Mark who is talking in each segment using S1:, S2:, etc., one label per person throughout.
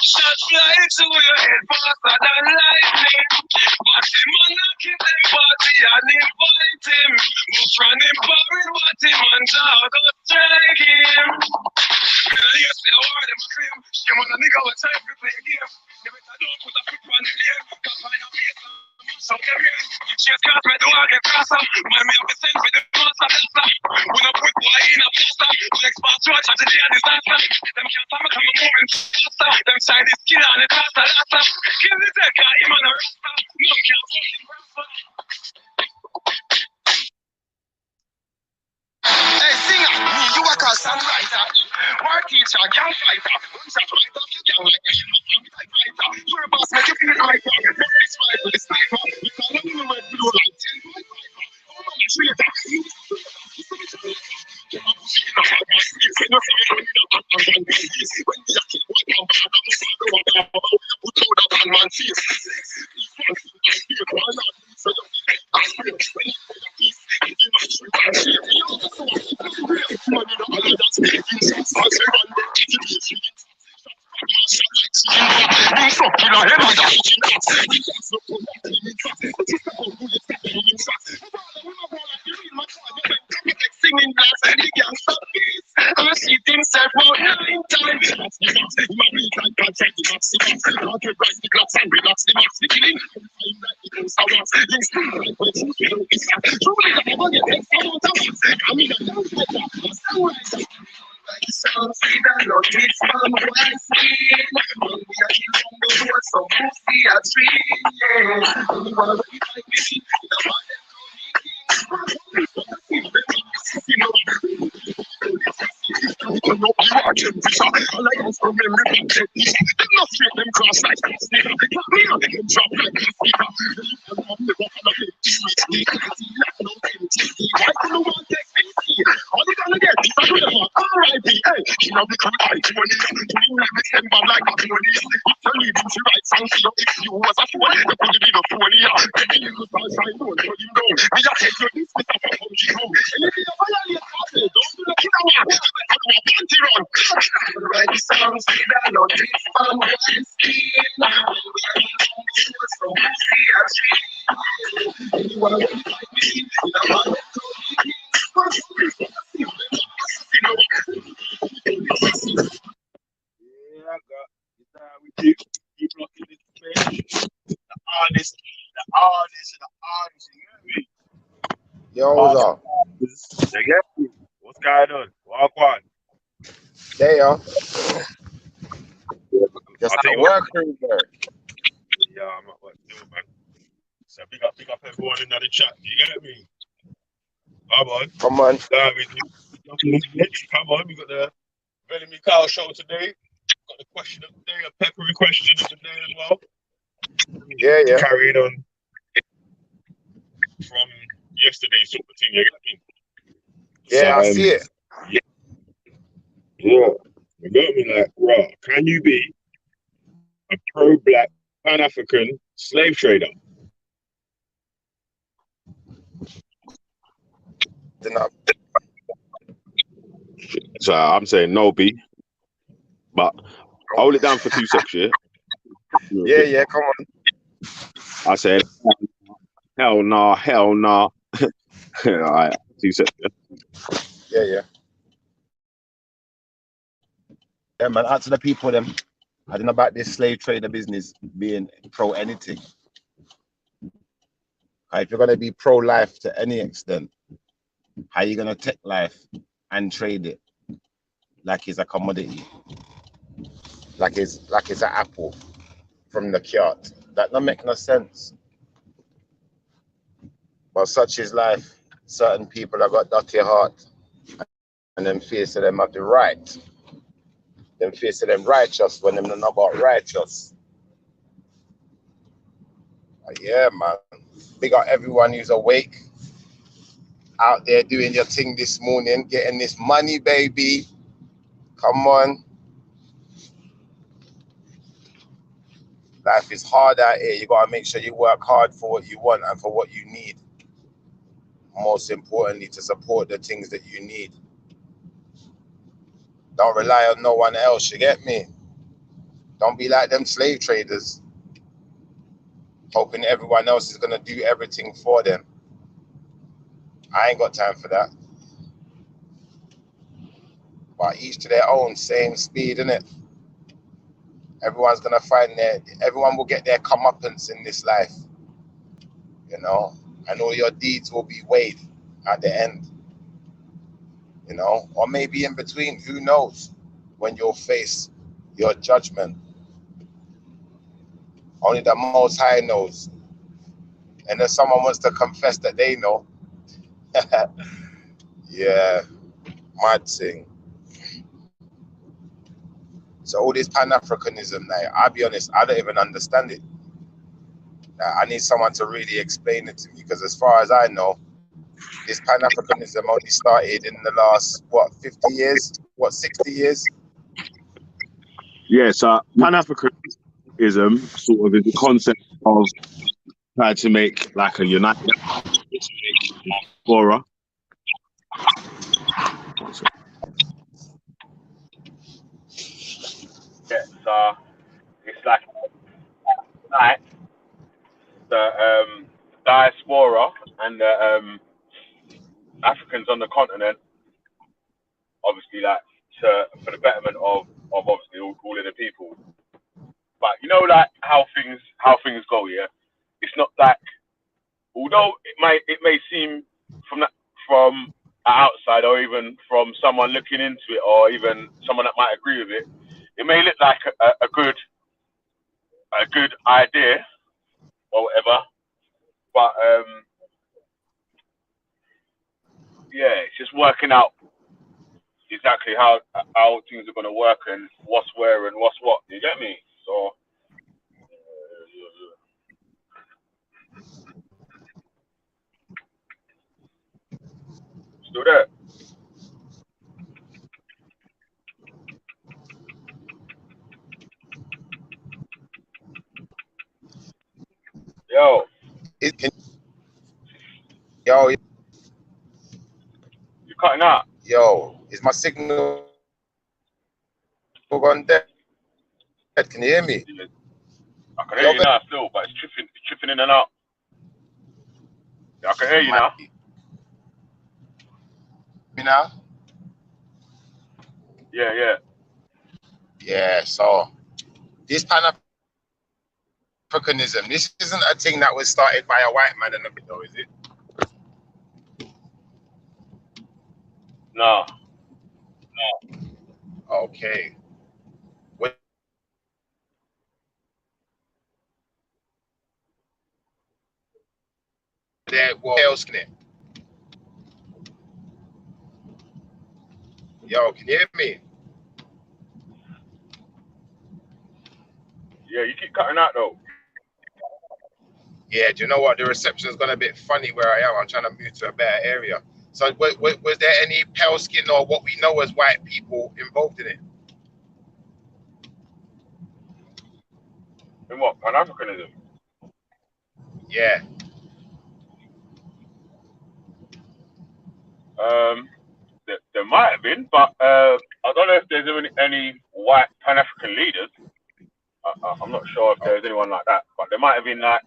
S1: Shots fly to your head faster than lightning. But him and I keep them party and invite him. Move from him foreign, but him and talk go strike him. You see how hard them claim. You want a nigga with time to play a game. You better don't put a foot on the lane. Can't find a place to mash up the rain. She's got me do I get crosser. Man, me have a sense for the master blaster. We don't put boy in a plaster. Next pass to a tragedy and disaster. Them can't tell me come moving faster. Them side is killer and it's faster, faster. Kill the deck, him and a rasta. No, can't fucking rasta. Hey, singer, me, you a call songwriter. War teacher, gang fighter. Once I fight off your gang like a fighter. You're a boss, make you feel right. This rifle is sniper. You call up the red blue like 10 fighter. Oh, man, traitor. Singing last and the gangsta piece. I see himself out 9 times. That's the box. He might be like God, check the box. Not to rise the glass and relax the box. The killing. I'm like the gangsta box. Young still like when you feel it's not. Truly, I never get extra amount of box. I mean, I don't get that. It's so right. Some see that Lord is from West Skin. When we are in from the world, some who see a tree. Yeah. You wanna be like me? The one that
S2: Yo, what's up?
S3: What's going on? Walk on.
S2: There you are. Just
S3: I'll tell
S2: at
S3: you
S2: work, work.
S3: Yeah, I'm at work still, man. So big up everyone in the chat. You get me? Come on.
S2: Come on.
S3: Come on, we got the Vellemy Cow show today. Got the question of the day, a peppery question of the day as well.
S2: Yeah.
S3: Carried on from yesterday's sort of thing, you get me?
S2: Yeah, I see it.
S3: Yeah. You got me like, right, can you be a pro-black Pan-African slave trader? So I'm saying no, B. But hold it down for 2 seconds, yeah?
S2: Yeah, come on.
S3: I said, hell nah. All right, 2 seconds.
S2: Yeah. Yeah, man, answer the people them. I don't know about this slave trader business being pro anything. If you're gonna be pro-life to any extent, how you gonna take life and trade it like it's a commodity? Like it's an apple from the cart. That don't make no sense. But such is life. Certain people have got dirty heart, and them face of them have the right. Them face of them righteous when them not about righteous. Yeah, man. Big up everyone who's awake out there doing your thing this morning, getting this money, baby. Come on. Life is hard out here. You got to make sure you work hard for what you want and for what you need. Most importantly, to support the things that you need. Don't rely on no one else, you get me? Don't be like them slave traders, hoping everyone else is going to do everything for them. I ain't got time for that. But each to their own, same speed, innit? Everyone's going to find everyone will get their comeuppance in this life, you know? And all your deeds will be weighed at the end, you know? Or maybe in between, who knows? When you'll face your judgment. Only the Most High knows. And if someone wants to confess that they know, yeah, mad thing. So all this Pan-Africanism now, I'll be honest, I don't even understand it. I need someone to really explain it to me, because as far as I know, this Pan-Africanism only started in the last, 50 years? 60 years?
S3: Yeah, so Pan-Africanism sort of is the concept of trying to make like a united diaspora. Yeah, so it's like the diaspora and the Africans on the continent, obviously, like for the betterment of obviously all of the people. But you know, like how things go. Yeah, it's not like, although it may seem from outside, or even from someone looking into it, or even someone that might agree with it, it may look like a good idea or whatever. But yeah, it's just working out exactly how things are going to work and what's where and what's what. You get me? So still there. Yo,
S2: Yo,
S3: you're cutting out.
S2: is my signal gone dead? Can you hear me?
S3: I can hear you now still, but it's tripping in and out. Yeah, I can hear you now.
S2: Me now?
S3: Yeah.
S2: Yeah, so this Pan-Africanism, this isn't a thing that was started by a white man in the middle, is it?
S3: No.
S2: Okay. What else can it? Yo, can you hear me?
S3: Yeah, you keep cutting out though.
S2: Yeah, do you know what? The reception's gone a bit funny where I am. I'm trying to move to a better area. So was there any pale skin or what we know as white people involved in it?
S3: In what? Pan-Africanism?
S2: Yeah.
S3: There might have been, but I don't know if there's any white Pan-African leaders. I'm not sure if there's anyone like that, but there might have been like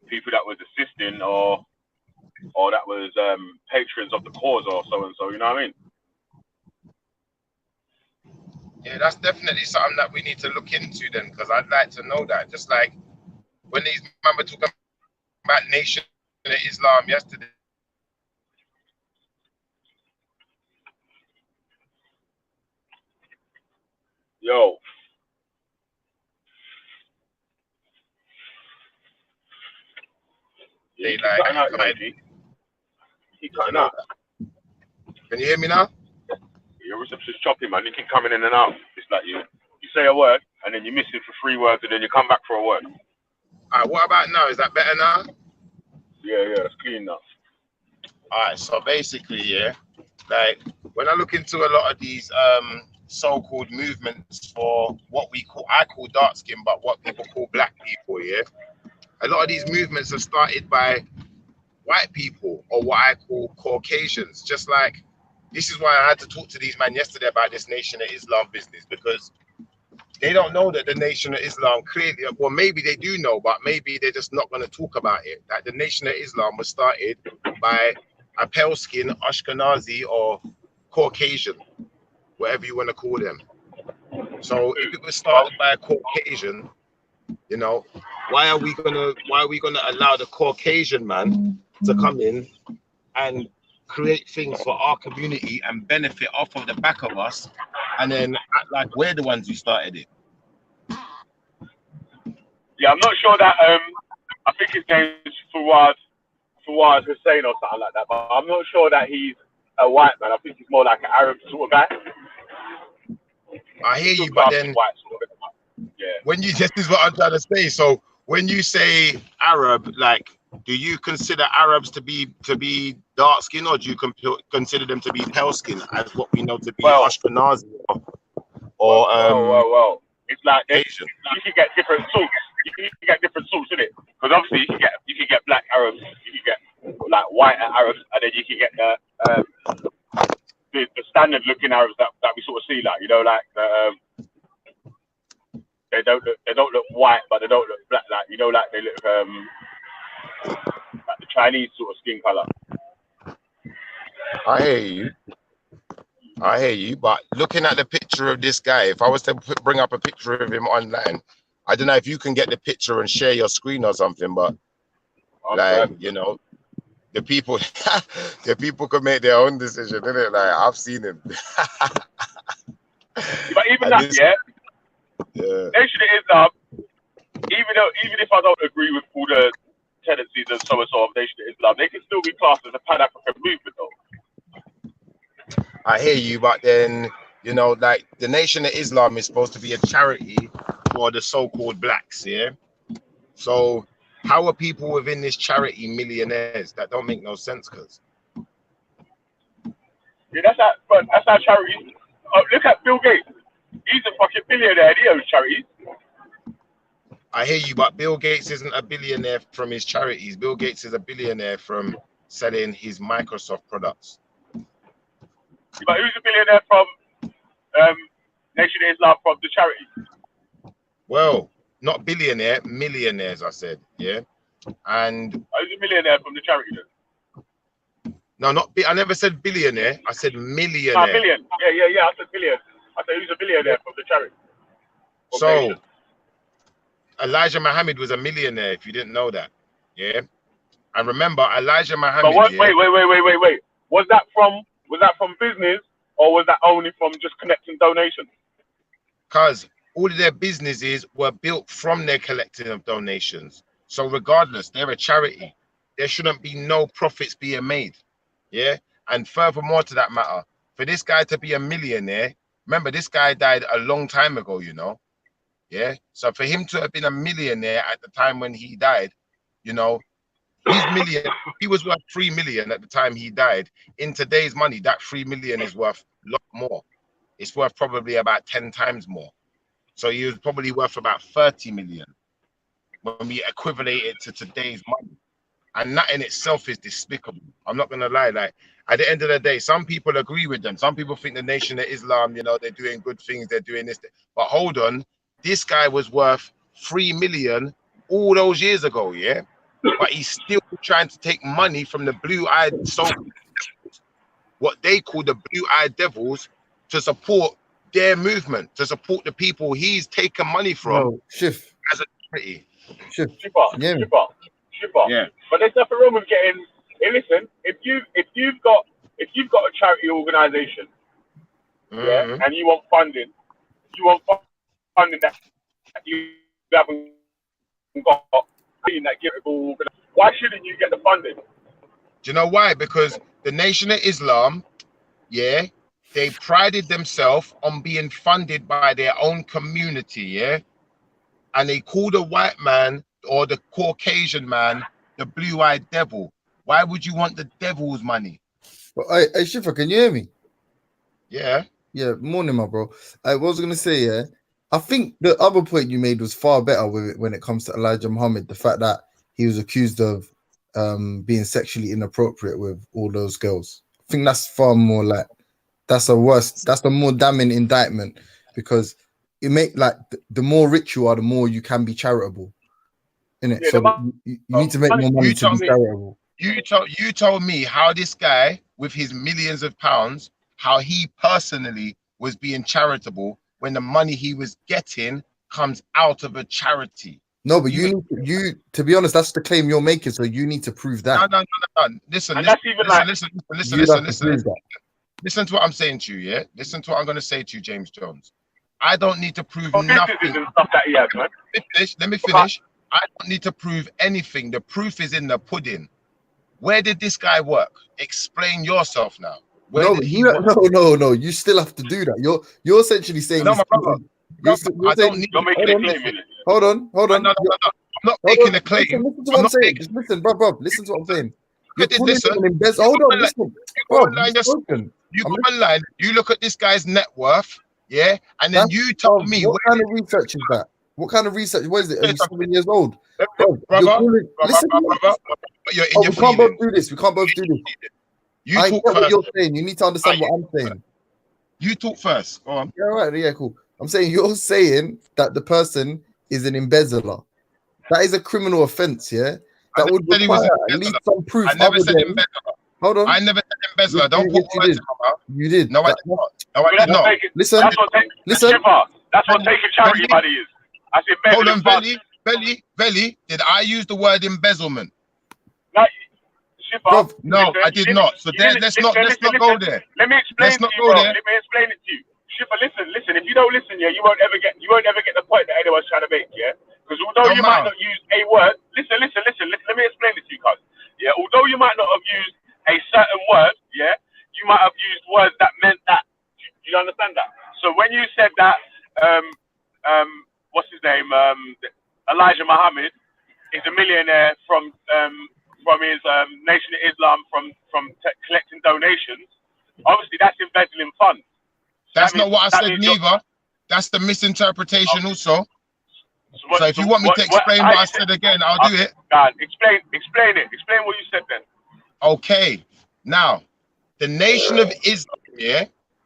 S3: people that was assisting or that was patrons of the cause or so and so. You know what I mean?
S2: Yeah, that's definitely something that we need to look into then, because I'd like to know that. Just like when these men were talking about Nation of Islam yesterday.
S3: Yo. Yeah, you keep cutting out, G. Keep cutting out.
S2: Can you hear me now?
S3: Your reception's choppy, man. You keep coming in and out. It's like you say a word and then you miss it for 3 words and then you come back for a word.
S2: What about now? Is that better now?
S3: Yeah, it's clean now.
S2: All right. So basically, yeah, like when I look into a lot of these so-called movements for what I call dark skin, but what people call black people, yeah, a lot of these movements are started by white people or what I call Caucasians. Just like this is why I had to talk to these men yesterday about this Nation of Islam business, because they don't know that the Nation of Islam clearly, well, maybe they do know, but maybe they're just not going to talk about it. That the Nation of Islam was started by a pale skin Ashkenazi or Caucasian, whatever you want to call them. So if it was started by a Caucasian, you know, why are we gonna allow the Caucasian man to come in and create things for our community and benefit off of the back of us, and then act like we're the ones who started it?
S3: Yeah, I'm not sure that I think his name is Fawad Hussein or something like that, but I'm not sure that he's a white man. I think he's more like an Arab sort of guy.
S2: I hear you, but then
S3: white sort of guy. Yeah.
S2: When you, this is what I'm trying to say. So when you say Arab, like, do you consider Arabs to be dark skin, or do you consider them to be pale skin, as what we know to be Ashkenazi
S3: or it's like
S2: Asian?
S3: You can get different sorts. You can get different sorts, isn't it? Because obviously you can get black Arabs, you can get like white Arabs, and then you can get the standard looking Arabs that we sort of see, like, you know, like they don't look white, but they don't look black, like, you know, like they look like the Chinese sort of skin color.
S2: I hear you, but looking at the picture of this guy, if I was to bring up a picture of him online, I don't know if you can get the picture and share your screen or something, but you know, the people can make their own decision, isn't it? Like, I've seen him.
S3: But even that, Nation of Islam, even if I don't agree with all the tendencies and so of Nation of Islam, they can still be classed as a Pan-African movement, though.
S2: I hear you, but then, you know, like, the Nation of Islam is supposed to be a charity for the so-called blacks, yeah? So how are people within this charity millionaires? That don't make no sense, cuz.
S3: Yeah, that's how charities. Look at Bill Gates. He's a fucking billionaire. He owns charities.
S2: I hear you, but Bill Gates isn't a billionaire from his charities. Bill Gates is a billionaire from selling his Microsoft products.
S3: But who's a billionaire from Nation of Islam, from the charity?
S2: Well, not billionaire, millionaires, I said, yeah? And
S3: who's a millionaire from the charity then?
S2: No, I never said billionaire. I said millionaire.
S3: Billion. Yeah. I said billion. I said who's a billionaire from the charity?
S2: So Elijah Muhammad was a millionaire, if you didn't know that. Yeah. And remember, Elijah Muhammad.
S3: But wait. Was that from business, or was that only from just collecting donations?
S2: Because all of their businesses were built from their collecting of donations. So regardless, they're a charity. There shouldn't be no profits being made. Yeah. And furthermore to that matter, for this guy to be a millionaire, remember, this guy died a long time ago, you know. Yeah. So for him to have been a millionaire at the time when he died, you know, he was worth 3 million at the time he died. In today's money, that 3 million is worth a lot more. It's worth probably about 10 times more. So he was probably worth about 30 million when we equivalent it to today's money. And that in itself is despicable. I'm not going to lie. Like, at the end of the day, some people agree with them. Some people think the Nation of Islam, you know, they're doing good things. They're doing this. But hold on. This guy was worth 3 million all those years ago, yeah? But he's still trying to take money from the blue-eyed what they call the blue-eyed devils, to support their movement, to support the people he's taken money from.
S4: Shift.
S2: As a charity.
S4: Shift.
S3: Yeah. But there's nothing wrong with getting. Hey, listen, if you've got a charity organization, yeah, and you want funding that you haven't got, that givable. Why shouldn't you get the funding?
S2: Do you know why? Because the Nation of Islam, yeah, they prided themselves on being funded by their own community, yeah, and they called a white man or the Caucasian man, the blue-eyed devil? Why would you want the devil's money?
S4: But hey, Shifa, can you hear me?
S2: Yeah.
S4: Yeah, morning, my bro. I was gonna say, yeah, I think the other point you made was far better with it when it comes to Elijah Muhammad. The fact that he was accused of being sexually inappropriate with all those girls. I think that's far more like that's the more damning indictment, because it make like the more rich you are, the more you can be charitable. In it,
S3: Yeah,
S4: so you need to make more money to be charitable.
S2: You told me how this guy with his millions of pounds, how he personally was being charitable when the money he was getting comes out of a charity.
S4: No, but you to be honest, that's the claim you're making. So you need to prove that.
S2: No. Listen,
S3: and that's even like
S2: listen. Listen to what I'm saying to you. Yeah, listen to what I'm going to say to you, James Jones. I don't need to prove nothing.
S3: and stuff that he has, man.
S2: Let me finish. I don't need to prove anything. The proof is in the pudding. Where did this guy work? Explain yourself now. Where did he work?
S4: No. You still have to do that. You're essentially saying
S2: no, my brother. I don't need.
S3: You're making a claim.
S4: Hold on.
S2: No. I'm not making a claim.
S4: Listen to what I'm saying. Just listen, bro. Listen to what I'm saying.
S2: Listen.
S4: Hold on. Listen.
S2: You go online. You look at this guy's net worth, yeah, and then you tell me
S4: what kind of research is that? What kind of research? What is it? Are you 7 years old?
S2: Brother, you're in your
S4: we can't both do this. We can't both do this.
S2: You talk
S4: first. What you're
S2: first.
S4: saying. You need to understand what I'm saying.
S2: You talk first. Go on.
S4: Yeah, right. Yeah, cool. I'm saying you're saying that the person is an embezzler. That is a criminal offense, yeah? That would require at least some proof.
S2: I never said embezzler.
S4: Hold on.
S2: I never said embezzler. Don't put words in my mouth.
S4: You did.
S2: No, I did not. No, I did not.
S4: Listen.
S3: That's what taking charity money is. I said,
S2: hold on, Vellemy. Did I use the word embezzlement?
S3: Bro,
S2: no, I did not. So let's not go there.
S3: Let me explain to you, bro. Let me explain it to you. Shipper, listen. If you don't listen, yeah, you won't ever get the point that anyone's trying to make, yeah. Because although you might not use a word, listen. Let me explain it to you, cuz. Yeah, although you might not have used a certain word, yeah, you might have used words that meant that. Do you understand that? So when you said that, what's his name? Elijah Muhammad is a millionaire from his Nation of Islam from collecting donations. Obviously, that's embezzling funds.
S2: That's not what I said neither. That's the misinterpretation also. So if you want me to explain what I said again, I'll do it.
S3: God, explain it. Explain what you said then.
S2: Okay. Now, the Nation of Islam, yeah,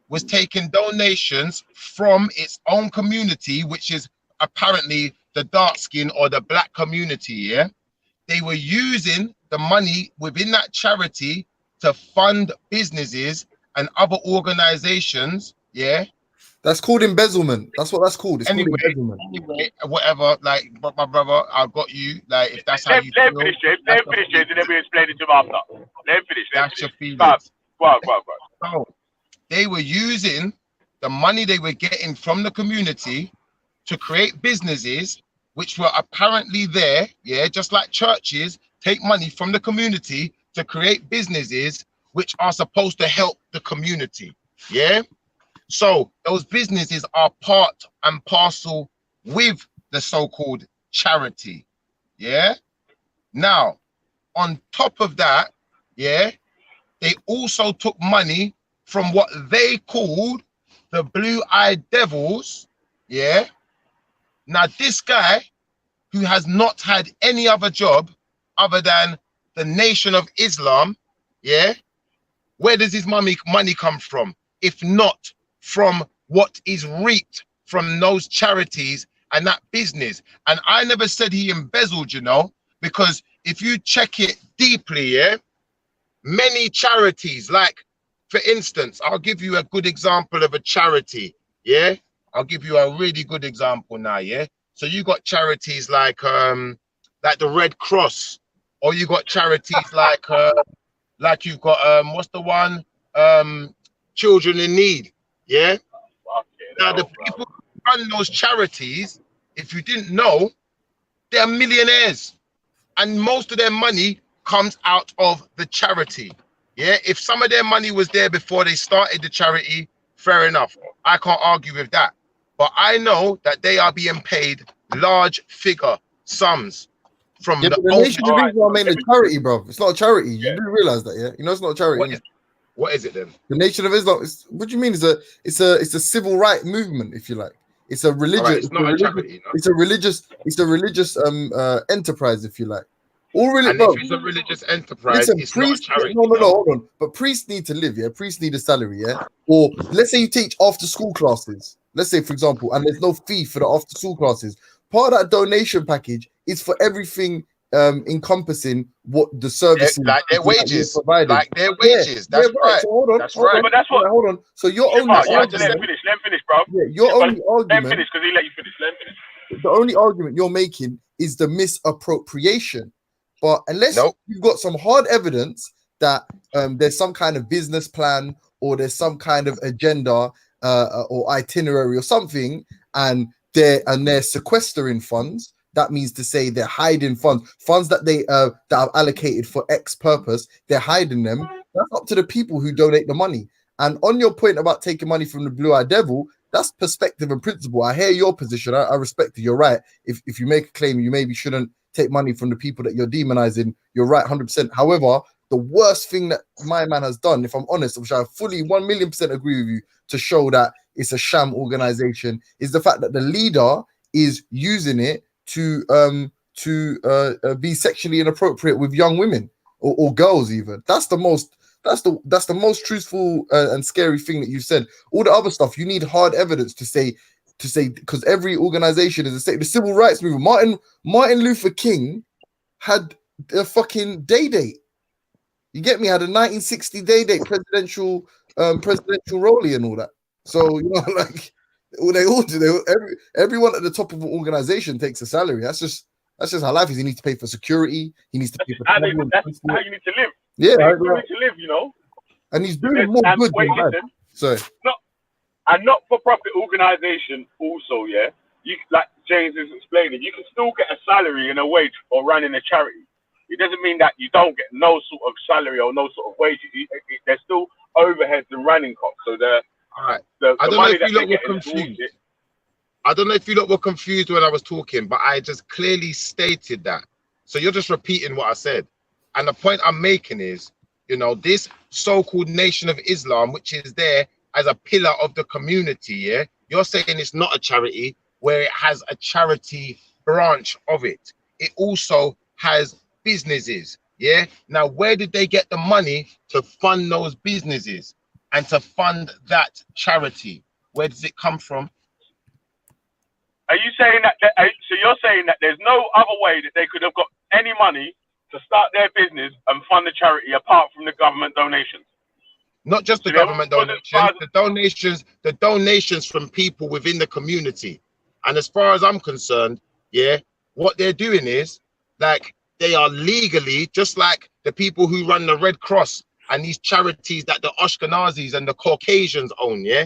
S2: was taking donations from its own community, which is apparently the dark skin or the black community, yeah. They were using the money within that charity to fund businesses and other organizations, yeah.
S4: That's called embezzlement. That's what that's called. It's
S2: called
S4: embezzlement.
S2: Anyway, whatever, like, but my brother, I got you. Like, if that's how you
S3: feel. Let him finish, James, and then we explain it to him after. Let him finish.
S2: That's your feelings.
S3: Go on.
S2: So, they were using the money they were getting from the community to create businesses which were apparently there, yeah, just like churches take money from the community to create businesses which are supposed to help the community, yeah? So those businesses are part and parcel with the so-called charity, yeah? Now, on top of that, yeah, they also took money from what they called the blue-eyed devils, yeah? Now, this guy who has not had any other job other than the Nation of Islam, yeah? Where does his money come from? If not from what is reaped from those charities and that business. And I never said he embezzled, you know, because if you check it deeply, yeah, many charities, like, for instance, I'll give you a good example of a charity, yeah? I'll give you a really good example now, yeah? So you got charities like the Red Cross, or you got charities like you've got what's the one? Children in Need, yeah? Now the people who run those charities, if you didn't know, they're millionaires, and most of their money comes out of the charity. Yeah, if some of their money was there before they started the charity, fair enough. I can't argue with that. But I know that they are being paid large figure sums from
S4: Yeah,
S2: the
S4: but the
S2: owner.
S4: Nation of Islam ain't a charity, bro. It's not a charity. You
S3: Yeah.
S4: do realize that, yeah? You know, it's not a charity.
S2: What is it then?
S4: The Nation of Islam. What do you mean? It's a civil right movement, if you like. It's a religious.
S2: All right, it's not a charity, no?
S4: It's a religious enterprise, if you like. All really,
S2: And
S4: bro.
S2: if it's a religious enterprise,
S4: Listen,
S2: it's not a
S4: priests.
S2: charity.
S4: No, hold on. But priests need to live, yeah. Priests need a salary, yeah. Or let's say you teach after school classes. Let's say, for example, and there's no fee for the after school classes. Part of that donation package is for everything encompassing what the services
S2: Like their wages.
S4: provided.
S2: Like their wages. That's right.
S4: So hold on.
S2: That's
S4: hold
S2: right.
S4: on.
S3: But that's what.
S4: Yeah, hold on. So your
S3: Oh,
S4: only
S3: you have to let him
S4: argument,
S3: finish. Let him finish, bro.
S4: yeah, your only
S3: Let him
S4: argument,
S3: finish because he let you finish. Let him finish.
S4: the only argument you're making is the misappropriation. But unless
S2: Nope.
S4: you've got some hard evidence that there's some kind of business plan or there's some kind of agenda or itinerary or something, and they're sequestering funds, that means to say they're hiding funds that they that are allocated for X purpose, they're hiding them. That's up to the people who donate the money. And on your point about taking money from the blue-eyed devil, that's perspective and principle. I hear your position. I respect it. You're right. If you make a claim, you maybe shouldn't take money from the people that you're demonizing. You're right, 100%. However, the worst thing that my man has done, if I'm honest, which I fully 1,000,000% agree with you, to show that it's a sham organization, is the fact that the leader is using it to be sexually inappropriate with young women or girls. Even that's the most truthful and scary thing that you said. All the other stuff, you need hard evidence to say, because every organization is a state. The civil rights movement, Martin Luther King had a fucking day date. You get me? Had a 1960 day date, presidential rollie and all that. So you know, like they all do. Everyone at the top of an organization takes a salary. That's just how life is. He needs to pay for security. He needs to pay for.
S3: That's how you need to live.
S4: Yeah,
S3: you need to live. You know.
S4: And he's doing more good than bad. Sorry.
S3: A not-for-profit organization also, yeah, you, like James is explaining, you can still get a salary and a wage for running a charity. It doesn't mean that you don't get no sort of salary or no sort of wages. There's still overheads and running costs. So
S2: I don't know if you lot were confused. I don't know if you lot were confused when I was talking, but I just clearly stated that. So you're just repeating what I said. And the point I'm making is, you know, this so-called Nation of Islam, which is there as a pillar of the community, yeah, you're saying it's not a charity where it has a charity branch of it. It also has businesses, yeah. Now, where did they get the money to fund those businesses and to fund that charity? Where does it come from?
S3: Are you saying that? So you're saying that there's no other way that they could have got any money to start their business and fund the charity apart from the government donations?
S2: Not just the government donations, the donations from people within the community. And as far as I'm concerned, yeah, what they're doing is, like, they are legally, just like the people who run the Red Cross and these charities that the Ashkenazis and the Caucasians own, yeah,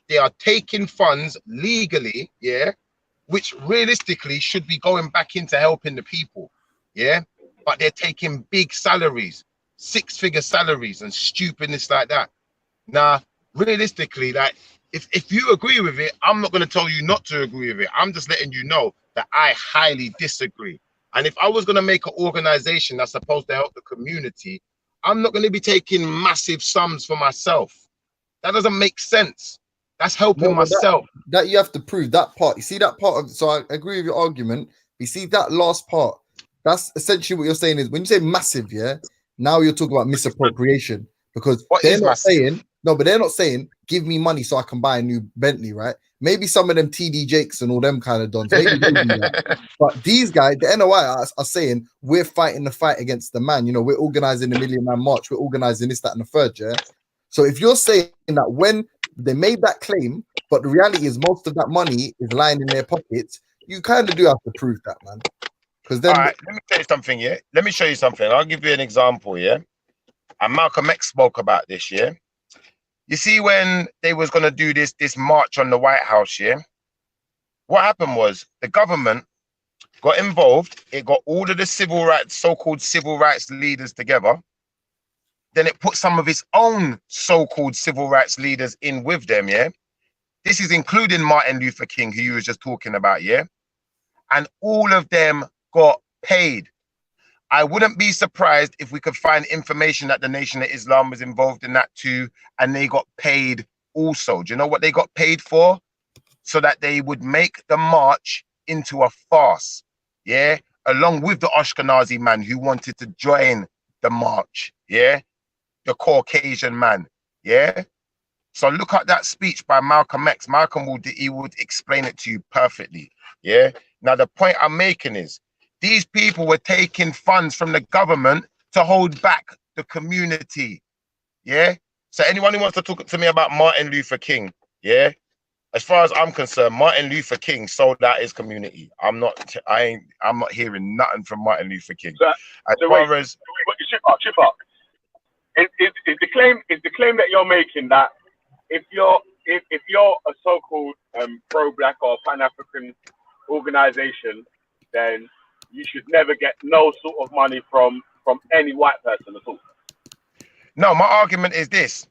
S2: they are taking funds legally, yeah, which realistically should be going back into helping the people, yeah, but they're taking big salaries, 6-figure salaries and stupidness like that. Now, realistically, like, if you agree with it, I'm not going to tell you not to agree with it. I'm just letting you know that I highly disagree. And if I was going to make an organization that's supposed to help the community, I'm not going to be taking massive sums for myself. That doesn't make sense. That's helping myself.
S4: That you have to prove that part. You see that part of, so I agree with your argument. You see that last part. That's essentially what you're saying is when you say massive, yeah, now you're talking about misappropriation, because they're not saying, no, but they're not saying give me money so I can buy a new Bentley, right? Maybe some of them TD Jakes and all them kind of dons. Maybe they do that. But these guys, the NOI are saying we're fighting the fight against the man. You know, we're organizing the Million Man March. We're organizing this, that, and the third, yeah? So if you're saying that when they made that claim, but the reality is most of that money is lying in their pockets, you kind of do have to prove that, man. Because then,
S2: all right, let me tell you something, yeah? Let me show you something. I'll give you an example, yeah? And Malcolm X spoke about this, yeah? You see, when they was going to do this march on the White House, yeah, what happened was the government got involved. It got all of the civil rights, so-called civil rights leaders together. Then it put some of its own so-called civil rights leaders in with them, yeah. This is including Martin Luther King, who you was just talking about, yeah. And all of them got paid. I wouldn't be surprised if we could find information that the Nation of Islam was involved in that too, and they got paid also. Do you know what they got paid for? So that they would make the march into a farce, yeah? Along with the Ashkenazi man who wanted to join the march, yeah? The Caucasian man, yeah? So look at that speech by Malcolm X. Malcolm would explain it to you perfectly, yeah? Now the point I'm making is, these people were taking funds from the government to hold back the community, yeah? So anyone who wants to talk to me about Martin Luther King, yeah? As far as I'm concerned, Martin Luther King sold out his community. I'm not hearing nothing from Martin Luther King.
S3: Chipper, is the claim that you're making that if you're a so-called pro-black or pan-African organization, then you should never get no sort of money from any white person at all?
S2: No, my argument is this.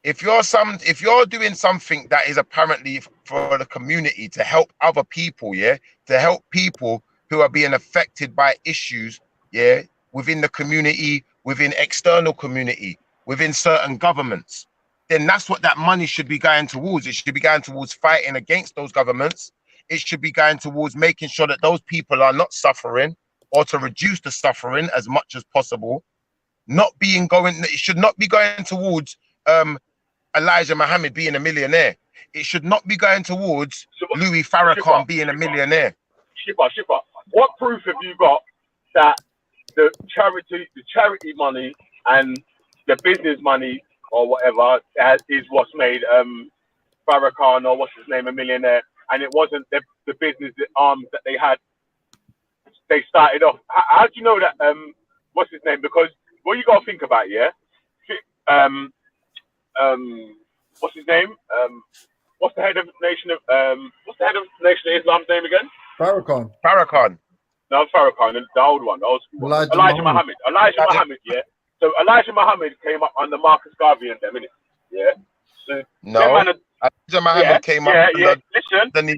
S2: If you're doing something that is apparently for the community to help other people, yeah, to help people who are being affected by issues, yeah, within the community, within external community, within certain governments, then that's what that money should be going towards. It should be going towards fighting against those governments. It should be going towards making sure that those people are not suffering, or to reduce the suffering as much as possible. It should not be going towards Elijah Muhammad being a millionaire. It should not be going towards Louis Farrakhan being a millionaire.
S3: Shipper, what proof have you got that the charity money and the business money or whatever is what's made Farrakhan or what's his name a millionaire, and it wasn't the business arms that they had? They started off. How do you know that? What's his name? Because what you got to think about, yeah. What's his name? What's the head of Nation of Islam's name again?
S2: Farrakhan.
S3: No, Farrakhan, the old one, the old school one. Elijah Muhammad. Yeah. So Elijah Muhammad came up under Marcus Garvey and them, innit? Yeah. So
S2: no. Elijah Muhammad came up under
S3: Listen. Let me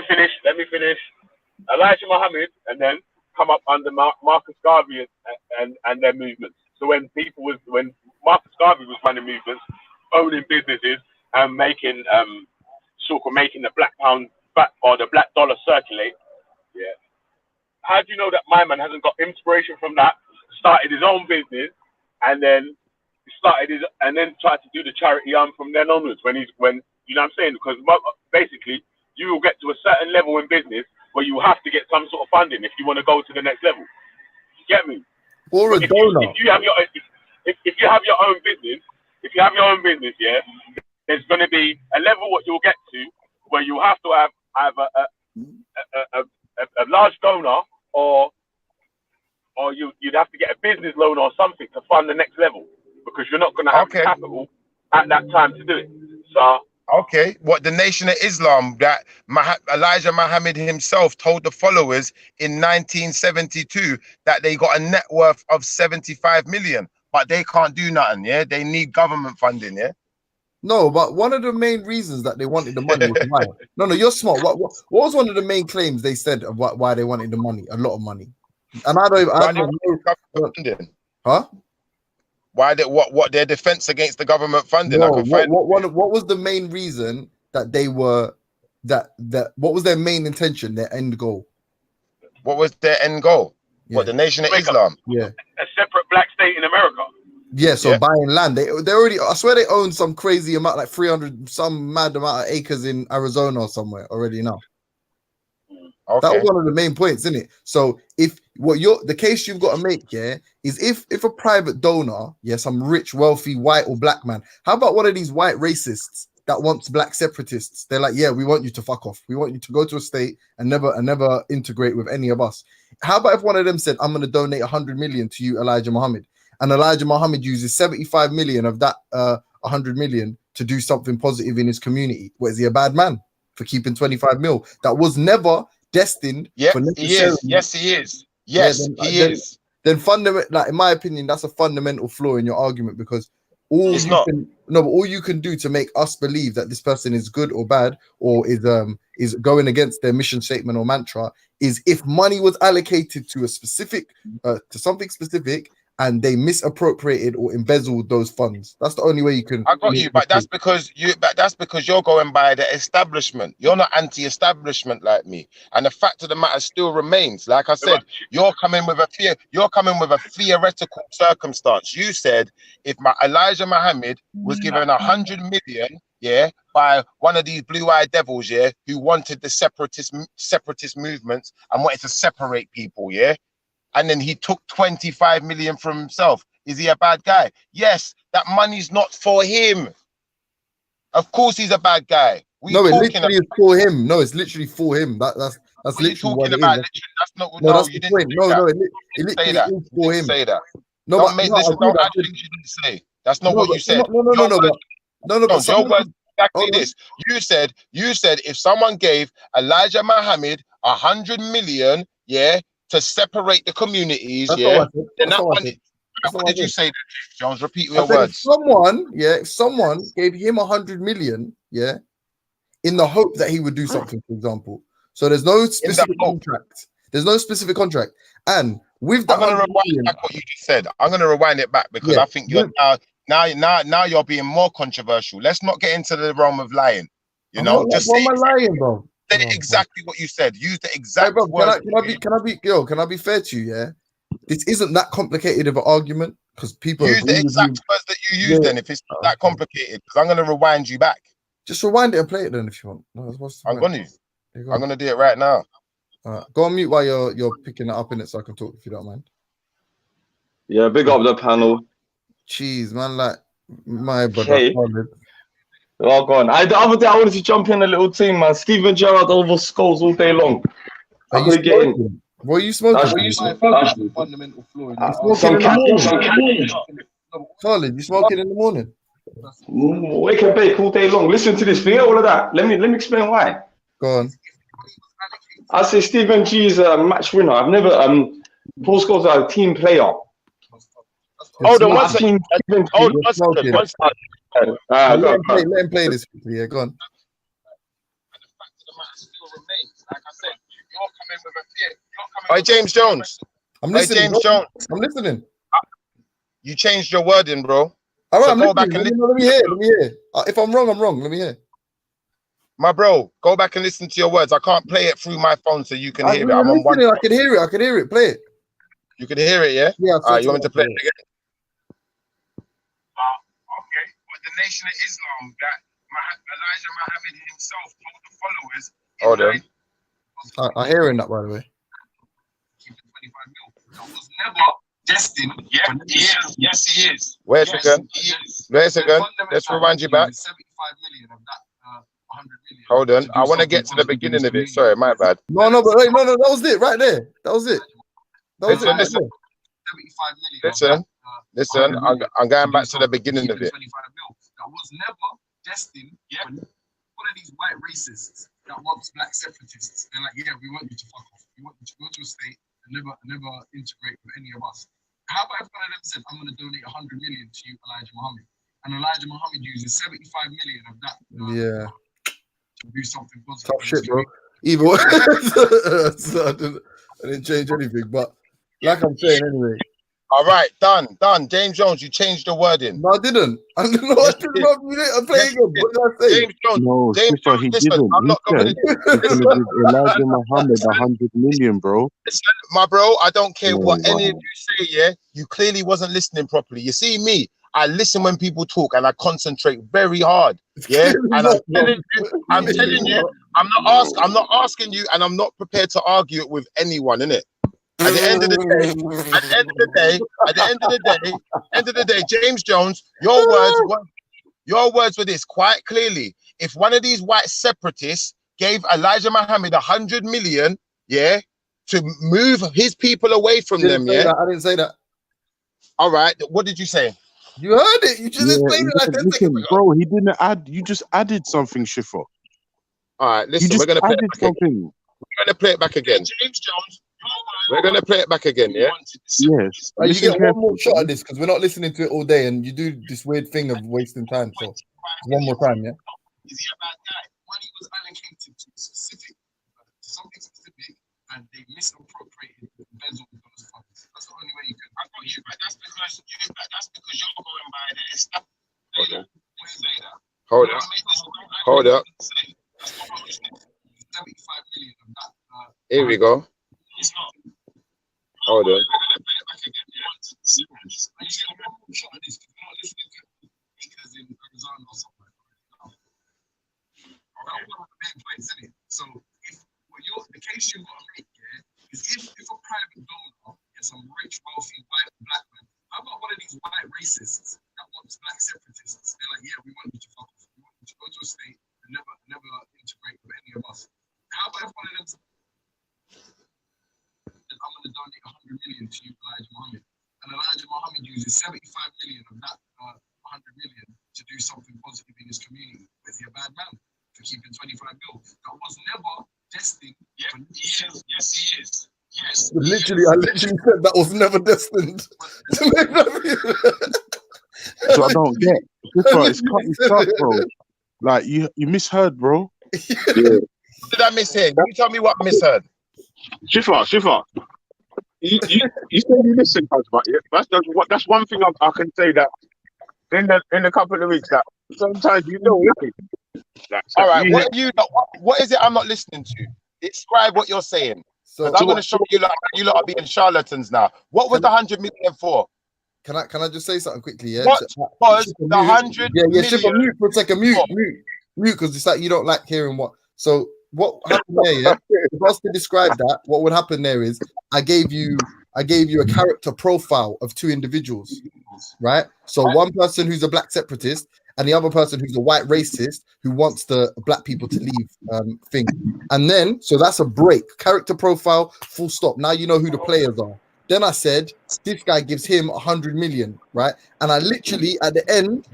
S3: finish. Elijah Muhammad and then come up under Marcus Garvey and their movements. So when Marcus Garvey was running movements, owning businesses and making the black pound or the black dollar circulate, yeah. How do you know that my man hasn't got inspiration from that? Started his own business and then tried to do the charity arm from then onwards. When you know what I'm saying? Because basically you will get to a certain level in business where you have to get some sort of funding if you want to go to the next level. You get me?
S4: Or a donor.
S3: If you have your own business, yeah, there's going to be a level what you'll get to where you have to have either a large donor or you'd have to get a business loan or something to fund the next level, because you're not going to have capital at that time to do it. So.
S2: Okay, what the Nation of Islam, that Elijah Muhammad himself told the followers in 1972 that they got a net worth of 75 million, but they can't do nothing, yeah? They need government funding, yeah?
S4: No, but one of the main reasons that they wanted the money was why. No, you're smart. What was one of the main claims they said of why they wanted the money? A lot of money. And I don't know. Huh?
S2: What their defense against the government funding?
S4: No, what was the main reason that they were that what was their main intention, their end goal?
S2: What was their end goal? Yeah. What, the Nation of Islam?
S3: Yeah. A separate black state in America.
S4: Yeah, so buying land. They already, I swear they own some crazy amount, like 300, some mad amount of acres in Arizona or somewhere already now. Okay. That was one of the main points, isn't it? So if the case you've got to make, is if a private donor, some rich, wealthy, white or black man, how about one of these white racists that wants black separatists? They're like, we want you to fuck off. We want you to go to a state and never integrate with any of us. How about if one of them said, I'm going to donate 100 million to you, Elijah Muhammad, and Elijah Muhammad uses 75 million of that 100 million to do something positive in his community? What, is he a bad man for keeping 25 mil? That was never destined for necessarily.
S2: Yes, he is. Yes, he is.
S4: Then in my opinion, that's a fundamental flaw in your argument, because all you can do to make us believe that this person is good or bad or is going against their mission statement or mantra is if money was allocated to a specific, to something specific, and they misappropriated or embezzled those funds. That's the only way you can.
S2: I got you, but that's because you're going by the establishment. You're not anti-establishment like me, and the fact of the matter still remains. Like I said, you're coming with a theoretical circumstance. You said if Elijah Muhammad was given 100 million, yeah, by one of these blue-eyed devils, yeah, who wanted the separatist movements and wanted to separate people, yeah. And then he took 25 million from himself. Is he a bad guy? Yes, that money's not for him. Of course he's a bad guy.
S4: No, it literally is for him. No, it's literally for him. That's literally what it is.
S2: That's not.
S4: No, that's
S2: you
S4: the
S2: didn't
S4: point. No, it literally
S2: say that.
S4: is for him.
S2: Say that.
S4: No,
S2: don't
S4: but
S2: make
S4: no,
S2: listen. Don't add things you didn't say. That's not what you said.
S4: No. But
S2: your words exactly this. You said if someone gave Elijah Muhammad 100 million, yeah, to separate the communities, yeah, then that money. What did you say, Jones? Repeat your words.
S4: If someone gave him 100 million, yeah, in the hope that he would do something, for example. So there's no specific contract. There's no specific contract. And with that,
S2: I'm gonna rewind back what you just said. I'm gonna rewind it back because I think you're now you're being more controversial. Let's not get into the realm of lying. You know, just say
S4: lying, bro.
S2: Say exactly what you said. Use the exact words.
S4: Can I be fair to you? Yeah, this isn't that complicated of an argument because people
S2: use the exact words that you use. Then, if it's not that complicated, because I'm going to rewind you back.
S4: Just rewind it and play it then if you want. No,
S2: I'm going to do it right now.
S4: Go on mute while you're picking it up in it, so I can talk if you don't mind.
S5: Yeah, big up the panel.
S4: Jeez, man, like my brother.
S5: Okay. Oh, go on. The other day I wanted to jump in a little team, man. Steven Gerrard over Scholes all day long. I couldn't get in.
S4: What are you smoking?
S6: Fundamental flaw.
S4: Colin, you smoking in the morning?
S5: Wake and bake all day long. Listen to this. Forget all of that. Let me explain why.
S4: Go on.
S5: I say Stephen G is a match winner. I've never Paul Scholes is a team player.
S2: Hold on one second.
S4: Let him play this quickly. Yeah, go on.
S2: Hey, James Jones.
S4: I'm listening.
S2: James Jones.
S4: I'm listening.
S2: You changed your wording, bro.
S4: All right,
S2: so
S4: I'm
S2: go back and
S4: let me hear. If I'm wrong, I'm wrong. Let me hear.
S2: My bro, go back and listen to your words. I can't play it through my phone so you can hear it.
S4: I'm on one. I can hear it. Play it.
S2: You can hear it, yeah?
S4: Yeah.
S2: You want me to play it again? Okay. But the Nation of Islam that Elijah Muhammad himself told the followers. Hold on.
S4: I'm hearing that, by the way.
S2: Keep the 25 mil. That was never destined. Yeah, he is. Yes, he is. Wait a second. Let's rewind you back. 75 million of that 100 million. Hold on. I want to get to the beginning of it. Sorry, my bad.
S4: No, but wait, no, that was it right there. That was it.
S2: Listen. Listen. I'm going back to the beginning of it. That was never destined. Yeah. One of these white racists that wants black separatists. They're like, yeah, we want you to fuck off. We want you to go to a state and never integrate with any of us. How about if one of them said, I'm going to donate 100 million to you, Elijah Muhammad, and Elijah Muhammad uses 75 million of that. To do something positive.
S4: Tough shit, bro. Either way, so I didn't change anything, but like I'm saying anyway.
S2: All right, done. James Jones, you changed the wording.
S4: No, I didn't. I'm playing again. What did I say?
S2: James Jones.
S6: No,
S2: James Jones,
S6: he
S2: listen,
S6: didn't.
S2: I'm not going to
S6: give Elijah Muhammad 100 million, bro.
S2: Listen, my bro, I don't care what any of you say, yeah? You clearly wasn't listening properly. You see me, I listen when people talk and I concentrate very hard. Yeah. And I'm telling you, I'm not asking you, and I'm not prepared to argue it with anyone, innit? At the end of the day, James Jones, your words were this quite clearly. If one of these white separatists gave Elijah Muhammad 100 million, yeah, to move his people away from them, yeah.
S4: I didn't say that.
S2: All right, what did you say?
S4: You heard it. You just explained it like 10 seconds ago.
S6: Bro, he didn't add. You just added something, Schiffer.
S2: All right, listen, we're gonna play it back again. James Jones. We're gonna play it back again, yeah.
S6: Yes.
S4: You get one more shot at this because we're not listening to it all day, and you do this weird thing of wasting time. So one more time, yeah.
S2: Is he a bad guy? When he was allocated to something specific, and
S7: and they misappropriated, embezzled those funds. That's the only way you can.
S2: But that's because you're going by the established. Hold up. Hold up.
S7: 75 million of that.
S2: Here we go.
S7: It's not.
S2: Hold on.
S7: I'm gonna play it back again. I'm shot at this because we're not listening to speakers in Arizona or somewhere. That's one of the main points, isn't it? So if the case you've got to make here is if a private donor gets some rich, wealthy white black man, how about one of these white racists that wants black separatists? They're like, yeah, we want you to fuck off. We want you to go to a state and never integrate with any of us. How about if one of them says, I'm going to donate 100 million to you, Elijah Muhammad, and Elijah Muhammad uses 75 million of that 100 million to do something positive in his community? Is he a bad man for keeping 25 mil? That was never destined. Yeah, he is. Yes, he is. Yes.
S4: Literally, I literally said that was never destined to make that.
S6: So I don't get. It's cut and stuff, bro. Like you misheard, bro.
S2: What did I mishear? You tell me what I misheard.
S3: Shifa. You said you listen, but that's one thing I can say that in a couple of weeks that sometimes you don't listen.
S2: All right, what is it I'm not listening to? Describe what you're saying. Because I'm going to show you lot are being charlatans now. What was the 100 million for?
S4: Can I just say something quickly? Yeah.
S2: What was the 100 million?
S4: Shifa, mute for a second. Mute, because it's like you don't like hearing what. So what happened there? Yeah. If I was to describe that, what would happen there is I gave you a character profile of two individuals, right? So one person who's a black separatist and the other person who's a white racist who wants the black people to leave thing. And then, so that's a break. Character profile, full stop. Now you know who the players are. Then I said, this guy gives him 100 million, right? And I literally, at the end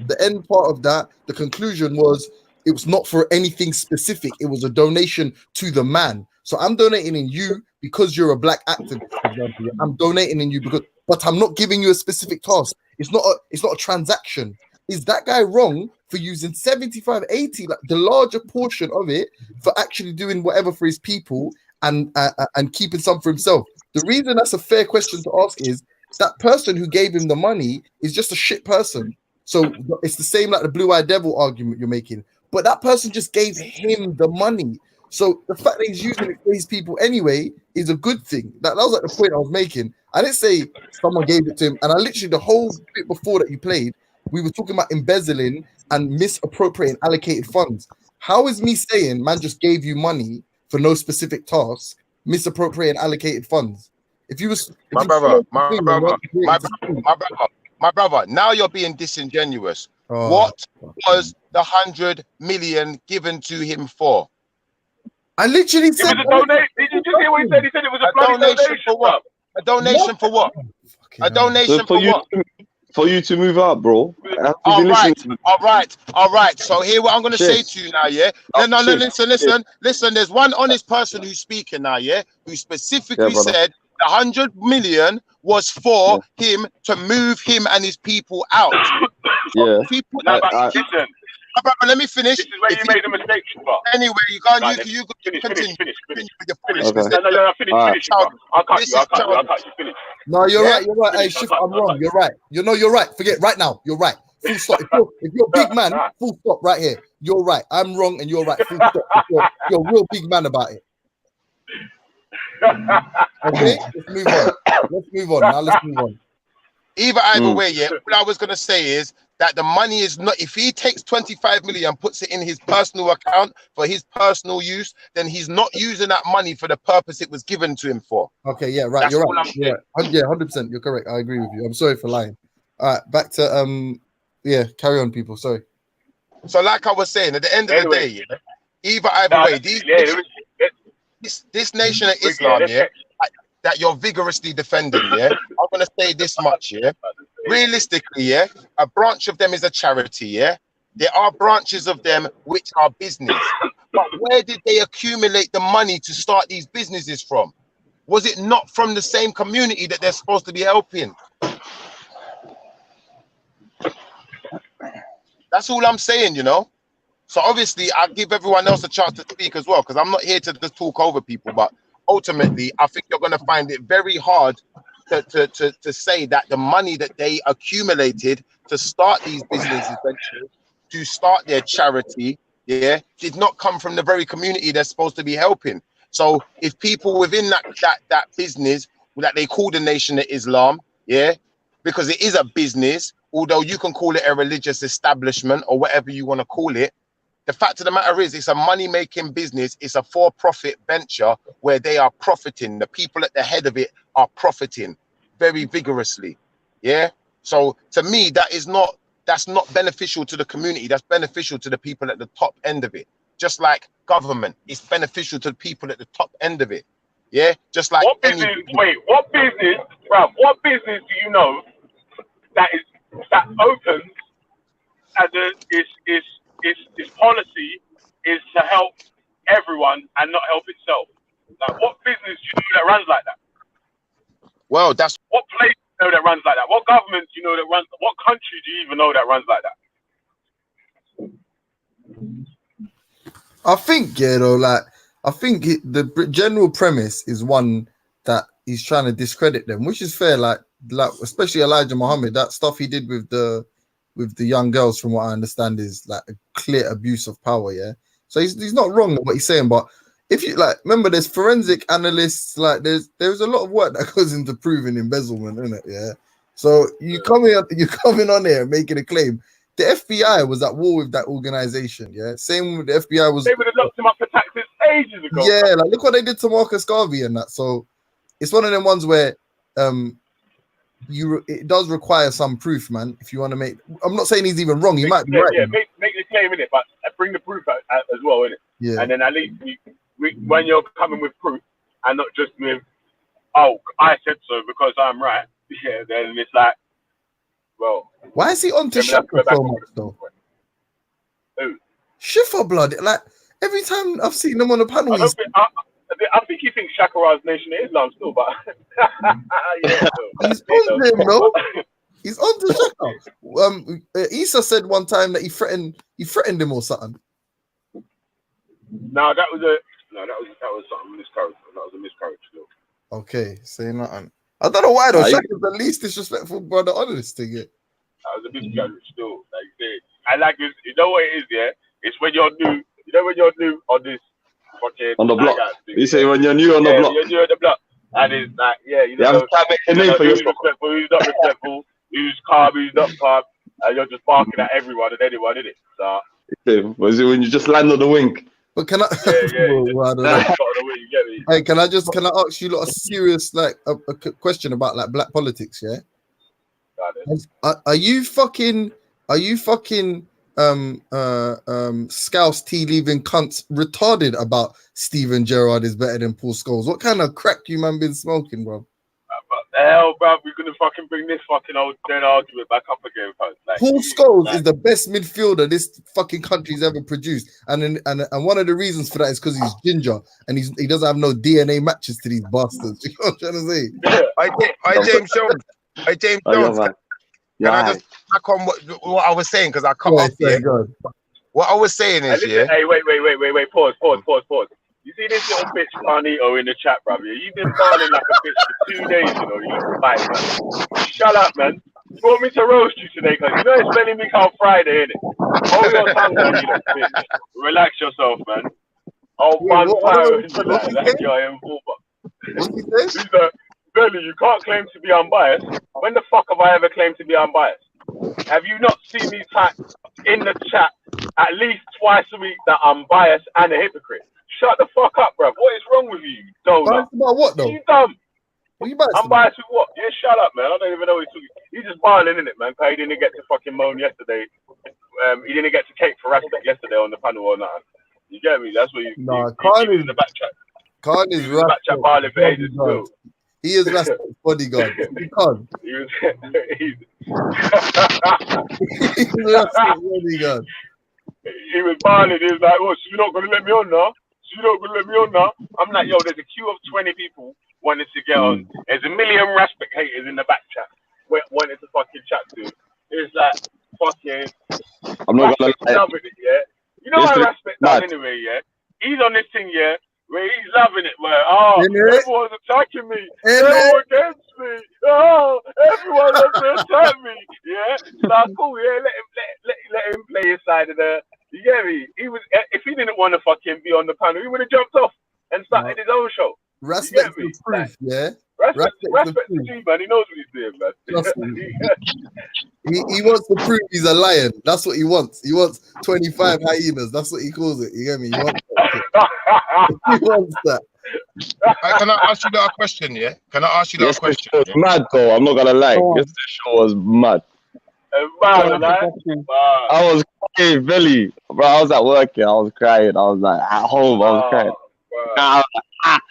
S4: part of that, the conclusion was, it was not for anything specific. It was a donation to the man. So I'm donating in you because you're a black activist, for example. I'm donating in you but I'm not giving you a specific task. It's not a transaction. Is that guy wrong for using 75, 80, like the larger portion of it, for actually doing whatever for his people and keeping some for himself? The reason that's a fair question to ask is that person who gave him the money is just a shit person. So it's the same like the blue-eyed devil argument you're making. But that person just gave him the money. So the fact that he's using it for his people anyway is a good thing. That was like the point I was making. I didn't say someone gave it to him. And I literally, the whole bit before that you played, we were talking about embezzling and misappropriating allocated funds. How is me saying man just gave you money for no specific task, misappropriating allocated funds?
S2: My brother, now you're being disingenuous. What was the 100 million given to him for?
S4: I literally said
S3: it was a donation. Did you just hear what he said? He said it was a donation
S2: for what? A donation for what? A donation for what?
S5: For you to move out, bro.
S2: All right. So here what I'm going to say to you now, yeah? No, listen. There's one honest person who's speaking now, yeah? Who specifically said the 100 million was for him to move him and his people out.
S5: Yeah.
S2: Listen. Let me finish.
S3: This is where you made a mistake, Shifa.
S2: Anyway, you can't. You continue.
S3: Finish.
S2: With your foolishness.
S3: No, finish. I'll cut you. Finish.
S4: No, you're right. Hey, Shifa, I'm wrong. You're right. You're right. Forget right now. You're right. Full stop. If you're a big man, full stop right here. You're right. I'm wrong and you're right. Full stop. You're a real big man about it. Okay, let's move on. Now let's move on.
S2: Either way, yeah. What I was gonna say is that the money is not. If he takes 25 million and puts it in his personal account for his personal use, then he's not using that money for the purpose it was given to him for.
S4: Okay, yeah, right. You're right. Yeah, 100%. You're correct. I agree with you. I'm sorry for lying. All right, back to carry on, people. Sorry.
S2: So, like I was saying, at the end of the day, either way, this nation of Islam, that you're vigorously defending, I'm gonna say this much, realistically, a branch of them is a charity, there are branches of them which are business, but where did they accumulate the money to start these businesses from? Was it not from the same community that they're supposed to be helping? That's all I'm saying, So obviously I give everyone else a chance to speak as well, because I'm not here to just talk over people, but ultimately, I think you're going to find it very hard to say that the money that they accumulated to start these business ventures, to start their charity, yeah, did not come from the very community they're supposed to be helping. So if people within that business that they call the Nation of Islam, yeah, because it is a business, although you can call it a religious establishment or whatever you want to call it, the fact of the matter is it's a money-making business. It's a for-profit venture where they are profiting. The people at the head of it are profiting very vigorously. Yeah. So to me, that's not beneficial to the community. That's beneficial to the people at the top end of it. Just like government, it's beneficial to the people at the top end of it. Yeah. Just like
S3: what business? What business, bruv? What business do you know that opens as its policy is to help everyone and not help itself? Like, what business do you know that runs like that?
S2: Well, that's
S3: what place do you know that runs like that? What government do you know that runs? What country do you even know that runs like that?
S4: I think, yeah, though, like I think the general premise is one that he's trying to discredit them, which is fair. Like especially Elijah Muhammad, that stuff he did with the young girls, from what I understand, is like a clear abuse of power. Yeah, so he's not wrong in what he's saying, but if you like, remember, there's forensic analysts. Like there's a lot of work that goes into proving embezzlement, isn't it? Yeah. So you're coming on here making a claim. The FBI was at war with that organization. Yeah. Same with the FBI was.
S3: They would have locked him up for taxes ages ago.
S4: Yeah, like look what they did to Marcus Garvey and that. So it's one of them ones where it does require some proof, man. If you want to make, I'm not saying he's even wrong. He might be right.
S3: Yeah, make the claim in it, but bring the proof out as well in it.
S4: Yeah.
S3: And then at least when you're coming with proof and not just with, oh, I said so because I'm right. Yeah, then it's like, well.
S4: Why is he on to Shaka so much though?
S3: Who?
S4: Schiffer blood. Like every time I've seen him on the panel,
S3: I think he thinks Shakara's Nation of Islam still, but yeah,
S4: he's on him, no? He's on to Shaka. Issa said one time that he threatened him or something.
S3: No, that was something miscarriage. That was a miscarriage still.
S4: Okay, say nothing. I don't know why though. Shaka's the least disrespectful brother on this thing. Yeah.
S3: That was a miscarriage still. Like say, I like this. You know what it is, yeah? It's when you're new. You know when you're new on this.
S5: On the block. You say when you're new on the block.
S3: You're new on the block. And it's like, yeah, you know,
S5: can't make a name for
S3: who's respectful, who's not respectful, who's calm, who's not calm, and you're just barking at everyone and anyone, isn't it? So
S5: was it when you just land on the wing?
S4: But can I? Hey, can I ask you a serious a question about like black politics? Yeah. Are you fucking Scouse tea leaving cunts retarded about Steven Gerrard is better than Paul Scholes? What kind of crack you man been smoking, bro?
S3: What the hell, bro? We're gonna fucking bring this fucking old dead argument back up again, folks. Like,
S4: Paul Scholes is the best midfielder this fucking country's ever produced, and one of the reasons for that is because he's ginger and he doesn't have no DNA matches to these bastards. You know what I'm trying to say?
S2: Yeah. I James Jones. James Jones. Can I just back on what I was saying because I cut off here? What I was saying is,
S3: Hey, wait. Pause. You see this little bitch Carnito in the chat, brother? You've been balling like a bitch for 2 days, you know. You fight, man. Shut up, man. You want me to roast you today? Because you know it's Vellemy week on Friday, innit? Hold your tongue down, you little bitch. Relax yourself, man. Oh, man, like you're in
S4: What's he
S3: saying? Belly, you can't claim to be unbiased. When the fuck have I ever claimed to be unbiased? Have you not seen me type in the chat at least twice a week that I'm biased and a hypocrite? Shut the fuck up, bruv. What is wrong with you, donut?
S4: About what though?
S3: You dumb.
S4: What you biased
S3: I'm biased with what? Yeah, shut up, man. I don't even know what he's talking. He's just barling in it, man. He didn't get to fucking moan yesterday. He didn't get to cake for respect yesterday on the panel or nothing. You get me? That's what you.
S4: No, Khan is
S3: in the back chat.
S4: Khan is
S3: the back chat barling for ages still.
S4: He is Raspber's bodyguard. He can't.
S3: He's
S4: Raspber's bodyguard.
S3: He was barling. He was like, "Oh, so you're not gonna let me on now? I'm like, "Yo, there's a queue of 20 people wanting to get on. There's a million Raspberg haters in the back chat wanting to fucking chat to. It's like fucking.
S5: I'm not gonna lie.
S3: Loving it, yeah. You know what Raspberg does anyway, yeah. He's on this thing, yeah, where he's loving it. Where Oh,
S4: Innit?
S3: everyone's attacking me.
S4: Innit?
S3: Everyone against me. Oh, everyone wants to attack me. Yeah. So cool. Yeah. Let him play his side of the. You get me? He was. If he didn't want to fucking be on the panel, he would have jumped off and started his own show.
S4: Respect
S3: You
S4: the
S3: get me?
S4: proof, yeah.
S3: Respect the G, man. He knows what he's doing, man.
S4: Trust me. He wants to prove he's a lion. That's what he wants. He wants 25 hyenas. That's what he calls it. You get me? He wants that. He wants that.
S2: Can I ask you that question? Yeah. Can I ask you that
S5: Yesterday
S2: question?
S5: show was
S2: Yeah?
S5: mad though. I'm not gonna lie.
S8: Go on.
S5: Yesterday show was mad.
S3: Man, man.
S5: I was crying, Vellemy. Bro, I was at work. Yeah, I was crying. I was like at home. I was crying. I was like,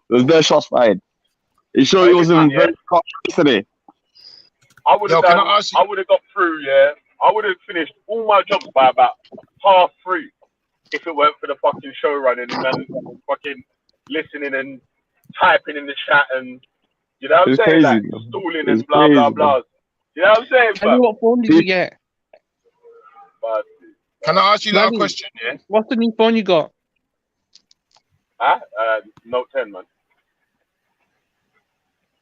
S5: there's no shots fired. You sure he wasn't very calm yesterday?
S3: I would have
S2: Yo, can
S3: done.
S2: I ask you-
S3: I would have got through. Yeah. I would have finished all my jobs by about 3:30 if it weren't for the fucking show running and fucking listening and typing in the chat and you know what I'm
S5: It's
S3: saying, like
S5: crazy, man.
S3: stalling
S5: It's
S3: and blah blah
S5: crazy,
S3: blah. You know what I'm saying?
S8: Tell me what phone did you get?
S3: But
S2: Can I ask you that
S8: Bloody-
S2: question? Yeah.
S8: What's the new phone you got?
S3: Note 10, man.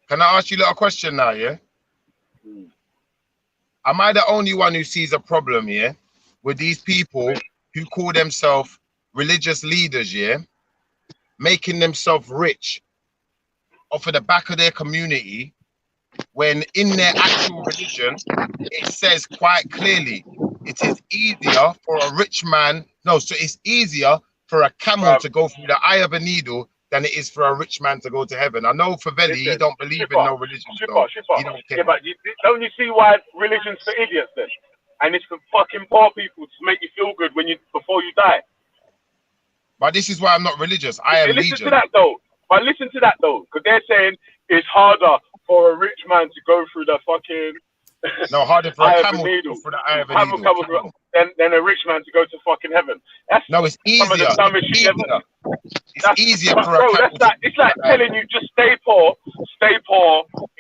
S2: Can I ask you that question now? Yeah. Am I the only one who sees a problem? Yeah. With these people who call themselves religious leaders? Yeah. Making themselves rich off of the back of their community, when in their actual religion it says quite clearly it is easier for a rich man. No, so it's easier for a camel to go through the eye of a needle than it is for a rich man to go to heaven. I know for Veli, he don't believe in no religion. So he don't care.
S3: Yeah, but don't you see why religion's for idiots then? And it's for fucking poor people to make you feel good before you die.
S2: But this is why I'm not religious. I am
S3: listen
S2: legion.
S3: to that though. But listen to that though, because they're saying it's harder for a rich man to go through the fucking
S2: No, harder for
S3: eye
S2: a
S3: of
S2: camel
S3: a
S2: to
S3: needle.
S2: go through the eye of a
S3: Camel
S2: needle.
S3: than a rich man to go to fucking heaven. That's
S2: No, it's
S3: some of
S2: easier.
S3: the dumbest
S2: It's
S3: shit ever.
S2: easier. It's easier
S3: But
S2: for a
S3: bro,
S2: camel
S3: that's like it's like telling you just stay poor,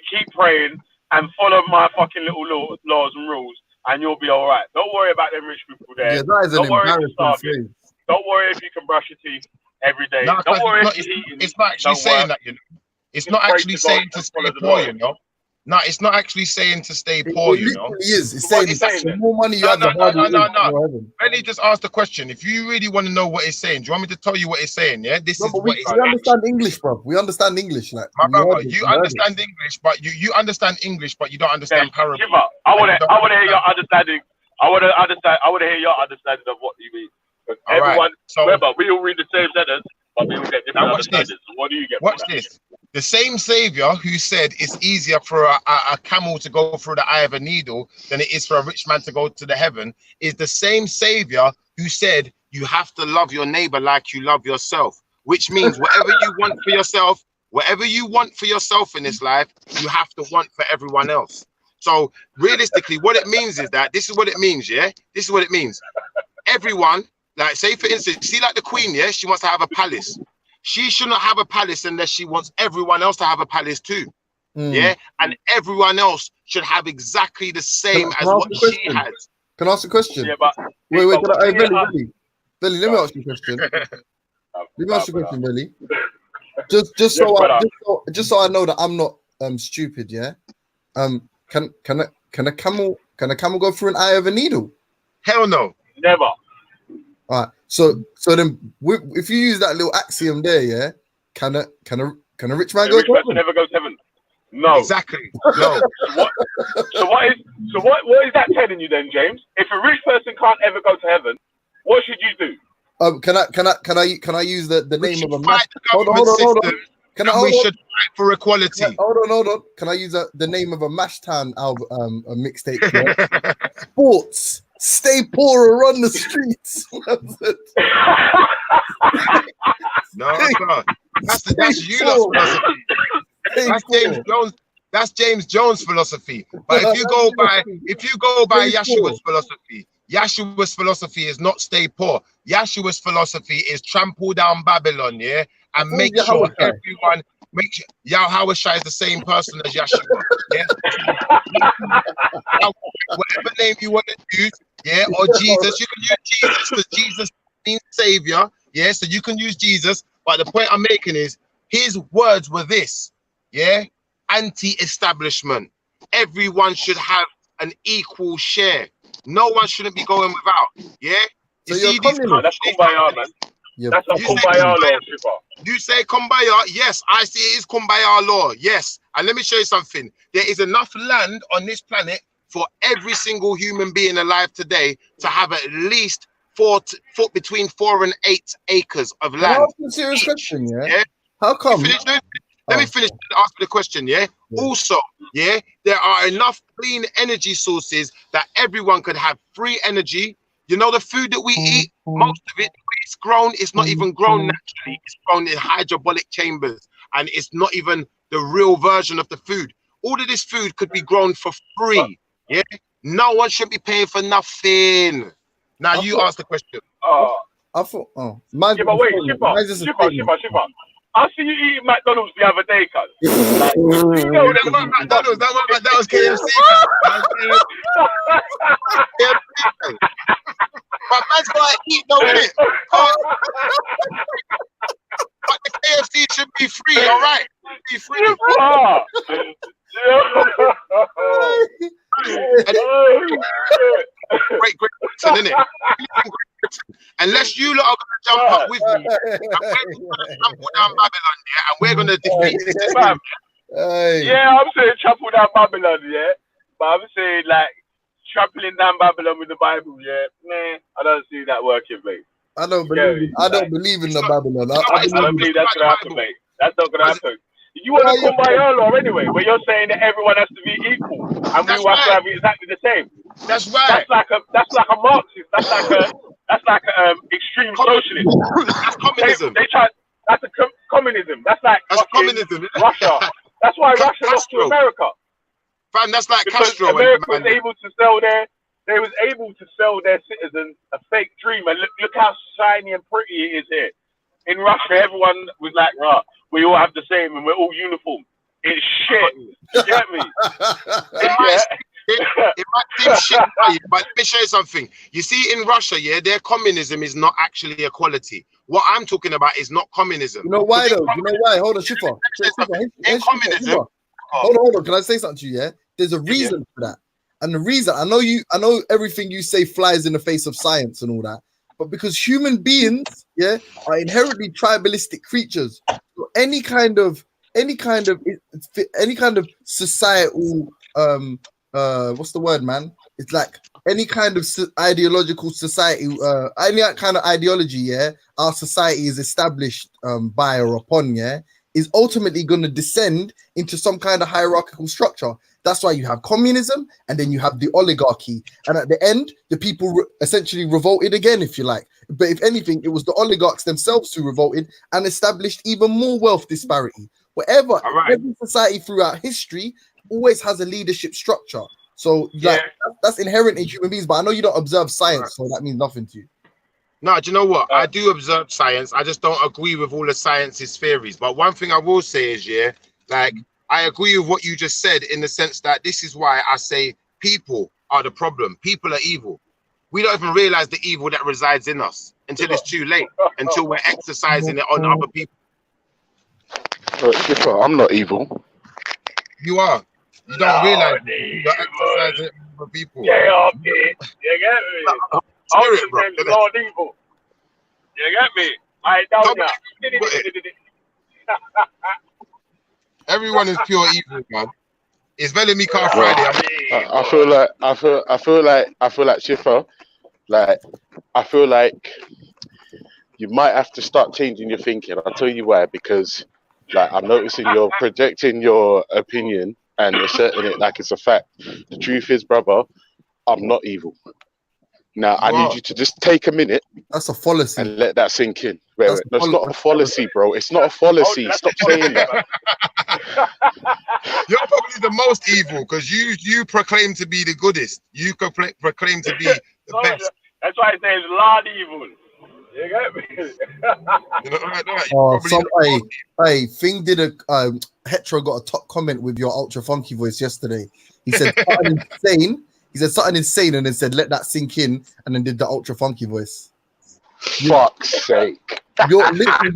S3: keep praying, and follow my fucking little laws and rules, and you'll be all right. Don't worry about them rich people there.
S4: Yeah, that is an
S3: Don't worry if you're
S4: embarrassing
S3: starving.
S4: phrase.
S3: Don't worry if you can brush your teeth every day.
S2: No,
S3: Don't worry
S2: it's
S3: if you're eating.
S2: it's not actually
S3: Don't
S2: saying
S3: worry.
S2: that, you know. It's
S3: Just
S2: not
S3: pray
S2: actually
S3: to God
S2: saying
S3: and
S2: to stay
S3: follow the
S2: poor,
S3: law.
S2: you know. No, it's not actually saying to stay
S4: It
S2: poor, you know.
S4: literally is. It's
S3: So what
S4: saying
S3: is it saying
S4: the
S3: then?
S4: more money you
S2: No,
S4: have, the
S2: no,
S4: harder
S2: no,
S4: it is
S2: no,
S4: to
S2: no.
S4: go heaven.
S2: Really just ask the question. If you really want to know what it's saying, do you want me to tell you what it's saying? Yeah, this
S4: No,
S2: is
S4: but
S2: what
S4: we
S2: it's
S4: understand English, bro. We understand English. Like,
S2: My
S4: we
S2: brother,
S4: heard it,
S2: you
S4: we heard it.
S2: understand English, but you understand English, but you don't understand
S3: Okay,
S2: parable.
S3: Shiva, I want to hear your
S2: understand.
S3: understanding. I want to hear your understanding of what you mean. Because
S2: All right,
S3: everyone,
S2: so-
S3: remember, we all read the same sentence, but we all get different
S2: Now watch this.
S3: understandings. So what do you get?
S2: Watch
S3: from that?
S2: this. The same savior who said it's easier for a camel to go through the eye of a needle than it is for a rich man to go to the heaven is the same savior who said you have to love your neighbor like you love yourself, which means whatever you want for yourself in this life, you have to want for everyone else. So realistically, what it means is that this is what it means, yeah? This is what it means. Everyone, like say for instance, see like the queen, yeah? She wants to have a palace. She should not have a palace unless she wants everyone else to have a palace too. Yeah, and everyone else should have exactly the same
S4: Can I
S2: as
S4: ask
S2: what
S4: a
S2: she
S4: question?
S2: has.
S4: Can I ask a question?
S3: Yeah, but
S4: Wait,
S3: but
S4: can I,
S3: when you get up-
S4: Billy, let me ask you a question. Let me ask you a
S3: brother.
S4: question, Billy. Just
S3: Yes,
S4: so
S3: brother.
S4: I know that I'm not stupid, yeah. Can a camel go through an eye of a needle?
S2: Hell no.
S3: Never.
S4: All right. So then, if you use that little axiom there, yeah, can a rich man
S3: A
S4: go
S3: rich
S4: to
S3: person
S4: heaven?
S3: never goes to heaven. No.
S2: Exactly. No.
S3: So what is that telling you then, James? If a rich person can't ever go to heaven, what should you do?
S4: Can I use the
S2: We
S4: name
S2: should
S4: of a
S2: fight
S4: mash?
S2: the
S4: Hold
S2: government
S4: on.
S2: system,
S4: Can I
S2: and
S4: hold
S2: we
S4: on?
S2: should fight for equality.
S4: Hold on. Can I use the name of a Mashtown album, a mixtape? Yeah? Sports, stay poor or run the streets.
S2: No, sir. That's you lot's philosophy. That's James Jones. That's James Jones' philosophy. But if you go by Yeshua's philosophy, Yeshua's philosophy is not stay poor. Yeshua's philosophy is trample down Babylon, yeah, and make sure everyone. Yahweh Shai is the same person as Yeshua. Yeah. Whatever name you want to use, yeah, or Jesus, you can use Jesus because Jesus means savior. Yeah, so you can use Jesus. But the point I'm making is His words were this, yeah, anti-establishment. Everyone should have an equal share. No one shouldn't be going without, yeah.
S4: So
S2: You
S4: you're
S2: see these
S4: communist.
S3: That's kumbaya, man.
S4: Yeah.
S3: That's a
S2: You say
S3: kumbaya law,
S2: kumbaya.
S3: Shipper.
S2: You say kumbaya, yes, I see it is kumbaya law, yes. And let me show you something. There is enough land on this planet for every single human being alive today to have at least between 4 and 8 acres of
S4: Can I
S2: land.
S4: ask you a serious question? Yeah.
S2: Yeah.
S4: How come?
S2: Let me finish and ask the question, yeah? Also, yeah, there are enough clean energy sources that everyone could have free energy. You know, the food that we eat, most of it, it's grown, it's not even grown naturally. It's grown in hydroponic chambers, and it's not even the real version of the food. All of this food could be grown for free, yeah? No one should be paying for nothing. Now, you ask the question.
S4: I thought, mine's
S3: Yeah, but wait, Shipper. I see you eating McDonald's the other day, cuz. Like, you know
S2: That was McDonald's, that was KFC. But man's gotta eat no shit. But the KFC should be free, all right? Be free. Great Britain, innit? Unless you lot are gonna jump up with me, and we're gonna trample down Babylon, yeah, and we're gonna defeat this system.
S3: Yeah, I'm saying trample down Babylon, yeah. But I'm saying like trampling down Babylon with the Bible, yeah. Nah, I don't see that working, mate.
S4: I don't believe in the Babylon.
S3: I don't believe that's gonna happen, mate. That's not gonna happen. You want to kumbaya law anyway, where you're saying that everyone has to be equal and we have to have exactly the same.
S2: That's right.
S3: That's like a Marxist. That's like a extreme socialist.
S2: That's communism.
S3: They try. That's communism. That's
S2: communism.
S3: Russia. That's why Russia lost to America.
S2: Fam, that's like
S3: because
S2: Castro.
S3: America was able to sell their citizens a fake dream, and look how shiny and pretty it is here. In Russia, everyone was like, "Right, we all have the same, and we're all uniform." It's shit. You get me?
S2: It might seem shit, but let me show you something. You see, in Russia, yeah, their communism is not actually equality. What I'm talking about is not communism.
S4: You know why though? You know why? Hold on, Shifa.
S2: In communism.
S4: Hold on. Can I say something to you? Yeah, there's a reason for that, and the reason I know everything you say flies in the face of science and all that, but because human beings, yeah, are inherently tribalistic creatures. So any kind of societal what's the word, man? It's like any kind of ideological society, any kind of ideology, yeah, our society is established by or upon, yeah, is ultimately going to descend into some kind of hierarchical structure. That's why you have communism, and then you have the oligarchy, and at the end, the people essentially revolted again, if you like. But if anything, it was the oligarchs themselves who revolted and established even more wealth disparity. Whatever, every society throughout history always has a leadership structure. So like, that's inherent in human beings. But I know you don't observe science, so that means nothing to you.
S2: No, do you know what? I do observe science. I just don't agree with all the science's theories. But one thing I will say is, yeah, like I agree with what you just said in the sense that this is why I say people are the problem. People are evil. We don't even realize the evil that resides in us until it's too late, until we're exercising it on other people.
S6: I'm not evil.
S2: You are. You don't realize you're exercising it on other people.
S3: Yeah, okay. You get me?
S2: Spirit, bro.
S3: Lord evil. You get me? I doubt that.
S2: Everyone is pure evil, man. It's Vellemy Car Friday.
S6: I feel like Shifa. Like I feel like you might have to start changing your thinking. I'll tell you why. Because like I'm noticing you're projecting your opinion and asserting it like it's a fact. The truth is, brother, I'm not evil. Now I need you to just take a minute.
S4: That's a fallacy.
S6: And let that sink in. No, it's not a fallacy, bro. It's not a fallacy. Stop saying that.
S2: You're probably the most evil because you proclaim to be the goodest. You proclaim to be the best.
S3: That's why I say it's Lord evil. You get me?
S4: Hey, Thing did a Hetero got a top comment with your ultra funky voice yesterday. He said something insane. He said something insane and then said, let that sink in, and then did the ultra funky voice.
S6: Fuck's sake.
S4: Your voice is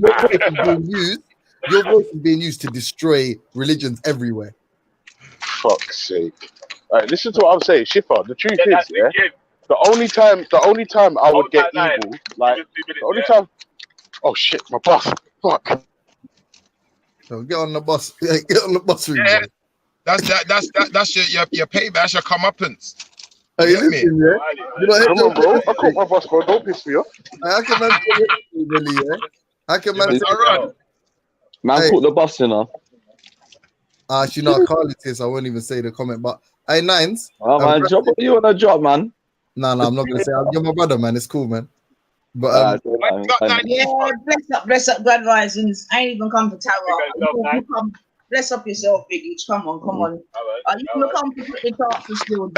S4: being used your voice is being used to destroy religions everywhere.
S6: Fuck's sake. All right, listen to what I'm saying, Shiffer. The truth
S3: Yeah,
S6: is,
S3: that's
S6: yeah.
S3: the kid.
S6: The only time I would get
S3: that
S6: evil, like
S3: Just 2 minutes,
S6: the only
S3: yeah?
S6: time. Oh shit, my bus. Fuck.
S4: So get on the bus. Get on the bus room.
S2: Yeah.
S4: bro.
S2: That's your payback. That's your comeuppance.
S4: Hey,
S2: You get me?
S4: listen, yeah. You know,
S6: Come on, bro. I caught my bus, bro. Don't piss me off.
S4: How can man say it, really, yeah? How can man
S2: Yeah,
S4: say
S2: all right.
S5: Man,
S4: Hey.
S5: caught the bus, you know.
S4: Actually, no, Carl is here, so I won't even say the comment. But hey, Nines.
S5: Oh, man,
S4: Rest-
S5: job, you on a job, man.
S4: No, I'm not gonna say. You're my brother, man. It's cool, man. But
S2: What you got
S5: man.
S2: 90
S9: Yeah,
S2: for?
S9: bless up, God risings. I ain't even come to tower.
S3: Big up,
S9: You come, bless up yourself, Big H. Come on.
S3: Alright,
S9: You gonna come to put the talk for still.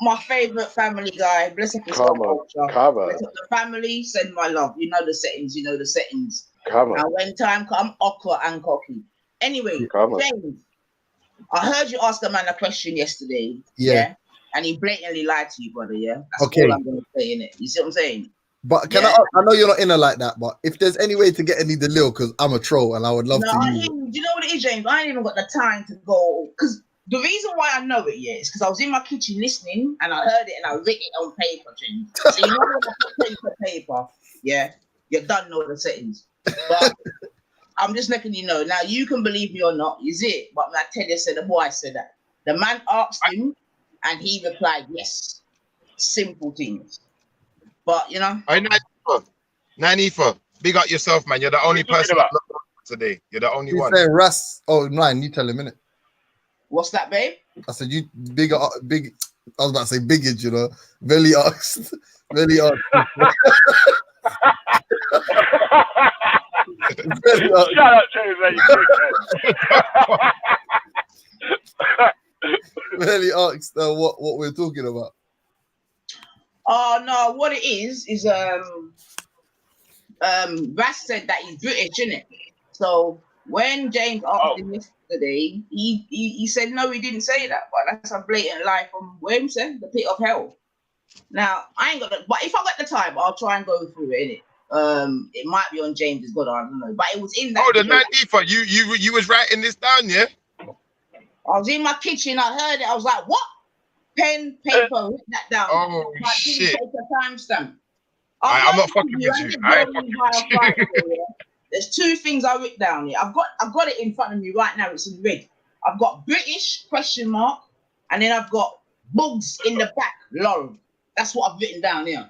S9: My favorite family guy. Bless up yourself,
S6: Come on,
S9: culture.
S6: come on.
S9: Bless up the family. Send my love. You know the settings.
S6: Come on.
S9: And when time come, awkward and cocky. Anyway,
S6: Come on.
S9: James, I heard you ask a man a question yesterday.
S4: Yeah.
S9: And he blatantly lied to you, brother. Yeah. That's
S4: Okay.
S9: all I'm gonna say in it. You see what I'm saying?
S4: But can
S9: Yeah.
S4: I know you're not in her like that, but if there's any way to get any Delil, because I'm a troll and I would love
S9: No,
S4: to
S9: I
S4: use
S9: hear
S4: it.
S9: you. Do you know what it is, James? I ain't even got the time to go. Because the reason why I know it, yeah, is because I was in my kitchen listening and I heard it and I wrote it on paper, James. So you know when I put paper, yeah, you don't know the settings. But I'm just letting you know. Now, you can believe me or not, is it? But I tell you, the boy said that. The man asked him and he replied, yes. Simple things. But, you know.
S2: Hey, 94. Big up yourself, man. You're the only person that looked today. You're the only
S4: He's
S2: one.
S4: saying Russ. Oh, Nine, you tell him, innit?
S9: What's that, babe?
S4: I said, you big. I was about to say biggage, you know. Vellemy asked. Vellemy asked. Vellemy asked.
S3: Shout out James, man, you dickhead.
S4: Vellemy asked what we're talking about.
S9: Oh no, what it is Ras said that he's British, innit? So when James asked him yesterday, he said no, he didn't say that, but that's a blatant lie from Williamson, the pit of hell. Now I ain't got the, but if I got the time, I'll try and go through it, innit? It might be on James's God, I don't know, but it was in that.
S2: Oh, the 94. You was writing this down, yeah?
S9: I was in my kitchen, I heard it, I was like, what? Pen, paper, write that down.
S2: Oh
S9: But
S2: shit!
S9: take a timestamp.
S2: I'm not fucking with you. I ain't fucking with you.
S9: There's two things I wrote down here. I've got it in front of me right now. It's in red. I've got British question mark, and then I've got bugs in the back. Lol. That's what I've written down here.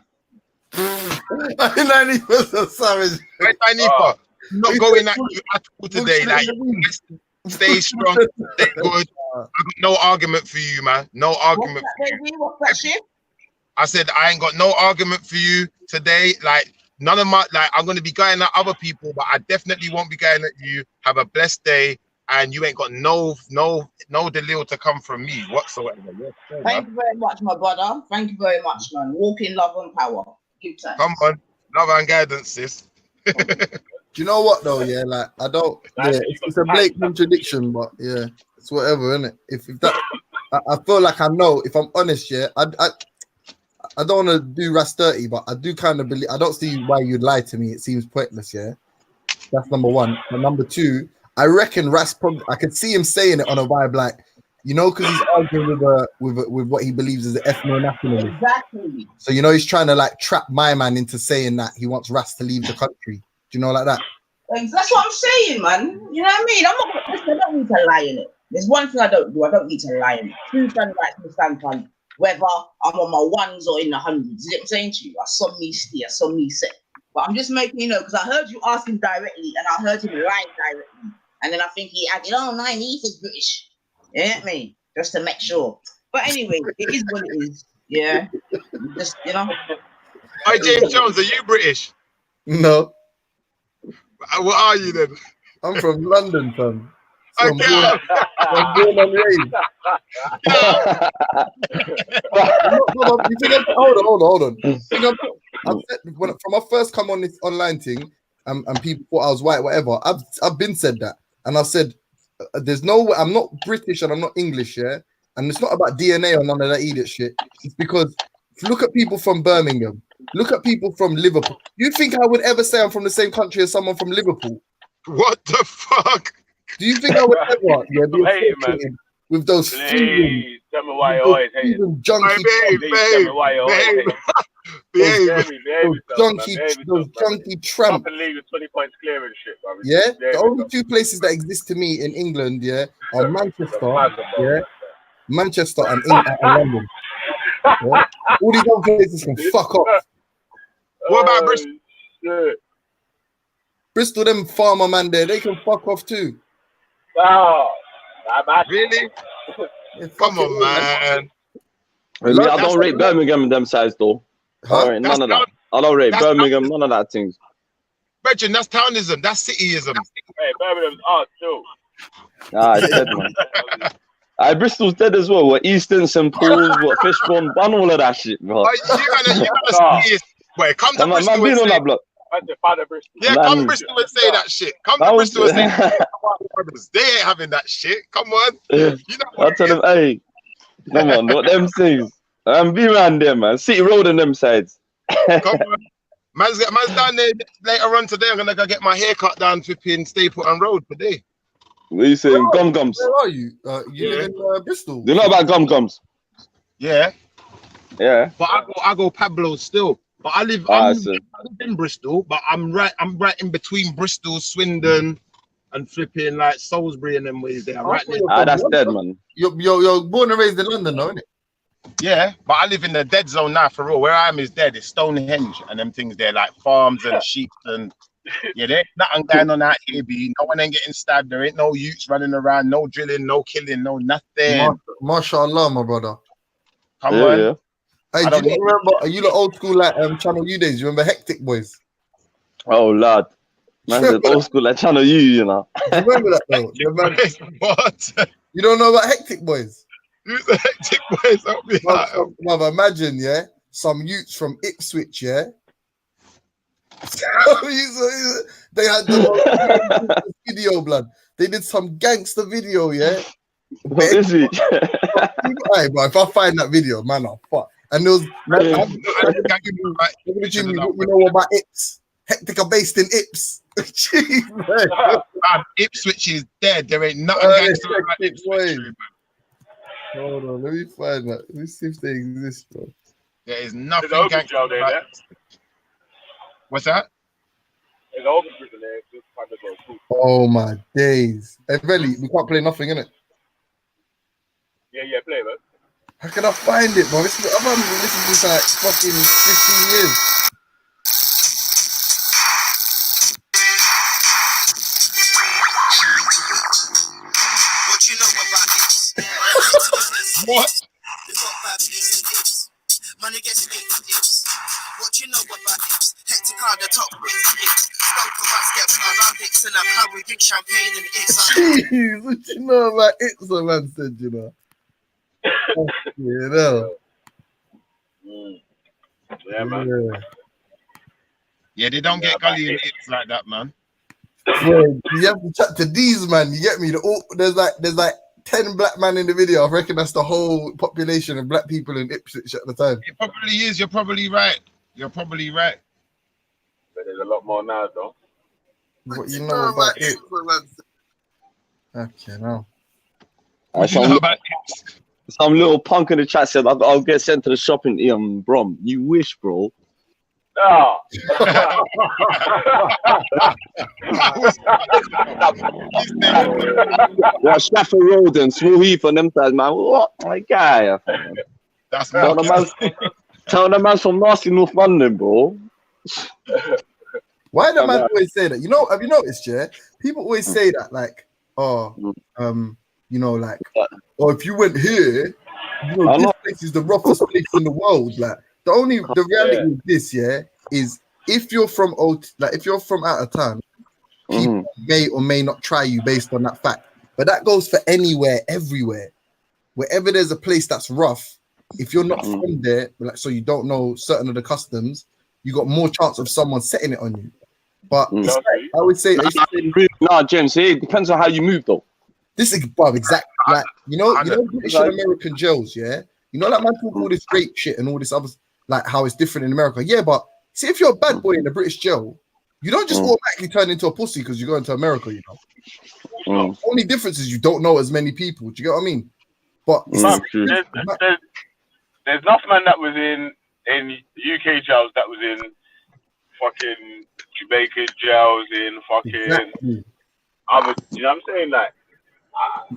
S4: 90% savage.
S2: Hey, 94. Not going at you at all today. Like, stay strong, stay good. I got no argument for you, man. No argument for you.
S9: What's that shit?
S2: I said I ain't got no argument for you today. Like none of my I'm gonna be going at other people, but I definitely won't be going at you. Have a blessed day, and you ain't got no delil to come from me whatsoever. Yes, sir,
S9: Thank you very much, my brother. Thank you very much, man. Walk in love and power. Give thanks.
S2: come on, love and guidance, sis.
S4: Do you know what though? Yeah, like I don't. Yeah, it's a blatant contradiction, but yeah, it's whatever, isn't it? If that, I feel like I know. If I'm honest, yeah, I don't want to do Ras 30, but I do kind of believe. I don't see why you'd lie to me. It seems pointless, yeah. That's number one. And number two, I reckon Ras probably. I could see him saying it on a vibe like, you know, because he's arguing with what he believes is an ethno-nationalism.
S9: Exactly.
S4: So you know he's trying to like trap my man into saying that he wants Ras to leave the country. Do you know like that?
S9: That's what I'm saying, man. You know what I mean? I don't need to lie in it. There's one thing I don't do. I don't need to lie in it. Two things like to stand on whether I'm on my ones or in the hundreds. You know what I'm saying to you? I saw me steer, I saw me set. But I'm just making you know because I heard you ask him directly and I heard him lie directly. And then I think he added, oh, 9 is British. You know what I mean? Just to make sure. But anyway, it is what it is. Yeah. Just, you know.
S2: Hi, James Jones, are you British?
S4: No.
S2: What are you then?
S4: I'm from London, fam. So I'm
S2: Okay.
S4: born and raised. Hold on. From my first come on this online thing, and people thought I was white, whatever. I've been said that, and I said there's no. I'm not British and I'm not English, yeah. And it's not about DNA or none of that idiot shit. It's because if you look at people from Birmingham, Look at people from Liverpool. You think I would ever say I'm from the same country as someone from Liverpool?
S6: What the fuck?
S4: Do you think I would ever be
S3: hate it, man.
S4: associated with those
S3: Please tell me why you always hate it.
S4: junky,
S3: Please tell me why you always hate it.
S4: those junky tramp.
S3: Up and league with 20 points clear and shit, bro.
S4: Yeah, the only two places that exist to me in England, yeah, are Manchester and London. Yeah? All these other places can fuck off.
S6: What about Bristol?
S3: Shit.
S4: Bristol, them farmer man there, they can fuck off too.
S3: Oh,
S6: really?
S4: Yeah,
S6: Come on, man.
S5: I don't rate Birmingham in them sides though. Huh? None of that. I don't rate Birmingham, none of that things.
S6: Brethren, that's townism, that's cityism.
S3: Hey, Birmingham's art too.
S5: Nah, it's dead, man. Bristol's dead as well. What Easton, St. Paul's, what Fishbone, ban all of that shit, bro.
S6: You gotta see it. Wait, come to Bristol and say that. Yeah, come Bristol and say that shit. Come to Bristol and say that. They ain't having that shit. Come on. You know
S5: I'll tell them, hey, come on, what them things. Be around there, man. City Road and them sides.
S6: Come on. Man's down there later on today. I'm gonna go get my haircut down flipping Stapleton Road today.
S5: What are you saying? Gum Gums.
S4: Where are you? You live in Bristol.
S5: You know about Gum Gums?
S6: Yeah.
S5: Yeah.
S6: But I go Pablo still. But I live in Bristol, but I'm right in between Bristol, Swindon, and flipping like Salisbury and them ways there. Right there.
S5: That's dead, man.
S4: You're born and raised in London, though, isn't it?
S6: Yeah, but I live in the dead zone now for real. Where I am is dead. It's Stonehenge and them things there, like farms and sheep and yeah, there ain't nothing going on out here, B. No one ain't getting stabbed. There ain't no youths running around, no drilling, no killing, no nothing.
S4: Mashallah, my brother.
S6: Come on.
S5: Yeah.
S4: Hey, do you remember? Are you the old school like Channel U days? You remember Hectic Boys?
S5: Oh lad, man, said old school like Channel U, you know.
S4: You remember that though?
S6: What?
S4: You don't know about Hectic Boys?
S6: Who's the Hectic Boys? Help me out.
S4: Mother, imagine, yeah, some youths from Ipswich, yeah. They had the video, blood. They did some gangster video, yeah.
S5: What is it?
S4: Hey, bro, if I find that video, man, I'll fuck. And there was, you know what about Ips? Hectic are based in Ips. Jeez,
S6: Ipswich is dead. There ain't nothing gangster about Ipswich.
S4: Hold on, let me find that. Let me see if they exist, bro.
S6: There is nothing gangster about. What's that?
S4: Oh my days. Hey, Vellemy, we can't play nothing, innit?
S3: Yeah, play, man.
S4: How can I find it, bro? I've been listening to this for like fucking 15 years.
S10: What you know about it?
S6: What?
S10: Money gets tips. What you know about it? Hectic on the top with it. Smoke of us get around it and I we drink champagne and it's
S4: Jeez, what you know about it? So man said, you know. You know.
S3: Yeah, man.
S6: Yeah, they don't get gully and Ips like that, man.
S4: Bro, you have to chat to these, man. You get me? There's like 10 black men in the video. I reckon that's the whole population of black people in Ipswich at the time.
S6: It probably is. You're probably right. You're probably right.
S3: But there's a lot more now, though.
S4: What you know about it? Okay, now.
S5: Some little punk in the chat said, I'll get sent to the shop in Brom. You wish, bro.
S3: No.
S5: Well, Stafford Road and Smooth Heath and them guys, man. What? My guy.
S6: That's
S5: tell the man from nasty North London, bro.
S4: Why do man always say that? You know, have you noticed, yeah? People always say that, like, you know, like, or if you went here, you know, this place is the roughest place in the world. Like, the reality of this, yeah, is if you're from if you're from out of town, people may or may not try you based on that fact. But that goes for anywhere, everywhere. Wherever there's a place that's rough, if you're not from there, like, so you don't know certain of the customs, you got more chance of someone setting it on you. But it's like, I would say,
S5: James, it depends on how you move, though.
S4: This is exactly like you know British and American jails, yeah. You know, like man talk all this rape shit and all this other. like how it's different in America. Yeah, but see, if you're a bad boy in a British jail, you don't just automatically turn into a pussy because you go into America, you know. Only difference is you don't know as many people. Do you get what I mean? But it's the same thing.
S3: There's enough man that was in UK jails that was in fucking Jamaican jails, in fucking other, you know what I'm saying? Like,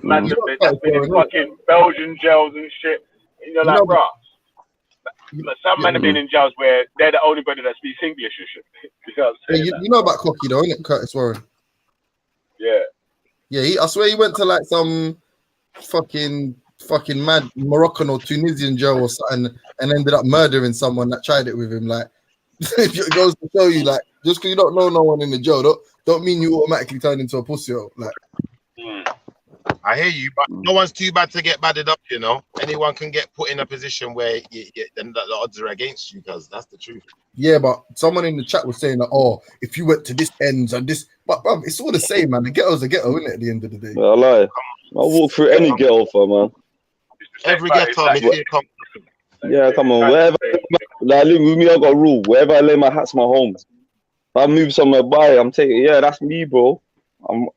S3: man, that's been in fucking Belgian jails and shit. And you're like, bro, some men have been in jails where they're the only brother that speaks English and shit. You know what I'm saying?
S4: You know about Cocky though, innit, Curtis Warren?
S3: Yeah.
S4: Yeah, I swear he went to like some fucking mad Moroccan or Tunisian jail or something and ended up murdering someone that tried it with him. Like, it goes to show you, like, just because you don't know no one in the jail, don't mean you automatically turn into a pussy. Like,
S2: I hear you, but no one's too bad to get badded up, you know. Anyone can get put in a position where the odds are against you, because that's the truth.
S4: Yeah, but someone in the chat was saying that, oh, if you went to this ends and this, but bro, it's all the same, man. The ghetto's a ghetto, isn't it? At the end of the day,
S5: I lie. I walk through any ghetto, for man.
S2: Every ghetto, if you come.
S5: Yeah, come on. Wherever like, live with me, I got a rule. Wherever I lay my hat's my home. If I move somewhere by, I'm taking. Yeah, that's me, bro.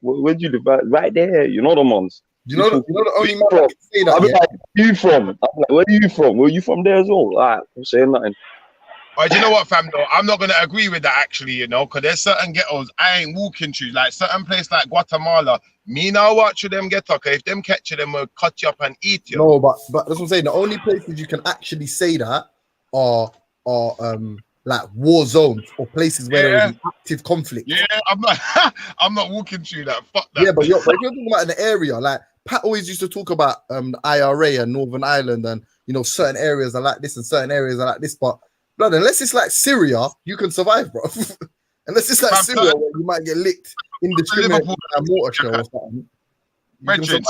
S5: Where'd you live? Right there. You know the ones.
S4: You know the only man that can say that.
S5: I'm like, where you from? I'm like, where are you from? Were you from there as well? Alright, I'm saying nothing.
S2: But you know what, fam? Though I'm not gonna agree with that actually. You know, because there's certain ghettos I ain't walking through. Like certain place like Guatemala. Me now watch you them ghetto. Cause if them catch you, them will cut you up and eat you.
S4: No, but that's what I'm saying. The only places you can actually say that are like war zones or places where there is active conflict.
S2: Yeah, I'm not walking through that. Fuck that.
S4: Yeah, but if you're talking about in the area, like Pat always used to talk about the IRA and Northern Ireland, and you know certain areas are like this and certain areas are like this. But blood, unless it's like Syria, you can survive, bro. Unless it's like Syria, where you might get licked indiscriminately by a mortar shell or something.
S2: Brethren,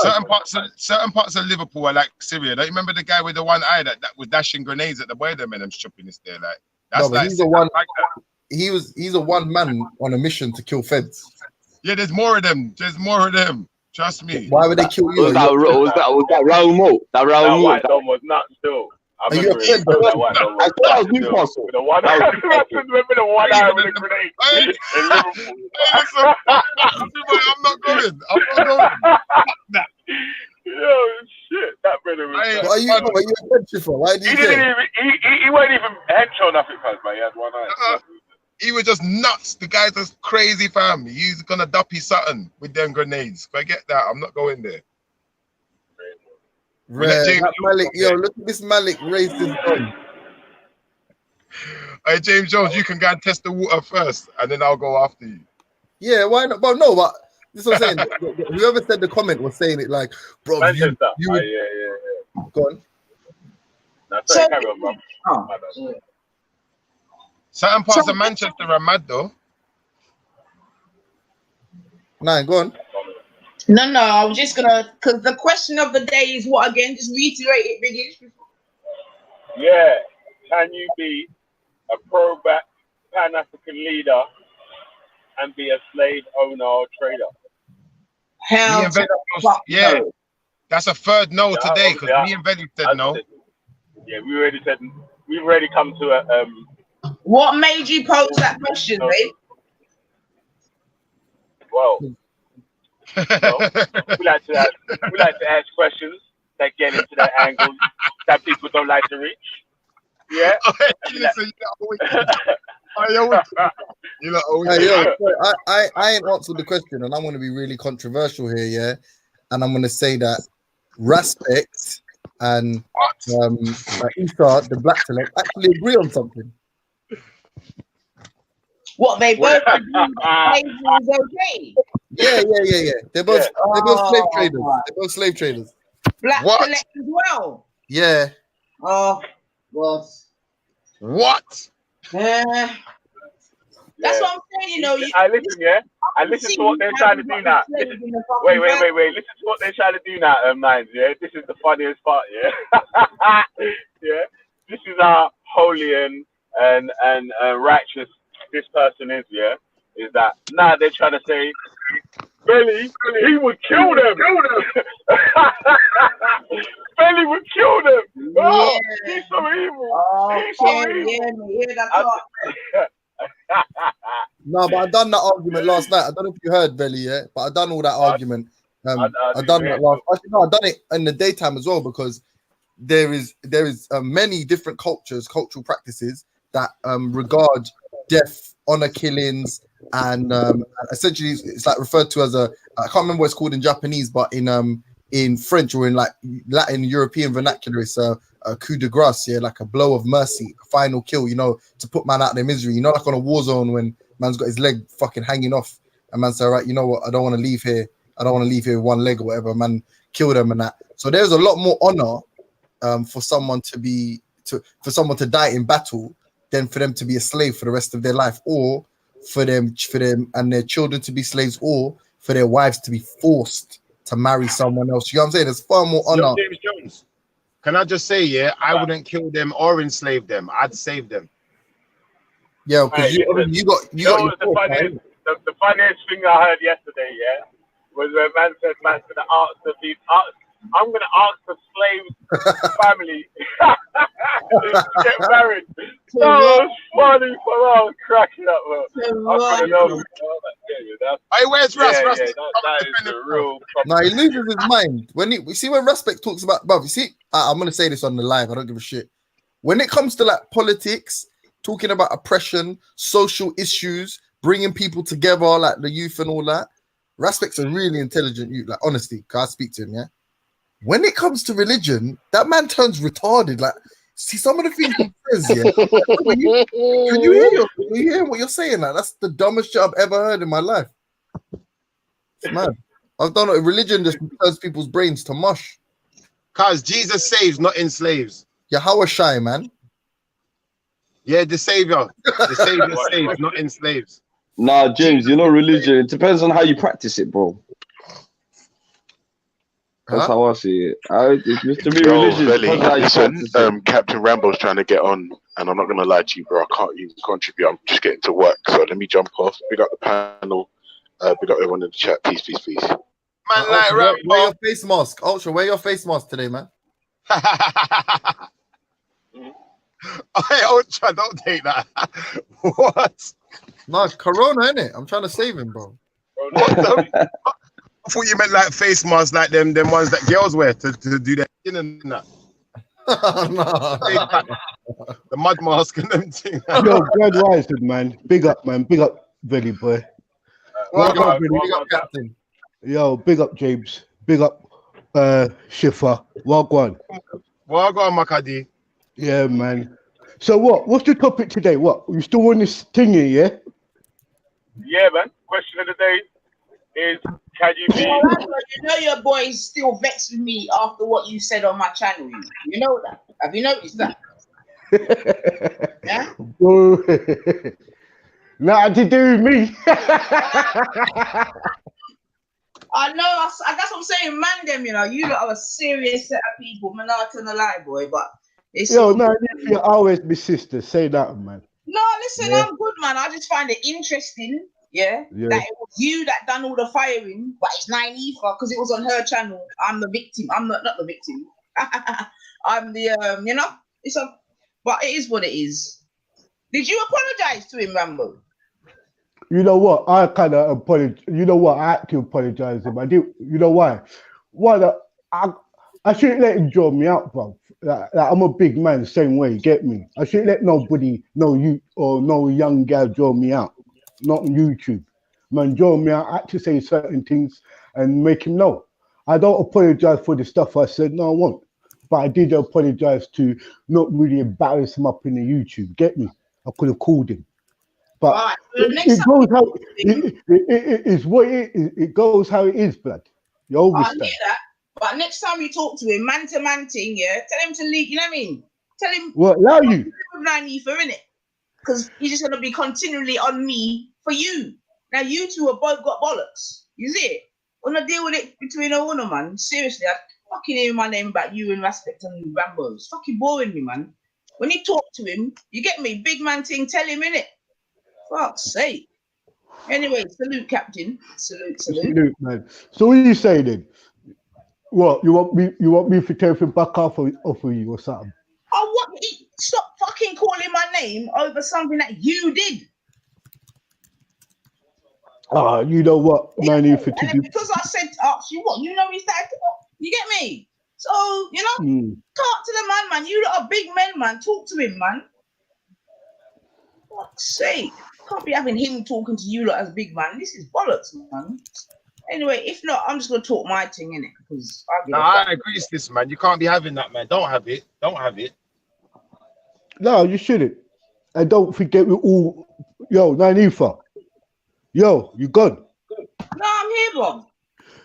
S2: certain parts of Liverpool are like Syria. Don't you remember the guy with the one eye that was dashing grenades at the boy them and them shopping this there? Like that's
S4: no, he's a one. He's a one man on a mission to kill feds.
S2: Yeah, there's more of them. There's more of them. Trust me.
S4: Why would they kill you?
S5: Was that Raul Mo? That Raul Mo?
S3: White dome was nuts still. I remember
S5: I thought that was Newcastle.
S3: The one eye, remember the one eye with the grenade in Liverpool.
S2: I'm not going. Nah.
S3: Yo, shit, that brother was.
S4: Are you a pension for? Why did
S3: he didn't even? He wasn't even hench or nothing, cuz, man. He had one eye.
S2: He was just nuts. The guy's just crazy, fam. He's gonna duppy something with them grenades. If I get that, I'm not going there.
S4: Malik, yo, look at this Malik raised his gun.
S2: Hey, James Jones, you can go and test the water first, and then I'll go after you.
S4: Yeah, why not? But no, but this is what I'm saying. Whoever said the comment was saying it like, bro, you would...
S3: Yeah.
S4: Go on.
S3: No, sorry, carry on, bro.
S2: Certain parts of Manchester are mad, though.
S4: Nah, go on.
S9: No, I was just gonna, because the question of the day is what again? Just reiterate it, Biggie.
S3: Yeah, can you be a pro-black Pan-African leader and be a slave owner or trader?
S9: Hell,
S2: yeah, that's a third no today because me and Vellemy said no.
S3: Yeah, we've already come to a.
S9: What made you pose that question, babe?
S3: Well, we like to ask questions that get into that angle that people don't like to reach. Yeah.
S4: I ain't answered the question, and I'm going to be really controversial here, yeah. And I'm going to say that Respect and Issa, the black select, actually agree on something.
S9: What, they both agree slavery is okay?
S4: Yeah. They're both slave traders. They're both slave traders.
S9: Black select as well.
S4: Yeah.
S9: Oh, what?
S2: What?
S9: That's what I'm saying, you know.
S3: I listen to what they're trying to do now. Wait. Listen to what they're trying to do now, Nines, yeah? This is the funniest part, yeah? Yeah? This is how holy and righteous this person is, yeah? Is that now they're trying to say, Belly, he would kill them. Belly would kill them.
S9: What? yeah.
S3: He's so evil.
S9: Okay,
S3: He's so evil.
S9: yeah, me hear that
S3: I-
S9: talk.
S4: No, but I done that argument last night. I don't know if you heard, Belly, yeah, but I done all that argument.
S3: I
S4: I
S3: didn't
S4: done
S3: hear
S4: that
S3: it.
S4: last. Actually, no, I done it in the daytime as well because there is many different cultural practices that regard death, honor killings, and essentially it's like referred to as a, I can't remember what it's called in Japanese, but in French or in like Latin European vernacular, it's a coup de grace, yeah, like a blow of mercy, a final kill, you know, to put man out of their misery. You know, like on a war zone when man's got his leg fucking hanging off, and man say, all right, you know what, I don't want to leave here. I don't want to leave here with one leg or whatever. Man, kill them and that. So there's a lot more honor for someone to die in battle than for them to be a slave for the rest of their life, or for them and their children to be slaves, or for their wives to be forced to marry someone else. You know what I'm saying? There's far more honor.
S2: Yo, James Jones, can I just say, yeah, I wouldn't kill them or enslave them. I'd save them.
S4: Yeah, because
S3: Hey,
S4: you got
S3: know what's the funniest thing I heard yesterday, yeah, was when man said man's gonna ask the people, I'm gonna ask the slave family to get married. That was funny, but I was cracking up. I couldn't help it.
S2: Hey, where's Russ? Russ,
S3: that is the real
S4: No, he loses his mind when we see when Respect talks about, bruv, you see, I'm gonna say this on the live, I don't give a shit. When it comes to like politics, talking about oppression, social issues, bringing people together, like the youth and all that, Respect's a really intelligent youth, like honestly, because I speak to him, yeah. When it comes to religion, that man turns retarded. Like, see some of the things he says, yeah. Can you hear what you're saying? Like, that's the dumbest shit I've ever heard in my life. It's mad. I've done it. Religion just turns people's brains to mush.
S2: Cause Jesus saves, not enslaves.
S4: Yeah, how was shy, man?
S2: Yeah, the savior. The savior saves, not enslaves.
S5: Nah, James, you know religion. It depends on how you practice it, bro. That's how I see it. It's to me, religion.
S6: Velley, listen, Captain Rambo's trying to get on, and I'm not gonna lie to you, bro. I can't even contribute. I'm just getting to work, so let me jump off. Big up the panel. Big up everyone in the chat. Peace, peace, peace.
S2: Man, like Rambo.
S4: Wear your face mask, Ultra. Wear your face mask today, man.
S2: Hey, Ultra, don't take that. What?
S4: No, it's Corona, innit? I'm trying to save him, bro.
S2: I thought you meant like face masks, like them ones that girls wear to do their skin and that. The mud mask and them things.
S11: Yo, Brad Rising, man. Big up, man. Big up, Velley boy.
S4: Big up, Captain.
S11: Yo, big up, James. Big up, Schiffer. Wagwan.
S2: Wagwan, Makadi.
S11: Yeah, man. So what's the topic today? What? You still on this thingy, yeah?
S3: Yeah, man. Question of the day is, can you be...
S9: You know your boy is still vexed with me after what you said on my channel. You know that? Have you noticed that? Yeah?
S11: Nothing to do with me.
S9: I know, that's what I'm saying, man, them, you know, you lot are a serious set of people, man, not gonna lie, boy, but it's...
S11: Yo, no, you always be sister, say that, man.
S9: No, listen, yeah. I'm good, man, I just find it interesting, yeah, that it was you that done all the firing, but it's naive, because it was on her channel. I'm the victim, I'm not the victim. I'm the, you know, but it is what it is. Did you apologize to him, Rambo?
S11: You know what? I kind of apologize. You know what? I had to apologize to him. I did. You know why? I shouldn't let him draw me out, bro. Like, I'm a big man, the same way. Get me? I shouldn't let nobody, no young girl draw me out. Not on YouTube. Man, draw me out. I had to say certain things and make him know. I don't apologize for the stuff I said. No, I won't. But I did apologize to not really embarrass him up in the YouTube. Get me? I could have called him. But
S9: right,
S11: it goes how it is. What it goes how it is, blood. You understand?
S9: I hear that. But next time you talk to him, man to man thing, yeah, tell him to leave. You know what I mean? Tell him.
S11: What allow you?
S9: For innit? Because he's just gonna be continually on me for you. Now you two are both got bollocks. You see it? Wanna deal with it between a woman, man? Seriously, I fucking hear my name about you and Respect and Rambo. It's fucking boring me, man. When you talk to him, you get me, big man thing. Tell him innit? Fuck's sake. Anyway, salute, Captain. Salute,
S11: man. So what are you saying then? What you want me to take him back off of you or something?
S9: name over something that you did.
S11: You know what, man, if
S9: And then because I said, ask you what, you know he's that. You get me? So, you know, talk to the man. You lot are big men, man. Talk to him, man. Fuck's sake. Can't be having him talking to you lot as big man. This is bollocks, man. Anyway, if not, I'm just gonna talk my thing, innit? Because
S2: I agree with this, man. You can't be having that, man. Don't have it. Don't have it.
S11: No, you shouldn't. And don't forget we all, yo, Nanifa. Yo, you gone?
S9: No, I'm here, bro.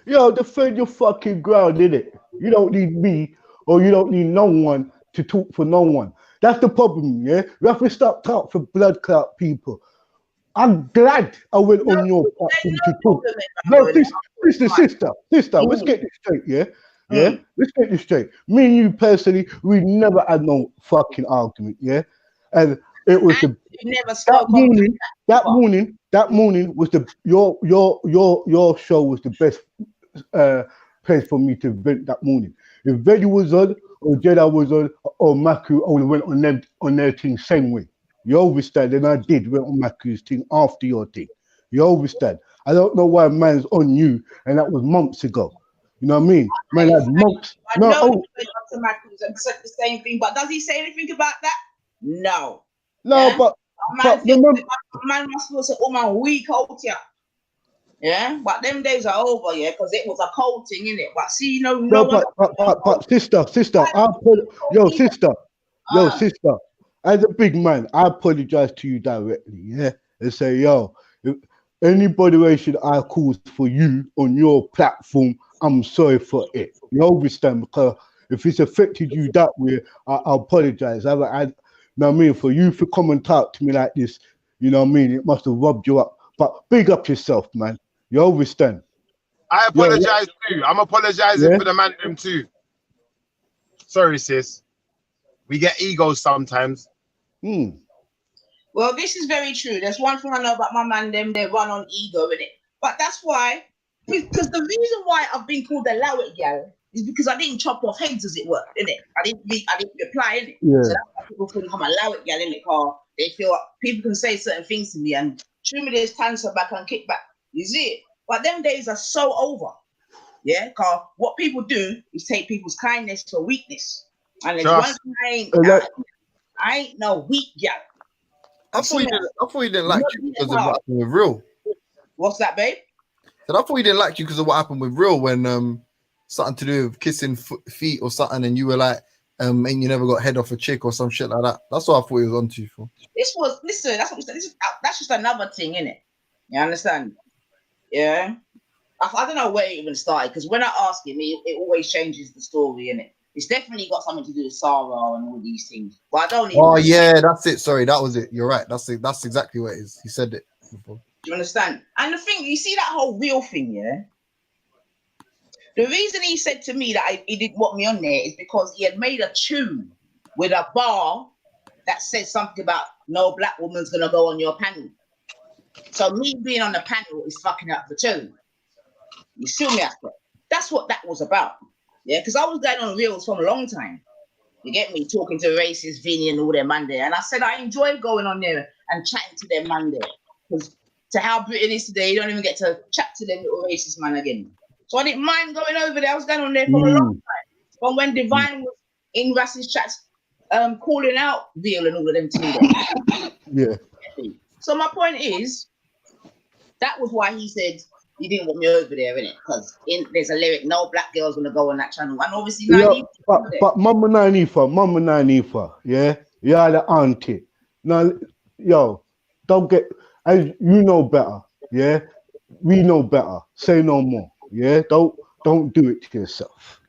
S11: Yo, defend your fucking ground, innit? You don't need me or you don't need no one to talk for no one. That's the problem, yeah? We have to stop talking for blood clot people. I'm glad I went on your platform to talk. No, sister, let's get this straight, yeah? Yeah? Let's get this straight. Me and you personally, we never had no fucking argument, yeah? And it was that morning was your show was the best place for me to vent that morning. If Vedi was on or Jedi was on or Maku, I would have went on their thing same way. You understand? And I did went on Maku's thing after your thing. You understand? I don't know why man's on you, and that was months ago. You know what I mean? Man had months.
S9: I know he went up to Maku's and said the same thing, but does he say anything about that? No.
S11: No,
S9: yeah?
S11: but
S9: man must feel so, oh man, weak out here. Yeah, but them days are over, yeah, because it was a cold thing, innit? But see, you know,
S11: but sister, sister, as a big man, I apologize to you directly, yeah, and say, yo, if anybody wishing I cause for you on your platform, I'm sorry for it. You understand? Because if it's affected you that way, I apologize. You know what I mean? For you to come and talk to me like this, you know what I mean? It must have rubbed you up. But big up yourself, man. You understand?
S2: I apologize too. I'm apologizing for the man them too. Sorry, sis. We get egos sometimes.
S9: Well, this is very true. There's one thing I know about my man them, they run on ego in it. But that's why, because the reason why I've been called a Lowit gal is because I didn't chop off heads as it were, innit? I didn't reply, innit?
S11: Yeah.
S9: So that's why people think I'm a Lowit gal, innit? Because they feel people can say certain things to me and show me there's transfer back and kick back. You see it? But them days are so over. Yeah, because what people do is take people's kindness to weakness. And there's one thing I ain't no weak gal.
S4: I thought you didn't like you because of what happened with Real.
S9: What's that, babe?
S4: But I thought he didn't like you because of what happened with Real when something to do with kissing feet or something, and you were like, and you never got head off a chick or some shit like that. That's what I thought he was onto you for.
S9: Listen, that's what we said. That's just another thing, innit? You understand? Yeah. I don't know where it even started, because when I ask him, it always changes the story, innit? It's definitely got something to do with Sarah and all these things. But I don't even.
S4: Oh yeah, that's it. Sorry, that was it. You're right. That's it. That's exactly what it is. He said it before.
S9: Do you understand? And the thing, you see that whole Real thing, yeah? The reason he said to me that he didn't want me on there is because he had made a tune with a bar that said something about no black woman's gonna go on your panel. So me being on the panel is fucking up the tune. You see me after? That's what that was about. Yeah, because I was going on Reels for a long time. You get me? Talking to racist Vinny and all their man there. And I said I enjoy going on there and chatting to their man there. Because to how Britain is today, you don't even get to chat to them little racist man again. So I didn't mind going over there. I was going on there for a long time. But when Divine was in racist chats, calling out Veal and all of them too.
S11: Yeah.
S9: So my point is, that was why he said he didn't want me over there, innit? Because there's a lyric, no black girl's gonna go on that channel. And obviously
S11: but Mama Nanifa, yeah? You're the auntie. Now, yo, don't get, as you know better, yeah? We know better. Say no more, yeah? Don't do it to yourself,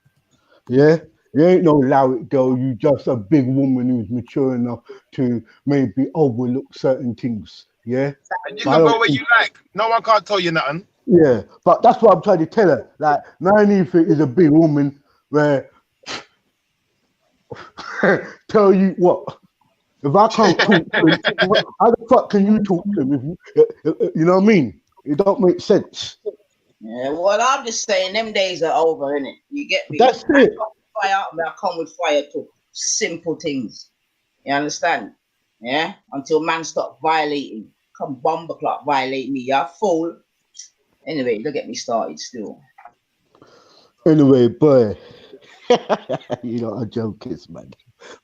S11: yeah? You ain't no Lowit girl, you just a big woman who's mature enough to maybe overlook certain things, yeah?
S2: And you can go where you like. No one can't tell you nothing.
S11: Yeah, but that's what I'm trying to tell her. Like, Nanifa is a big woman where tell you what, if I can't talk to him, how the fuck can you talk to him? You know what I mean? It don't make sense.
S9: Yeah, well, I'm just saying, them days are over, innit? You get me?
S11: That's it.
S9: I come with fire to simple things. You understand? Yeah, until man stop violating. Come bomber clock violate me, yeah, fool. Anyway, don't get me started still.
S11: Anyway, boy. You know, a joke is, man.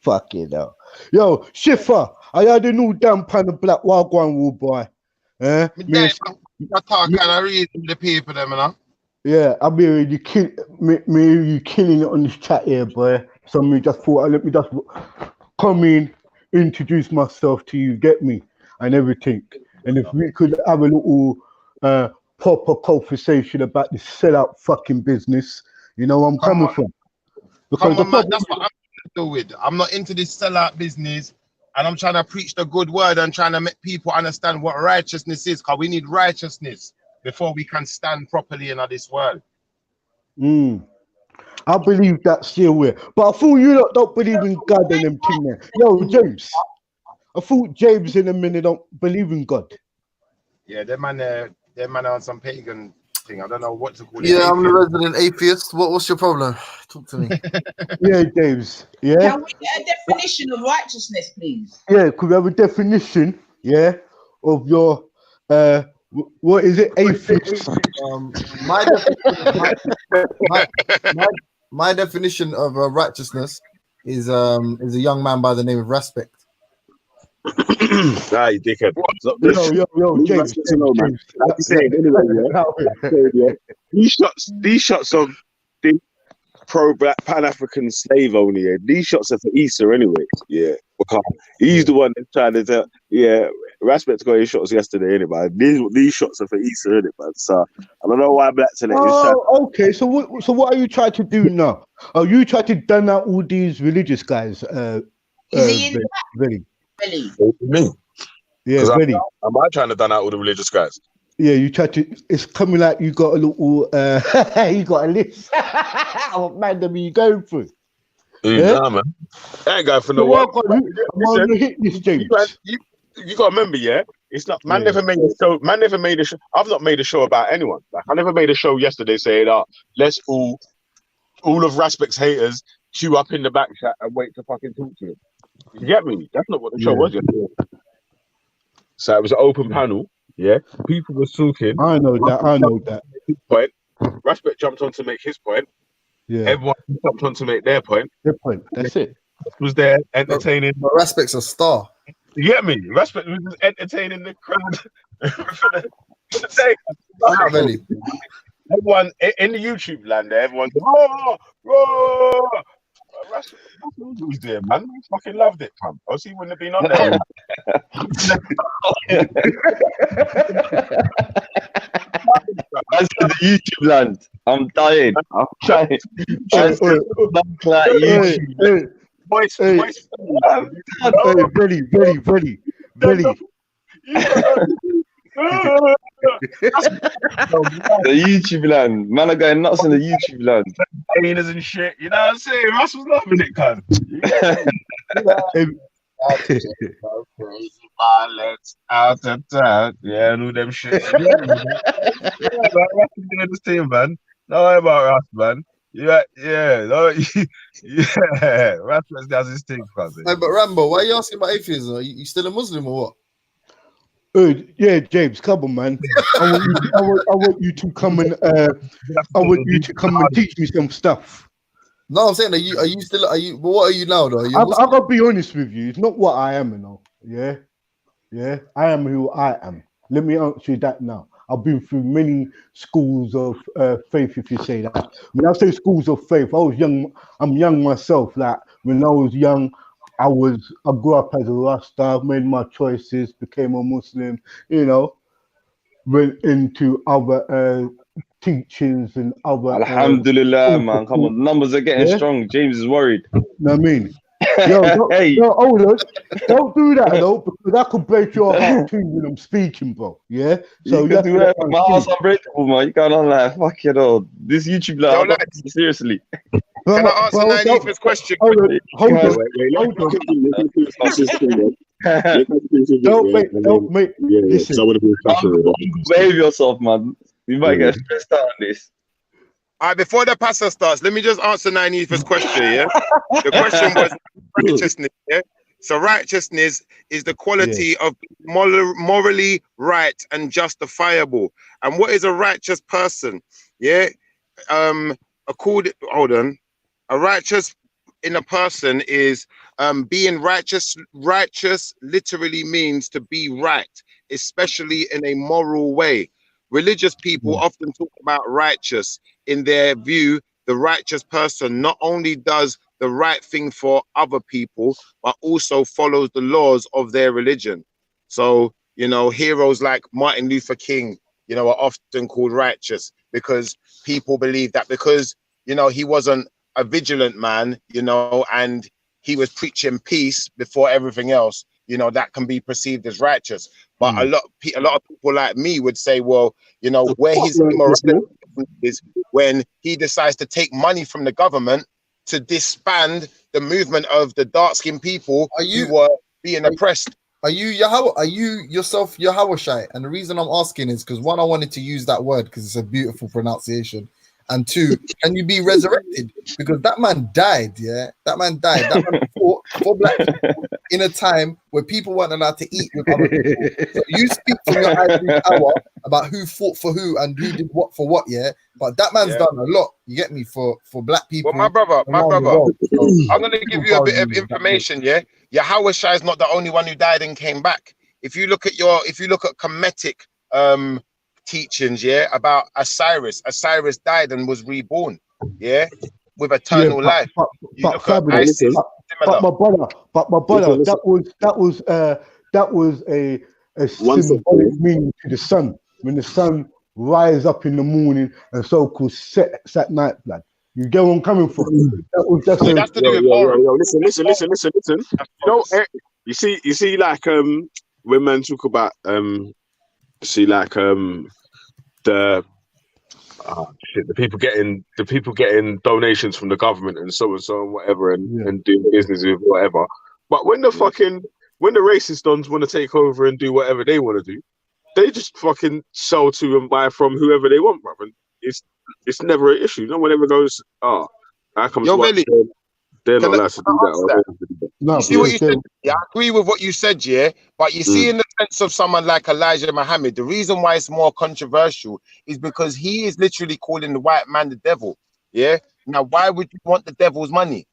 S11: Fuck it out. Yo, Schiffer, I had a new damn pan of black wagwan wool, boy. Eh?
S2: I talk and I read the paper, them, you know.
S11: Yeah, I mean, you killing it on this chat here, boy. So me just thought, let me just come in, introduce myself to you, get me, and everything. And if we could have a little proper conversation about this sellout fucking business, you know where I'm coming from. Because
S2: Come on, man, that's what I'm do with. I'm not into this sellout business, and I'm trying to preach the good word and trying to make people understand what righteousness is, because we need righteousness before we can stand properly in this world.
S11: I believe that's still weird. But I thought you lot don't believe in God and them thing there. Yo, James. I thought James in a minute don't believe in God.
S2: Yeah, them man are on some pagan thing. I don't know what to call it.
S4: Yeah, I'm the resident atheist. What's your problem? Talk to me.
S11: Yeah, James. Yeah.
S9: Can we get a definition of righteousness, please?
S11: Yeah, could we have a definition? Yeah, of your what is it? Atheist.
S4: My definition of righteousness is a young man by the name of Respect.
S3: Nah, you dickhead.
S11: Yo, James.
S3: Like you said, anyway, these shots of the pro-black Pan-African slave owner, yeah, these shots are for Issa anyway, yeah, because he's the one that's trying to tell, yeah, Respect got his shots yesterday anyway, these shots are for Issa anyway, so I don't know why Black Tonight is trying.
S11: Okay, so what are you trying to do now? Are you trying to done out all these religious guys?
S9: Is he in
S11: Vellemy?
S3: Me?
S11: Yeah, Vellemy.
S3: Am I trying to done out all the religious guys?
S11: Yeah, you try to. It's coming like you got a little. You got a list. What man are you going through?
S3: Nah, man. I ain't going for no one.
S11: I'm hit this, James.
S3: You got to remember, yeah. It's not. Man never made a show. Man never made a show. I've not made a show about anyone. Like I never made a show yesterday saying, let's all of Respect's haters queue up in the back chat and wait to fucking talk to him. You get me? That's not what the show was yesterday. So it was an open panel. Yeah, people were talking.
S11: I know that.
S3: Point. Respect jumped on to make his point.
S11: Yeah.
S3: Everyone jumped on to make their point.
S11: That's it.
S3: Was there entertaining?
S4: But Respect's a star.
S3: You get me? Respect was just entertaining the crowd. Everyone in the YouTube land there, everyone's roar. That's what he was doing, man. I fucking loved it, man. Else he wouldn't have been on there.
S5: I said the YouTube land. I'm dying. I'm trying. The YouTube land. Man are going nuts in the YouTube land.
S3: Hyenas and shit. You know what I'm saying? Russ was loving it, cuz. Crazy violence out of town. Yeah, and all them shit. Yeah, man. Russ is doing this thing, man. Don't worry about Russ, man. Yeah. Russ does his thing, cuz.
S4: Hey, but Rambo, why are you asking about atheism? Are you still a Muslim or what?
S11: Yeah, James, come on, man. I want you to come and teach me some stuff.
S4: No, I'm saying, are you still? But what are you now, though?
S11: I gotta be honest with you. It's not what I am, you know. Yeah. I am who I am. Let me answer you that now. I've been through many schools of faith, if you say that. When I say schools of faith, I was young. I'm young myself. Like when I was young, I grew up as a Rasta, made my choices, became a Muslim, you know, went into other teachings and other.
S5: Alhamdulillah, man. Come on, numbers are getting strong. James is worried.
S11: Know what I mean? Hold on. Don't do that, though, because that could break your heart too when I'm speaking, bro. Yeah? So
S5: you can do that. My heart's unbreakable, man. You can't lie. Fuck it all. This YouTube, seriously.
S2: Can I answer Naif's question?
S11: Hold on. Don't make. Listen.
S5: Behave yourself, man. You might get stressed out on this.
S2: All right, before the pastor starts, let me just answer Naif's question, yeah? The question was righteousness, yeah? So righteousness is the quality of morally right and justifiable. And what is a righteous person? Yeah. Hold on. A righteous in a person is being righteous. Righteous literally means to be right, especially in a moral way. Religious people often talk about righteous. In their view, the righteous person not only does the right thing for other people, but also follows the laws of their religion. So, you know, heroes like Martin Luther King, you know, are often called righteous because people believe that because, you know, he wasn't a vigilant man, you know, and he was preaching peace before everything else, you know, that can be perceived as righteous. But a lot of people like me would say, well, you know, where his immorality is when he decides to take money from the government to disband the movement of the dark-skinned people who were being oppressed.
S4: Are you yourself Yahushai? And the reason I'm asking is because one, I wanted to use that word because it's a beautiful pronunciation, and two, can you be resurrected? Because that man died, that man died. That man fought for black people in a time where people weren't allowed to eat with other people. So you speak from your ivory tower about who fought for who and who did what for what, but that man's done a lot, you get me, for black people.
S2: Well, my brother, so I'm going to give you a bit of information, Yahushua is not the only one who died and came back. If you look at Kemetic teachings, about Osiris died and was reborn, with eternal life.
S11: But my brother, that was a symbolic meaning to the sun. When the sun rise up in the morning and so-called sets at night, blood. You get where I'm coming from? That's
S2: to do with
S12: listen. You know, you see, like when men talk about the people getting donations from the government and so and whatever and doing business with whatever. But when the racist dons want to take over and do whatever they want to do, they just fucking sell to and buy from whoever they want, brother. It's never an issue. No one ever goes, how come they're not allowed to do that.
S2: No, see what you said? I agree with what you said, but you see, in the sense of someone like Elijah Muhammad, the reason why it's more controversial is because he is literally calling the white man the devil. Now, why would you want the devil's money?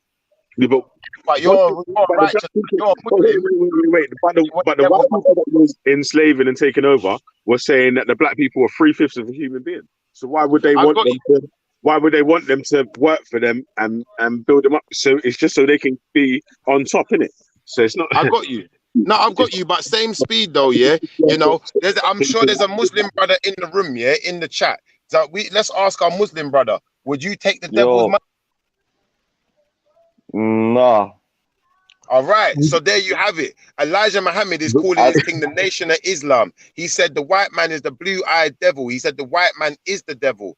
S2: But you're righteous.
S12: Wait. But the white people that was enslaving and taking over were saying that the black people were 3/5 of a human being. So why would they want them to? Why would they want them to work for them and build them up? So it's just so they can be on top, innit? So it's not.
S2: I got you. No, I've got you, but same speed though, You know, I'm sure there's a Muslim brother in the room, in the chat. So let's ask our Muslim brother: would you take the devil's money?
S5: Nah.
S2: All right, so there you have it. Elijah Muhammad is calling his thing the Nation of Islam. He said the white man is the blue-eyed devil. He said the white man is the devil.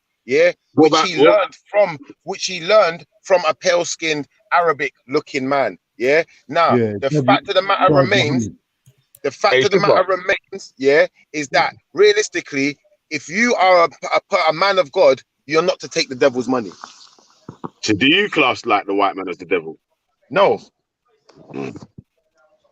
S2: Which he learned from a pale-skinned Arabic-looking man. Now the fact of the matter remains. Is that realistically, if you are a man of God, you're not to take the devil's money.
S12: So do you class like the white man as the devil?
S2: No.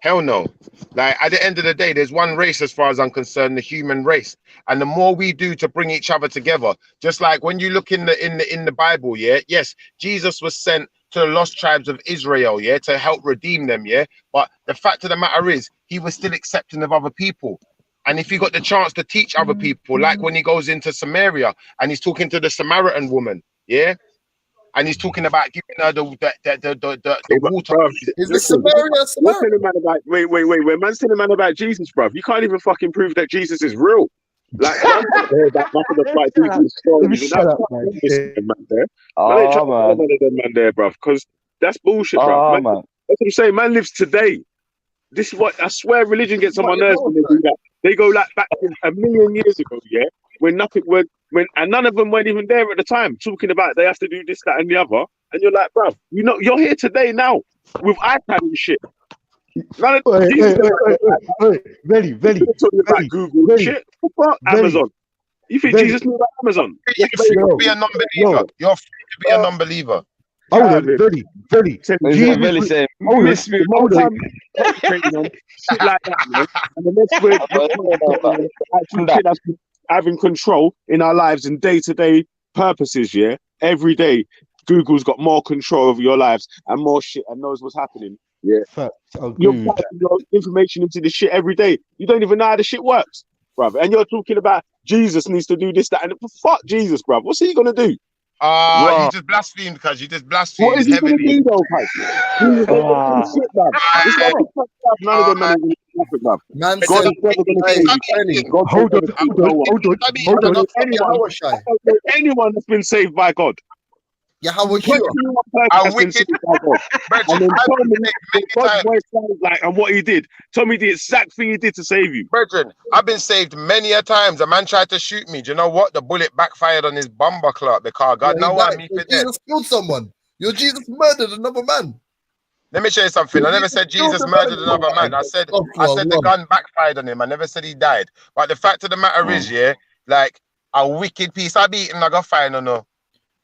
S2: Hell no. Like, at the end of the day, there's one race as far as I'm concerned, the human race. And the more we do to bring each other together, just like when you look in the Bible, yes, Jesus was sent to the lost tribes of Israel, to help redeem them, but the fact of the matter is he was still accepting of other people. And if he got the chance to teach other people, like when he goes into Samaria and he's talking to the Samaritan woman, and he's talking about giving her the water.
S4: Is this Samaria?
S12: Wait. When man's telling man about Jesus, bruv, you can't even fucking prove that Jesus is real. Like, man there, bruv, because that's bullshit, bruv. That's what I'm saying. Man lives today. This is what I swear religion gets on my nerves when they do that. They go like back a million years ago, when none of them weren't even there at the time, talking about they have to do this, that, and the other. And you're like, bruv, you're here today now with iPad and shit. None of
S11: Very.
S12: Talking about Google shit. What? Amazon. You think Jesus knew about Amazon?
S2: You're free to be a non-believer. You're free to be a non-believer.
S11: Hold on, Vellemy.
S5: Vellemy saying, miss me.
S11: Hold on.
S12: Concentrating on shit like that, man. And then let's actually shit that's having control in our lives and day-to-day purposes, yeah? Every day, Google's got more control over your lives and more shit and knows what's happening. Yeah. You're putting your information into the shit every day. You don't even know how the shit works, bruv. And you're talking about Jesus needs to do this, that, and fuck Jesus, bruv. What's he gonna do?
S2: You just blasphemed, cuz you just blasphemed
S12: What is he
S2: heavily.
S12: gonna do though, cuz? Jesus ain't gonna do shit, bruv. It's not none of them men are gonna do nothing, bruv.
S4: Man
S12: God
S4: said,
S12: is never gonna
S4: hey,
S12: save you.
S4: Benny,
S12: God
S11: Hold on.
S12: I don't know anyone that's been saved by God.
S4: Yeah, how was
S12: Put
S4: you?
S12: anyone person that's been saved by God. And then tell me what God's voice sounds like and what he did. Tell me the exact thing he did to save you.
S2: Brethren, I've been saved many a times. A man tried to shoot me. Do you know what? The bullet backfired on his bumper clock because God know what I mean.
S4: Jesus killed someone. Your Jesus murdered another man.
S2: Let me show you something. I never said Jesus murdered another man. I said the gun backfired on him. I never said he died. But the fact of the matter is, yeah, like a wicked piece of beating I got fine or no.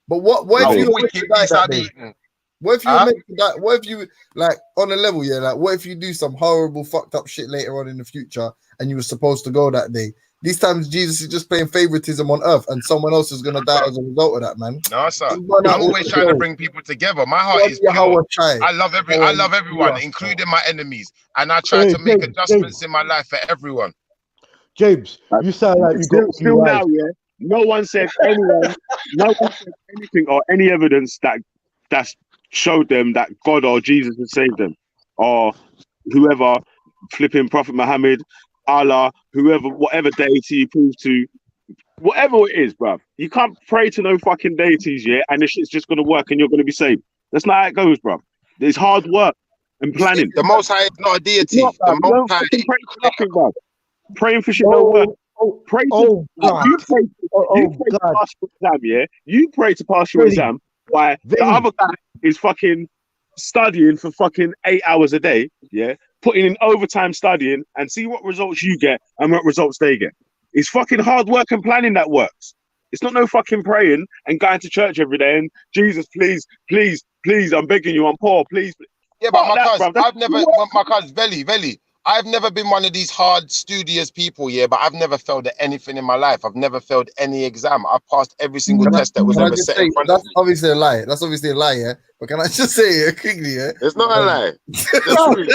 S4: But what if you
S2: wicked piece of beating?
S4: What if you were meant to die? What if you like on a level, yeah? Like, what if you do some horrible, fucked up shit later on in the future, and you were supposed to go that day? These times, Jesus is just playing favoritism on earth, and someone else is gonna die as a result of that, man.
S2: No, sir. I'm always trying to bring people together. My heart is pure. I love everyone, including my enemies, and I try to make adjustments in my life for everyone.
S11: James, you sound like you got
S12: still now, yeah. No one said anything or any evidence that's showed them that God or Jesus has saved them, or whoever, flipping Prophet Muhammad, Allah, whoever, whatever deity you prove to, whatever it is, bruv. You can't pray to no fucking deities, yeah, and this shit's just gonna work and you're gonna be saved. That's not how it goes, bruv. It's hard work and planning.
S2: The Most High is not a deity. The Most High
S12: is nothing, bruv. Praying for shit don't work. Pray to you pray to pass your exam, yeah. You pray to pass your exam. Why the other guy is fucking studying for fucking 8 hours a day, yeah, putting in overtime studying, and see what results you get and what results they get. It's fucking hard work and planning that works. It's not no fucking praying and going to church every day and Jesus, please, please, please, I'm begging you, I'm poor, please.
S2: Yeah, but my cousin, Vellemy, I've never been one of these hard, studious people, yeah, but I've never failed at anything in my life. I've never failed any exam. I've passed every single test that was ever set in front of me.
S4: That's obviously a lie. That's obviously a lie, yeah? But can I just say it quickly, yeah?
S2: It's not a lie.
S11: Vellemy,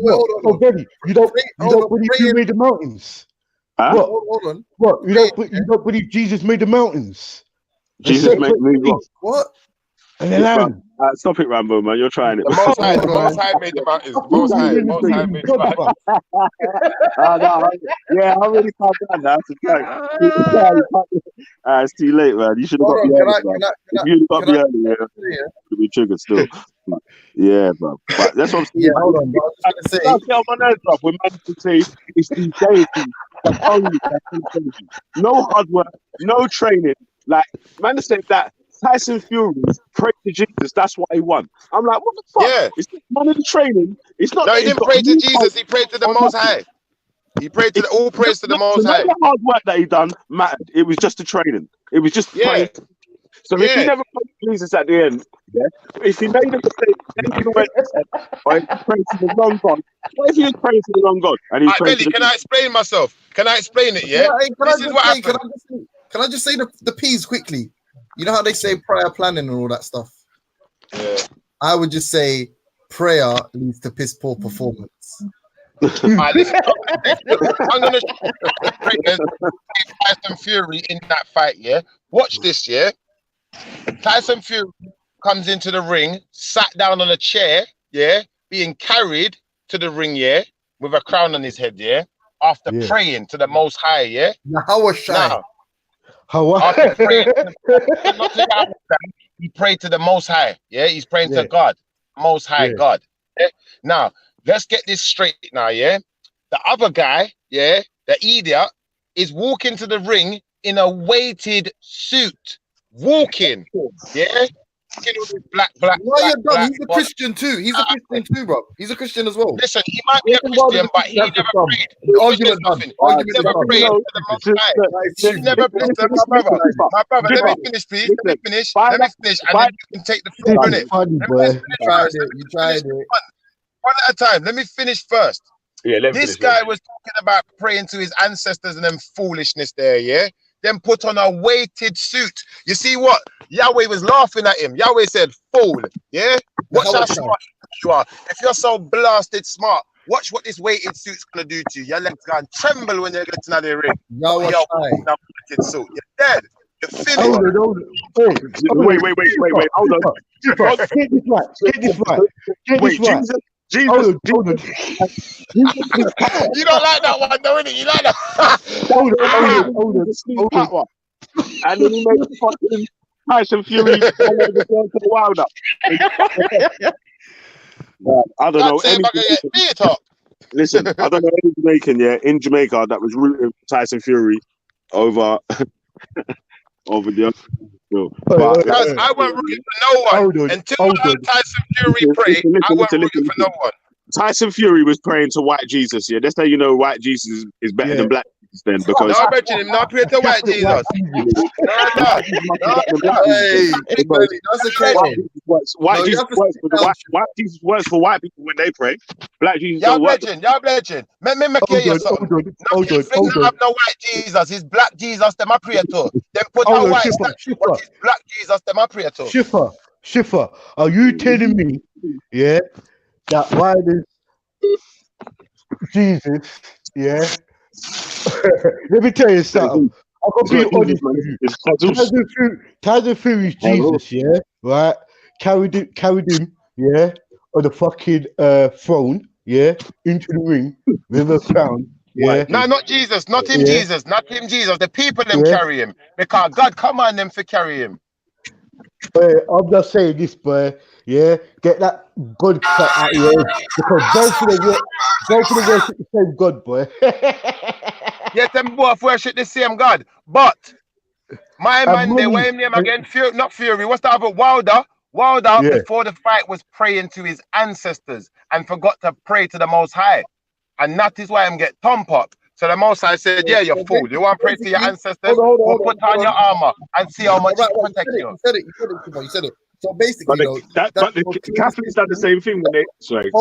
S11: hold on, Vellemy. James, you don't believe you made the mountains?
S12: Huh?
S4: Hold on.
S11: What? You don't believe Jesus made the mountains?
S12: Jesus made me
S4: what?
S11: And then
S12: stop it, Rambo, man. You're trying it.
S2: The Most High made the mountains. The Most High made the mountains.
S12: Yeah, I already calmed down now. It's too late, man. You should have got me early, if you'd got me early, it would be triggered still. Yeah, bro. But that's what I'm saying.
S4: Yeah, hold on. Bro. I was
S12: say, get on my nerves, bro. We're meant to say it's these deities that only can. No hard work, no training. Like, man, said that Tyson Fury prayed to Jesus. That's why he won. I'm like, what the fuck?
S2: Yeah.
S12: It's not none of the training. It's not.
S2: No, he didn't pray to Jesus. He prayed to the Most High. He prayed to all praise to the Most High.
S12: The hard work that he done mattered. It was just the training. It was just praying. So if he never prayed to Jesus at the end, if he made a mistake, then he went or if he prayed to the wrong God. What if he was praying to the wrong God? And he prayed
S2: can I explain myself? Can I explain it? Yeah. This is what happened.
S4: Can I just say the P's quickly? You know how they say prior planning and all that stuff?
S2: Yeah.
S4: I would just say prayer leads to piss poor performance.
S2: I'm gonna Tyson Fury in that fight, yeah. Watch this, yeah. Tyson Fury comes into the ring, sat down on a chair, yeah, being carried to the ring, yeah, with a crown on his head, yeah, after praying to the Most High, yeah. After praying, he prayed to the Most High, yeah. He's praying to God, Most High God. Yeah? Now, let's get this straight now, yeah. The other guy, yeah, the idiot, is walking to the ring in a weighted suit. Walking, yeah. fucking all this black.
S4: Why you dumb?
S2: black,
S4: He's a Christian too. He's a Christian too, bro. He's a Christian as well.
S2: Listen, he might be a Christian, but he never prayed.
S4: The argument done.
S2: He
S4: Argument
S2: never
S4: done.
S2: prayed to the Most High. He never blessed them, my brother. My brother, let me finish, please. Let me finish, and then you can take the floor on it.
S4: You tried it.
S2: One at a time. Let me finish first.
S12: Yeah,
S2: this guy was talking about praying to his ancestors and them foolishness there, yeah? Then put on a weighted suit. You see what? Yahweh was laughing at him. Yahweh said, fool, yeah? Watch how smart you are. If you're so blasted smart, watch what this weighted suit's gonna do to you. Your legs gonna tremble when you get to the ring.
S4: You're
S2: weighted suit. You're dead. You're finished.
S11: Hold on.
S12: Wait. Hold on.
S11: Get this right.
S12: Wait, Jesus.
S11: Hold on.
S2: You don't like that one, though, innit? You like that?
S11: Hold on.
S12: And then he made fucking Tyson Fury Wilder. I don't know. Listen, I don't know any Jamaican, in Jamaica that was rooting for Tyson Fury over the other.
S2: Because I wasn't rooting for no one. Until I heard Tyson Fury pray, I wasn't rooting for no one.
S12: Tyson Fury was praying to white Jesus, That's how you know white Jesus is better than black Jesus then. Because
S2: no, I bet him not pray to white Jesus.
S12: White Jesus works for white people when they pray. Black Jesus don't work.
S2: Y'all legend. Let me hear you something. Hold on. Have no white Jesus. It's black Jesus them I pray to. Then put a white statue. What is black Jesus them I pray to?
S11: Schiffer, are you telling me, that why this Jesus, let me tell you something. I'm gonna be honest with you. Tyson Fury's Jesus, right? Carried him, on the fucking throne, into the ring with a crown.
S2: No, not Jesus, not him, Jesus, not him, Jesus. The people them carry him because God command them to carry him.
S11: I'm just saying this, boy. Get that God cut out your head because both of them worship the same God, boy.
S2: Yes, them both worship the same God, but my man, they were him name again. Not Fury. What's the other? Wilder. Before the fight was praying to his ancestors and forgot to pray to the Most High, and that is why I'm get thump up. So the Most High said, "Yeah, you're fool. You want to pray to your ancestors? Or put on your armor and see how much it protect you."
S4: You said it. So basically,
S12: but the Catholics done the same thing when they. Sorry.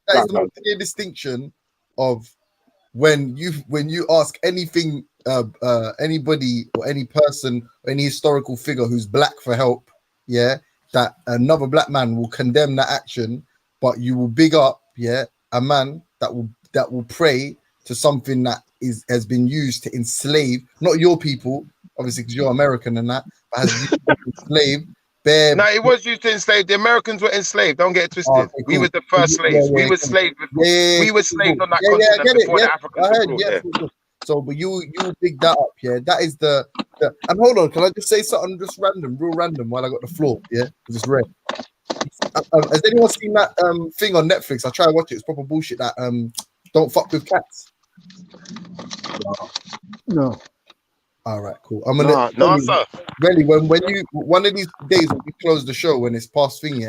S4: That is the most clear distinction of when you ask anything, anybody or any person or any historical figure who's black for help, that another black man will condemn that action, but you will big up, a man that will pray to something that has been used to enslave not your people, obviously because you're American and that, but has used to enslave.
S2: No, it was used to enslave. The Americans were enslaved. Don't get it twisted. Okay, cool. We were the first slaves. We were slaves before. We were slaves on that continent before the Africans were.
S4: So, but you big that up, That is the. And hold on, can I just say something just real random, while I got the floor, because it's red. Has anyone seen that thing on Netflix? I try to watch it. It's proper bullshit. That Don't Fuck with Cats.
S11: No.
S4: All right, cool. I'm gonna
S2: sir.
S4: Really, when you one of these days when you close the show when it's past thing,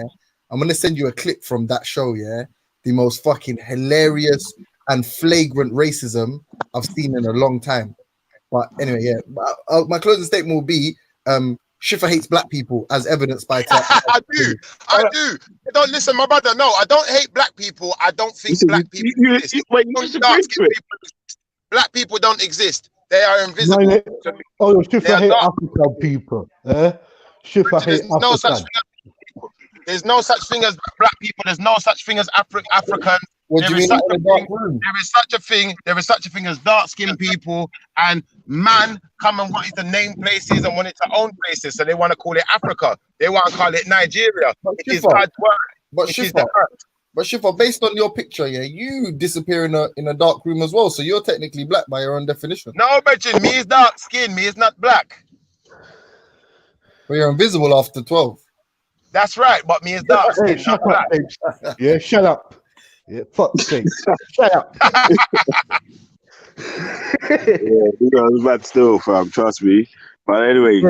S4: I'm gonna send you a clip from that show, the most fucking hilarious and flagrant racism I've seen in a long time. But anyway, my closing statement will be Schiffer hates black people as evidenced by
S2: I do. Don't listen, my brother. No, I don't hate black people. I don't think black people exist. Black people don't exist. They are invisible.
S11: Schiffer hate African people. Schiffer hate African.
S2: There's no such thing as black people. There's no such thing as African. There is such a thing as dark-skinned people, and man come and wanted to name places and wanted to own places, so they want to call it Africa. They want to call it Nigeria. It is God's word.
S4: But Schiffer, based on your picture, you disappear in a dark room as well, so you're technically black by your own definition.
S2: No, Bridget, me is dark skin. Me is not black.
S4: But you're invisible after 12.
S2: That's right, but me is dark skin, not black.
S11: Shut up. Fuck's sake. Shut up.
S12: It's bad still, fam. Trust me. But anyway,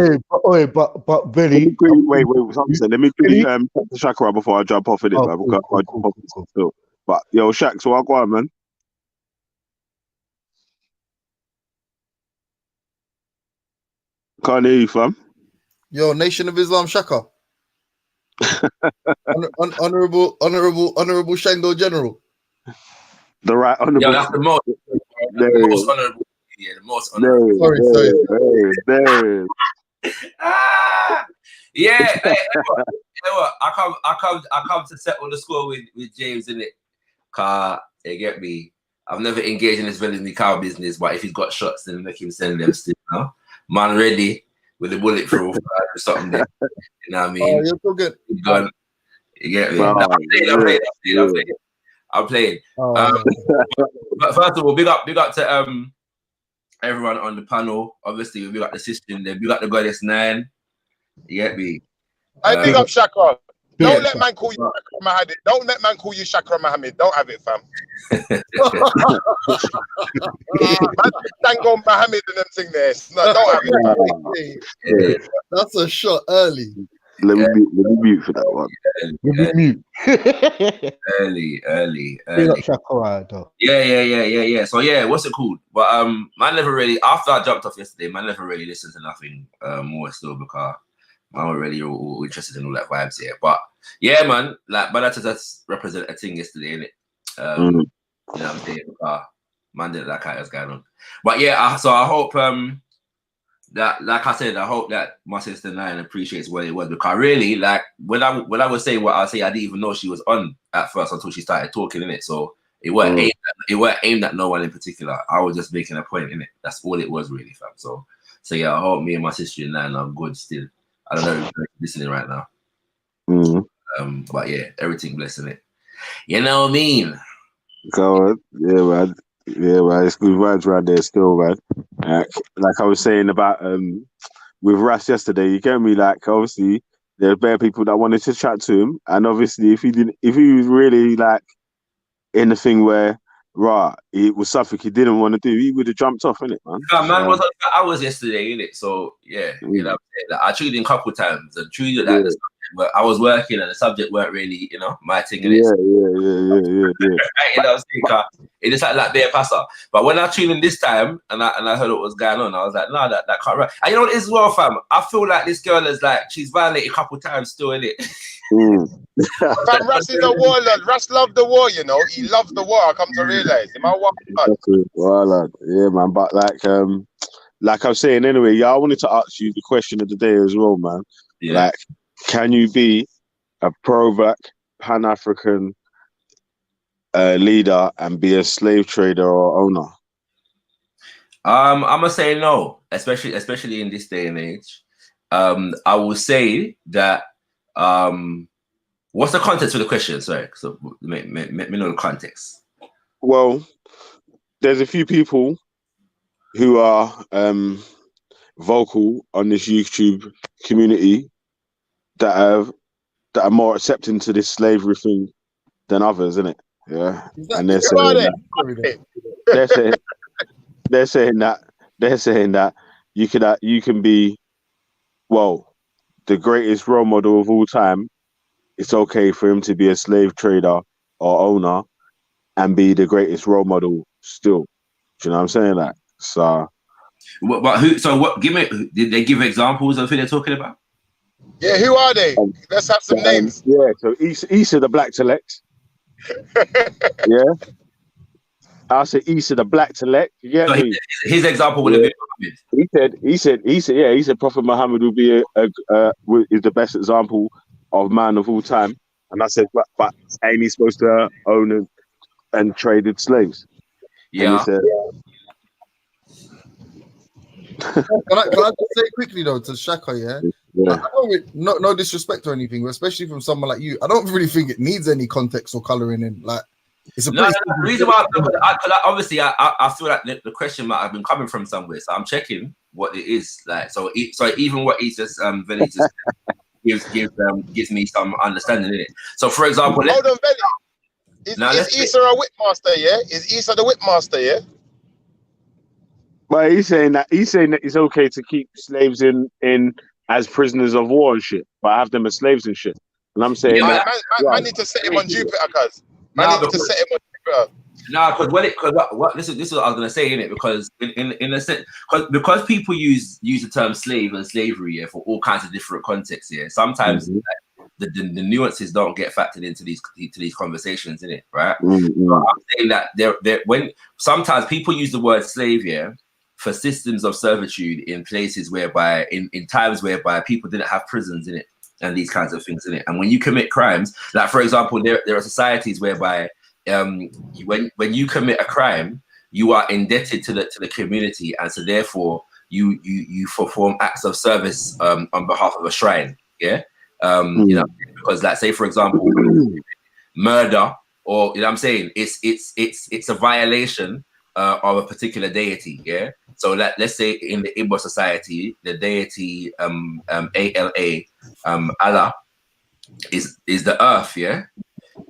S11: but Billy,
S12: wait, something. Let me quickly to Shakira before I jump off in it, man. Because I jump off still. But yo, Shaq, so I go on, man. Can't hear you, fam.
S4: Yo, Nation of Islam, Shaka. Honorable Shango General.
S12: The right honorable.
S1: Yo, that's the most honorable. Yeah, the most honorable.
S4: Sorry.
S12: There.
S1: Yeah, hey, you know what? I come to settle the score with James in it. Car, you get me. I've never engaged in this Vellemy cow business, but if he's got shots, then make him send them still. You know? Man, ready with the bullet through or something there. You know what I mean?
S4: Oh, you're so good.
S1: Gun. You get me?
S12: Wow.
S1: I'm playing.
S4: Oh,
S1: But first of all, big up to everyone on the panel. Obviously, we got the sister in there. We got the goddess 9. You get me?
S2: I big up Shaka. Don't let man call you Shakra Mohammed. Don't let man call you Shakra Mohammed. Don't have it, fam. Man, Tango Mohammed and them thing there. No, don't have it.
S4: That's a shot early.
S12: Let me mute for that one.
S1: Early.
S11: Big up Shakira, though.
S1: Yeah. So yeah, what's it called? But man never really, after I jumped off yesterday, man never really listened to nothing more still because I'm not really all interested in all that vibes here. But yeah, man, like that's represent a thing yesterday, innit? You know what I'm saying? Man didn't like how it was going on. But yeah, so I hope that, like I said, I hope that my sister 9 appreciates what it was, because really, like when I was saying what I say, I didn't even know she was on at first until she started talking, innit? So it weren't aimed at no one in particular. I was just making a point, innit? That's all it was really, fam. So yeah, I hope me and my sister 9 are good still. I don't know if you're listening right now. But yeah, everything blessing it. You know what I mean?
S12: Go on. Yeah, man. It's good vibes right there still, man. Like I was saying about with Ras yesterday, you get me? Like obviously there's bare people that wanted to chat to him, and obviously if he was really like in the thing where it was something he didn't want to do, he would have jumped off, innit, man?
S1: Yeah, man was on for hours yesterday, innit? So yeah, you know, like, I tuned in a couple of times and tuned in like the subject, but I was working and the subject weren't really, you know, my thing.
S12: Yeah.
S1: You know, it just like bare passer. But when I tuned in this time and I heard what was going on, I was like, no, that can't right. And you know what it is as well, fam? I feel like this girl is like, she's violated a couple of times still, innit?
S2: Fam, Ras is a warlord. Ras loved the war, you know. He loved the war. I come to realize.
S12: Yeah, man. But like I was saying anyway, I wanted to ask you the question of the day as well, man.
S1: Yeah.
S12: Like, can you be a pro-black Pan-African leader and be a slave trader or owner?
S1: I'm gonna say no, especially in this day and age. I will say that what's the context of the question? Sorry, so me know the context.
S12: Well, there's a few people who are vocal on this YouTube community that are more accepting to this slavery thing than others, isn't it? Yeah, and they're saying that you can be, well, the greatest role model of all time. It's okay for him to be a slave trader or owner and be the greatest role model still. Do you know what I'm saying? Like, so.
S1: But who? So what? Give me. Did they give examples of who they're talking about?
S2: Yeah, who are they? Let's have some names.
S12: Yeah, so Issa the Black Select. Yeah. I said Issa the Black Select. You get me?
S1: His example would have been.
S12: He said Prophet Muhammad would be is the best example of man of all time. And I said, but ain't he supposed to own and traded slaves?
S1: Yeah.
S12: And he said,
S4: Can I just say quickly though to Shaka, yeah? No disrespect or anything, but especially from someone like you, I don't really think it needs any context or coloring in. Like, it's a
S1: the reason why obviously I feel like the question might have been coming from somewhere, so I'm checking what it is like. So even what he's just Velley just gives me some understanding in it. So for example,
S2: hold on, Velley. Is Issa a whipmaster? Yeah, is Issa the whipmaster? Yeah.
S12: But he's saying that it's okay to keep slaves in as prisoners of war and shit, but have them as slaves and shit. And I'm saying
S2: Man,
S12: that
S2: man need to set him on Jupiter, cuz. Man
S13: Nah,
S2: need to set him on Jupiter.
S13: nah, because what this is what I was gonna say in it, because in a sense, because people use the term slave and slavery, yeah, for all kinds of different contexts, yeah. Sometimes the nuances don't get factored into these conversations, in it, right? So I'm saying that there when sometimes people use the word slave, yeah, for systems of servitude in places whereby in times whereby people didn't have prisons in it and these kinds of things in it. And when you commit crimes, like for example, there are societies whereby when you commit a crime, you are indebted to the community, and so therefore you perform acts of service on behalf of a shrine, yeah. You know, because like say for example, murder, or you know what I'm saying, it's a violation of a particular deity, yeah. So let's say in the Igbo society, the deity ALA, Allah is the earth, yeah.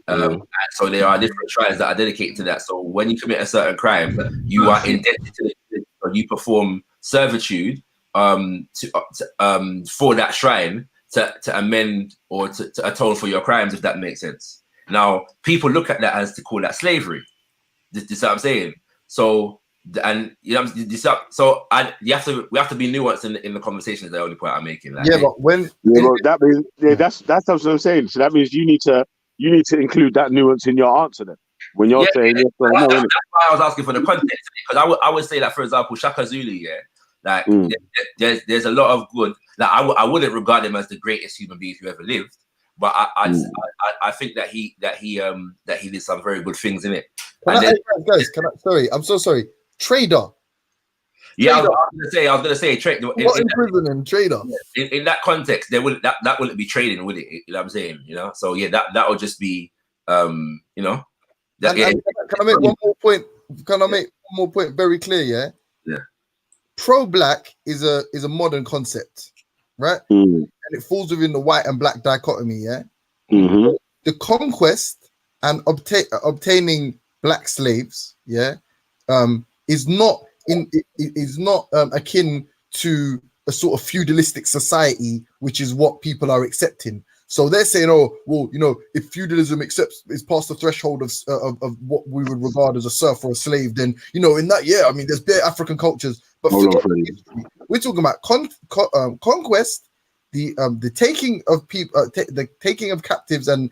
S13: And so there are different shrines that are dedicated to that. So when you commit a certain crime, you are indebted to the, or you perform servitude for that shrine to amend or to atone for your crimes, if that makes sense. Now people look at that as to call that slavery. This is what I'm saying. So and you know, we have to be nuanced in the conversation. Is the only point I'm making. Like,
S4: Yeah, but when
S12: that means that's what I'm saying. So that means you need to include that nuance in your answer then. When you're saying yes or no,
S13: that's why I was asking for the context, because I would say that, for example, Shaka Zulu, yeah, like there's a lot of good. Like I wouldn't regard him as the greatest human being who ever lived, but I think that he did some very good things in it.
S4: Guys, sorry, I'm so sorry. Trader.
S13: Yeah, I was gonna say trade.
S4: What in prison and trader?
S13: In that context, that wouldn't be trading, would it? You know what I'm saying? You know, so yeah, that would just be you know.
S4: Can I make one more point? Can I make one more point very clear? Yeah.
S13: Yeah.
S4: Pro-black is a modern concept, right? And it falls within the white and black dichotomy. Yeah. The conquest and obtaining black slaves, yeah, is not akin to a sort of feudalistic society, which is what people are accepting. So they're saying, oh, well, you know, if feudalism is past the threshold of what we would regard as a serf or a slave, then, you know, in that, yeah, I mean, there's bare African cultures, but we're talking about conquest, the taking of people, the taking of captives and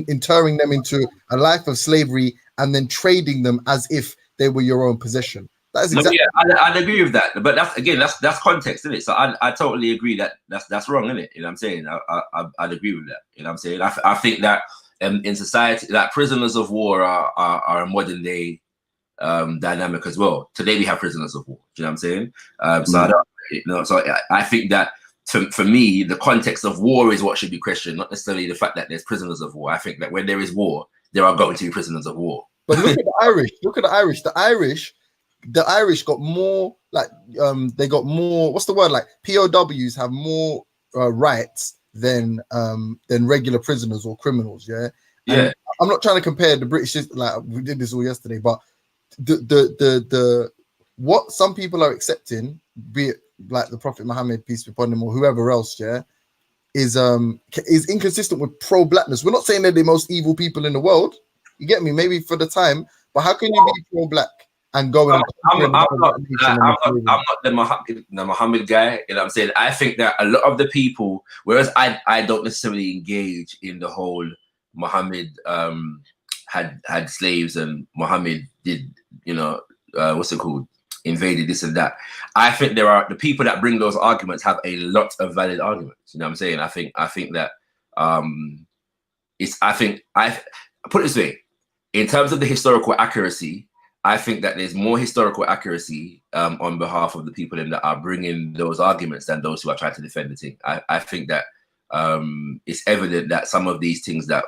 S4: interring them into a life of slavery, and then trading them as if they were your own possession. That is exactly.
S13: Yeah, I'd agree with that, but that's context, isn't it? So I totally agree that that's wrong, isn't it? You know what I'm saying? I'd agree with that. You know what I'm saying? I think that in society, that prisoners of war are a modern day dynamic as well. Today we have prisoners of war. Do you know what I'm saying? So I think that for me, the context of war is what should be questioned, not necessarily the fact that there's prisoners of war. I think that when there is war, there are going to be prisoners of war.
S4: But look at the Irish. Look at the Irish. The Irish got more, like, they got more, what's the word? Like, POWs have more rights than regular prisoners or criminals, yeah? And I'm not trying to compare the British, like, we did this all yesterday, but the what some people are accepting, be it like the Prophet Muhammad, peace be upon him, or whoever else, yeah, is inconsistent with pro-blackness. We're not saying they're the most evil people in the world. You get me? Maybe for the time, but how can you be pro-black and go and
S13: I'm not the Muhammad guy, you know what I'm saying? I think that a lot of the people, whereas I don't necessarily engage in the whole Muhammad had slaves and Muhammad did, you know, what's it called, invaded this and that. I think there are the people that bring those arguments have a lot of valid arguments. You know what I'm saying? I think that I put it this way, in terms of the historical accuracy, I think that there's more historical accuracy on behalf of the people that are bringing those arguments than those who are trying to defend the thing. I think that it's evident that some of these things that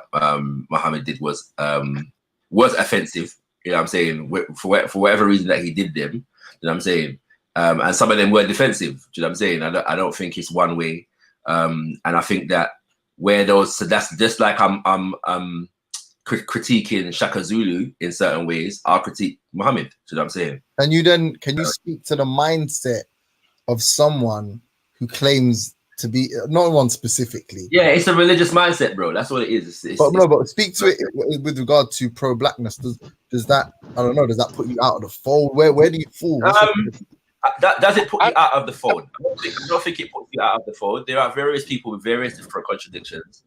S13: Muhammad did was offensive. You know what I'm saying? For whatever reason that he did them. You know what I'm saying? And some of them were defensive. Do you know what I'm saying? I don't think it's one way. And I think that where those, so that's just like critiquing Shaka Zulu in certain ways, I'll critique Muhammad. You know what I'm saying?
S4: And you then can you speak to the mindset of someone who claims to be not one specifically?
S13: Yeah, it's a religious mindset, bro. That's what it is.
S4: But speak to it with regard to pro-blackness. Does that, I don't know, does that put you out of the fold? Where do you fall?
S13: Does it put you out of the fold? I don't think it puts you out of the fold. There are various people with various different contradictions,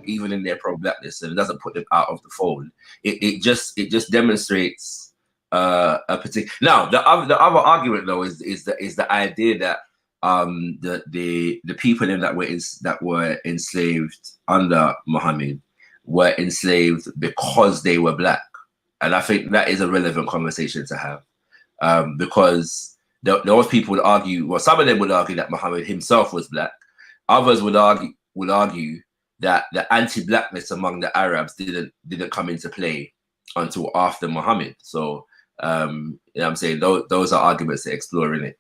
S13: even in their pro-blackness, and it doesn't put them out of the fold. It just demonstrates a particular. Now, the other argument though is the idea that the people that were enslaved under Muhammad were enslaved because they were black, and I think that is a relevant conversation to have, because those people would argue. Well, some of them would argue that Muhammad himself was black. Others would argue that the anti-blackness among the Arabs didn't come into play until after Muhammad. So, you know what I'm saying? Those are arguments to explore in it.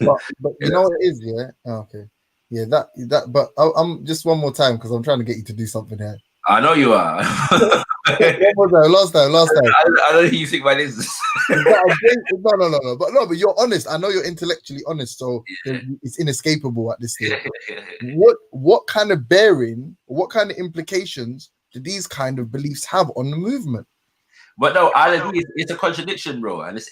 S4: but you know what it is, yeah? Oh, okay. Yeah, that but I'm just one more time because I'm trying to get you to do something here.
S13: I know you are.
S4: Last time.
S13: I don't think you think about this.
S4: No. But you're honest. I know you're intellectually honest, so it's inescapable at this stage. What kind of bearing, what kind of implications do these kind of beliefs have on the movement?
S13: But no, I agree. It's a contradiction, bro, and it's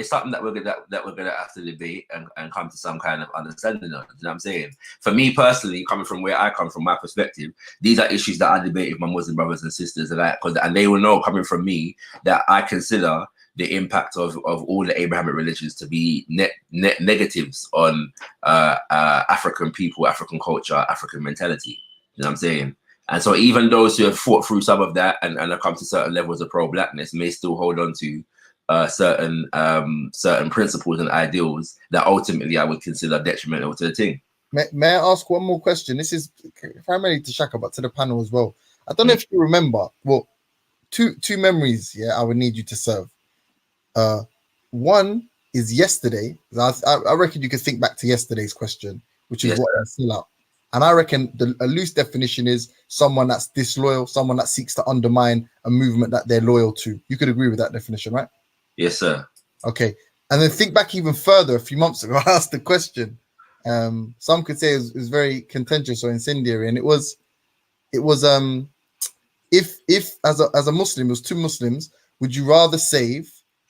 S13: something that we're gonna have to debate and come to some kind of understanding of. You know what I'm saying? For me personally, coming from where I come from, my perspective, these are issues that I debate with my Muslim brothers and sisters, and they will know coming from me that I consider the impact of all the Abrahamic religions to be negatives on African people, African culture, African mentality. You know what I'm saying? And so even those who have fought through some of that and have come to certain levels of pro-blackness may still hold on to certain principles and ideals that ultimately I would consider detrimental to the team.
S4: May I ask one more question? This is primarily to Shaka, but to the panel as well. I don't know if you remember. Well, two memories. Yeah, I would need you to serve. One is yesterday. I reckon you could think back to yesterday's question, which is what I fill out. And I reckon a loose definition is someone that's disloyal, someone that seeks to undermine a movement that they're loyal to. You could agree with that definition, right?
S13: Yes, sir. Okay.
S4: And then think back even further. A few months ago, I asked the question. Some could say it was very contentious or incendiary, and it was if as a Muslim, it was two Muslims, would you rather save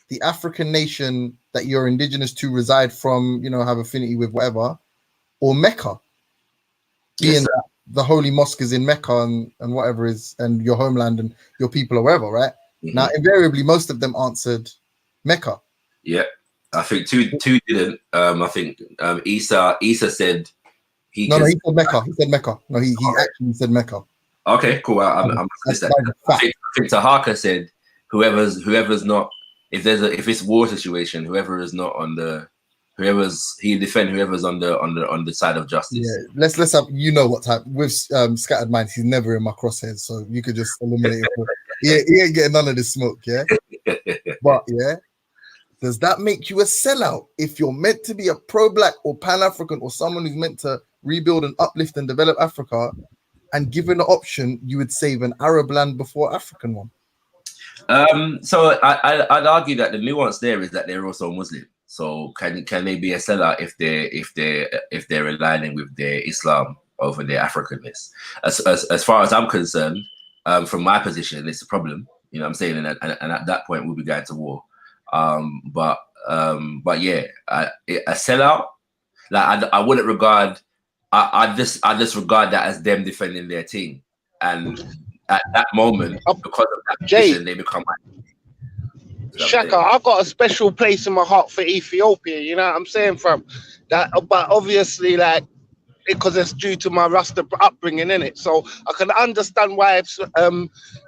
S4: the African nation that you're indigenous to, reside from, have affinity with, whatever, or Mecca? Being that the holy mosque is in Mecca and whatever is, and your homeland and your people or wherever, right? Mm-hmm. Now, invariably, most of them answered Mecca.
S13: Yeah, I think two didn't. I think Isa said
S4: he said Mecca. He said Mecca. No, he actually said Mecca.
S13: Okay, cool. I think Tahaka said whoever's not, if it's war situation, whoever is not on the. He defend whoever's on the side of justice.
S4: Yeah, let's have what type with scattered minds. He's never in my crosshairs, so you could just eliminate him. He ain't getting none of this smoke, yeah. But yeah, does that make you a sellout if you're meant to be a pro-black or pan-African or someone who's meant to rebuild and uplift and develop Africa, and given the option, you would save an Arab land before African one?
S13: So I'd argue that the nuance there is that they're also Muslim. So can they be a sellout if they're aligning with their Islam over their Africanness? As far as I'm concerned, from my position, it's a problem. You know what I'm saying? And at that point, we'll be going to war. But yeah, a sellout, like I wouldn't regard. I just regard that as them defending their team, and at that moment, because of that position, they become.
S14: Shaka, I've got a special place in my heart for Ethiopia, you know what I'm saying, from that, but obviously, like, because it's due to my Rasta upbringing, innit? So I can understand why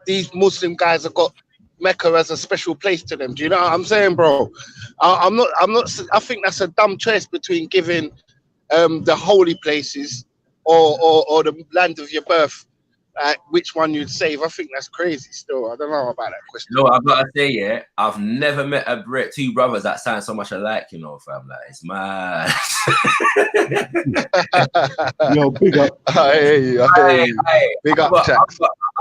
S14: these Muslim guys have got Mecca as a special place to them. Do you know what I'm saying, bro? I'm not. I think that's a dumb choice between giving the holy places or the land of your birth. Which one you'd save? I think that's crazy still. I don't know about that question.
S13: No, I've got to say, yeah, I've never met two brothers that sound so much alike, fam. Like, it's mad.
S11: Yo, big up.
S14: I hear you. Big up, Jack.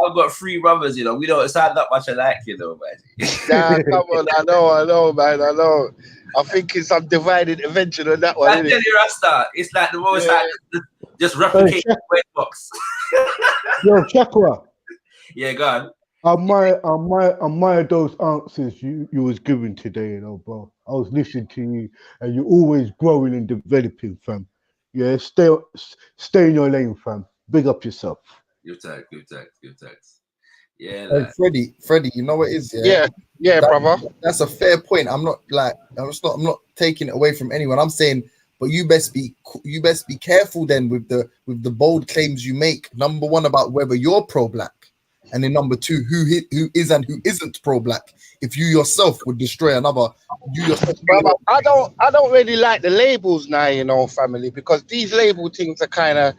S13: I've got 3 brothers, you know. We don't sound that much alike, you know, man.
S14: Nah, come on, I know, man, I know. I think it's some divided invention on that one,
S13: I
S14: isn't
S13: tell
S14: it?
S13: you, Rasta, it's like the most
S14: Yeah.
S13: like just replicate the weight box.
S11: Yo, Chakra.
S13: Yeah, go on.
S11: I admire those answers you was giving today, you know, bro. I was listening to you, and you're always growing and developing, fam. Yeah, stay in your lane, fam. Big up yourself.
S13: Good text. Yeah,
S4: Hey,
S13: like,
S4: Freddie, you know what it is, yeah?
S14: Yeah, brother.
S4: That's a fair point. I'm not taking it away from anyone. I'm saying, but you best be careful then with the bold claims you make. Number one, about whether you're pro-black, and then number two, who is and who isn't pro-black. If you yourself would destroy another, you yourself.
S14: Brother, I don't really like the labels now, you know, family, because these label things are kind of,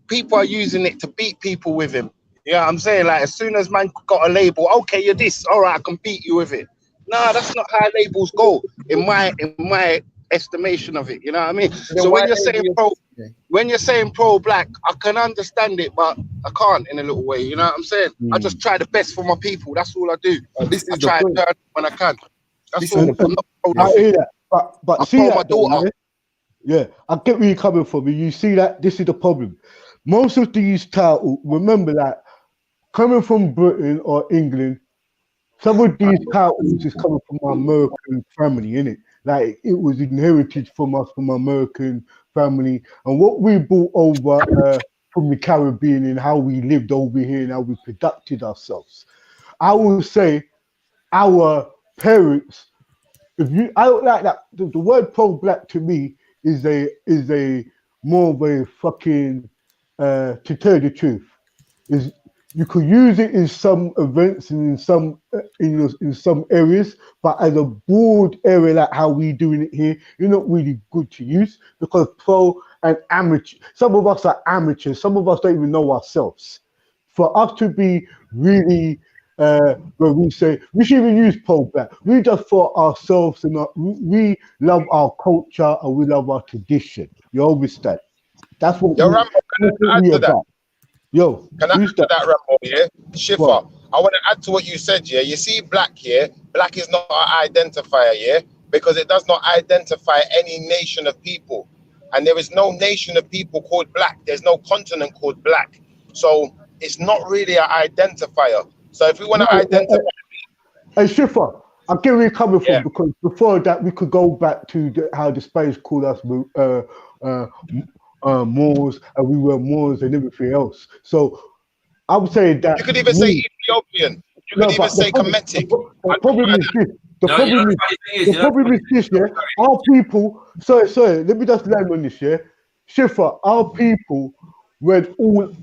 S14: people are using it to beat people with him. You know what I'm saying? Like, as soon as man got a label, okay, you're this, all right, I can beat you with it. Nah, that's not how labels go in my estimation of it. You know what I mean? So when you're saying pro-black, I can understand it, but I can't in a little way. You know what I'm saying? I just try the best for my people. That's all I do. I try and learn when I can. That's all. I'm not
S11: I hear that, but see
S14: pro
S11: that,
S14: my daughter.
S11: yeah, I get where you're coming from. You see that this is the problem. Most of these titles, remember that coming from Britain or England, some of these titles is coming from our American family, innit? Like it was inherited from us, from American family, and what we brought over from the Caribbean and how we lived over here and how we conducted ourselves. I will say our parents, I don't like that. The word pro-black to me is a more of a fucking to tell the truth, is you could use it in some events and in some areas, but as a broad area like how we doing it here, you're not really good to use, because pro and amateur, some of us are amateurs, some of us don't even know ourselves. For us to be really where we say we should even use pro-black, we just for ourselves, and we love our culture and we love our tradition. You understand? That's what
S2: Yo, Rambo, can I add to that?
S11: Yo,
S2: can I add to that, Rambo? Yeah, Schiffer. What? I want to add to what you said. Yeah, you see, black. Yeah, black is not an identifier. Yeah, because it does not identify any nation of people, and there is no nation of people called black. There's no continent called black, so it's not really an identifier. So if we want to identify,
S11: hey Schiffer, I get where you're coming from, because before that we could go back to how the Spanish called us Moors, and we were Moors and everything else. So I would say that
S2: you could even say Ethiopian. You could even say Kemetic.
S11: The problem is this, yeah. Our people, sorry, let me just land on this, yeah. Schiffer, our people went all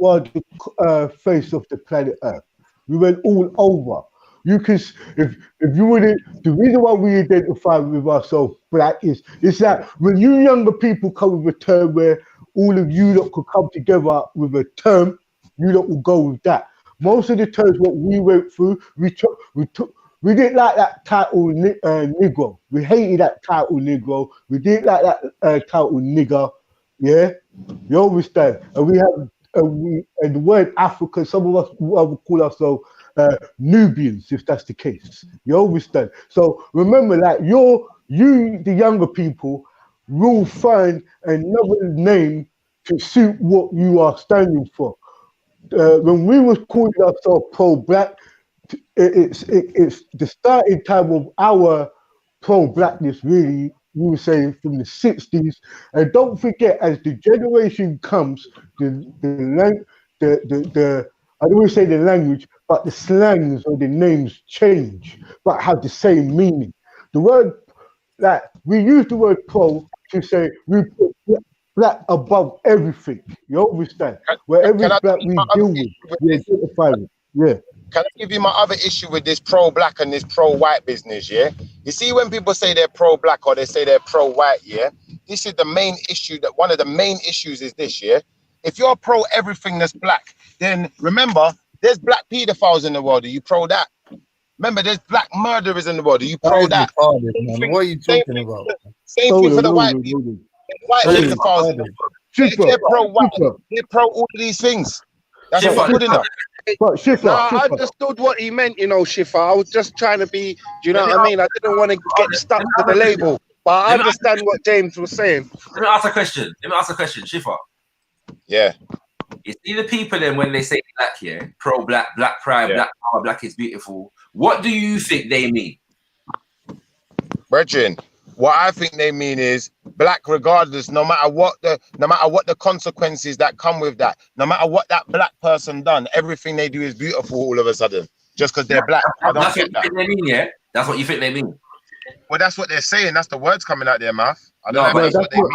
S11: over the face of the planet Earth. We went all over. You can, if you wouldn't, the reason why we identify with ourselves black is that when you younger people come with a term where all of you lot could come together with a term, you lot will go with that. Most of the terms what we went through, we didn't like that title Negro. We hated that title Negro. We didn't like that title nigger. Yeah, you understand? And we have and the word African. Some of us will call ourselves Nubians, if that's the case. You understand? So remember that you, the younger people, will find another name to suit what you are standing for. When we was calling ourselves pro-black, it's the starting time of our pro-blackness, really. We were saying from the 60s, and don't forget, as the generation comes, I don't want to say the language, but the slangs or the names change, but have the same meaning. The word, like, we use the word pro to say we put black above everything. You understand? Where every black we deal with, we identify with. Yeah.
S2: Can I give you my other issue with this pro-black and this pro-white business, yeah? You see, when people say they're pro-black or they say they're pro-white, yeah? This is the main issue, that one of the main issues is this, yeah? If you're pro everything that's black, then remember, there's black pedophiles in the world. Are you pro that? Remember, there's black murderers in the world. Are you pro that?
S4: What are you talking about?
S2: Same thing for the white people. White pedophiles in the world. They're pro-white. They're pro all of these things. That's not good enough.
S11: But Shifa,
S14: No, I
S11: Shifa.
S14: understood what he meant, you know, Shifa. I was just trying to be, do you know what I mean? I didn't want to get stuck to the label, but I understand what James was saying.
S13: Let me ask a question. Shifa.
S2: Yeah.
S13: You see the people then when they say black, yeah, pro-black, black pride,
S2: Yeah.
S13: black power, black is beautiful. What do you think they mean?
S2: Brethren, what I think they mean is black regardless, no matter what the consequences that come with that, no matter what that black person done, everything they do is beautiful all of a sudden, just because they're black. I don't get that.
S13: They mean, yeah? That's what you think they mean?
S2: Well, that's what they're saying. That's the words coming out their mouth. I don't
S13: No,
S2: know
S13: but
S2: if that's what they mean.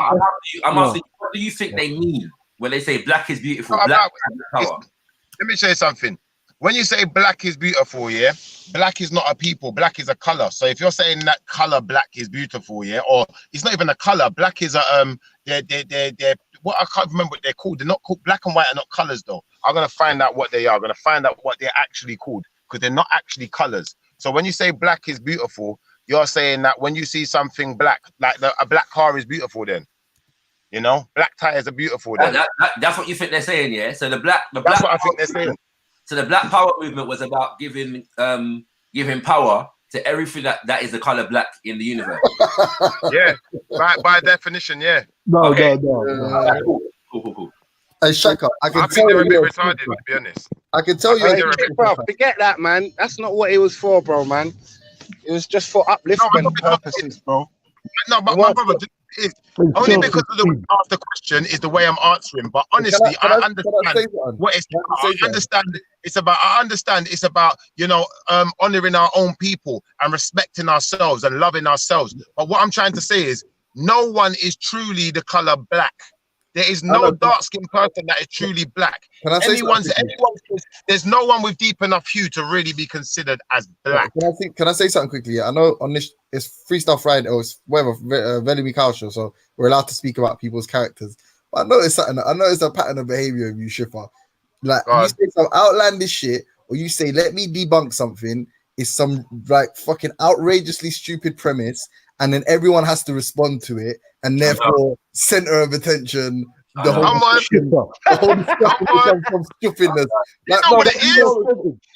S13: I'm asking you, what do you think they mean when they say black is beautiful,
S2: No,
S13: black
S2: Let me show you something. When you say black is beautiful, yeah, black is not a people, black is a color. So if you're saying that color black is beautiful, yeah, or it's not even a color, black is a they're what I can't remember what they're called. They're not called, black and white are not colors though. I'm gonna find out what they are. I'm gonna find out what they're actually called, because they're not actually colors. So when you say black is beautiful, you're saying that when you see something black, like a black car is beautiful, then. You know, black tires are beautiful. Then.
S13: That's what you think they're saying, yeah? So the black
S2: That's what I think they're saying.
S13: So the Black Power movement was about giving power to everything that is the color black in the universe.
S2: Yeah, by definition, yeah.
S11: No.
S13: Cool.
S4: Hey Shaka, I can
S2: I
S4: tell
S2: think they're a bit
S4: you.
S2: retarded, to be honest.
S4: I can tell you.
S14: Hey, bro, forget that, man. That's not what it was for, bro, man. It was just for upliftment purposes, bro.
S2: No, but my brother, is only because of the way I asked the question is the way I'm answering. But honestly, I understand what it's. I understand it's about honoring our own people and respecting ourselves and loving ourselves. But what I'm trying to say is, no one is truly the color black. There is no dark-skinned person that is truly black. There's no one with deep enough hue to really be considered as black.
S4: Can I say something quickly? Yeah, I know on this it's Freestyle Friday or it's whatever, Vellemy Cow show, so we're allowed to speak about people's characters. But I noticed something. I noticed a pattern of behavior of you, Shifa. Like you say some outlandish shit, or you say let me debunk something. It's some like fucking outrageously stupid premise, and then everyone has to respond to it, and therefore center of attention. The whole discussion becomes some stupidness. Like,
S2: you know what it is?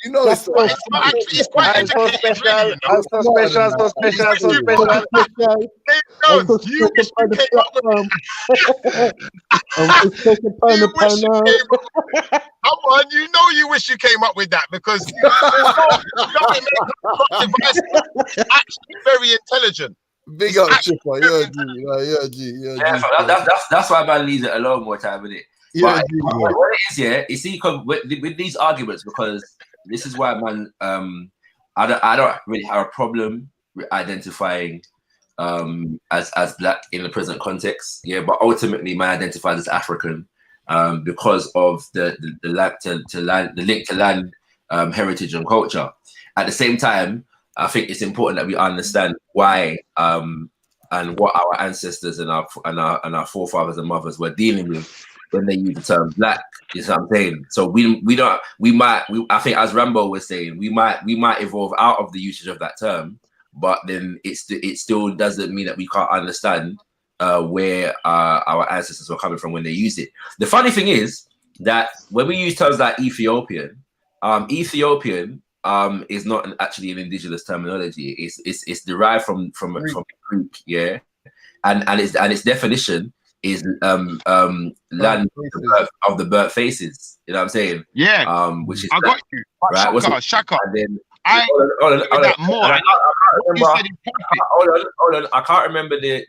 S4: You know it's
S2: quite educated. So special. You wish you came up with Come on, you know you wish you came up with that, because actually very intelligent.
S4: Big up, Chipper. You're a G.
S13: Yeah, that's why man leaves it alone more time, isn't it? But what it is, yeah, you see, with these arguments, because this is why, man, I don't really have a problem with identifying as black in the present context, yeah, but ultimately, man identifies as African because of the link to land, heritage and culture. At the same time, I think it's important that we understand why and what our ancestors and our forefathers and mothers were dealing with when they use the term black. Is what I'm saying. So I think, as Rambo was saying, we might evolve out of the usage of that term, but then it still doesn't mean that we can't understand where our ancestors were coming from when they used it. The funny thing is that when we use terms like Ethiopian is not actually an indigenous terminology. It's derived from Greek, yeah, and its definition is land of the burnt faces. You know what I'm saying?
S2: Yeah.
S13: Which is
S2: I got you.
S13: Right?
S2: Shaka.
S13: And then
S2: hold
S13: on. I can't remember the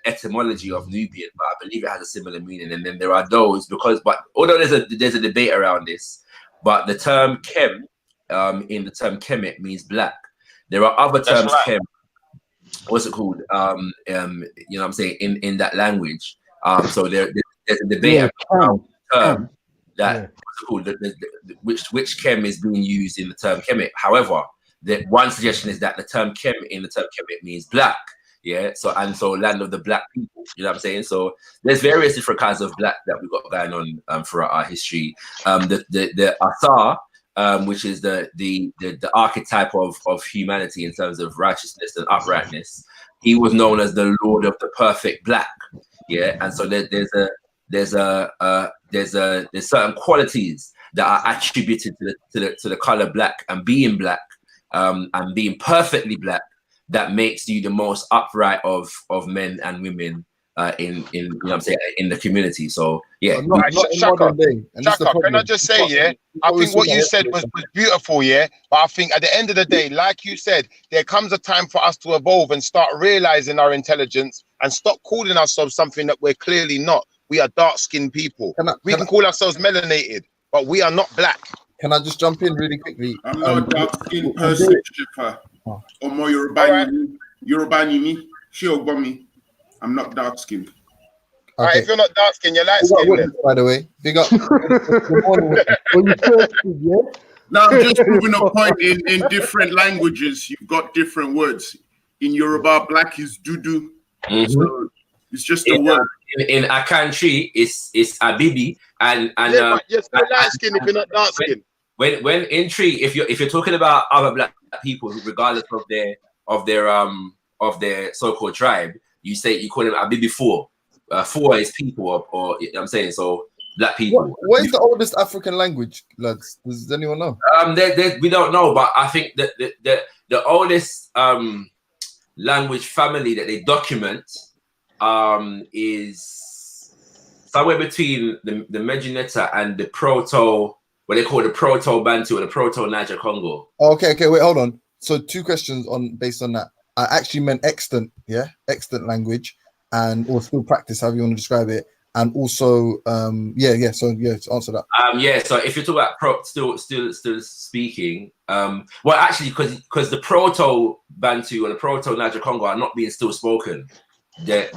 S13: etymology of Nubian, but I believe it has a similar meaning. And then there are those although there's a debate around this. But the term Kem, in the term Kemet, means black. There are other terms, Kem, what's it called? You know what I'm saying, in that language. So there's a debate around the term that what's it called, which Kem is being used in the term Kemet. However, the one suggestion is that the term Kem in the term Kemet means black. Yeah, so land of the black people, you know what I'm saying? So there's various different kinds of black that we've got going on throughout our history. The Asar, which is the archetype of humanity in terms of righteousness and uprightness, he was known as the Lord of the Perfect Black. Yeah, and so there's certain qualities that are attributed to the color black and being perfectly black, that makes you the most upright of men and women in you know what I'm saying, in the community. So yeah.
S6: Shaka, can I just say, yeah, I think what you said was beautiful, yeah. But I think at the end of the day, like you said, there comes a time for us to evolve and start realizing our intelligence and stop calling ourselves something that we're clearly not. We are dark-skinned people. We can call ourselves melanated, but we are not black.
S4: Can I just jump in really quickly?
S15: I'm not a dark-skinned person, Shifa. Omo Yorubani me, Shiogbomi. I'm not dark-skinned.
S6: All right, if you're not dark-skinned, you're light-skinned.
S4: By the way, big up.
S15: Now, I'm just proving a point in different languages. You've got different words. In Yoruba, black is dudu. So it's just a word.
S13: In Akanchi, it's Abibi, and
S6: yeah, but you're still light-skinned if you're not dark-skinned.
S13: When in Tree, if you're talking about other black people, regardless of their so-called tribe, you call them Abibi Four. Four is people, or you know what I'm saying, so black people.
S4: What is the oldest African language, lads? Does anyone know?
S13: We don't know, but I think that the oldest language family that they document is somewhere between the Medjugorje and the Proto, what they call the Proto Bantu or the Proto Niger Congo.
S4: Okay, wait, hold on. So 2 questions based on that. I actually meant extant, extant language, and or still practice, however you want to describe it, and also, to answer that.
S13: So if you're talking about still speaking, well, actually, because the Proto Bantu or the Proto Niger Congo are not being still spoken.
S4: But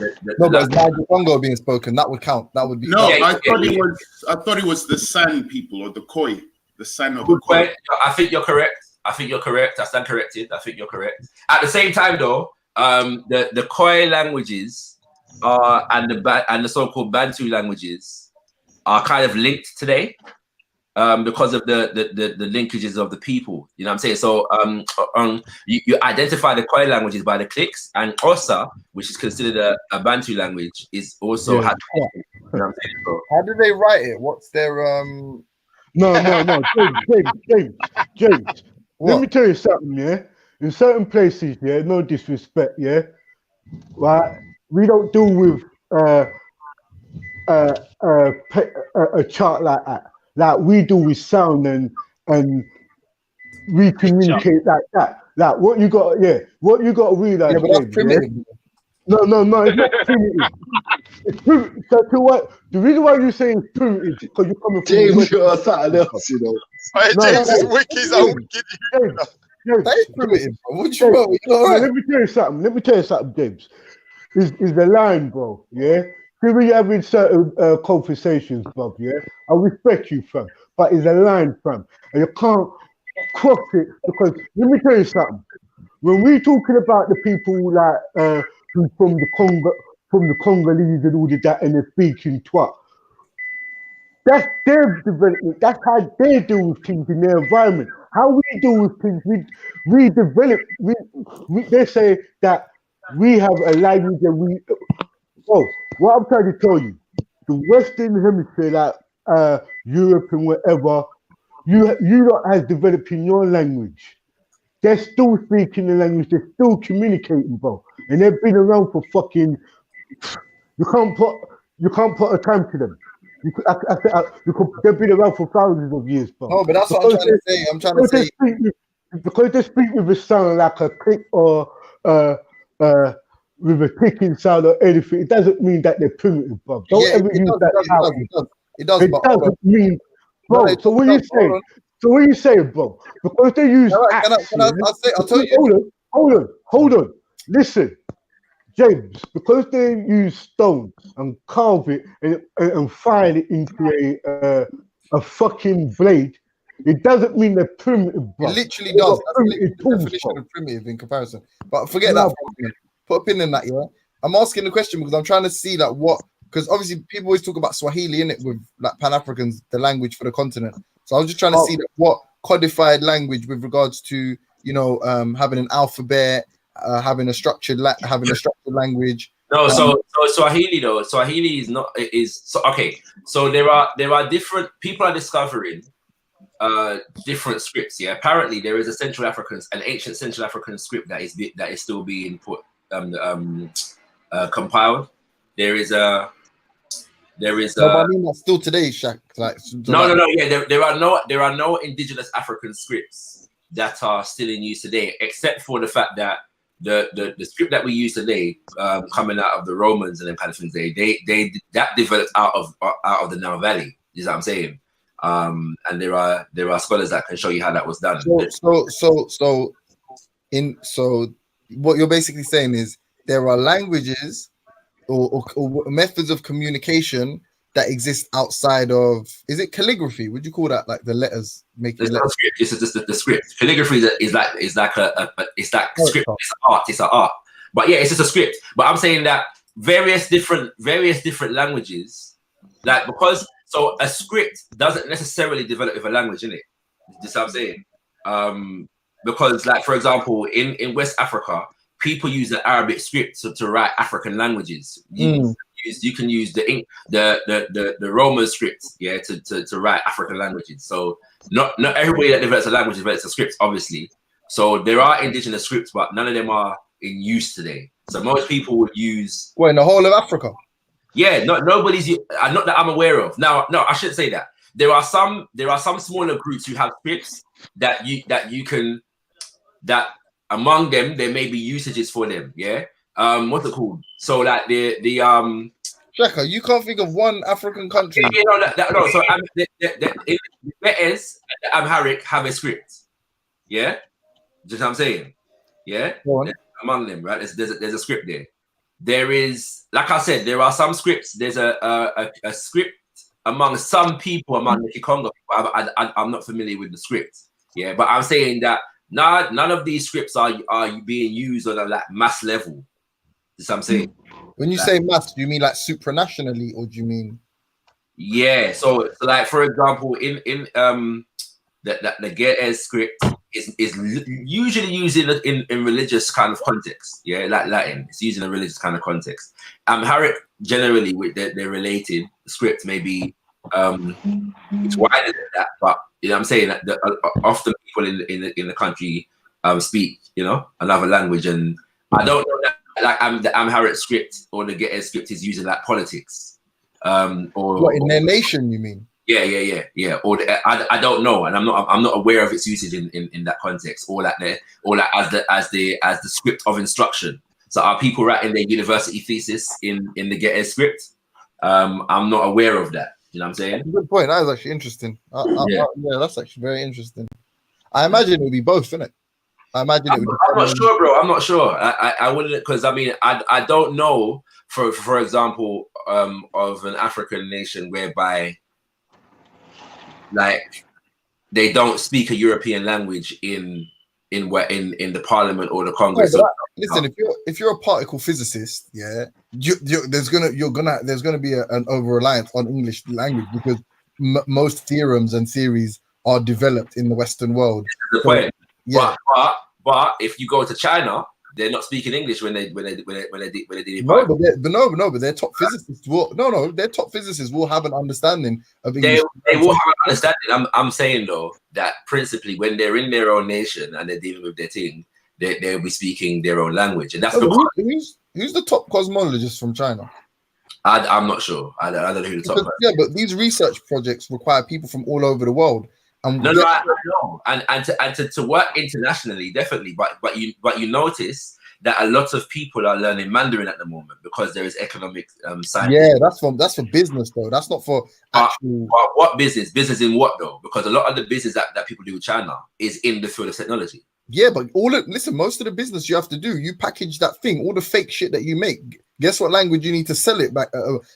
S4: Niger Congo being spoken, that would count. That would be.
S15: No, I thought it was the San people or the Khoi, the San of the Khoi.
S13: I think you're correct. I stand corrected. I think you're correct. At the same time, though, the Khoi languages and the so-called Bantu languages are kind of linked today because of the linkages of the people. You know what I'm saying? So you identify the Khoi languages by the cliques, and Osa, which is considered a Bantu language, is also had. You know what I'm saying? So,
S4: how do they write it? What's their
S11: No, James. Let me tell you something, yeah. In certain places, no disrespect, right? We don't deal with a chart like that. Like we do with sound and we communicate like that. Like what you got to realize.
S4: Yeah, but that's primitive.
S11: No, it's not primitive. It's primitive. So to what? The reason why you say it's primitive is because you're coming from
S16: James, you're something else, you know.
S6: James is wicked.
S11: That is primitive. Let me tell you something, James. Is the line, bro? Yeah. See, when you're having certain conversations, bro. Yeah. I respect you, fam, but it's a line, fam, and you can't cross it because let me tell you something. When we talking about the people like who from the Congolese and all of that, and they're speaking twat. That's their development. That's how they deal with things in their environment. How we deal with things, we develop. They say that we have a language and what I'm trying to tell you, the Western Hemisphere, like Europe and whatever, you lot has developing your language. They're still speaking the language. They're still communicating, bro. And they've been around for fucking. You can't put a time to them. They've been around for thousands of years, bro.
S4: No, but that's what I'm trying to say. I'm trying to say
S11: because they speak with a sound like a click or with a ticking sound or anything. It doesn't mean that they're primitive, bro. Don't ever use that. It doesn't mean, bro. So what you saying? So what you saying, bro? Because they use.
S4: I'll tell you.
S11: Hold on. Listen. James, because they use stone and carve it and file it into a fucking blade, it doesn't mean they're primitive, bro.
S4: It literally does. That's the definition of primitive in comparison. But forget that. Put a pin in that, yeah? I'm asking the question because I'm trying to see that because obviously people always talk about Swahili, innit, with like Pan-Africans, the language for the continent. So I was just trying to see that what codified language with regards to, having an alphabet, having a structured language.
S13: No, so Swahili is not okay. So there are different people are discovering different scripts. Yeah, apparently there is an ancient Central African script that is still being compiled. There is a
S4: No, but I mean that's still today, Shaq. Like
S13: no. Yeah, there are no indigenous African scripts that are still in use today, except for the fact that the script that we use today, coming out of the Romans and them kind of things, they that developed out of the Nile Valley. Is what I'm saying. And there are scholars that can show you how that was done.
S4: So what you're basically saying is there are languages or methods of communication that exist outside of, is it calligraphy? Would you call that like the letters making letters?
S13: This is just the script. Calligraphy is like script. It's an art. But yeah, it's just a script. But I'm saying that various different languages, like, because so a script doesn't necessarily develop with a language in it. That's what I'm saying. Because, like, for example, in West Africa, people use the Arabic script to write African languages. You can use the Roman script, yeah, to write African languages. So not everybody that develops a language develops a script, obviously. So there are indigenous scripts, but none of them are in use today. So most people would use
S4: in the whole of Africa.
S13: Yeah, nobody's not that I'm aware of. Now, no, I shouldn't say that. There are some smaller groups who have scripts that among them there may be usages for them. Yeah. What's it called? So like the
S4: Shaka, you can't think of one African country.
S13: Yeah, no. So the letters and the Amharic have a script. Yeah. Just what I'm saying. Yeah. Among them, right? There's a script there. There is, like I said, there are some scripts. There's a script among some people among the Kikongo. I'm not familiar with the script. Yeah, but I'm saying that none of these scripts are being used on a like mass level. That's what I'm saying.
S4: When you say mass, do you mean like supranationally, or do you mean?
S13: Yeah. So like, for example, in the Ge'ez script is usually used in religious kind of context. Yeah, like Latin, it's used in a religious kind of context. Amharic generally, with they're related. The script may be it's wider than that, but you know what I'm saying that often people in the country speak, you know, another language, and I don't know that like the Amharic script or the Ge'ez script is using like politics, or
S4: what, in their nation, you mean?
S13: Yeah. Or I don't know, and I'm not aware of its usage in that context, or as the script of instruction. So are people writing their university thesis in the Ge'ez script? I'm not aware of that. You know what I'm saying?
S4: Good point. That is actually interesting. Yeah, that's actually very interesting. I imagine it would be both, innit?
S13: I'm not sure, bro. I'm not sure. I wouldn't, because I mean I don't know for example of an African nation whereby like they don't speak a European language in the parliament or the Congress.
S4: No, listen, if you're a particle physicist, yeah, there's gonna be an over reliance on English language, because most theorems and theories are developed in the Western world.
S13: That's the point. Yeah. But if you go to China, they're not speaking English when they did
S4: but their top physicists will their top physicists will have an understanding of English.
S13: They will have an understanding. I'm saying though that principally when they're in their own nation and they're dealing with their thing, they'll be speaking their own language, and that's
S4: who's the top cosmologist from China?
S13: I'm not sure. I don't know who the top.
S4: Yeah, but these research projects require people from all over the world.
S13: I know. And to work internationally, definitely. But you notice that a lot of people are learning Mandarin at the moment because there is economic science.
S4: Yeah, that's for business though. That's not for actual.
S13: What business? Business in what though? Because a lot of the business that people do with China is in the field of technology.
S4: Yeah, but most of the business you have to do, you package that thing, all the fake shit that you make. Guess what language you need to sell it back?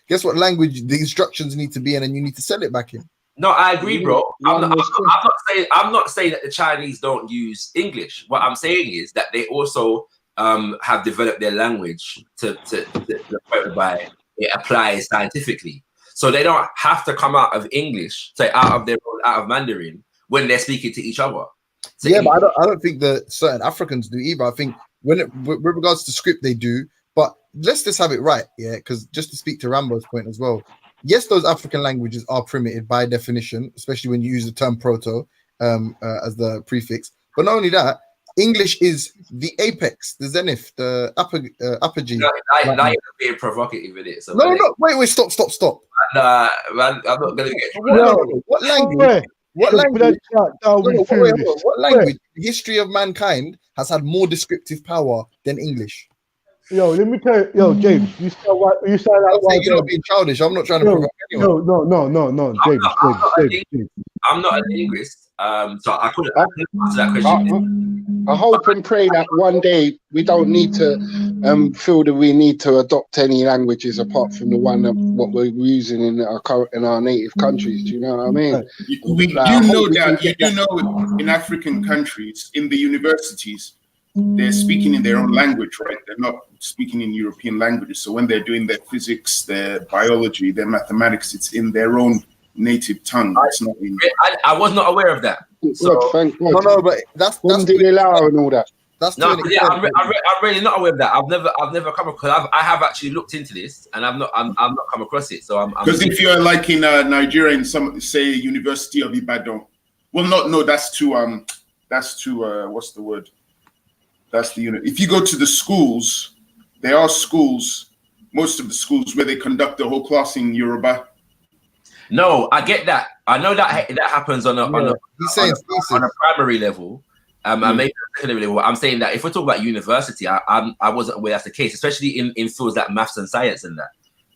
S4: Guess what language the instructions need to be in, and you need to sell it back in.
S13: No, I agree, bro. I'm not saying that the Chinese don't use English. What I'm saying is that they also have developed their language to the point whereby it applies scientifically. So they don't have to come out of English, out of Mandarin when they're speaking to each other. So
S4: yeah, but I don't think that certain Africans do either. I think with regards to script, they do. But let's just have it right, yeah. Because just to speak to Rambo's point as well, yes, those African languages are primitive by definition, especially when you use the term proto as the prefix. But not only that, English is the apex, the zenith, the apogee.
S13: Now you're being provocative with it. So
S4: no, wait, stop.
S13: Man, I'm not gonna get.
S4: What language? What language? What language? The history of mankind has had more descriptive power than English.
S11: Yo, let me tell you, James, you sound like
S4: you're not being childish. I'm not trying to provoke anyone.
S11: No, James.
S13: I'm not a linguist, so I couldn't answer that question.
S6: I hope and pray that one day we don't need to feel that we need to adopt any languages apart from the one that what we're using in our native countries. Do you know what I mean?
S15: We do know that. You do know in African countries, in the universities, they're speaking in their own language, right? They're not speaking in European languages. So when they're doing their physics, their biology, their mathematics, it's in their own native tongue. It's not in.
S13: I was not aware of that. So
S6: thank God.
S4: No, but that's
S6: allow and all that.
S4: That's
S13: no, yeah, I'm really not aware of that. I've never come across. I have actually looked into this, and I'm not come across it. So I'm
S15: because if you're like in Nigeria, in some say University of Ibadan, well, no, that's too what's the word? That's the unit. If you go to the schools, there are schools, most of the schools where they conduct the whole class in Yoruba.
S13: No, I get that. I know that happens on a primary level. And maybe secondary level. I'm saying that if we're talking about university, I wasn't aware that's the case, especially in fields like maths and science and that.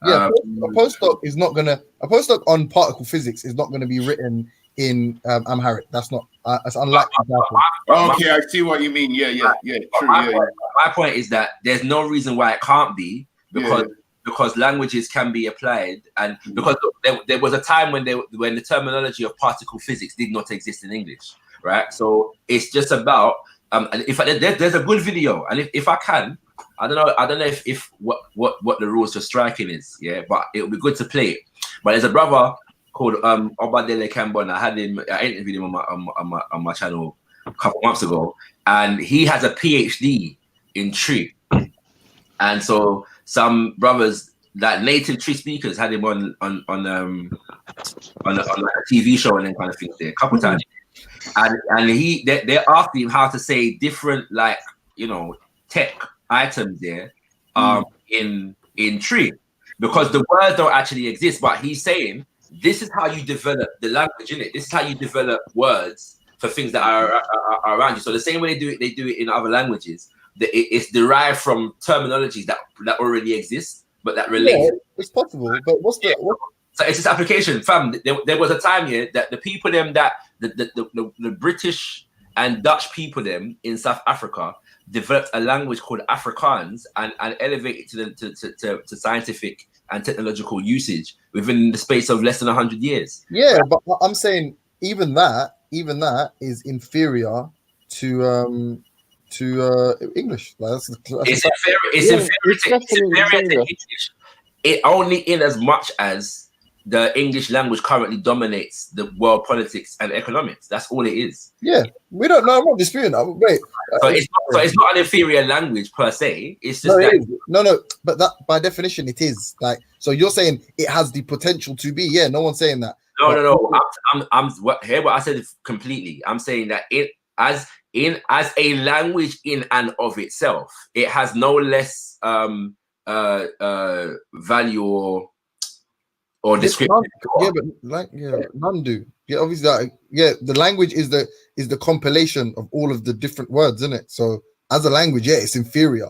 S4: Yeah, a postdoc on particle physics is not going to be written in Amharic. That's not. It's unlikely.
S15: Okay, I see what you mean. Yeah, true.
S13: My point is that there's no reason why it can't be because languages can be applied, and because there was a time when the terminology of particle physics did not exist in English, right? So it's just about and if there's a good video, and if I can, I don't know if what the rules for striking is, yeah, but it would be good to play it. But there's a brother called Obadele Kambon. I interviewed him on my channel a couple months ago, and he has a PhD in Tree. And so some brothers, like native Tree speakers, had him on a TV show and then kind of things there a couple times. And they asked him how to say different tech items there in Tree, because the words don't actually exist. But he's saying this is how you develop the language, innit? This is how you develop words for things that are around you. So the same way they do it in other languages. It's derived from terminologies that already exist, but that relate.
S4: Yeah, it's possible, but what's the?
S13: So it's this application, fam. There was a time here that the people them that the British and Dutch people them in South Africa developed a language called Afrikaans and elevated to scientific and technological usage within the space of less than 100 years.
S4: Yeah, but I'm saying even that is inferior to English.
S13: It's inferior to English. It only in as much as the English language currently dominates the world politics and economics. That's all it is.
S4: Yeah, we don't know. I'm not disputing that. Wait,
S13: so it's not an inferior language per se. It's just
S4: no. But that by definition it is. Like, so you're saying it has the potential to be. Yeah, no one's saying that.
S13: No. I'm what I said completely. I'm saying that it as a language in and of itself, it has no less value or description.
S4: None do. Yeah, obviously, the language is the compilation of all of the different words, isn't it? So as a language, yeah, it's inferior.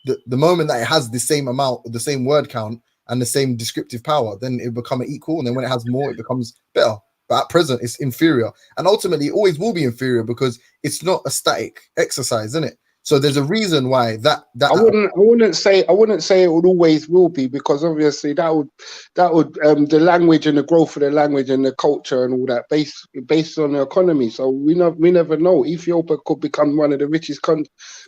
S4: The moment that it has the same amount, the same word count, and the same descriptive power, then it become equal, and then when it has more, it becomes better. But at present, it's inferior, and ultimately, it always will be inferior because it's not a static exercise, isn't it? So there's a reason why that
S6: I wouldn't say it would always will be, because obviously that would the language and the growth of the language and the culture and all that based on the economy. So we never know. Ethiopia could become one of the richest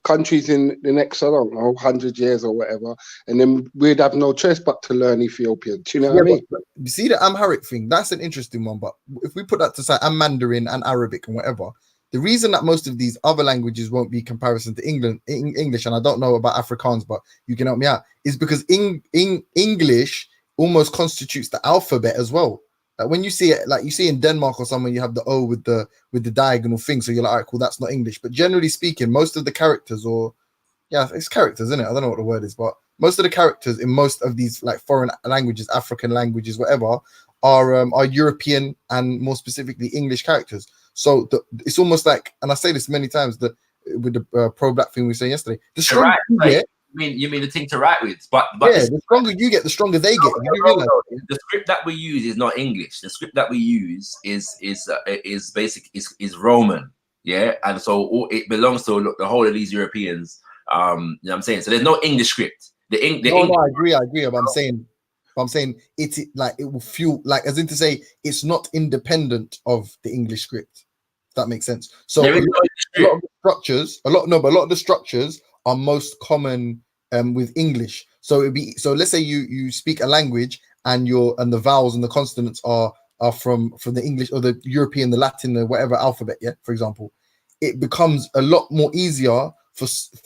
S6: countries in the next 100 years or whatever, and then we'd have no choice but to learn Ethiopian. Do you know what I mean?
S4: You see the Amharic thing? That's an interesting one. But if we put that to side, and Mandarin and Arabic and whatever. The reason that most of these other languages won't be comparison to English, and I don't know about Afrikaans, but you can help me out, is because English almost constitutes the alphabet as well. Like when you see it, like you see in Denmark or somewhere, you have the O with the diagonal thing. So you're like, all right, cool, that's not English. But generally speaking, most of the characters, or yeah, it's characters, isn't it? I don't know what the word is, but most of the characters in most of these like foreign languages, African languages, whatever, are European and more specifically English characters. So it's almost like, and I say this many times, that with the pro-black thing we were saying yesterday, the stronger you get,
S13: you mean the thing to write with, but
S4: yeah, the stronger you get, the stronger they get. You realize,
S13: the script that we use is not English. The script that we use is basic, is Roman, yeah, and so it belongs to the whole of these Europeans. You know what I'm saying? So there's no English script.
S4: No, I agree. But I'm saying it's like it will feel like, as in to say, it's not independent of the English script. If that makes sense. So a lot of the structures, a lot of the structures are most common with English. So let's say you speak a language and the vowels and the consonants are from the English or the European, the Latin, the whatever alphabet, yeah, for example. It becomes a lot more easier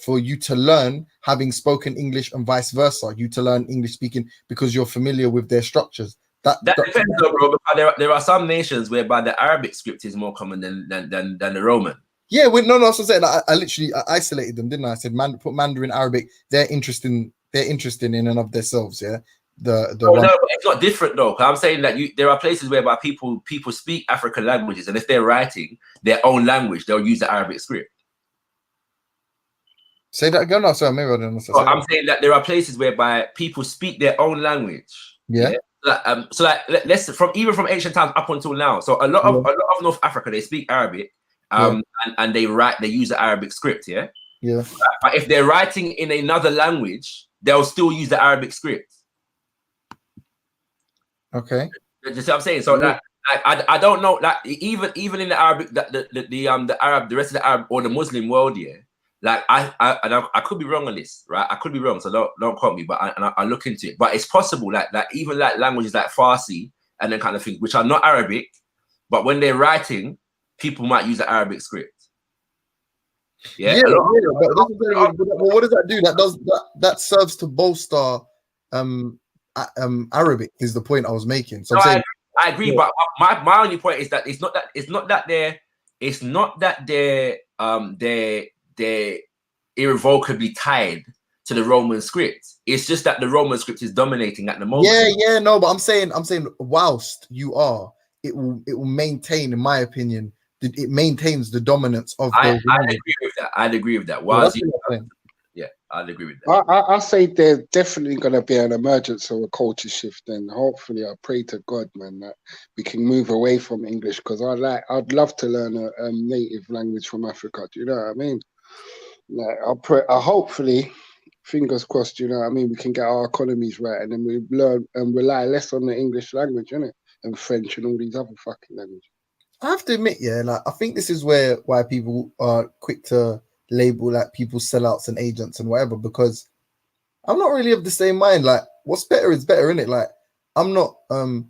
S4: for you to learn having spoken English and vice versa, you to learn English speaking because you're familiar with their structures. That
S13: depends though, bro, because there are some nations whereby the Arabic script is more common than the Roman.
S4: Yeah, no, I said I literally isolated them, didn't I? I said put Mandarin, Arabic, they're interested in and of themselves, yeah. No,
S13: but it's not different though. I'm saying that there are places whereby people speak African languages, and if they're writing their own language, they'll use the Arabic script.
S4: Say that again. No, sorry, maybe I don't understand.
S13: So I'm saying that there are places whereby people speak their own language.
S4: Yeah.
S13: So let's from ancient times up until now. So a lot of North Africa, they speak Arabic, and they use the Arabic script. Yeah.
S4: Yeah.
S13: But if they're writing in another language, they'll still use the Arabic script.
S4: Okay.
S13: You see what I'm saying? So I don't know. Like even in the Arabic, the rest of the Arab or the Muslim world, yeah. Like I could be wrong on this, right? I could be wrong, so don't quote me. But I look into it. But it's possible that even like languages like Farsi and then kind of things, which are not Arabic, but when they're writing, people might use the Arabic script. Yeah.
S4: But what does that do? That serves to bolster Arabic. Is the point I was making. So
S13: I agree, but my only point is that it's not that they're irrevocably tied to the Roman script. It's just that the Roman script is dominating at the moment.
S4: Yeah, no, but I'm saying whilst you are, it will maintain, in my opinion, it maintains the dominance of those.
S13: I'd agree with that. Yeah, I'd agree with
S14: that. I say there's definitely going to be an emergence of a culture shift, and hopefully, I pray to God, man, that we can move away from English, because I'd love to learn a native language from Africa. Do you know what I mean? Like, I hopefully, fingers crossed, you know what I mean, we can get our economies right, and then we learn and rely less on the English language, innit? And French and all these other fucking languages.
S4: I have to admit, yeah, like I think this is why people are quick to label like people sellouts and agents and whatever, because I'm not really of the same mind. Like, what's better is better, innit? Like, I'm not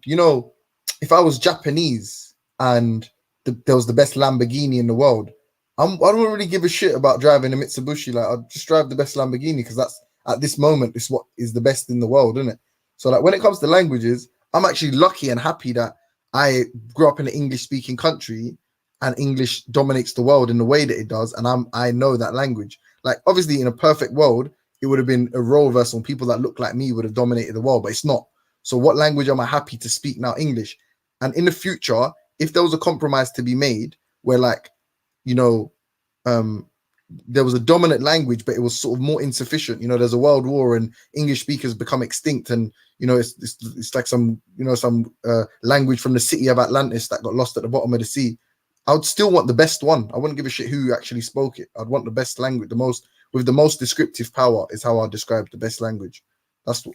S4: you know, if I was Japanese and there was the best Lamborghini in the world, I don't really give a shit about driving a Mitsubishi. Like, I'll just drive the best Lamborghini because that's at this moment is what is the best in the world, isn't it? So like when it comes to languages, I'm actually lucky and happy that I grew up in an English-speaking country and English dominates the world in the way that it does, and I know that language. Like, obviously, in a perfect world, it would have been a role reversal, and people that look like me would have dominated the world, but it's not. So what language am I happy to speak now? English. And in the future, if there was a compromise to be made where, like, you know, there was a dominant language, but it was sort of more insufficient. You know, there's a world war and English speakers become extinct, and you know, it's like some language from the city of Atlantis that got lost at the bottom of the sea. I would still want the best one. I wouldn't give a shit who actually spoke it. I'd want the best language, with the most descriptive power is how I describe the best language. That's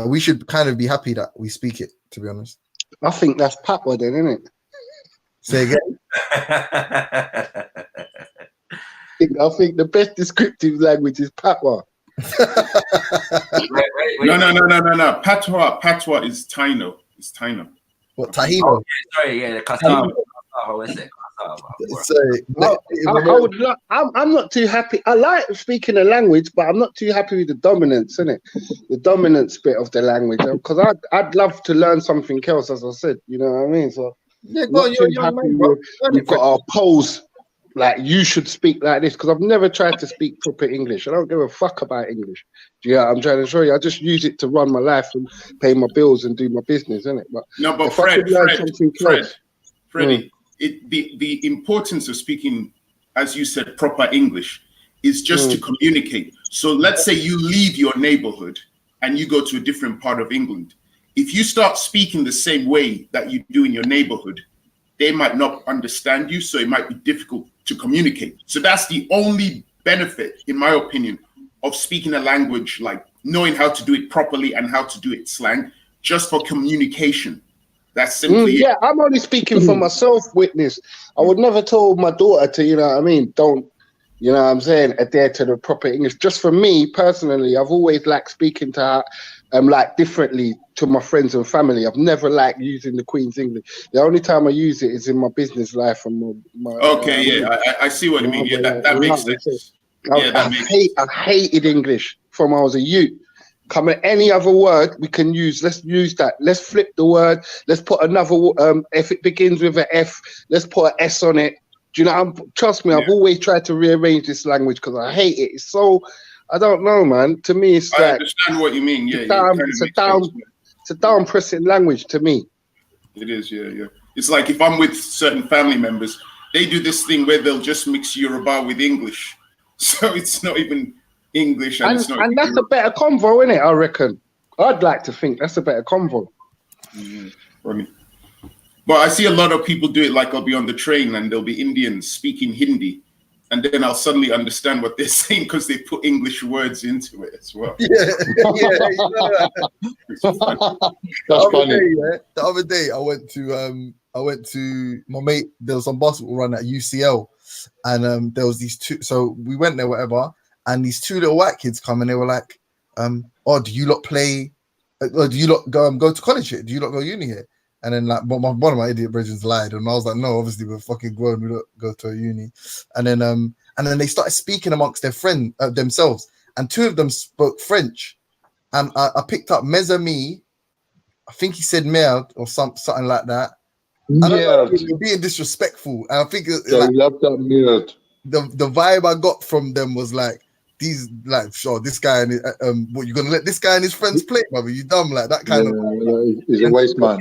S4: we should kind of be happy that we speak it, to be honest.
S14: I think that's Patois then, isn't it?
S4: Say again.
S14: I think the best descriptive language is Patois.
S15: No. Patois is Taino. It's Taino.
S4: What, Tahino?
S13: Sorry, yeah, the Casado. How is it?
S14: I'm not too happy. I like speaking a language, but I'm not too happy with the dominance, innit? The dominance bit of the language, because I'd love to learn something else, as I said. You know what I mean? So
S4: Yeah,
S14: I'm not too happy with we've got our polls. Like, you should speak like this, because I've never tried to speak proper English. I don't give a fuck about English. Do you know what I'm trying to show you? I just use it to run my life and pay my bills and do my business, innit? But
S15: no, but
S14: if I could learn something else,
S15: Freddie, the importance of speaking, as you said, proper English is just to communicate. So let's say you leave your neighborhood and you go to a different part of England. If you start speaking the same way that you do in your neighborhood, they might not understand you, so it might be difficult to communicate. So that's the only benefit, in my opinion, of speaking a language, like knowing how to do it properly and how to do it slang, just for communication. That's simply
S14: yeah, I'm only speaking for myself, witness. I would never tell my daughter to, you know what I mean, don't, you know what I'm saying, adhere to the proper English. Just for me, personally, I've always liked speaking to her like differently to my friends and family. I've never liked using the Queen's English. The only time I use it is in my business life and my
S15: I see what you mean. Yeah, that makes sense.
S14: I hated English from when I was a youth. Come at any other word we can use, let's use that. Let's flip the word. Let's put another if it begins with an F, let's put an S on it. Do you know? Trust me, I've always tried to rearrange this language because I hate it. It's so, I don't know, man. To me, it's
S15: I understand what you mean. Yeah,
S14: it's a down pressing language to me.
S15: It is, yeah. It's like if I'm with certain family members, they do this thing where they'll just mix Yoruba with English, so it's not even English, and it's not.
S14: And that's a better convo, isn't it? I reckon. I'd like to think that's a better convo.
S15: Funny. But I see a lot of people do it. Like, I'll be on the train and there'll be Indians speaking Hindi, and then I'll suddenly understand what they're saying because they put English words into it as well.
S4: That's
S5: funny.
S4: The other day, I went to my mate. There was some basketball run at UCL, and there was these two. So we went there, whatever, and these two little white kids come and they were like, "Oh, do you lot play? Do you lot go to college here? Do you lot go uni here?" And then like one of my idiot brethren lied, and I was like, "No, obviously we're fucking grown. We don't go to a uni." And then they started speaking amongst their friends themselves, and two of them spoke French, and I picked up mes amis. I think he said merde or something like that. I don't know, you're being disrespectful, and I think
S5: I love that merde.
S4: The vibe I got from them was like, these like, sure, this guy and what, you gonna let this guy and his friends play, brother? You dumb, like that kind of.
S5: He's a waste man.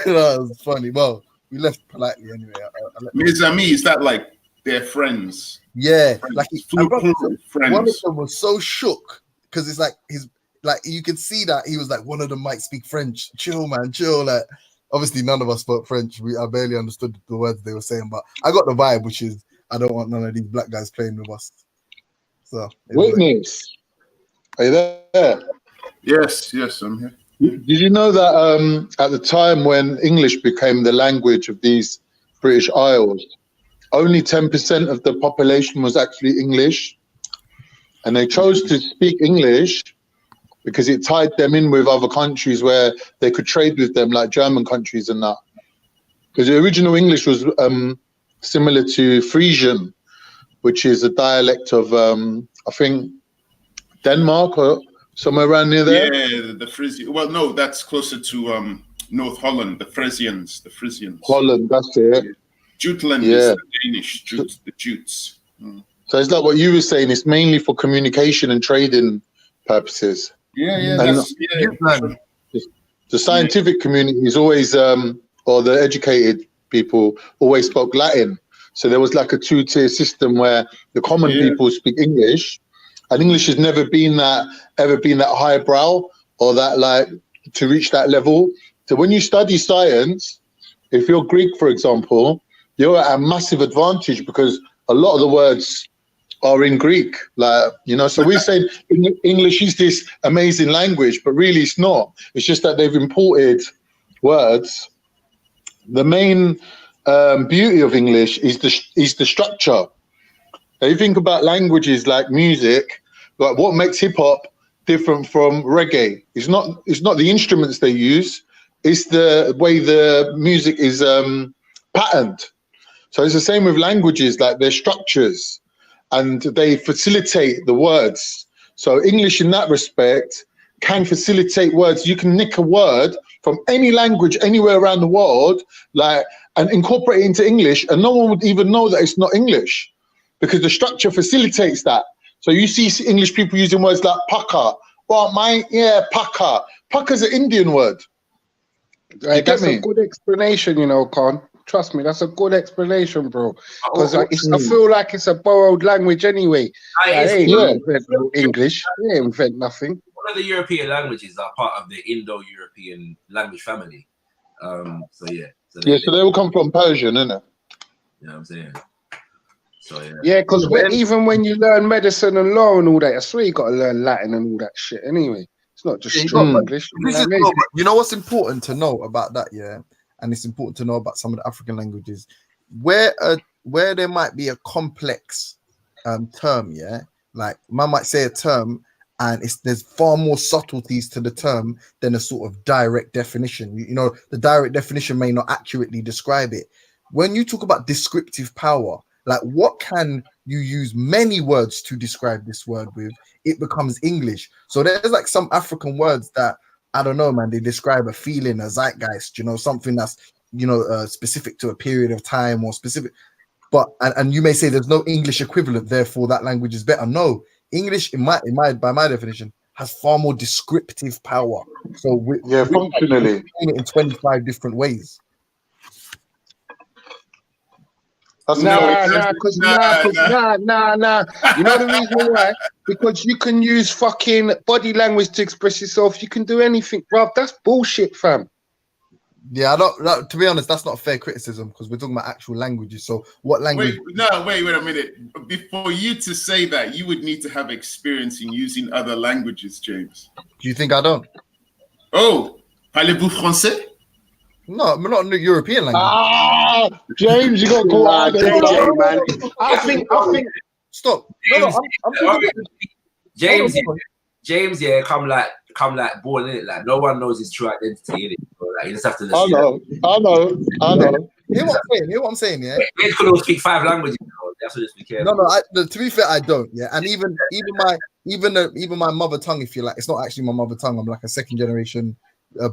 S4: No, it was funny. Well, we left politely anyway.
S15: Mes amis, is that like their friends?
S4: Yeah,
S15: friends.
S4: like
S15: friends.
S4: One of them was so shook because it's like you could see that he was like, one of them might speak French. Chill, man, chill. Like, obviously none of us spoke French. I barely understood the words they were saying, but I got the vibe, which is I don't want none of these black guys playing with us. So,
S5: Witness, are you there?
S15: Yes, I'm here.
S5: Did you know that at the time when English became the language of these British Isles, only 10% of the population was actually English, and they chose to speak English because it tied them in with other countries where they could trade with them, like German countries and that. Because the original English was similar to Frisian, which is a dialect of, I think, Denmark or somewhere around near there.
S15: Yeah, the Frisian. Well, no, that's closer to North Holland, the Frisians.
S5: Holland, that's it.
S15: Jutland is the Danish, the Jutes.
S5: So it's like what you were saying, it's mainly for communication and trading purposes. The scientific community is always, or the educated people always spoke Latin. So there was like a two-tier system where the common people speak English, and English has never been that highbrow or that like to reach that level. So when you study science, if you're Greek, for example, you're at a massive advantage because a lot of the words are in Greek, like, you know. So we say English is this amazing language, but really it's not. It's just that they've imported words. The main beauty of English is the structure. Now you think about languages like music, like what makes hip hop different from reggae? It's not the instruments they use, it's the way the music is patterned.
S17: So it's the same with languages, like their structures, and they facilitate the words. So English in that respect can facilitate words. You can nick a word from any language anywhere around the world, like, and incorporate it into English, and no one would even know that it's not English, because the structure facilitates that. So you see English people using words like paka. Well, paka. Paka's an Indian word.
S14: Right, that's a good explanation, you know, Con. Trust me, that's a good explanation, bro. Because I feel like it's a borrowed language anyway. They ain't invent no English. They ain't invent nothing.
S13: One of the European languages are part of the Indo-European language family. So they
S17: all come from Persian, innit?
S13: You know what I'm saying? So
S14: yeah, because even when you learn medicine and law and all that, I swear you got to learn Latin and all that shit anyway. It's not just straight English.
S4: You know what's important to know about that, yeah? And it's important to know about some of the African languages. Where there might be a complex term, yeah? Like, man might say a term, and there's far more subtleties to the term than a sort of direct definition. You know, the direct definition may not accurately describe it. When you talk about descriptive power, like, what can you use many words to describe this word with? It becomes English. So there's like some African words that, I don't know, man, they describe a feeling, a zeitgeist, you know, something that's, you know, specific to a period of time or specific. But and you may say there's no English equivalent, therefore that language is better. No, English, by my definition, has far more descriptive power. So
S17: functionally,
S4: in 25 different ways.
S14: Nah. You know the reason why? Because you can use fucking body language to express yourself. You can do anything, bruv. That's bullshit, fam.
S4: Yeah, I don't. To be honest, that's not a fair criticism because we're talking about actual languages. So, what language?
S15: Wait a minute. Before you to say that, you would need to have experience in using other languages, James.
S4: Do you think I don't?
S15: Oh, parlez-vous français?
S4: No, I'm not in the European language.
S17: James, you got to go out there,
S14: man. I think.
S4: Stop.
S13: James, yeah, come like born in it. Like, no one knows his true identity in it. So, like, you just have to.
S17: I know.
S4: Hear what I'm saying, yeah.
S13: They could all speak 5 languages. That's what just be careful.
S4: No. To be fair, I don't. Yeah, and even my mother tongue, if you like, it's not actually my mother tongue. I'm like a second generation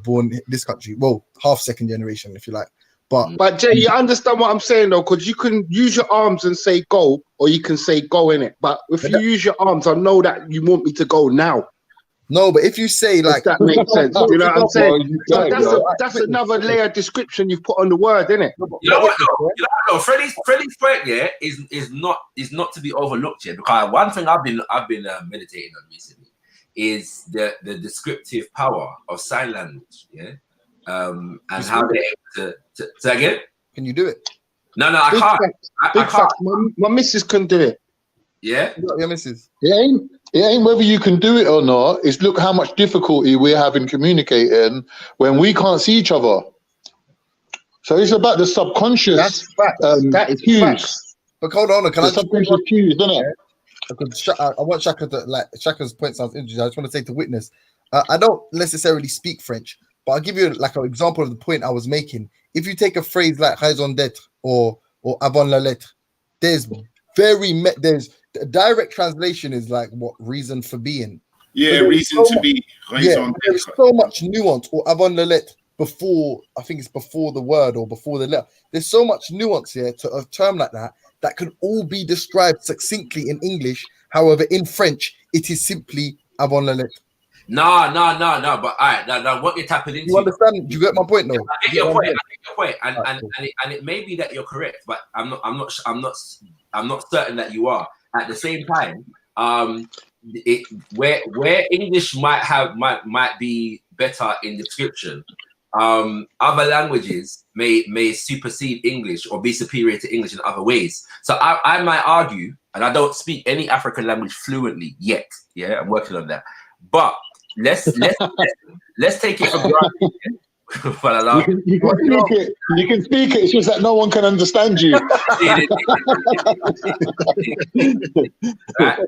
S4: born in this country. Well, half second generation, if you like. But
S14: Jay, you understand what I'm saying though, because you can use your arms and say go, or you can say go in it. But if you use your arms, I know that you want me to go now.
S4: No, but if you say like
S14: that makes sense, you know what I'm saying? That's another layer of description you've put on the word, isn't it?
S13: You know what though? Freddie's point, yeah, is not to be overlooked here, because one thing I've been meditating on recently is the descriptive power of sign language, yeah. And how they're able to say again?
S4: Can you do it?
S13: No, I can't. I can't.
S14: My missus can do it.
S13: Yeah?
S4: Your missus.
S17: It ain't whether you can do it or not. It's look how much difficulty we're having communicating when we can't see each other. So it's about the subconscious.
S14: That's fact. That is cues.
S4: But hold on, can
S17: the subconscious cues, isn't it?
S4: Because I want Shaka to, like, Shaka's point sounds interesting. I just want to say to witness, I don't necessarily speak French, but I'll give you like an example of the point I was making. If you take a phrase like raison d'être or avant la lettre, there's the direct translation is like what reason for being.
S15: Yeah, reason to be.
S4: There's so much nuance, or avant la lettre before, I think it's before the word or before the letter. There's so much nuance here to a term like that can all be described succinctly in English. However, in French, it is simply avant la lettre.
S13: No. But all right, now what you're tapping into.
S4: You understand? Do you get my point? No.
S13: I get your point. And it may be that you're correct, but I'm not certain that you are. At the same time, where English might be better in description, other languages may supersede English or be superior to English in other ways. So I might argue, and I don't speak any African language fluently yet. Yeah, I'm working on that. But let's take it for granted.
S17: You can speak it. It's just that no one can understand you.
S13: Right.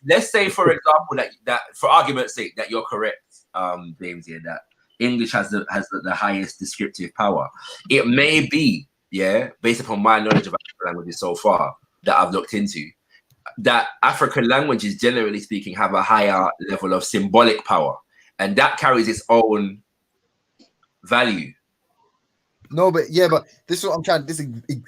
S13: Let's say, for example, that for argument's sake, that you're correct, James. Here, that English has the highest descriptive power. It may be yeah, based upon my knowledge of African languages so far that I've looked into, that African languages, generally speaking, have a higher level of symbolic power, and that carries its own value.
S4: No, but yeah, but this is what I'm trying. This is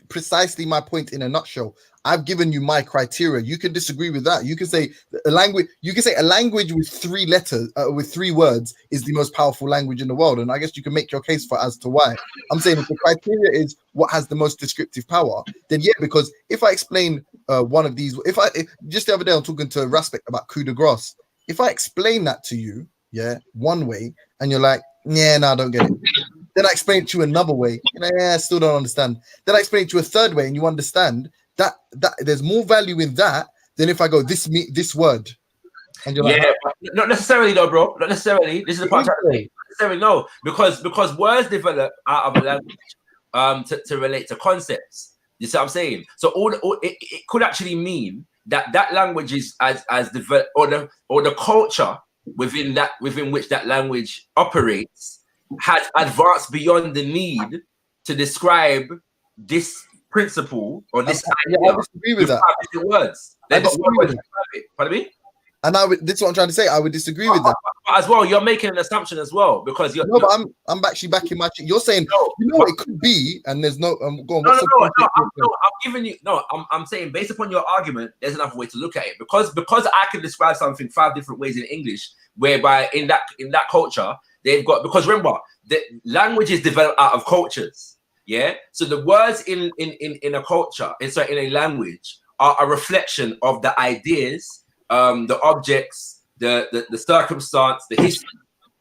S4: precisely my point in a nutshell. I've given you my criteria. You can disagree with that. You can say a language. You can say a language with 3 letters, with 3 words, is the most powerful language in the world. And I guess you can make your case for as to why. I'm saying if the criteria is what has the most descriptive power, then yeah, because if I explain one of these, just the other day I'm talking to Raspek about coup de grace. If I explain that to you, yeah, one way, and you're like, yeah, no, I don't get it. Then I explain it to you another way. I still don't understand. Then I explain it to you a third way, and you understand that there's more value in that than if I go this word. And you're like,
S13: not necessarily though, bro. Not necessarily. This is the part I'm trying to say. Necessarily no, because words develop out of a language to relate to concepts. You see what I'm saying? So it could actually mean that language is as developed, or the culture within which that language operates has advanced beyond the need to describe this principle or this idea.
S4: I disagree with that.
S13: Words. They've got words to describe it. Pardon me?
S4: And this is what I'm trying to say. I would disagree with that.
S13: But as well, you're making an assumption as well, because you're.
S4: No, but I'm actually backing my. You're saying it could be, and there's no. Go on,
S13: I'm giving you. No, I'm saying based upon your argument, there's another way to look at it, because I can describe something 5 different ways in English, whereby in that culture they've got, because remember the language is developed out of cultures. Yeah, so the words in a culture, in a language, are a reflection of the ideas, the objects, the circumstance, the history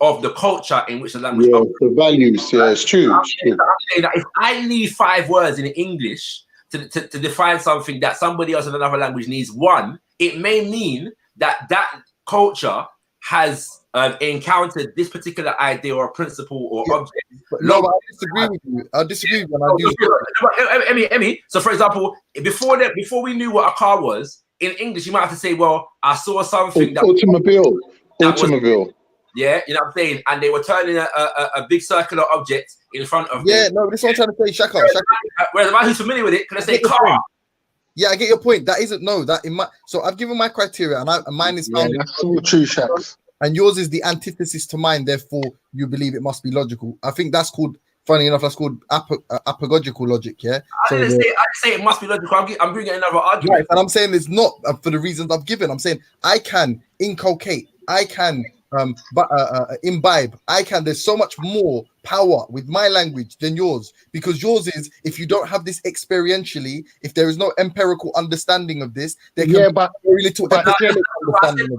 S13: of the culture in which the language operates.
S17: The values, yeah, it's true.
S13: I'm saying that if I need 5 words in English to define something that somebody else in another language needs 1, it may mean that culture has encountered this particular idea or principle or object.
S4: No, but I disagree with you. I disagree with you.
S13: Emmy. So, for example, before we knew what a car was, in English, you might have to say, well, I saw something that
S17: automobile.
S13: Yeah, you know what I'm saying? And they were turning a big circular object in front of them.
S4: No, this is what I'm trying to say, Shaka.
S13: Whereas the man who's familiar with it, can I say car?
S4: Yeah, I get your point. That isn't so I've given my criteria, and mine is found.
S17: That's all true, Shaks.
S4: And yours is the antithesis to mine. Therefore, you believe it must be logical. I think that's called, funny enough, that's called apagogical logic. Yeah.
S13: I didn't say it must be logical. I'm bringing another argument.
S4: Right, and I'm saying it's not for the reasons I've given. I'm saying I can inculcate. I can imbibe. There's so much more power with my language than yours, because yours is, if you don't have this experientially, if there is no empirical understanding of this, there can be very little epistemic understanding of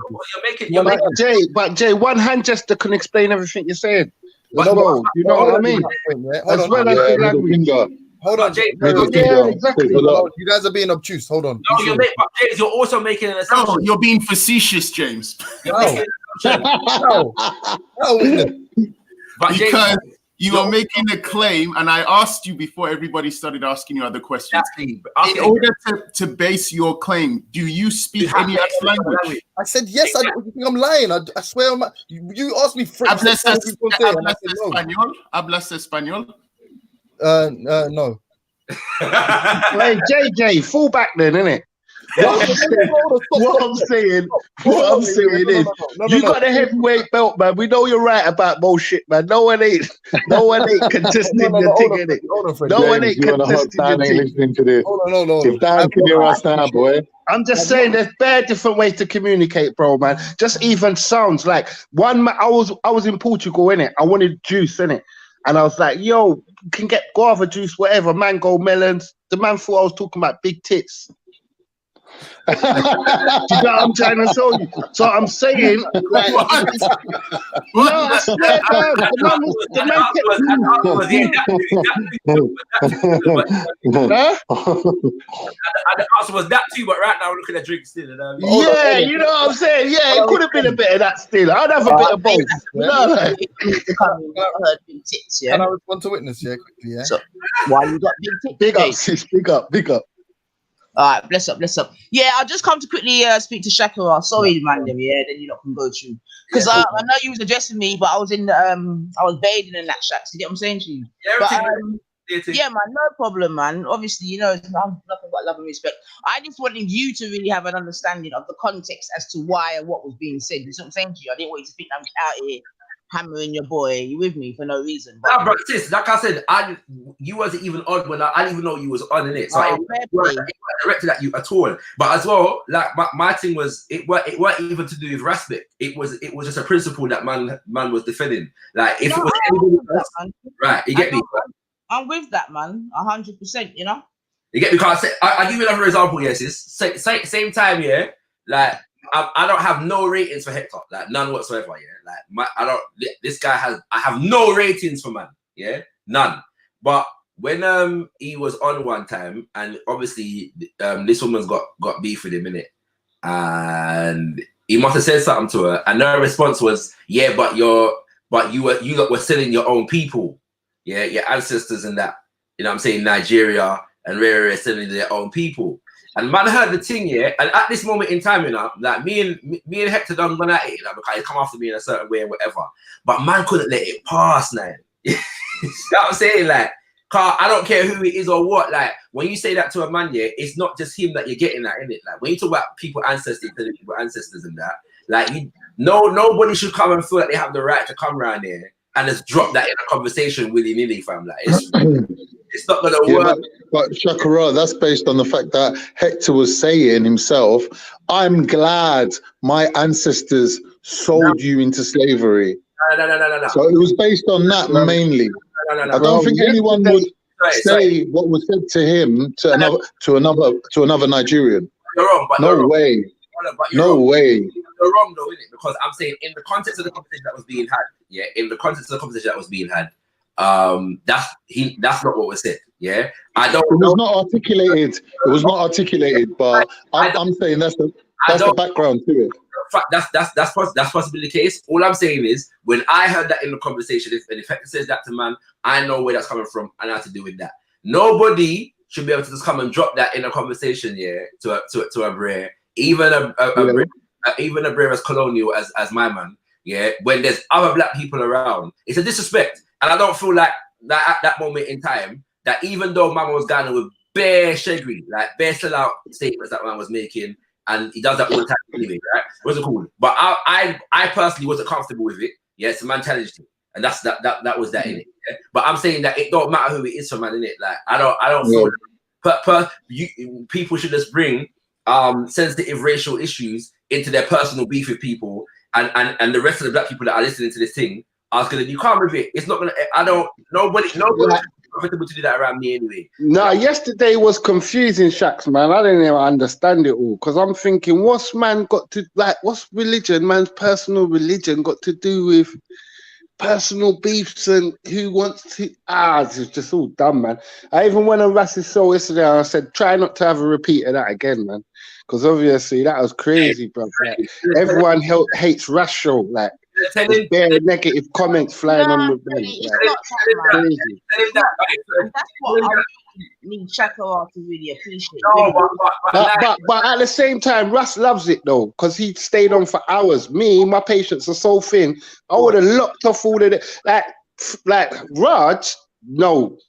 S4: this.
S14: But Jay, one hand gesture can explain everything you're saying.
S4: You know what I mean?
S14: As well as the language.
S4: Hold on, Jay.
S14: Exactly.
S4: You guys are being obtuse. Hold on.
S13: No, James, you're also making an assumption.
S15: No, you're being facetious, James.
S4: No.
S15: Because you are making a claim, and I asked you before everybody started asking you other questions. In order to base your claim, do you speak any other language?
S4: I said yes. I don't think I'm lying. I swear. You asked me French.
S15: Hablas español?
S4: No.
S14: Hey, JJ, fall back then, innit? What I'm saying is, you got a heavyweight belt, man. We know you're right about bullshit, man. No one ain't contesting your thing, innit? No one ain't contesting your thing.
S17: Listening to this.
S4: No.
S17: If Dan can hear us now, boy.
S14: I'm just saying, there's bare different ways to communicate, bro, man. Just even sounds like one. I was in Portugal, innit? I wanted juice, innit? And I was like, yo, can get guava juice, whatever, mango, melons. The man thought I was talking about big tits. Do you know what I'm trying to show you? So I'm saying, like, no, I swear down.
S13: The answer was that too, but right now we're looking at drinks still.
S14: Yeah, you know what I'm saying? Yeah, it could have been a bit of that still. I'd have a bit of both.
S4: Can I respond to witness? Yeah, quickly. Yeah.
S9: So, why you got big tits?
S14: Big up, sis. Big up.
S9: All right, bless up. Yeah, I'll just come to quickly speak to Shaka. Sorry, man, then you lot can go through. Because I know you was addressing me, but I was in I was bathing in that shack. You get what I'm saying to you?
S13: Yeah,
S9: Yeah, man, no problem, man. Obviously, you know, it's nothing but love and respect. I just wanted you to really have an understanding of the context as to why and what was being said. You know what I'm saying to you? I didn't want you to think I'm out here hammering your boy. You with me for no reason?
S13: Nah, but sis, like I said, you wasn't even on when I didn't even know you was on in it. So it wasn't directed at you at all. But as well, like my thing was, it weren't even to do with respect. It was just a principle that man was defending. Like if it was anybody else, right? You get me?
S9: I'm with that, man. 100%. You know.
S13: You get me? Because I give you another example. Yes, same time. Yeah, like I don't have no ratings for Hector, like none whatsoever. Yeah, like I have no ratings for man. Yeah, none. But when he was on one time, and obviously this woman's got beef with him, innit? And he must have said something to her, and her response was, "Yeah, but you lot were selling your own people, yeah, your ancestors and that. You know what I'm saying? Nigeria and rare selling their own people." And man heard the thing, yeah. And at this moment in time, you know, like me and Hector done gone at it, like, because he come after me in a certain way or whatever. But man couldn't let it pass, now. You know what I'm saying? Like, car, I don't care who it is or what. Like, when you say that to a man, yeah, it's not just him that you're getting at, innit? Like, when you talk about people ancestors and that, like, nobody should come and feel like they have the right to come around here and just drop that in a conversation willy-nilly, fam. Like, it's not gonna work.
S17: But Shakara, that's based on the fact that Hector was saying himself, "I'm glad my ancestors sold you into slavery."
S13: No.
S17: So it was based on that mainly. I don't think anyone would say what was said to him to another Nigerian.
S13: You're wrong, but
S17: no way. No way.
S13: You're wrong though, innit? Because I'm saying in the context of the conversation that was being had, yeah, in the context of the conversation that was being had, that's not what was said. Yeah, I don't.
S17: It was not articulated. It was not articulated, but I'm saying that's the background to it.
S13: That's possibly the case. All I'm saying is, when I heard that in the conversation, if Hector says that to man, I know where that's coming from and how to do with that. Nobody should be able to just come and drop that in a conversation, yeah, to a brer, even a brer as colonial as my man, yeah. When there's other black people around, it's a disrespect, and I don't feel like that at that moment in time. That even though Mama was going with bare shaggy, like bare sellout statements that man was making, and he does that all the time anyway, right? It wasn't cool. But I personally wasn't comfortable with it. Yeah, so man challenged him. And that was that in it. Yeah? But I'm saying that it don't matter who it is for man, in it. Like I don't feel people should just bring sensitive racial issues into their personal beef with people, and the rest of the black people that are listening to this thing are gonna, you can't move it. It's not gonna nobody comfortable to do that around me anyway.
S14: No, yesterday was confusing, Shacks, man. I didn't even understand it all because I'm thinking, what's religion, man's personal religion got to do with personal beefs and who wants to? It's just all dumb, man. I even went on Rass's show yesterday and I said, try not to have a repeat of that again, man. Because obviously that was crazy, bro. Like, everyone hates Rass show, like. There's bare negative comments flying on the bench.
S9: That's what I need Shakara to really appreciate.
S14: But at the same time, Russ loves it though, because he stayed on for hours. Me, my patience are so thin. I would have locked off all of it. Like Raj, no.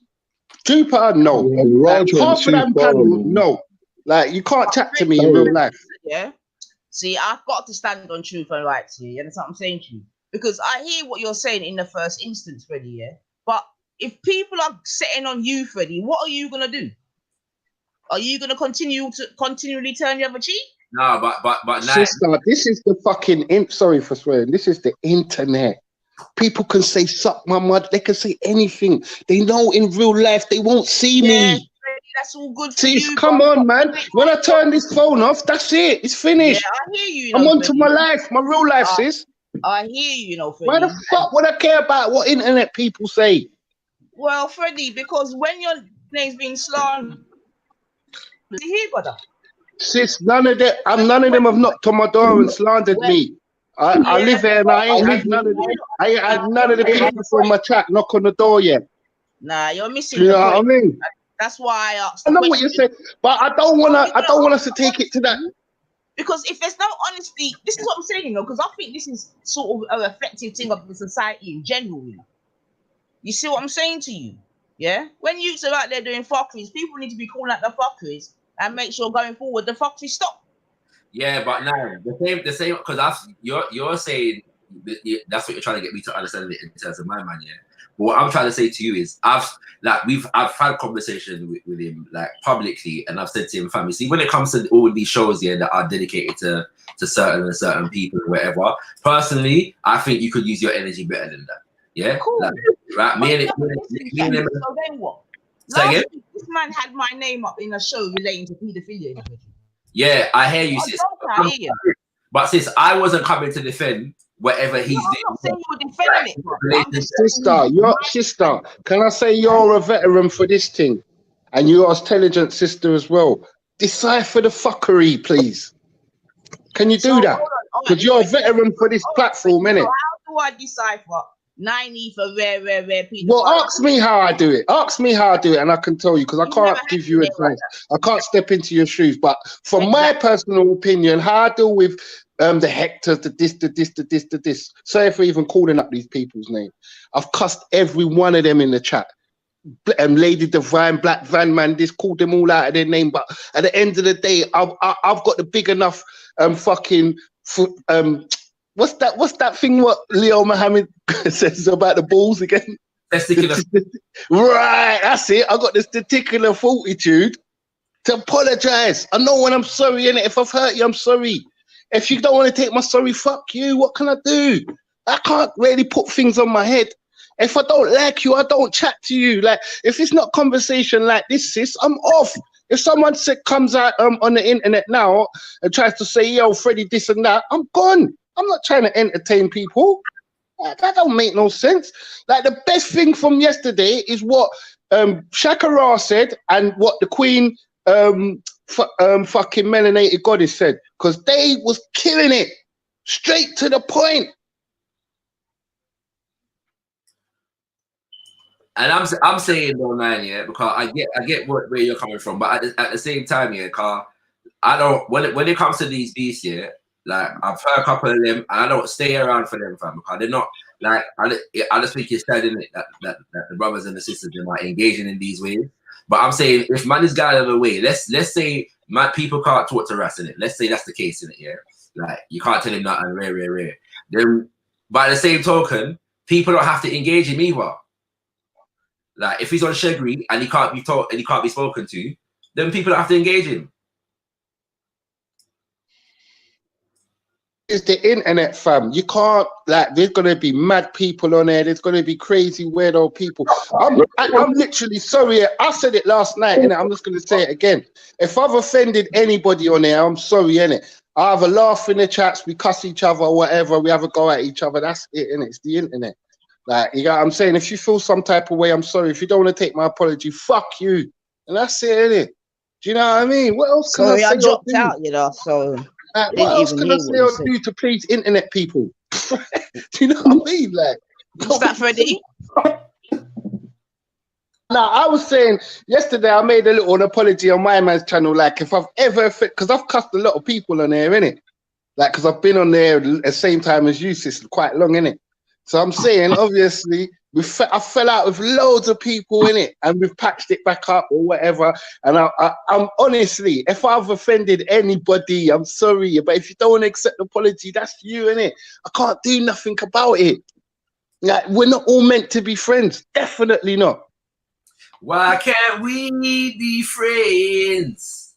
S14: Jupiter, no. Like, half of them panel, no. Like you can't chat to me in real life.
S9: Yeah. See, I've got to stand on truth and rights here. You understand what I'm saying to you? Because I hear what you're saying in the first instance, Freddie, yeah? But if people are sitting on you, Freddie, what are you going to do? Are you going to continually turn the other cheek?
S13: No, but
S14: sister, this is the fucking, sorry for swearing, this is the internet. People can say, suck my mud, they can say anything. They know in real life they won't see me.
S9: That's all good for you.
S14: Come on, man. When I turn this phone off, that's it. It's finished.
S9: Yeah, I hear you.
S14: I'm on to my life, my real life, sis.
S9: I hear you, Freddie.
S14: Why the fuck would I care about what internet people say?
S9: Well, Freddie, because when your name's being slandered, you hear, brother?
S14: Sis, none of them have knocked on my door and slandered me. I live here and I ain't had none of them. I ain't had none of the people from my chat knock on the door yet.
S9: Nah, you're missing.
S14: You know what I mean?
S9: That's why I asked.
S14: I know what you said, but I don't want us to take it to that.
S9: Because if there's no honesty, this is what I'm saying, because I think this is sort of a reflective thing of the society in general. You see what I'm saying to you? Yeah, when youths are out there doing fuckeries, people need to be calling out the fuckeries and make sure going forward the fuckeries stop.
S13: Yeah, but now the same, because you're saying that's what you're trying to get me to understand it in terms of my man, yeah. But what I'm trying to say to you is, I've had conversation with him like publicly, and I've said to him, family, see, when it comes to all these shows here that are dedicated to certain people or whatever, personally, I think you could use your energy better than that. Yeah,
S9: cool.
S13: Like, right? Me and him.
S9: So then what? Last week, this man had my name up in a show relating to paedophilia.
S13: Yeah, I hear you, sis.
S9: I hear you.
S13: But sis, I wasn't coming to defend whatever he's
S9: I'm not saying you were defending it, bro. I'm just
S14: Sister, can I say you're a veteran for this thing? And you're an intelligent sister as well. Decipher the fuckery, please. Can you do that? Because you're a veteran for this platform, innit?
S9: So how do I decipher 90 for rare people?
S14: Well, ask me how I do it. Ask me how I do it, and I can tell you, because I can't give you advice. I can't step into your shoes. But from my personal opinion, how I deal with the Hectors, the this. Sorry for even calling up these people's names. I've cussed every one of them in the chat. Lady Divine, Black Van Man, this, called them all out of their name. But at the end of the day, I've got the big enough what's that thing what Leo Mohammed says about the balls again? Right, that's it. I got this particular fortitude to apologize. I know when I'm sorry, innit? If I've hurt you, I'm sorry. If you don't want to take my sorry, fuck you. What can I do? I can't really put things on my head. If I don't like you, I don't chat to you. Like, if it's not conversation like this, sis, I'm off. If someone comes out on the internet now and tries to say, yo, Freddie, this and that, I'm gone. I'm not trying to entertain people. That don't make no sense. Like, the best thing from yesterday is what Shaka Ra said and what the Queen fucking melanated goddess said, because they was killing it straight to the point.
S13: And I'm saying though, man, yeah, because I get where you're coming from, but at the same time, yeah, Carl, I don't when it comes to these beasts, yeah, like I've heard a couple of them, and I don't stay around for them, fam, because they're not like I just think it's sad, innit, that the brothers and the sisters they might engaging in these ways. But I'm saying if man is going out of the way, let's say my people can't talk to Ras, in it. Let's say that's the case, in it, yeah. Like you can't tell him that and rare. Then by the same token, people don't have to engage him either. Like if he's on Shegri and he can't be taught and he can't be spoken to, then people don't have to engage him.
S14: It's the internet, fam. You can't, like, there's gonna be mad people on there. There's gonna be crazy weirdo people. I'm literally sorry. I said it last night, and I'm just gonna say it again. If I've offended anybody on there, I'm sorry, innit? I have a laugh in the chats. We cuss each other, or whatever. We have a go at each other. That's it, innit? It's the internet. Like, you know what I'm saying? If you feel some type of way, I'm sorry. If you don't want to take my apology, fuck you. And that's it, innit? Do you know what I mean? What else can I say?
S9: I dropped out, you know, so...
S14: what else can I say or do to please internet people? Do you know what I mean? Like,
S9: what's that, Freddie?
S14: Now, I was saying yesterday I made a little apology on my man's channel. Like, if I've ever, because I've cussed a lot of people on there, innit? Like, because I've been on there at the same time as you, sis, quite long, innit? So I'm saying, obviously, I fell out with loads of people in it, and we've patched it back up or whatever. And I'm honestly, if I've offended anybody, I'm sorry. But if you don't want to accept the apology, that's you, innit? I can't do nothing about it. Like, we're not all meant to be friends. Definitely not.
S13: Why can't we be friends?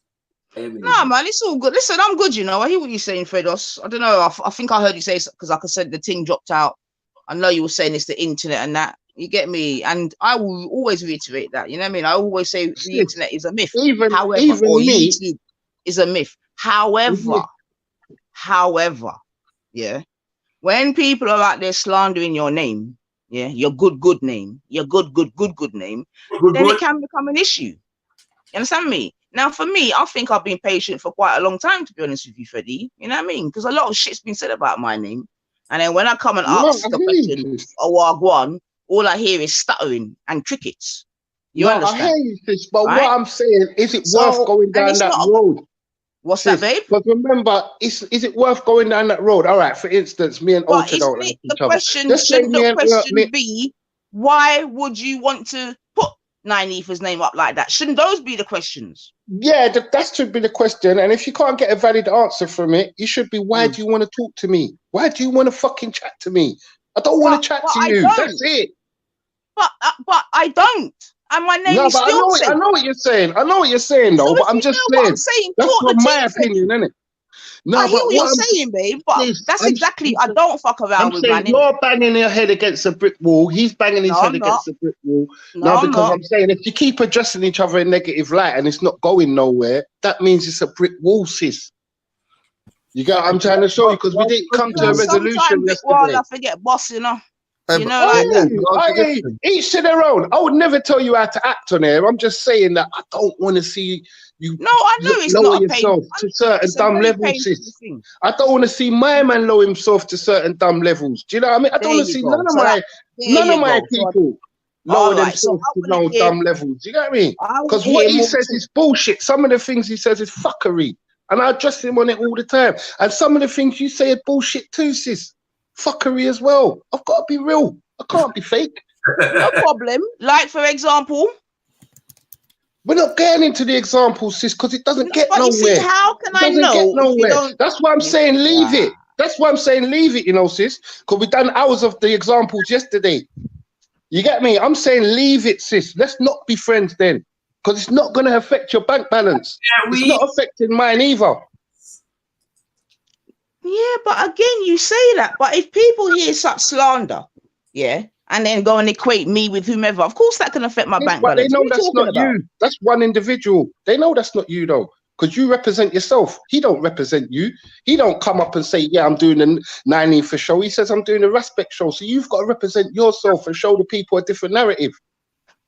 S9: Nah, man, it's all good. Listen, I'm good, you know. I hear what you're saying, Fredos. I don't know. I think I heard you say, because like I said, the thing dropped out. I know you were saying it's the internet and that. You get me? And I will always reiterate that. You know what I mean? I always say the internet is a myth. However, YouTube is a myth. However, yeah, when people are out there slandering your name, yeah, your good name, your good name, then it can become an issue. You understand me? Now, for me, I think I've been patient for quite a long time, to be honest with you, Freddie. You know what I mean? Because a lot of shit's been said about my name. And then when I come and ask the question, Wagwan, all I hear is stuttering and crickets. You understand?
S14: I hear you, sis, but what I'm saying, is it worth going down that road?
S9: What's that, babe?
S14: But remember, is it worth going down that road? All right, for instance, me and Ultra don't like each other.
S9: Should the question be, why would you want to put Nyneetha's name up like that? Shouldn't those be the questions?
S14: Yeah, that should be the question. And if you can't get a valid answer from it, you should be, why do you want to talk to me? Why do you want to fucking chat to me? I don't want to chat to you. That's it.
S9: But I don't. And my name
S14: No,
S9: is
S14: but
S9: still
S14: I know what you're saying. I know what you're saying, though.
S9: So
S14: But
S9: if
S14: I'm
S9: you
S14: just
S9: know what
S14: saying.
S9: I'm saying,
S14: That's
S9: talk the
S14: from my
S9: teeth then.
S14: opinion, innit? No,
S9: I hear
S14: but
S9: what you're saying, babe, but that's exactly, I don't fuck around
S14: I'm
S9: with,
S14: saying
S9: man.
S14: you're banging your head against a brick wall. He's banging his
S9: No,
S14: head
S9: I'm
S14: against
S9: not.
S14: a brick wall.
S9: No, I'm
S14: because
S9: not.
S14: I'm saying if you keep addressing each other in negative light and it's not going nowhere, that means it's a brick wall, sis. You get what I'm trying to show you, because we didn't come to a resolution
S9: Sometimes
S14: yesterday.
S9: I forget boss, you know. You know,
S14: I
S9: like
S14: hear you. Each to their own. I would never tell you how to act on here. I'm just saying that I don't want to see you.
S9: No, I know it's
S14: lower
S9: not a pain.
S14: yourself to certain
S9: It's a
S14: dumb
S9: very
S14: levels,
S9: painful
S14: sis.
S9: thing.
S14: I don't want to see my man lower himself to certain dumb levels. Do you know what I mean? I don't
S9: There
S14: want to
S9: you
S14: see
S9: go.
S14: none of
S9: So
S14: my
S9: that- there you go. So
S14: people
S9: all
S14: lower
S9: right, so
S14: themselves
S9: I
S14: to
S9: wanna
S14: no
S9: hear-
S14: dumb levels. You get what I mean?
S9: I wanna
S14: Because what
S9: hear
S14: he
S9: more
S14: says
S9: talk.
S14: is bullshit. Some of the things he says is fuckery. And I address him on it all the time. And some of the things you say are bullshit too, sis. Fuckery as well. I've got to be real. I can't be fake.
S9: No problem. Like, for example,
S14: we're not getting into the examples, sis, because it doesn't get
S9: but
S14: nowhere.
S9: you see, how can I
S14: It doesn't
S9: know
S14: get
S9: if you
S14: nowhere.
S9: don't?
S14: That's why I'm saying leave it. That's why I'm saying leave it, you know, sis, because we've done hours of the examples yesterday. You get me? I'm saying leave it, sis. Let's not be friends then, because it's not going to affect your bank balance. It's not affecting mine either.
S9: Yeah, but again, you say that. But if people hear such slander, yeah, and then go and equate me with whomever, of course that can affect my bank
S14: But they
S9: balance.
S14: know
S9: What are
S14: that's
S9: you talking
S14: not
S9: about?
S14: you. That's one individual. They know that's not you, though, because you represent yourself. He don't represent you. He don't come up and say, yeah, I'm doing the 19th for show. He says, I'm doing the Respect show. So you've got to represent yourself and show the people a different narrative.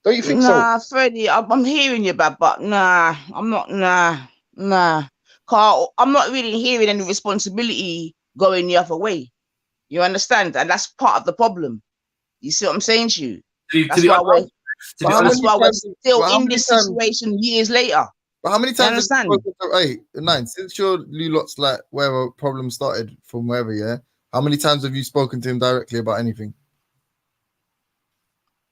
S14: Don't you think so?
S9: Nah, Freddie, I'm hearing you, but nah, I'm not. Nah. Carl, I'm not really hearing any responsibility going the other way. You understand? And that's part of the problem. You see what I'm saying to you? That's why we're still in this situation years later.
S4: But how many
S9: You
S4: times have you
S9: understand?
S4: spoken to, hey, 9, since your lot's like wherever problem started from wherever, yeah? How many times have you spoken to him directly about anything?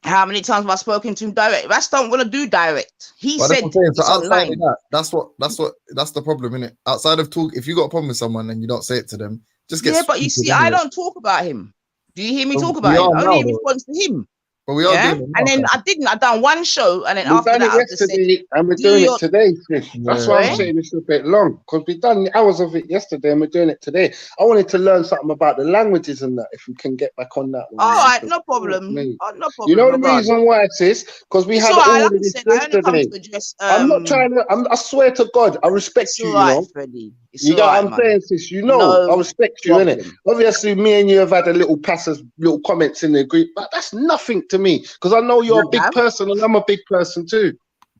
S9: How many times have I spoken to him direct? Rats don't want to do direct. He
S4: But
S9: said
S4: that's what I'm saying. So
S9: it's
S4: outside
S9: online.
S4: of that, that's the problem, innit? Outside of talk, if you got a problem with someone and you don't say it to them, just get
S9: Yeah, but you
S4: stupid
S9: see, I
S4: anyway.
S9: don't talk about him. Do you hear me
S4: But
S9: talk
S4: we
S9: about him?
S4: are
S9: Only
S4: now,
S9: in
S4: though.
S9: response to him.
S4: But we are
S9: Yeah,
S4: doing it
S9: and
S4: now,
S9: then
S4: fam.
S9: I done one show, and then
S14: We've
S9: after
S14: done
S9: that,
S14: it
S9: I've just said,
S14: yesterday and we're
S9: do
S14: doing
S9: your
S14: it today, sis. That's why I'm
S9: Sorry?
S14: saying it's a bit long, because we've done hours of it yesterday and we're doing it today. I wanted to learn something about the languages and that, if we can get back on that one.
S9: All
S14: man,
S9: right,
S14: because,
S9: no problem.
S14: mate,
S9: No
S14: you
S9: problem.
S14: know the
S9: Regardless,
S14: reason why, sis? Because we
S9: it's
S14: had
S9: all right.
S14: all
S9: Like
S14: of
S9: I
S14: this
S9: said, I only come
S14: yesterday.
S9: to address.
S14: I'm not trying to, I swear to God, I respect
S9: It's
S14: you,
S9: all
S14: you
S9: right,
S14: know.
S9: Freddie. It's
S14: You
S9: all
S14: got
S9: right,
S14: what I'm
S9: man.
S14: saying, sis? You know, I
S9: No
S14: respect you, innit?
S9: problem.
S14: Obviously, me and you have had a little passes, little comments in the group, but that's nothing to me, because I know you're a big person and I'm a big person too.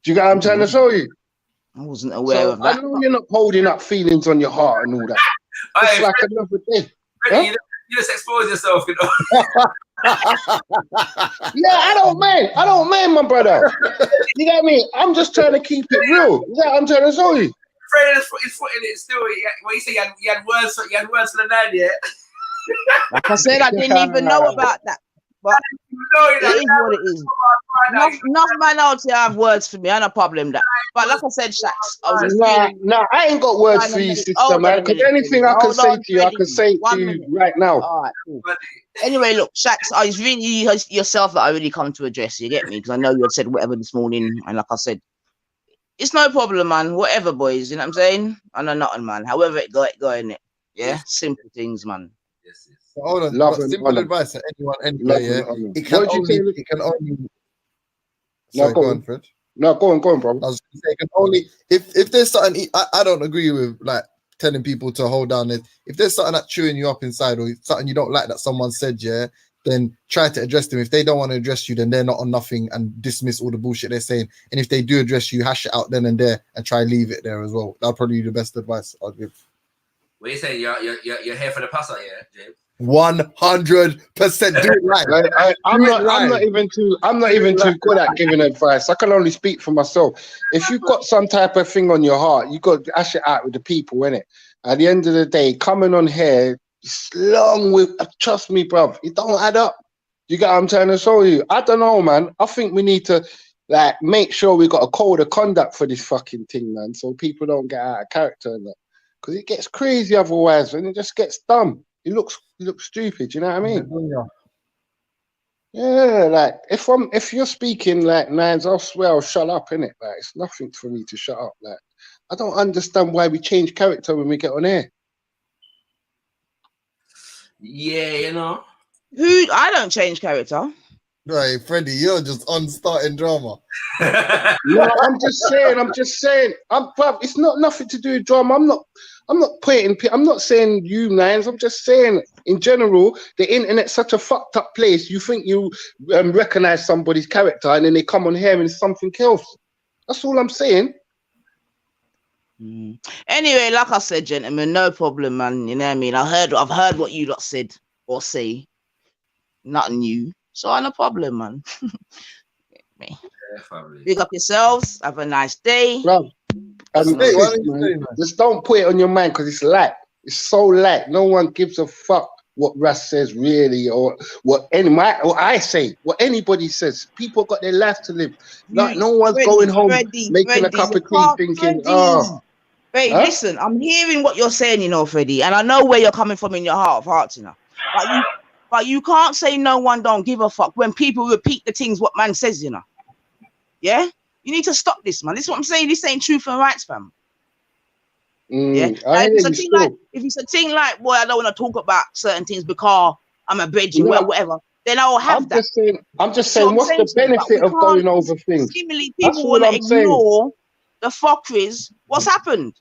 S14: Do you get what I'm trying to show you?
S9: I wasn't aware
S14: So
S9: of
S14: I
S9: that.
S14: know you're not holding up feelings on your heart and all that. It's
S13: Hey,
S14: like another day.
S13: Freddie,
S14: Huh?
S13: you just expose yourself, you know.
S14: Yeah, I don't mind, my brother. You get me? I'm just trying to keep it real. You know what I'm trying to show you?
S13: Freddie is footing it still. What you say? You had words for the man, yeah.
S9: Like I said, I didn't even know about that. But it is what it is. Enough man out here have words for me. I no problem that. But like I said, Shacks, I was just really
S14: Nah, I ain't got words
S9: trying
S14: for
S9: to
S14: you,
S9: make-
S14: sister,
S9: hold on
S14: man.
S9: a
S14: Because
S9: minute,
S14: anything
S9: Freddie.
S14: I can
S9: Hold
S14: say
S9: on,
S14: to you, I
S9: Freddie.
S14: can say it
S9: 1
S14: to you
S9: minute.
S14: right now.
S9: All right, cool. Anyway, look, Shacks, it's really yourself that I really come to address. You get me? Because I know you had said whatever this morning, and like I said, it's no problem, man. Whatever, boys. You know what I'm saying? I know nothing, man. However it go in it. Yeah, simple things, man.
S4: So hold on,
S14: Love
S4: but
S14: and
S4: simple
S14: honor.
S4: advice to anyone
S14: Love
S4: anywhere,
S14: and
S4: yeah.
S14: honor.
S4: It can
S14: What did you
S4: only,
S14: say?
S4: Sorry,
S14: No,
S4: go on, Fred.
S14: No, go on, bro.
S4: I was gonna say, it can only if there's something I don't agree with, like telling people to hold down. If there's something that's chewing you up inside, or something you don't like that someone said, yeah, then try to address them. If they don't want to address you, then they're not on nothing, and dismiss all the bullshit they're saying. And if they do address you, hash it out then and there, and try leave it there as well. That'll probably be the best advice I'll give.
S13: What you saying? You're here for the passer, yeah, James?
S4: 100% do it right.
S14: I'm not even too good at giving advice. I can only speak for myself. If you've got some type of thing on your heart, you got to ash it out with the people, innit? At the end of the day, coming on here, it's long with, trust me, bruv, it don't add up. You get what I'm trying to show you? I don't know, man. I think we need to, like make sure we got a code of conduct for this fucking thing, man, so people don't get out of character and that. Because it gets crazy otherwise, and it just gets dumb. It looks stupid. You know what I mean? Yeah, like if you're speaking like nines, I'll swear I'll shut up, innit? Like it's nothing for me to shut up. Like I don't understand why we change character when we get on air.
S13: Yeah, you know.
S9: I don't change character.
S4: Right, Freddie, you're just on starting drama.
S14: No, I'm just saying. Bruv, it's not nothing to do with drama. I'm not pointing. I'm not saying you nines. I'm just saying in general, the internet's such a fucked up place. You think you recognize somebody's character, and then they come on here and it's something else. That's all I'm saying.
S9: Anyway, like I said, gentlemen, no problem, man. You know what I mean? I've heard what you lot said or say. Nothing new. So no problem, man. Big up yourselves. Have a nice day.
S14: Bro, just don't put it on your mind because it's light. It's so light. No one gives a fuck what Russ says really, or what I say, what anybody says. People got their life to live. Like no one's going home making a cup of tea thinking,
S9: Hey, listen, I'm hearing what you're saying, you know, Freddie, and I know where you're coming from in your heart of hearts, you know. But you can't say no one don't give a fuck when people repeat the things what man says, you know. Yeah? You need to stop this, man. This is what I'm saying. This ain't truth and rights, fam. Yeah? Like, if it's a thing like, boy, I don't want to talk about certain things because I'm a bridging, well, whatever, then I will have that.
S14: I'm just saying, what's the benefit of going over things?
S9: Seemingly, people want to ignore the fuckeries. What's happened?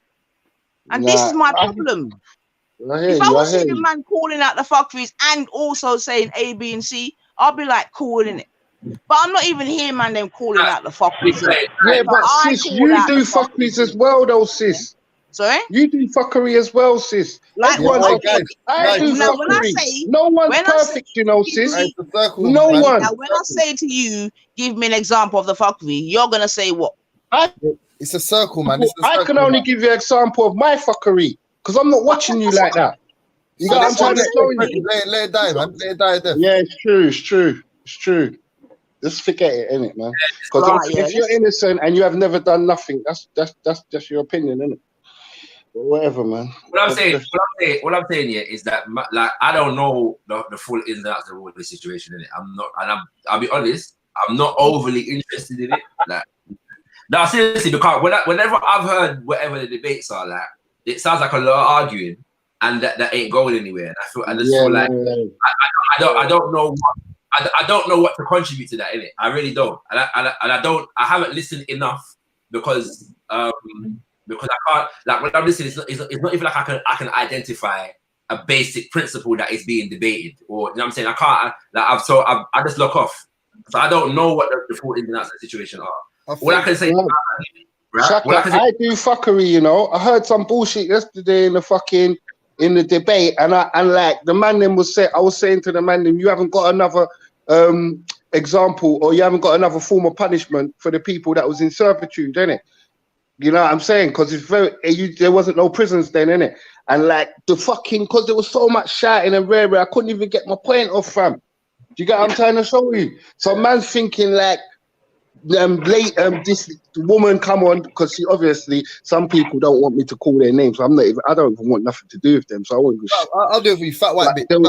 S9: And this is my problem. If I was seeing a man calling out the fuckeries and also saying A, B, and C, I'll be like, cool, innit? But I'm not even hearing man them calling out the fuckeries.
S14: Yeah, but sis, you do fuckeries as well, though, sis.
S9: Sorry?
S14: You do fuckery as well, sis.
S9: Like,
S14: I do fuckery. No one's perfect, you know, sis. No one.
S9: Now, when I say to you, give me an example of the fuckery, you're going to say what?
S4: It's a circle, man.
S14: I can only give you an example of my fuckery. Because I'm not watching you like that. You got I'm trying to show you.
S4: Let it die, man. Let it die.
S14: Yeah, it's true. Just forget it, innit, man? Because if you're innocent and you have never done nothing, that's just your opinion, innit? But whatever, man.
S13: What I'm saying here is that, like, I don't know the full ins and outs of the situation, innit? I'll be honest, I'm not overly interested in it. Like, no, seriously, because whenever I've heard whatever the debates are, like, it sounds like a lot of arguing, and that ain't going anywhere. And I feel like I don't know what to contribute to that, innit? I really don't, and I haven't listened enough because I can't, like, when I'm listening, it's not even like I can identify a basic principle that is being debated, or you know what I'm saying. I can't, like, I just look off, so I don't know what the full ins and outs of the situation are. What I can say.
S14: Shaka, I do fuckery, you know. I heard some bullshit yesterday in the debate, and like the man then I was saying to the man then, you haven't got another example, or you haven't got another form of punishment for the people that was in servitude, innit? You know what I'm saying? Because there wasn't no prisons then, innit? And like because there was so much shouting and rare, I couldn't even get my point off, fam. Do you get what I'm trying to show you? So man's thinking like, this woman come on, because she obviously, some people don't want me to call their names. So I don't even want nothing to do with them. So I won't.
S4: I'll do it for you, fat white bitch.
S14: There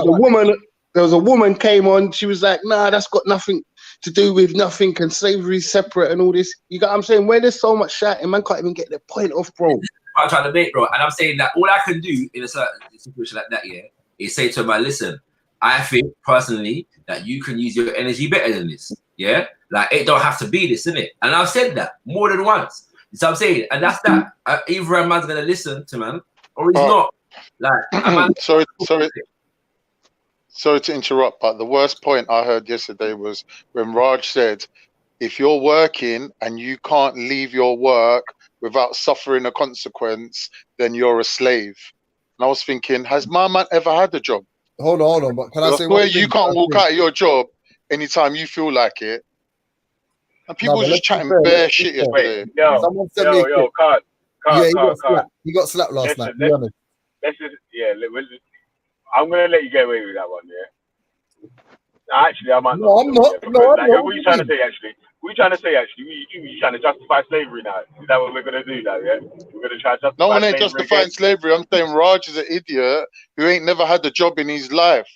S14: was a woman came on. She was like, "Nah, that's got nothing to do with nothing, and slavery's separate and all this." You got what I'm saying? Where there's so much shouting, man can't even get their point off, bro.
S13: I'm trying to make, bro, and I'm saying that all I can do in a certain situation like that, yeah, is say to my listen. I think personally that you can use your energy better than this. Yeah, like it don't have to be this, innit? And I've said that more than once. You know what I'm saying? And that's that. Either a man's gonna listen to man, or he's not. Like,
S17: sorry to interrupt, but the worst point I heard yesterday was when Raj said, "If you're working and you can't leave your work without suffering a consequence, then you're a slave." And I was thinking, has my man ever had a job?
S4: Hold on, but can I say
S17: where you can't walk out of your job anytime you feel like it? And people were just chatting bare shit yesterday.
S3: Yo, Card.
S4: He got slapped last night. Be honest.
S3: I'm gonna let you get away with that one, yeah. Actually, I might not.
S4: No, I'm not.
S3: What are you trying to say, actually? What are you trying to say, actually? You trying to justify slavery now? Is that what we're going to do now, yeah? We're going to try to justify
S6: No one ain't
S3: slavery
S6: justifying
S3: again?
S6: slavery. I'm saying Raj is an idiot who ain't never had a job in his life.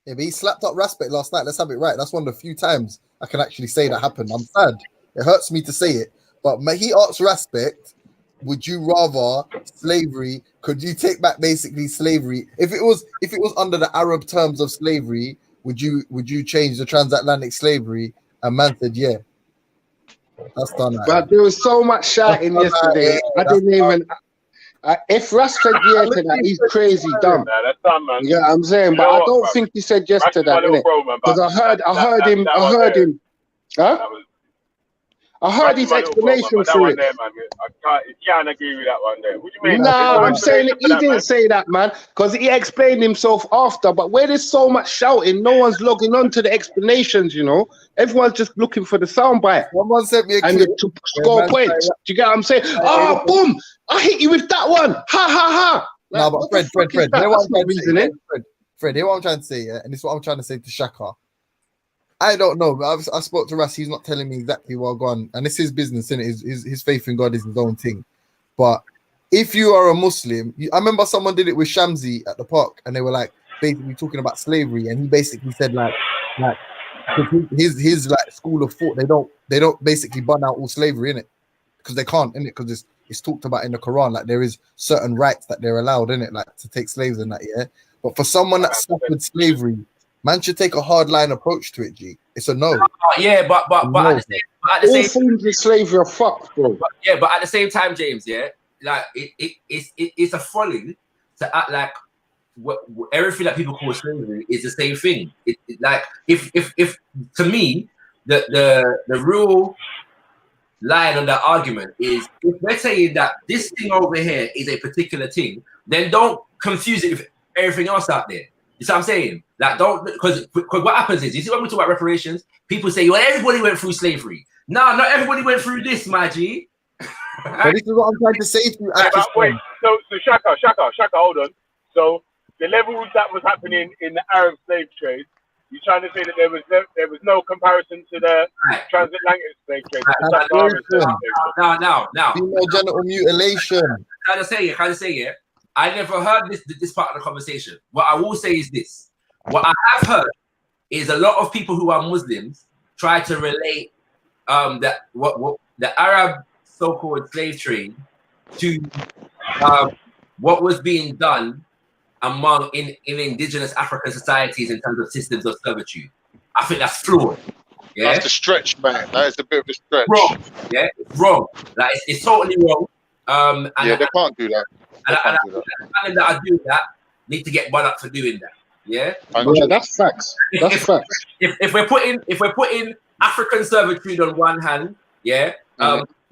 S4: Yeah, but he slapped up Raspek last night. Let's have it right. That's one of the few times I can actually say that happened. I'm sad. It hurts me to say it. But he asked Raspek, would you rather slavery? Could you take back basically slavery? If it was under the Arab terms of slavery, would you change the transatlantic slavery? And man said, yeah. That's done.
S14: But there was so much shouting yesterday. I didn't even. If Russ said yeah to that, he's crazy dumb.
S3: Nah, that's done, man.
S14: You know what I'm saying?
S3: You
S14: But
S3: know
S14: I
S3: what,
S14: don't
S3: bruv?
S14: think he said yes
S3: Russ
S14: to
S3: is my
S14: that,
S3: little
S14: innit?
S3: bro, man,
S14: Because
S3: but
S14: I heard
S3: that one
S14: him. Huh? I heard
S3: Russ is
S14: his
S3: my little bro, man,
S14: explanation
S3: but that
S14: for
S3: one
S14: it.
S3: there, man, I can't agree with that one there. What do you mean?
S14: Nah,
S3: There's no
S14: I'm saying
S3: explanation for
S14: he
S3: that,
S14: didn't
S3: man.
S14: say that, man, because he explained himself after. But where there's so much shouting, no one's logging on to the explanations, you know? Everyone's just looking for the soundbite.
S4: Someone sent me a
S14: and
S4: clip
S14: to score points. Do you get what I'm saying? Ah, boom! I hit you with that one. Ha ha ha.
S4: No, but Fred, hear what
S14: That's
S4: I'm
S14: not
S4: trying to say.
S14: reasoning.
S4: Fred, hear what I'm trying to say, yeah? And this is what I'm trying to say to Shaka. I don't know, but I spoke to Russ. He's not telling me exactly what gone, and it's his business, and his faith in God is his own thing. But if you are a Muslim, I remember someone did it with Shamsi at the park, and they were like basically talking about slavery, and he basically said like his like school of thought, they don't basically ban out all slavery in it because they can't in it because it's talked about in the Quran, like there is certain rights that they're allowed in it, like to take slaves and that, yeah. But for someone that suffered slavery, man should take a hard line approach to it, G. It's a no.
S13: Yeah, but at the same
S14: all forms of slavery are fucked, bro.
S13: But at the same time, James, yeah, like it's a folly to act like everything that people call slavery is the same thing. Like if to me the real line on that argument is if we're saying that this thing over here is a particular thing, then don't confuse it with everything else out there. You see what I'm saying? Like don't because what happens is you see when we talk about reparations, people say, well, everybody went through slavery. No, not everybody went through this, my G.
S4: But this is what I'm trying to say to you.
S3: But wait, so Shaka, hold on. So the levels that was happening in the Arab slave trade, you're trying to say that there was no comparison to the transatlantic slave trade.
S13: Now.
S4: Female genital mutilation.
S13: Can I say it? I never heard this part of the conversation. What I will say is this. What I have heard is a lot of people who are Muslims try to relate that what the Arab so-called slave trade to what was being done among in indigenous African societies in terms of systems of servitude. I think that's flawed. Yeah,
S6: That's a stretch, man. That is a bit of a stretch.
S13: Wrong. Yeah, it's wrong. Like it's totally wrong. And
S6: they can't do that.
S13: And that I do that need to get one up for doing that. Yeah,
S14: that's facts. That's facts.
S13: If we're putting African servitude on one hand, yeah,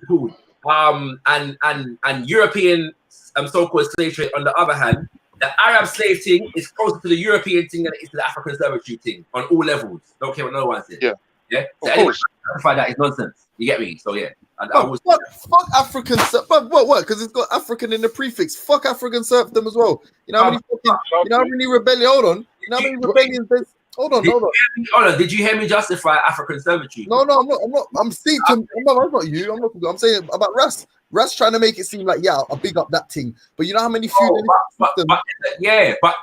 S13: cool. And European so-called slave trade on the other hand, the Arab slave thing is closer to the European thing than it is to the African servitude thing on all levels. Don't care what no one says. Yeah. So anyway, that is nonsense. You get me? So yeah.
S4: Fuck African, but what? Because it's got African in the prefix. Fuck African serfdom as well. You know how many rebellion? Hold on. You know how many rebellions there's? Hold on.
S13: Hold on. Did you hear me justify African servitude?
S4: No, I'm not. I'm saying I'm not you. I'm saying about Russ. Russ trying to make it seem like I'll big up that thing. But you know how many feudalist systems?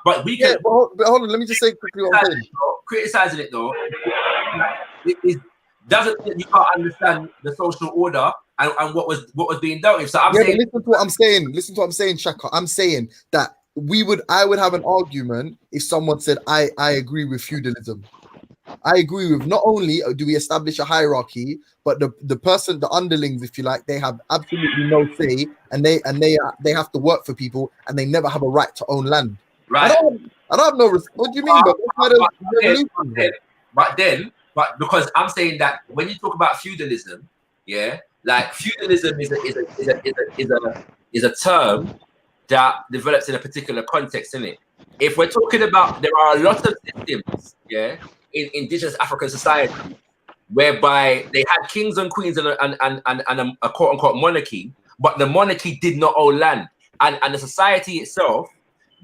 S13: But we can.
S4: But hold on. Let me just say quickly what I'm saying.
S13: Criticizing it though, doesn't you can't understand the social order and what was being dealt with. So I'm saying,
S4: listen to what I'm saying. Listen to what I'm saying, Shaka. I'm saying that I would have an argument if someone said I agree with feudalism. I agree with not only do we establish a hierarchy, but the person, the underlings, if you like, they have absolutely no say, and they have to work for people, and they never have a right to own land.
S13: Right.
S4: I don't have no. What do you mean?
S13: But because I'm saying that when you talk about feudalism, yeah, like feudalism is a term that develops in a particular context, isn't it? If we're talking about, there are a lot of systems, yeah, in indigenous African society whereby they had kings and queens and a quote unquote monarchy, but the monarchy did not own land, and the society itself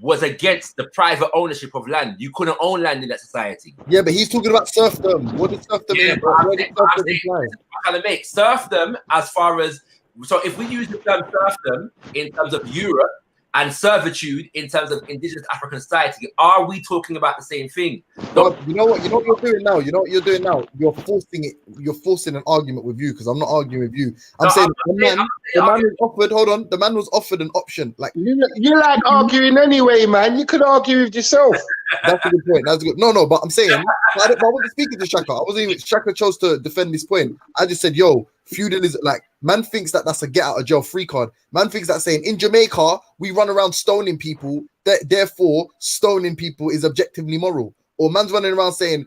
S13: was against the private ownership of land. You couldn't own land in that society.
S4: Yeah, but he's talking about serfdom. What did serfdom
S13: Yeah,
S4: mean?
S13: but I'm
S4: Where did serfdom imply?
S13: kind of make serfdom as far as, so if we use the term serfdom in terms of Europe and servitude in terms of indigenous African society, are we talking about the same thing?
S4: Well, you know what you're doing now. You know what you're doing now. You're forcing it. You're forcing an argument with you because I'm not arguing with you. I'm saying the man was offered. Hold on, the man was offered an option. Like
S14: you like arguing anyway, man. You could argue with yourself.
S4: That's a good point. That's good. No, but I'm saying I wasn't speaking to Shaka. I wasn't even. Shaka chose to defend this point. I just said, yo, feudalism. Like man thinks that that's a get out of jail free card. Man thinks that saying in Jamaica we run around stoning people. Therefore, stoning people is objectively moral. Or man's running around saying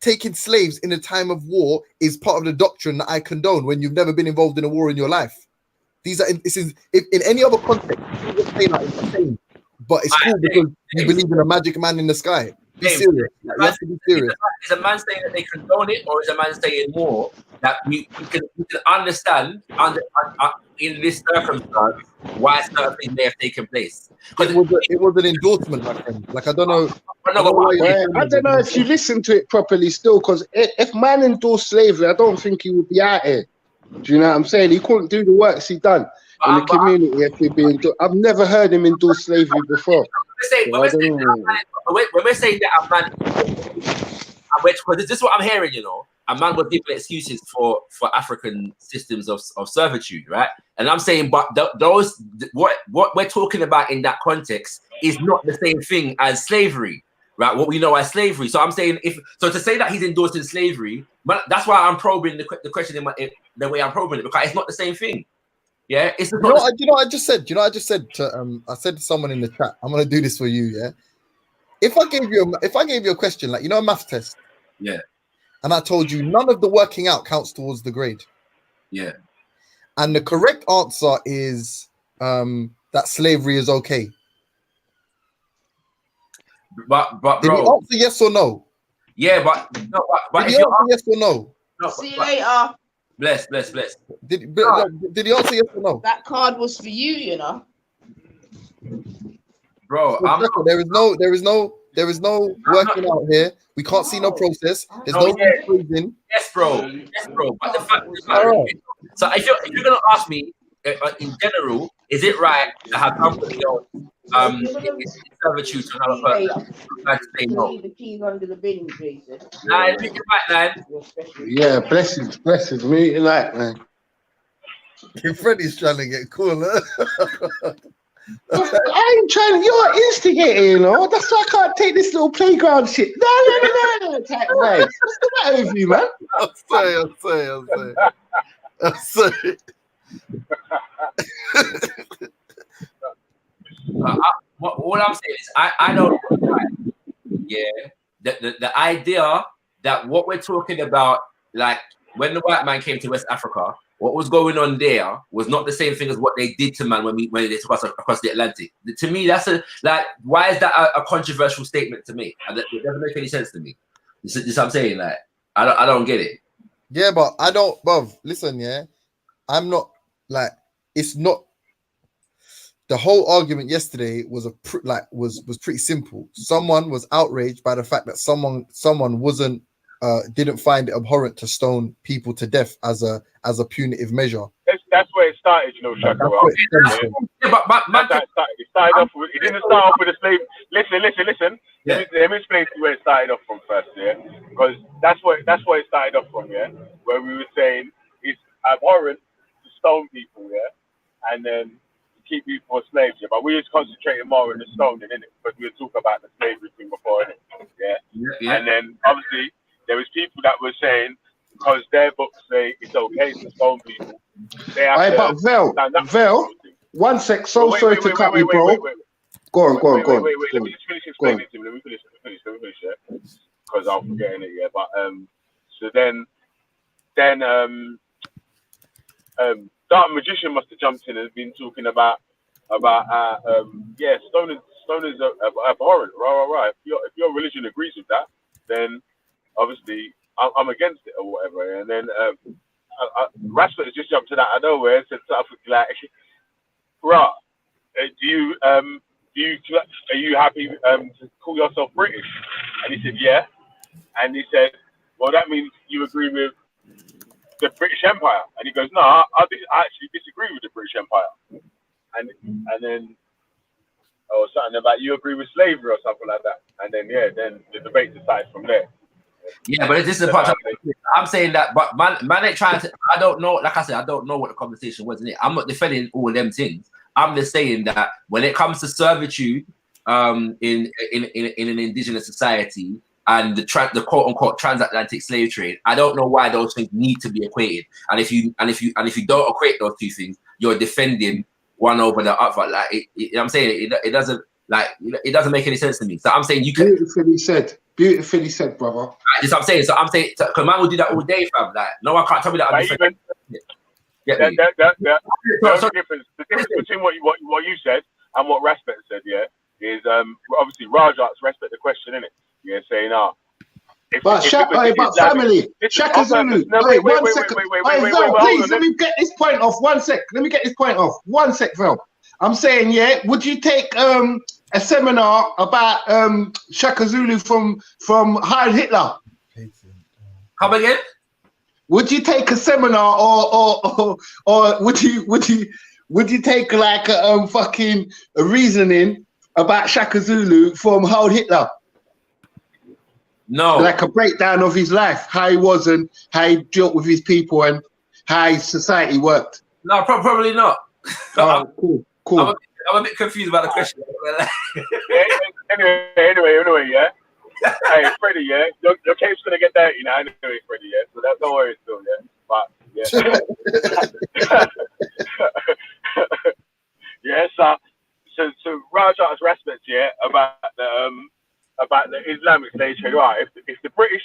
S4: taking slaves in a time of war is part of the doctrine that I condone when you've never been involved in a war in your life. This is if in any other context, you would say that it's the same. But it's cool because you believe in a magic man in the sky. Be serious. You have to be serious.
S13: Is a man saying that they condone it, or is a man saying more that we can understand in this circumstance why something may have taken place?
S4: It was an endorsement, my friend. Like I don't know.
S14: I don't know if you listen to it properly still, because if man endorsed slavery, I don't think he would be out here. Do you know what I'm saying? He couldn't do the works he done in the community if he'd been. I've never heard him endorse slavery before.
S13: When we're saying that a man, because this is what I'm hearing, you know, a man was giving excuses for African systems of servitude, right? And I'm saying, but those what we're talking about in that context is not the same thing as slavery, right? What we know as slavery. So I'm saying, to say that he's endorsing slavery, that's why I'm probing the question in the way I'm probing it, because it's not the same thing. Yeah, it's
S4: you know what I just said. You know, I just said to I said to someone in the chat, I'm gonna do this for you. Yeah, if I gave you a question, like, you know, a math test.
S13: Yeah.
S4: And I told you none of the working out counts towards the grade.
S13: Yeah.
S4: And the correct answer is that slavery is okay.
S13: But
S4: did
S13: bro,
S4: you answer yes or no?
S13: Yeah, but
S4: did you answer yes or no?
S9: See you later.
S13: Bless.
S4: Did you answer yes or no?
S9: That card was for you, you know.
S13: Bro,
S4: so there is no working out here. We can't see no process. There's no freezing.
S13: Yes, bro. But the fact is, so if you're gonna ask me in general, is it right to have somebody else in servitude to another person? I'd say no.
S9: Leave the keys under the bin, Jason.
S13: Nah, pick it back, man.
S14: Yeah, blessings, me tonight, man.
S4: Freddie's trying to get cool, huh?
S14: I ain't trying. You're an instigator, you know. That's why I can't take this little playground shit. No. Type vibes. What's the matter with you, man?
S4: I'm sorry.
S13: What I'm saying is, I don't. Yeah, the idea that what we're talking about, like when the white man came to West Africa, what was going on there was not the same thing as what they did to man when they took us across the Atlantic. To me, that's why is that a controversial statement to me? It doesn't make any sense to me. This is what I'm saying. Like, I don't get it.
S4: Yeah, but I don't, bruv. Listen, yeah, I'm not like, it's not. The whole argument yesterday was was pretty simple. Someone was outraged by the fact that someone wasn't didn't find it abhorrent to stone people to death as a punitive measure.
S3: That's where it started, you know, Shaka.
S13: Yeah, but
S3: it started off with, it didn't start off with a slave. Listen. Yeah. Let me explain to you where it started off from first, yeah, because that's where it started off from, yeah, where we were saying it's abhorrent to stone people, yeah, and then keep people as slaves, yeah, but we was concentrating more on the stoning, innit? Because we were talking about the slavery thing before, innit? Yeah. And then obviously there was people that were saying because their books say it's okay to stone people. They have
S14: but Vel, one sec. So sorry to cut you, bro. Go on.
S3: Wait. Let me just finish explaining to you. Let me finish, yeah, because I'm forgetting it, yeah. But so then Dark Magician must have jumped in and been talking about stoning is abhorrent, right. If your religion agrees with that, then obviously I'm against it or whatever. And then Rashford has just jumped to that out of nowhere and said something like, "Right, are you you happy to call yourself British? And he said, yeah. And he said, well, that means you agree with the British Empire. And he goes, no, I actually disagree with the British Empire. And then, or something about you agree with slavery or something like that. And then, yeah, then the debate decides from there.
S13: Yeah, but this is the part I'm saying that, but man ain't trying to. I don't know. Like I said, I don't know what the conversation was in it. I'm not defending all them things. I'm just saying that when it comes to servitude, in an indigenous society and the quote unquote transatlantic slave trade, I don't know why those things need to be equated. And if you don't equate those two things, you're defending one over the other. Like I'm saying, it doesn't it doesn't make any sense to me. So I'm saying you can.
S16: Beautifully said, brother.
S13: That's what I'm saying. So I'm saying, because man will do that all day, fam. Like, no one can't tell me that.
S3: The difference between what you said and what Respect said, yeah, is obviously Rajat's respect the question, innit? Yeah, saying,
S16: but family, Shaka Zulu. Wait, one second. Please, let me get this point off. 1 sec. Let me get this point off. 1 sec, Vel. I'm saying, yeah, would you take a seminar about Shaka Zulu from Heil Hitler?
S13: Come again?
S16: Would you take a seminar or would you take like a reasoning about Shaka Zulu from Heil Hitler?
S13: No.
S16: Like a breakdown of his life, how he was and how he dealt with his people and how his society worked.
S13: No, probably not.
S16: Oh, cool.
S13: I'm a bit confused about the question.
S3: Anyway, yeah. Hey, Freddie, yeah, your cape's gonna get dirty now, anyway, Freddie, yeah. So don't worry, still, yeah. But yeah, yeah. So Rajat's respect, yeah, about the Islamic slave trade. Right, if the British,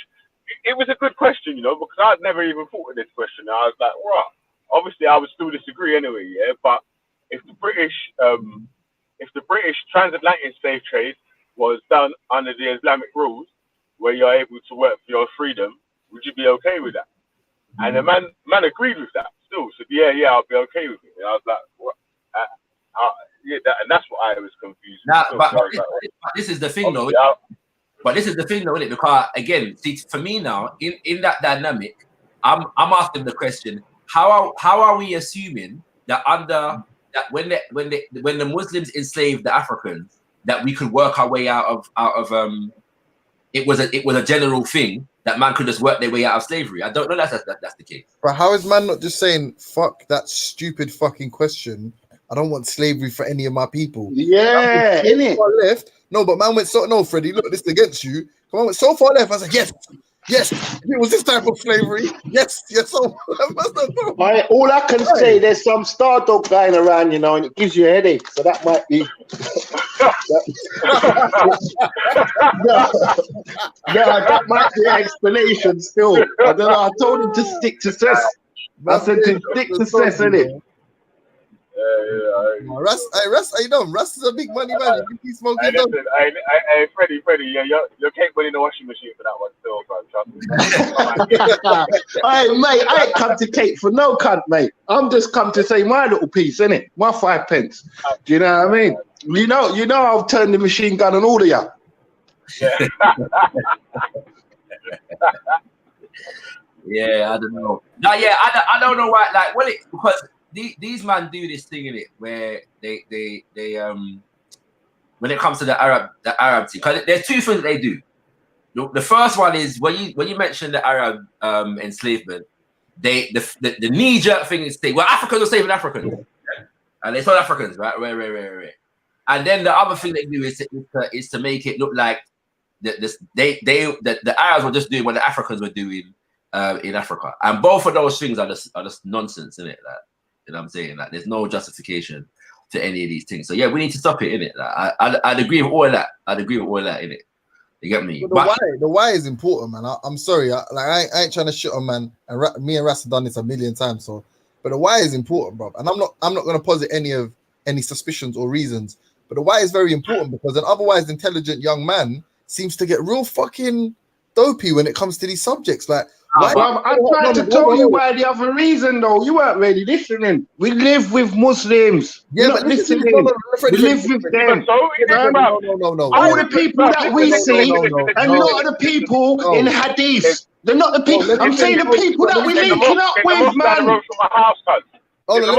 S3: it was a good question, you know, because I'd never even thought of this question. I was like, right. Obviously, I would still disagree anyway, yeah. But if the British transatlantic slave trade was done under the Islamic rules, where you're able to work for your freedom, would you be okay with that? And the man agreed with that still. Said, yeah, I'll be okay with it. And I was like, what? Yeah, and that's what I was confused.
S13: But this is the thing, though. But this is the thing, though, isn't it? Because again, see, for me now, in that dynamic, I'm asking the question: how are we assuming that when the Muslims enslaved the Africans, that we could work our way out of it was a general thing that man could just work their way out of slavery? I don't know that's the case.
S4: But how is man not just saying fuck that stupid fucking question? I don't want slavery for any of my people.
S16: Yeah, innit?
S4: Left. No, but man went no, Freddie, look, this is against you. Come on, went so far left. I said, yes, it was this type of slavery. Yes. So
S16: all I can say, there's some star dog going around, you know, and it gives you a headache. So that might be. That might be an explanation still. I don't know. I told him to stick to cess. I said to stick to cess, innit?
S4: Russ, how you doing? Russ is a big money man. You keep smoking.
S3: Hey, Freddie, yeah, you're capable in the washing machine for that one still, bro.
S16: Hey, mate, I ain't come to Cape for no cunt, mate. I'm just come to say my little piece, innit? My 5 pence. Do you know what I mean? You know, I'll turn the machine gun on all of you.
S3: Yeah.
S13: Yeah, I don't know. No, yeah, I don't know why. Like, because these man do this thing in it where they when it comes to the Arab thing, because there's two things they do. The first one is when you mention the Arab enslavement, the knee-jerk thing is Africans are saving Africans, and they told Africans, right. And then the other thing they do is to make it look like the Arabs were just doing what the Africans were doing in Africa, and both of those things are just nonsense, isn't it? Like, you know what I'm saying? Like, there's no justification to any of these things. So yeah, we need to stop it, innit? Like, I'd agree with all of that. Innit? You get me?
S4: But the why is important, man. I'm sorry. I ain't trying to shit on man. And me and Ras have done this a million times. So, but the why is important, bro. And I'm not going to posit any suspicions or reasons. But the why is very important because an otherwise intelligent young man seems to get real fucking dopey when it comes to these subjects. Like,
S14: Well, I tried to tell you why the other reason though. You weren't really listening. We live with Muslims.
S4: Yeah,
S14: You're
S4: but
S14: not
S4: listen to
S14: listening.
S4: this.
S14: We live with them.
S4: No.
S14: All the people that we see are not the people in Hadith. They're not the people. I'm saying the people that we're linking up with, man.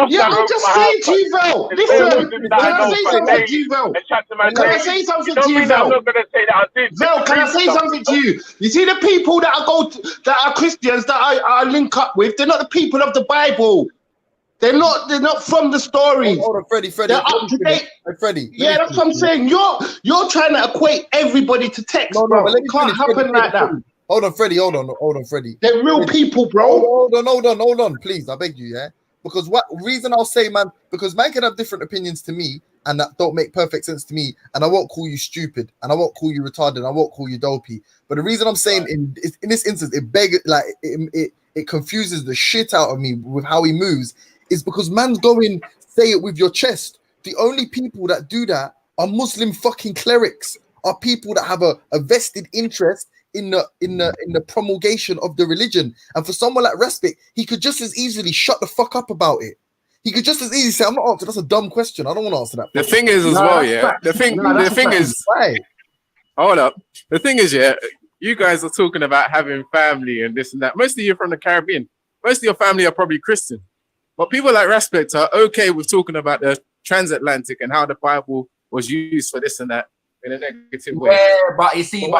S14: Yeah, I'm just saying to you, Vel. Listen, can I say something to you, Vel? Can I say something to you, Vel? Vel, can I say something to you? You see the people that that are Christians that I link up with, they're not the people of the Bible. They're not from the stories.
S4: Hold on, Freddie.
S14: They're up to date.
S4: Freddie.
S14: Yeah, that's what I'm saying. You're trying to equate everybody to text, bro. It can't happen like that.
S4: Hold on, Freddie. Hold on, Freddie.
S14: They're real people, bro.
S4: Hold on, please. I beg you, yeah. Because what reason I'll say, man, because man can have different opinions to me and that don't make perfect sense to me, and I won't call you stupid, and I won't call you retarded, and I won't call you dopey. But the reason I'm saying in this instance, it confuses the shit out of me with how he moves, is because man's going say it with your chest. The only people that do that are Muslim fucking clerics, are people that have a vested interest in the promulgation of the religion. And for someone like Respect, he could just as easily shut the fuck up about it. He could just as easily say, I'm not answering, that's a dumb question. I don't want to answer that.
S18: The thing is as well, yeah. The thing is, hold up. The thing is, yeah, you guys are talking about having family and this and that. Most of you are from the Caribbean. Most of your family are probably Christian. But people like Respect are okay with talking about the transatlantic and how the Bible was used for this and that in a negative way.
S13: Yeah, but you see,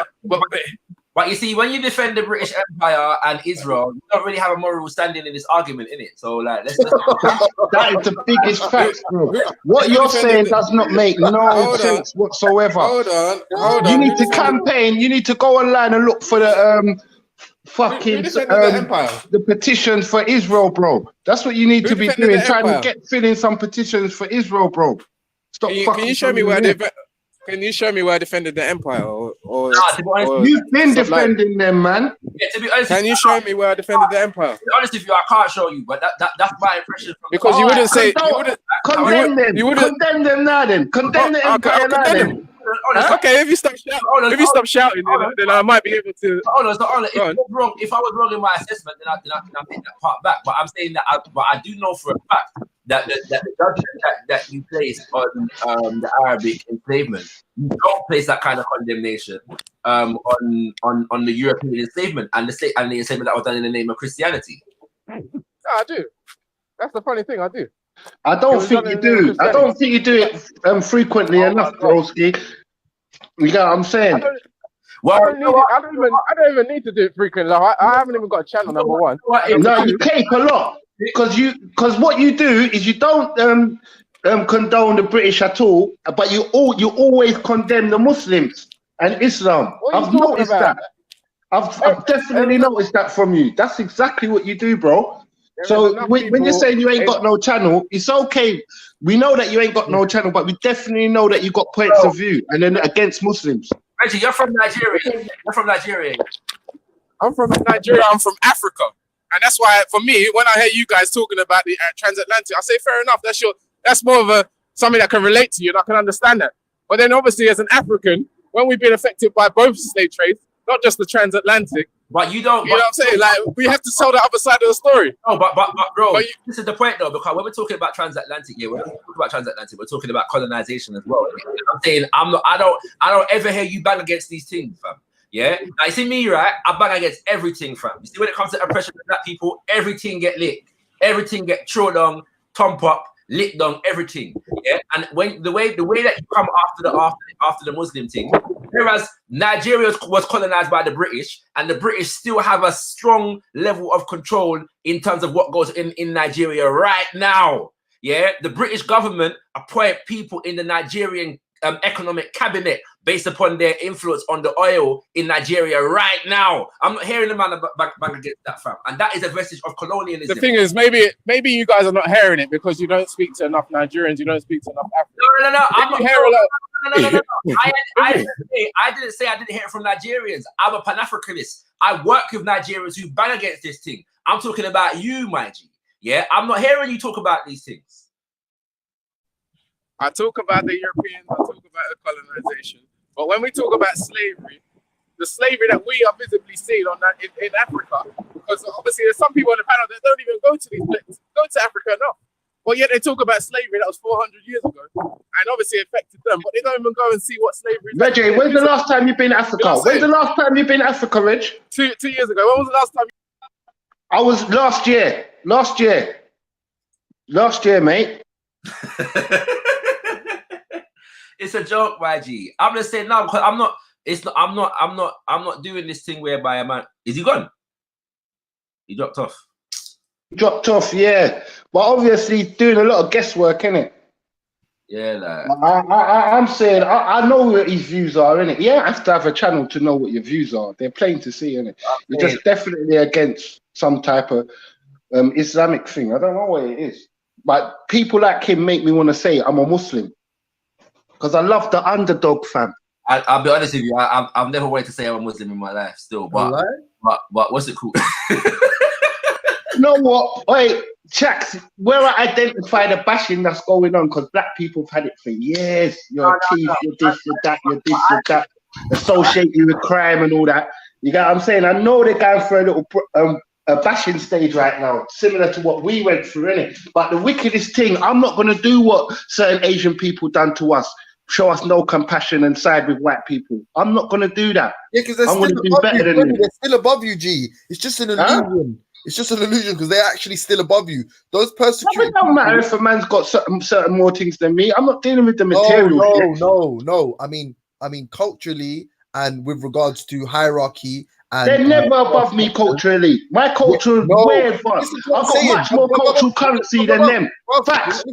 S13: but you see, when you defend the British Empire and Israel, you don't really have a moral standing in this argument, innit? So, like, let's
S14: that is the biggest fact, bro. What you're saying does not make no sense whatsoever.
S18: Hold on.
S14: You need to campaign. You need to go online and look for the fucking the petitions for Israel, bro. That's what you need to be doing. Trying to fill in some petitions for Israel, bro. Stop.
S18: Can you show me where they? Can you show me where I defended the empire? Or
S14: you've been defending them, man.
S13: Yeah, to be honest,
S18: can you show me where I defended the empire?
S13: To be honest with you, I can't show you, but that's my impression.
S18: Because you wouldn't say
S14: condemn them. Condemn them now, then. Condemn the empire now, then.
S18: Okay, if you stop shouting, then I might be able to.
S13: If I was wrong in my assessment, then I take that part back. But I'm saying that I do know for a fact that the judgment that you place on the Arabic enslavement, you don't place that kind of condemnation on the European enslavement and the enslavement that was done in the name of Christianity.
S18: Yeah, I do. That's the funny thing, I do.
S14: I don't think you do. I don't think you do it frequently enough, broski. You know what I'm saying?
S18: I don't even need to do it frequently. I haven't even got a channel, number one.
S14: No, you cape a lot because what you do is you don't condone the British at all, but you always condemn the Muslims and Islam. I've noticed that. I've definitely noticed that from you. That's exactly what you do, bro. So when you're saying you ain't got no channel, it's okay. We know that you ain't got no channel, but we definitely know that you got points of view and then against Muslims.
S13: Reggie, you're from Nigeria. You're from Nigeria.
S18: I'm from Nigeria. I'm from Africa, and that's why for me, when I hear you guys talking about the transatlantic, I say fair enough. That's more of something that can relate to you, and I can understand that. But then obviously, as an African, when we've been affected by both slave trades, not just the transatlantic.
S13: But you don't.
S18: You know what I'm saying? Like, we have to tell the other side of the story.
S13: No, but bro, this is the point though, because when we're talking about transatlantic, we're talking about colonization as well. I'm saying I don't ever hear you bang against these things, fam. Yeah, now you see me, right? I bang against everything, fam. You see, when it comes to oppression of black people, everything get lit, everything get thrown on, thump up, lit down, everything. Yeah, and when the way that you come after the Muslim thing, whereas Nigeria was colonized by the British, and the British still have a strong level of control in terms of what goes in Nigeria right now. Yeah, the British government appoint people in the Nigerian economic cabinet based upon their influence on the oil in Nigeria right now. I'm not hearing the man bang against that, fam. And that is a vestige of colonialism.
S18: The thing is, maybe you guys are not hearing it because you don't speak to enough Nigerians, you don't speak to enough Africans.
S13: No.
S18: I'm not hearing a lot.
S13: No. I didn't say I didn't hear it from Nigerians. I'm a Pan-Africanist. I work with Nigerians who bang against this thing. I'm talking about you, my G. Yeah, I'm not hearing you talk about these things.
S18: I talk about the Europeans, I talk about the colonization. But when we talk about slavery, the slavery that we are visibly seeing on that in Africa. Because obviously there's some people on the panel that don't even go to these places, go to Africa enough. But yet they talk about slavery that was 400 years ago, and obviously it affected them. But they don't even go and see what slavery is.
S16: Reggie, when's the last time you've been to Africa? When's the last time you've been to Africa, Reg?
S18: 2 years ago. When was the last time?
S16: I was last year. Last year, mate.
S13: It's a joke, YG. I'm just saying now because I'm not. It's not. I'm not doing this thing whereby a man is he gone? He dropped off.
S16: Dropped off, yeah. But obviously doing a lot of guesswork, innit?
S13: Yeah, like.
S16: I'm saying I know what his views are, innit? You don't have to have a channel to know what your views are. They're plain to see, innit? You're just definitely against some type of Islamic thing. I don't know what it is. But people like him make me want to say I'm a Muslim. Because I love the underdog, fam.
S13: I'll be honest with you. I've never wanted to say I'm a Muslim in my life, still. But what's it called?
S16: You know what? Wait, Chax, where I identify the bashing that's going on, because black people have had it for years. You're a thief, you're this, you're that, you're this, you're that. Associate you with crime and all that. You get what I'm saying? I know they're going for a little a bashing stage right now, similar to what we went through, innit? But the wickedest thing, I'm not going to do what certain Asian people done to us. Show us no compassion and side with white people. I'm not going to do that.
S4: Yeah, because they're
S16: I'm going to do better than you.
S4: They're still above you, G. It's just an illusion. It's just an illusion because they're actually still above you. Those persecuted.
S16: It don't matter if a man's got certain more things than me. I'm not dealing with the material.
S4: No. I mean, culturally and with regards to hierarchy. And,
S16: they're never above me culturally. My culture is way above. I've got much more cultural currency than them. Facts.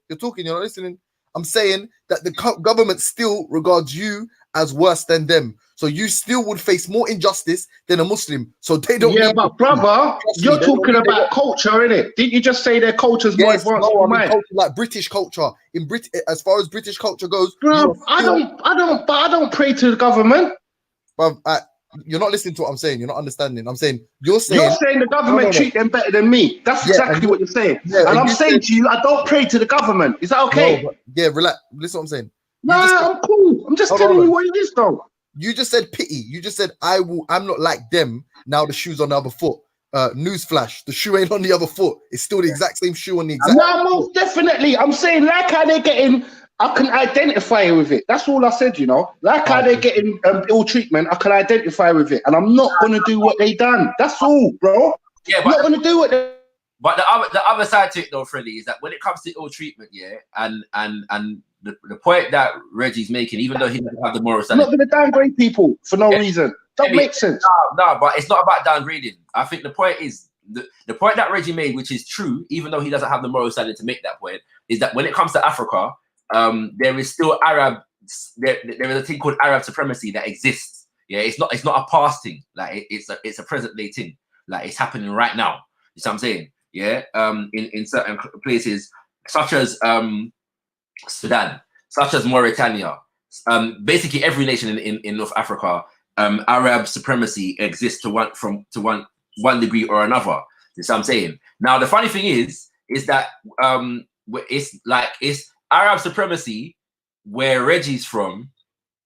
S4: You're talking. You're not listening. I'm saying that the government still regards you as worse than them. So you still would face more injustice than a Muslim. So they don't.
S16: Yeah, but brother, you're talking about culture, innit? Didn't you just say their culture's more advanced than mine?
S4: Culture, like British culture. In as far as British culture goes,
S16: bro, I don't pray to the government.
S4: But you're not listening to what I'm saying. You're not understanding. I'm saying you're saying
S16: the government treat them better than me. That's exactly what you're saying. Yeah, and I'm saying to you, I don't pray to the government. Is that okay?
S4: No, relax. Listen, what I'm saying.
S16: I'm cool. I'm just telling you what it is, though.
S4: You just said pity. You just said I'm not like them. Now the shoe's on the other foot. Newsflash: the shoe ain't on the other foot. It's still the exact same shoe on the exact.
S16: No, most definitely. I'm saying like how they're getting. I can identify with it. That's all I said, you know. Like how they're getting ill treatment, I can identify with it, and I'm not gonna do what they done. That's all, bro.
S13: Yeah, but I'm not gonna do what they. But the other side to it, though, Freddie, is that when it comes to ill treatment, and the point that Reggie's making, even though he doesn't have the moral standing,
S16: I'm not gonna downgrade people for no reason. Don't make sense.
S13: No, but it's not about downgrading. I think the point is the point that Reggie made, which is true, even though he doesn't have the moral standing to make that point, is that when it comes to Africa. There is still there is a thing called Arab supremacy that exists. Yeah, it's not a past thing. Like it's a present day thing. Like it's happening right now. You see what I'm saying? Yeah. In certain places such as Sudan, such as Mauritania, basically every nation in North Africa, Arab supremacy exists to one degree or another. You see what I'm saying? Now the funny thing is that it's Arab supremacy, where Reggie's from,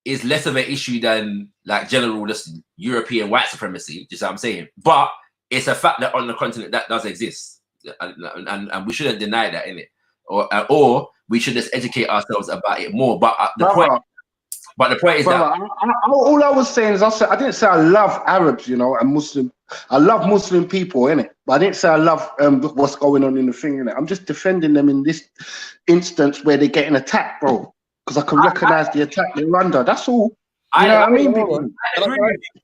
S13: is less of an issue than like general just European white supremacy. Just what I'm saying, but it's a fact that on the continent that does exist, and we shouldn't deny that, innit? Or we should just educate ourselves about it more. But the point is that
S16: all I was saying is I didn't say I love Arabs, you know, and Muslim. I love Muslim people, innit? But I didn't say I love what's going on in the thing, innit? I'm just defending them in this instance where they're getting attacked, bro. Because I can recognize the attack they're under. That's all. You know what I mean?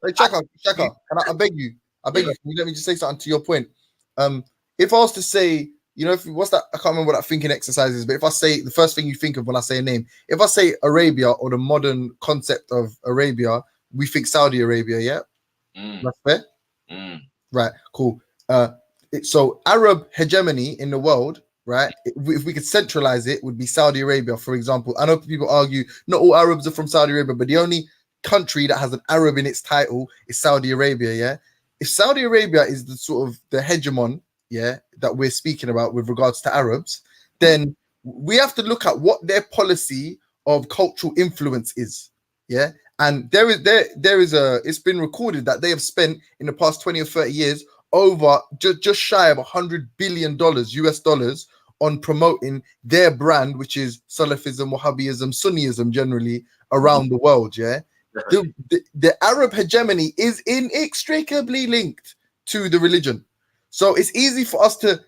S4: Hey, Chaka, I beg you. Can you let me just say something to your point? If I was to say, you know, what's that? I can't remember what that thinking exercise is, but if I say the first thing you think of when I say a name, if I say Arabia or the modern concept of Arabia, we think Saudi Arabia, yeah? That's fair? Right, cool. So Arab hegemony in the world, right? If we could centralize it, would be Saudi Arabia, for example. I know people argue not all Arabs are from Saudi Arabia, but the only country that has an Arab in its title is Saudi Arabia, yeah? If Saudi Arabia is the sort of the hegemon, yeah, that we're speaking about with regards to Arabs, then we have to look at what their policy of cultural influence is, yeah? And it's been recorded that they have spent in the past 20 or 30 years over just shy of $100 billion US dollars on promoting their brand, which is Salafism, Wahhabism, Sunnism generally around the world. Yeah, the Arab hegemony is inextricably linked to the religion. So it's easy for us to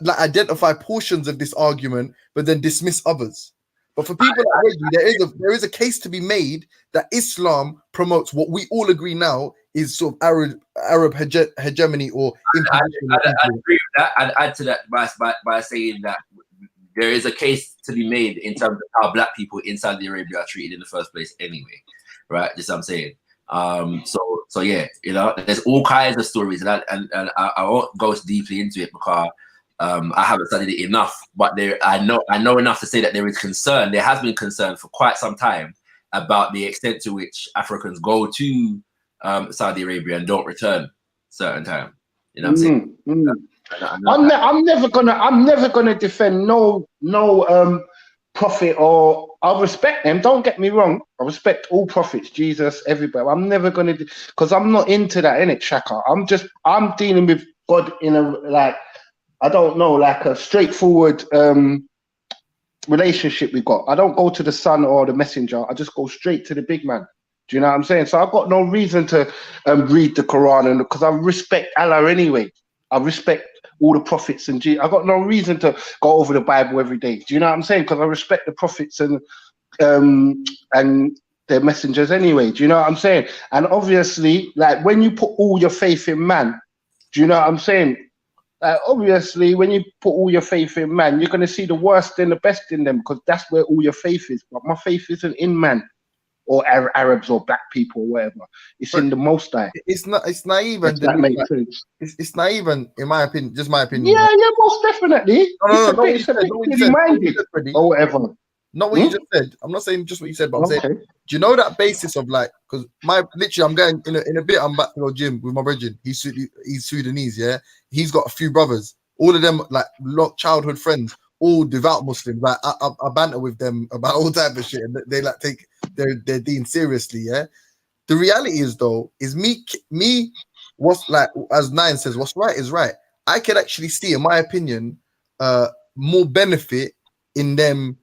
S4: like identify portions of this argument, but then dismiss others. But for people like Reggie, there is a case to be made that Islam promotes what we all agree now is sort of Arab hegemony or imposition.
S13: I'd agree with that. I'd add to that by saying that there is a case to be made in terms of how black people in Saudi Arabia are treated in the first place anyway, right? That's what I'm saying. So yeah, you know, there's all kinds of stories, and I won't go deeply into it because I haven't studied it enough. But I know enough to say that there is concern. There has been concern for quite some time about the extent to which Africans go to Saudi Arabia and don't return certain time. You know what I'm saying?
S16: I'm never gonna defend no prophet, or I respect them. Don't get me wrong. I respect all prophets, Jesus, everybody. I'm never gonna, because I'm not into that, innit, Shaka. I'm dealing with God in a, like, I don't know, like a straightforward relationship we got. I don't go to the son or the messenger. I just go straight to the big man. Do you know what I'm saying? So I've got no reason to read the Quran, and because I respect Allah anyway. I respect all the prophets and I got no reason to go over the Bible every day. Do you know what I'm saying? Because I respect the prophets and their messengers anyway. Do you know what I'm saying? And obviously, like, when you put all your faith in man, do you know what I'm saying? Obviously, when you put all your faith in man, you're going to see the worst and the best in them, because that's where all your faith is. But my faith isn't in man or Arabs or black people or whatever. It's in the Most High.
S4: It's naive, and
S16: that makes sense.
S4: It's naive, and in my opinion, just my opinion.
S16: Yeah, most definitely. It's a bit minded or whatever.
S4: Not what you just said. I'm not saying just what you said, but I'm saying, do you know that basis of, like, because I'm going in a bit. I'm back to go gym with my brethren. He's Sudanese, yeah. He's got a few brothers. All of them, like, childhood friends, all devout Muslims. Like, I banter with them about all type of shit, and they like take their deen seriously, yeah. The reality is, though, is me. What's, like, as Nine says, what's right is right. I could actually see, in my opinion, more benefit in them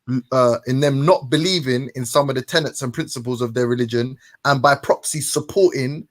S4: not believing in some of the tenets and principles of their religion, and by proxy supporting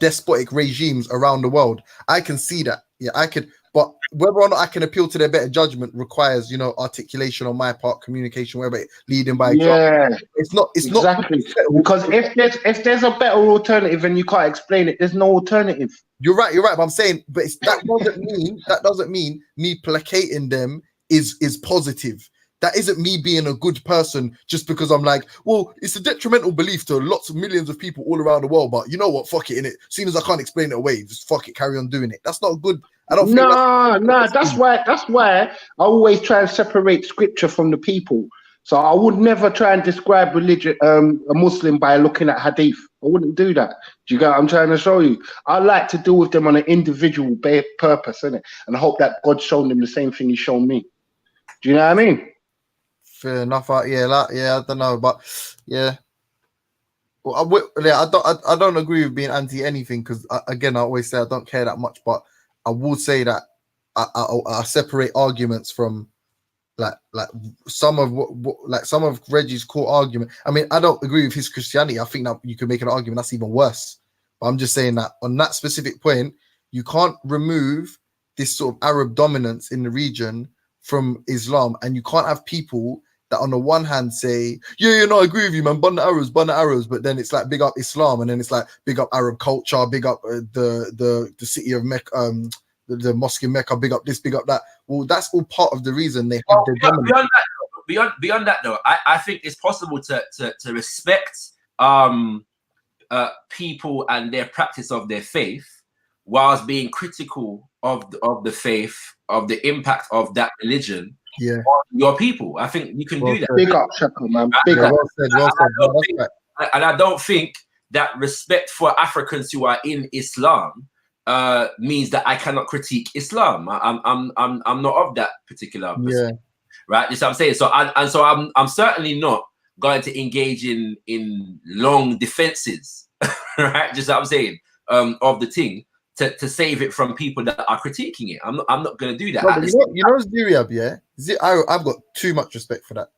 S4: despotic regimes around the world. I can see that. Yeah, I could. But whether or not I can appeal to their better judgment requires, articulation on my part, communication, whether leading by example. It's not
S16: exactly because if there's a better alternative and you can't explain it, there's no alternative.
S4: You're right. But I'm saying, but that doesn't mean me placating them is positive. That isn't me being a good person just because I'm like, well, it's a detrimental belief to lots of millions of people all around the world. But you know what? Fuck it, innit? Seeing as I can't explain it away, just fuck it, carry on doing it. That's not good. I don't.
S16: That's why I always try and separate scripture from the people. So I would never try and describe religion, a Muslim, by looking at hadith. I wouldn't do that. Do you get what I'm trying to show you? I like to deal with them on an individual purpose, innit? And I hope that God's shown them the same thing He's shown me. Do you know what I mean?
S4: Fair enough. I don't know, but yeah. Well, I don't agree with being anti anything, because again, I always say I don't care that much, but I would say that I separate arguments from like some of Reggie's core argument. I mean, I don't agree with his Christianity. I think that you can make an argument that's even worse. But I'm just saying that on that specific point, you can't remove this sort of Arab dominance in the region from Islam, and you can't have people that on the one hand say, yeah, I agree with you, man, burn the arrows, but then it's like big up Islam, and then it's like big up Arab culture, big up the city of Mecca, the mosque in Mecca, big up this, big up that. Well, that's all part of the reason they have their dominance.
S13: Beyond that, though, I think it's possible to respect people and their practice of their faith, whilst being critical of the faith, of the impact of that religion on your people. I think you can do that.
S16: Big up, Shaka, man. Big up.
S13: Well said. And I don't think that respect for Africans who are in Islam means that I cannot critique Islam. I'm not of that particular perspective, right? This is what I'm saying. So I'm certainly not going to engage in long defenses, right? Just what I'm saying, of the thing to save it from people that are critiquing it. I'm not going to do that.
S4: No, but you know Ziriab, yeah. I've got too much respect for that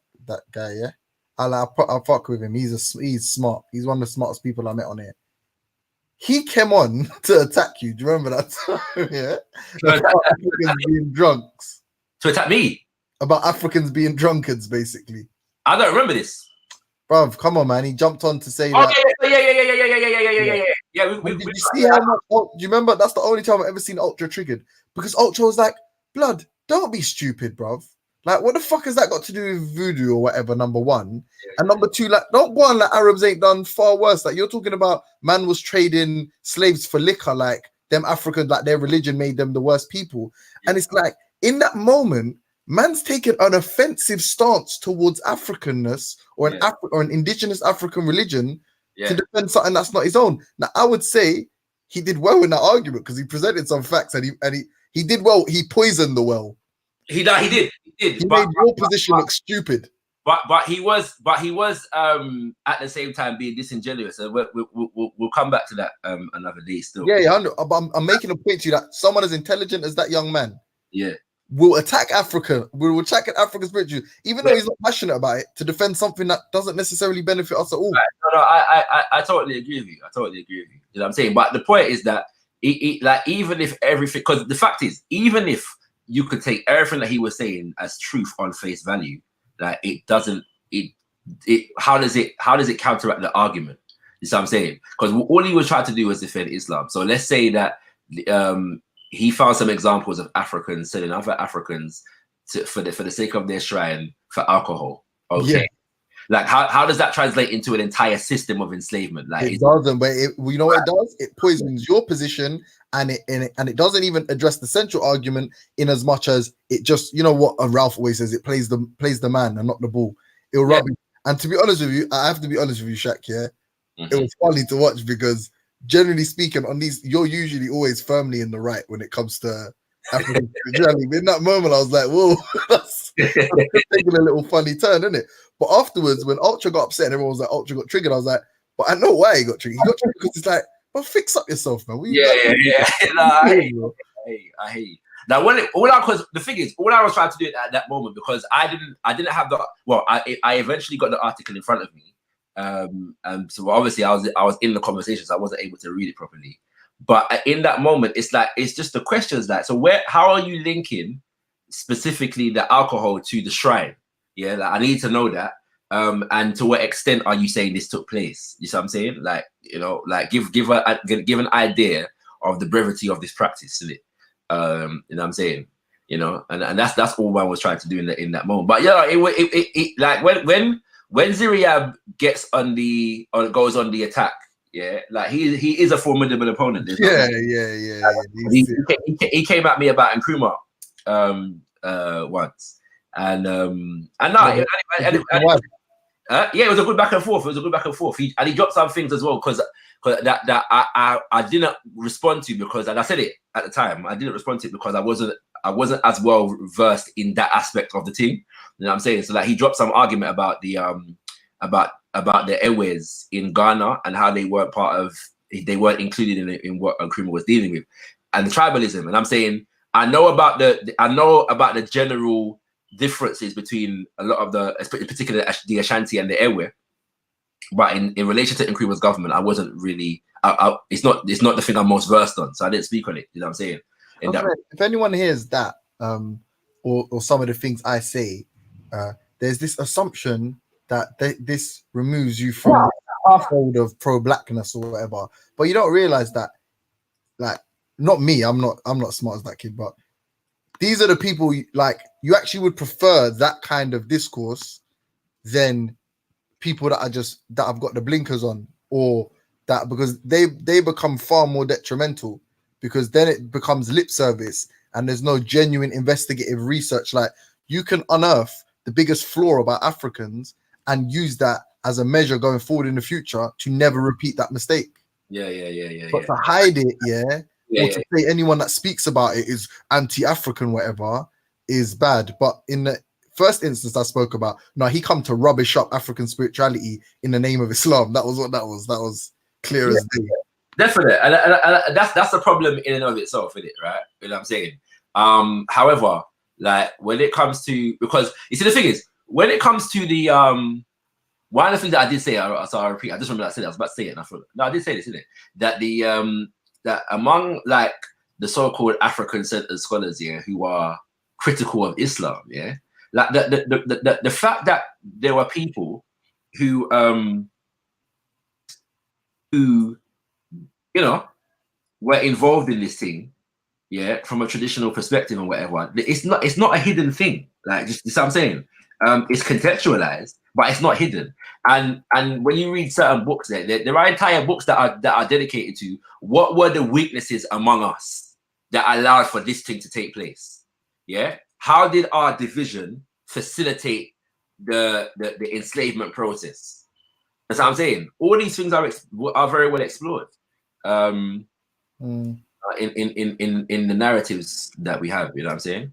S4: guy, yeah. I'll fuck with him. He's smart. He's one of the smartest people I met on here. He came on to attack you. Do you remember that time? Yeah. About Africans being drunks.
S13: To attack me?
S4: About Africans being drunkards, basically.
S13: I don't remember this.
S4: Bruv, come on, man. He jumped on to say
S13: Oh,
S4: that.
S13: Yeah.
S4: Did you see how much? Do you remember? That's the only time I've ever seen Ultra triggered. Because Ultra was like, blood, don't be stupid, bruv. Like, what the fuck has that got to do with voodoo or whatever, number one? And number two, like, don't go on like Arabs ain't done far worse. Like, you're talking about man was trading slaves for liquor, like them Africans, like their religion made them the worst people. And it's like, in that moment, man's taken an offensive stance towards Africanness or an indigenous African religion to defend something that's not his own. Now, I would say he did well in that argument because he presented some facts and he did well. He poisoned the well.
S13: He did.
S4: He made your position look stupid.
S13: But he was at the same time being disingenuous. So we'll come back to that another day still.
S4: Yeah. I'm making a point to you that someone as intelligent as that young man, will attack Africa. Will attack African spiritual, even though he's not passionate about it, to defend something that doesn't necessarily benefit us at all.
S13: Right. No, I totally agree with you. You know what I'm saying? But the point is that like even if everything, because the fact is, even if you could take everything that he was saying as truth on face value, like it doesn't. How does it counteract the argument? You see what I'm saying? Because all he was trying to do was defend Islam. So let's say that he found some examples of Africans selling other Africans for the sake of their shrine for alcohol. Okay. Yeah. Like how does that translate into an entire system of enslavement? Like
S4: it doesn't, but you know what it does? It poisons your position, and it doesn't even address the central argument in as much as it just, you know what Ralph always says, it plays the man and not the ball. It'll rub you. And to be honest with you, I have to be honest with you, Shaq, It was funny to watch because generally speaking, on these, you're usually always firmly in the right when it comes to African spirituality. In that moment, I was like, whoa, that's taking a little funny turn, isn't it? But afterwards, when Ultra got upset and everyone was like, Ultra got triggered, I was like, but I know why he got triggered. He got triggered because it's like, well, fix up yourself, man.
S13: I hate you. Now, because the thing is, all I was trying to do at that moment, because I didn't have the, well, I eventually got the article in front of me. And so obviously I was in the conversation, so I wasn't able to read it properly. But in that moment, it's just the questions like, so how are you linking specifically the alcohol to the shrine? Yeah, like I need to know that. And to what extent are you saying this took place? You see what I'm saying? Like, you know, like give an idea of the brevity of this practice, isn't it? You know what I'm saying? You know, and that's all I was trying to do in that moment. But yeah, it like when Ziriab goes on the attack, yeah, like he is a formidable opponent.
S4: Yeah.
S13: He came at me about Nkrumah once, and it was a good back and forth. He dropped some things as well because that I didn't respond to, because, and I said it at the time, I didn't respond to it because I wasn't as well versed in that aspect of the team. You know what I'm saying? So like he dropped some argument about the Ewe's in Ghana and how they weren't included in what Nkrumah was dealing with, and the tribalism. And I'm saying I know about the general differences between a lot of in particular the Ashanti and the Ewe, but in relation to Nkrumah's government, I wasn't really. It's not the thing I'm most versed on, so I didn't speak on it. You know what I'm saying?
S4: If anyone hears that, or some of the things I say, there's this assumption that this removes you from the fold of pro-blackness or whatever, but you don't realize that, like, not me, I'm not smart as that kid, but these are the people you actually would prefer that kind of discourse than people that have got the blinkers on, or that, because they become far more detrimental, because then it becomes lip service and there's no genuine investigative research. Like, you can unearth the biggest flaw about Africans and use that as a measure going forward in the future to never repeat that mistake. But to hide it, or to say anyone that speaks about it is anti-African, whatever, is bad. But first instance I spoke about, no, he come to rubbish up African spirituality in the name of Islam. That was what that was. That was clear as day.
S13: Definitely, and that's the problem in and of itself, isn't it? Right? You know what I'm saying? However, like when it comes to, because you see the thing is, when it comes to the one of the things that I did say, so I repeat, I just remember I said it, I was about to say it, and I thought, no, I did say this, didn't it? That the that among like the so-called African-centered scholars, yeah, who are critical of Islam, yeah, like the fact that there were people who you know were involved in this thing, yeah, from a traditional perspective and whatever. It's not a hidden thing. Like, just what I'm saying. It's contextualized, but it's not hidden. And when you read certain books, there are entire books that are dedicated to what were the weaknesses among us that allowed for this thing to take place. Yeah, how did our division facilitate the enslavement process? That's what I'm saying. All these things are very well explored. In the narratives that we have, you know what I'm saying?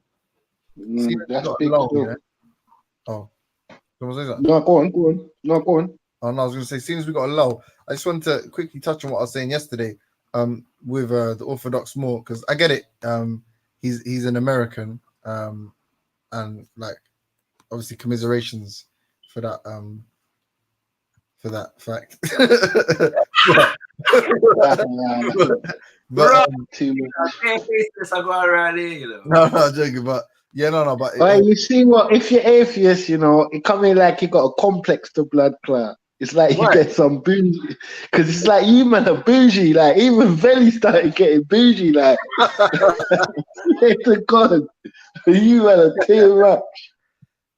S16: That's big
S4: low,
S16: stuff.
S4: yeah? Oh,
S16: no, go on. No, go on.
S4: Oh, no, I was going to say, as soon as we got a low, I just wanted to quickly touch on what I was saying yesterday with the Orthodox Moor, because I get it. He's an American, and like obviously commiserations for that fact. but
S16: too
S4: no, I'm joking, but yeah, but
S16: Well, you see what? If you're atheist, you know, it come in like you got a complex to blood clot. It's like you get some bougie, because it's like you man are bougie. Like even Vellemy started getting bougie. Like, to God, you man are too much.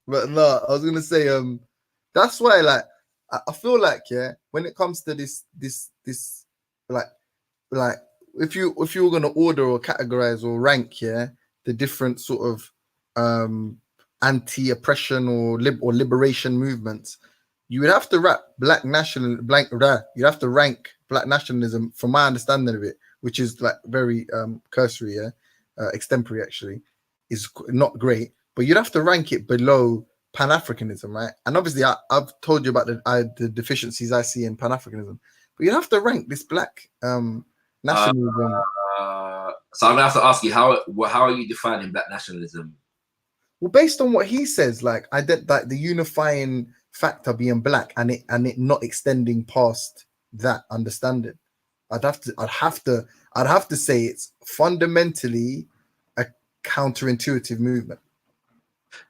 S4: But no, I was gonna say, that's why, like, I feel like, yeah, when it comes to this, like, if you were gonna order or categorize or rank, yeah, the different sort of anti-oppression or liberation movements, you would have to rank black nationalism, from my understanding of it, which is like very cursory, yeah, extempore actually, is not great, but you'd have to rank it below Pan-Africanism, right? And obviously I've told you about the deficiencies I see in Pan-Africanism, but you have to rank this black nationalism.
S13: So I'm gonna have to ask you, how are you defining black nationalism?
S4: Well, based on what he says, like I did, like the unifying factor being black, and it not extending past that understanding. I'd have to say it's fundamentally a counterintuitive movement.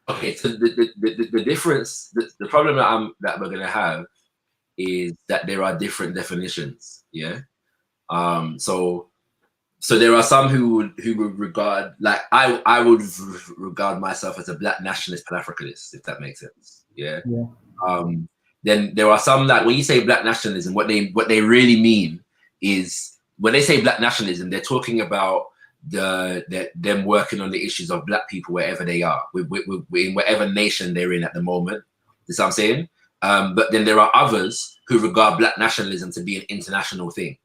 S13: Okay, so the difference, the problem that we're gonna have is that there are different definitions. Yeah. So there are some who would regard, like I would regard myself as a black nationalist Pan-Africanist, if that makes sense. Yeah. Then there are some that when you say black nationalism, what they really mean is, when they say black nationalism, they're talking about them working on the issues of black people wherever they are, in whatever nation they're in at the moment. That's what I'm saying. But then there are others who regard black nationalism to be an international thing.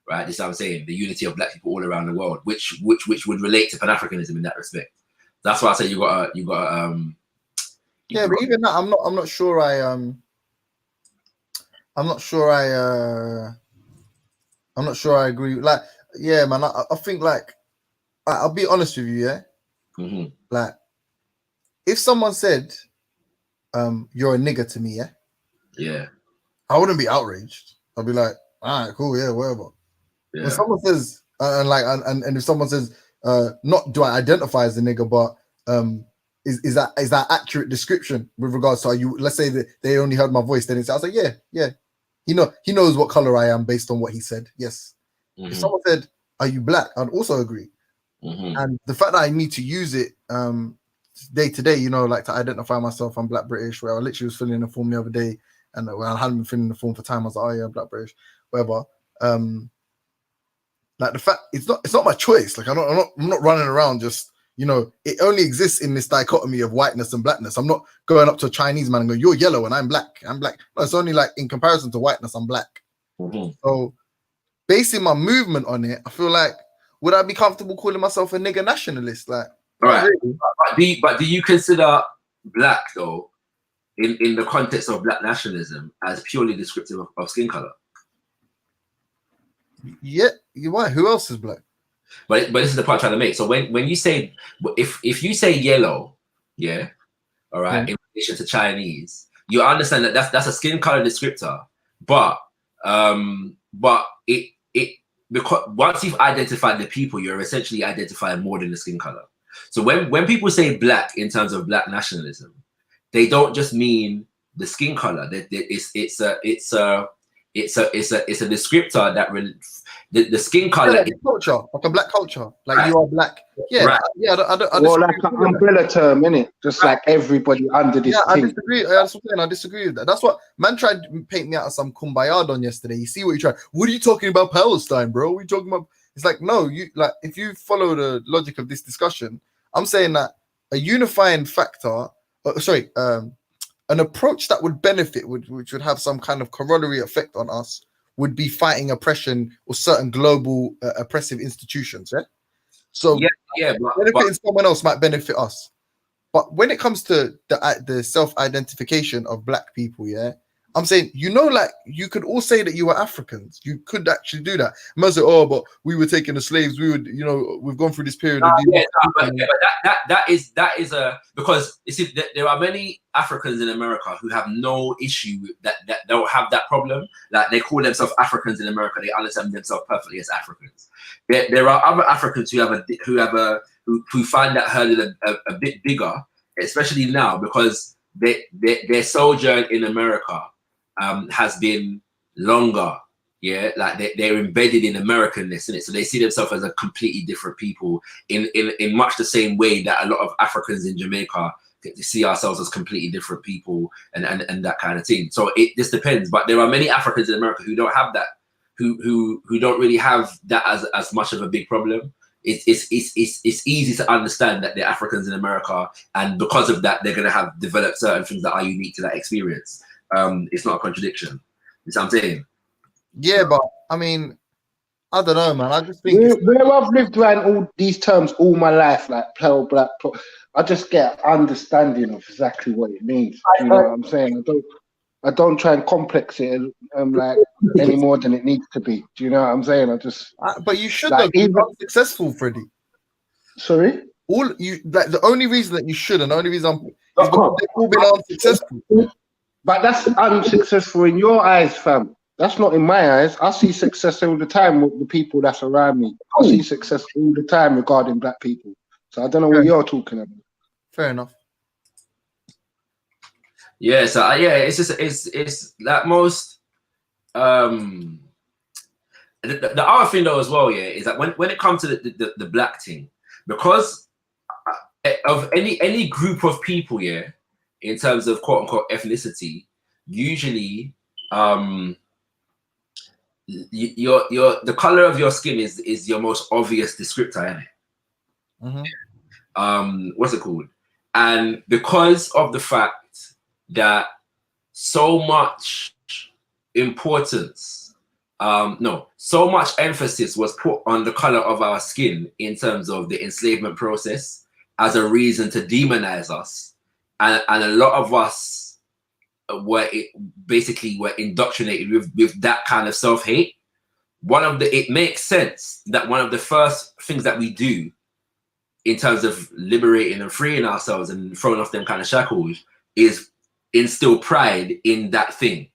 S13: Right, this is what I'm saying, the unity of black people all around the world, which would relate to Pan-Africanism in that respect. That's why I say you got
S4: yeah, but even that, I'm not sure I agree. Like, yeah, man, I think, like, I'll be honest with you, yeah. Like, if someone said, "You're a nigger" to me,
S13: yeah,
S4: I wouldn't be outraged. I'd be like, "All right, cool, yeah, whatever."
S13: Yeah.
S4: When someone says, and if someone says, not do I identify as a nigger, but is that accurate description with regards to, let's say that they only heard my voice, then I was like, yeah, he knows what color I am based on what he said. Yes. If someone said, "Are you black?" I'd also agree. And the fact that I need to use it day to day, like to identify myself, I'm black British, where I literally was filling in the form the other day, and when I hadn't been filling in the form for time, I was like, "Oh yeah, black British," whatever. Like, the fact it's not my choice. Like, I'm not running around just, it only exists in this dichotomy of whiteness and blackness. I'm not going up to a Chinese man and going, "You're yellow and I'm black." No, it's only like in comparison to whiteness, I'm black. So basing my movement on it, I feel like, would I be comfortable calling myself a nigger nationalist? Like,
S13: all right. Really. But do you consider black though in the context of black nationalism as purely descriptive of skin color.
S4: Yeah, you're right. Who else is black?
S13: But this is the point I'm trying to make. So when you say, if you say yellow, yeah, all right, in relation to Chinese, you understand that that's a skin color descriptor, but it because once you've identified the people, you're essentially identifying more than the skin color. So when people say black in terms of black nationalism, they don't just mean the skin color. It's a descriptor that the skin color is
S4: culture, like a black culture, like you are black. Yeah,
S13: right.
S4: Yeah. I
S16: Well, like an umbrella term, innit? Just like everybody under this
S4: I
S16: thing.
S4: disagree. I disagree with that. That's what man tried to paint me out as some kumbaya on yesterday. You see what you try? What are you talking about, Palestine, bro? What are you talking about? It's like, no, you like if you follow the logic of this discussion, I'm saying that a unifying factor, an approach that would benefit, which would have some kind of corollary effect on us, would be fighting oppression or certain global oppressive institutions. Yeah. So benefiting someone else might benefit us. But when it comes to the self-identification of black people, yeah, I'm saying, like you could all say that you were Africans. You could actually do that. You might say, oh, but we were taking the slaves. We would, we've gone through this period.
S13: That is a because you see there are many Africans in America who have no issue with that don't have that problem. Like they call themselves Africans in America. They understand themselves perfectly as Africans. There are other Africans who find that hurdle a bit bigger, especially now because their sojourn in America has been longer. Yeah, like they're embedded in Americanness in it, so they see themselves as a completely different people in much the same way that a lot of Africans in Jamaica see ourselves as completely different people and that kind of thing. So it just depends. But there are many Africans in America who don't have that, who don't really have that as much of a big problem. It's easy to understand that they're Africans in America, and because of that, they're gonna have developed certain things that are unique to that experience. It's not a contradiction. You know what I'm saying?
S4: Yeah, but I mean, I don't know, man. I just think
S16: where I've lived around all these terms all my life, like pale, black, I just get understanding of exactly what it means. You know what I'm saying? I don't try and complex it like any more than it needs to be. Do you know what I'm saying?
S4: But you should like, be unsuccessful, Freddie.
S16: Sorry?
S4: The only reason that you should, and the only reason is because they've all been unsuccessful.
S16: But that's unsuccessful in your eyes, fam. That's not in my eyes. I see success all the time with the people that's around me. I see success all the time regarding black people. So I don't know what you're talking about.
S4: Fair enough.
S13: Yeah, so it's just it's that most the other thing though as well, yeah, is that when it comes to the black thing, because of any group of people, yeah, in terms of quote unquote ethnicity, usually the color of your skin is your most obvious descriptor, isn't it? What's it called? And because of the fact that so much importance, so much emphasis was put on the color of our skin in terms of the enslavement process as a reason to demonize us, and a lot of us were indoctrinated with that kind of self-hate. It makes sense that one of the first things that we do in terms of liberating and freeing ourselves and throwing off them kind of shackles is instill pride in that thing.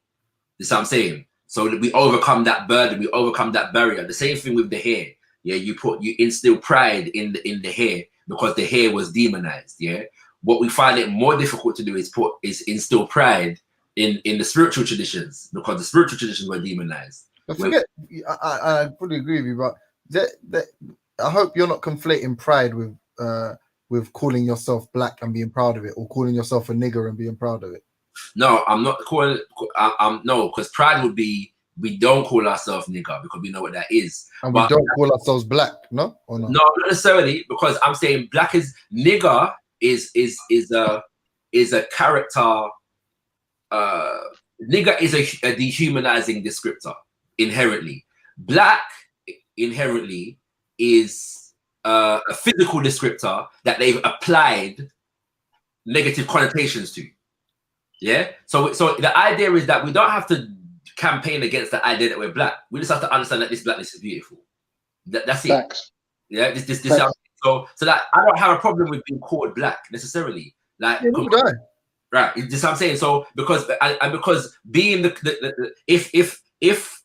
S13: That's what I'm saying. So that we overcome that burden, we overcome that barrier. The same thing with the hair. Yeah, you instill pride in the hair because the hair was demonized. Yeah. What we find it more difficult to do is instill pride in the spiritual traditions because the spiritual traditions were demonized.
S4: But forget, I fully agree with you, but I hope you're not conflating pride with calling yourself black and being proud of it, or calling yourself a nigger and being proud of it.
S13: No, I'm not calling. No, because pride would be we don't call ourselves nigger because we know what that is.
S4: And we don't call ourselves black, no? Or no?
S13: No, not necessarily, because I'm saying black is nigger is a character. Nigger is a dehumanizing descriptor inherently. Black inherently is a physical descriptor that they've applied negative connotations to. Yeah. So the idea is that we don't have to campaign against the idea that we're black. We just have to understand that this blackness is beautiful. That's it.
S16: Facts.
S13: Yeah. This.
S16: Facts.
S13: So that I don't have a problem with being called black necessarily. Like, right. It's just what I'm saying. So because being the if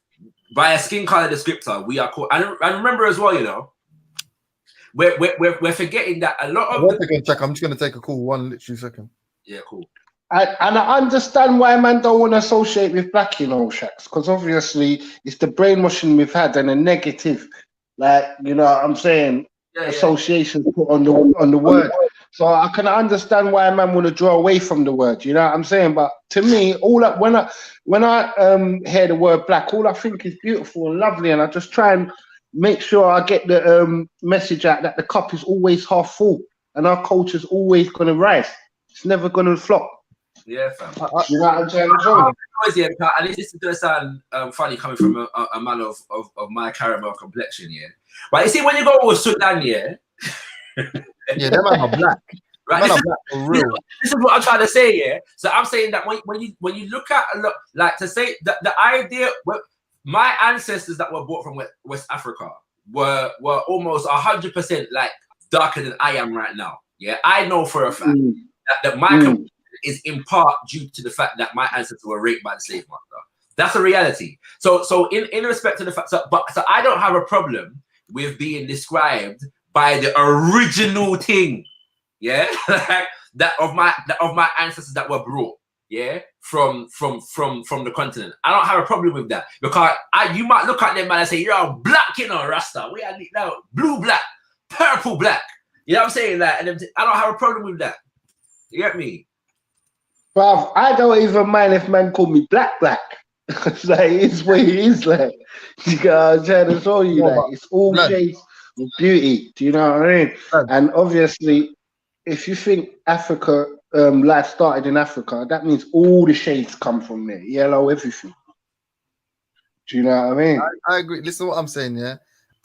S13: by a skin color descriptor we are called. And remember as well, you know, we're forgetting that a lot of.
S4: I'm just gonna take a call. Literally second.
S13: Yeah, cool.
S16: And I understand why man don't want to associate with black, you know, Shacks, because obviously it's the brainwashing we've had and a negative, like, you know what I'm saying, association put on the word. So I can understand why a man want to draw away from the word, you know what I'm saying? But to me, when I hear the word black, all I think is beautiful and lovely, and I just try and make sure I get the message out that the cup is always half full and our culture's always going to rise. It's never going to flop.
S13: Yeah, fam.
S16: You know what I'm saying?
S13: At least this is gonna sound funny coming from a man of my caramel complexion, yeah. But you see, when you go with Sudan, yeah,
S4: yeah, them are black.
S13: Right, this is what I'm trying to say, yeah. So I'm saying that when you look at a lot, like to say that the idea, my ancestors that were brought from West Africa were almost 100% like darker than I am right now. Yeah, I know for a fact that my community is in part due to the fact that my ancestors were raped by the slave master. That's a reality. So in respect to the fact, so I don't have a problem with being described by the original thing, yeah, like that of my ancestors that were brought, yeah, from the continent. I don't have a problem with that because you might look at them and say, you're black, you know, Rasta. We are now blue black, purple black. You know what I'm saying? Like, and I don't have a problem with that. You get me?
S16: Bruv, I don't even mind if man call me black. It's like, it's what it is, like. You know, I'm trying to show you, like, it's all shades of beauty. Do you know what I mean? And obviously, if you think Africa, life started in Africa, that means all the shades come from there. Yellow, everything. Do you know what I mean?
S4: I agree. Listen to what I'm saying, yeah?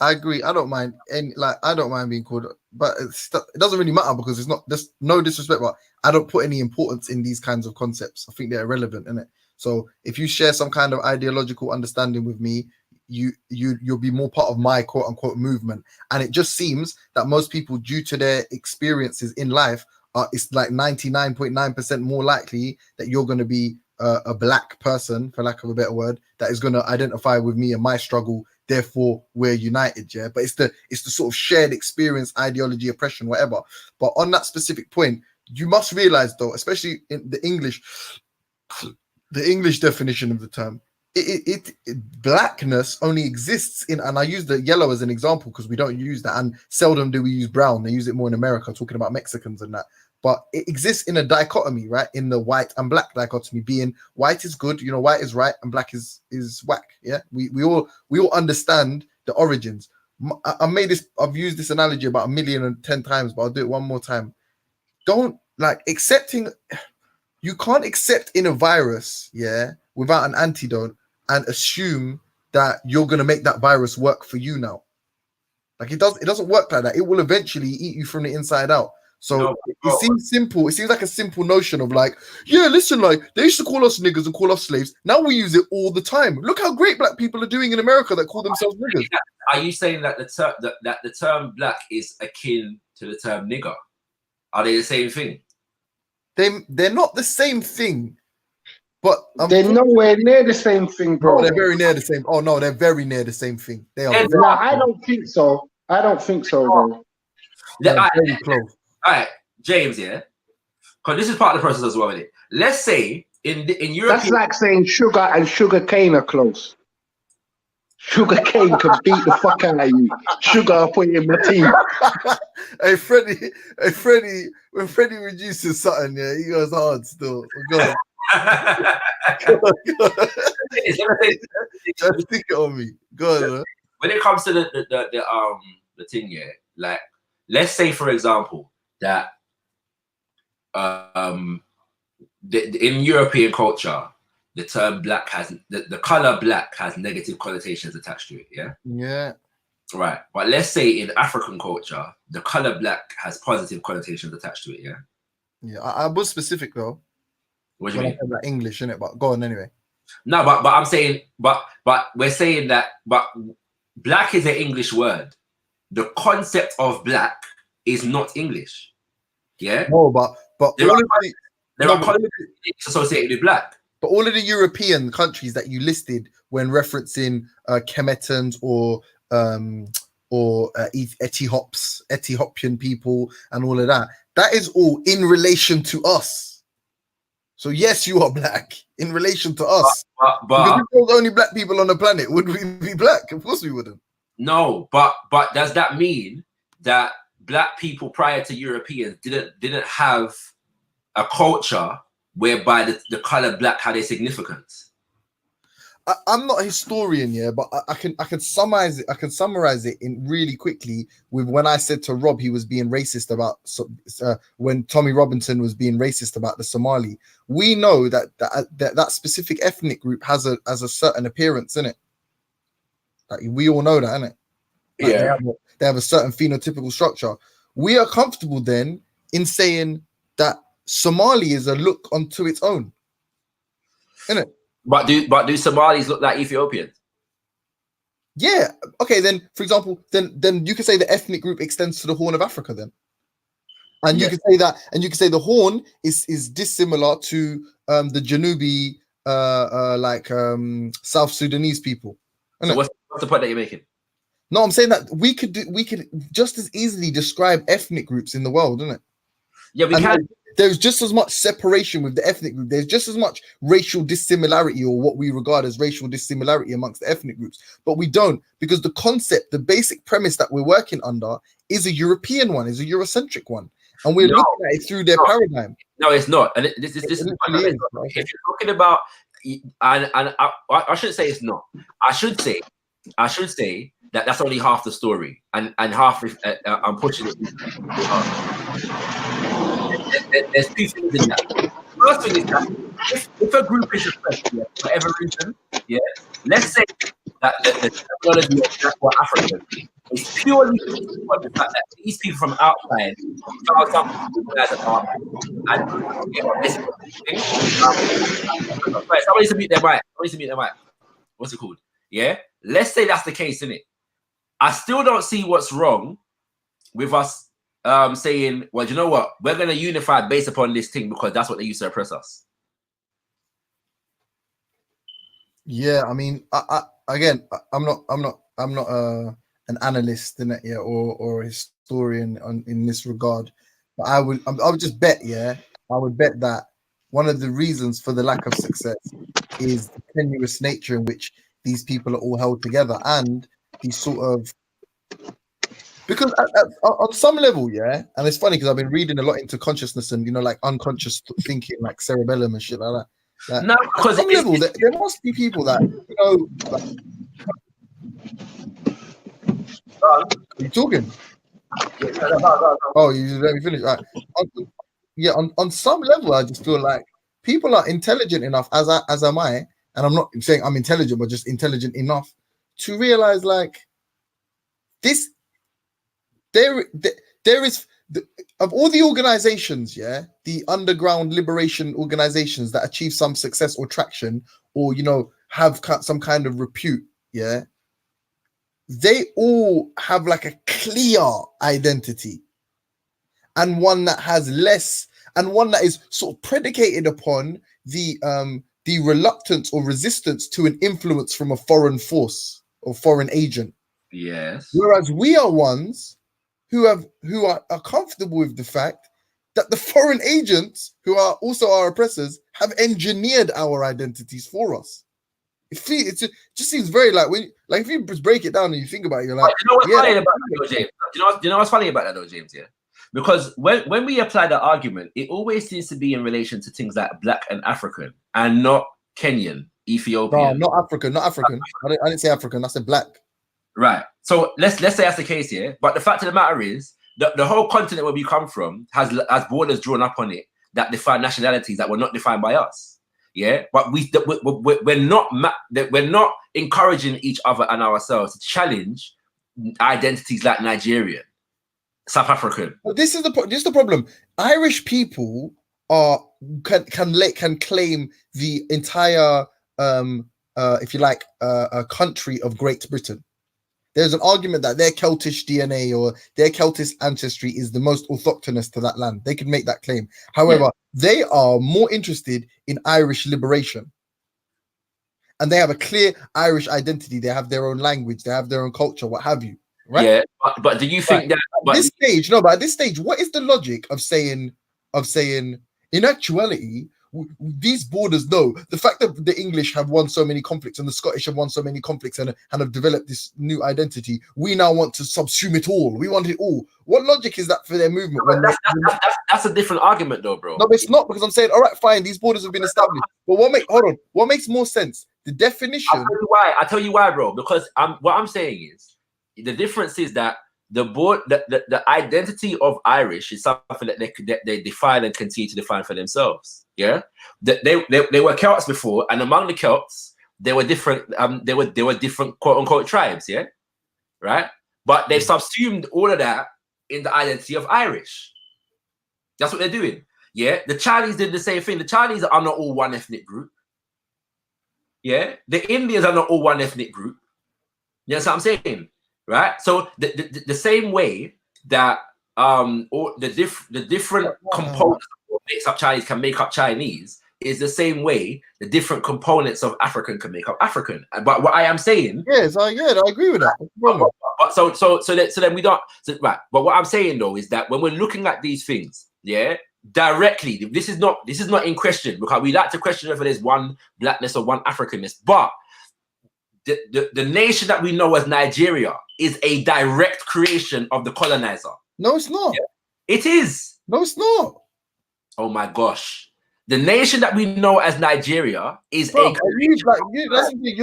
S4: I agree. I don't mind I don't mind being called, but it doesn't really matter because it's not just no disrespect, but I don't put any importance in these kinds of concepts. I think they're irrelevant, innit? So if you share some kind of ideological understanding with me, you'll be more part of my quote unquote movement. And it just seems that most people, due to their experiences in life, it's like 99.9% more likely that you're going to be a black person, for lack of a better word, that is going to identify with me and my struggle. Therefore, we're united, yeah. But it's the sort of shared experience, ideology, oppression, whatever. But on that specific point, you must realize, though, especially in the English definition of the term, blackness only exists in, and I use the yellow as an example because we don't use that, and seldom do we use brown. They use it more in America, talking about Mexicans and that. But it exists in a dichotomy, right? In the white and black dichotomy, being white is good, you know, white is right, and black is whack. Yeah, we all understand the origins. I've used this analogy about 1,010 times, but I'll do it one more time. Don't you can't accept in a virus, yeah, without an antidote and assume that you're gonna make that virus work for you now. Like it doesn't work like that. It will eventually eat you from the inside out. So it seems simple. It seems like a simple notion of like, yeah, listen, like they used to call us niggers and call us slaves. Now we use it all the time. Look how great black people are doing in America that call themselves niggers.
S13: Are you saying that the term black is akin to the term nigger? Are they the same thing?
S4: They're not the same thing, but
S16: they're nowhere near the same thing, bro.
S4: No, they're very near the same. Oh no, they're very near the same thing. They are.
S16: No, I don't think so. Bro.
S4: They're very close.
S13: All right, James, yeah, because this is part of the process as well. Isn't it? Let's say in Europe,
S16: that's like saying sugar and sugar cane are close. Sugar cane can beat the fuck out of you. Sugar, I put it in my teeth.
S4: Hey Freddie, when Freddie reduces something, yeah, he goes hard still. Go on. Just stick it on me. Go on. Man.
S13: When it comes to the thing, yeah, like let's say for example that in European culture, the term black has the color black has negative connotations attached to it. Yeah.
S4: Yeah.
S13: Right. But let's say in African culture, the color black has positive connotations attached to it. Yeah.
S4: Yeah, I was specific though.
S13: What do you
S4: When I
S13: mean?
S4: said like English, innit? But go on anyway.
S13: No, but I'm saying, but we're saying that, but black is an English word. The concept of black is not English. Yeah.
S4: No, but
S13: there
S4: all
S13: are
S4: of the,
S13: there
S4: no,
S13: are concepts associated with black.
S4: but all of the European countries that you listed when referencing Kemetans or Ethiopian people and all of that, that is all in relation to us. So yes, you are black in relation to us. Because if there was only black people on the planet, would we be black? Of course we wouldn't.
S13: No, but does that mean that black people prior to Europeans didn't have a culture whereby the color black had a significance?
S4: I'm not a historian, yeah, but I can summarize it. I can summarize it in really quickly with when I said to Rob he was being racist about when Tommy Robinson was being racist about the Somali. We know that specific ethnic group has a certain appearance in it. Like, we all know that, innit? Like,
S13: Yeah,
S4: they have a certain phenotypical structure. We are comfortable then in saying that Somali is a look unto its own, innit?
S13: But do Somalis look like Ethiopians?
S4: Yeah. Okay. Then, for example, then you can say the ethnic group extends to the Horn of Africa. Then, and you can say that, and you can say the Horn is dissimilar to the Janubi, South Sudanese people.
S13: So what's the point that you're making?
S4: No, I'm saying that we could just as easily describe ethnic groups in the world, isn't it?
S13: Yeah, we can.
S4: There's just as much separation with the ethnic group. There's just as much racial dissimilarity, or what we regard as racial dissimilarity amongst the ethnic groups. But we don't, because the concept, the basic premise that we're working under is a European one, is a Eurocentric one. And we're looking at it through their paradigm.
S13: No, it's not. And this is if you're talking about, and I shouldn't say it's not. I should say that that's only half the story, and half I'm pushing it. There's two things in that. First thing is that if a group is repressed, for whatever reason, let's say that the technology of Black or African is purely on the fact that these people from outside found something to as an art and somebody to mute their mic. What's it called? Yeah. Let's say that's the case, innit? I still don't see what's wrong with us saying, well, you know what, we're going to unify based upon this thing because that's what they used to oppress us.
S4: Yeah, I mean, I'm not an analyst in it, or a historian in this regard, but I would just bet, I would bet that one of the reasons for the lack of success is the tenuous nature in which these people are all held together, and these sort of, because on some level, and it's funny because I've been reading a lot into consciousness and like unconscious thinking, like cerebellum and shit like that.
S13: No, because
S4: at some level, there must be people that are you talking? Oh, you let me finish. Right. On some level, I just feel like people are intelligent enough, as am I, and I'm not saying I'm intelligent, but just intelligent enough to realize like this. There is of all the organizations, the underground liberation organizations that achieve some success or traction, or have some kind of repute, they all have like a clear identity, and one that has less, and one that is sort of predicated upon the reluctance or resistance to an influence from a foreign force or foreign agent.
S13: Yes.
S4: Whereas we are ones who are comfortable with the fact that the foreign agents, who are also our oppressors, have engineered our identities for us. It just seems very like if you just break it down and you think about it, you're like,
S13: you know what's funny about that, though, James? You know what's funny about that, though, James? Yeah, because when we apply that argument, it always seems to be in relation to things like Black and African, and not Kenyan, Ethiopian.
S4: No, not African. I didn't say African. I said Black.
S13: Right. So let's say that's the case here. But the fact of the matter is that the whole continent where we come from has borders drawn up on it that define nationalities that were not defined by us. Yeah. But we're not encouraging each other and ourselves to challenge identities like Nigerian, South African.
S4: But this is the problem. Irish people can claim the entire if you like a country of Great Britain. There's an argument that their Celtic DNA or their Celtic ancestry is the most orthogonous to that land. They can make that claim. However, they are more interested in Irish liberation. And they have a clear Irish identity. They have their own language. They have their own culture, what have you. Right?
S13: Yeah, but do you think that
S4: at this stage, no, but at this stage, what is the logic of saying in actuality, these borders, no, the fact that the English have won so many conflicts and the Scottish have won so many conflicts and have developed this new identity, we now want to subsume it all. We want it all. What logic is that for their movement?
S13: That's a different argument, though, bro.
S4: No, it's not, because I'm saying, all right, fine, these borders have been established. But what makes more sense? The definition.
S13: I'll tell you why, bro. Because what I'm saying is the difference is that the identity of Irish is something that they define and continue to define for themselves. Yeah, they were Celts before, and among the Celts, there were different different quote unquote tribes. Yeah, right. But they've subsumed all of that in the identity of Irish. That's what they're doing. Yeah, the Chinese did the same thing. The Chinese are not all one ethnic group. Yeah, the Indians are not all one ethnic group. You know what I'm saying? Right. So the same way that all the different components of what makes up Chinese can make up Chinese is the same way the different components of African can make up African. But what I am saying,
S4: I agree with that.
S13: But so then we don't right. But what I'm saying though is that when we're looking at these things, yeah, directly, this is not in question, because we like to question whether there's one blackness or one Africanness, but the nation that we know as Nigeria is a direct creation of the colonizer.
S4: No, it's not.
S13: Yeah. It is.
S4: No, it's not.
S13: Oh my gosh. The nation that we know as Nigeria is
S4: you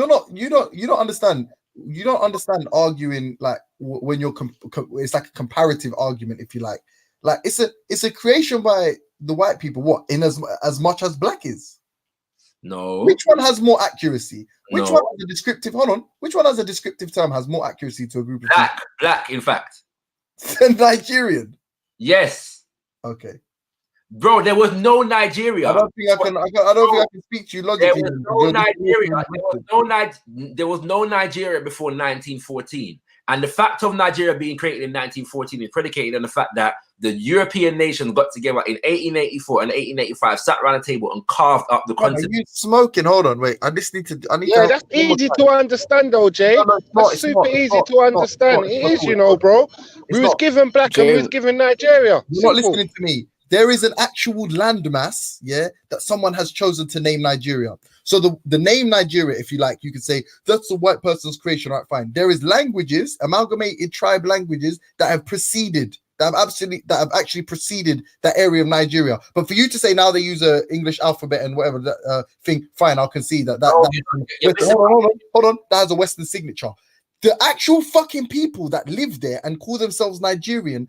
S4: don't understand. You don't understand arguing like when you're it's like a comparative argument, if you like. Like it's a creation by the white people. What, in as much as black is?
S13: No.
S4: Which one has more accuracy? Which one has a descriptive? Hold on. Which one has a descriptive term has more accuracy to a group of people?
S13: Black, in fact.
S4: Nigerian.
S13: Yes.
S4: Okay.
S13: Bro, there was no Nigeria.
S4: I don't think I can speak to you logically.
S13: There was no Nigeria. There was no Nigeria before 1914. And the fact of Nigeria being created in 1914 is predicated on the fact that the European nations got together in 1884 and 1885, sat around a table and carved up the continent.
S4: Are you smoking? Hold on, wait. I need to.
S14: That's easy to understand, though, Jay. That's super easy to understand. It is, you know, bro. We was given black and we was given Nigeria.
S4: You're not listening to me. There is an actual landmass, that someone has chosen to name Nigeria. So the name Nigeria, if you like, you could say that's a white person's creation, right? Fine. There is languages, amalgamated tribe languages that have actually preceded that area of Nigeria. But for you to say now they use a English alphabet and whatever that thing, fine, I'll concede that. Hold on, that has a Western signature. The actual fucking people that live there and call themselves Nigerian,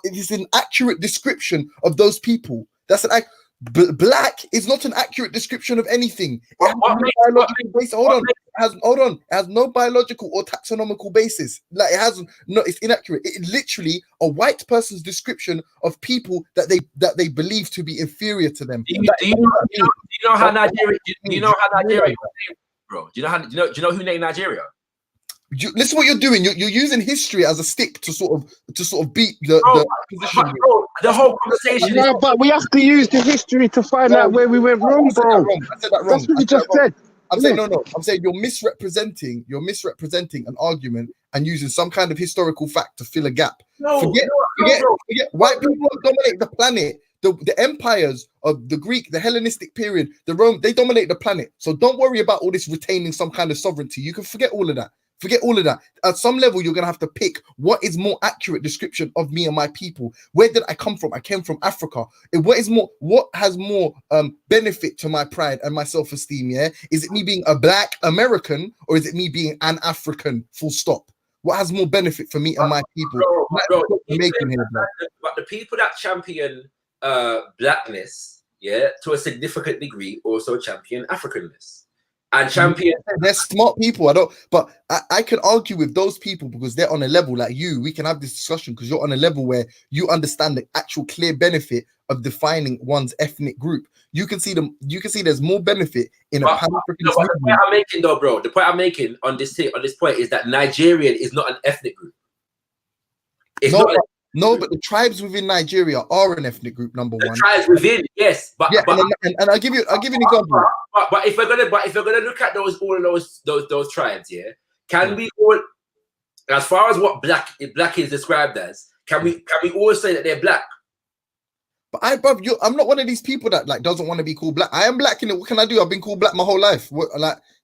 S4: it is an accurate description of those people. That's an black is not an accurate description of anything. It has no biological or taxonomical basis. Like it's inaccurate. It literally a white person's description of people that they believe to be inferior to them.
S13: Do you know how Nigeria? Do you know how Nigeria, bro? Do you know who named Nigeria?
S4: Listen, what you're doing. You're using history as a stick to sort of beat the position.
S13: The whole conversation.
S14: No, but we have to use the history to find out where we went wrong, bro.
S4: I said that wrong.
S14: That's what you just said.
S4: I'm saying no. I'm saying you're misrepresenting an argument and using some kind of historical fact to fill a gap. Forget. White people dominate the planet. The empires of the Greek, the Hellenistic period, the Rome, they dominate the planet. So don't worry about all this retaining some kind of sovereignty. You can forget all of that. Forget all of that. At some level, you're going to have to pick what is more accurate description of me and my people. Where did I come from? I came from Africa. What has more benefit to my pride and my self-esteem, Is it me being a black American or is it me being an African, full stop? What has more benefit for me and my people?
S13: But the people that champion blackness, to a significant degree, also champion Africanness. and champion.
S4: They're smart people. I can argue with those people because they're on a level like you. We can have this discussion because you're on a level where you understand the actual clear benefit of defining one's ethnic group. You can see there's more benefit in a Pan-African.
S13: The point I'm making, though, bro, the point I'm making on this point is that Nigerian is not an ethnic group. It's
S4: but the tribes within Nigeria are an ethnic group. Number one,
S13: tribes within, yes, but
S4: and I'll give you an example.
S13: But if we're gonna look at all those tribes, yeah, can we all, as far as what black is described as, can we all say that they're black?
S4: But I'm not one of these people that like doesn't want to be called black. I am black, and what can I do? I've been called black my whole life.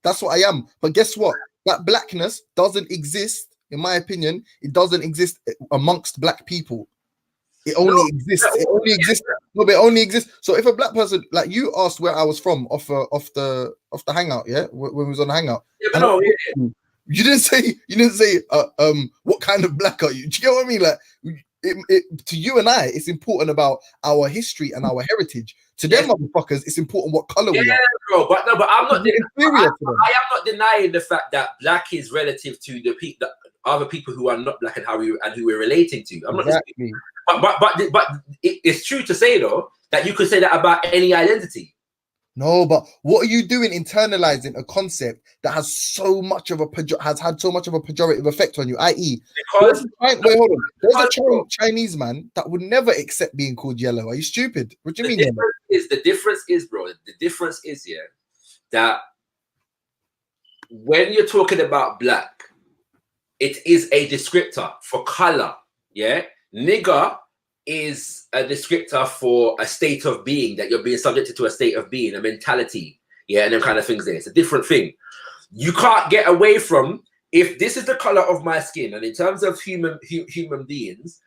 S4: That's what I am. But guess what? That blackness doesn't exist, in my opinion. It doesn't exist amongst black people. It only exists. It only exists. No, but it only exists. So if a black person, like you asked where I was from off the hangout, yeah, when we was on the hangout. Yeah, you didn't say what kind of black are you? Do you get what I mean? Like to you and I, it's important about our history and our heritage. To them motherfuckers, it's important what color we are.
S13: Bro, but I'm not. I am not denying the fact that black is relative to the other people who are not black and who we're relating to. I'm not disputing. But it's true to say though that you could say that about any identity.
S4: No, but what are you doing internalizing a concept that has so much of has had so much of a pejorative effect on you? I.e., there's a Chinese man that would never accept being called yellow. Are you stupid? What do you mean?
S13: The difference is, bro. The difference is that when you're talking about black, it is a descriptor for color. Yeah, nigger is a descriptor for a state of being, that you're being subjected to a state of being, a mentality, yeah, and them kind of things there. It's a different thing. You can't get away from, if this is the color of my skin, and in terms of human beings,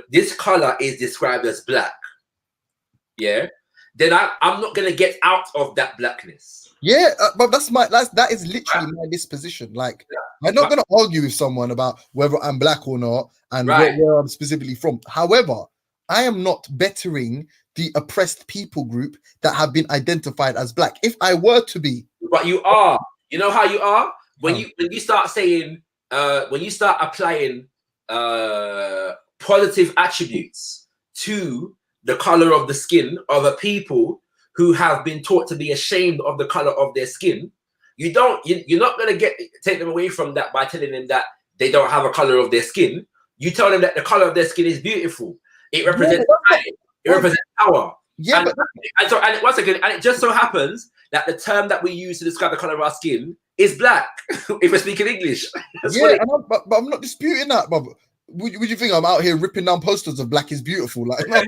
S13: this color is described as black, yeah, then I'm not going to get out of that blackness.
S4: Yeah, but that is literally my disposition. Like, I'm not going to argue with someone about whether I'm black or not and where I'm specifically from. However, I am not bettering the oppressed people group that have been identified as black. If I were to be,
S13: but you are. You know how you are when you start saying when you start applying positive attributes to the color of the skin of a people who have been taught to be ashamed of the color of their skin. You're not gonna take them away from that by telling them that they don't have a color of their skin. You tell them that the color of their skin is beautiful. It represents it represents power. Yeah, and once again, and it just so happens that the term that we use to describe the color of our skin is black. If we're speaking English,
S4: but I'm not disputing that. But would you think I'm out here ripping down posters of black is beautiful? Like, I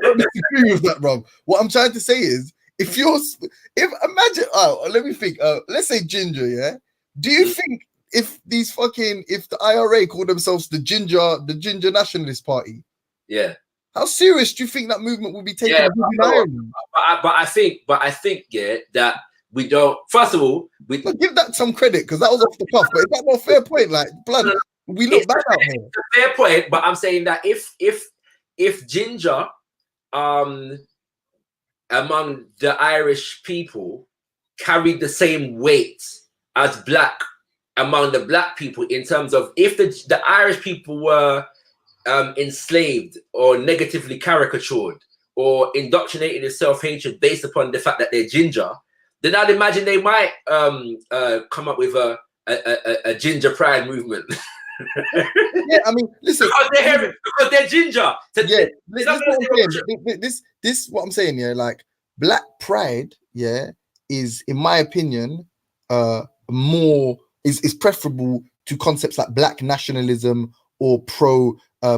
S4: don't disagree with that, bro. What I'm trying to say is, imagine, let me think. Let's say ginger, yeah. Do you think if the IRA call themselves the ginger nationalist party?
S13: Yeah.
S4: How serious do you think that movement will be taken?
S13: Yeah, but I think that we don't. First of all,
S4: give that some credit because that was off the cuff. But is that not a fair point? Like, blood, we look back out here.
S13: It's a fair point, but I'm saying that if ginger, among the Irish people, carried the same weight as black among the black people, in terms of if the Irish people were enslaved or negatively caricatured or indoctrinated in self-hatred based upon the fact that they're ginger, then I'd imagine they might come up with a ginger pride movement.
S4: Yeah, I mean, listen,
S13: because they're ginger.
S4: This what I'm saying, yeah, like black pride, yeah, is in my opinion more is preferable to concepts like black nationalism or pro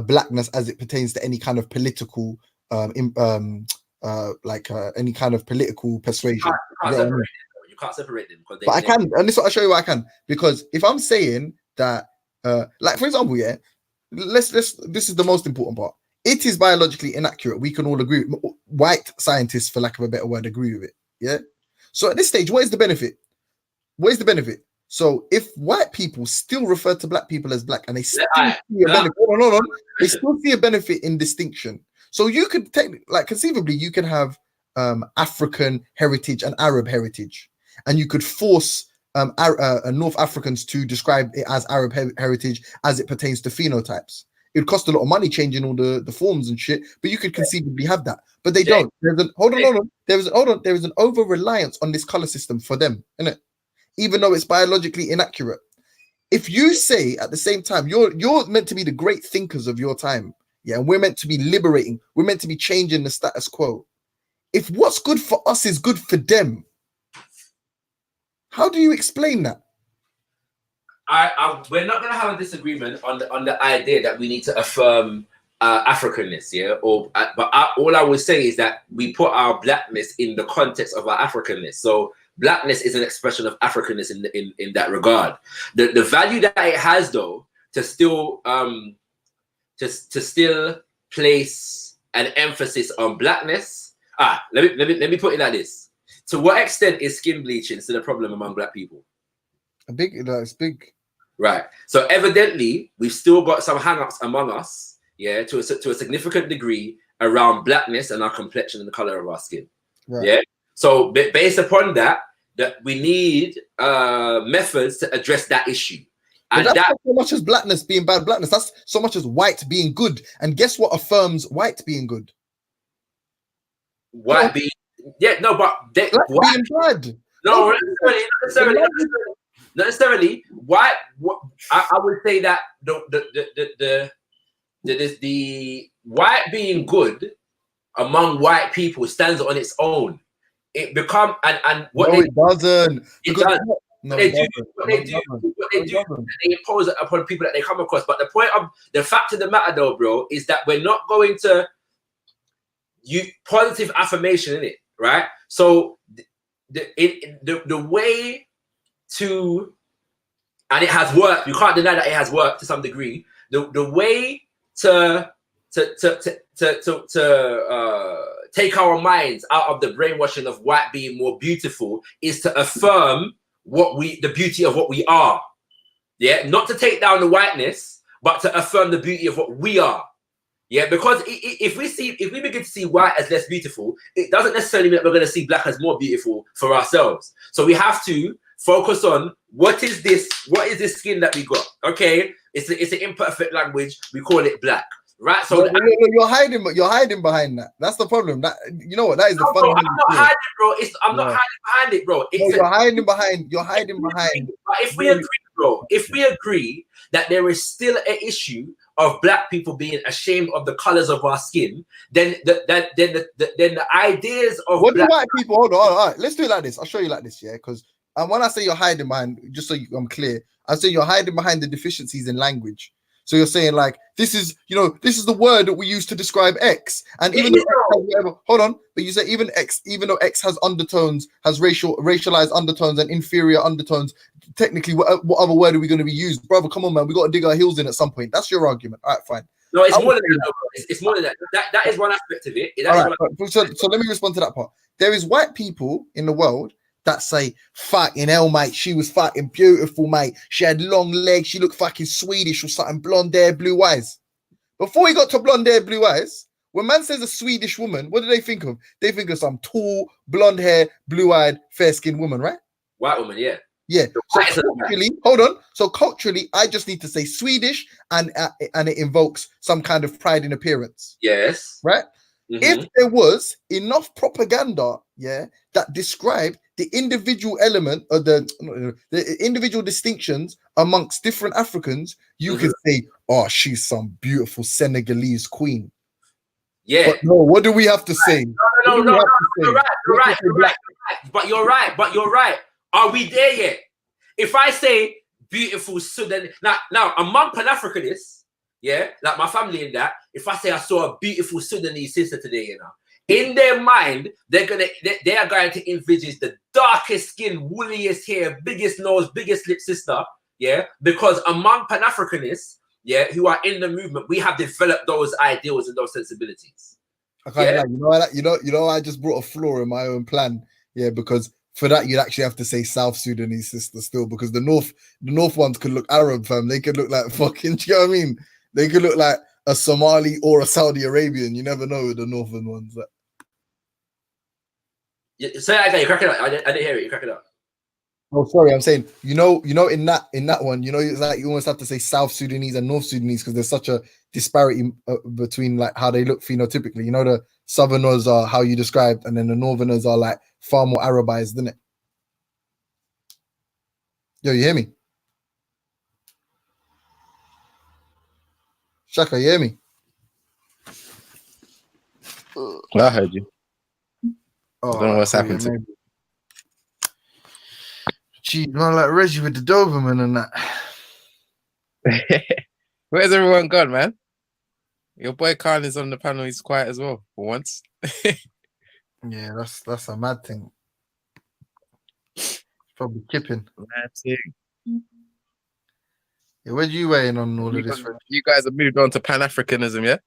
S4: blackness as it pertains to any kind of political any kind of political persuasion.
S13: You can't separate them.
S4: But I can, and this is what I'll show you why I can. Because if I'm saying that, like for example, yeah, this is the most important part. It is biologically inaccurate. We can all agree. White scientists, for lack of a better word, agree with it. Yeah. So at this stage, what is the benefit? What is the benefit? So if white people still refer to black people as black and they still see a benefit, they still see a benefit in distinction. So you could conceivably you can have African heritage and Arab heritage, and you could force North Africans to describe it as Arab heritage as it pertains to phenotypes. It would cost a lot of money changing all the forms and shit, but you could conceivably have that. But they don't. Hold on. There is an over reliance on this color system for them, isn't it? Even though it's biologically inaccurate. If you say at the same time, you're meant to be the great thinkers of your time, yeah, and we're meant to be liberating, we're meant to be changing the status quo. If what's good for us is good for them, how do you explain that?
S13: We're not going to have a disagreement on the idea that we need to affirm Africanness, yeah. All I would say is that we put our blackness in the context of our Africanness. So blackness is an expression of Africanness in that regard. The value that it has, though, to still place an emphasis on blackness. Let me put it like this: to what extent is skin bleaching still a problem among black people?
S4: It's big.
S13: Right. So evidently, we've still got some hang-ups among us, yeah, to a significant degree around blackness and our complexion and the color of our skin. Right. Yeah. So based upon that we need methods to address that issue. And
S4: that's not so much as blackness being bad blackness. That's so much as white being good. And guess what affirms white being good?
S13: White being, yeah, no, but
S4: black being bad.
S13: No, not necessarily. Why? I would say that the white being good among white people stands on its own. It become and what
S4: it doesn't.
S13: It does. They impose it upon people that they come across. But the fact of the matter, though, bro, is that we're not going to positive affirmation in it, right? So the way to, and it has worked. You can't deny that it has worked to some degree. The way to take our minds out of the brainwashing of white being more beautiful is to affirm the beauty of what we are. Yeah, not to take down the whiteness, but to affirm the beauty of what we are. Yeah, because if we begin to see white as less beautiful, it doesn't necessarily mean that we're going to see black as more beautiful for ourselves. So we have to focus on what is this skin that we got. Okay, it's an imperfect language. We call it black, right? So
S4: you're hiding behind that. That's the problem. That, you know what? That is the fun.
S13: I'm not hiding, bro. I'm not hiding behind it, bro.
S4: You're hiding behind.
S13: But if we agree, bro, that there is still an issue of black people being ashamed of the colors of our skin, then the ideas of
S4: what do white people hold on, all right, let's do it like this. I'll show you like this, yeah, because when I say you're hiding behind, just so I'm clear, I say you're hiding behind the deficiencies in language. So you're saying like this is the word that we use to describe X, and even though hold on, but you say even though X has undertones, has racialized undertones and inferior undertones, technically what other word are we going to be used, brother? Come on, man, we got to dig our heels in at some point. That's your argument. All right, fine.
S13: No, it's more than that. It's more than that. That is one aspect of it.
S4: All right, so let me respond to that part. There is white people in the world that say, fucking hell, mate, she was fucking beautiful, mate. She had long legs. She looked fucking Swedish or something, blonde hair, blue eyes. Before he got to blonde hair, blue eyes, when man says a Swedish woman, what do they think of? They think of some tall, blonde hair, blue-eyed, fair-skinned woman, right?
S13: White woman, yeah.
S4: Yeah. So culturally, hold on. So culturally, I just need to say Swedish, and it invokes some kind of pride in appearance.
S13: Yes.
S4: Right? Mm-hmm. If there was enough propaganda, yeah, that described the individual element or the individual distinctions amongst different Africans, you could say, "Oh, she's some beautiful Senegalese queen."
S13: Yeah.
S4: But no, what do we have to say?
S13: No. You're right. But you're right. Are we there yet? If I say beautiful Sudan, now among Pan-Africanists, yeah, like my family in that, if I say I saw a beautiful Sudanese sister today, you know, in their mind, they are going to envisage the darkest skin, woolliest hair, biggest nose, biggest lip sister, yeah, because among Pan-Africanists, yeah, who are in the movement, we have developed those ideals and those sensibilities.
S4: Okay, yeah? You know, I just brought a flaw in my own plan, yeah, because for that you'd actually have to say South Sudanese sister still, because the North ones could look Arab, fam. They could look like fucking, do you know what I mean? They could look like a Somali or a Saudi Arabian. You never know with the northern ones.
S13: Say that again. You crack it up. I didn't hear it. You crack it up.
S4: Oh, sorry, I'm saying, in that one, it's like you almost have to say South Sudanese and North Sudanese because there's such a disparity between like how they look phenotypically. The Southerners are how you described, and then the Northerners are like far more Arabized, isn't it? Yo, you hear me? Shaka, you hear me?
S18: I heard you.
S4: Oh,
S18: I don't know what's
S4: cool,
S18: happened to
S4: maybe. Gee, man, like Reggie with the Doberman and that.
S18: Where's everyone gone, man? Your boy Khan is on the panel. He's quiet as well for once.
S4: Yeah, that's a mad thing. Probably kipping.
S18: Mad thing.
S4: Yeah, where you weighing on all of this?
S18: You guys have moved on to Pan Africanism, yeah?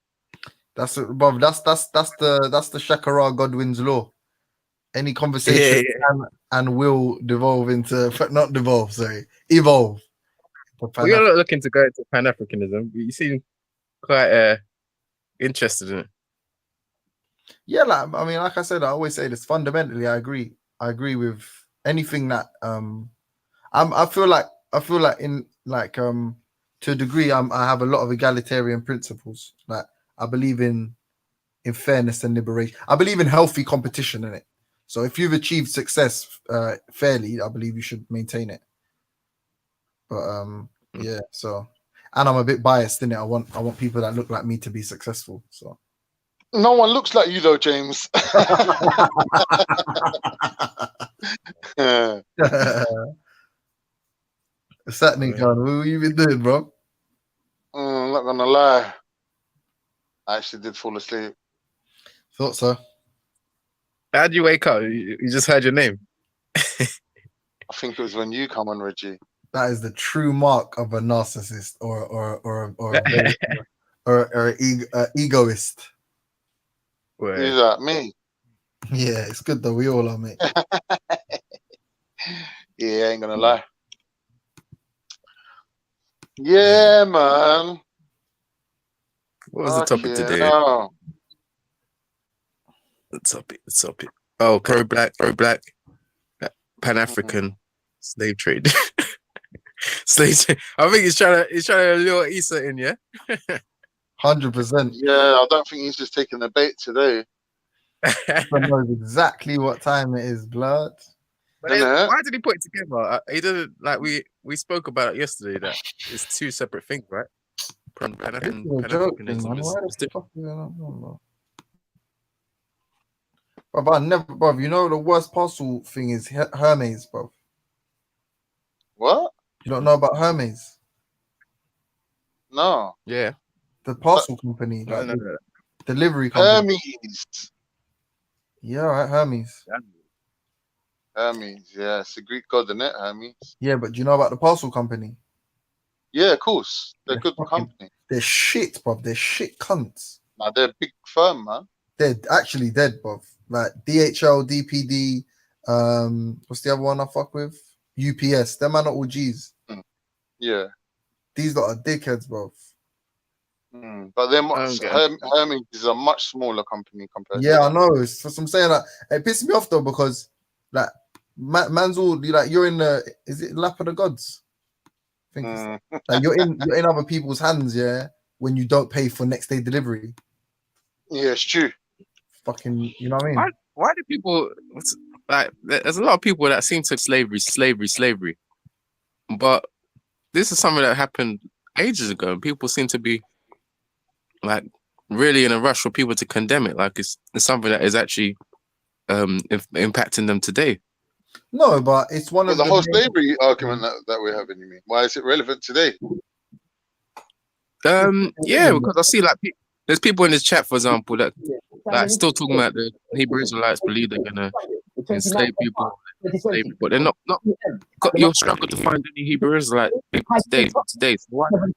S4: That's the Shakara Godwin's law. Any conversation can and will devolve into not devolve, sorry, evolve.
S18: We're not looking to go into Pan Africanism. You seem quite interested in it.
S4: Yeah, like I said, I always say this. Fundamentally, I agree. I agree with anything that I feel like in like to a degree I have a lot of egalitarian principles. Like I believe in fairness and liberation. I believe in healthy competition in it. So if you've achieved success fairly, I believe you should maintain it. But yeah, so and I'm a bit biased in it. I want people that look like me to be successful. So
S17: no one looks like you though, James.
S4: What's happening, John? What have you been doing, bro?
S17: I'm not gonna lie. I actually did fall asleep.
S4: Thought so.
S18: How'd you wake up? You just heard your name.
S17: I think it was when you come on, Reggie.
S4: That is the true mark of a narcissist or an egoist.
S17: Who's that? Me?
S4: Yeah, it's good though. We all are, mate.
S17: Yeah, I ain't gonna lie. Yeah, man.
S18: What was the topic today?
S17: No.
S18: The topic. Oh, pro-black, Pan-African slave trade. Slave trade. I think he's trying to lure Issa in, yeah?
S4: 100%.
S17: Yeah, I don't think he's just taking the bait today.
S4: I knows exactly what time it is, blood.
S18: But why did he put it together? He didn't like we spoke about it yesterday that it's two separate things, right? Pan-Africanism is different.
S4: Bro, I never, bro. You know the worst parcel thing is Hermes, bro.
S17: What?
S4: You don't know about Hermes?
S17: No.
S18: Yeah.
S4: The parcel company, like the delivery company.
S17: Hermes.
S4: Yeah, right, Hermes.
S17: Hermes, yeah, it's a Greek god, isn't it? Hermes.
S4: Yeah, but do you know about the parcel company?
S17: Yeah, of course. They're good company.
S4: They're shit, bro. They're shit cunts.
S17: Nah, they're a big firm, man.
S4: They're actually dead, bro. Like DHL, DPD, what's the other one I fuck with? UPS. Them man are all G's.
S17: Yeah. These
S4: lot are dickheads, bro.
S17: But they're Hermes is a much smaller company compared.
S4: Yeah, I know. It's what I'm saying. Like, it pisses me off though because like man's all like you're in the is it lap of the gods? I think like you're in other people's hands, yeah. When you don't pay for next day delivery.
S17: Yeah, it's true.
S4: Fucking, you know what I mean?
S18: Why do people like? There's a lot of people that seem to slavery, but this is something that happened ages ago, and people seem to be like really in a rush for people to condemn it. Like it's something that is actually impacting them today.
S4: No, but it's one of
S17: the whole slavery argument that we're having. You mean why is it relevant today?
S18: Yeah, because I see like there's people in this chat, for example, that like still talking about the Hebrew Israelites believe they're gonna enslave people, but they're not. You're struggling to find any Hebrew Israelite people today. So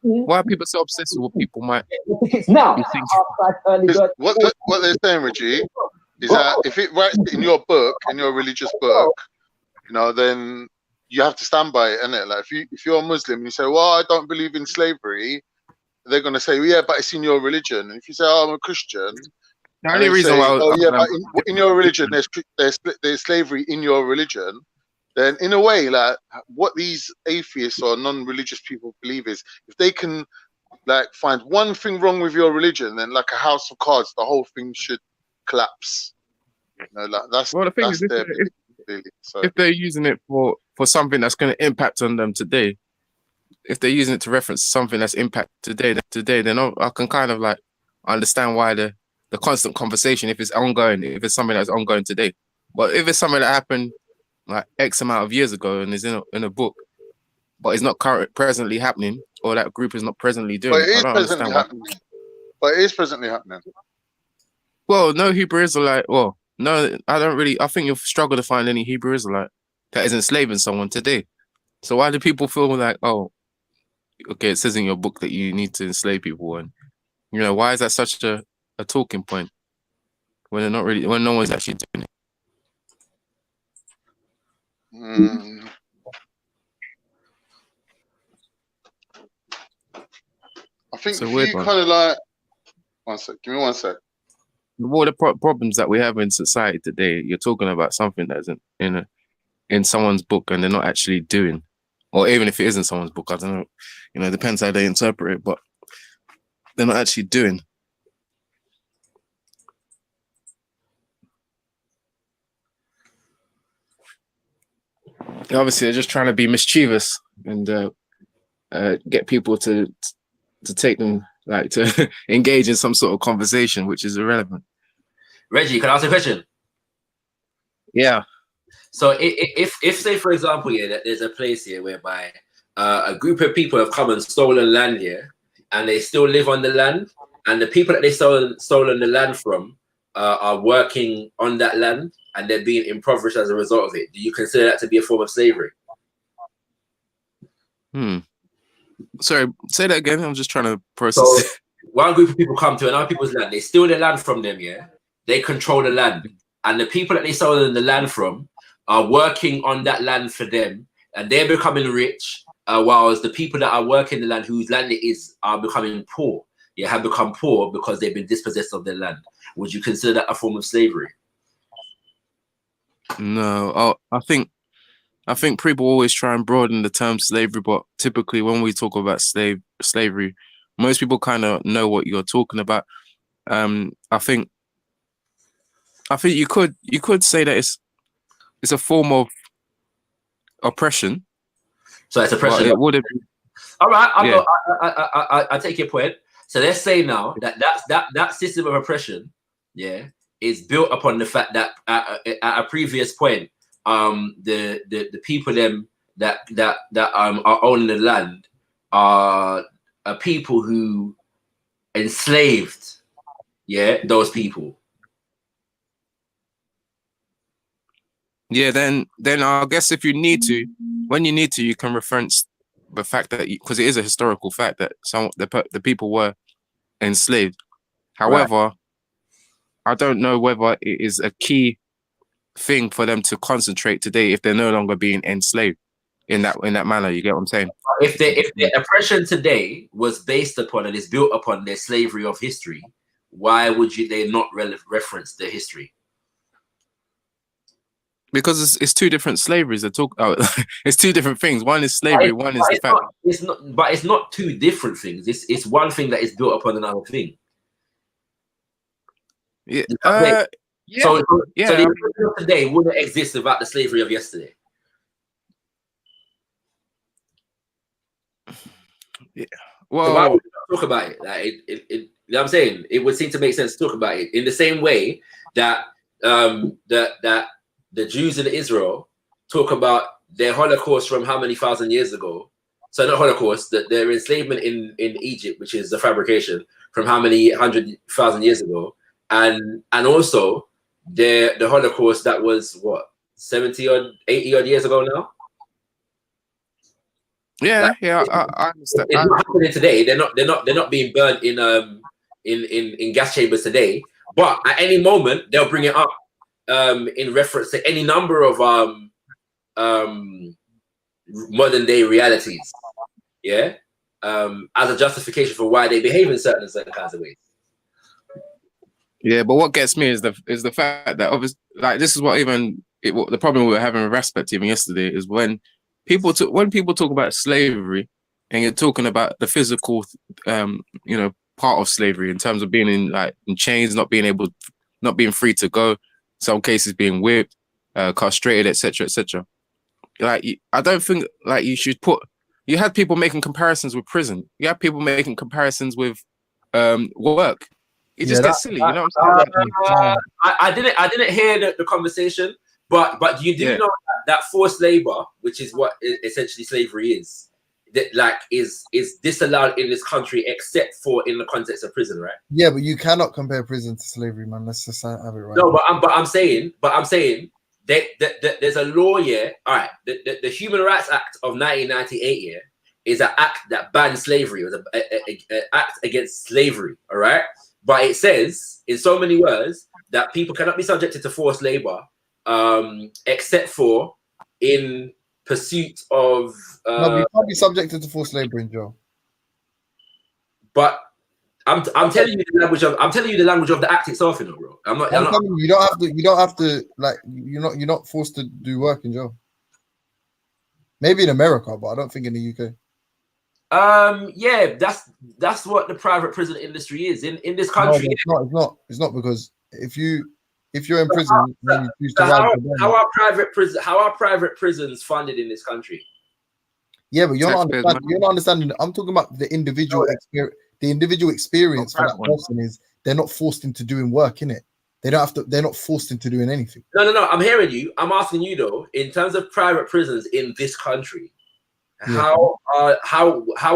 S18: why are people so obsessed with what people might be thinking?
S17: What they're saying, Reggie, is that if it writes in your book, in your religious book, then you have to stand by it, innit? Like if you're a Muslim and you say, well, I don't believe in slavery, they're gonna say, well, yeah, but it's in your religion. And if you say, oh, I'm a Christian,
S18: the only reason why
S17: but in your religion there's slavery in your religion, then in a way, like what these atheists or non-religious people believe is, if they can like find one thing wrong with your religion, then like a house of cards, the whole thing should collapse. You know, like that's
S18: Well, the thing is,
S17: their belief, really. So
S18: if they're using it for something that's going to impact on them today, if they're using it to reference something that's impact today, then I can kind of like understand why the constant conversation, if it's ongoing, if it's something that's ongoing today. But if it's something that happened like X amount of years ago and is in a book, but it's not presently happening, or that group is not presently doing
S17: but
S18: it,
S17: it
S18: I
S17: is
S18: don't
S17: presently
S18: understand why.
S17: happening. But it is presently happening.
S18: Well, no Hebrew Israelite. Well, no, I don't really. I think you'll struggle to find any Hebrew Israelite that is enslaving someone today. So why do people feel like, oh, okay, it says in your book that you need to enslave people, and you know, why is that such a talking point when they're not really, when no one's actually doing it?
S17: I think
S18: It's a
S17: if
S18: weird
S17: you
S18: one.
S17: kind of like, one sec, give me 1 sec.
S18: All the problems that we have in society today, you're talking about something that isn't in someone's book, and they're not actually doing, or even if it isn't someone's book, I don't know. You know, it depends how they interpret it, but they're not actually doing. Obviously, they're just trying to be mischievous and get people to take them, like, to engage in some sort of conversation, which is irrelevant.
S13: Reggie, can I ask a question?
S18: Yeah.
S13: So if say for example, yeah, that there's a place here whereby a group of people have come and stolen land here, and they still live on the land, and the people that they stolen the land from are working on that land, and they're being impoverished as a result of it. Do you consider that to be a form of slavery?
S18: Sorry, say that again. I'm just trying to process
S13: So
S18: it.
S13: one group of people come to another people's land, they steal the land from them, yeah? They control the land. And the people that they stole the land from are working on that land for them, and they're becoming rich, whilst the people that are working the land, whose land it is, are becoming poor. Yeah, have become poor because they've been dispossessed of their land. Would you consider that a form of slavery?
S18: No, I think people always try and broaden the term slavery, but typically when we talk about slavery, most people kind of know what you're talking about. I think you could say that it's a form of oppression.
S13: So it's oppression.
S18: It would have.
S13: All right, I take your point. So let's say now that system of oppression, yeah, is built upon the fact that at a previous point, the people them that are owning the land are people who enslaved, yeah, those people.
S18: Yeah, then I guess if you need to, when you need to, you can reference the fact that, because it is a historical fact that the people were enslaved. However, I don't know whether it is a key thing for them to concentrate today if they're no longer being enslaved in that manner. You get what I'm saying?
S13: If the oppression today was based upon and is built upon their slavery of history, why would they not reference the history?
S18: Because it's two different slaveries. It's two different things. One is slavery. One is the fact.
S13: But it's not two different things. It's one thing that is built upon another thing.
S18: Yeah.
S13: So the oppression of today wouldn't exist without the slavery of yesterday.
S18: Yeah.
S13: Well, so why would we talk about it? Like you know what I'm saying? It would seem to make sense to talk about it in the same way that that the Jews in Israel talk about their Holocaust from how many thousand years ago. So not Holocaust, their enslavement in Egypt, which is a fabrication, from how many 100,000 years ago, and also the Holocaust that was what 70 or 80 odd years ago now.
S18: Yeah, I understand.
S13: It's not happening today. They're not being burnt in gas chambers today. But at any moment they'll bring it up in reference to any number of modern day realities. Yeah, as a justification for why they behave in certain kinds of ways.
S18: Yeah, but what gets me is the fact that obviously, like, this is what even the problem we were having with Respect even yesterday is when people talk about slavery and you're talking about the physical, part of slavery in terms of being in chains, not being free to go, some cases being whipped, castrated, etc., etc. Like, I don't think you should put. You had people making comparisons with prison. You had people making comparisons with work. It just gets silly, you know what I'm saying?
S13: I didn't hear the conversation, but you do know that forced labor, which is what essentially slavery is, that is disallowed in this country except for in the context of prison, right?
S4: Yeah, but you cannot compare prison to slavery, man. Let's just have it right.
S13: No, but I'm saying there's a law here. All right, the Human Rights Act of 1998 here is an act that banned slavery. It was an act against slavery. All right, but it says in so many words that people cannot be subjected to forced labor, except for in pursuit of.
S4: No, you can't be subjected to forced labor in jail.
S13: But I'm telling you the language of the act itself, you know, bro. I'm not
S4: telling you, you don't have to like you're not forced to do work in jail. Maybe in America, but I don't think in the UK.
S13: Yeah, that's what the private prison industry is in this country.
S4: No, it's not because if you're in prison, then you choose to
S13: how are private prisons funded in this country?
S4: Yeah, but you're not understanding. I'm talking about the individual experience. The individual experience for that person is they're not forced into doing work, innit? They don't have to. They're not forced into doing anything.
S13: No. I'm hearing you. I'm asking you though. In terms of private prisons in this country, how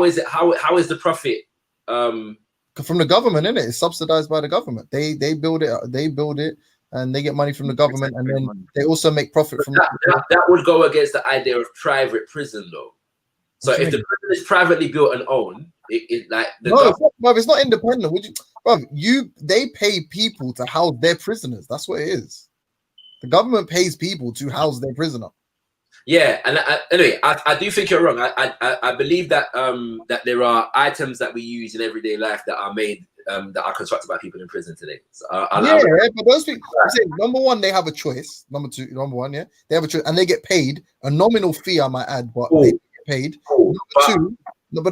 S13: is it? How is the profit?
S4: From the government, innit? It's subsidized by the government. They build it. They build it, and they get money from the government, and then they also make profit from
S13: that would go against the idea of private prison, though. So if the prison is privately built and owned, it's
S4: not independent. They pay people to house their prisoners. That's what it is. The government pays people to house their prisoner.
S13: Yeah, and anyway, I do think you're wrong. I believe that that there are items that we use in everyday life that are made that are constructed by people in prison today. So
S4: but those people, I'm saying, number one, they have a choice. Number one, they have a choice, and they get paid a nominal fee, I might add, but they get paid. Number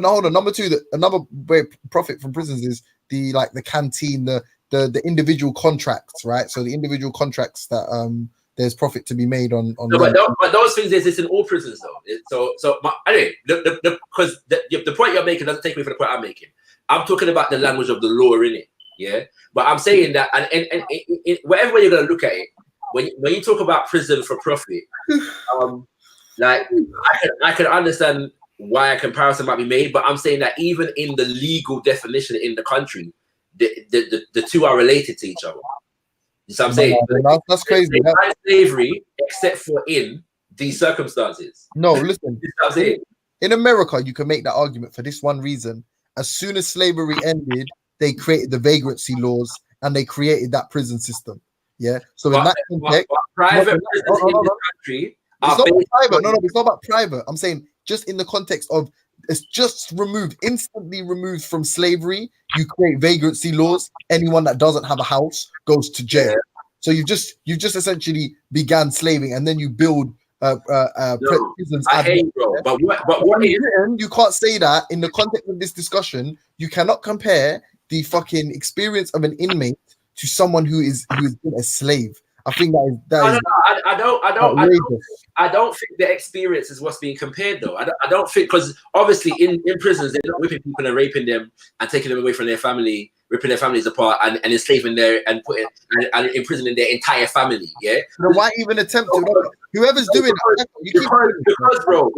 S4: two, another way profit from prisons is the canteen, the individual contracts, right? So the individual contracts that there's profit to be made on.
S13: But those things exist in all prisons, though. Anyway, because the point you're making doesn't take away from the point I'm making. I'm talking about the language of the law in it, yeah. But I'm saying that, and whatever way you're gonna look at it, when you talk about prison for profit, I can understand why a comparison might be made, but I'm saying that even in the legal definition in the country, the two are related to each other. You know what I'm saying?
S4: That's crazy.
S13: Slavery, except for in these circumstances.
S4: No, listen.
S13: You know what I'm saying?
S4: In America, you can make that argument for this one reason. As soon as slavery ended, they created the vagrancy laws and they created that prison system. Yeah. So in that context,
S13: private prisons in this country.
S4: It's not private. No, it's not about private. I'm saying just in the context of it's just instantly removed from slavery. You create vagrancy laws. Anyone that doesn't have a house goes to jail. So you've just essentially began slaving, and then you build prisons.
S13: I hate you, bro. But what is
S4: you can't say that in the context of this discussion. You cannot compare the fucking experience of an inmate to someone who has been a slave. I think
S13: I don't think the experience is what's being compared, though. I don't think, because obviously in prisons they're not whipping people and raping them and taking them away from their family, ripping their families apart and enslaving their and imprisoning their entire family. Yeah.
S4: So why even attempt to? Whoever's doing that,
S13: because bro,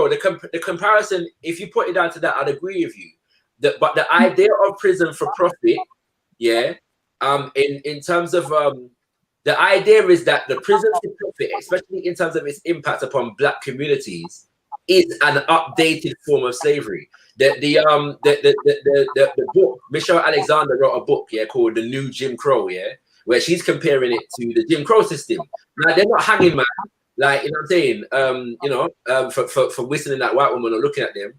S13: the comparison. If you put it down to that, I'd agree with you. But the idea of prison for profit, yeah. In terms of the idea is that the prison for profit, especially in terms of its impact upon Black communities, is an updated form of slavery. The book, Michelle Alexander wrote a book, called The New Jim Crow, where she's comparing it to the Jim Crow system. Now they're not hanging man, like, you know what I'm saying, for whistling that white woman or looking at them,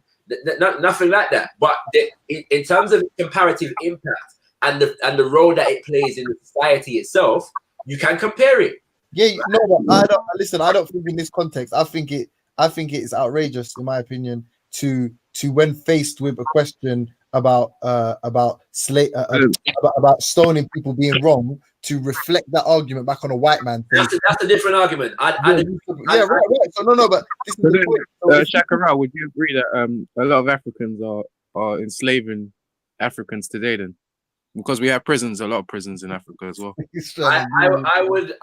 S13: nothing like that. But in terms of comparative impact. And the role that it plays in the society itself, you can compare it.
S4: Yeah, no, but I don't listen. I don't think in this context. I think it's outrageous, in my opinion, to when faced with a question about about stoning people being wrong, to reflect that argument back on a white man.
S13: That's a different argument. Right.
S4: So no, but this is the point. So
S18: Shakara, would you agree that a lot of Africans are enslaving Africans today? Then, because we have prisons, a lot of prisons in Africa as well.
S13: I would.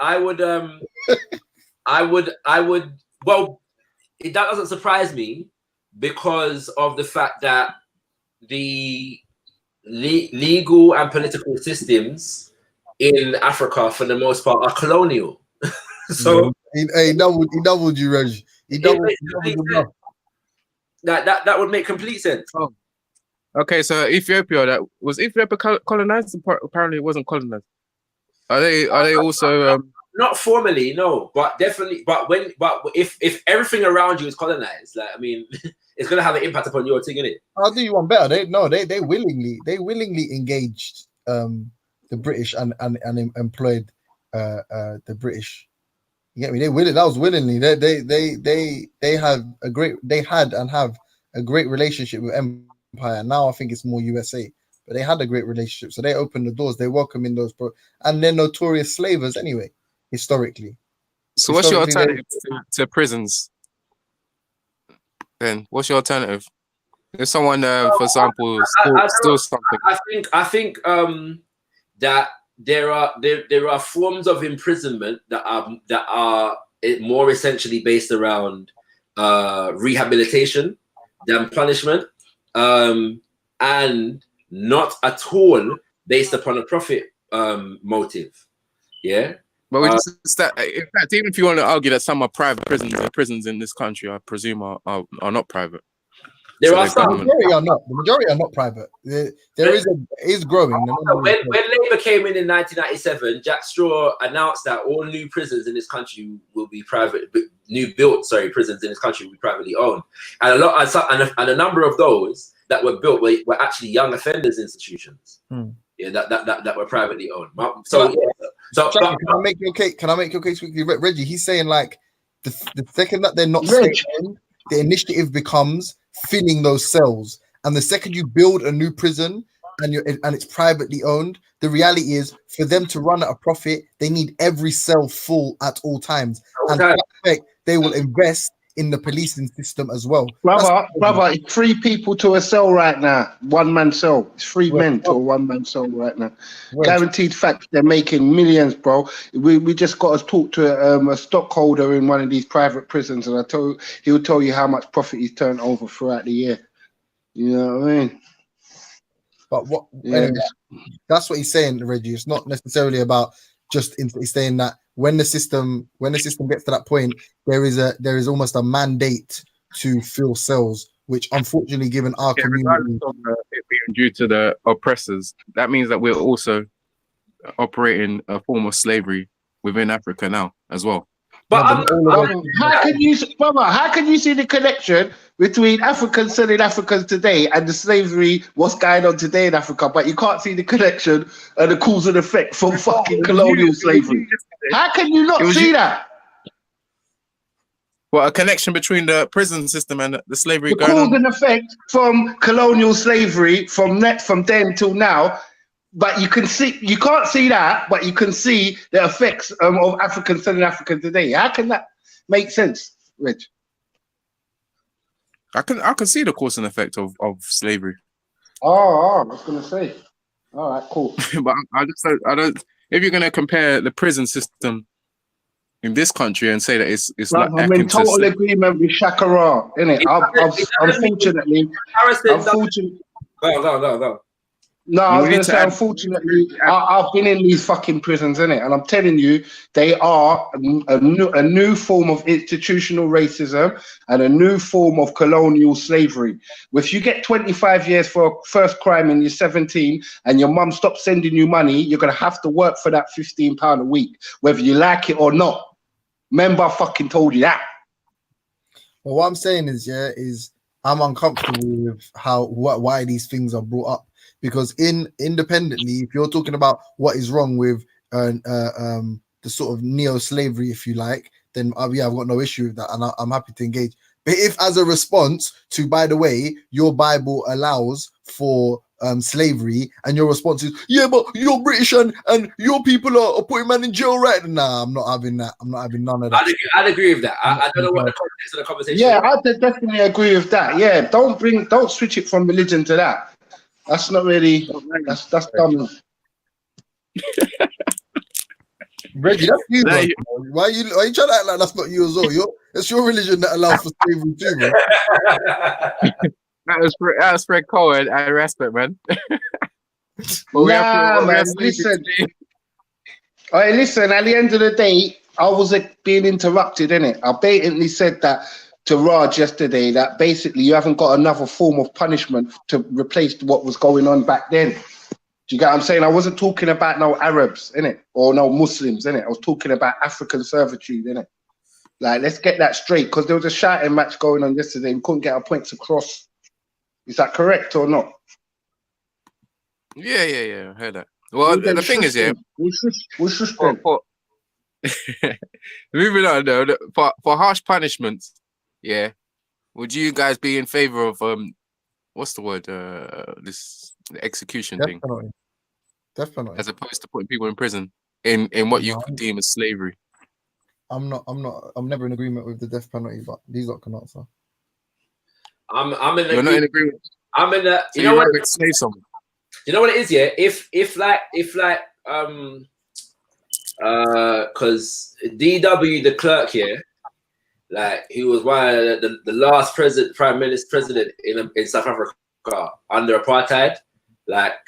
S13: Well, that doesn't surprise me because of the fact that the legal and political systems in Africa, for the most part, are colonial. So
S4: he doubled you, Reg. He doubled you.
S13: That would make complete sense.
S18: Oh. Okay, so Ethiopia, was Ethiopia colonized? Apparently, it wasn't colonized. Are they also?
S13: Not formally, no, but definitely. But if everything around you is colonized, like, I mean, it's gonna have an impact upon your thing, innit?
S4: I'll do you one better. They willingly engaged the British and employed the British. You get me? That was willingly. They had and have a great relationship with Empire. Now I think it's more USA, but they had a great relationship. So they opened the doors. They welcome in those and they're notorious slavers anyway, historically.
S18: So what's your alternative to prisons? Then what's your alternative? If someone, for example, steals something.
S13: I think that there are forms of imprisonment that are more essentially based around rehabilitation than punishment, and not at all based upon a profit motive. Yeah.
S18: But in fact, even if you want to argue that some are private prisons, the prisons in this country, I presume, are not private.
S13: There are some.
S4: The majority are not. The majority are not private. There is growing.
S13: When Labour came in 1997, Jack Straw announced that all new prisons in this country will be private. Prisons in this country will be privately owned, and a number of those that were built were actually young offenders institutions. Yeah, that were privately owned. Can
S4: I make your case? Can I make your case quickly, Reggie? He's saying like the second that they're not state-owned, the initiative becomes filling those cells, and the second you build a new prison and it's privately owned, the reality is for them to run at a profit, they need every cell full at all times, and to that effect, they will invest in the policing system as well.
S14: Brother, it's 3 people to a cell right now. 1 man cell. It's 3 men to a 1 man cell right now. Guaranteed fact, they're making millions, bro. We just got to talk to a stockholder in one of these private prisons, and he'll tell you how much profit he's turned over throughout the year. You know what I mean?
S4: But anyway, that's what he's saying, Reggie. It's not necessarily about just he's saying that when the system gets to that point, there is almost a mandate to fill cells, which unfortunately, given our community,
S18: regardless of it being due to the oppressors, that means that we're also operating a form of slavery within Africa now as well.
S14: But how can you see the connection between Africans selling Africans today and the slavery, what's going on today in Africa? But you can't see the connection and the cause and effect from fucking colonial slavery. How can you not see that?
S18: Well, a connection between the prison system and the slavery.
S14: The cause and effect from colonial slavery from then till now. But you can't see that, but you can see the effects of Africans selling Africans today. How can that make sense, Rich?
S18: I can see the cause and effect of slavery.
S14: Oh, I was gonna say. All right, cool.
S18: But I don't. If you're gonna compare the prison system in this country and say that it's like
S14: I'm in total agreement with Shakara, innit? Unfortunately.
S13: Go.
S14: No, I was going to say, unfortunately, I've been in these fucking prisons, innit? And I'm telling you, they are a new form of institutional racism and a new form of colonial slavery. If you get 25 years for a first crime and you're 17 and your mum stops sending you money, you're going to have to work for that £15 a week, whether you like it or not. Remember, I fucking told you that.
S4: Well, what I'm saying is I'm uncomfortable with why these things are brought up. Because independently, if you're talking about what is wrong with the sort of neo-slavery, if you like, then yeah, I've got no issue with that, and I'm happy to engage. But if, as a response to, by the way, your Bible allows for slavery, and your response is, yeah, but you're British and your people are putting man in jail, right? Nah, I'm not having that. I'm not having none of that.
S13: I'd agree with that. I don't know what the context of the conversation.
S16: Yeah, I definitely agree with that. Yeah, don't switch it from religion to that. That's not really. That's dumb.
S4: Reggie, that's you, bro. Why are you trying to act like that's not you as well? It's your religion that allows for slavery too, bro.
S18: That was Fred Cohen. I respect, man.
S16: Man, listen. Hey, listen. At the end of the day, I was being interrupted, innit? I blatantly said that to Raj yesterday, that basically you haven't got another form of punishment to replace what was going on back then. Do you get what I'm saying? I wasn't talking about no Arabs, innit? Or no Muslims, innit? I was talking about African servitude, innit? Like, let's get that straight, because there was a shouting match going on yesterday and couldn't get our points across. Is that correct or not?
S18: Yeah. I heard that. Well, the thing is, yeah. Moving on, though, for harsh punishments, yeah, would you guys be in favor of what's the word? This execution thing,
S4: definitely,
S18: as opposed to putting people in prison in what you could deem as slavery.
S4: I'm never in agreement with the death penalty, but these lot can answer.
S13: I'm in.
S18: You're not in agreement.
S13: I'm in the.
S18: So you know what? Say something.
S13: You know what it is, yeah. If because DW the clerk here, like he was one of the last prime president in South Africa under apartheid. Like,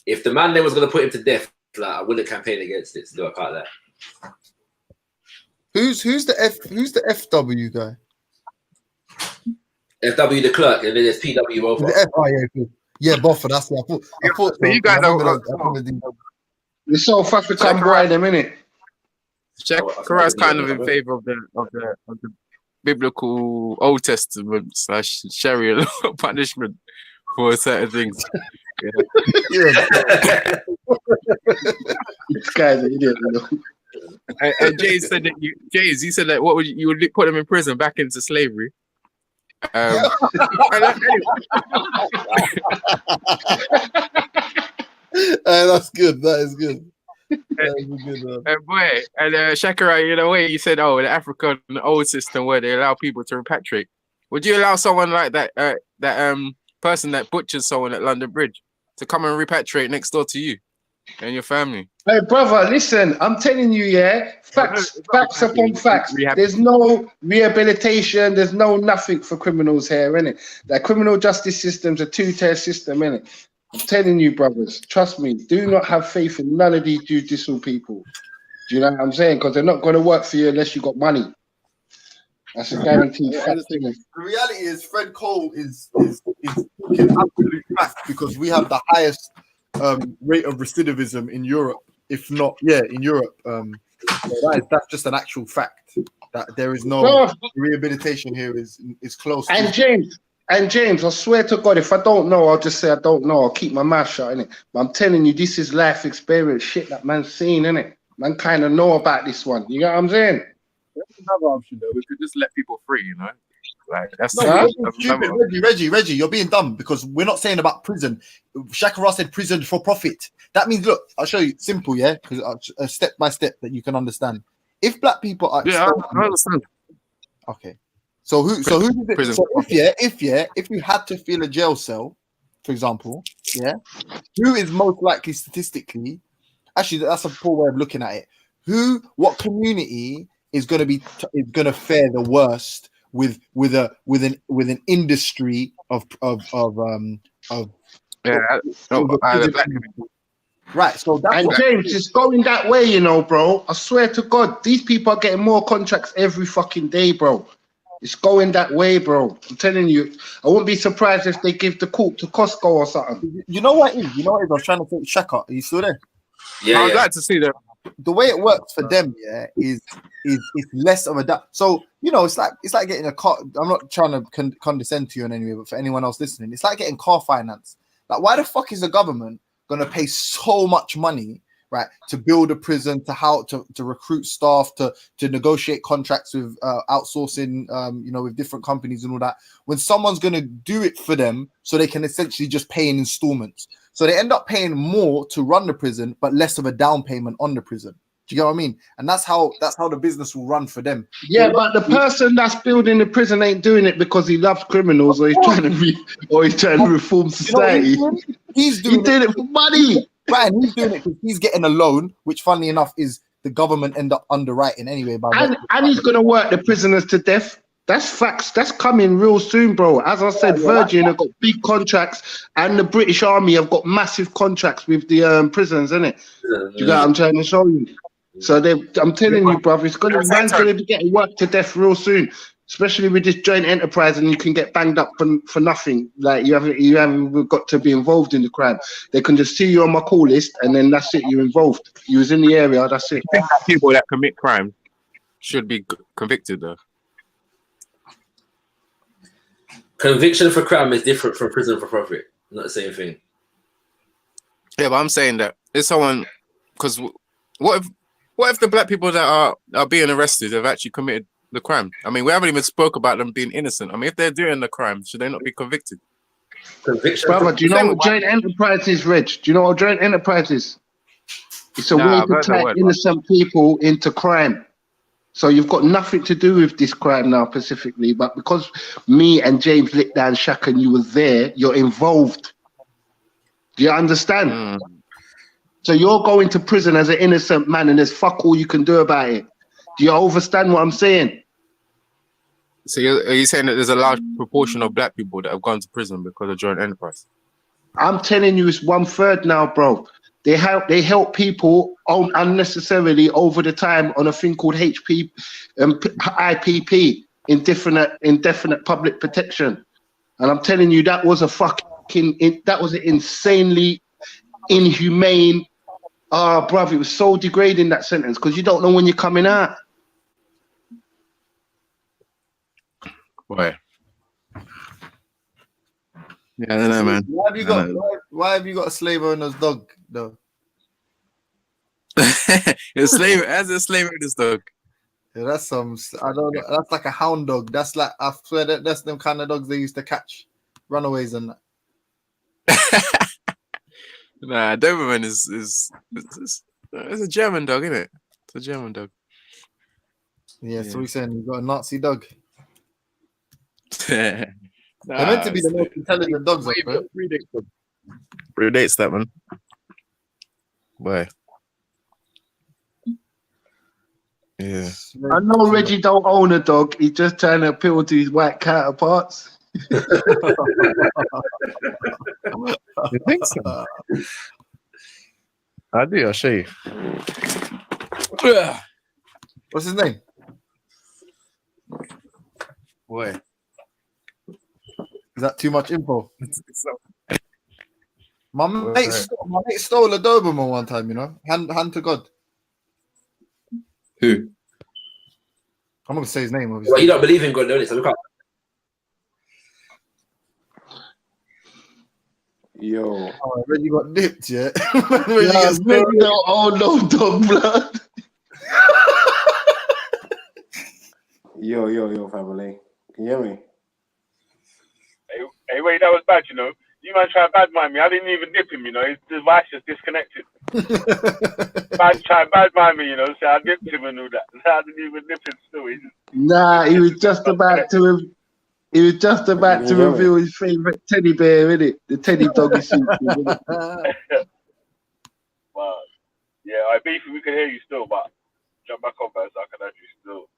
S13: if the man there was gonna put him to death, like I wouldn't campaign against it to do a part of that.
S4: Who's the FW guy?
S13: FW the clerk, and then there's PW over.
S4: Yeah, Boffer. That's it. I thought so.
S18: You guys
S16: the South African boy, them innit?
S18: Shakara's kind of in favor of the biblical Old Testament / Sharia punishment for certain things.
S16: This guy's an idiot.
S18: And Jay said that you said that what would you would put them in prison back into slavery.
S4: That's good. That is good.
S18: And Shakira, you know, you said, the African old system where they allow people to repatriate. Would you allow someone like that, person that butchers someone at London Bridge, to come and repatriate next door to you and your family?
S16: Hey, brother, listen, I'm telling you, yeah, facts upon facts. There's no rehabilitation, there's no nothing for criminals here, innit? The criminal justice system's a two-tier system, innit? I'm telling you, brothers, trust me, do not have faith in none of these judicial people. Do you know what I'm saying? Because they're not going to work for you unless you got money. That's a guaranteed fact.
S4: The reality is, Fred Cole is absolute fact, because we have the highest rate of recidivism in Europe, if not, in Europe. That's just an actual fact. That there is no rehabilitation here is close.
S16: And James, I swear to God, if I don't know, I'll just say I don't know. I'll keep my mouth shut, innit? But I'm telling you, this is life experience shit that man's seen, innit? Man kind of know about this one. You know what I'm saying?
S18: That's another option, though. We could just let people free, you know? Like, that's
S4: stupid. Reggie, you're being dumb, because we're not saying about prison. Shakira said prison for profit. That means, look, I'll show you. Simple, yeah? Because step by step that you can understand. If black people are...
S18: Yeah, I understand.
S4: Okay. So who did it? So if you had to fill a jail cell, for example, who is most likely statistically? Actually, that's a poor way of looking at it. What community is going to fare the worst with an industry of right? So that's
S16: James, it's going that way, you know, bro. I swear to God, these people are getting more contracts every fucking day, bro. It's going that way, bro. I'm telling you. I wouldn't be surprised if they give the court to Costco or something.
S4: You know what it is? I was trying to say, Shaka, are you still there?
S18: Yeah, I'd like to see that.
S4: The way it works for them, is less of a so it's like getting a car. I'm not trying to condescend to you in any way, but for anyone else listening, it's like getting car finance. Like, why the fuck is the government gonna pay so much money right? To build a prison, to recruit staff, to negotiate contracts with outsourcing, with different companies and all that. When someone's going to do it for them, so they can essentially just pay in installments. So they end up paying more to run the prison, but less of a down payment on the prison. Do you get what I mean? And that's how the business will run for them.
S16: Yeah, but the person that's building the prison ain't doing it because he loves criminals or he's trying to reform society.
S4: He's doing
S16: it for money.
S4: Right, and he's doing it because he's getting a loan, which, funnily enough, is the government end up underwriting anyway.
S16: And he's going to work the prisoners to death. That's facts. That's coming real soon, bro. As I said, Virgin have got big contracts, and the British Army have got massive contracts with the prisons, innit? Do you get what I'm trying to show you? So I'm telling you, brother, man's going to be getting worked to death real soon, especially with this joint enterprise, and you can get banged up for nothing. Like you haven't got to be involved in the crime. They can just see you on my call list, and then that's it. You're involved. You was in the area. That's it.
S18: I think that people that commit crime should be convicted, though.
S19: Conviction for crime is different from prison for profit. Not the same thing.
S18: Yeah, but I'm saying that if someone, because what if the black people that are being arrested have actually committed the crime? I mean, we haven't even spoke about them being innocent. I mean, if they're doing the crime, should they not be convicted?
S19: Conviction.
S16: Brother, do you know what joint enterprise is, Reg? Do you know what joint enterprise is? It's a way to turn innocent people into crime. So you've got nothing to do with this crime now specifically, but because me and James lit down Shaq and you were there, you're involved. Do you understand? So you're going to prison as an innocent man and there's fuck all you can do about it. Do you understand what I'm saying?
S18: So are you saying that there's a large proportion of black people that have gone to prison because of joint enterprise?
S16: I'm telling you, it's 1/3 now, bro. They help people unnecessarily over the time on a thing called IPP, indefinite public protection, and I'm telling you that was an insanely inhumane. Bruv, it was so degrading, that sentence, because you don't know when you're coming out.
S18: Boy. Yeah, I don't know, man.
S4: Why have you got a slave owner's dog, though?
S18: A slave as a slave owner's dog.
S4: Yeah, that's I don't know. That's like a hound dog. That's like, I swear that's them kind of dogs they used to catch runaways and that.
S18: Nah, Doberman is a German dog, isn't it? It's a German dog.
S4: Yeah, so we're saying you got a Nazi dog.
S18: They're
S4: meant to be the most intelligent dogs, bro.
S18: Predates that, man. Why? Yeah.
S16: I know Reggie don't own a dog. He's just trying to appeal to his white counterparts.
S18: You think so? I do. I'll show you.
S4: What's his name?
S18: Boy.
S4: Is that too much info? My mate stole a Doberman one time, you know. Hand to God.
S19: Who?
S4: I'm not gonna say his name, obviously.
S19: Well, you don't believe in God, don't you? So look up.
S16: Yo.
S4: Oh, Reggie got dipped, yeah.
S16: No dog blood. Yo, family. Can you hear me?
S3: Hey, wait, that was bad, you know. You man try to badmine me. I didn't even dip him, you know. His device just disconnected. Try to badmine me, you know. So I dipped him and all that. So I didn't even dip him still.
S16: Nah, he was just about to. He was just about to reveal his favorite teddy bear, innit? The teddy doggy suit.
S3: Wow. Yeah, I Beefy, we can hear you still, but jump back on, guys. So I can add you still.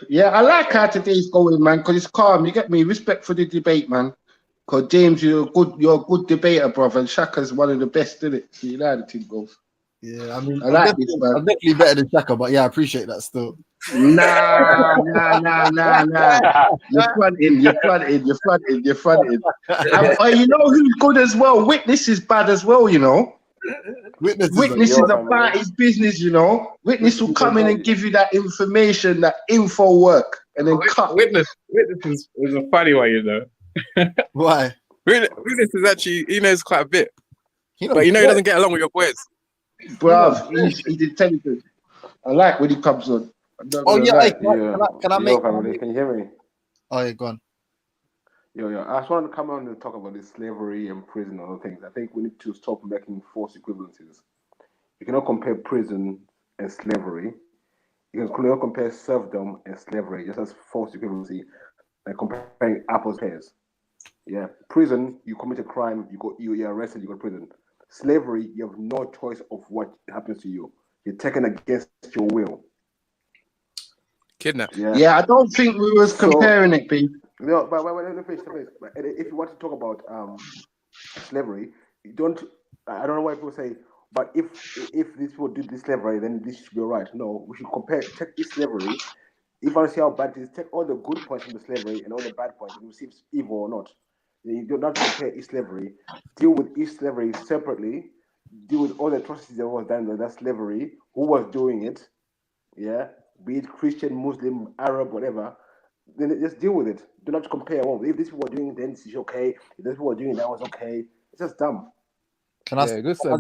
S16: Yeah, I like how today's going, man, because it's calm. You get me? Respect for the debate, man. Because James, you're a good debater, brother, and Shaka's one of the best, isn't it? So you know how the thing goes.
S4: Yeah, I mean,
S16: I like this, man.
S4: I'm definitely better than Shaka, but yeah, I appreciate that still.
S16: Nah. You're fronting. And, you know who's good as well? Witness is bad as well, you know. Witness is about his business, you know. Witness will come in and give you that information, that info work, and then cut.
S18: Witness is a funny one, you know.
S4: Why?
S18: Witness is actually, he knows quite a bit. But you know he doesn't get along with your boys.
S16: Bruv, he's intelligent. I like when he comes on. I'm not
S4: Oh
S16: gonna
S4: yeah,
S16: lie.
S4: hey, can I make?
S5: family, can you hear me?
S4: Oh yeah, go on.
S5: Yo, I just want to come on and talk about this slavery and prison and other things. I think we need to stop making false equivalencies. You cannot compare prison and slavery. You cannot compare serfdom and slavery, just as false equivalency, like comparing apples and pears. Yeah, prison, you commit a crime, you're arrested, you go to prison. Slavery, you have no choice of what happens to you. You're taken against your will.
S18: Kidnapped.
S16: Yeah, I don't think we was comparing it, B.
S5: No, but let me finish. But if you want to talk about slavery, you don't. I don't know why people say, but if these people did this slavery, then this should be all right. No, we should check this slavery. If you want to see how bad it is, take all the good points from the slavery and all the bad points, and you see if it's evil or not. You do not compare each slavery. Deal with each slavery separately. Deal with all the atrocities that was done by that slavery. Who was doing it? Yeah, be it Christian, Muslim, Arab, whatever. Then just deal with it. Do not compare. Oh, if these people are doing it, then this is okay. If these people are doing it, that was okay. It's just dumb.
S4: Can I?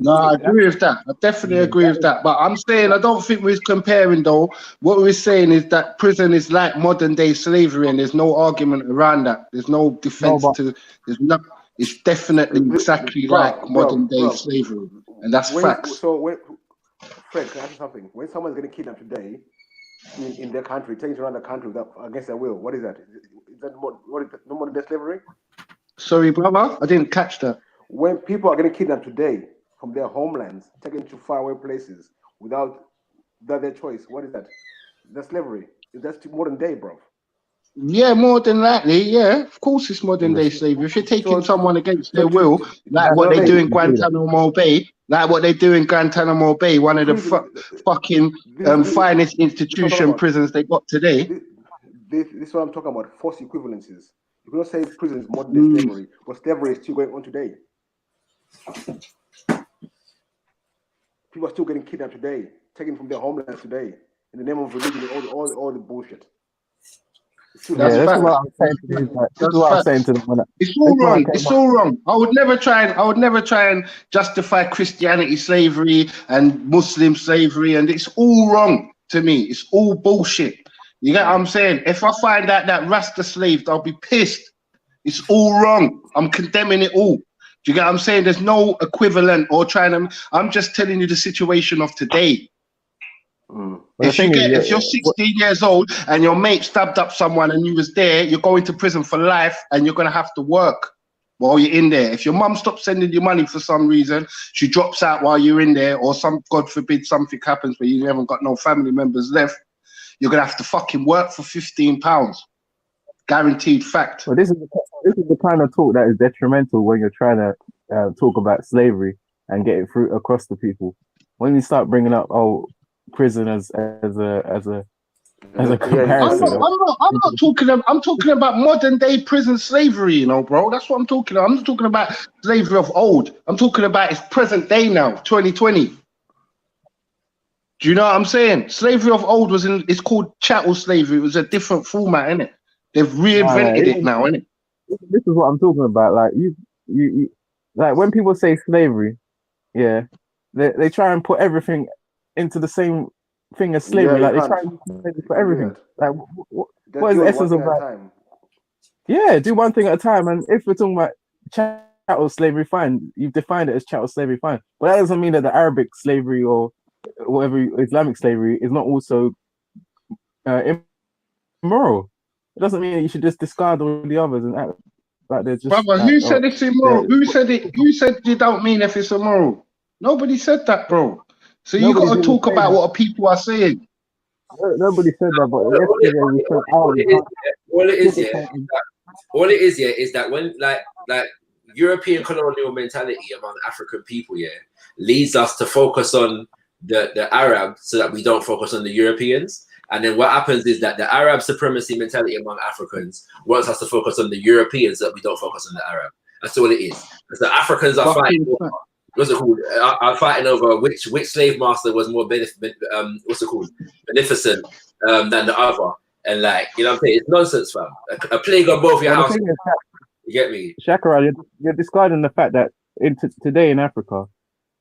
S16: No, I agree with that. I definitely agree with that. But I'm saying I don't think we're comparing though. What we're saying is that prison is like modern day slavery, and there's no argument around that. There's no defense to. There's no. It's definitely exactly like modern day slavery, and that's facts.
S5: So, Fred, can I ask you something? When someone's getting kidnapped today in their country, taken around the country against their will, what is that? Is that no modern day slavery?
S16: Sorry, brother, I didn't catch that.
S5: When people are getting kidnapped today from their homelands, taken to faraway places without their choice, what is that? That's slavery. That's modern day, bro.
S16: Yeah, more than likely, yeah. Of course it's modern day slavery. If you're taking someone against their will, like what they do in Guantanamo Bay, one of the fucking finest institution prisons they got today.
S5: This is what I'm talking about, false equivalences. You cannot say prison is modern day slavery, but slavery is still going on today. People are still getting kidnapped today, taken from their homelands today, in the name of religion and all the bullshit.
S4: That's what I'm saying to these. That's what I'm saying to them.
S16: It's all wrong. It's all wrong. I would never try and justify Christianity slavery and Muslim slavery, and it's all wrong to me. It's all bullshit. You get what I'm saying? If I find out that Rasta slaved, I'll be pissed. It's all wrong. I'm condemning it all. Do you get what I'm saying? There's no equivalent or I'm just telling you the situation of today. If you're 16 years old and your mate stabbed up someone and you was there, you're going to prison for life and you're going to have to work while you're in there. If your mum stops sending you money for some reason, she drops out while you're in there, or God forbid something happens where you haven't got no family members left, you're going to have to fucking work for £15. Guaranteed fact.
S20: Well, this is the kind of talk that is detrimental when you're trying to talk about slavery and get it through across to people. When you start bringing up prison as a comparison.
S16: I'm not talking. I'm talking about modern day prison slavery, you know, bro. That's what I'm talking about. I'm not talking about slavery of old. I'm talking about it's present day now, 2020. Do you know what I'm saying? Slavery of old it's called chattel slavery. It was a different format, innit? They've reinvented it now, innit?
S20: This is what I'm talking about. Like you like when people say slavery, yeah, they try and put everything into the same thing as slavery. Like they try and put everything. Like what is the essence of that? Yeah, do one thing at a time. And if we're talking about chattel slavery, fine. You've defined it as chattel slavery, fine. But that doesn't mean that the Arabic slavery or whatever Islamic slavery is not also immoral. It doesn't mean that you should just discard all the others and act like they're just.
S16: Brother, who said it's immoral? Who said it? Who said you don't mean if it's immoral? Nobody said that, bro. So you got to talk about what people are saying.
S20: Nobody said that, but
S19: all it is is that when like European colonial mentality among African people, leads us to focus on the Arabs so that we don't focus on the Europeans. And then what happens is that the Arab supremacy mentality among Africans wants us to focus on the Europeans so that we don't focus on the Arab. That's all it is. So Africans are fighting over, are fighting over which slave master was more beneficent than the other. And like, you know what I'm saying? It's nonsense, fam. A plague on both your houses. You get me?
S20: Shakara, you're discarding the fact that today in Africa,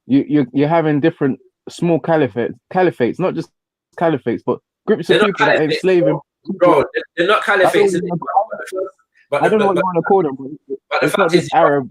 S20: you're having different small caliphates, not just caliphates, but groups of
S19: They're not
S20: people that are
S19: caliphates,
S20: enslaving.
S19: bro. They're not
S20: I don't
S19: caliphates.
S20: I don't know what you want to call them,
S19: But
S20: but
S19: the
S20: it's not
S19: fact is,
S20: just Arab.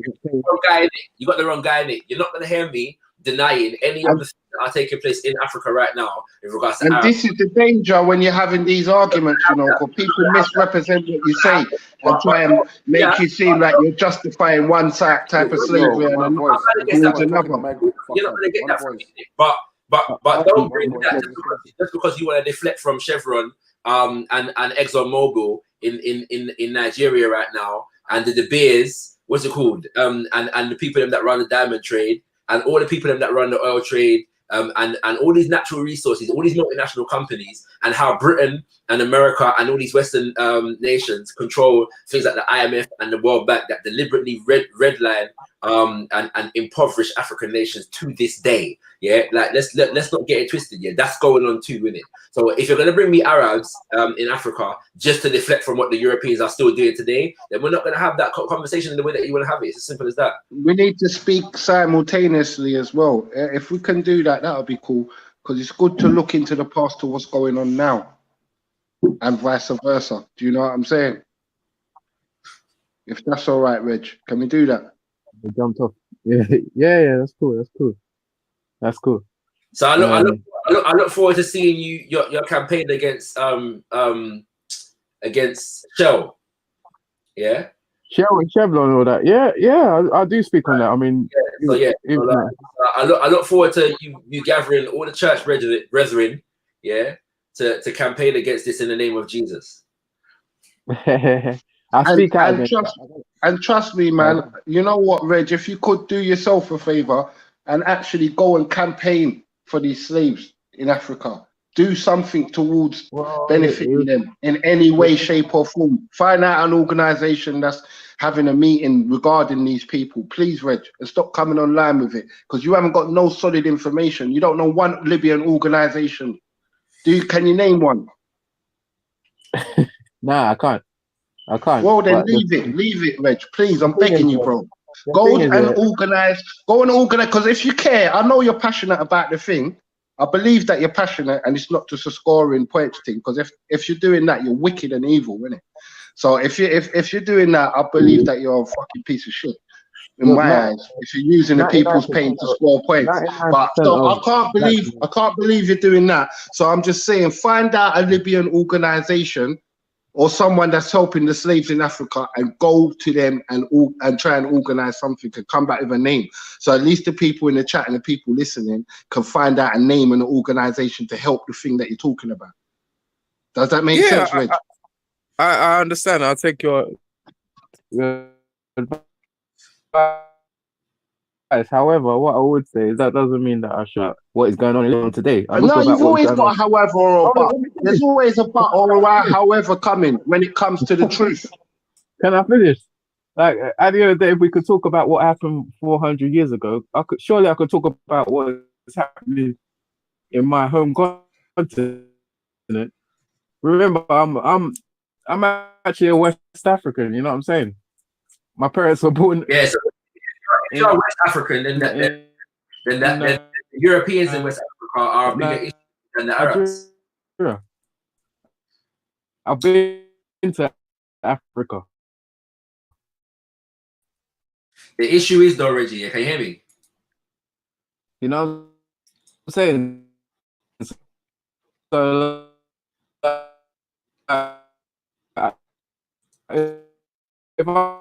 S19: you got the wrong guy in it. You're not going to hear me denying any of the things that are taking place in Africa right now in regards to
S14: And
S19: Arab.
S14: this is the danger when you're having these arguments, you know, because people misrepresent what you say and try and make you seem like you're justifying one type of slavery and towards another.
S19: You're not going to get that from me. But don't bring that just because you want to deflect from Chevron and ExxonMobil in Nigeria right now, and the Beers, what's it called? And the people that run the diamond trade, and all the people that run the oil trade, and all these natural resources, all these multinational companies, and how Britain and America and all these Western nations control things like the IMF and the World Bank that deliberately redline and impoverish African nations to this day. Yeah, like let's not get it twisted. Yeah, that's going on too, isn't it? So if you're gonna bring me Arabs in Africa just to deflect from what the Europeans are still doing today, then we're not gonna have that conversation in the way that you want to have it. It's as simple as that.
S14: We need to speak simultaneously as well. If we can do that, that would be cool, because it's good to look into the past to what's going on now and vice versa. Do you know what I'm saying? If that's all right, Reg, can we do that?
S20: They jumped off. Yeah, that's cool. That's cool.
S19: So I look forward to seeing your campaign against Shell. Yeah.
S20: Shell and Chevron and all that. Yeah, I do speak on that. I mean,
S19: I look forward to you gathering all the church brethren, yeah, to campaign against this in the name of Jesus.
S14: And trust me, man, you know what, Reg, if you could do yourself a favor and actually go and campaign for these slaves in Africa, do something towards benefiting them in any way, shape, or form. Find out an organization that's having a meeting regarding these people, please, Reg, and stop coming online with it, because you haven't got no solid information. You don't know one Libyan organization. Can you name one?
S20: Nah, I can't.
S14: Well, then leave it, Reg. Please, I'm begging you, bro. Go and organize, because if you care, I know you're passionate about the thing. I believe that you're passionate, and it's not just a scoring points thing, because if you're doing that, you're wicked and evil, isn't it? So if you're doing that, I believe that you're a fucking piece of shit in my eyes. If you're using the people's pain to score points, but so I can't believe you're doing that. So I'm just saying, find out a Libyan organization or someone that's helping the slaves in Africa and go to them and try and organize something, and come back with a name. So at least the people in the chat and the people listening can find out a name and an organization to help the thing that you're talking about. Does that make sense, Reg?
S18: I understand. I'll take your advice.
S20: However, what I would say is that doesn't mean that I should what is going on today.
S14: No, you've always got a however or a but. There's always a but or a however coming when it comes to the truth.
S20: Can I finish? Like at the end of the day, if we could talk about what happened 400 years ago, I could talk about what is happening in my home continent. Remember, I'm actually a West African. You know what I'm saying? My parents were born.
S19: Yeah, so if you're West African, then the Europeans in West Africa are a bigger issue than the Arabs.
S20: I've been to Africa.
S19: The issue is though, Reggie. Can you hear me?
S20: You know what I'm saying? So if I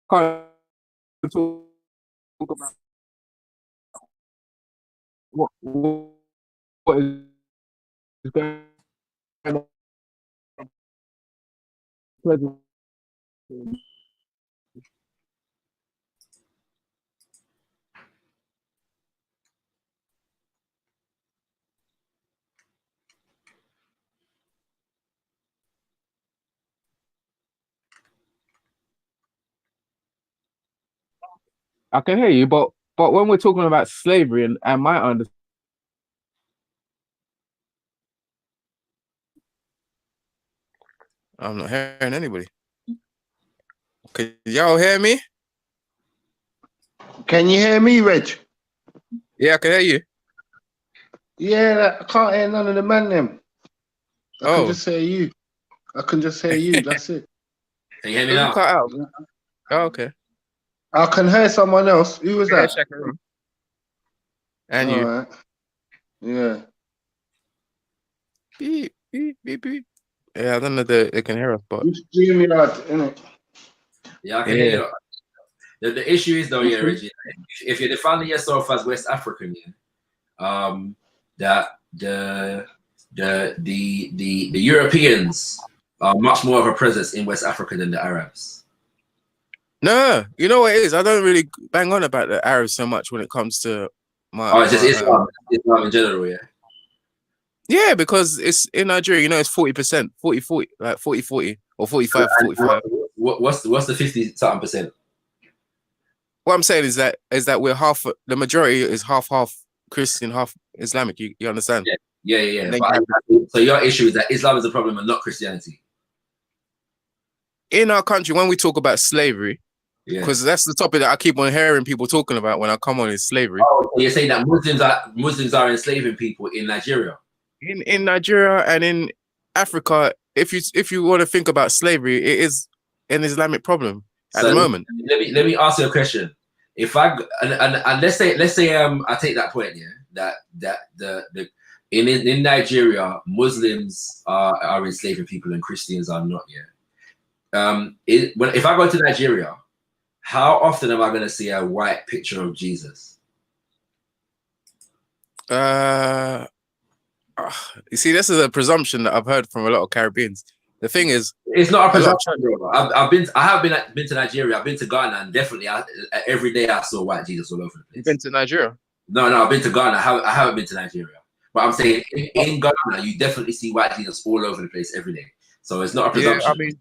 S20: can't talk about what is going on present. I can hear you, but when we're talking about slavery and my understanding,
S18: I'm not hearing anybody. Can y'all hear me?
S16: Can you hear me, Reg?
S18: Yeah, I can hear you.
S16: Yeah, I can't hear none of the man them. I can just hear you. That's it.
S19: Can you hear me now?
S18: Cut out. Oh, okay.
S16: I can hear someone else. Who was that?
S18: And you.
S16: Alright. Yeah.
S18: Beep, beep, beep, beep. Yeah, I don't know if they can hear us, but
S16: It's dreamy lad, innit?
S19: Yeah, I can hear you. The issue is though, yeah, Reggie, if you're defining yourself as West African, that the Europeans are much more of a presence in West Africa than the Arabs.
S18: no, you know what it is? I don't really bang on about the Arabs so much when it comes to my.
S19: It's just Islam in general, yeah.
S18: Yeah, because it's in Nigeria, you know, it's 40%, 40, like 40, or 45, 45.
S19: What's the 50-something percent?
S18: What I'm saying is that we're half. The majority is half Christian, half Islamic. You understand?
S19: Yeah. So your issue is that Islam is a problem and not Christianity.
S18: In our country, when we talk about slavery, because that's the topic that I keep on hearing people talking about when I come on, is slavery.
S19: Oh, so you're saying that Muslims are enslaving people in Nigeria?
S18: In Nigeria and in Africa, if you want to think about slavery, it is an Islamic problem at the moment.
S19: Let me ask you a question. If I and let's say I take that point, that the in Nigeria, Muslims are enslaving people and Christians are not, if I go to Nigeria, how often am I going to see a white picture of Jesus?
S18: You see, this is a presumption that I've heard from a lot of Caribbeans. The thing is,
S19: it's not a presumption, bro. I have been to Nigeria. I've been to Ghana, and definitely every day I saw white Jesus all over the place.
S18: You've been to Nigeria?
S19: No, I've been to Ghana. I haven't been to Nigeria. But I'm saying in Ghana, you definitely see white Jesus all over the place every day. So it's not a presumption.
S18: Yeah,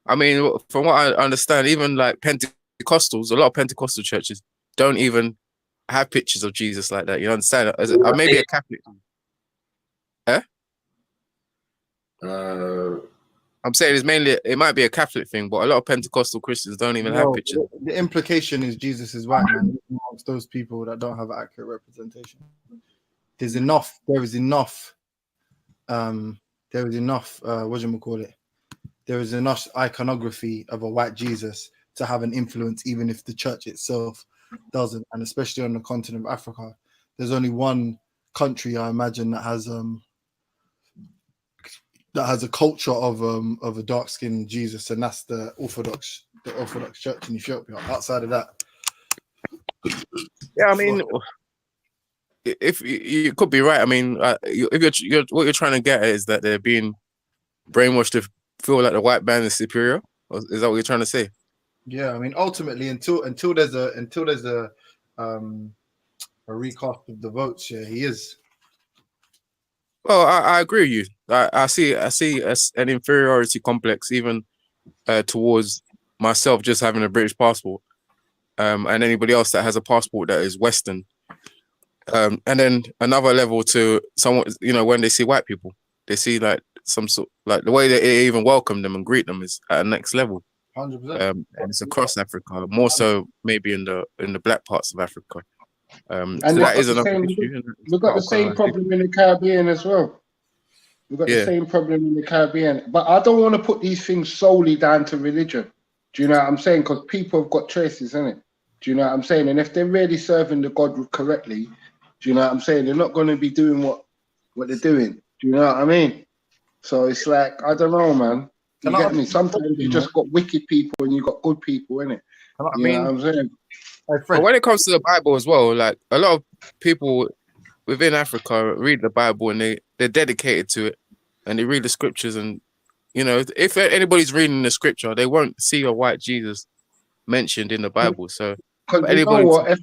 S18: I mean, from what I understand, even like Pentecostals, a lot of Pentecostal churches don't even have pictures of Jesus like that. You understand? Maybe a Catholic. I'm saying it might be a Catholic thing, but a lot of Pentecostal Christians don't even have pictures.
S4: The implication is Jesus is white, man. Amongst those people that don't have accurate representation, there is enough. What do you call it? There is enough iconography of a white Jesus to have an influence, even if the church itself doesn't. And especially on the continent of Africa, there's only one country, I imagine, that has a culture of a dark-skinned Jesus, and that's the Orthodox Church in Ethiopia. Outside of that,
S18: yeah, I mean, if you could be right. I mean, if you're what you're trying to get at is that they're being brainwashed to feel like the white man is superior. Is that what you're trying to say?
S4: Yeah, I mean, ultimately, until there's a recast of the votes, yeah, he is.
S18: Well, I agree with you. I see an inferiority complex even towards myself just having a British passport, and anybody else that has a passport that is Western. And then another level to someone, when they see white people, they see like some sort, like the way that they even welcome them and greet them is at a next level.
S4: 100%.
S18: And it's across Africa, more so maybe in the black parts of Africa.
S16: And
S18: so that is another issue.
S16: We've got the same problem in the Caribbean as well. We've got the same problem in the Caribbean. But I don't want to put these things solely down to religion. Do you know what I'm saying? Because people have got choices, innit? Do you know what I'm saying? And if they're really serving the God correctly, do you know what I'm saying? They're not going to be doing what they're doing. Do you know what I mean? So it's like, I don't know, man. You get me? Sometimes you just got wicked people and you got good people, innit? You know what I'm saying?
S18: But when it comes to the Bible as well, like a lot of people within Africa read the Bible and they're dedicated to it and they read the scriptures, and if anybody's reading the scripture, they won't see a white Jesus mentioned in the Bible. So
S16: you know what?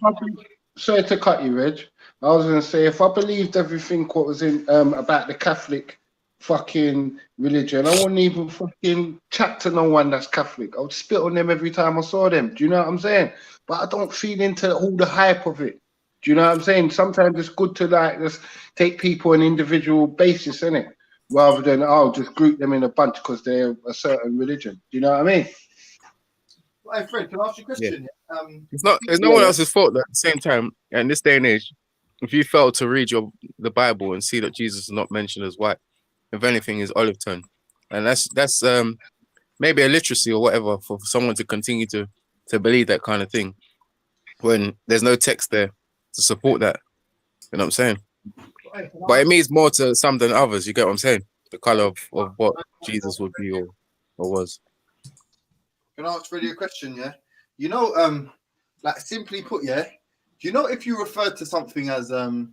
S16: Sorry to cut you, Reg. I was gonna say, if I believed everything what was in about the Catholic fucking religion, I wouldn't even fucking chat to no one that's Catholic. I would spit on them every time I saw them. Do you know what I'm saying? But I don't feed into all the hype of it. Do you know what I'm saying? Sometimes it's good to like just take people on an individual basis, innit? Rather than just group them in a bunch because they're a certain religion. Do you know what I mean?
S4: Hey, Fred, can I ask you a
S18: Yeah.
S4: question?
S18: It's no one else's fault that at the same time, in this day and age, if you fail to read the Bible and see that Jesus is not mentioned as white, if anything, is olive tone, and that's maybe a literacy or whatever for someone to continue to believe that kind of thing when there's no text there to support that. You know what I'm saying? But it means more to some than others. You get what I'm saying? The color of what Jesus would be or was.
S4: Can I ask Freddie a question? Yeah, you know, like simply put, yeah, do you know if you refer to something as actually,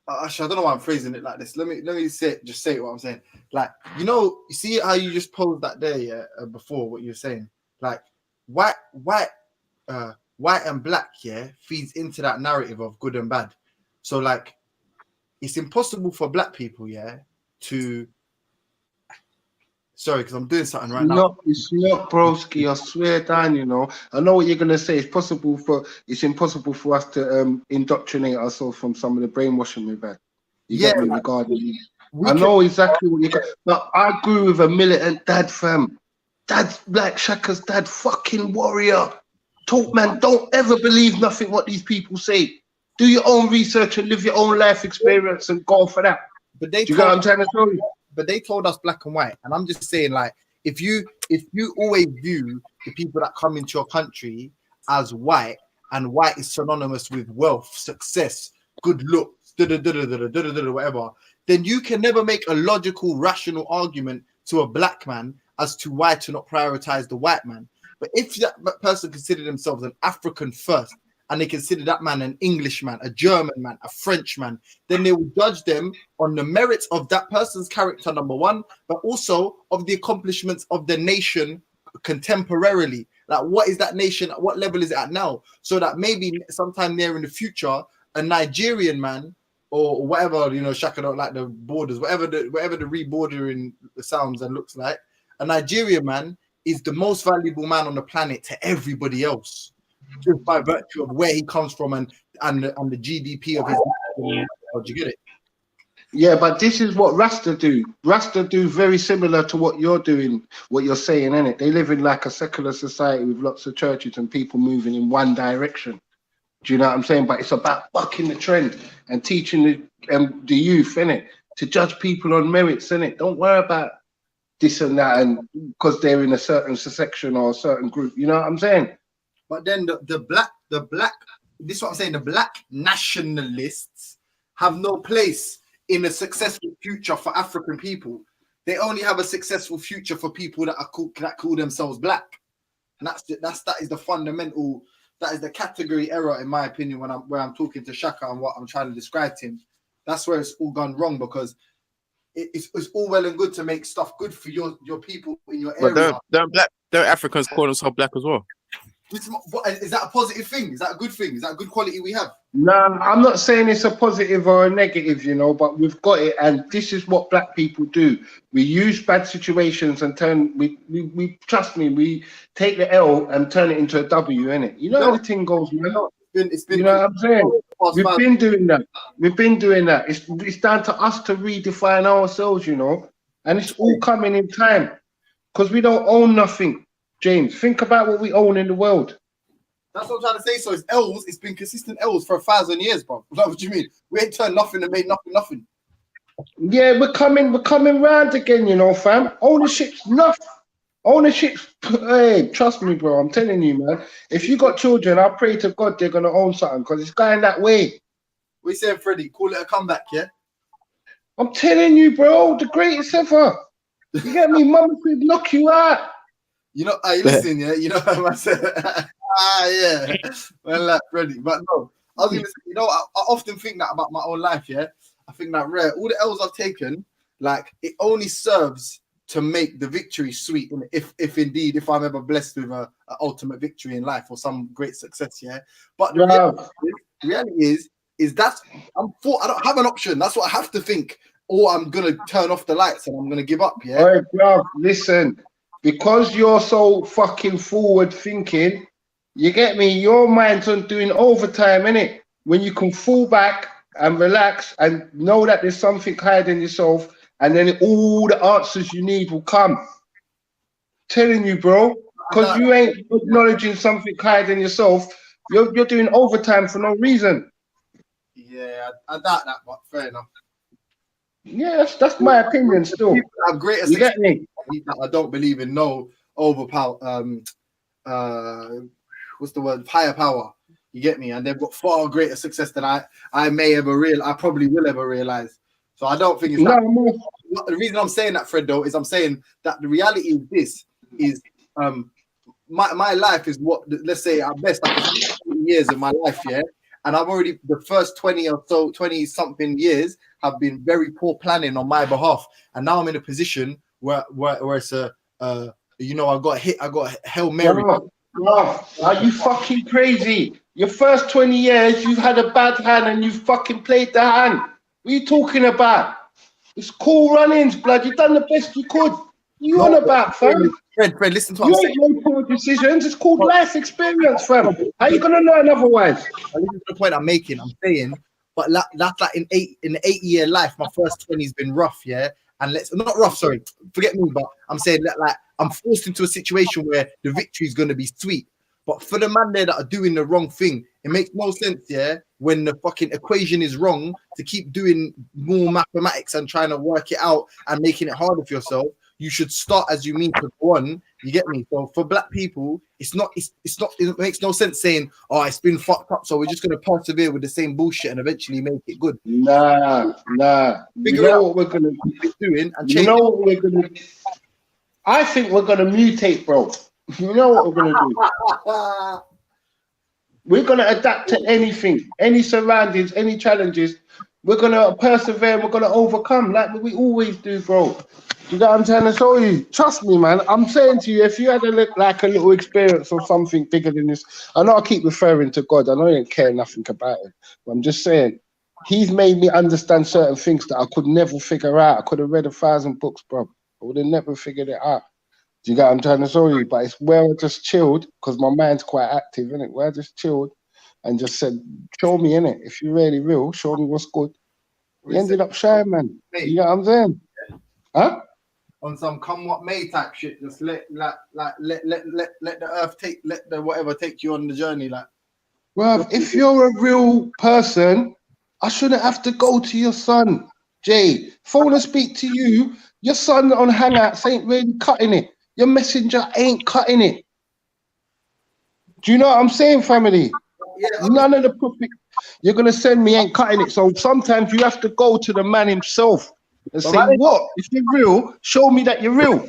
S4: I don't know why I'm phrasing it like this. Let me say what I'm saying. Like, you know, you see how you just posed that there, yeah, before what you're saying. Like, white and black, yeah, feeds into that narrative of good and bad. So, like, it's impossible for black people, yeah, to. Sorry, because I'm doing something right now.
S14: It's not, broski. I swear down. You know, I know what you're gonna say. It's impossible for us to indoctrinate ourselves from some of the brainwashing we've had. You get me regarding. I know exactly what you're. But I grew with a militant dad, fam. Dad's like Shaka's dad, fucking warrior. Talk, man. Don't ever believe nothing what these people say. Do your own research and live your own life experience and go for that.
S4: But they
S14: Do you get what I'm trying to tell you?
S4: But they told us black and white, and I'm just saying, like, if you always view the people that come into your country as white, and white is synonymous with wealth, success, good looks, whatever, then you can never make a logical, rational argument to a black man as to why to not prioritize the white man. But if that person considered themselves an African first, and they consider that man an Englishman, a German man, a Frenchman, then they will judge them on the merits of that person's character, number one, but also of the accomplishments of the nation contemporarily. Like, what is that nation? At what level is it at now? So that maybe sometime near in the future, a Nigerian man or whatever, you know, Shaka don't like the borders, whatever the rebordering sounds and looks like, a Nigerian man is the most valuable man on the planet to everybody else, just by virtue of where he comes from and the GDP of his. Do you get it?
S14: Yeah, but this is what Rasta do. Rasta do very similar to what you're doing, what you're saying, innit? They live in like a secular society with lots of churches and people moving in one direction. Do you know what I'm saying? But it's about bucking the trend and teaching the youth, innit, to judge people on merits, innit? Don't worry about this and that, and because they're in a certain section or a certain group. You know what I'm saying?
S4: But then the black, this is what I'm saying, the black nationalists have no place in a successful future for African people. They only have a successful future for people that call themselves black. And that is the fundamental, that is the category error, in my opinion, where I'm talking to Shaka and what I'm trying to describe to him. That's where it's all gone wrong, because it's all well and good to make stuff good for your people in your area.
S18: But don't Africans call themselves black as well?
S4: Is that a positive thing? Is that a good thing? Is that a good quality we have?
S14: No, I'm not saying it's a positive or a negative, you know, but we've got it, and this is what black people do. We use bad situations and we trust me, we take the L and turn it into a W, innit? You know how the thing goes, man.
S4: It's been,
S14: you know what I'm saying? We've been doing that. We've been doing that. It's down to us to redefine ourselves, you know, and it's all coming in time, because we don't own nothing. James, think about what we own in the world.
S4: That's what I'm trying to say. So it's L's. It's been consistent L's for 1,000 years, bro. Like, what do you mean? We ain't turned nothing and made nothing.
S14: Yeah, we're coming round again, you know, fam. Ownership's enough. Hey, trust me, bro. I'm telling you, man. If you got children, I pray to God they're gonna own something, because it's going that way.
S4: We said, Freddie, call it a comeback, yeah?
S14: I'm telling you, bro, the greatest ever. You get me? Mama could knock you out.
S4: You know, hey, listen, yeah, you know what I said. Yeah. Well, like Freddie, but no, I was gonna say, you know, I often think that about my own life, yeah. I think that all the L's I've taken, like, it only serves to make the victory sweet, if I'm ever blessed with an ultimate victory in life or some great success, yeah. But the reality is that I don't have an option. That's what I have to think, or I'm gonna turn off the lights and I'm gonna give up, yeah.
S14: All right, bro, listen. Because you're so fucking forward thinking, you get me? Your mind's on doing overtime, innit? When you can fall back and relax and know that there's something higher in yourself, and then all the answers you need will come. Telling you, bro. because you ain't acknowledging something higher than yourself. You're doing overtime for no reason.
S4: Yeah, I doubt that, but fair enough.
S14: Yeah, that's my opinion still.
S4: People that have greater
S14: You get me?
S4: I don't believe in no overpower. What's the word? Higher power. You get me? And they've got far greater success than I may ever I probably will ever realize. So I don't think it's that. The reason I'm saying that, Fred, though, is I'm saying that the reality of this is my life is what, let's say at best I can say 20 years of my life, yeah. And I've already, the first 20 or so, 20 something years have been very poor planning on my behalf. And now I'm in a position where it's I got Hail Mary.
S14: Bro, are you fucking crazy? Your first 20 years, you've had a bad hand and you fucking played the hand. What are you talking about? It's cool run-ins, blood. You've done the best you could. What you on about, fam?
S4: Fred, listen to what I'm saying.
S14: You ain't no poor decisions. It's called life experience, fam. How are you gonna learn otherwise?
S4: Listen to the point I'm making. I'm saying, but that's like in the 8-year life, my first 20's been rough, yeah. And not rough, sorry, forget me, but I'm saying that like I'm forced into a situation where the victory is gonna be sweet. But for the man there that are doing the wrong thing, it makes no sense, yeah, when the fucking equation is wrong, to keep doing more mathematics and trying to work it out and making it harder for yourself. You should start as you mean to go on. You get me? So for black people, it makes no sense saying, oh, it's been fucked up, so we're just gonna persevere with the same bullshit and eventually make it good.
S14: Nah.
S4: Figure out
S14: what we're gonna
S4: be doing and
S14: change. You know what we're gonna do? I think we're gonna mutate, bro. You know what we're gonna do? We're gonna adapt to anything, any surroundings, any challenges. We're gonna persevere and we're gonna overcome like we always do, bro. You know what I'm trying to show you? Trust me, man. I'm saying to you, if you had a little experience or something bigger than this, I know I keep referring to God. I know I don't care nothing about it, but I'm just saying, He's made me understand certain things that I could never figure out. I could have read 1,000 books, bro. I would have never figured it out. Do you get what I'm trying to show you? But it's where I just chilled, because my mind's quite active, isn't it? Where I just chilled and just said, show me, innit? If you're really real, show me what's good. He ended up shying, man. You know what I'm saying? Huh?
S4: On some come what may type shit, just let the earth let the whatever take you on the journey, like.
S14: Well, if you're a real person, I shouldn't have to go to your son, Jay. If I want to speak to you, your son on Hangouts ain't really cutting it. Your messenger ain't cutting it. Do you know what I'm saying, family? Yeah, none of the prophet you're gonna send me ain't cutting it. So sometimes you have to go to the man himself and say, what? If you're real, show me that you're real.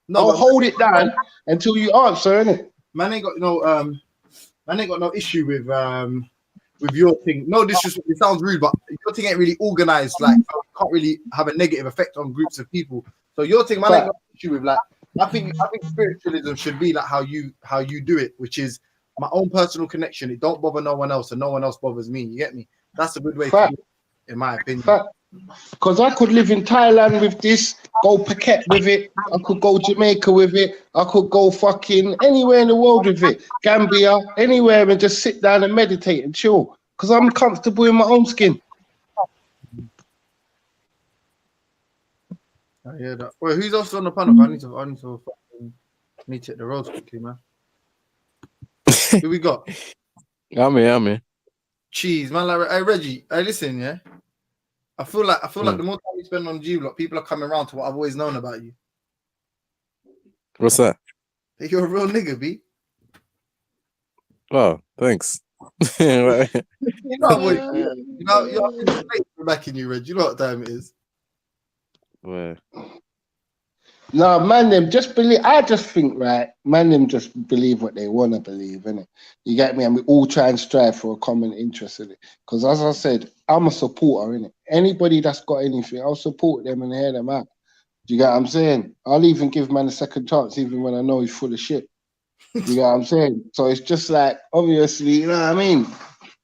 S14: No, I'll hold it down until you answer, innit?
S4: Man ain't got no issue with your thing. No disrespect, it sounds rude, but your thing ain't really organized. Like, can't really have a negative effect on groups of people. So your thing, man, ain't got no issue with. Like, I think spiritualism should be like how you do it, which is my own personal connection. It don't bother no one else, and no one else bothers me. You get me? That's a good way to do it, in my opinion.
S14: Because I could live in Thailand with this, go Phuket with it, I could go Jamaica with it, I could go fucking anywhere in the world with it, Gambia, anywhere, and just sit down and meditate and chill. Because I'm comfortable in my own skin.
S4: I hear that. Well, who's else on the panel? I need to hit the roads quickly, man. Who we got?
S18: I'm in.
S4: Cheese, man. Like, hey, Reggie, hey, listen, yeah. I feel like the more time you spend on G-Block, people are coming around to what I've always known about you.
S18: What's that?
S4: Hey, you're a real nigga, B.
S18: Oh, thanks.
S4: You're backing you, Reg. You know what time it is.
S18: Where?
S14: No, man, them just believe. I just think, right, man, them just believe what they want to believe, innit? You get me? And we all try and strive for a common interest in it. Because as I said, I'm a supporter, innit? Anybody that's got anything, I'll support them and hear them out. Do you get what I'm saying? I'll even give man a second chance, even when I know he's full of shit. Do you get what I'm saying? So it's just like, obviously, you know what I mean?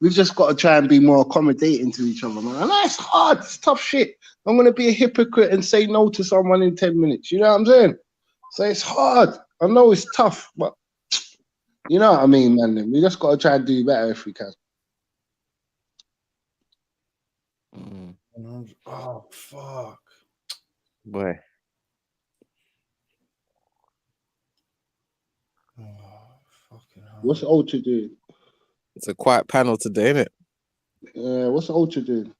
S14: We've just got to try and be more accommodating to each other, man. And that's hard. It's tough shit. I'm going to be a hypocrite and say no to someone in 10 minutes. You know what I'm saying? So it's hard. I know it's tough, but you know what I mean, man. We just got to try and do better if we can.
S4: Oh, fuck.
S18: Boy.
S16: What's Ultra doing?
S18: It's a quiet panel today, isn't it?
S16: What's Ultra doing?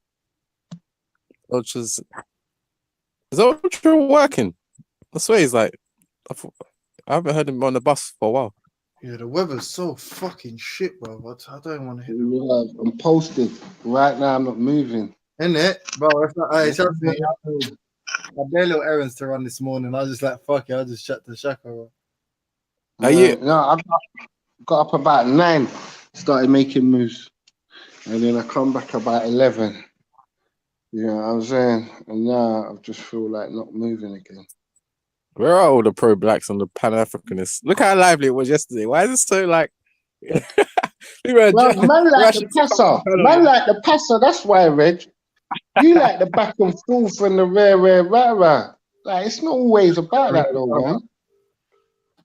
S18: Is Ultra working? I swear he's like, I haven't heard him on the bus for a while.
S4: Yeah, the weather's so fucking shit, bro. I don't want to hit them.
S16: Yeah, I'm posted. Right now, I'm not moving.
S4: Isn't it? Bro, it's not, trust me, I had bare little errands to run this morning. I was just like, fuck it, I'll just shut the Shaka, bro.
S16: No, I got up about 9, started making moves. And then I come back about 11. You know what I'm saying? And now I just feel like not moving again.
S18: Where are all the pro-blacks and the Pan-Africanists? Look how lively it was yesterday. Why is it so like...
S16: Man like the passer. Man like the passer. That's why, Reg. You like the back and forth and the rah. Like, it's not always about that, though, man.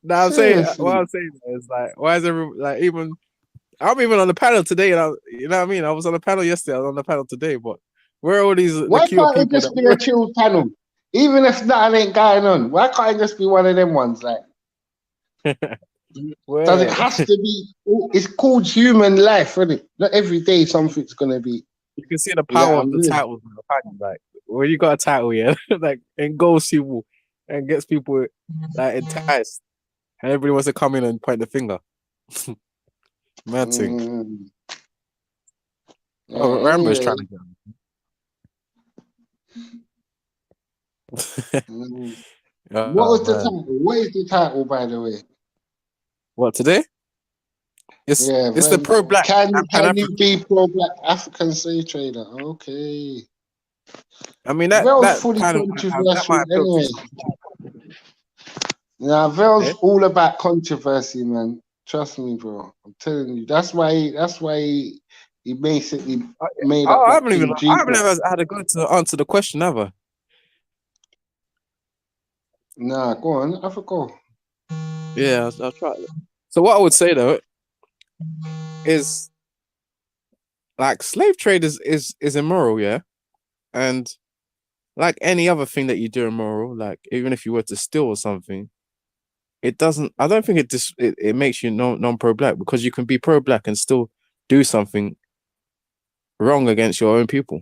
S18: No, I'm saying, what I'm saying is like, why is everyone like even? I'm even on the panel today, and you know what I mean. I was on the panel yesterday. I was on the panel today, but where are all these?
S16: Why can't it just be a chill panel? Even if that ain't going on, why can't it just be one of them ones? Like, does it have to be? It's called human life, isn't it? Not every day something's gonna be.
S18: You can see the power of the titles. Like when you got a title, yeah, like engulfs people and gets people like enticed, and everybody wants to come in and point the finger. Mad thing. Oh, Rambo's trying to get
S16: him. What was the title? What is the title, by the way?
S18: What today? It's the pro-black.
S16: Can you be pro-black African slave trader? Okay.
S18: I mean that
S16: fully controversial anyway. Now Vel's all about controversy, man. Trust me, bro. I'm telling you. That's why he basically made up.
S18: I haven't ever had a go to answer the question, ever.
S16: Nah, go on. Have a go.
S18: Yeah, I'll try. So what I would say though is like slave trade is immoral, yeah, and like any other thing that you do immoral, like even if you were to steal or something, it doesn't. I don't think it makes you non-pro-black, because you can be pro-black and still do something wrong against your own people.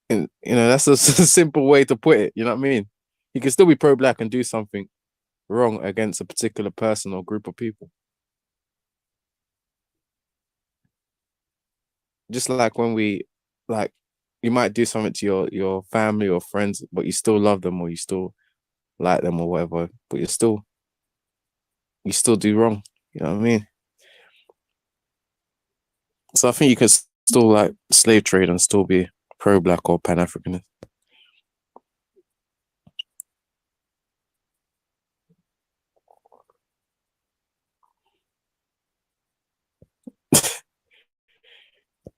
S18: And you know that's a simple way to put it. You know what I mean? You can still be pro-black and do something wrong against a particular person or group of people. Just like when you might do something to your family or friends, but you still love them or you still like them or whatever, but you still do wrong. You know what I mean? So I think you can still like slave trade and still be pro-black or Pan-Africanist.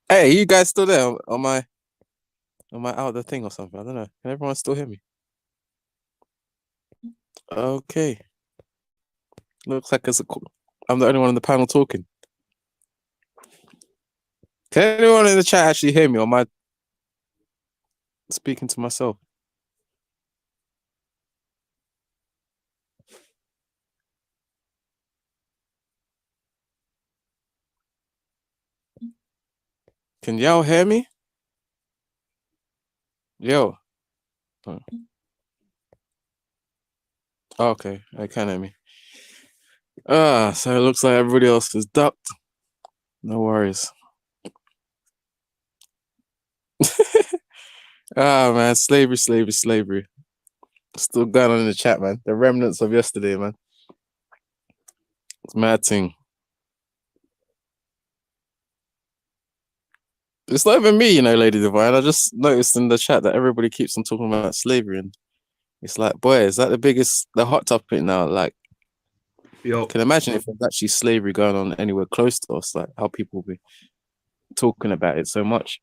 S18: Hey, you guys still there? Am I out of the thing or something? I don't know. Can everyone still hear me? Okay. Looks like I'm the only one on the panel talking. Can anyone in the chat actually hear me, or am I speaking to myself? Can y'all hear me? Yo. Oh. Okay, I can hear me. So it looks like everybody else is ducked. No worries. Man, slavery. Still going on in the chat, man. The remnants of yesterday, man. It's mad thing. It's not even me, you know, Lady Divine. I just noticed in the chat that everybody keeps on talking about slavery, and it's like, boy, is that the hot topic now? Like, you can imagine if there's actually slavery going on anywhere close to us, like how people will be talking about it so much.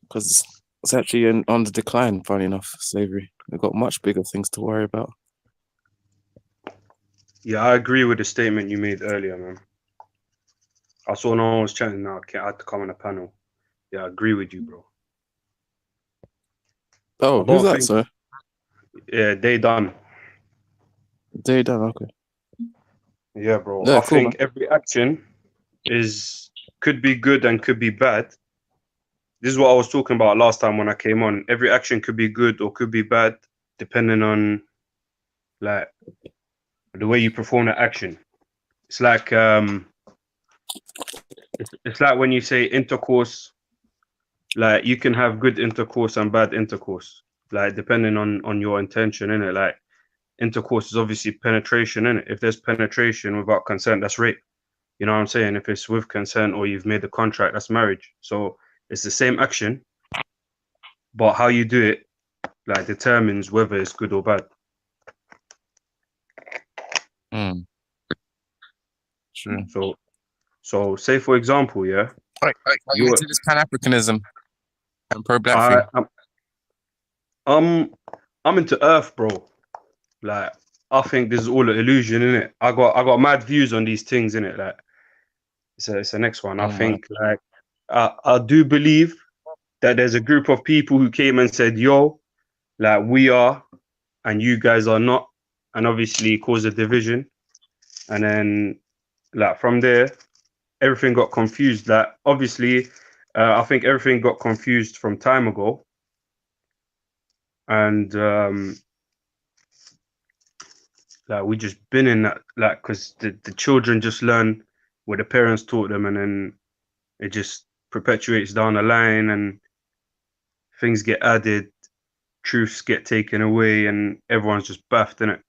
S18: Because it's actually on the decline, funny enough, slavery. We've got much bigger things to worry about.
S21: Yeah, I agree with the statement you made earlier, man. I saw no one was chatting now. I had to come on a panel. Yeah, I agree with you, bro.
S18: Oh, who's that, sir?
S21: Yeah, they done.
S7: They done okay.
S21: Yeah, bro.
S7: Yeah,
S21: I
S7: cool, man.
S21: think every action could be good and could be bad. This is what I was talking about last time when I came on. Every action could be good or could be bad, depending on like the way you perform the action. It's like it's like when you say intercourse. Like you can have good intercourse and bad intercourse, like depending on your intention in it. Like intercourse is obviously penetration in it. If there's penetration without consent, that's rape. You know what I'm saying? If it's with consent or you've made the contract, that's marriage. So it's the same action, but how you do it like determines whether it's good or bad.
S7: True.
S21: So say for example, yeah.
S7: Are you into this Pan-Africanism and pro-black thing?
S21: I'm into Earth, bro. Like I think this is all an illusion, innit? I got mad views on these things, innit? Like it's the next one. I think like I do believe that there's a group of people who came and said, yo, like we are and you guys are not, and obviously cause a division. And then like from there, everything got confused. Like obviously, I think everything got confused from time ago. And like we just been in that, like, because the children just learn what the parents taught them, and then it just perpetuates down the line, and things get added, truths get taken away, and everyone's just baffed in it.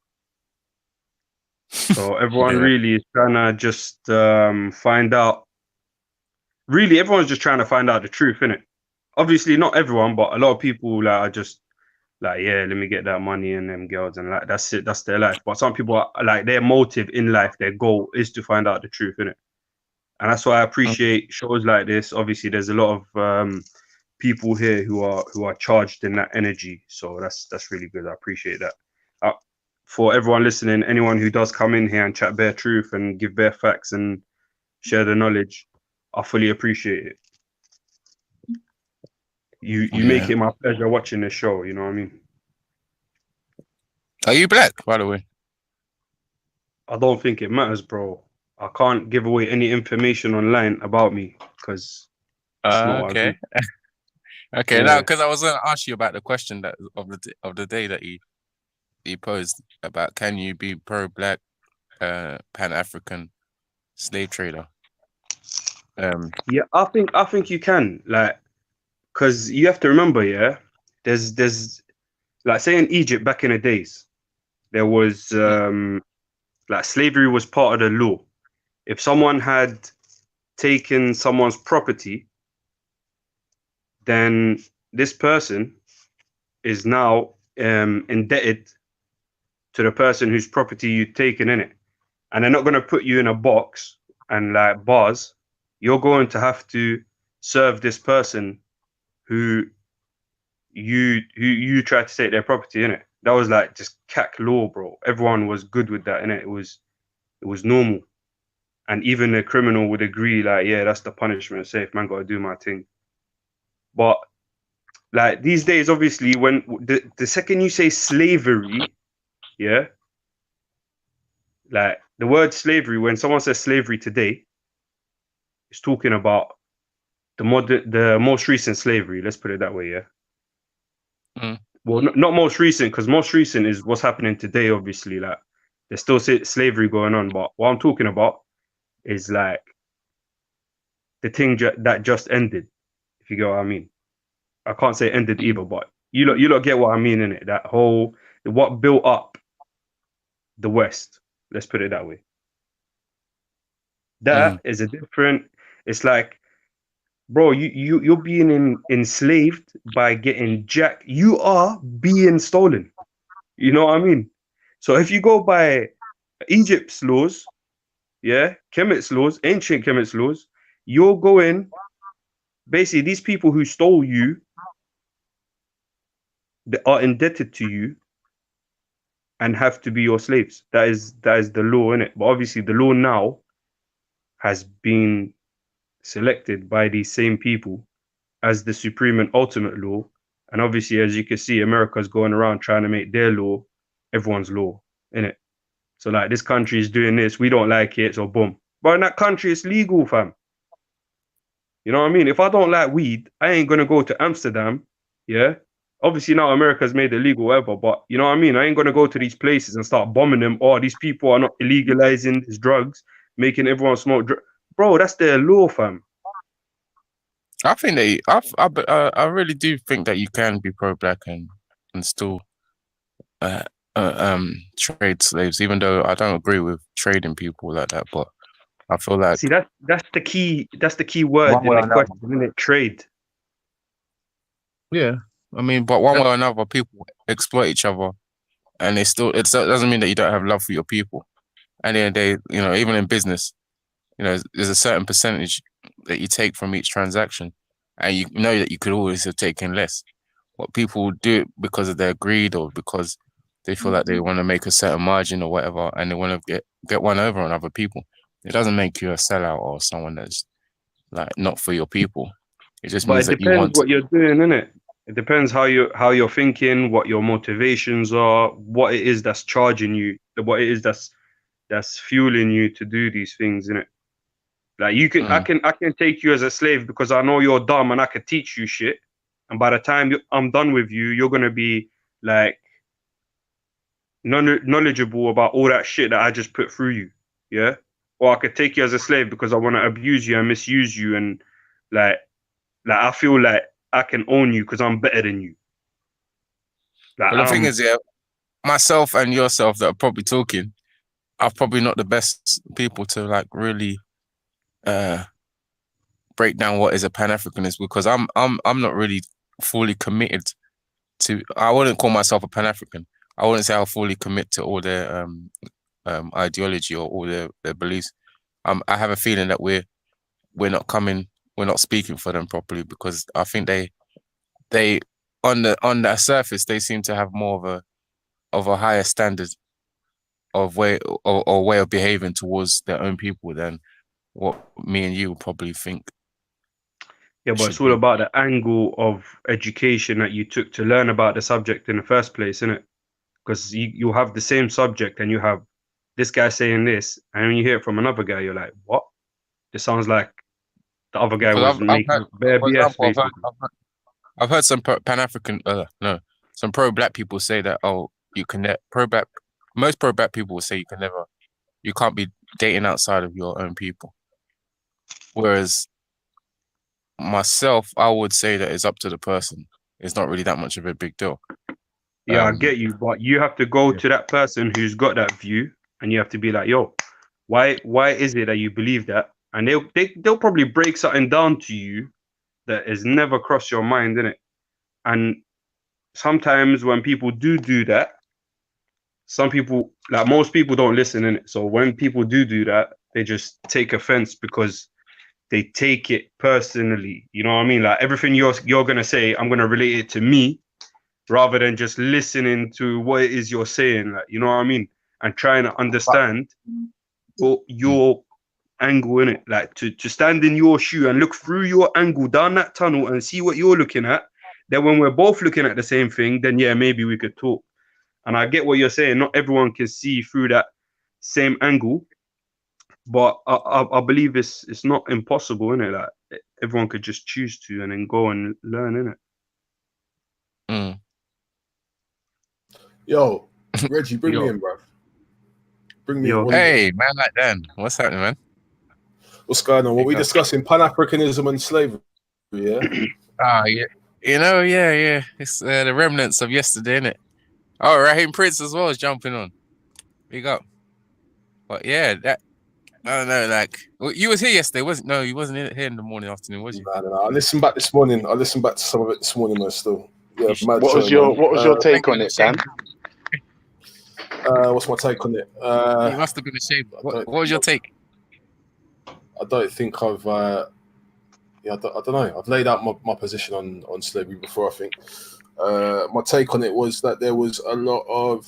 S21: So everyone really is trying to just find out. Really, everyone's just trying to find out the truth, innit? Obviously, not everyone, but a lot of people like are just like, yeah, let me get that money and them girls, and like that's it, that's their life. But some people are like, their motive in life, their goal is to find out the truth, innit? And that's why I appreciate shows like this. Obviously, there's a lot of people here who are charged in that energy. So that's really good. I appreciate that. For everyone listening, anyone who does come in here and chat bare truth and give bare facts and share the knowledge, I fully appreciate it. You make it my pleasure watching this show. You know what I mean?
S7: Are you black, by the way?
S21: I don't think it matters, bro. I can't give away any information online about me because it's not what I do.
S7: Okay,
S21: Yeah.
S7: now because I was going to ask you about the question that of the day that he posed about, can you be pro-black, Pan-African slave trader?
S21: Yeah, I think you can, like, because you have to remember, yeah, there's like, say in Egypt back in the days, there was like slavery was part of the law. If someone had taken someone's property, then this person is now indebted to the person whose property you've taken in it. And they're not going to put you in a box and like bars. You're going to have to serve this person who you tried to take their property in it. That was like just cack law, bro. Everyone was good with that in it. It was normal. And even the criminal would agree, like, yeah, that's the punishment. Safe man, gotta do my thing. But like these days, obviously, when the second you say slavery, yeah, like the word slavery, when someone says slavery today, it's talking about the most recent slavery. Let's put it that way, yeah. Well, not most recent, because most recent is what's happening today. Obviously, like there's still slavery going on. But what I'm talking about is like the thing that just ended. If you get what I mean. I can't say ended either, but you lot get what I mean in it. That whole what built up the West. Let's put it that way. That is a different. It's like, bro, you're being enslaved by getting jacked. You are being stolen. You know what I mean? So if you go by Egypt's laws, yeah, Kemet's laws, ancient Kemet's laws, you're going. Basically, these people who stole you, they are indebted to you and have to be your slaves. That is the law, in it. But obviously the law now has been selected by these same people as the supreme and ultimate law. And obviously, as you can see, America's going around trying to make their law everyone's law, in it. So like this country is doing this, we don't like it, so boom. But in that country, it's legal, fam. You know what I mean? If I don't like weed, I ain't gonna go to Amsterdam. Yeah. Obviously now America's made it legal, whatever. But you know what I mean? I ain't gonna go to these places and start bombing them. Oh, these people are not illegalizing these drugs, making everyone smoke. Bro, that's their law, fam.
S7: I think I really do think that you can be pro-black and still trade slaves, even though I don't agree with trading people like that. But I feel like
S21: see that's the key word
S7: One
S21: in
S7: way
S21: the
S7: or another.
S21: question, isn't it? Trade.
S7: Yeah, I mean, but one way or another, people exploit each other, and it doesn't mean that you don't have love for your people. At the end of the day, you know, even in business, you know, there's a certain percentage that you take from each transaction, and you know that you could always have taken less. What people do it because of their greed or because they feel like they want to make a certain margin or whatever, and they want to get one over on other people. It doesn't make you a sellout or someone that's like not for your people. It just
S21: But
S7: means
S21: it
S7: that you
S21: depends
S7: want to.
S21: what you're doing, innit? It depends how you're thinking, what your motivations are, what it is that's charging you, what it is that's fueling you to do these things, innit? Like you can, I can take you as a slave because I know you're dumb and I can teach you shit. And by the time I'm done with you, you're gonna be like knowledgeable about all that shit that I just put through you, yeah. Or I could take you as a slave because I want to abuse you and misuse you, and like I feel like I can own you because I'm better than you. Like,
S7: But the thing is, yeah, myself and yourself that are probably talking are probably not the best people to like really break down what is a Pan-Africanist, because I'm not really fully committed to. I wouldn't call myself a Pan-African. I wouldn't say I'll fully commit to all their ideology or all their beliefs. I have a feeling that we're not speaking for them properly, because I think they on the surface they seem to have more of a higher standard of way or way of behaving towards their own people than what me and you would probably think.
S21: yeah, but it's all about the angle of education that you took to learn about the subject in the first place, isn't it? Because you have the same subject and you have this guy saying this, and when you hear it from another guy, you're like, what? It sounds like the other guy was making bare BS, basically.
S7: I've heard some Pan-African, some pro-black people say that, you can most pro-black people will say you can't be dating outside of your own people. Whereas myself, I would say that it's up to the person. It's not really that much of a big deal.
S21: Yeah, I get you, but you have to go to that person who's got that view, and you have to be like, yo, why is it that you believe that? And they'll probably break something down to you that has never crossed your mind, innit? And sometimes when people do that, some people, like most people, don't listen, innit? So when people do that, they just take offense because they take it personally. You know what I mean? Like everything you're gonna say, I'm gonna relate it to me, rather than just listening to what it is you're saying. Like, you know what I mean? And trying to understand your angle in it, like to stand in your shoe and look through your angle down that tunnel and see what you're looking at. Then when we're both looking at the same thing, then yeah, maybe we could talk. And I get what you're saying. Not everyone can see through that same angle, but I believe it's not impossible, innit? Like everyone could just choose to and then go and learn, innit?
S8: Yo, Reggie, bring me in, bro. Bring me in.
S7: Hey, man like Dan. What's happening, man?
S8: What's going on? What we discussing? Pan-Africanism and slavery, yeah?
S7: Yeah. You know, yeah. It's the remnants of yesterday, innit? Oh, Raheem Prince as well is jumping on. Big up. But yeah, I don't know, like, you was here yesterday, wasn't? No, you wasn't here in the morning, afternoon, was you?
S8: No. I listened back this morning. I listened back to some of it this morning, man. Still, yeah.
S6: What was your take on it, Dan?
S8: What's my take on it?
S7: You must have been ashamed. What was your take?
S8: I don't think I've. I don't know. I've laid out my position on slavery before. I think my take on it was that there was a lot of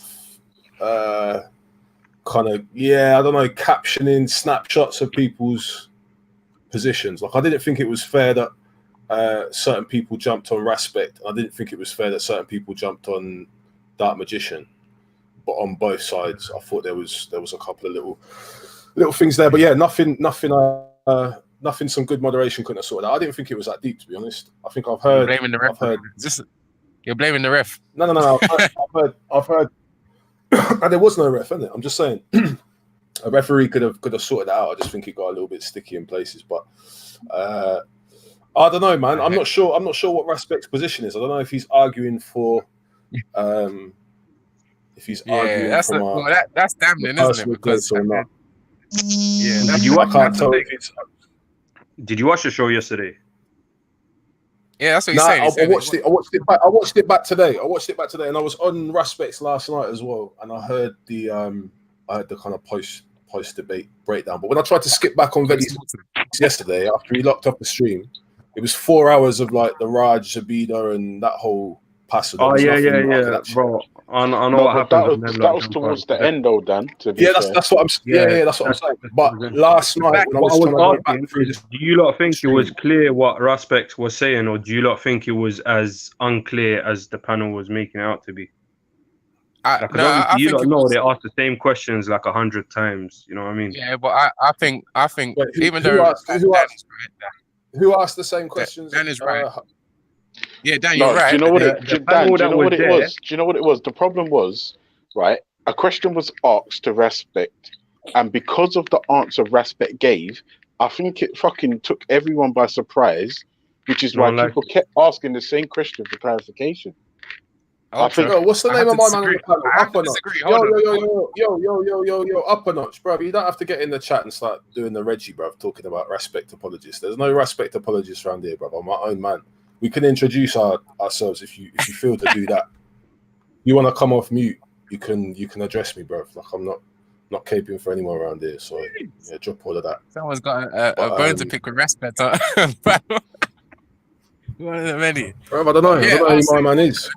S8: kind of I don't know, captioning snapshots of people's positions. Like I didn't think it was fair that certain people jumped on Respect. I didn't think it was fair that certain people jumped on Dark Magician. on both sides. I thought there was a couple of little things there, but yeah, nothing. Some good moderation couldn't have sorted out. I didn't think it was that deep, to be honest. I think I've heard.
S7: You're blaming the ref. You're blaming the ref.
S8: No. I've heard. And there was no ref, isn't it? I'm just saying, a referee could have sorted that out. I just think it got a little bit sticky in places, but I don't know, man. I'm not sure what Respect's position is. I don't know if he's arguing for. If he's arguing
S7: that's
S8: from
S7: that's damning, isn't it? Because
S8: or not.
S7: Yeah,
S21: Did you watch?
S8: I can't tell if it's.
S21: Did you watch the show yesterday?
S7: Yeah, that's what he's saying.
S8: I watched it. I watched it back today. And I was on Respects last night as well. And I heard the kind of post debate breakdown. But when I tried to skip back on Vellemy yesterday after he locked up the stream, it was 4 hours of like the Raj Zabida and that whole pass.
S21: Oh yeah, bro. I know what happened.
S6: That was towards the end, though, Dan.
S8: That's what I'm. That's what I'm saying. But last night, when I was trying to go back through this,
S21: do you lot think it was clear what Respect was saying, or do you lot think it was as unclear as the panel was making it out to be?
S7: I
S21: you
S7: think
S21: don't know. They asked the same questions like 100 times. You know what I mean?
S7: Yeah, but I think even
S8: who
S7: though
S8: who asked the same questions?
S7: Dan is right. Yeah, Dan,
S6: No,
S7: you're right.
S6: do you know what it? Dan, do you know
S21: was
S6: what it
S21: there-
S6: was? Do you know what it was? The problem was, right? A question was asked to Respect, and because of the answer Respect gave, I think it fucking took everyone by surprise, which is why people kept asking the same question for clarification. I think.
S8: What's the name of my man on the panel? Up a notch.
S7: Hold
S8: Yo, up a notch, bro. You don't have to get in the chat and start doing the Reggie, bro, talking about Respect apologists. There's no Respect apologists around here, bro. I'm my own man. We can introduce ourselves if you feel to do that. You want to come off mute, you can address me, bro. Like I'm not caping for anyone around here. So yeah, drop all of that.
S7: Someone's got a bone to pick with Respect. One of the many.
S8: Bro, I don't know. I don't know who my man is.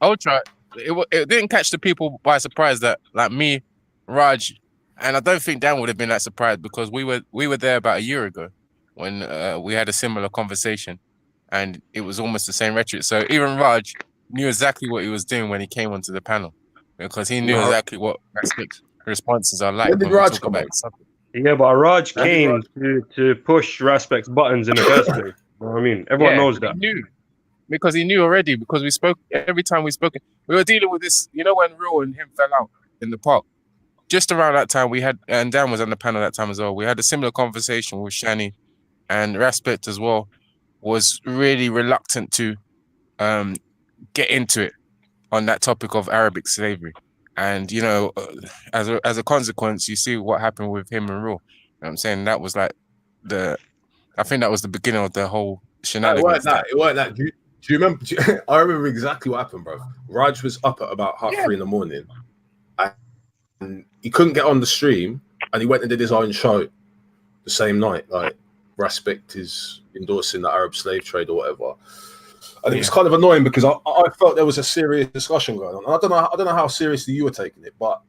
S7: Ultra. It didn't catch the people by surprise that like me, Raj, and I don't think Dan would have been that surprised because we were there about a year ago when we had a similar conversation. And it was almost the same rhetoric. So even Raj knew exactly what he was doing when he came onto the panel because he knew exactly what Respect's responses are like.
S8: When did Raj come back?
S21: Yeah, but Raj came to push Respect's buttons in the first place. You know what I mean? Everyone knows that.
S7: He knew. Because he knew already, because we spoke, every time we spoke, we were dealing with this, you know, when Real and him fell out in the park. Just around that time, we had, and Dan was on the panel that time as well, we had a similar conversation with Shani and Respect as well. Was really reluctant to get into it on that topic of Arabic slavery. And, you know, as a consequence, you see what happened with him and Raw. You know what I'm saying? That was like I think that was the beginning of the whole shenanigans.
S8: It weren't that. Do you remember? I remember exactly what happened, bro. Raj was up at about 3:30 in the morning. And he couldn't get on the stream and he went and did his own show the same night. Like, Respect is endorsing the Arab slave trade or whatever, and it was kind of annoying because I felt there was a serious discussion going on. And I don't know how seriously you were taking it, but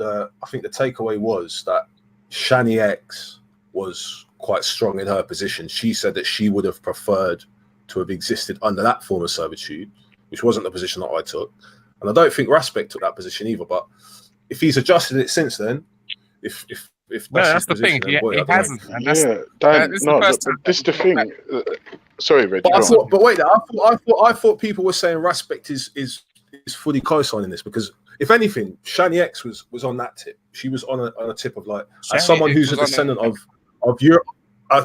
S8: I think the takeaway was that Shani X was quite strong in her position. She said that she would have preferred to have existed under that form of servitude, which wasn't the position that I took, and I don't think Respect took that position either. But if he's adjusted it since then, if that's
S7: the thing.
S8: Then, boy,
S7: it hasn't. And that's,
S6: Dan,
S7: this is
S6: no,
S7: the first time.
S6: this is the thing. Sorry, Reggie.
S8: But wait, I thought people were saying Respect is fully co-signing this because if anything, Shani X was on that tip. She was on a tip of like as someone who's a descendant of Europe,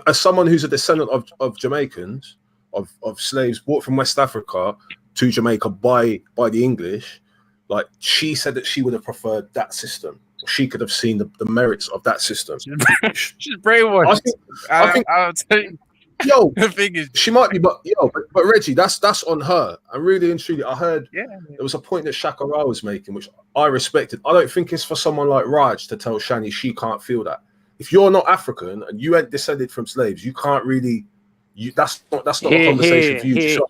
S8: as someone who's a descendant of Jamaicans of slaves brought from West Africa to Jamaica by the English. Like she said that she would have preferred that system. She could have seen the merits of that system.
S7: She's brainwashed.
S8: I think
S7: I'll tell you.
S8: Yo,
S7: the thing is,
S8: she might be, but Reggie, that's on her. And really and truly, I heard there was a point that Shaka Ra was making, which I respected. I don't think it's for someone like Raj to tell Shani she can't feel that. If you're not African and you ain't descended from slaves, you can't really. That's not a conversation for you to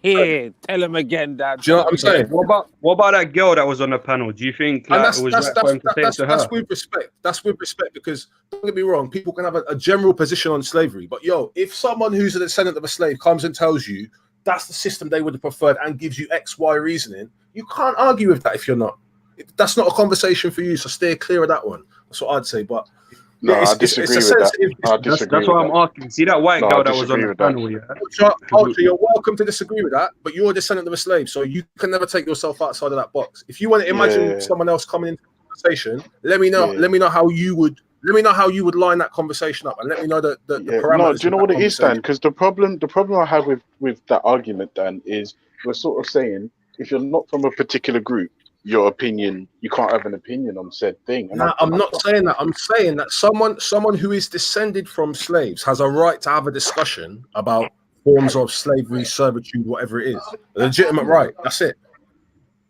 S10: tell him again, Dad.
S8: Do you know what I'm saying?
S21: What about that girl that was on the panel? Do you think it was right for him to say to her?
S8: That's with respect. That's with respect because don't get me wrong, people can have a general position on slavery, but if someone who's a descendant of a slave comes and tells you that's the system they would have preferred and gives you X, Y reasoning, you can't argue with that if you're not. That's not a conversation for you, so steer clear of that one. That's what I'd say. But
S6: No,
S8: yeah,
S6: I disagree with that.
S21: That's what I'm asking. See that white
S6: No,
S21: girl
S6: I
S21: that was on
S6: disagree
S21: the
S6: with that.
S21: panel, yeah?
S8: Ultra, you're welcome to disagree with that, but you're a descendant of a slave, so you can never take yourself outside of that box. If you want to imagine
S6: Yeah.
S8: someone else coming into the conversation, let me know.
S6: Yeah.
S8: Let me know how you would. Let me know how you would line that conversation up, and let me know the
S6: Yeah.
S8: parameters.
S6: No, do you know
S8: of
S6: what
S8: that
S6: it is, Dan?
S8: conversation.
S6: Because the problem I have with that argument, Dan, is we're sort of saying if you're not from a particular group, your opinion, you can't have an opinion on said thing. And
S8: No, I'm not saying that. I'm saying that someone who is descended from slaves has a right to have a discussion about forms of slavery, servitude, whatever it is. A legitimate right. That's it.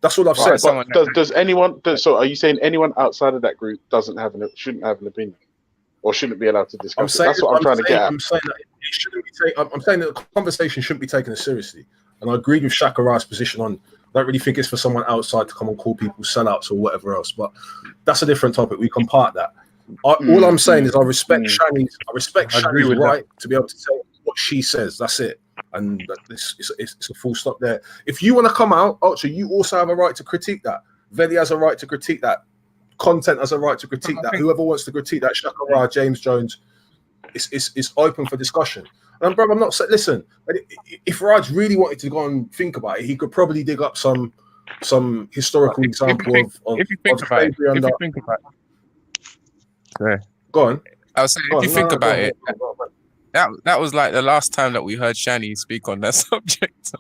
S8: That's all I've said.
S6: But does anyone? So are you saying anyone outside of that group shouldn't have an opinion, or shouldn't be allowed to discuss it? That's what I'm trying to get at.
S8: I'm saying that it shouldn't be taken. I'm saying that the conversation shouldn't be taken as seriously. And I agreed with Shaka Rai's position on. I don't really think it's for someone outside to come and call people sellouts or whatever else. But that's a different topic. We can part that. All I'm saying is I respect Shani's. I respect Shani's right to be able to say what she says. That's it. And it's a full stop there. If you want to come out, Ultra, you also have a right to critique that. Veli has a right to critique that. Content has a right to critique that. Whoever wants to critique that, Shaka Rai, James Jones, it's open for discussion. And brother, I'm not saying. Listen, if Raj really wanted to go and think about it, he could probably dig up some historical example of
S7: if you think about it. If you think about it.
S8: Go on.
S7: I was saying, if you think about it, that was like the last time that we heard Shani speak on that subject.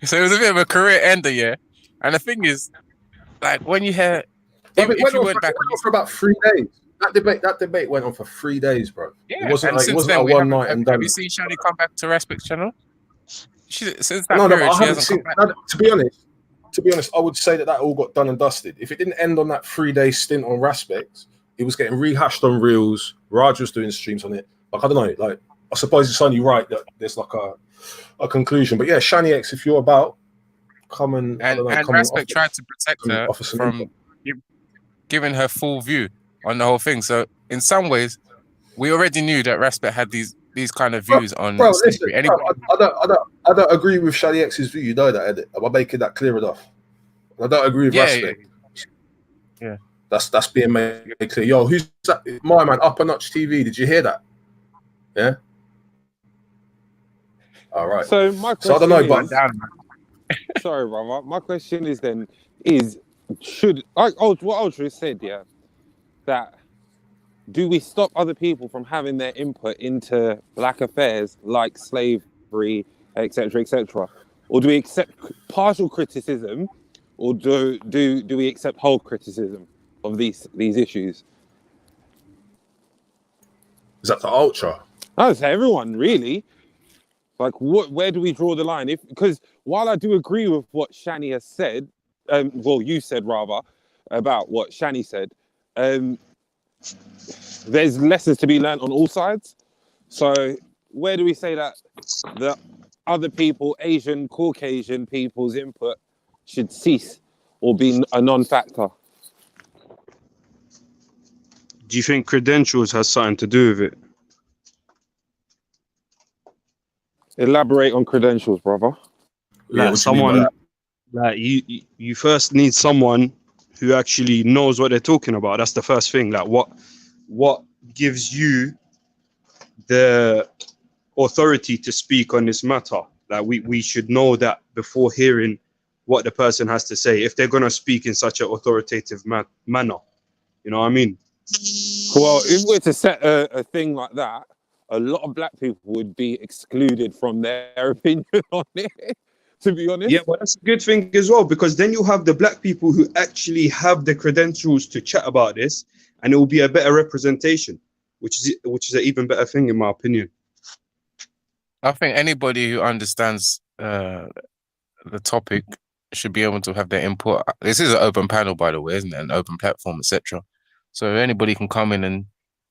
S7: So it was a bit of a career ender, yeah. And the thing is, like when you hear, if you went back
S8: for about 3 days. That debate went on for 3 days, bro.
S7: Yeah,
S8: It wasn't
S7: and
S8: like
S7: since then,
S8: a one night and done.
S7: have you seen Shani come back to Respect Channel? Since that
S8: No,
S7: period,
S8: but I
S7: she
S8: haven't
S7: hasn't
S8: seen.
S7: come back.
S8: To be honest, I would say that all got done and dusted. If it didn't end on that 3 day stint on Respect, it was getting rehashed on Reels. Raj was doing streams on it. Like I don't know. Like I suppose it's only right that there's like a conclusion. But yeah, Shani X, if you're about, come and I don't know,
S7: And
S8: come and
S7: Respect tried to protect her from giving her full view on the whole thing. So in some ways, we already knew that Respect had these kind of views on slavery.
S8: I don't agree with Shani X's view. You know that, edit. I'm making that clear enough. I don't agree with Respect.
S7: Yeah.
S8: That's being made clear. Yo, who's that? My man, Upper Notch TV. Did you hear that? Yeah. All right.
S10: So my question
S8: I don't know, but
S10: sorry, brother. My question is then what Ultra said, yeah, that do we stop other people from having their input into black affairs like slavery, etc., or do we accept partial criticism, or do we accept whole criticism of these issues?
S8: Is that the Ultra?
S10: I would say everyone, really. Like, where do we draw the line? Because while I do agree with what Shani has said, you said rather, about what Shani said, there's lessons to be learned on all sides. So where do we say that the other people, Asian, Caucasian people's input should cease or be a non-factor?
S21: Do you think credentials has something to do with it?
S10: Elaborate on credentials, brother.
S21: Like someone, like you first need someone who actually knows what they're talking about. That's the first thing. Like what gives you the authority to speak on this matter? Like we should know that before hearing what the person has to say, if they're gonna speak in such an authoritative manner. You know what I mean?
S10: Well, if we're to set a thing like that, a lot of black people would be excluded from their opinion on it, to be honest.
S21: Yeah, but that's a good thing as well, because then you have the black people who actually have the credentials to chat about this, and it will be a better representation, which is an even better thing in my opinion.
S7: I think anybody who understands the topic should be able to have their input. This is an open panel, by the way, isn't it? An open platform, etc. So anybody can come in and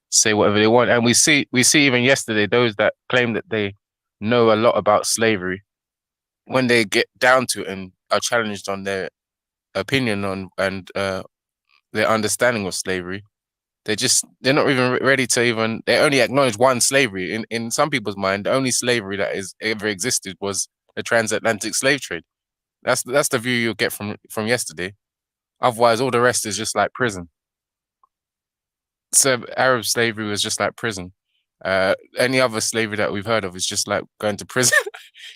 S7: say whatever they want. And we see even yesterday those that claim that they know a lot about slavery, when they get down to it and are challenged on their opinion on and their understanding of slavery, they're not even ready to even. They only acknowledge one slavery. In some people's mind, the only slavery that is ever existed was the transatlantic slave trade. That's the view you'll get from yesterday. Otherwise, all the rest is just like prison. So Arab slavery was just like prison. Any other slavery that we've heard of is just like going to prison.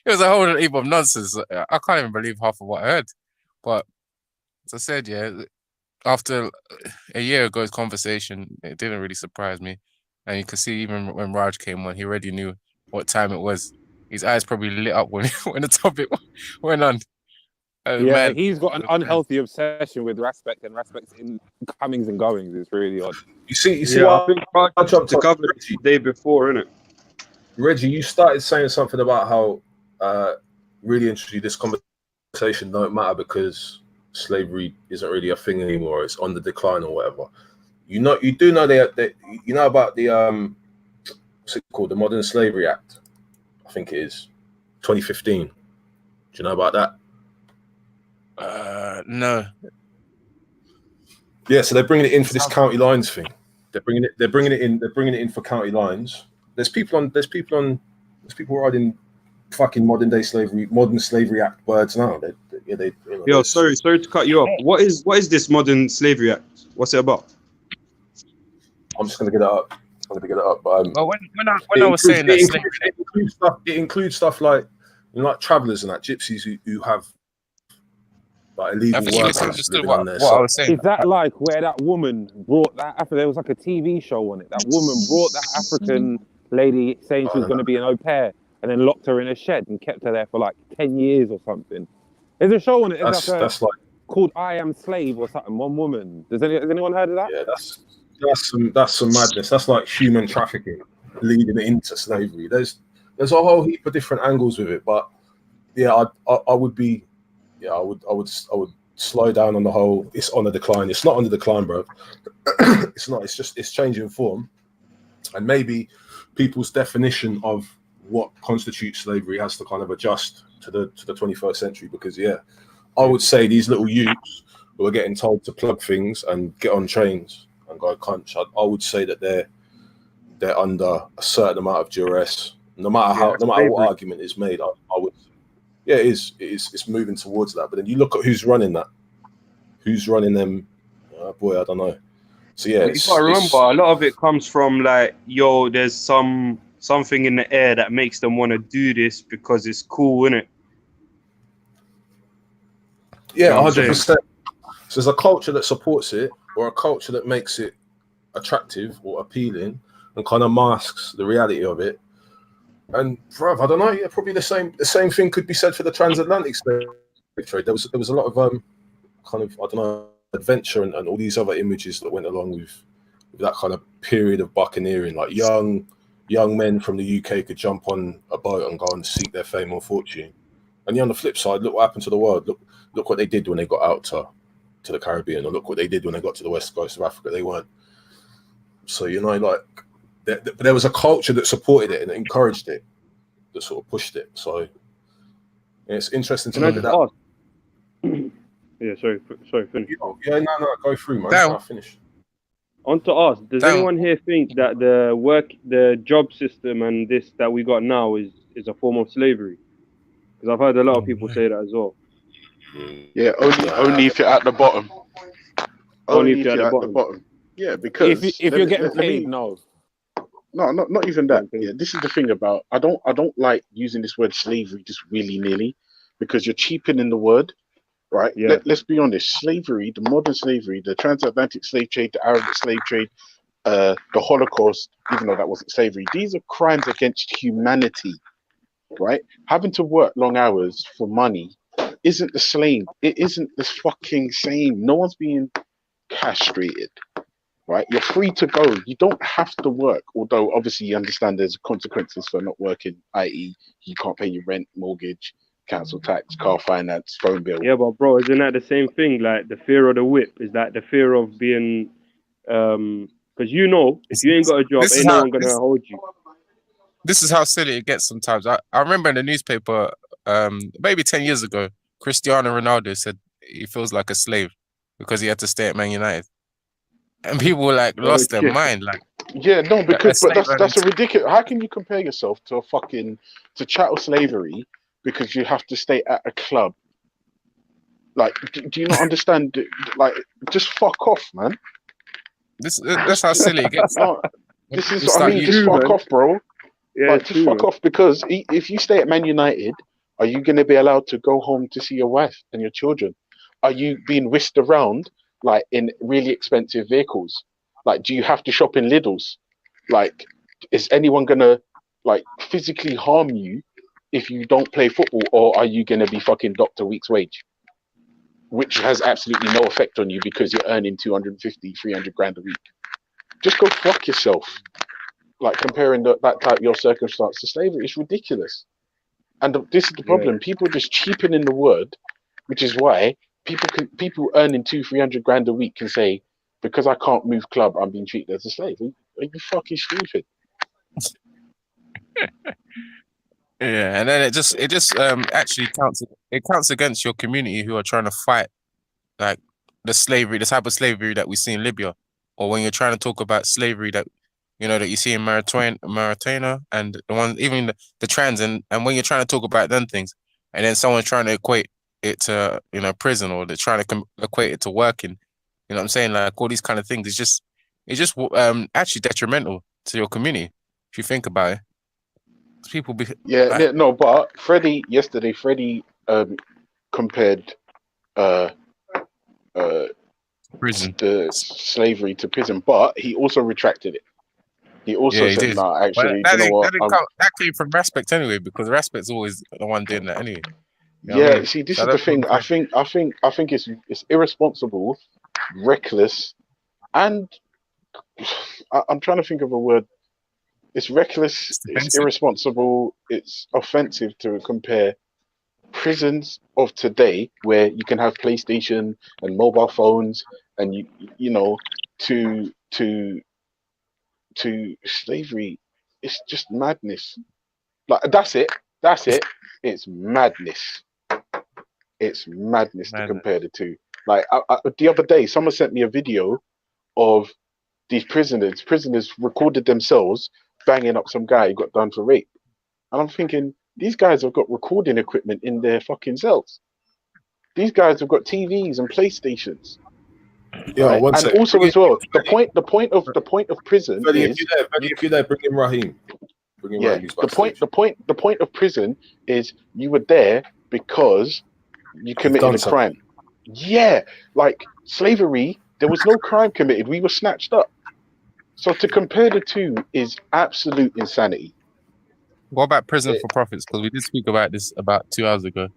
S7: It was a whole heap of nonsense. I can't even believe half of what I heard. But as I said, yeah, after a year ago's conversation, it didn't really surprise me. And you could see even when Raj came on, he already knew what time it was. His eyes probably lit up when when the topic went on.
S10: Yeah,
S7: Man,
S10: he's got an unhealthy obsession with respect and respect's in comings and goings. It's really odd.
S8: You see
S21: Yeah, I think
S8: I jumped
S21: to
S8: on
S21: cover this the day before, innit?
S8: Reggie, you started saying something about how really interesting this conversation don't matter because slavery isn't really a thing anymore. It's on the decline or whatever. You do know they you know about the what's it called, the Modern Slavery Act? I think it is 2015. Do you know about that?
S7: No.
S8: Yeah, so they're bringing it in for this county lines thing. They're bringing it in for county lines. There's people riding fucking modern slavery act birds now.
S21: Yo, sorry to cut you off. What is this Modern Slavery Act? What's it about?
S8: I'm just gonna get it up. But
S7: well, when I was saying that
S8: it includes stuff like travellers and gypsies who have like illegal workers living on their side.
S10: Is that like where that woman brought that? There was like a TV show on it. That woman brought that African lady saying she was going to be an au pair, and then locked her in a shed and kept her there for like 10 years or something. There's a show on it. That's like called "I Am Slave" or something. One woman. Has anyone heard of that?
S8: Yeah, that's some madness. That's like human trafficking leading into slavery. There's a whole heap of different angles with it, but yeah, I would slow down on the whole. It's on the decline. It's not on the decline, bro. It's not. It's changing form, and maybe people's definition of what constitutes slavery has to kind of adjust to the 21st century. Because I would say these little youths who are getting told to plug things and get on trains and go crunch, I would say that they're under a certain amount of duress. No matter what argument is made, I would. Yeah, it is. It's moving towards that. But then you look at who's running that. Who's running them? Boy, I don't know. So yeah,
S21: you gotta remember, a lot of it comes from like, there's something in the air that makes them want to do this because it's cool, innit?
S8: Yeah, 100%. So there's a culture that supports it, or a culture that makes it attractive or appealing, and kind of masks the reality of it. And bruv, I don't know. Yeah, probably the same thing could be said for the transatlantic slave trade. There was a lot of kind of, I don't know, adventure and all these other images that went along with that kind of period of buccaneering. Like young men from the UK could jump on a boat and go and seek their fame or fortune. And on the flip side, look what happened to the world. Look what they did when they got out to the Caribbean, or look what they did when they got to the west coast of Africa. They weren't. So but there was a culture that supported it and encouraged it, that sort of pushed it. So it's interesting to look at that.
S21: Yeah, sorry, finish.
S8: Yeah, no, go through, man. I'll finish.
S21: I want to ask, does anyone here think that the job system and this that we got now is a form of slavery? Because I've heard a lot of people say that as well.
S6: Yeah, only if you're at the bottom. Only if you're at the bottom. Yeah, because
S10: if you're getting paid, no,
S6: not even that. Yeah, this is the thing about I don't like using this word slavery just willy-nilly, because you're cheapening the word, right?
S21: Yeah.
S6: Let's be honest. Slavery, the modern slavery, the transatlantic slave trade, the Arabic slave trade, the Holocaust, even though that wasn't slavery, these are crimes against humanity, right? Having to work long hours for money isn't the same. It isn't the fucking same. No one's being castrated. Right, you're free to go. You don't have to work. Although obviously you understand there's consequences for not working, i.e., you can't pay your rent, mortgage, council tax, car finance, phone bill.
S21: Yeah, but bro, isn't that the same thing? Like the fear of the whip is that the fear of being, because if you ain't got a job, ain't no one gonna hold you.
S7: This is how silly it gets sometimes. I remember in the newspaper, maybe 10 years ago, Cristiano Ronaldo said he feels like a slave because he had to stay at Man United. And people were like lost their mind, like
S6: that's a ridiculous. How can you compare yourself to chattel slavery because you have to stay at a club? Like, do you not understand? Like, just fuck off, man.
S7: That's how silly it gets.
S6: No, this is
S7: You
S6: what I
S7: start
S6: mean. Just
S7: using-
S6: fuck off, bro.
S1: Yeah,
S6: Like, just fuck off, because if you stay at Man United, are you going to be allowed to go home to see your wife and your children? Are you being whisked around like in really expensive vehicles? Like, do you have to shop in Lidl's? Like, is anyone going to like physically harm you if you don't play football, or are you going to be fucking Dr. Week's wage, which has absolutely no effect on you because you're earning 250, 300 grand a week? Just go fuck yourself. Like, comparing that type your circumstance to slavery is ridiculous. And this is the problem. People just cheapening the word, which is why people earning 200-300 grand a week can say, because I can't move club, I'm being treated as a slave. Are you fucking stupid?
S7: Yeah, and then it just actually counts against your community who are trying to fight like the type of slavery that we see in Libya, or when you're trying to talk about slavery that that you see in Mauritania and the one even the trans, and when you're trying to talk about them things, and then someone's trying to equate it to prison, or they're trying to equate it to working, what I'm saying, like all these kind of things. It's just actually detrimental to your community if you think about it. People be
S6: No, but Freddie compared
S7: prison
S6: the slavery to prison, but he also retracted it. He also
S7: he
S6: said,
S7: did.
S6: "No, actually,
S7: But
S6: do you know what?
S7: that came from respect anyway, because respect's always the one doing that anyway.
S6: Yeah, see, this is the thing. I think it's irresponsible, reckless, and I'm trying to think of a word. It's reckless, it's irresponsible, it's offensive to compare prisons of today, where you can have PlayStation and mobile phones, and to slavery. It's just madness. Like, that's it. It's madness. It's madness to compare the two. Like, the other day, someone sent me a video of these prisoners. Prisoners recorded themselves banging up some guy who got done for rape. And I'm thinking, these guys have got recording equipment in their fucking cells. These guys have got TVs and PlayStations.
S8: Yeah,
S6: right?
S8: one
S6: And
S8: sec.
S6: also as well, the point of prison
S8: Freddie,
S6: is
S8: if you're there, bring in Raheem. Bring in Raheem. He's
S6: the point of prison is you were there because you committed a crime. Yeah, like slavery, there was no crime committed. We were snatched up. So to compare the two is absolute insanity.
S7: What about prison for profits? Because we did speak about this about 2 hours ago,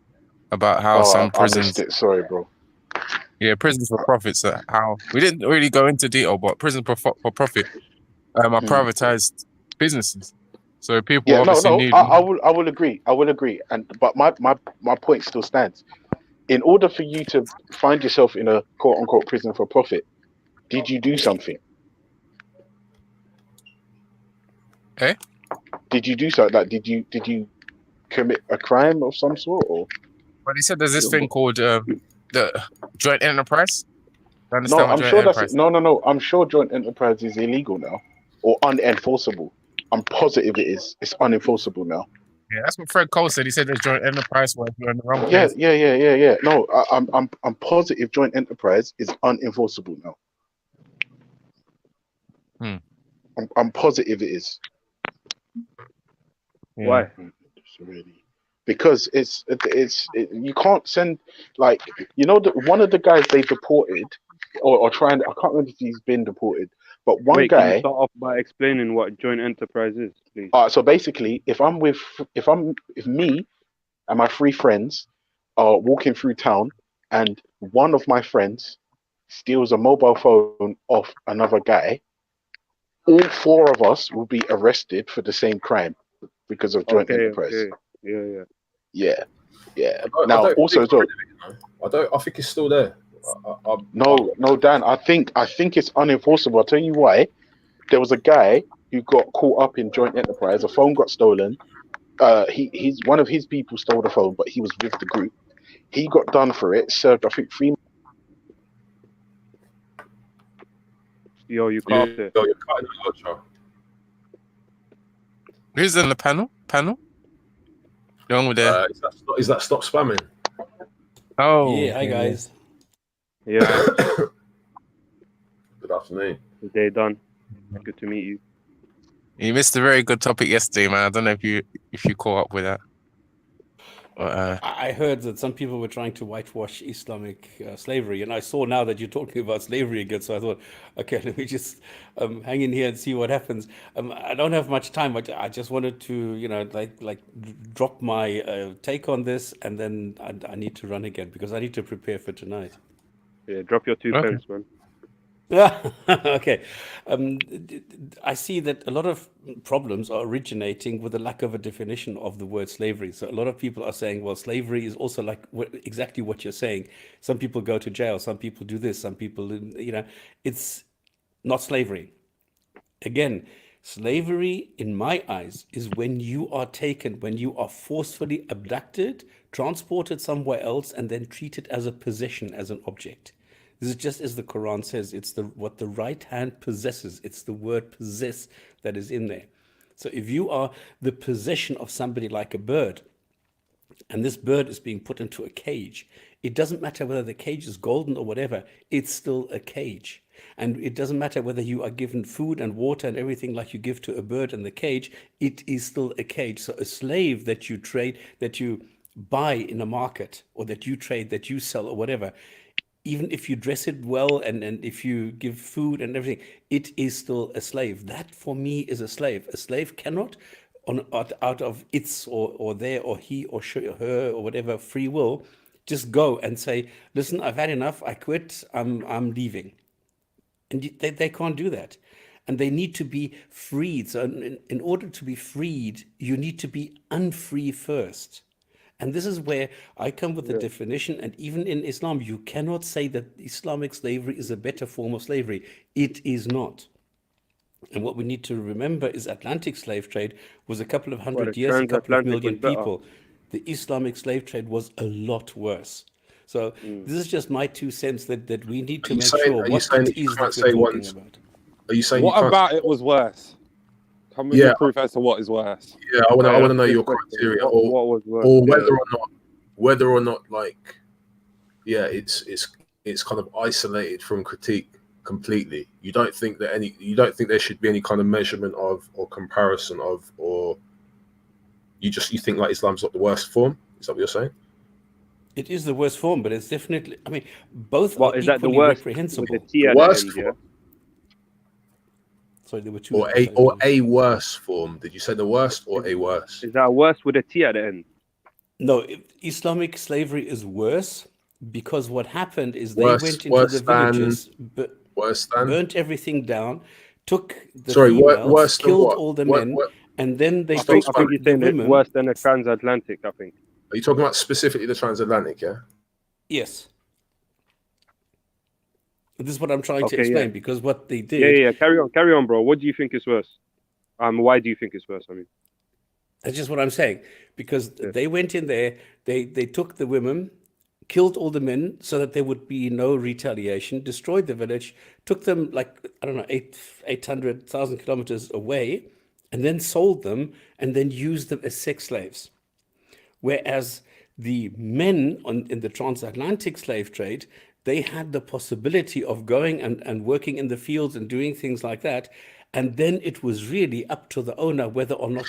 S7: about how some prisons.
S6: I missed it. Sorry, bro.
S7: Yeah, prisons for profits. How we didn't really go into detail, but prison for profit are privatized businesses. So people obviously need.
S6: I will agree. But my point still stands. In order for you to find yourself in a quote unquote prison for profit, did you do something?
S7: Eh?
S6: Did you do something? Like, did you commit a crime of some sort? Or?
S7: But he said there's this thing called the joint enterprise.
S6: No, I'm sure that's no. I'm sure joint enterprise is illegal now, or unenforceable. I'm positive it is. It's unenforceable now.
S7: Yeah, that's what Fred Cole said. He said there's joint enterprise where you're in the wrong
S6: Yeah,
S7: place.
S6: yeah. No, I'm positive joint enterprise is unenforceable now. I'm positive it is.
S7: Yeah.
S1: Why?
S6: Because you can't send, like, one of the guys they deported or trying. I can't remember if he's been deported, but one
S1: Wait,
S6: guy.
S1: can you start off by explaining what joint enterprise is, please?
S6: So basically, if me and my 3 friends are walking through town, and one of my friends steals a mobile phone off another guy, all 4 of us will be arrested for the same crime because of joint enterprise.
S1: Okay. Yeah.
S6: Now, also as well,
S8: I think it's still there.
S6: No, Dan. I think it's unenforceable. I'll tell you why. There was a guy who got caught up in joint enterprise. A phone got stolen. He's one of his people stole the phone, but he was with the group. He got done for it. Served, I think, 3 months.
S1: Yo, you can't.
S8: Yo, you're cutting out, Joe.
S7: Who's in the panel? The one with the.
S8: Is that stop spamming?
S7: Oh,
S12: Yeah, hi
S7: okay,
S12: guys.
S1: Yeah.
S8: Good afternoon.
S1: Good day done. Good to meet you.
S7: You missed a very good topic yesterday, man. I don't know if you caught up with that. But,
S12: I heard that some people were trying to whitewash Islamic slavery, and I saw now that you're talking about slavery again. So I thought, okay, let me just hang in here and see what happens. I don't have much time, but I just wanted to, like drop my take on this, and then I need to run again because I need to prepare for tonight.
S1: Yeah, drop your 2 pence, man.
S12: Okay. I see that a lot of problems are originating with the lack of a definition of the word slavery. So a lot of people are saying, well, slavery is also like exactly what you're saying. Some people go to jail, some people do this, some people, it's not slavery. Again, slavery, in my eyes, is when you are taken, when you are forcefully abducted, transported somewhere else, and then treated as a possession, as an object. This is just as the Quran says, it's what the right hand possesses. It's the word possess that is in there. So if you are the possession of somebody like a bird, and this bird is being put into a cage, it doesn't matter whether the cage is golden or whatever, it's still a cage. And it doesn't matter whether you are given food and water and everything like you give to a bird in the cage, it is still a cage. So a slave that you trade, that you buy in a market, or that you trade, that you sell or whatever, even if you dress it well and if you give food and everything, it is still a slave. That for me is a slave. A slave cannot, out of its or their or he or she or her or whatever free will, just go and say, listen, I've had enough, I quit, I'm leaving. And they can't do that. And they need to be freed. So in order to be freed, you need to be unfree first. And this is where I come with the definition. And even in Islam, you cannot say that Islamic slavery is a better form of slavery. It is not. And what we need to remember is Atlantic slave trade was a couple of hundred years, a couple of million people. The Islamic slave trade was a lot worse. So this is just my 2 cents that we need to make sure what it is that we're talking about.
S8: Are you saying
S10: what about it was worse? Come with your proof as to what is worse.
S8: Yeah, I want to know your criteria,
S1: what was worse,
S8: or whether or not, like, yeah, it's kind of isolated from critique completely. You don't think there should be any kind of measurement of or comparison of, or you think like Islam's not the worst form? Is that what you're saying?
S12: It is the worst form, but it's definitely, I mean, both are equally reprehensible.
S8: The worst form?
S12: Sorry, there were two.
S8: Or a worse form. Did you say the worst or a worse?
S1: Is that worse with a T at the end?
S12: No, Islamic slavery is worse because what happened is they went into the villages, burnt everything down, took the females, killed all the men, and then they took the women.
S1: Worse than a transatlantic, I think.
S8: Are you talking about specifically the transatlantic, yeah?
S12: Yes. This is what I'm trying to explain, because what they did...
S1: Yeah, carry on, bro. What do you think is worse? Why do you think it's worse, I mean?
S12: That's just what I'm saying. Because they went in there, they took the women, killed all the men so that there would be no retaliation, destroyed the village, took them 800,000 kilometers away, and then sold them, and then used them as sex slaves. Whereas the men in the transatlantic slave trade, they had the possibility of going and working in the fields and doing things like that. And then it was really up to the owner whether or not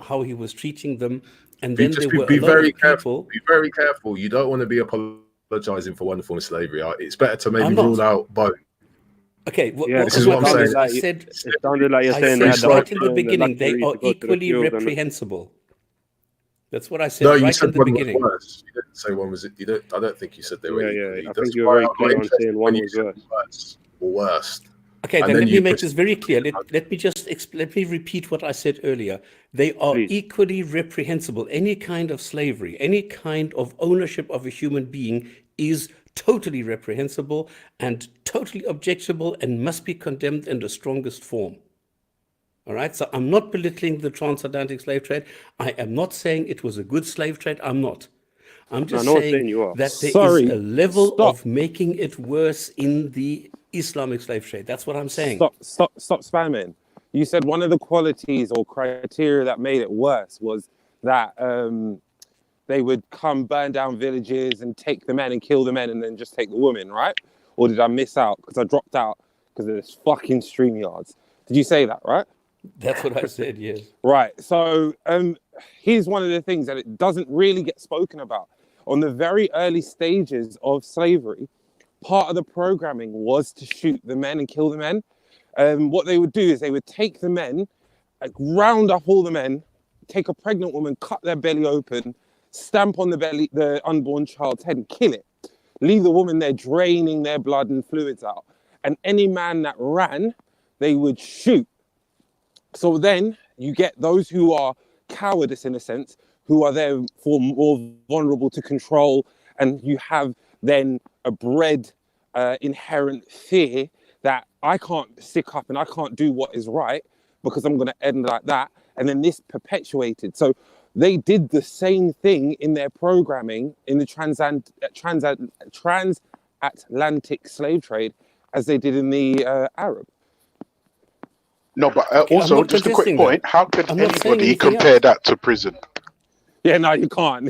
S12: how he was treating them. And then there were a lot of people.
S8: Be very careful. You don't want to be apologizing for one form of slavery. It's better to maybe rule out both.
S12: Okay,
S8: this is what I'm saying.
S12: I said,
S1: it sounded like you're saying
S12: right in the beginning, they are equally reprehensible. That's what I said right in the beginning.
S8: Was worse. You didn't say one was. I don't think you said they were.
S1: Yeah. I think you were very clear on saying one was worse.
S8: Or worst.
S12: Okay, then let me make this very clear. Let me repeat what I said earlier. They are equally reprehensible. Any kind of slavery, any kind of ownership of a human being is totally reprehensible and totally objectionable and must be condemned in the strongest form. All right, so I'm not belittling the transatlantic slave trade. I am not saying it was a good slave trade. I'm not. I'm just saying that there is a level of making it worse in the Islamic slave trade. That's what I'm saying.
S10: Stop spamming. You said one of the qualities or criteria that made it worse was that they would come burn down villages and take the men and kill the men and then just take the women, right? Or did I miss out because I dropped out because of this fucking StreamYards? Did you say that, right?
S12: That's what I said, yes.
S10: Right. So here's one of the things that it doesn't really get spoken about. On the very early stages of slavery, part of the programming was to shoot the men and kill the men. What they would do is they would take the men, like, round up all the men, take a pregnant woman, cut their belly open, stamp on the unborn child's head and kill it. Leave the woman there draining their blood and fluids out. And any man that ran, they would shoot. So then you get those who are cowardice in a sense, who are therefore more vulnerable to control, and you have then a bred inherent fear that I can't stick up and I can't do what is right because I'm going to end like that. And then this perpetuated. So they did the same thing in their programming in the transatlantic slave trade as they did in the Arab.
S6: No, but
S12: Okay, I'm
S6: also,
S12: not
S6: just a quick
S12: contesting
S6: point.
S12: that.
S6: How could
S12: I'm not saying
S6: anybody
S12: anything
S6: compare
S12: else.
S6: that to prison?
S10: Yeah, no, you can't.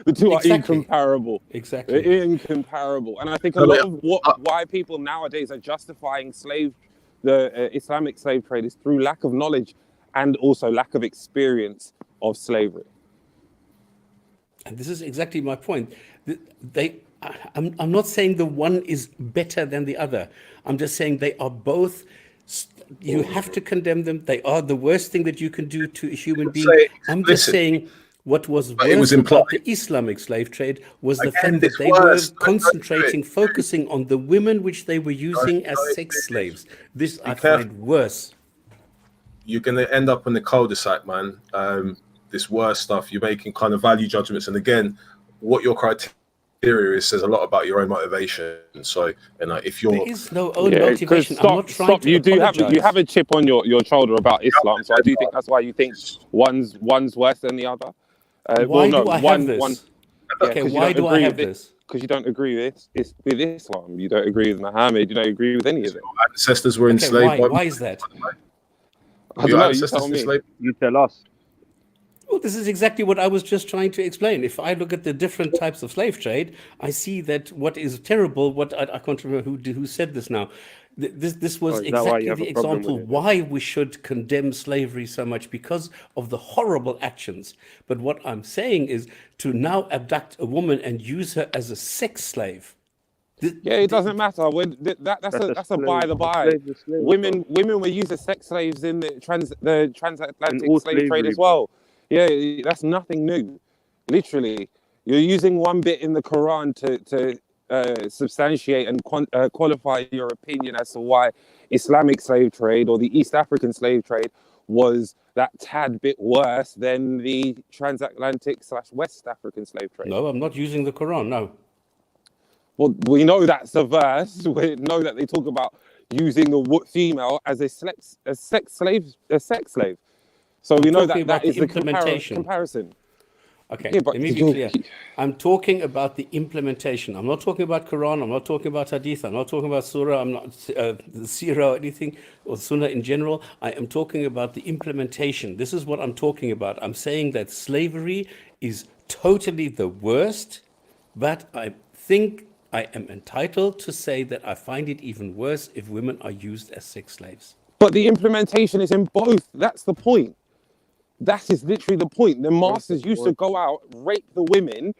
S10: The two are
S12: Exactly.
S10: incomparable.
S12: Exactly.
S10: They're incomparable. And I think a
S8: No,
S10: lot
S8: but-
S10: of why people nowadays are justifying the Islamic slave trade is through lack of knowledge and also lack of experience of slavery.
S12: And this is exactly my point. I'm not saying the one is better than the other. I'm just saying they are both. You have to condemn them. They are the worst thing that you can do to a human being. I'm just saying what was
S8: But it was
S12: worse about
S8: implied.
S12: the Islamic slave trade was the
S8: Again,
S12: fact that
S8: it's
S12: they
S8: worse.
S12: were concentrating, focusing on the women which they were using as sex slaves. This I find worse.
S8: You're going to end up on the cul-de-sac, man. This worse stuff. You're making kind of value judgments. And again, what your criteria is says a lot about your own motivation. So, if you're...
S12: There is no own motivation. I'm not trying to
S10: You
S12: apologize.
S10: have a chip on your shoulder about Islam, so I do think that's why you think one's worse than the other.
S12: Why do I have this? Okay,
S10: 'cause you
S12: why
S10: don't
S12: do I
S10: agree
S12: have
S10: with
S12: this?
S10: Because you don't agree with Islam. You don't agree with Muhammad. You don't agree with any of it.
S8: Ancestors were
S12: Okay,
S8: enslaved.
S12: why is that?
S10: I don't
S8: Your
S10: know. You
S8: ancestors
S10: tell me.
S8: enslaved.
S1: You tell us.
S12: Well, this is exactly what I was just trying to explain. If I look at the different types of slave trade, I see that what is terrible, what I can't remember who said this now. This was
S1: is that why you
S12: exactly
S1: have
S12: the
S1: a problem
S12: example
S1: with it?
S12: why we should condemn slavery so much, because of the horrible actions. But what I'm saying is to now abduct a woman and use her as a sex slave.
S10: Yeah, it doesn't matter. That's a by the by. Women were used as sex slaves in the transatlantic
S1: all
S10: slave trade
S1: slavery,
S10: as well. Yeah, that's nothing new. Literally, you're using one bit in the Quran to substantiate and qualify your opinion as to why Islamic slave trade or the East African slave trade was that tad bit worse than the transatlantic/West African slave trade.
S12: No, I'm not using the Quran, no.
S10: Well, we know that's a verse. We know that they talk about using the female as a sex slave. So we know
S12: talking
S10: that
S12: about
S10: is
S12: the
S10: the
S12: implementation.
S10: comparison.
S12: Okay,
S10: Yeah, but
S12: let me be clear. I'm talking about the implementation. I'm not talking about Quran. I'm not talking about Hadith. I'm not talking about Surah. I'm not Sirah or anything, or Sunnah in general. I am talking about the implementation. This is what I'm talking about. I'm saying that slavery is totally the worst, but I think I am entitled to say that I find it even worse if women are used as sex slaves.
S10: But the implementation is in both. That's the point. That is literally the point. The masters used to go out, rape the women,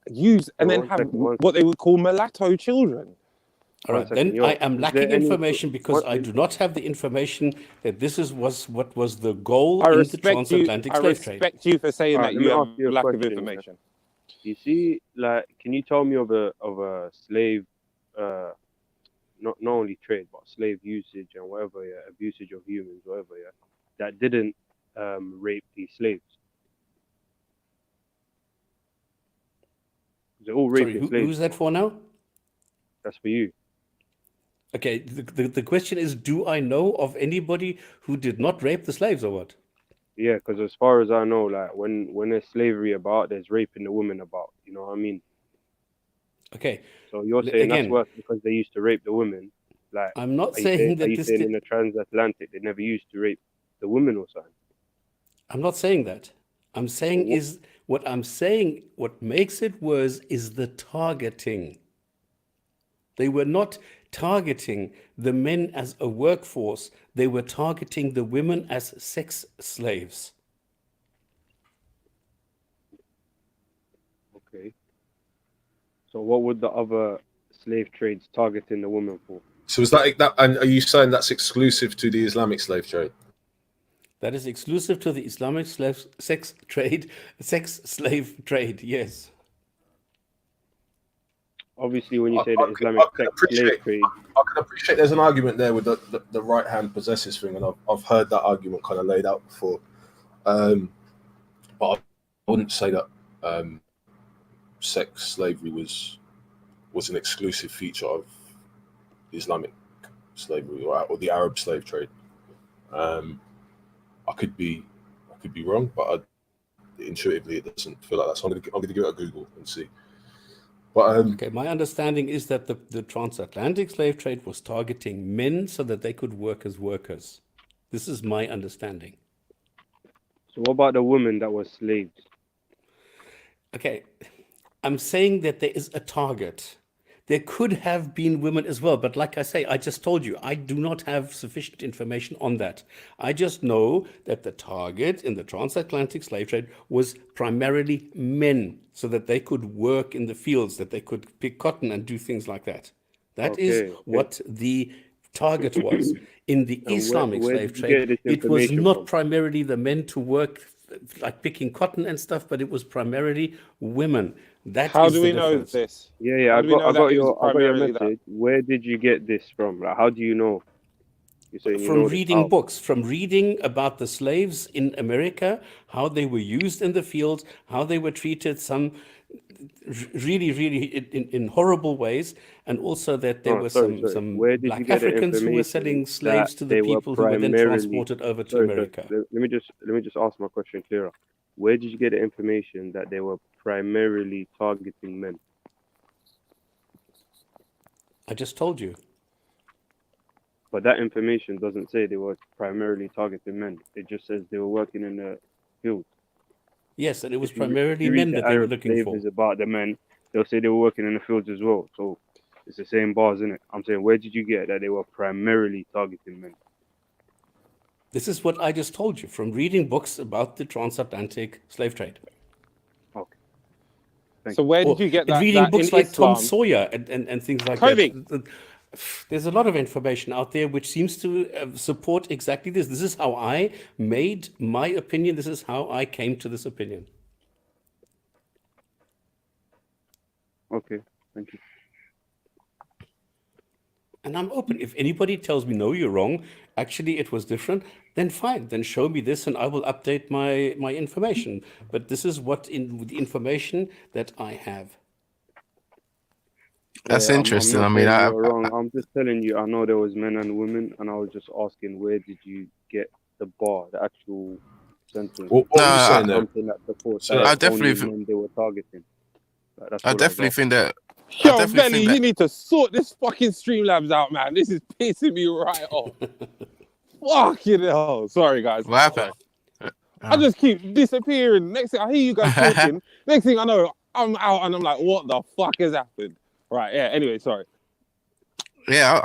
S10: and then have what they would call mulatto children.
S12: All right, then I am lacking information because I do not have the information that this was what was the goal in the transatlantic slave trade.
S10: I respect you for saying that
S1: Alright, let
S10: you
S1: me
S10: have
S1: ask you a
S10: lack of
S1: question,
S10: information.
S1: You see, like, can you tell me of a slave, not only trade but slave usage and whatever, yeah, abusage of humans, whatever, yeah, that didn't rape these slaves? They're all
S12: Sorry,
S1: raping slaves.
S12: who's that for now?
S1: That's for you.
S12: Okay, the question is, do I know of anybody who did not rape the slaves or what?
S1: Yeah, because as far as I know, like when there's slavery about, there's raping the women about. You know what I mean?
S12: Okay.
S1: So you're saying that's
S12: Again,
S1: worse because they used to rape the women. Like,
S12: I'm not
S1: are you
S12: saying that
S1: are you
S12: this
S1: saying
S12: did-
S1: in the transatlantic they never used to rape the women or something?
S12: I'm not saying that. I'm saying is What I'm saying, what makes it worse is the targeting. They were not targeting the men as a workforce. They were targeting the women as sex slaves.
S1: Okay. So what would the other slave trades targeting the woman for?
S8: So is that? And are you saying that's exclusive to the Islamic slave trade?
S12: That is exclusive to the Islamic sex slave trade. Yes.
S1: Obviously, when you say the Islamic sex slave trade,
S8: I can appreciate there's an argument there with the right hand possesses thing, and I've heard that argument kind of laid out before. But I wouldn't say that sex slavery was an exclusive feature of Islamic slavery or the Arab slave trade. I could be wrong, but intuitively it doesn't feel like that. So I'm going to give it a Google and see. But
S12: okay, my understanding is that the transatlantic slave trade was targeting men so that they could work as workers. This is my understanding.
S1: So what about the women that were slaves?
S12: Okay, I'm saying that there is a target. There could have been women as well, but like I say, I just told you, I do not have sufficient information on that. I just know that the target in the transatlantic slave trade was primarily men, so that they could work in the fields, that they could pick cotton and do things like that. That is what the target was. In the Islamic slave trade, it was not primarily the men to work like picking cotton and stuff, but it was primarily women.
S10: How do we know this?
S1: Yeah, I got your message. Where did you get this from? Like, how do you know? You're saying
S12: from reading books, from reading about the slaves in America, how they were used in the fields, how they were treated, some really in horrible ways, and also that there were some black Africans who were selling slaves to the people who were then transported over to America.
S1: Let me just ask my question clearer. Where did you get the information that they were primarily targeting men?
S12: I just told you.
S1: But that information doesn't say they were primarily targeting men. It just says they were working in the field.
S12: Yes, and it was primarily men that they were looking for.
S1: Is about the men. They'll say they were working in the fields as well. So it's the same bars, isn't it? I'm saying, where did you get that they were primarily targeting men?
S12: This is what I just told you from reading books about the transatlantic slave trade.
S1: Okay.
S10: So where did you get that?
S12: Reading books like Tom Sawyer and things like that. There's a lot of information out there which seems to support exactly this. This is how I made my opinion. This is how I came to this opinion.
S1: Okay, thank you.
S12: And I'm open. If anybody tells me, no, you're wrong, actually it was different, then fine. Then show me this and I will update my information. But this is what in the information that I have.
S7: That's interesting.
S1: I'm wrong. I'm just telling you, I know there was men and women, and I was just asking, where did you get the bar, the actual sentence?
S8: What are you saying there?
S1: Something that supports
S7: So I definitely
S1: only men they were targeting.
S7: I definitely think that.
S10: Yo, Vellemy, you need to sort this fucking Streamlabs out, man. This is pissing me right off. Fucking hell. Sorry, guys.
S7: What happened?
S10: I just keep disappearing. Next thing I hear you guys talking, next thing I know, I'm out and I'm like, what the fuck has happened? Right, yeah, anyway, sorry.
S7: Yeah,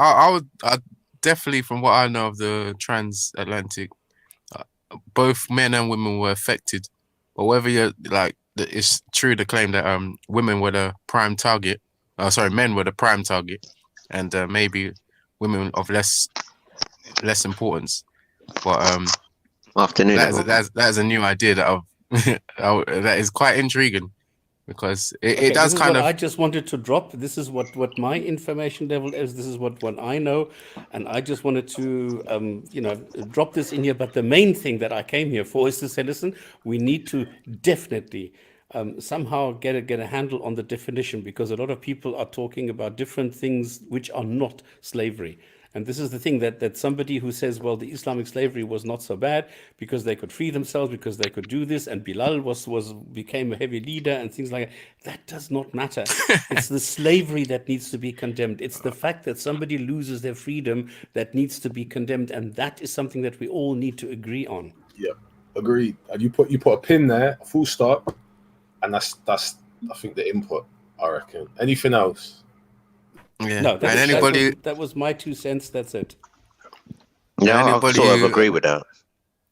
S7: I definitely, from what I know of the transatlantic, both men and women were affected. But whether you're like, it's true the claim that women were the prime target. Men were the prime target, and maybe women of less importance. But
S2: afternoon.
S7: That's a new idea that that is quite intriguing. Because it does kind of.
S12: I just wanted to drop. This is what my information level is. This is what I know, and I just wanted to drop this in here. But the main thing that I came here for is to say, listen, we need to definitely somehow get a handle on the definition, because a lot of people are talking about different things which are not slavery. And this is the thing that somebody who says, well, the Islamic slavery was not so bad because they could free themselves, because they could do this, and Bilal became a heavy leader and things like that. That does not matter. It's the slavery that needs to be condemned. It's the fact that somebody loses their freedom that needs to be condemned, and that is something that we all need to agree on.
S8: Yeah, agreed. And you put a pin there, a full stop, and that's I think the input. I reckon. Anything else?
S7: Yeah.
S12: No,
S7: And
S12: that's,
S7: anybody,
S12: that was my 2 cents. That's it.
S2: Yeah, I
S7: anybody
S2: sort of
S7: who,
S2: agree with that.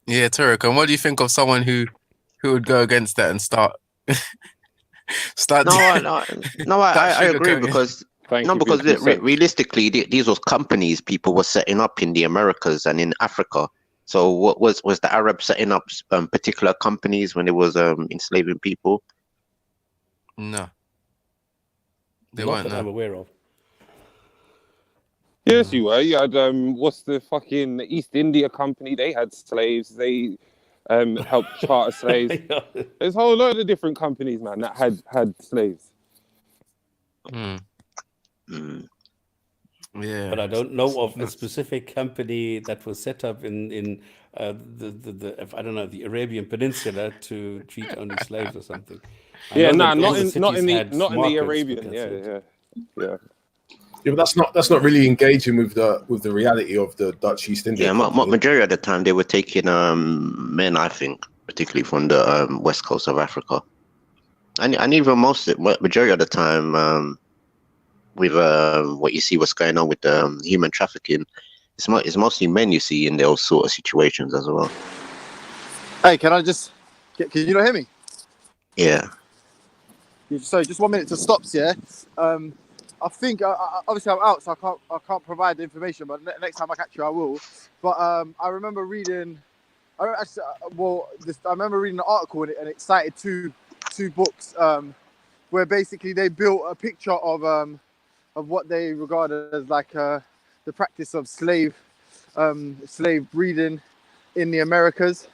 S7: yeah, Tarek, and what do you think of someone who would go against that and start
S2: No, I
S7: start
S2: agree
S7: sugarcoating?
S2: because
S10: Thank you for your 2 cents.
S2: realistically, these was companies people were setting up in the Americas and in Africa. So what was the Arabs setting up particular companies when it was enslaving people?
S7: No, they
S12: Not
S7: weren't.
S12: that I'm
S7: No.
S12: aware of.
S10: Yes, you were. You had what's the fucking East India Company? They had slaves. They helped charter slaves. There's a whole load of different companies, man, that had slaves.
S7: Yeah.
S12: But I don't know of a specific company that was set up in the I don't know, the Arabian Peninsula to treat only slaves or something. I
S10: Yeah,
S12: know
S10: nah,
S12: that all
S10: not
S12: the
S10: in
S12: cities had
S10: the
S12: markets, but
S10: Arabian.
S12: that's
S10: Yeah,
S12: it.
S10: yeah.
S8: Yeah, but that's not really engaging with the reality of the Dutch East India
S2: Yeah,
S8: Company.
S2: majority of the time they were taking men, I think, particularly from the west coast of Africa, and even majority of the time with what you see what's going on with human trafficking, it's mostly men you see in those sort of situations as well.
S22: Hey, can you not hear me?
S2: Yeah.
S22: Sorry, just 1 minute to stops. Yeah. I think obviously I'm out, so I can't provide the information. But next time I catch you, I will. But I remember reading. I remember reading an article and it cited two books where basically they built a picture of what they regarded as like the practice of slave breeding in the Americas.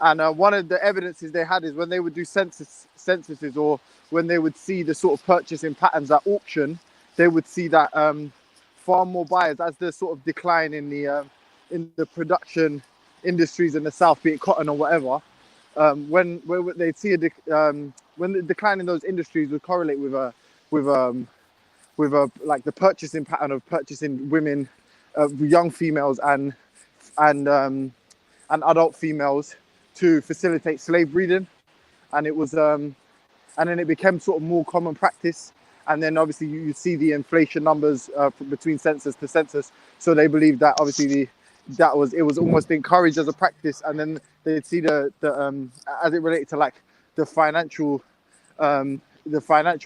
S22: And one of the evidences they had is when they would do censuses or when they would see the sort of purchasing patterns at auction, they would see that far more buyers, as the sort of decline in the production industries in the South, be it cotton or whatever, when they'd see when the decline in those industries would correlate with like the purchasing pattern of purchasing women, young females and adult females to facilitate slave breeding, and it was and then it became sort of more common practice, and then obviously you see the inflation numbers between census to census, so they believe that obviously it was almost encouraged as a practice, and then they'd see the as it related to like the financial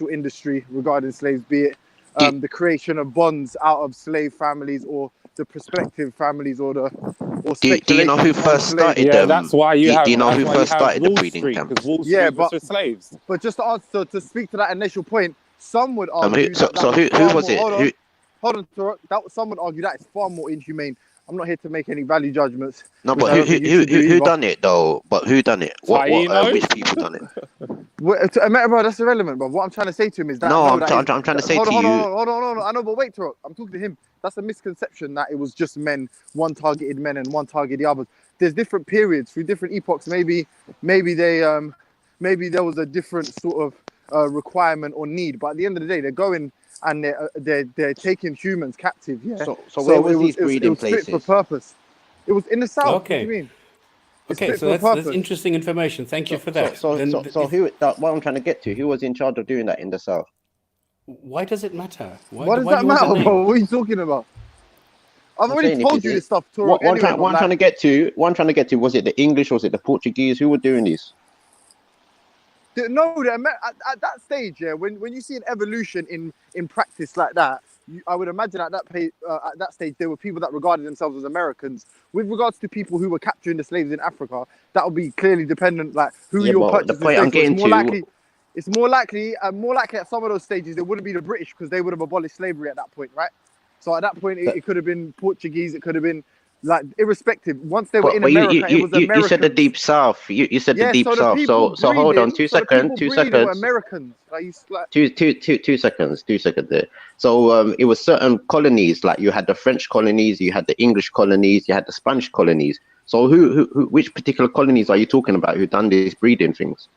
S22: industry regarding slaves, be it the creation of bonds out of slave families or the prospective families or
S2: Do you know who first started them?
S10: That's why you have.
S2: Do you know who
S10: that's why
S2: first
S10: you have
S2: started the
S10: Wall
S2: breeding
S10: Street,
S2: camps?
S10: because Wall Street was for slaves.
S22: But just to answer, to speak to that initial point, some would argue
S2: who was it?
S22: Hold on, some would argue that it's far more inhumane. I'm not here to make any value judgments.
S2: No, but who done it though? But who done it? Which people done it?
S22: Bro, that's irrelevant, bro. What I'm trying to say to him is that
S2: I'm trying to say to you.
S22: Hold on. I know, but wait, Tarek. I'm talking to him. That's a misconception that it was just men. One targeted men and one targeted the others. There's different periods through different epochs. Maybe there was a different sort of requirement or need. But at the end of the day, they're going and they're taking humans captive. Yeah.
S2: So where was these breeding places?
S22: Fit for purpose. It was in the South.
S12: Okay.
S22: What do you mean?
S12: Okay, so that's interesting information. Thank you for that.
S2: So what I'm trying to get to, who was in charge of doing that in the South?
S12: Why does it matter?
S22: Why does that matter, bro? What are you talking about? I've already told you this stuff, Tarek.
S2: What I'm trying to get to, was it the English, was it the Portuguese? Who were doing this?
S22: No, at that stage, yeah, when you see an evolution in practice like that, I would imagine at that stage there were people that regarded themselves as Americans. With regards to people who were capturing the slaves in Africa, that would be clearly dependent, like who you're purchasing slaves for. It's more likely at some of those stages it wouldn't be the British because they would have abolished slavery at that point, right? So at that point it could have been Portuguese, it could have been like irrespective. Once they were in America, it was American.
S2: You said the Deep South. You said the Deep South. So hold on, 2 seconds. 2 seconds.
S22: Americans.
S2: Two seconds there. So it was certain colonies, like you had the French colonies, you had the English colonies, you had the Spanish colonies. So which particular colonies are you talking about who done these breeding things?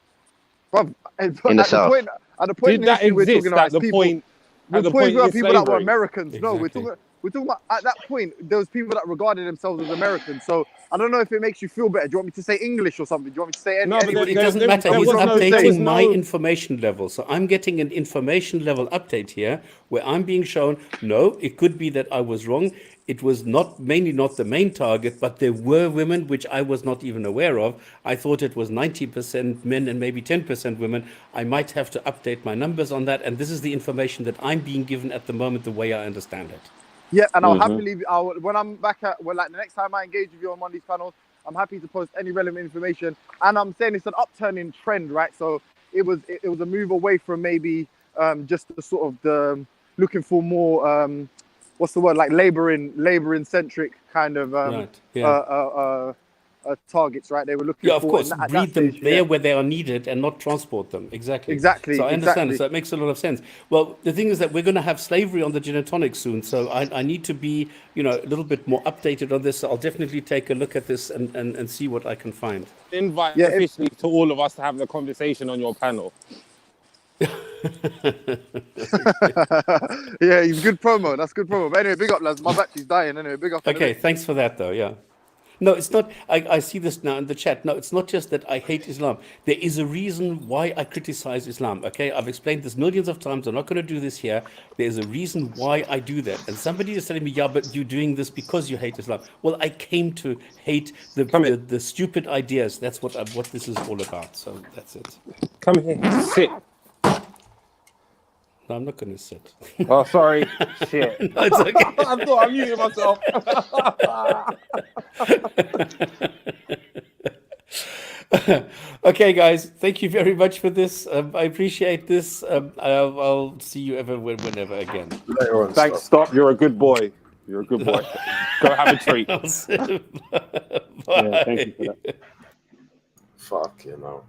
S22: Well,
S2: in the South.
S22: At the point
S10: Did that exist at the point?
S22: We're talking about people that were Americans. Exactly. No, we're talking. we're talking about at that point, there was people that regarded themselves as Americans. So I don't know if it makes you feel better. Do you want me to say English or something? Do you want me to say any?
S12: No, but
S22: anybody?
S12: it doesn't matter.
S22: There
S12: He's
S22: was no
S12: updating
S22: say.
S12: my information level. So I'm getting an information level update here where I'm being shown, no, it could be that I was wrong. It was mainly not the main target, but there were women which I was not even aware of. I thought it was 90% men and maybe 10% women. I might have to update my numbers on that. And this is the information that I'm being given at the moment, the way I understand it.
S22: Yeah, and I'll happily, when I'm back at, well, like the next time I engage with you on one of these panels, I'm happy to post any relevant information. And I'm saying it's an upturning trend, right? So it was a move away from maybe just the sort of the looking for more, what's the word, like laboring centric kind of targets, right? They were looking
S12: Yeah, of
S22: for
S12: course,
S22: at
S12: breed
S22: that
S12: them
S22: stage,
S12: there where they are needed and not transport them. Exactly.
S22: Exactly.
S12: So I understand.
S22: Exactly.
S12: So that makes a lot of sense. Well, the thing is that we're going to have slavery on the Genetonics soon. So I need to be, a little bit more updated on this. So I'll definitely take a look at this and see what I can find.
S10: Invite officially to all of us to have the conversation on your panel.
S22: Yeah, he's good promo. That's good promo. But anyway, big up, lads. My battery's dying. Anyway, big up.
S12: Okay, thanks for that, though. Yeah. No, it's not. I see this now in the chat. No, it's not just that I hate Islam. There is a reason why I criticize Islam. Okay, I've explained this millions of times. I'm not going to do this here. There's a reason why I do that. And somebody is telling me, yeah, but you're doing this because you hate Islam. Well, I came to hate the stupid ideas. That's what this is all about. So that's it.
S10: Come here, sit.
S12: No, I'm not going to sit.
S10: Oh, sorry. Shit.
S12: No, it's okay.
S10: I thought I muted myself.
S12: Okay, guys. Thank you very much for this. I appreciate this. I'll see you whenever again.
S8: Later on.
S10: Thanks. Stop. You're a good boy. You're a good boy. Go have a treat.
S12: Bye.
S10: Yeah, thank you for that.
S8: Fuck, you know.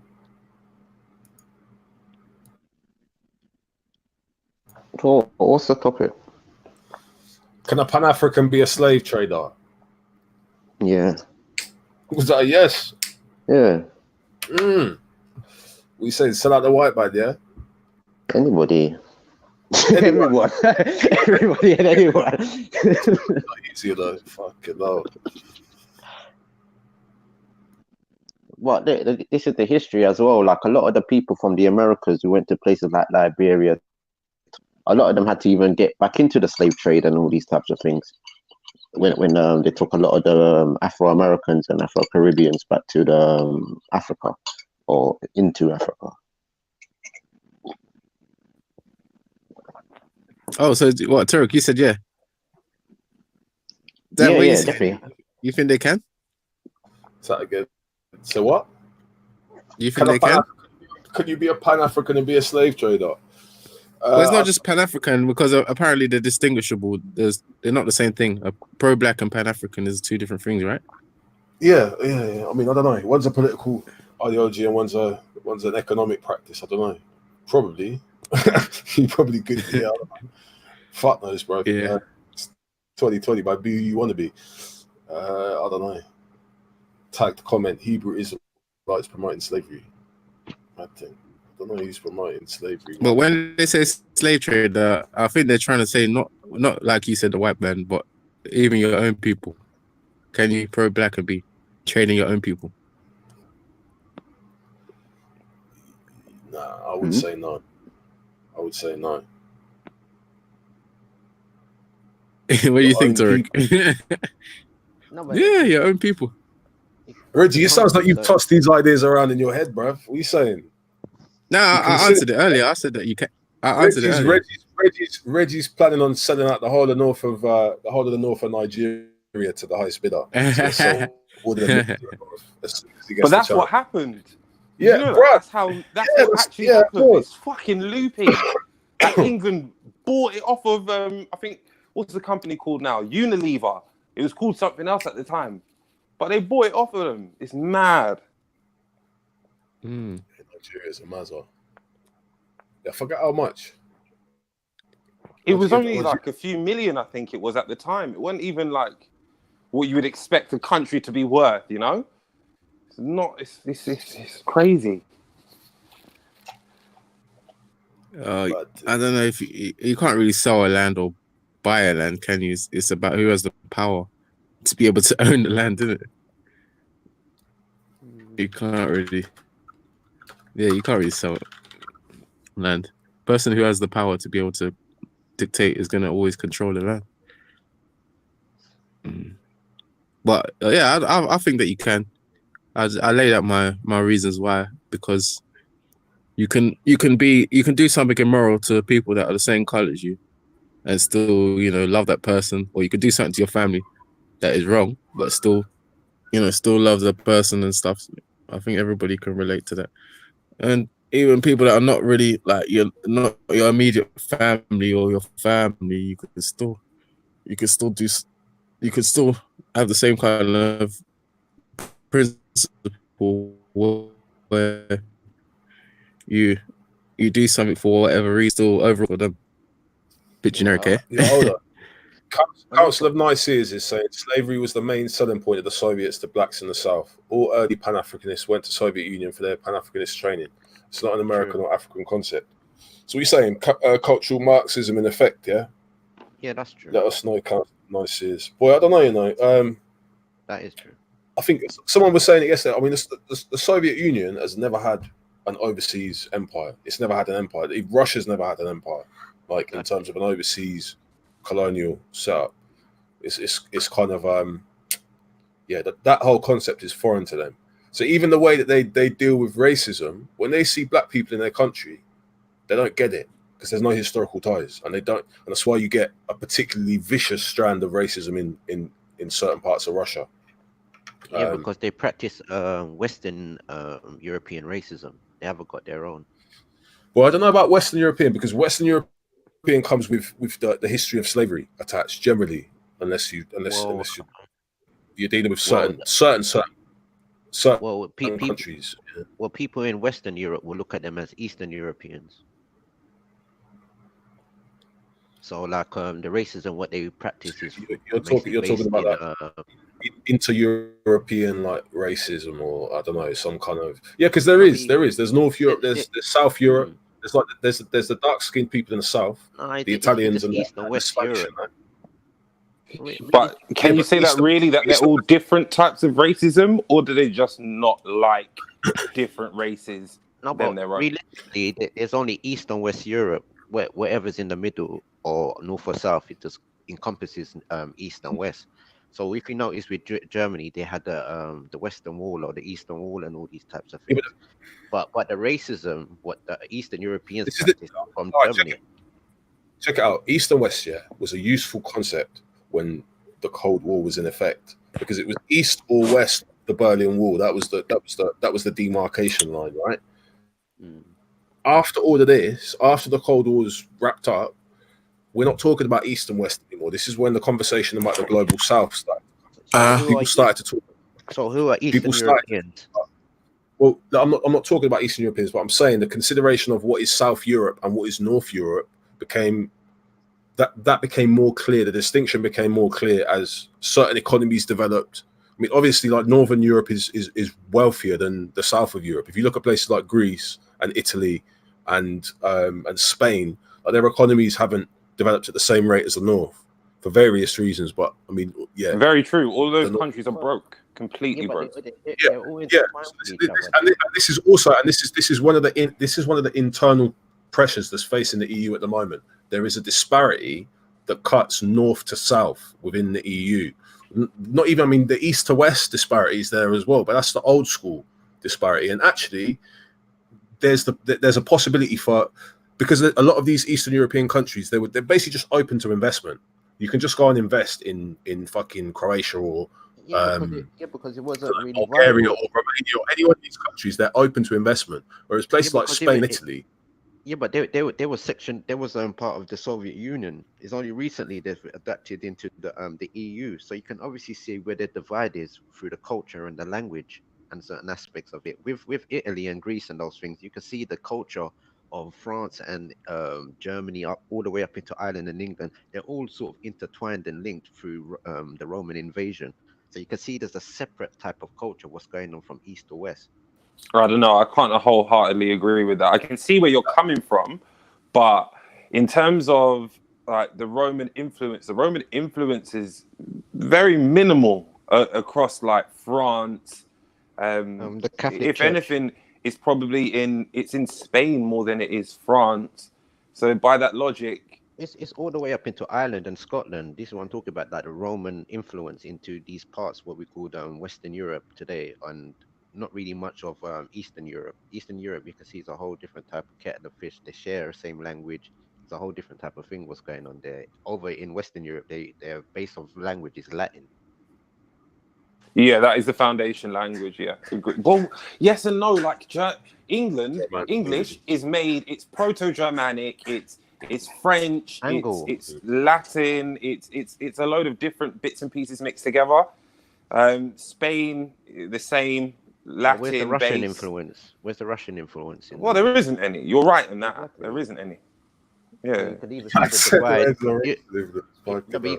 S2: Cool. What's the topic?
S8: Can a Pan-African be a slave trader?
S2: Yeah.
S8: Was that a yes?
S2: Yeah.
S8: We say sell out the white man, yeah?
S2: Anybody. Everyone. Everybody and anyone.
S8: Not easy though. Fucking no.
S2: Well, this is the history as well. Like a lot of the people from the Americas who went to places like Liberia, a lot of them had to even get back into the slave trade and all these types of things. When they took a lot of the Afro-Americans and Afro-Caribbeans back to the Africa or into Africa.
S18: Oh, so what, Turk? You said yeah.
S2: Yeah, definitely.
S18: You think they can?
S8: Say that again. So what?
S18: You think they can?
S8: Could you be a Pan-African and be a slave trader?
S18: Well, it's not just Pan-African because apparently they're distinguishable. They're not the same thing. A pro-black and Pan-African is two different things, right?
S8: Yeah. I mean, I don't know. One's a political ideology and one's an economic practice. I don't know. Probably. You probably could be. Fuck knows, bro.
S18: Yeah.
S8: 2020, but be who you want to be. I don't know. Tagged comment: Hebrew Israelites promoting slavery. Mad thing. I don't know who's promoting slavery.
S18: But when they say slave trade, I think they're trying to say not like you said, the white man, but even your own people. Can you pro-black and be trading your own people?
S8: Nah, I would say no. I would say no.
S18: What do you think, Tarek? Yeah, your own people.
S8: Reggie, it sounds like you've tossed these ideas around in your head, bruv. What are you saying?
S18: No, I answered it earlier. I said that you can. I answered it earlier.
S8: Reggie's planning on selling out the whole of the north of Nigeria to the highest bidder.
S10: But that's what happened.
S8: Yeah,
S10: you know, that's what actually happened. It's fucking loopy. Like England bought it off of I think what's the company called now? Unilever. It was called something else at the time, but they bought it off of them. It's mad.
S8: Nigeria's a mazza. Yeah, I forgot how much.
S10: It was only like a few million, I think it was at the time. It wasn't even like what you would expect a country to be worth, you know? It's not, it's crazy.
S18: I don't know if you can't really sell a land or
S7: buy a land, can you? It's about who has the power to be able to own the land, isn't it? You can't really. Yeah, you can't really sell land. Person who has the power to be able to dictate is going to always control the land. But yeah, I think that you can. I laid out my reasons why, because you can do something immoral to people that are the same color as you, and still love that person, or you could do something to your family that is wrong, but still still love the person and stuff. I think everybody can relate to that, and even people that are not really like not your immediate family or your family, you could still have the same kind of principle where you do something for whatever reason, still overall for them. Bit generic, eh?
S8: Yeah, hold on. Council of Nicaea is saying slavery was the main selling point of the Soviets to blacks in the South. All early Pan-Africanists went to Soviet Union for their Pan-Africanist training. It's not an American or African concept. So we're saying cultural Marxism in effect, yeah?
S2: Yeah, that's true.
S8: Let us know, Council of Nicaea. Boy, I don't know,
S2: that is true.
S8: I think someone was saying it yesterday. I mean, the Soviet Union has never had an overseas empire. It's never had an empire. Russia's never had an empire, like in terms of an overseas colonial setup. It's kind of that whole concept is foreign to them. So even the way that they deal with racism, when they see black people in their country, they don't get it because there's no historical ties, and that's why you get a particularly vicious strand of racism in certain parts of Russia.
S2: Yeah, because they practice Western European racism. They haven't got their own.
S8: Well, I don't know about Western European, because Western European comes with the history of slavery attached generally, unless you're dealing with certain countries.
S2: Well, people in Western Europe will look at them as Eastern Europeans. So, like the racism, what they practice is
S8: you're talking about that inter-European like racism, or I don't know, some kind of because there's North Europe, there's South Europe, there's the dark-skinned people in the South, the Italians and
S2: East and West
S8: Spanish.
S10: But can you say that really that they're all different types of racism, or do they just not like different races?
S2: No, but realistically, there's only East and West Europe. Wherever's in the middle or North or South, it just encompasses East and West. So if you notice with Germany, they had the Western Wall or the Eastern Wall and all these types of things. But the racism, what the Eastern Europeans practice from Germany.
S8: Check it out. East and West, was a useful concept when the Cold War was in effect, because it was East or West the Berlin Wall. That was the demarcation line, right? After all of this, after the Cold War was wrapped up, we're not talking about East and West anymore. This is when the conversation about the global South started. People started to talk.
S2: So who are Eastern Europeans?
S8: Well, I'm not talking about Eastern Europeans, but I'm saying the consideration of what is South Europe and what is North Europe became more clear. The distinction became more clear as certain economies developed. I mean, obviously, like Northern Europe is wealthier than the South of Europe. If you look at places like Greece and Italy and Spain, their economies haven't developed at the same rate as the North for various reasons. But I mean,
S10: very true. All those countries are broke, completely broke.
S8: And this is also, and this is one of the internal pressures that's facing the EU at the moment. There is a disparity that cuts north to south within the EU. Not even, I mean, the east to west disparity is there as well, but that's the old school disparity. And actually, there's a possibility for, because a lot of these Eastern European countries, they're basically just open to investment. You can just go and invest in fucking Croatia or
S2: because it wasn't really
S8: Bulgaria or Romania or any one of these countries. They're open to investment, whereas places like Spain, Italy.
S2: Yeah, but they was part of the Soviet Union. It's only recently they've adapted into the EU. So you can obviously see where the divide is through the culture and the language and certain aspects of it. With Italy and Greece and those things, you can see the culture of France and Germany all the way up into Ireland and England. They're all sort of intertwined and linked through the Roman invasion. So you can see there's a separate type of culture, what's going on from east to west.
S10: I don't know. I can't wholeheartedly agree with that. I can see where you're coming from, but in terms of like the Roman influence. The Roman influence is very minimal across like France.
S2: The Catholic
S10: If
S2: Church.
S10: anything, it's probably it's in Spain more than it is France. So by that logic,
S2: It's all the way up into Ireland and Scotland. This is what I'm talking about, like the Roman influence into these parts, what we call Western Europe today, and not really much of Eastern Europe. Eastern Europe, you can see, it's a whole different type of kettle of fish. They share the same language. It's a whole different type of thing what's going on there. Over in Western Europe, their base of language is Latin.
S10: yeah, that is the foundation language. Yeah. Well, yes and no. Like England, English is made. It's Proto-Germanic. It's French.
S2: Angle.
S10: It's Latin. It's a load of different bits and pieces mixed together. Spain, the same. Latin.
S2: Where's the Russian
S10: base.
S2: influence? Where's the Russian influence?
S10: Well, there isn't any. You're right in that. Exactly. There isn't any. Yeah.
S2: You can even see the divide. But you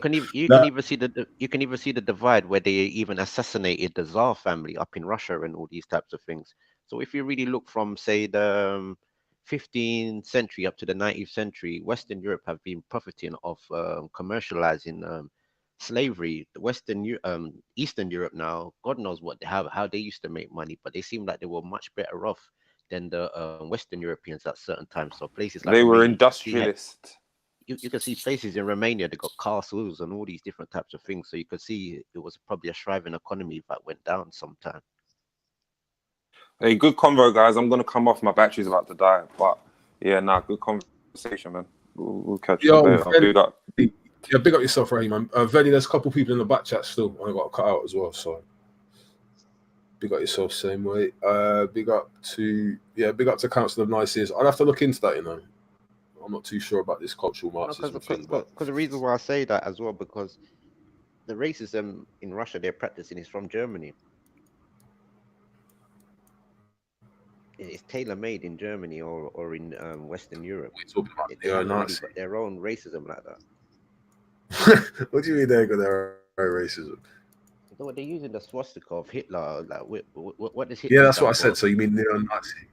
S2: can even see the divide where they even assassinated the Tsar family up in Russia and all these types of things. So if you really look from, say, the 15th century up to the 19th century, Western Europe have been profiting of commercializing slavery. The Eastern Europe now, God knows what they have, how they used to make money, but they seem like they were much better off than the Western Europeans at certain times. So places like
S10: they were
S2: Romania,
S10: industrialists.
S2: you can see places in Romania, they got castles and all these different types of things. So you could see it was probably a thriving economy that went down sometime.
S10: Hey, good convo, guys. I'm gonna come off. My battery's about to die, but yeah, good conversation, man. We'll catch you later. Big up.
S8: Yeah, big up yourself, Ray, man. Vellemy, there's a couple people in the back chat still. I got cut out as well, so big up yourself, same way. Big up to Council of Nicaea. I'd have to look into that, you know. I'm not too sure about this cultural Marxism thing.
S2: Because the reason why I say that as well, because the racism in Russia they're practicing is from Germany. It's tailor-made in Germany or in Western Europe. They haven't really got their own racism like that.
S8: What do you mean they got their own racism?
S2: So they're using the swastika of Hitler. Like, what does Hitler?
S8: Yeah, that's what I said. So you mean neo-Nazi?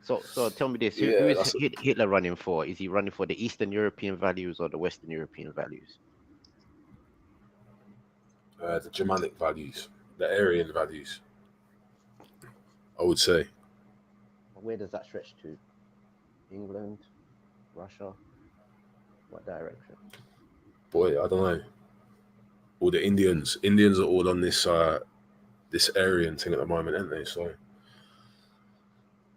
S2: So tell me this: who is Hitler running for? Is he running for the Eastern European values or the Western European values?
S8: The Germanic values, the Aryan values, I would say.
S2: Where does that stretch to? England, Russia? What direction?
S8: Boy, I don't know. All the Indians are all on this this Aryan thing at the moment, aren't they? So,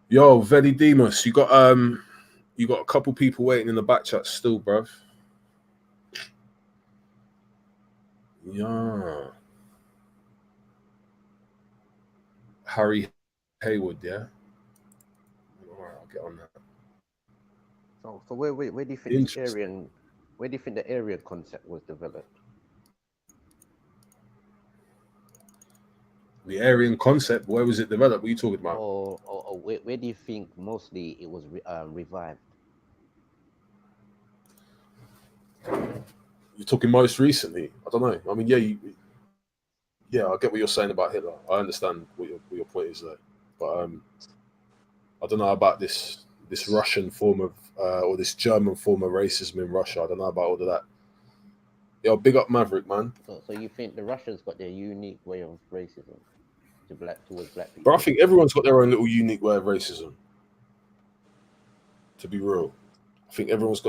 S8: yo, Veli Demus, you got a couple people waiting in the back chat still, bruv. Yeah. Harry Haywood, yeah. All right, I'll get on that.
S2: So where do you think the Aryan concept was developed?
S8: The Aryan concept, where was it developed? What are you talking about?
S2: Or where do you think mostly it was revived?
S8: You're talking most recently? I don't know. I mean, yeah, I get what you're saying about Hitler. I understand what your point is there, but I don't know about this Russian form of or this German form of racism in Russia. I don't know about all of that. Yo, big up Maverick, man.
S2: So you think the Russians got their unique way of racism towards black people?
S8: But I think everyone's got their own little unique way of racism. To be real, I think everyone's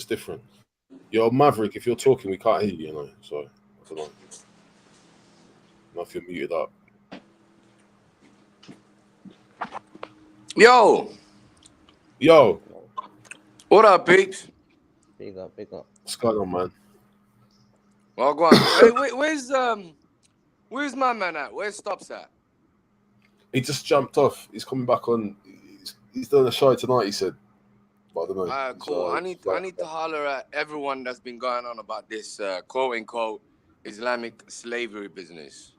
S8: different. Yo, Maverick, if you're talking, we can't hear you, you know. So I don't know. I don't know if you're muted up. Yo.
S11: What up, peeps?
S2: Big up.
S8: What's going on, man?
S11: Well, go on. Hey, where's my man at? Where's Stops at?
S8: He just jumped off. He's coming back on. He's doing a show tonight, he said. But I don't know.
S11: Cool. I need to holler at everyone that's been going on about this quote unquote Islamic slavery business.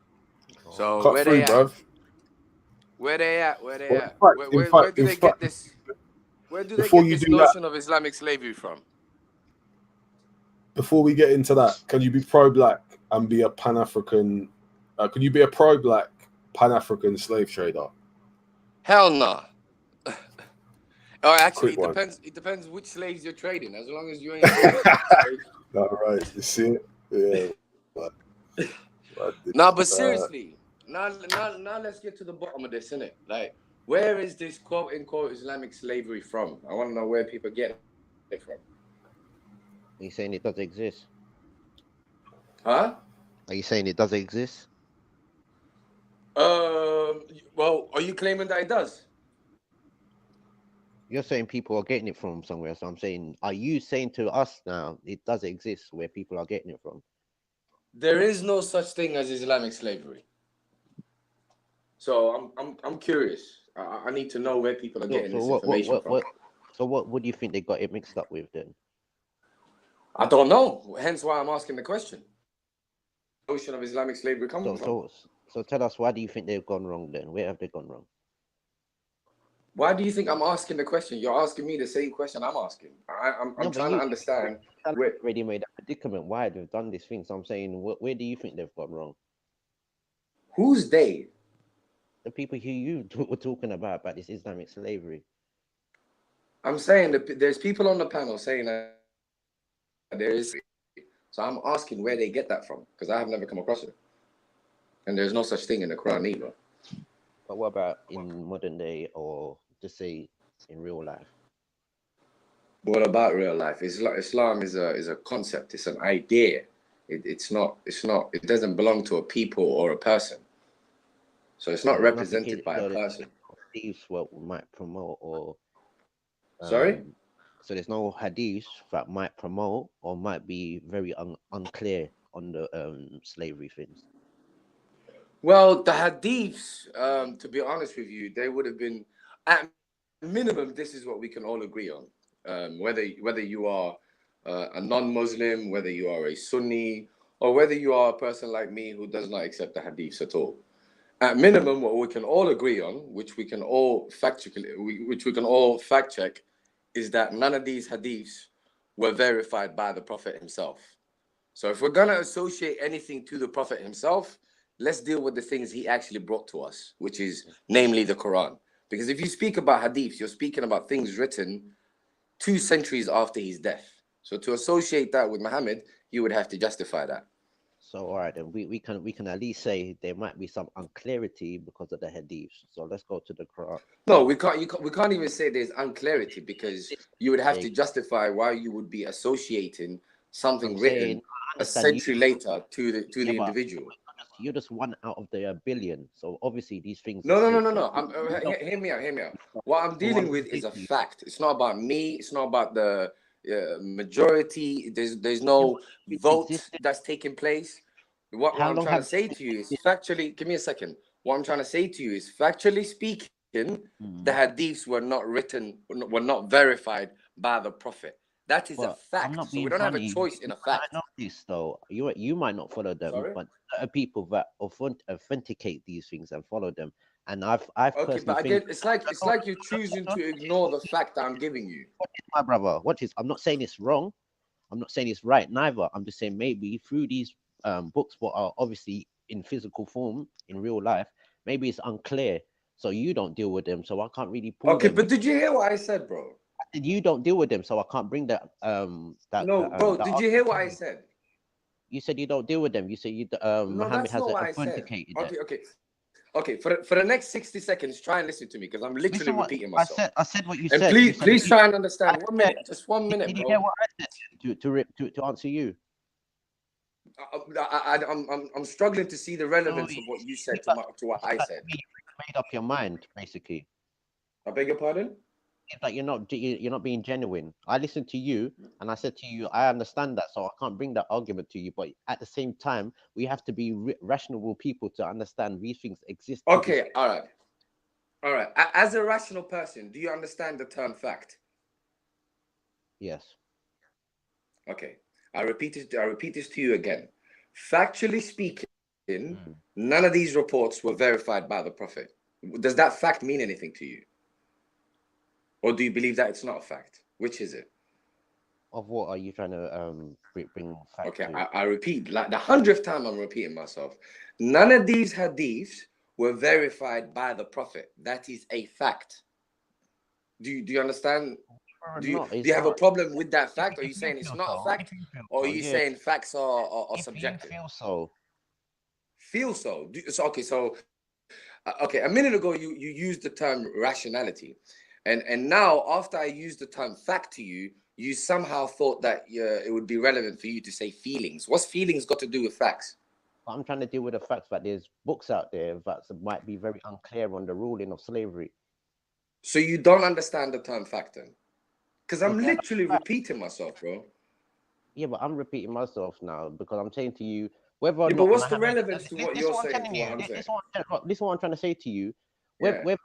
S11: So
S8: Cut through, bruv.
S11: Where they at? Where do
S8: In
S11: they
S8: fact,
S11: get this? Where do they get this notion of Islamic slavery from?
S8: Before we get into that, can you be pro-black and be a Pan-African? Can you be a pro-black Pan-African slave trader?
S11: Hell no. Oh, actually,
S8: Quick one.
S11: it depends which slaves you're trading. As long as you ain't trading slaves.
S8: All right, you see it? Yeah.
S11: No, but seriously, now let's get to the bottom of this, innit? Like, where is this quote unquote Islamic slavery from? I want to know where people get it from.
S2: Are you saying it does exist?
S11: Huh?
S2: Are you saying it does exist?
S11: Well, are you claiming that it does?
S2: You're saying people are getting it from somewhere. So I'm saying, are you saying to us now it does exist where people are getting it from?
S11: There is no such thing as Islamic slavery. So I'm curious. I need to know where people are getting this information from.
S2: So what do you think they got it mixed up with then?
S11: I don't know. Hence why I'm asking the question. Notion of Islamic slavery coming from.
S2: So tell us, why do you think they've gone wrong then? Where have they gone wrong?
S11: Why do you think I'm asking the question? You're asking me the same question I'm asking. I'm trying to understand.
S2: Already made a predicament why they've done this thing. So I'm saying, where do you think they've gone wrong?
S11: Who's they?
S2: The people who you were talking about this Islamic slavery.
S11: I'm saying that there's people on the panel saying that there is. So I'm asking where they get that from, because I have never come across it. And there's no such thing in the Quran either.
S2: But what about in modern day, or just say in real life?
S11: What about real life? Islam is a concept. It's an idea. It's not. It doesn't belong to a people or a person. So it's not represented by a person.
S2: Hadiths what might promote or.
S11: Sorry.
S2: So there's no hadiths that might promote or might be very unclear on the slavery things.
S11: Well, the hadiths, to be honest with you, they would have been at minimum. This is what we can all agree on. Whether you are a non-Muslim, whether you are a Sunni, or whether you are a person like me who does not accept the hadiths at all. At minimum, what we can all agree on, which we can all fact check, is that none of these hadiths were verified by the Prophet himself. So if we're gonna associate anything to the Prophet himself, let's deal with the things he actually brought to us, which is namely the Quran. Because if you speak about hadiths, you're speaking about things written 2 centuries after his death. So to associate that with Muhammad, you would have to justify that.
S2: So all right, then we can at least say there might be some unclarity because of the hadiths. So let's go to the Quran.
S11: No, we can't even say there's unclarity, because you would have to justify why you would be associating something written a century later to the individual.
S2: You're just one out of the billion. So obviously these things.
S11: No. Hear me out. What I'm dealing with is a fact. It's not about me. It's not about the majority. There's no vote that's taking place. What I'm trying to say to you is factually. Give me a second. What I'm trying to say to you is factually speaking, the hadiths were not verified by the Prophet. That is a fact. So we don't have a choice in a fact.
S2: I know this though. You might not follow them, but there are people that authenticate these things and follow them. And I've
S11: okay, but again, it's like you're choosing to ignore the fact that I'm giving you.
S2: My brother, I'm not saying it's wrong. I'm not saying it's right neither. I'm just saying maybe through these books, what are obviously in physical form in real life, maybe it's unclear. So you don't deal with them. So I can't really pull them.
S11: But did you hear what I said, bro?
S2: You don't deal with them, so I can't bring that.
S11: Did you hear what I said?
S2: You said you don't deal with them. You said Muhammad hasn't authenticated it.
S11: Okay. For the next 60 seconds, try and listen to me, because I'm literally repeating myself.
S2: I said what you
S11: said. And please try and understand. 1 minute, just 1 minute,
S2: Did you
S11: bro.
S2: hear what I said to answer you?
S11: I'm struggling to see the relevance of what you said to what I said.
S2: You made up your mind, basically.
S11: I beg your pardon?
S2: It's like you're not being genuine. I listened to you and I said to you, I understand that, so I can't bring that argument to you. But at the same time, we have to be rational people to understand these things exist.
S11: Okay, all right. As a rational person, do you understand the term fact?
S2: Yes.
S11: Okay. I repeat this to you again. Factually speaking, none of these reports were verified by the Prophet. Does that fact mean anything to you? Or do you believe that it's not a fact? Which is it?
S2: Of what are you trying to bring fact?
S11: Okay, I repeat, like the 100th time I'm repeating myself. None of these hadiths were verified by the Prophet. That is a fact. Do you understand? Do you
S2: No,
S11: do
S2: it's
S11: you have a
S2: not.
S11: problem with that fact? Are you
S2: If you
S11: saying it's
S2: feel
S11: not a
S2: so,
S11: fact, or are
S2: so
S11: you
S2: yeah.
S11: saying facts are
S2: If you
S11: subjective?
S2: feel so,
S11: Feel so. Okay, so okay. A minute ago, you used the term rationality, and now after I used the term fact to you, you somehow thought that it would be relevant for you to say feelings. What's feelings got to do with facts?
S2: I'm trying to deal with the fact that there's books out there that might be very unclear on the ruling of slavery.
S11: So you don't understand the term fact then? Because I'm
S2: Yeah,
S11: literally repeating myself, bro.
S2: yeah, but I'm repeating myself now because I'm saying to you whether or
S11: Yeah, but
S2: not
S11: what's the
S2: Muhammad.
S11: relevance to what
S2: This is
S11: you're
S2: what I'm
S11: saying
S2: telling
S11: to what
S2: you.
S11: I'm saying?
S2: This is what I'm trying to say to you.
S11: Yeah.
S2: Whether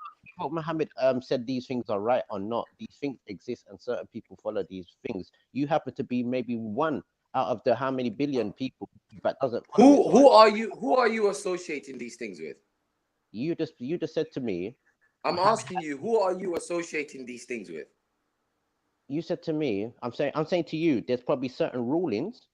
S2: Muhammad said these things are right or not, these things exist and certain people follow these things. You happen to be maybe one out of the how many billion people that doesn't follow it. So
S11: Who are you associating these things with?
S2: you just said to me.
S11: I'm
S2: Muhammad,
S11: asking you, who are you associating these things with?
S2: you said to me, I'm saying to you, there's probably certain rulings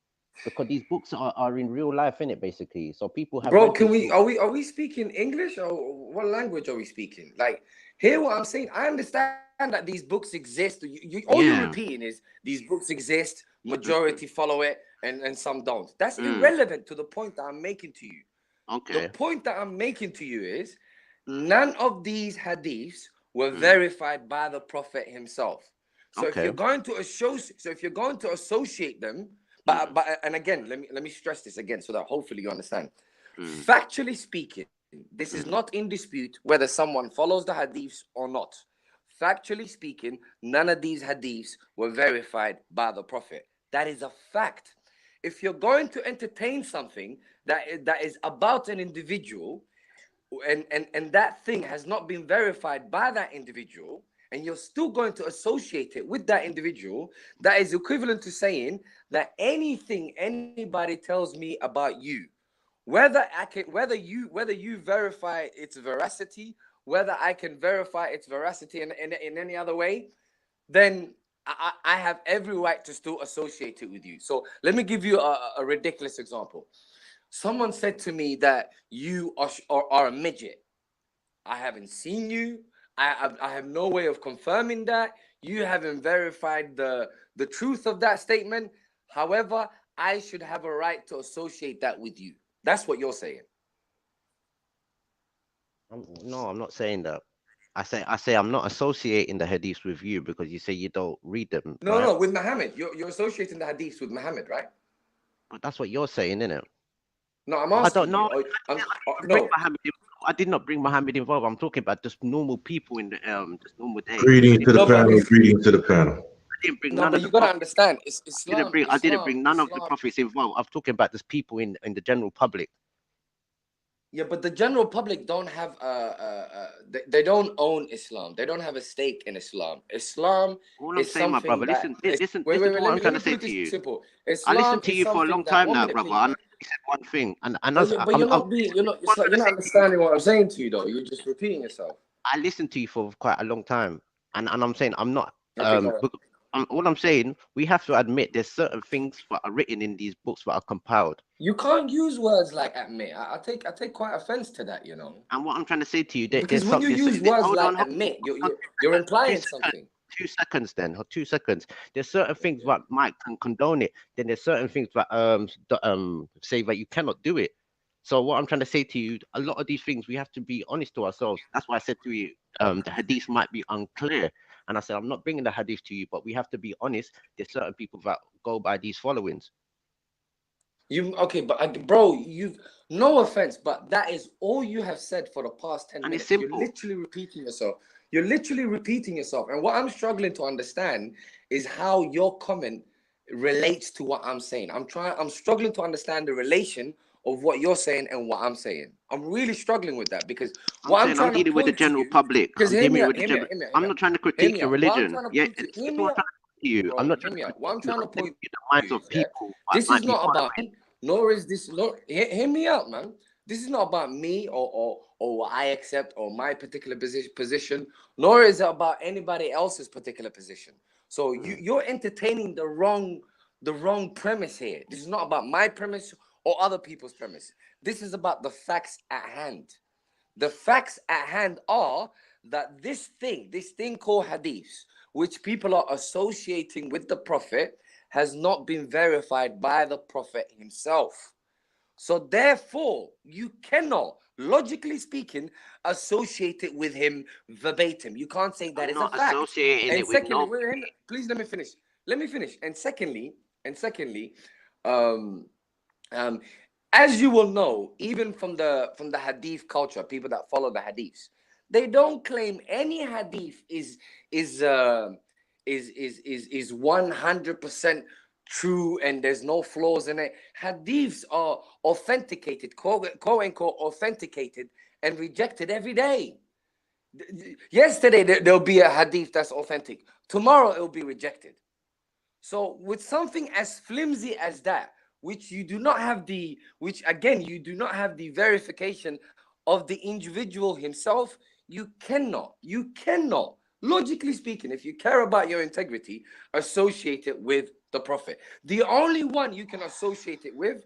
S2: because these books are in real life, in it basically. So people have
S11: Bro,
S2: read
S11: can
S2: these
S11: we
S2: books.
S11: are we speaking English or what language are we speaking? Like, hear what I'm saying. I understand that these books exist. All you're
S2: Yeah.
S11: repeating is these books exist, majority follow it, and some don't. That's
S2: Mm.
S11: irrelevant to the point that I'm making to you.
S2: Okay.
S11: The point that I'm making to you is none of these hadiths were verified by the Prophet himself. So if
S2: Okay.
S11: you're going to associate them, but and again, let me stress this again so that hopefully you understand. Factually speaking, this is not in dispute whether someone follows the hadiths or not. Factually speaking, none of these hadiths were verified by the Prophet. That is a fact. If you're going to entertain something that is about an individual, and that thing has not been verified by that individual, and you're still going to associate it with that individual, that is equivalent to saying that anything anybody tells me about you, whether you verify its veracity, whether I can verify its veracity in any other way, then I have every right to still associate it with you. So let me give you a ridiculous example. Someone said to me that you are a midget. I haven't seen you. I have no way of confirming that. You haven't verified the truth of that statement. However, I should have a right to associate that with you. That's what you're saying.
S2: No, I'm not saying that. I say I'm not associating the hadiths with you because you say you don't read them,
S11: No,
S2: right?
S11: no, with Muhammad. You're associating the hadiths with Muhammad, right?
S2: But that's what you're saying, isn't it?
S11: No, I'm
S2: I
S11: asking
S2: don't know.
S11: you.
S2: No, I did not bring Muhammad involved. I'm talking about just normal people in the just normal day.
S8: Greetings to the panel. Greetings to the panel.
S2: I didn't bring
S11: No,
S2: none
S11: but
S2: of
S11: you
S2: the
S11: gotta
S2: prophets.
S11: understand, it's Islam.
S2: I didn't bring none of the prophets involved. I'm talking about just people in the general public.
S11: Yeah, but the general public don't have they don't own Islam. They don't have a stake in Islam. Islam
S2: All I'm
S11: is
S2: saying, my brother,
S11: something that
S2: listen
S11: wait,
S2: to
S11: let
S2: what I'm
S11: me
S2: trying to
S11: put
S2: say
S11: it
S2: to
S11: this
S2: you.
S11: simple.
S2: I listened
S11: Islam
S2: to
S11: is
S2: you for a
S11: something
S2: long
S11: that
S2: time
S11: 1
S2: now,
S11: minute,
S2: brother.
S11: please,
S2: I know
S11: man.
S2: you said one thing, and I
S11: No,
S2: know
S11: but you're not being you're not understanding what I'm saying to you though. You're just repeating yourself.
S2: I listened to you for quite a long time, and I'm saying I'm not.
S11: Okay, go on.
S2: All I'm saying, we have to admit there's certain things that are written in these books that are compiled.
S11: You can't use words like admit. I take quite offense to that, you know.
S2: And what I'm trying to say to you,
S11: Because when you use words like admit, you're implying
S2: 2 seconds,
S11: something.
S2: 2 seconds then, or 2 seconds. There's certain things that might can condone it. Then there's certain things that say that you cannot do it. So what I'm trying to say to you, a lot of these things we have to be honest to ourselves. That's why I said to you, the hadith might be unclear, and I said I'm not bringing the hadith to you, but we have to be honest. There's certain people that go by these followings.
S11: Bro, you've no offense, but that is all you have said for the past 10 minutes. You're literally repeating yourself. You're literally repeating yourself. And what I'm struggling to understand is how your comment relates to what I'm saying. I'm struggling to understand the relation of what you're saying and what I'm saying. I'm really struggling with that because
S2: I'm dealing with the general public. I'm dealing with the general. I'm not trying to critique your religion. Yeah, it's what I'm trying to say to you. I'm not trying to critique.
S11: What I'm trying to point
S2: the minds of people.
S11: This is not about me, nor is this. Hear me out, man. This is not about me or what I accept or my particular position, nor is it about anybody else's particular position. So you're entertaining the wrong premise here. This is not about my premise or other people's premise. This is about the facts at hand. The facts at hand are that this thing called hadiths, which people are associating with the Prophet, has not been verified by the Prophet himself. So therefore, you cannot, logically speaking, associate it with him verbatim. You can't say that
S2: I'm
S11: is
S2: not
S11: a fact.
S2: associating
S11: And
S2: it with
S11: secondly,
S2: no.
S11: please let me finish. Let me finish. And secondly, um, um, as you will know, even from the hadith culture, people that follow the hadiths, they don't claim any hadith is 100% true and there's no flaws in it. Hadiths are authenticated, quote unquote, authenticated and rejected every day. Yesterday there'll be a hadith that's authentic. Tomorrow it'll be rejected. So with something as flimsy as that, which you do not have the, which again, you do not have the verification of the individual himself, you cannot, logically speaking, if you care about your integrity, associate it with the Prophet. The only one you can associate it with,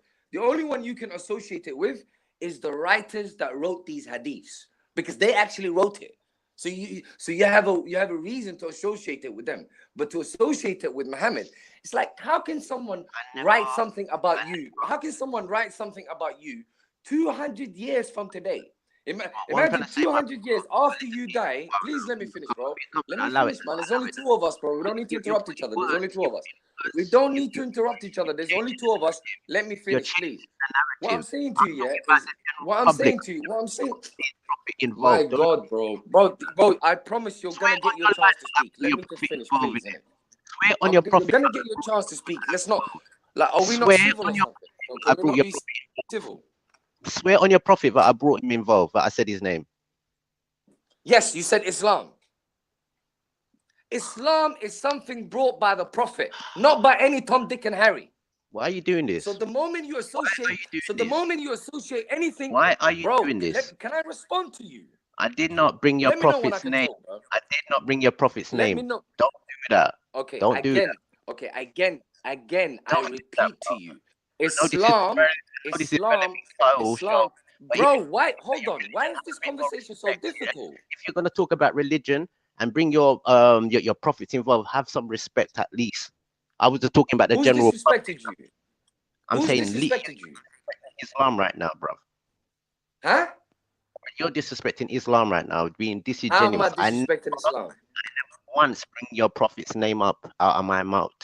S11: is the writers that wrote these hadiths, because they actually wrote it. So you have a reason to associate it with them, but to associate it with Muhammad, it's like, how can someone write something about you? How can someone write something about you 200 years from today? Imagine 200 years after you die. Please let me finish, bro. Let me finish, man. There's only two of us, bro. We don't need to interrupt each other. There's only two of us. We don't need to interrupt each other. There's only two of us. Let me finish, please. What I'm saying to you, is what I'm saying to you. What I'm saying. My God, bro. I promise you're gonna get your chance to speak. Let me just finish, please.
S2: Swear on your prophet.
S11: You're gonna get your chance to speak. Let's not, like, are we not
S2: Swear
S11: civil
S2: on
S11: or
S2: your.
S11: something?
S2: I
S11: Can we
S2: brought
S11: not
S2: your.
S11: be civil?
S2: Swear on your prophet that I brought him involved. That I said his name.
S11: Yes, you said Islam. Islam is something brought by the Prophet, not by any Tom, Dick, and Harry.
S2: Why are you doing this?
S11: So the moment you associate, anything,
S2: Why are you
S11: bro,
S2: doing this?
S11: can I respond to you?
S2: I did not bring your
S11: Let me know when I
S2: prophet's
S11: can
S2: name.
S11: talk, bro.
S2: I did not bring your prophet's
S11: Let me
S2: name.
S11: know.
S2: Don't do that.
S11: Okay,
S2: Don't do that.
S11: again, I repeat to you,
S2: Islam,
S11: Islam, bro. Why? Hold on. Why is this conversation so difficult?
S2: If you're gonna talk about religion and bring your prophets involved, have some respect at least. I was just talking about the
S11: Who's
S2: general.
S11: disrespected you?
S2: I'm saying
S11: disrespected you?
S2: Islam right now, bro.
S11: Huh?
S2: You're disrespecting Islam right now, being
S11: How
S2: disingenuous.
S11: am I disrespecting Islam?
S2: Once bring your prophet's name up out of my mouth.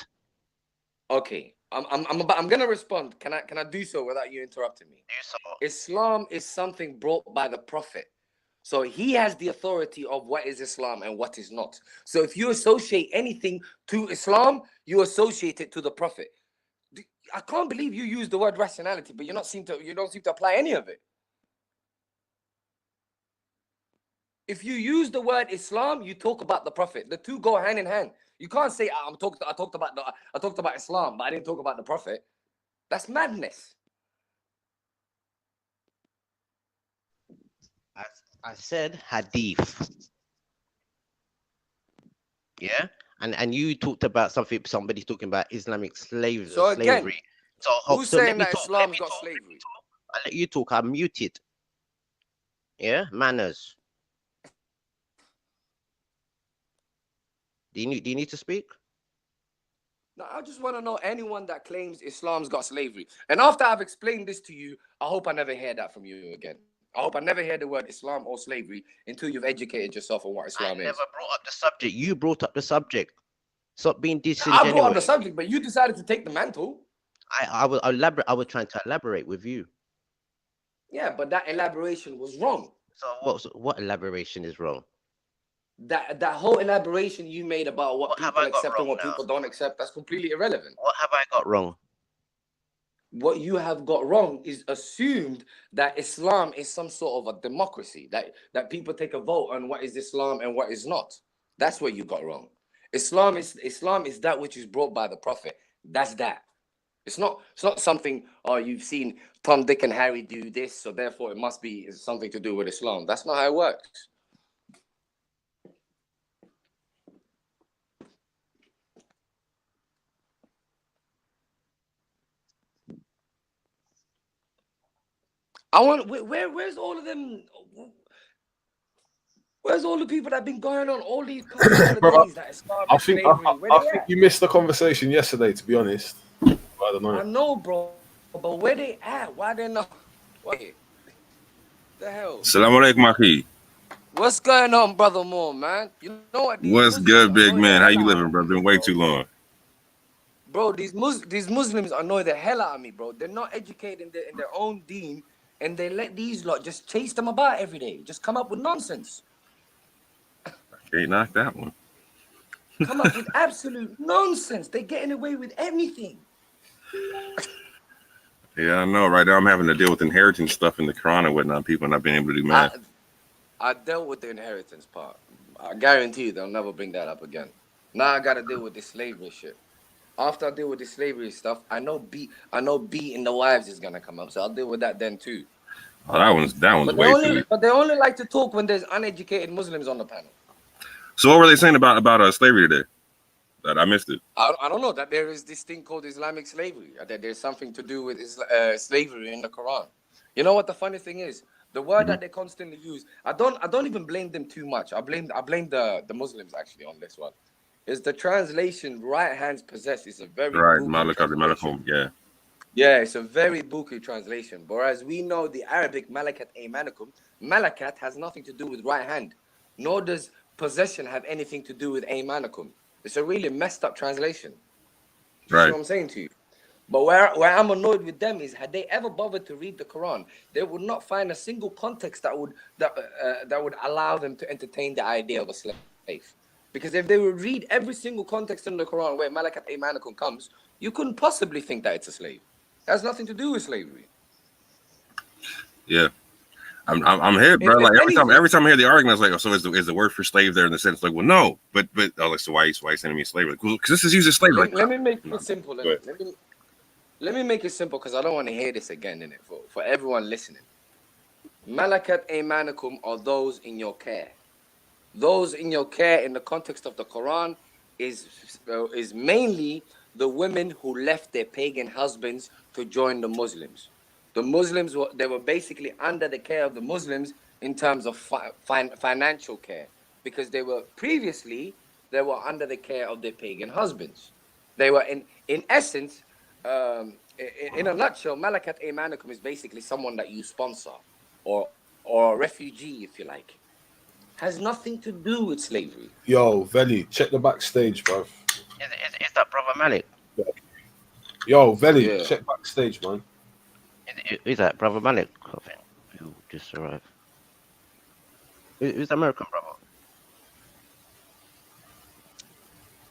S11: Okay, I'm gonna respond. Can I do so without you interrupting me?
S2: Do so.
S11: Islam is something brought by the Prophet, so he has the authority of what is Islam and what is not. So if you associate anything to Islam, you associate it to the Prophet. I can't believe you use the word rationality, but you don't seem to apply any of it. If you use the word Islam, you talk about the Prophet. The two go hand in hand. You can't say I talked about Islam, but I didn't talk about the Prophet. That's madness.
S2: I said hadith. Yeah, and you talked about somebody talking about Islamic slavery.
S11: Who's saying that Islam's got slavery?
S2: I'll let you talk. I'm muted. Yeah, manners. Do you need to speak?
S11: No, I just want to know anyone that claims Islam's got slavery. And after I've explained this to you, I hope I never hear that from you again. I hope I never hear the word Islam or slavery until you've educated yourself on what Islam is.
S2: I never brought up the subject. You brought up the subject. Stop being disingenuous.
S11: I brought up the subject, but you decided to take the mantle.
S2: I will elaborate. I was trying to elaborate with you.
S11: Yeah, but that elaboration was wrong.
S2: So what elaboration is wrong?
S11: That whole elaboration you made about what people accept and what people don't accept, that's completely irrelevant.
S2: What have I got wrong?
S11: What you have got wrong is assumed that Islam is some sort of a democracy, that people take a vote on what is Islam and what is not. That's what you got wrong. Islam is that which is brought by the Prophet. That's that. It's not something, you've seen Tom, Dick, and Harry do this, so therefore it must be something to do with Islam. That's not how it works. I want where's all of them? Where's all the people that been going on all these couple of
S8: Brother,
S11: days that established
S8: I think
S11: slavery? Where
S8: I
S11: they
S8: think
S11: at?
S8: you missed the conversation yesterday. To be honest, I don't know.
S11: I know, bro, but where they at? Why they not? Wait, the hell?
S9: Assalamu alaikum, Maki.
S11: What's going on, brother Moore, man? You know what? These
S9: What's
S11: Muslims
S9: good, big
S11: annoy the
S9: man? How
S11: hell
S9: you
S11: out
S9: living,
S11: of
S9: bro?
S11: me,
S9: Been way too long.
S11: bro. These Muslims annoy the hell out of me, bro. They're not educated in their own deen, and they let these lot just chase them about every day. Just come up with nonsense.
S9: Can't knock that one.
S11: Come up with absolute nonsense. They're getting away with anything.
S9: Yeah, I know. Right now, I'm having to deal with inheritance stuff in the Quran and whatnot. People not being able to do math.
S11: I dealt with the inheritance part. I guarantee you they'll never bring that up again. Now I gotta deal with this slavery shit. After I deal with the slavery stuff, I know beating the wives is gonna come up, so I'll deal with that then too.
S9: Oh, that one's way too easy.
S11: But they only like to talk when there's uneducated Muslims on the panel.
S9: So, what were they saying about slavery today? That I missed it.
S11: I don't know that there is this thing called Islamic slavery. That there's something to do with slavery in the Quran. You know what the funny thing is? The word that they constantly use. I don't even blame them too much. I blame the Muslims actually on this one. Is the translation right hands possess is a very
S9: Right,
S11: buku translation.
S9: yeah.
S11: Yeah, it's a very buku translation. Whereas we know the Arabic malakat aymanakum, malakat has nothing to do with right hand, nor does possession have anything to do with aymanakum. It's a really messed up translation. You
S9: Right.
S11: see what I'm saying to you? But where I'm annoyed with them is, had they ever bothered to read the Quran, they would not find a single context that would allow them to entertain the idea of a slave. Because if they would read every single context in the Quran where malakat aymanakum comes, you couldn't possibly think that it's a slave. It has nothing to do with slavery.
S9: Yeah. I'm here, bro. Like every time I hear the argument, I was like, oh, so is the word for slave there in the sense like, well, no, but oh, like, so why are you sending me slave? Like, because this is using slavery.
S11: Let me make it simple. Let me make it simple because I don't want to hear this again in it for everyone listening. Malakat aymanakum are those in your care. Those in your care in the context of the Quran is mainly the women who left their pagan husbands to join the Muslims. The Muslims were basically under the care of the Muslims in terms of financial care, because they were under the care of their pagan husbands. They were in essence, in a nutshell, malakat aymanakum is basically someone that you sponsor or a refugee, if you like. Has nothing to do with slavery.
S8: Yo, Velley, check the backstage, bro.
S2: Is that Brother Malik?
S8: Yo, Velley, check backstage, man.
S2: Is that Brother Malik? I think who just arrived. Who's the American brother?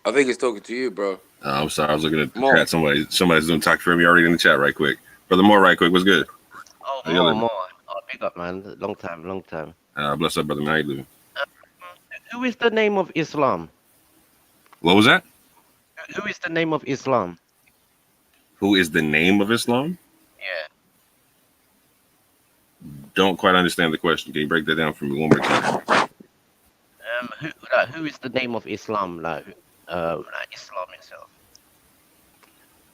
S11: I think he's talking to you, bro.
S9: I'm sorry, I was looking at the chat. Somebody's doing talk for me already in the chat right quick. Brother Moore, right quick, what's good?
S2: Oh, more. Oh, big up, man. Long time.
S9: Bless up, brother man. How you living?
S2: Who is the name of Islam?
S9: What was that?
S2: Who is the name of Islam?
S9: Who is the name of Islam?
S2: Yeah.
S9: Don't quite understand the question. Can you break that down for me one more time?
S2: Who is the name of Islam? Like Islam itself.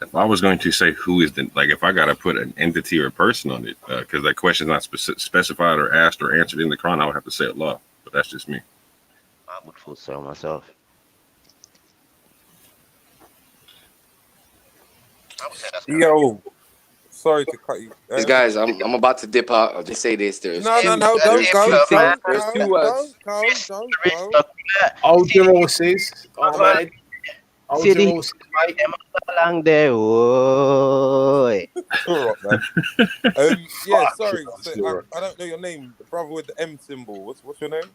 S9: If I was going to say who is if I got to put an entity or a person on it, because that question is not specified or asked or answered in the Quran, I would have to say Allah. But that's just me.
S2: I would thought so myself.
S10: Yo, sorry to cut you.
S11: Guys, I'm about to dip out. I'll just say this. There's
S10: No,
S11: two words.
S10: Don't.
S8: Old Jim says, oh man. Old Jim says, mate.
S2: Lang there, oi.
S10: All right, man. Yeah, sorry. So, I don't know your name. The brother with the M symbol. What's your name?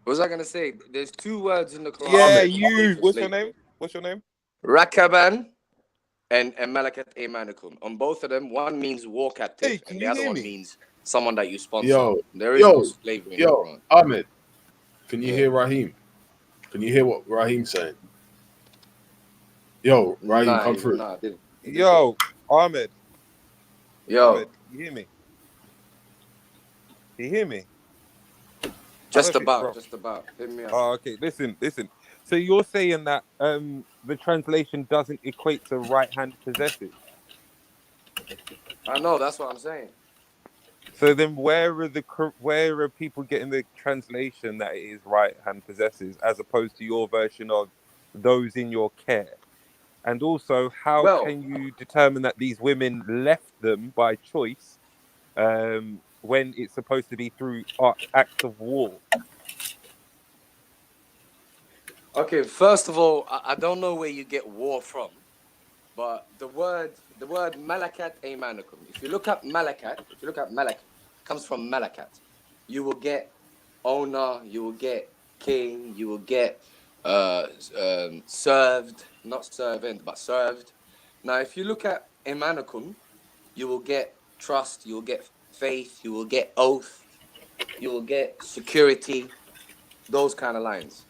S11: What was I gonna say? There's two words in the Quran.
S10: Yeah, you. What's your name?
S11: Rakaban and Malakat aymanakum. On both of them, one means war captive, and the other one means someone that you sponsor. There is no slavery in the Quran.
S8: Ahmed, can you hear Raheem? Can you hear what Raheem's saying? Yo, Raheem, come through.
S10: Yo, Ahmed.
S11: Yo.
S10: Ahmed, you hear me? You hear me?
S11: Just about. Hit me up.
S10: Oh, okay. Listen. So you're saying that the translation doesn't equate to right hand possessive?
S11: I know, that's what I'm saying.
S10: So then, where are people getting the translation that it is right hand possesses, as opposed to your version of those in your care? And also, how
S11: Well,
S10: can you determine that these women left them by choice when it's supposed to be through acts of war?
S11: okay, first of all, I don't know where you get war from, but the word malakat aimanakum. If you look up malakat, comes from malakat. You will get owner, you will get king, you will get served, not servant, but served. Now, if you look at aimanakum, you will get trust, you will get faith, you will get oath, you will get security, those kind of lines.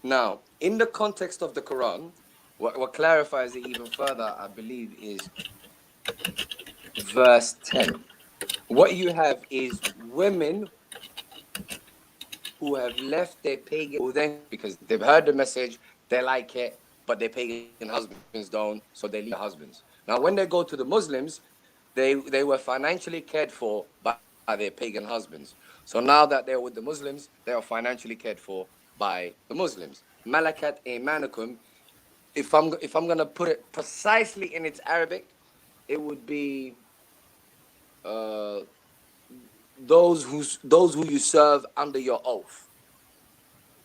S11: Now, in the context of the Quran, what clarifies it even further, I believe, is verse 10. What you have is women who have left their pagan then because they've heard the message, they like it, but their pagan husbands don't, so they leave their husbands. Now, when they go to the Muslims, they were financially cared for by their pagan husbands. So now that they're with the Muslims, they are financially cared for by the Muslims. Malakat Imanakum, if I'm gonna put it precisely in its Arabic, it would be those who you serve under your oath.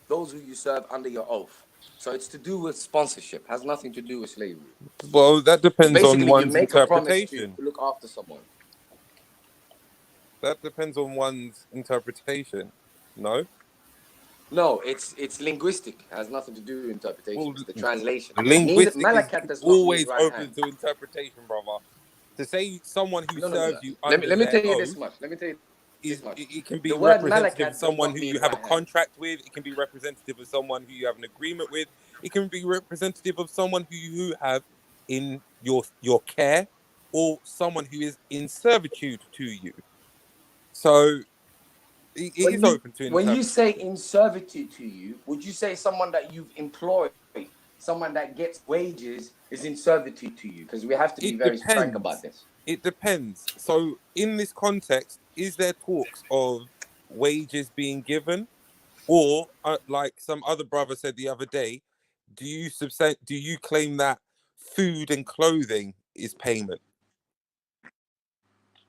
S11: Those who you serve under your oath. So it's to do with sponsorship. Has nothing to do with slavery.
S10: Well, that depends on
S11: Basically, you
S10: one's
S11: make a promise to
S10: interpretation.
S11: look after someone.
S10: That depends on one's interpretation. No?
S11: No, it's linguistic. It has nothing to do with interpretation.
S10: Well,
S11: It's the translation.
S10: linguistic is
S11: Malakat does not mean
S10: always
S11: right
S10: open
S11: hand.
S10: to interpretation, brother. To say someone who
S11: No.
S10: serves you
S11: Let
S10: under
S11: me
S10: their
S11: tell you this
S10: oath
S11: much. Let me tell you this much.
S10: it can be
S11: The word
S10: representative of
S11: malakat does
S10: someone
S11: not
S10: who you
S11: mean
S10: have a
S11: right hand.
S10: contract with. It can be representative of someone who you have an agreement with. It can be representative of someone who you have in your care, or someone who is in servitude to you. So it is open to
S11: When you say
S10: interpretation.
S11: in servitude to you, would you say someone that you've employed, someone that gets wages, is in servitude to you? Because we have to be
S10: It
S11: very frank about
S10: depends.
S11: this.
S10: It depends. So in this context, is there talks of wages being given, or like some other brother said the other day, do you claim that food and clothing is payment?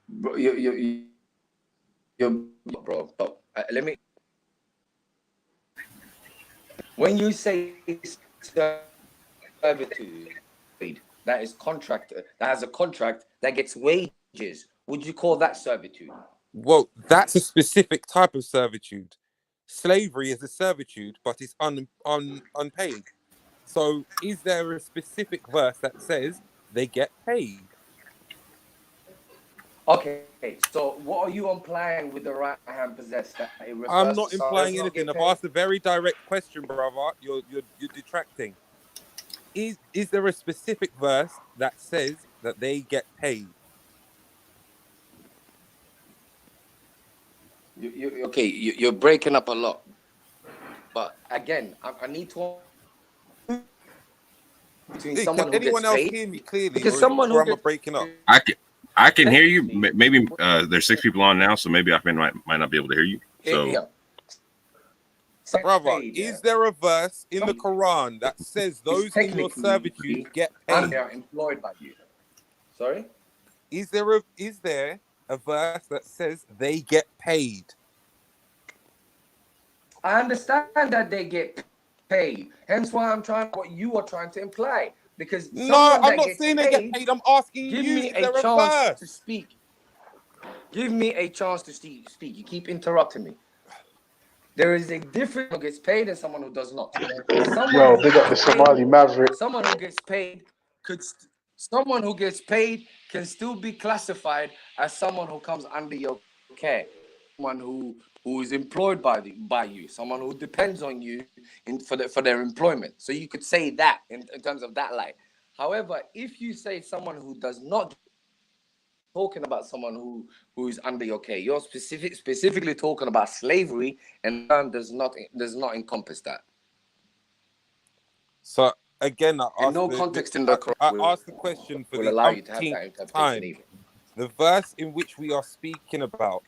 S11: Bro, bro. But, let me. When you say servitude, that is contract. That has a contract that gets wages. Would you call that servitude?
S10: Well, that's a specific type of servitude. Slavery is a servitude, but it's unpaid. So is there a specific verse that says they get paid?
S11: Okay, so what are you implying with the right hand possessed? That it
S10: I'm
S11: refers to
S10: not
S11: someone does
S10: implying
S11: not
S10: anything.
S11: get
S10: I've
S11: paid?
S10: asked a very direct question, brother. You're detracting. Is there a specific verse that says that they get paid?
S11: You're breaking up a lot. But again, I need to between
S10: Hey, can
S11: someone who gets
S10: anyone else
S11: paid
S10: hear me clearly,
S11: because someone
S10: or
S11: who
S10: am I
S11: gets
S10: breaking up?
S9: I can hear you. Maybe there's 6 people on now, so maybe I might not be able to hear you. So
S11: yeah.
S10: Brother, is there a verse in the Quran that says those in your servitude get
S11: and they
S10: paid?
S11: are employed by you. Sorry?
S10: Is there a verse that says they get paid?
S11: I understand that they get paid. Hence why I'm trying what you are trying to imply. Because
S10: No,
S11: someone
S10: I'm
S11: that
S10: not
S11: gets
S10: saying they get paid. I'm asking
S11: give
S10: you,
S11: me
S10: is
S11: a
S10: there a
S11: chance to
S10: verse?
S11: speak. Give me a chance to speak. You keep interrupting me. There is a difference who gets paid and someone who does not.
S6: Yo, big up the Somali Maverick.
S11: Someone who gets paid someone who gets paid can still be classified as someone who comes under your care. Someone who is employed by you, someone who depends on you for their employment. So you could say that in terms of that light. However, if you say someone who does not talking about someone who is under your care, you're specifically talking about slavery, and does not encompass that.
S10: So again, I
S11: In
S10: asked
S11: no context in the
S10: I
S11: Quran
S10: asked the question for
S11: will
S10: the
S11: allow you to have
S10: umpteenth
S11: that interpretation
S10: time.
S11: either.
S10: The verse in which we are speaking about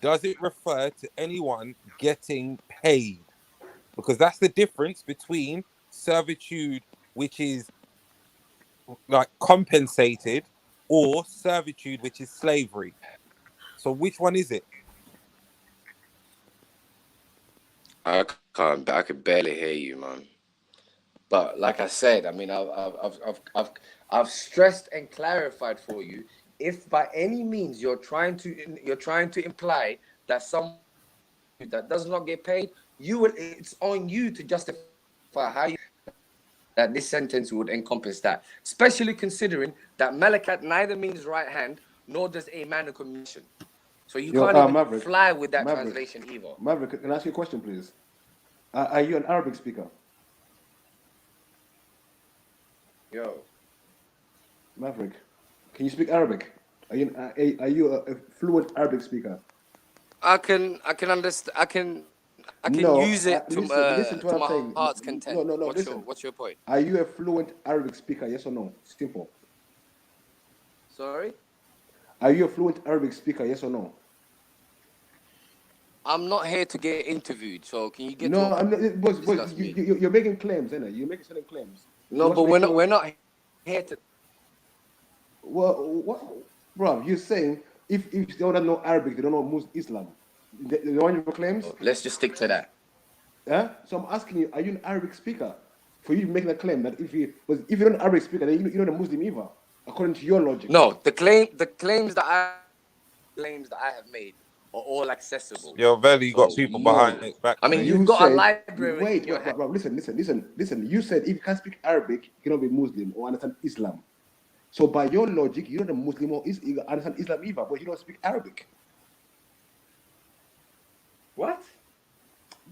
S10: does it refer to anyone getting paid? Because that's the difference between servitude, which is like compensated, or servitude, which is slavery. So which one is it?
S11: I I could barely hear you, man. But like I said, I mean, I've stressed and clarified for you. If by any means you're trying to imply that someone that does not get paid, it's on you to justify how you that this sentence would encompass that, especially considering that Malakat neither means right hand nor does a man commission. So you can't even
S15: Maverick,
S11: fly with that
S15: Maverick,
S11: translation either.
S15: Maverick, can I ask you a question, please? Are you an Arabic speaker?
S11: Yo,
S15: Maverick, can you speak Arabic? Are you a fluent Arabic speaker?
S11: I can understand. I can
S15: No,
S11: use it to
S15: listen to what I'm
S11: my
S15: saying.
S11: heart's content.
S15: No, listen.
S11: What's your point?
S15: Are you a fluent Arabic speaker? Yes or no? Simple.
S11: Sorry,
S15: Are you a fluent Arabic speaker? Yes or no?
S11: I'm not here to get interviewed. So can you get
S15: No,
S11: to?
S15: I'm not. Boys,
S11: Discuss me.
S15: you're making claims, isn't it? You're making certain claims.
S11: No, but we're not here to.
S15: Well, what, bro? You're saying if they don't know Arabic, they don't know Muslim Islam. They want your claims.
S11: Let's just stick to that.
S15: Yeah. So I'm asking you: are you an Arabic speaker? For you making a claim that if you're an Arabic speaker, then you're not a Muslim either, according to your logic.
S11: No, the claims that I have made are all accessible.
S10: Yo, Veli, you got people behind it. Back.
S11: I mean, you've got a library.
S15: Wait, bro, listen. You said if you can't speak Arabic, you cannot be Muslim or understand Islam. So by your logic, you're not a Muslim or you understand Islam either, but you don't speak Arabic.
S11: What?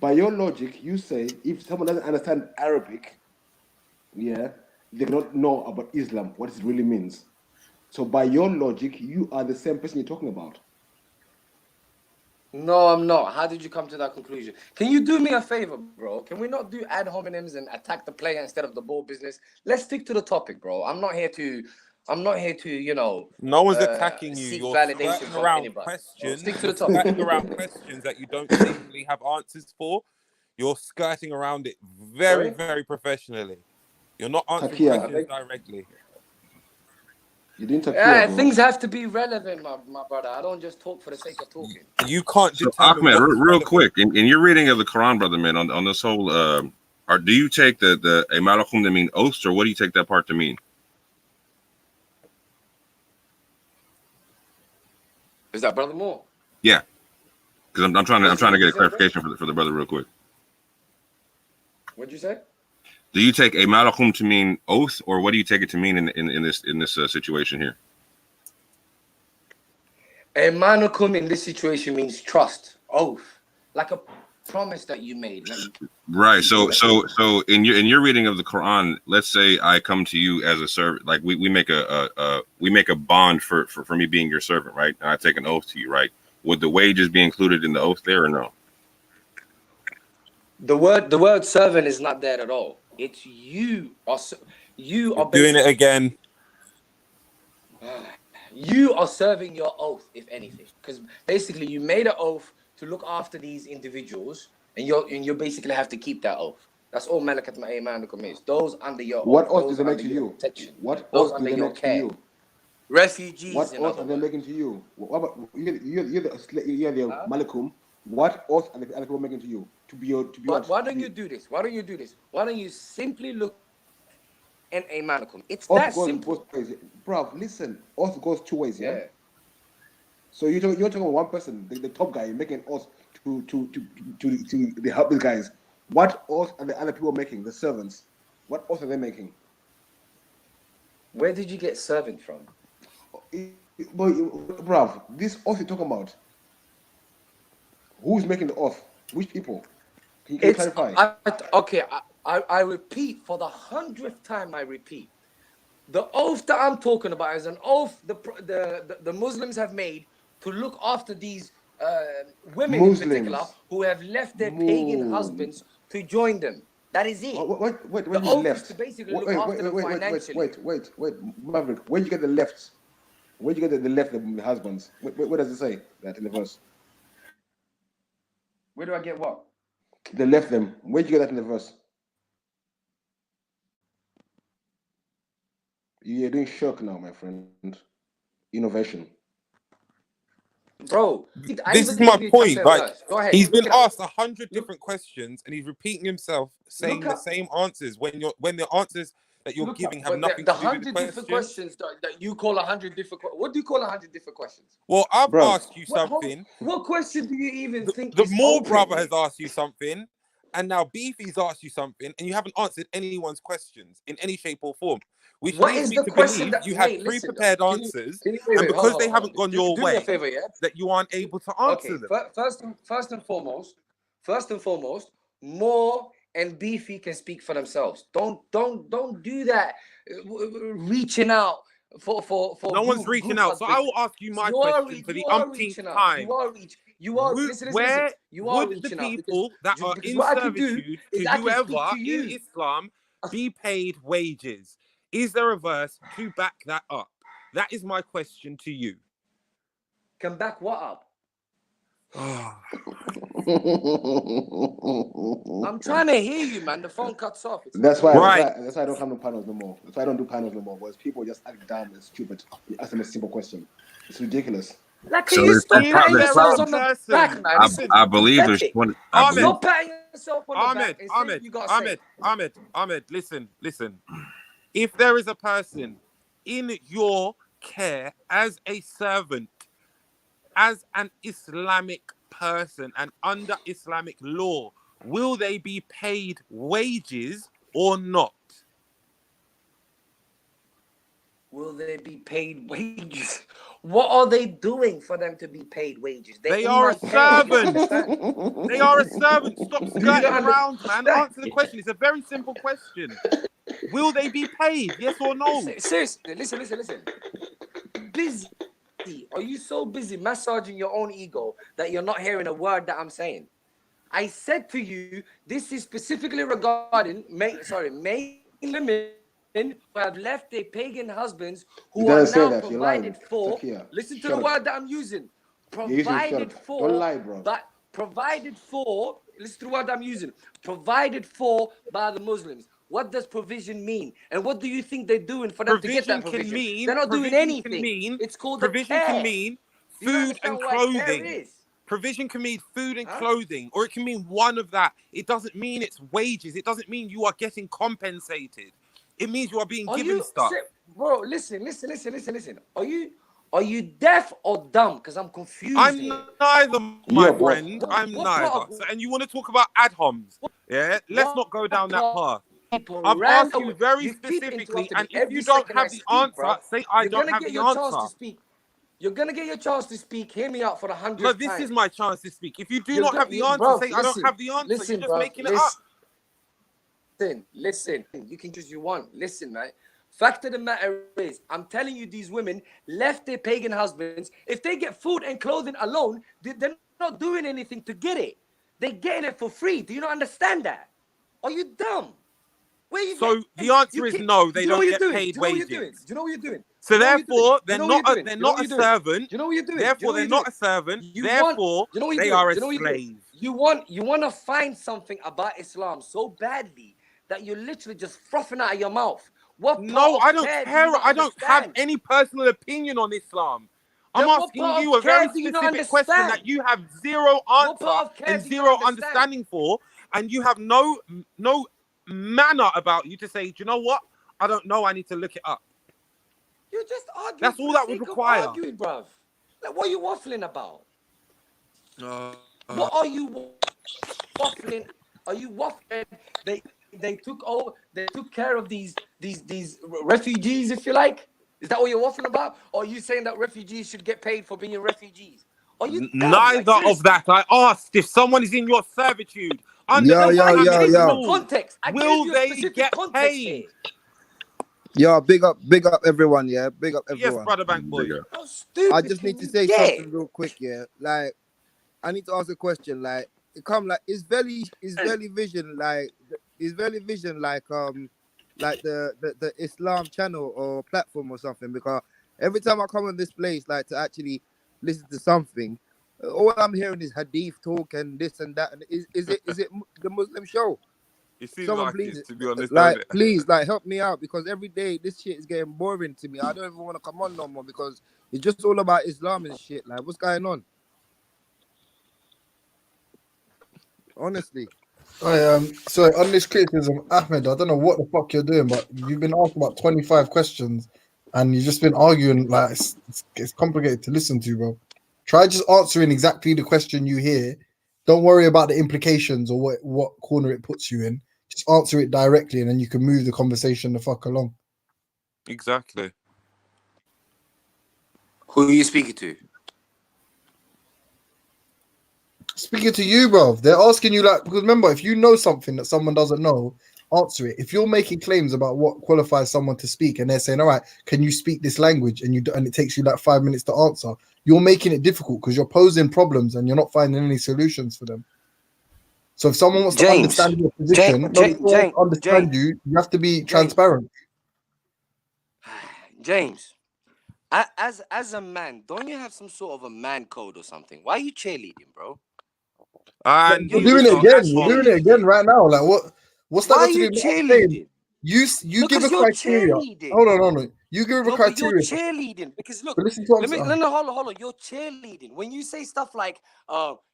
S15: By your logic, you say if someone doesn't understand Arabic, yeah, they cannot know about Islam, what it really means. So by your logic, you are the same person you're talking about.
S11: No, I'm not. How did you come to that conclusion? Can you do me a favor, bro? Can we not do ad hominems and attack the player instead of the ball business? Let's stick to the topic, bro. I'm not here to, you know.
S10: No one's attacking you.
S11: Seek
S10: You're
S11: validation
S10: skirting
S11: from
S10: around
S11: anybody.
S10: questions.
S11: Stick to the
S10: You're
S11: topic.
S10: skirting around questions that you don't seemingly have answers for. You're skirting around it very, very professionally. You're not answering questions directly.
S15: You didn't talk.
S11: Yeah, things have to be relevant, my brother. I don't just talk for the sake of talking.
S10: You can't
S9: So Ahmed, real quick, in your reading of the Quran, brother man, on this whole, or do you take the Imalakum to mean oaths, or what do you take that part to mean?
S11: Is that Brother Moore?
S9: Yeah, because I'm trying to get a clarification for the brother real quick.
S11: What'd you say?
S9: Do you take a malakum to mean oath, or what do you take it to mean in this situation here?
S11: A manukum in this situation means trust, oath, like a promise that you made.
S9: Right. So in your reading of the Quran, let's say I come to you as a servant, like we make a bond for me being your servant, right? And I take an oath to you, right? Would the wages be included in the oath there or no?
S11: The word servant is not there at all. It's you are
S10: doing it again.
S11: You are serving your oath, if anything, because basically you made an oath to look after these individuals, and you basically have to keep that oath. That's all Malakat Ma'aymanukum is. Those under your
S15: what
S11: oath.
S15: oath do they make to you?
S11: Protection.
S15: What
S11: those
S15: oath
S11: under
S15: do they
S11: your
S15: make
S11: care.
S15: to you?
S11: Refugees.
S15: What oath are they making to you? What about you're the Malakum? What oath are the other people making to you?
S11: Why don't you do this? Why don't you simply look in a Malakum? It's
S15: oath
S11: that
S15: goes
S11: simple.
S15: Both ways. Bro, listen. Oath goes two ways, yeah? So you're talking about one person, the top guy, making oath to help these guys. What oath are the other people making? The servants. What oath are they making?
S11: Where did you get servant from?
S15: Bro, this oath you're talking about. Who's making the oath? Which people? Can you clarify?
S11: I repeat for the 100th time. I repeat, the oath that I'm talking about is an oath the Muslims have made to look after these women in particular who have left their pagan husbands to join them. That is it.
S15: Wait,
S11: the oath is to basically look after them financially.
S15: Wait, Maverick, where you get the left? Where you get the left, the husbands? What does it say that in the verse?
S11: Where do I get what?
S15: They left them. Where'd you get that in the verse? You're doing shock now, my friend. Innovation.
S11: Bro,
S10: This is my point. Like,
S11: Go ahead.
S10: he's been
S11: Look it up.
S10: asked 100 different questions, and he's repeating himself, saying the same answers when the answers that you're giving have
S11: But
S10: nothing
S11: the
S10: to do with the
S11: 100 different
S10: questions.
S11: questions that you call 100 different. What do you call 100 different questions?
S10: Well, I've
S15: Bro.
S10: asked you something.
S11: What question do you even think
S10: The
S11: is
S10: Moore
S11: open?
S10: brother has asked you something, and now Beefy's asked you something, and you haven't answered anyone's questions in any shape or form. Which
S11: What
S10: leads
S11: is
S10: me
S11: the
S10: to
S11: question
S10: believe
S11: that
S10: you had
S11: mate, listen,
S10: pre-prepared
S11: can you-
S10: answers,
S11: can you- wait,
S10: and
S11: wait,
S10: because
S11: hold
S10: they
S11: on.
S10: haven't gone your
S11: Do me a
S10: way,
S11: favor, yeah?
S10: that you aren't able to answer
S11: Okay,
S10: them.
S11: first and foremost, Moore and Beefy can speak for themselves. Don't do that. Reaching out for
S10: No one's reaching out. So I will ask you my question for the umpteenth time.
S11: You are listen.
S10: Where
S11: You are
S10: would the
S11: reaching out
S10: people that are
S11: because
S10: in
S11: what I can do
S10: servitude
S11: is
S10: to
S11: I can speak
S10: whoever
S11: to you.
S10: in Islam be paid wages? Is there a verse to back that up? That is my question to you.
S11: Can back what up? I'm trying to hear you, man. The phone cuts off.
S15: That's why I don't come to panels no more. That's why I don't do panels no more. Because people just act dumb and stupid. You ask them a simple question. It's ridiculous.
S11: Like,
S9: So
S11: can you
S9: there's
S11: stop
S9: some
S11: patting
S9: there's
S11: yourselves
S9: some-
S11: on the back, man?
S9: I believe there's 20. I believe
S11: Stop patting yourself on the back and say what you gotta say.
S10: Ahmed, listen. If there is a person in your care as a servant, as an Islamic person and under Islamic law, will they be paid wages or not?
S11: Will they be paid wages? What are they doing for them to be paid wages?
S10: They
S11: in
S10: are
S11: my
S10: a
S11: care,
S10: servant.
S11: you understand?
S10: They are a servant. Stop
S11: Do you
S10: skirting
S11: understand?
S10: around, man. Answer the question. It's a very simple question. Will they be paid? Yes or no?
S11: Seriously, listen. Busy. Are you so busy massaging your own ego that you're not hearing a word that I'm saying? I said to you, this is specifically regarding male women who have left their pagan husbands who
S15: You
S11: are
S15: didn't say
S11: now
S15: that. You're lying.
S11: provided for.
S15: Takia,
S11: Listen to
S15: shut
S11: the
S15: up.
S11: word that I'm using.
S15: You're using
S11: Provided
S15: shut up.
S11: for.
S15: Don't lie, bro.
S11: But provided for. Listen to the word I'm using. Provided for by the Muslims. What does provision mean? And what do you think they're doing for them to get that provision? They're not doing anything. It's called the
S10: provision
S11: care.
S10: can mean
S11: Do you
S10: food
S11: understand
S10: and
S11: what care
S10: clothing.
S11: is?
S10: Provision can mean food and clothing, or it can mean one of that. It doesn't mean it's wages. It doesn't mean you are getting compensated. It means you are being given stuff.
S11: Bro, listen. Are you deaf or dumb? Because I'm confused.
S10: I'm
S11: here.
S10: neither, my
S11: What-
S10: friend.
S11: what-
S10: I'm
S11: what
S10: neither.
S11: part of-
S10: So, and you want to talk about ad homs? Yeah, let's not go down that path. I've
S11: ran
S10: asked you
S11: away.
S10: very
S11: You keep
S10: specifically,
S11: interrupting
S10: and
S11: me
S10: if
S11: every
S10: you don't
S11: second I
S10: have the
S11: speak,
S10: answer,
S11: bruv.
S10: say I
S11: You're
S10: don't
S11: gonna
S10: have
S11: get
S10: the
S11: your chance
S10: answer.
S11: to speak. You're gonna get your chance to speak. Hear me out for the 100th
S10: No,
S11: time.
S10: this is my chance to speak. If you do
S11: You're
S10: not
S11: go-
S10: have the
S11: you-
S10: answer,
S11: bruv,
S10: say I don't
S11: listen,
S10: have the answer.
S11: listen,
S10: You're just
S11: bruv,
S10: making it up.
S11: Listen. You can choose you want. Listen, right? Fact of the matter is, I'm telling you, these women left their pagan husbands. If they get food and clothing alone, they're not doing anything to get it. They're getting it for free. Do you not understand that? Are you dumb?
S10: So the answer is no. They don't get paid wages.
S11: Do you know what you're doing?
S10: So therefore, they're not a servant.
S11: You know what you're doing?
S10: Therefore, they're not a servant. Therefore, they are a slave.
S11: You want to find something about Islam so badly that you're literally just frothing out of your mouth.
S10: No, I don't care. I don't have any personal opinion on Islam. I'm asking you a very specific question that you have zero answer and zero understanding for, and you have no manner about you to say, do you know what? I don't know. I need to look it up.
S11: You're just arguing.
S10: That's all that would require.
S11: Arguing, bruv. Like, what are you waffling about? What are you waffling? Are you waffling? They took care of these refugees, if you like. Is that what you're waffling about? Or are you saying that refugees should get paid for being refugees? Are you
S10: Neither of that. I asked if someone is in your servitude under
S11: context.
S10: Will they get paid?
S13: Yo, big up everyone, yeah. Big up everyone.
S10: Yes, brother Bank Boy.
S13: I just need to say something real quick, yeah. Like, I need to ask a question. Like, it come like is Velley Vision like the Islam channel or platform or something? Because every time I come on this place, like to actually listen to something, All I'm hearing is hadith talk and this and that. And is it the Muslim show?
S10: It seems
S13: Someone
S10: like
S13: please,
S10: it, to be honest, don't
S13: like,
S10: it?
S13: please, like, help me out because every day this shit is getting boring to me. I don't even want to come on no more because it's just all about Islam and shit. Like, what's going on? Honestly.
S4: So on this criticism, Ahmed, I don't know what the fuck you're doing, but you've been asked about 25 questions and you've just been arguing. Like, it's complicated to listen to, bro. Try just answering exactly the question you hear. Don't worry about the implications or what corner it puts you in. Just answer it directly, and then you can move the conversation the fuck along.
S10: Exactly.
S11: Who are you speaking to?
S4: Speaking to you, bro. They're asking you, like, because remember, if you know something that someone doesn't know, answer it. If you're making claims about what qualifies someone to speak, and they're saying, "All right, can you speak this language?" and it takes you like 5 minutes to answer, you're making it difficult because you're posing problems and you're not finding any solutions for them. So if someone wants to understand your position, understand you have to be transparent.
S11: James, as a man, don't you have some sort of a man code or something? Why are you cheerleading, bro?
S10: And
S4: You're doing it again. You're doing it again right now. Like what's that
S11: Why
S4: got
S11: are
S4: to
S11: you
S4: do with what I'm
S11: cheerleading?
S4: saying? You give
S11: Because
S4: a
S11: you're
S4: criteria.
S11: cheerleading.
S4: Hold on. You give a
S11: No, but you're
S4: criteria.
S11: cheerleading because look,
S4: But listen to what I'm
S11: let me
S4: saying.
S11: no, hold on. You're cheerleading when you say stuff like,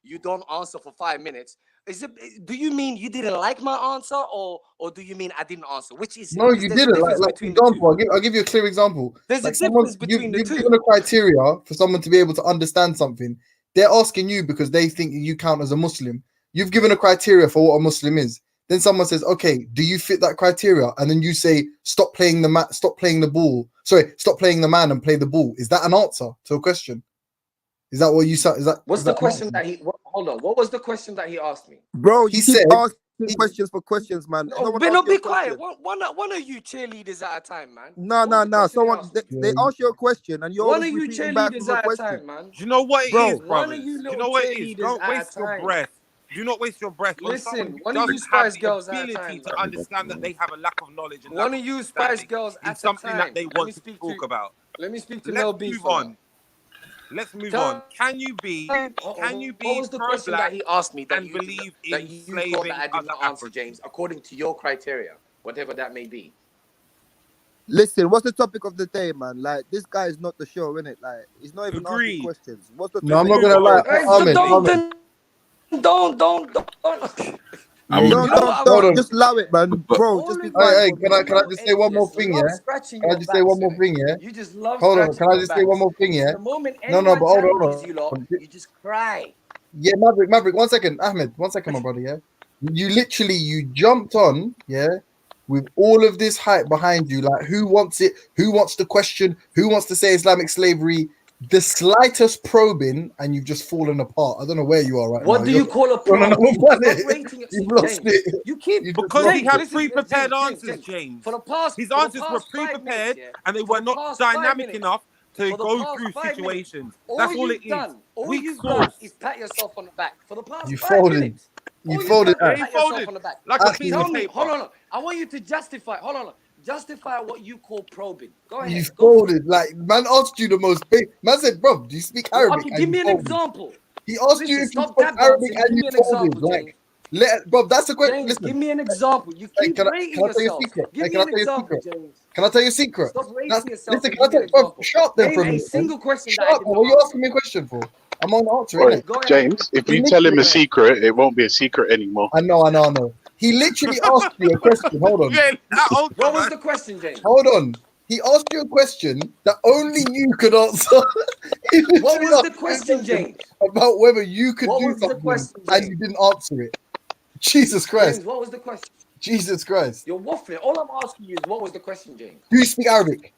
S11: you don't answer for 5 minutes." Do you mean you didn't like my answer, or do you mean I didn't answer? Which is it?
S4: No,
S11: 'Cause
S4: you
S11: there's a
S4: didn't.
S11: difference
S4: Like
S11: between the two.
S4: example, I'll give you a clear example.
S11: There's
S4: Like
S11: a
S4: someone,
S11: difference between the
S4: you've
S11: two.
S4: given a criteria for someone to be able to understand something. They're asking you because they think you count as a Muslim. You've given a criteria for what a Muslim is. Then someone says, "Okay, do you fit that criteria?" And then you say, "Stop playing stop playing the ball. Sorry, stop playing the man and play the ball." Is that an answer to a question? Is that what you said?
S11: What's the question that he? Hold on. What was the question that he asked me?
S13: Bro, you
S4: He
S13: keep
S4: said
S13: asking questions for questions, man.
S11: No, be quiet. One of you cheerleaders at a time, man.
S13: No. Someone they ask you a question and you're
S11: One
S13: always
S11: of you
S13: repeating back
S11: cheerleaders
S13: with a
S11: at a
S13: question.
S11: time, man.
S10: Do you know what it
S13: Bro,
S10: is,
S11: One
S10: brothers?
S11: of you
S10: Do you
S11: little
S10: know what it is?
S11: cheerleaders
S10: Don't
S11: at a
S10: waste your
S11: time.
S10: breath. Do not waste your breath on someone
S11: Listen,
S10: who
S11: one of you
S10: doesn't have
S11: Spice
S10: the
S11: Girls at a
S10: ability
S11: time,
S10: to
S11: man.
S10: understand that they have a lack of knowledge and
S11: One
S10: lack
S11: of
S10: of
S11: you Spice
S10: understanding
S11: Girls
S10: in
S11: at a
S10: something that
S11: time.
S10: they want to talk about.
S11: Let me speak to
S10: Let's
S11: Mel B
S10: move
S11: for now.
S10: on. Let's move
S11: Tell
S10: on. Can you be
S11: what was the question that
S10: pro-black
S11: he asked me that
S10: and
S11: you
S10: believe
S11: that
S10: in
S11: you thought
S10: slaving
S11: that I did
S10: other
S11: not answer,
S10: Africans?
S11: James, according to your criteria, whatever that may be?
S13: Listen, what's the topic of the day, man? Like, this guy is not the show, innit? Like, he's not even asking
S10: Agreed.
S13: questions. What's the
S4: No, I'm
S13: topic
S4: not
S13: of the
S4: gonna
S13: day?
S4: lie.
S11: Don't.
S4: Hold
S13: Just allow it, man. Bro, just be quiet.
S4: Hey,
S13: for a minute.
S4: can I just say one more thing, yeah?
S11: Scratching
S4: Can I
S11: your
S4: just say
S11: backs,
S4: one more
S11: innit?
S4: thing, yeah?
S11: You just love
S4: Hold on,
S11: scratching
S4: can I
S11: your
S4: just say one
S11: backs.
S4: more thing, yeah?
S11: The moment
S4: No,
S11: anyone
S4: but hold
S11: challenges
S4: on.
S11: you lot, you just cry.
S4: Yeah, Maverick, 1 second. Ahmed, 1 second, my brother, yeah? You jumped on, yeah, with all of this hype behind you. Like, who wants it? Who wants the question? Who wants to say Islamic slavery? The slightest probing, and you've just fallen apart. I don't know where you are right now.
S11: What do you call a
S4: you're on
S11: probe?
S4: another planet.
S11: Stop rating it.
S4: You've lost
S11: James,
S4: it.
S11: you keep
S10: Because he
S11: James,
S10: had
S11: listen,
S10: pre-prepared
S11: James,
S10: answers, James.
S11: For the past,
S10: His
S11: for the
S10: answers were
S11: past 5 minutes,
S10: pre-prepared
S11: yeah,
S10: and they
S11: for
S10: were
S11: the
S10: not
S11: past 5
S10: dynamic
S11: minutes,
S10: enough to
S11: for the
S10: go
S11: past
S10: through
S11: 5 minutes,
S10: situations.
S11: all
S10: That's all it
S11: you've
S10: is.
S11: done, all
S10: Weak
S11: you've
S10: sauce.
S11: done is pat yourself on the back for the past
S4: You
S11: 5
S4: folded.
S11: minutes.
S4: You
S11: All you've
S4: folded.
S11: done is
S10: He
S11: pat yourself
S10: folded
S11: on the back.
S10: like a piece
S11: Tell
S10: of
S11: me,
S10: paper.
S11: hold on. I want you to justify. Hold on. Justify what you call probing. Go
S4: You
S11: ahead. Go for it.
S4: folded. Like, man asked you the most big. Man said, "Bro, do you speak Arabic?"
S11: Okay,
S4: And
S11: give
S4: you
S11: me an
S4: folded.
S11: example.
S4: He asked you
S11: Listen,
S4: if you
S11: stop
S4: spoke
S11: tap
S4: Arabic
S11: dancing.
S4: and
S11: Give
S4: you
S11: me an
S4: folded.
S11: example,
S4: Like,
S11: James.
S4: bro, that's the question.
S11: James,
S4: Listen,
S11: give me an example. You
S4: hey,
S11: keep
S4: can
S11: rating
S4: I tell you a
S11: yourself.
S4: secret?
S11: Give
S4: Hey,
S11: me
S4: can I
S11: an
S4: tell you a
S11: example,
S4: secret?
S11: James.
S4: Can I tell you a secret?
S11: Stop rating yourself
S4: Listen,
S11: and
S4: can I
S11: give me
S4: tell
S11: an
S4: you, bro,
S11: example.
S4: shut up there
S11: Name
S4: for a
S11: a
S4: minute, man.
S11: single question
S4: Shut
S11: that I
S4: up,
S11: did
S4: man.
S11: not
S4: What are you
S11: answer.
S4: asking me a question for? I'm on answering
S11: Go
S4: it.
S11: ahead.
S6: James, if you tell him a secret, it won't be a secret anymore.
S4: I know. He literally asked you a question. Hold on.
S10: Yeah, that ultra,
S11: What was
S10: man.
S11: the question, James?
S4: Hold on. He asked you a question that only you could answer. He
S11: What
S4: literally
S11: was the
S4: asked you a
S11: question, James?
S4: about whether you could
S11: What
S4: do
S11: was the
S4: something
S11: question,
S4: and
S11: James?
S4: you didn't answer it. Jesus Christ.
S11: James, what was the question?
S4: Jesus Christ.
S11: You're waffling. All I'm asking you is what was the question, James?
S4: Do you speak Arabic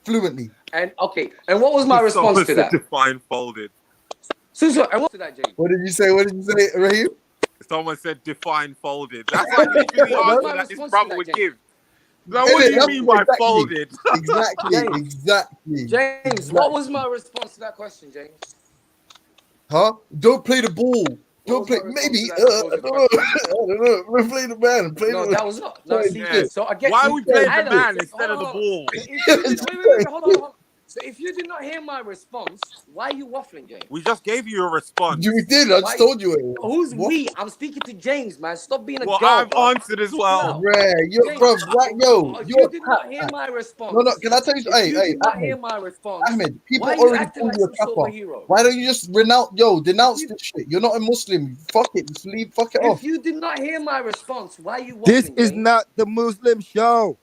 S4: fluently?
S11: And okay, and what was my response to that?
S10: Define folded.
S11: So, and what to that, James?
S4: What did you say? What did you say, Raheem?
S10: Someone said define folded. That's like literally the
S11: What was
S10: answer
S11: my
S10: that this
S11: response to
S10: brother
S11: that,
S10: would
S11: James?
S10: give. Now, what do you mean by folded?
S4: Exactly.
S11: James, what was my response to that question, James?
S4: Huh? Don't play the ball. Don't play. Maybe. I don't know. We're playing the man.
S11: No, that was not. No, see,
S10: Yeah.
S11: so I get.
S10: Why are we playing the
S11: Adam,
S10: man instead of the ball?
S11: Hold on. So So if you did not hear my response, why are you waffling, James?
S3: We just gave you a response.
S4: You did. I just told you.
S11: Who's
S4: What?
S11: we? I'm speaking to James, man. Stop being a
S3: Well,
S11: girl,
S3: I've
S11: bro.
S3: answered as well.
S4: Rare, you're
S11: James,
S4: bro, right, yo,
S11: if
S4: you're
S11: you did not hear my response,
S4: No, can I tell you?
S11: if
S4: Hey,
S11: you
S4: hey,
S11: did not
S4: Ahmed,
S11: hear my response,
S4: Ahmed, people
S11: why are you
S4: already
S11: acting
S4: call
S11: like
S4: you a
S11: some sort of a
S4: capper.
S11: hero?
S4: Why don't you just denounce this shit? You're not a Muslim. Fuck it, just leave. Fuck it
S11: If
S4: off.
S11: you did not hear my response, why are you waffling,
S13: This is
S11: James?
S13: not the Muslim show.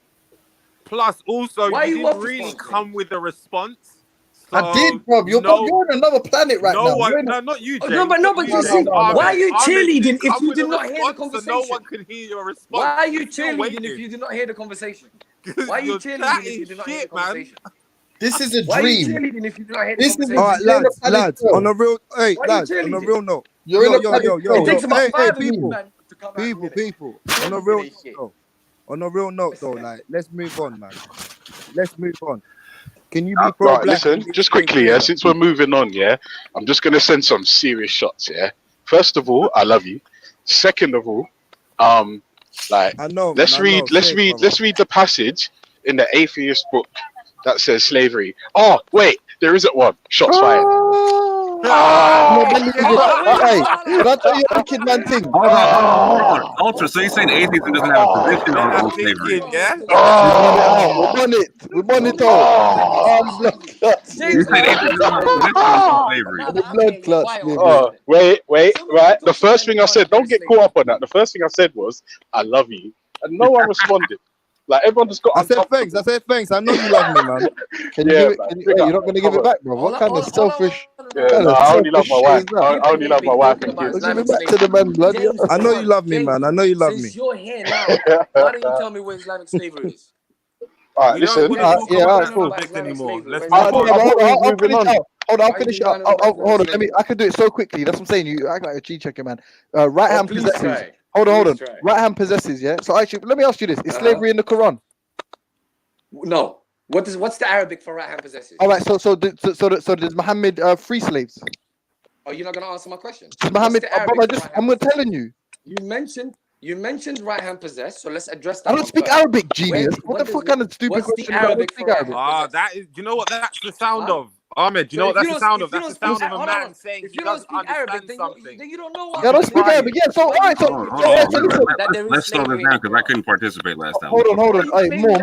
S3: Plus, also,
S11: Why
S3: you
S11: you
S3: didn't
S11: waffling,
S3: really
S11: James?
S3: come with a response. So
S4: I did, bro. You're on another planet right
S3: no
S4: now.
S3: one, no, not you,
S11: Oh,
S3: James.
S11: no, but
S3: Not you, James.
S11: why are
S3: Ahmed.
S11: you
S3: Ahmed, you
S11: cheerleading
S3: didn't
S11: if
S3: come
S11: you
S3: with
S11: did
S3: a
S11: not hear the
S3: response, so no
S11: conversation?
S3: one could hear your response.
S11: Why are you
S3: You're still
S11: cheerleading if
S3: waiting.
S11: you did not hear the conversation?
S3: Because
S11: Why are you
S3: you're
S11: cheerleading if you
S3: chatting
S11: did not hear the
S3: shit, man.
S11: conversation?
S4: This is a
S11: Why are you
S4: dream.
S11: cheerleading if you did not hear the
S4: This is
S11: conversation?
S13: All right,
S4: you're in a
S13: lads,
S4: planet show.
S13: on a real, hey,
S11: Why are you
S13: lads, on a
S11: cheerleading?
S13: real note.
S4: You're in a planet show.
S11: It takes about
S13: Hey,
S11: 5
S13: people,
S11: minutes, man, to come out with it.
S13: people. On a
S11: Look
S13: real
S11: at this shit.
S13: note, on a real note, though, like, let's move on, man. Let's move on. Can you be pro
S6: Right,
S13: black?
S6: listen, just quickly, yeah, since we're moving on, yeah, I'm just gonna send some serious shots, yeah. First of all, I love you. Second of all, like
S13: I know,
S6: let's
S13: man,
S6: read the passage in the atheist book that says slavery. Oh, wait, there isn't one. Shots fired.
S4: No, hey, can I tell you a wicked man thing?
S9: Hold on. Ultra, so you're saying atheism doesn't have a position on slavery?
S3: Yeah.
S4: We won it all.
S9: You're saying atheism doesn't have a position on slavery?
S4: The blood clots, baby.
S6: Oh, wait, right. The first thing I said, don't get caught up on that. The first thing I said was, I love you. And no one responded. Like, everyone just got
S13: I said thanks. I know you love me, man.
S4: You're not going to give it back, bro. What kind of selfish...
S6: I only love my wife. I only love my wife and kids.
S4: Give it back to the man, blood.
S13: I know you love me, man. I know you love me.
S11: Since you're here now, why don't you tell me what Islamic slavery is?
S6: All right, listen.
S4: Cool.
S3: Anymore. Let's
S4: I'll finish it up. Hold on. I can do it so quickly. That's what I'm saying. You act like a G checker, man. Right hand possesses. Hold on. Right hand possesses. Yeah. So actually, let me ask you this: is slavery in the Quran?
S11: No. What's the Arabic for right hand possesses?
S4: All right. So does Muhammad free slaves?
S11: Oh, you're not gonna answer my question.
S4: Muhammad, I'm telling you.
S11: You mentioned right hand possess, so let's address that.
S4: I don't speak Arabic, genius. What the fuck kind of stupid question is that? I don't speak Arabic.
S3: That is. Do you know what that's the sound of? Ahmed, do you know what that's the sound of? That's the sound of a man saying he doesn't understand something.
S11: Then you don't know what.
S4: Yeah, I don't speak Arabic. Yeah, so alright, so
S9: Let's slow this down because I couldn't participate last time.
S4: Hold on. Hey, more.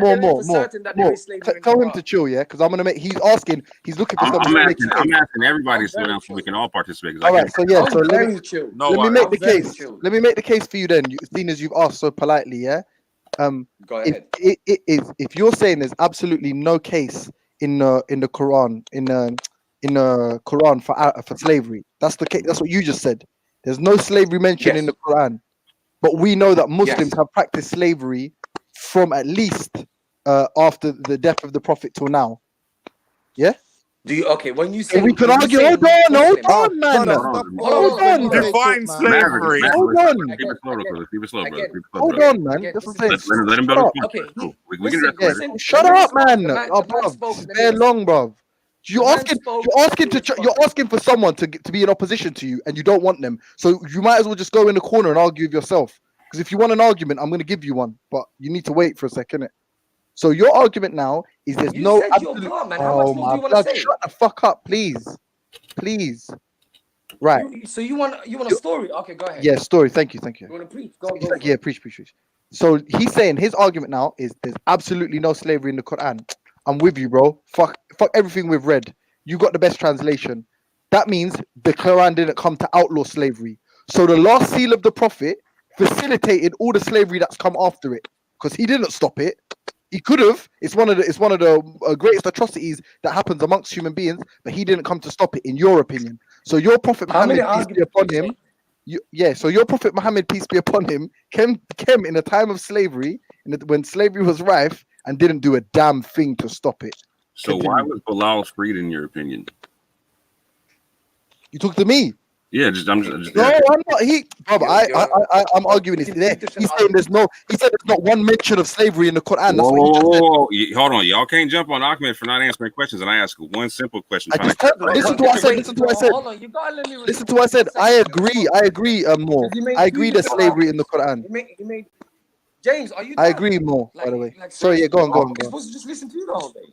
S4: Tell him to chill, yeah, because I'm gonna make. He's looking for something.
S9: I'm asking everybody to slow down so we can all participate.
S4: All right, so yeah, so let me make the case. Let me make the case for you then, seeing as you've asked so politely, yeah.
S11: Go ahead.
S4: If you're saying there's absolutely no case in the Quran in the Quran for slavery, that's the case. That's what you just said. There's no slavery mentioned in the Quran, but we know that Muslims have practiced slavery from at least after the death of the Prophet till now. Yeah.
S11: Do you when you say
S4: we can argue? Hold on, man. Hold on.
S3: Define slavery.
S9: Keep it slow, brother.
S4: Hold on, man. That's what I'm saying.
S9: Let him build a we can address it.
S4: Shut up, man. Oh, bro, they're long, bro. You're asking for someone to be in opposition to you, and you don't want them. So you might as well just go in the corner and argue with yourself. Because if you want an argument, I'm going to give you one, but you need to wait for a second. So your argument now is there's no absolute. Oh my God! Shut the fuck up, please. Right.
S11: So you want a story? Okay, go ahead.
S4: Yeah, story. Thank you.
S11: You want to preach? Go.
S4: Yeah, preach. So he's saying his argument now is there's absolutely no slavery in the Quran. I'm with you, bro. Fuck everything we've read. You got the best translation. That means the Quran didn't come to outlaw slavery. So the last seal of the Prophet facilitated all the slavery that's come after it, because he didn't stop it. He could have. It's one of the greatest atrocities that happens amongst human beings, but he didn't come to stop it, in your opinion. So your Prophet Muhammad, peace be upon him. So your Prophet Muhammad, peace be upon him, came in a time of slavery, when slavery was rife, and didn't do a damn thing to stop it.
S9: So why was Bilal freed, in your opinion?
S4: You talk to me.
S9: Yeah, I'm just.
S4: No, I'm not. I'm arguing this. He's saying there's not one mention of slavery in the Quran. That's what he just said.
S9: Hold on, y'all can't jump on Ahmed for not answering questions, and I ask one simple question.
S4: Listen to what I said. Listen to what I said. Listen to what I said. I agree. More. I agree there's slavery in the Quran.
S11: James, are you?
S4: I agree more. By the way. Sorry. Yeah. Go on.
S11: You're supposed to just listen to you the whole day.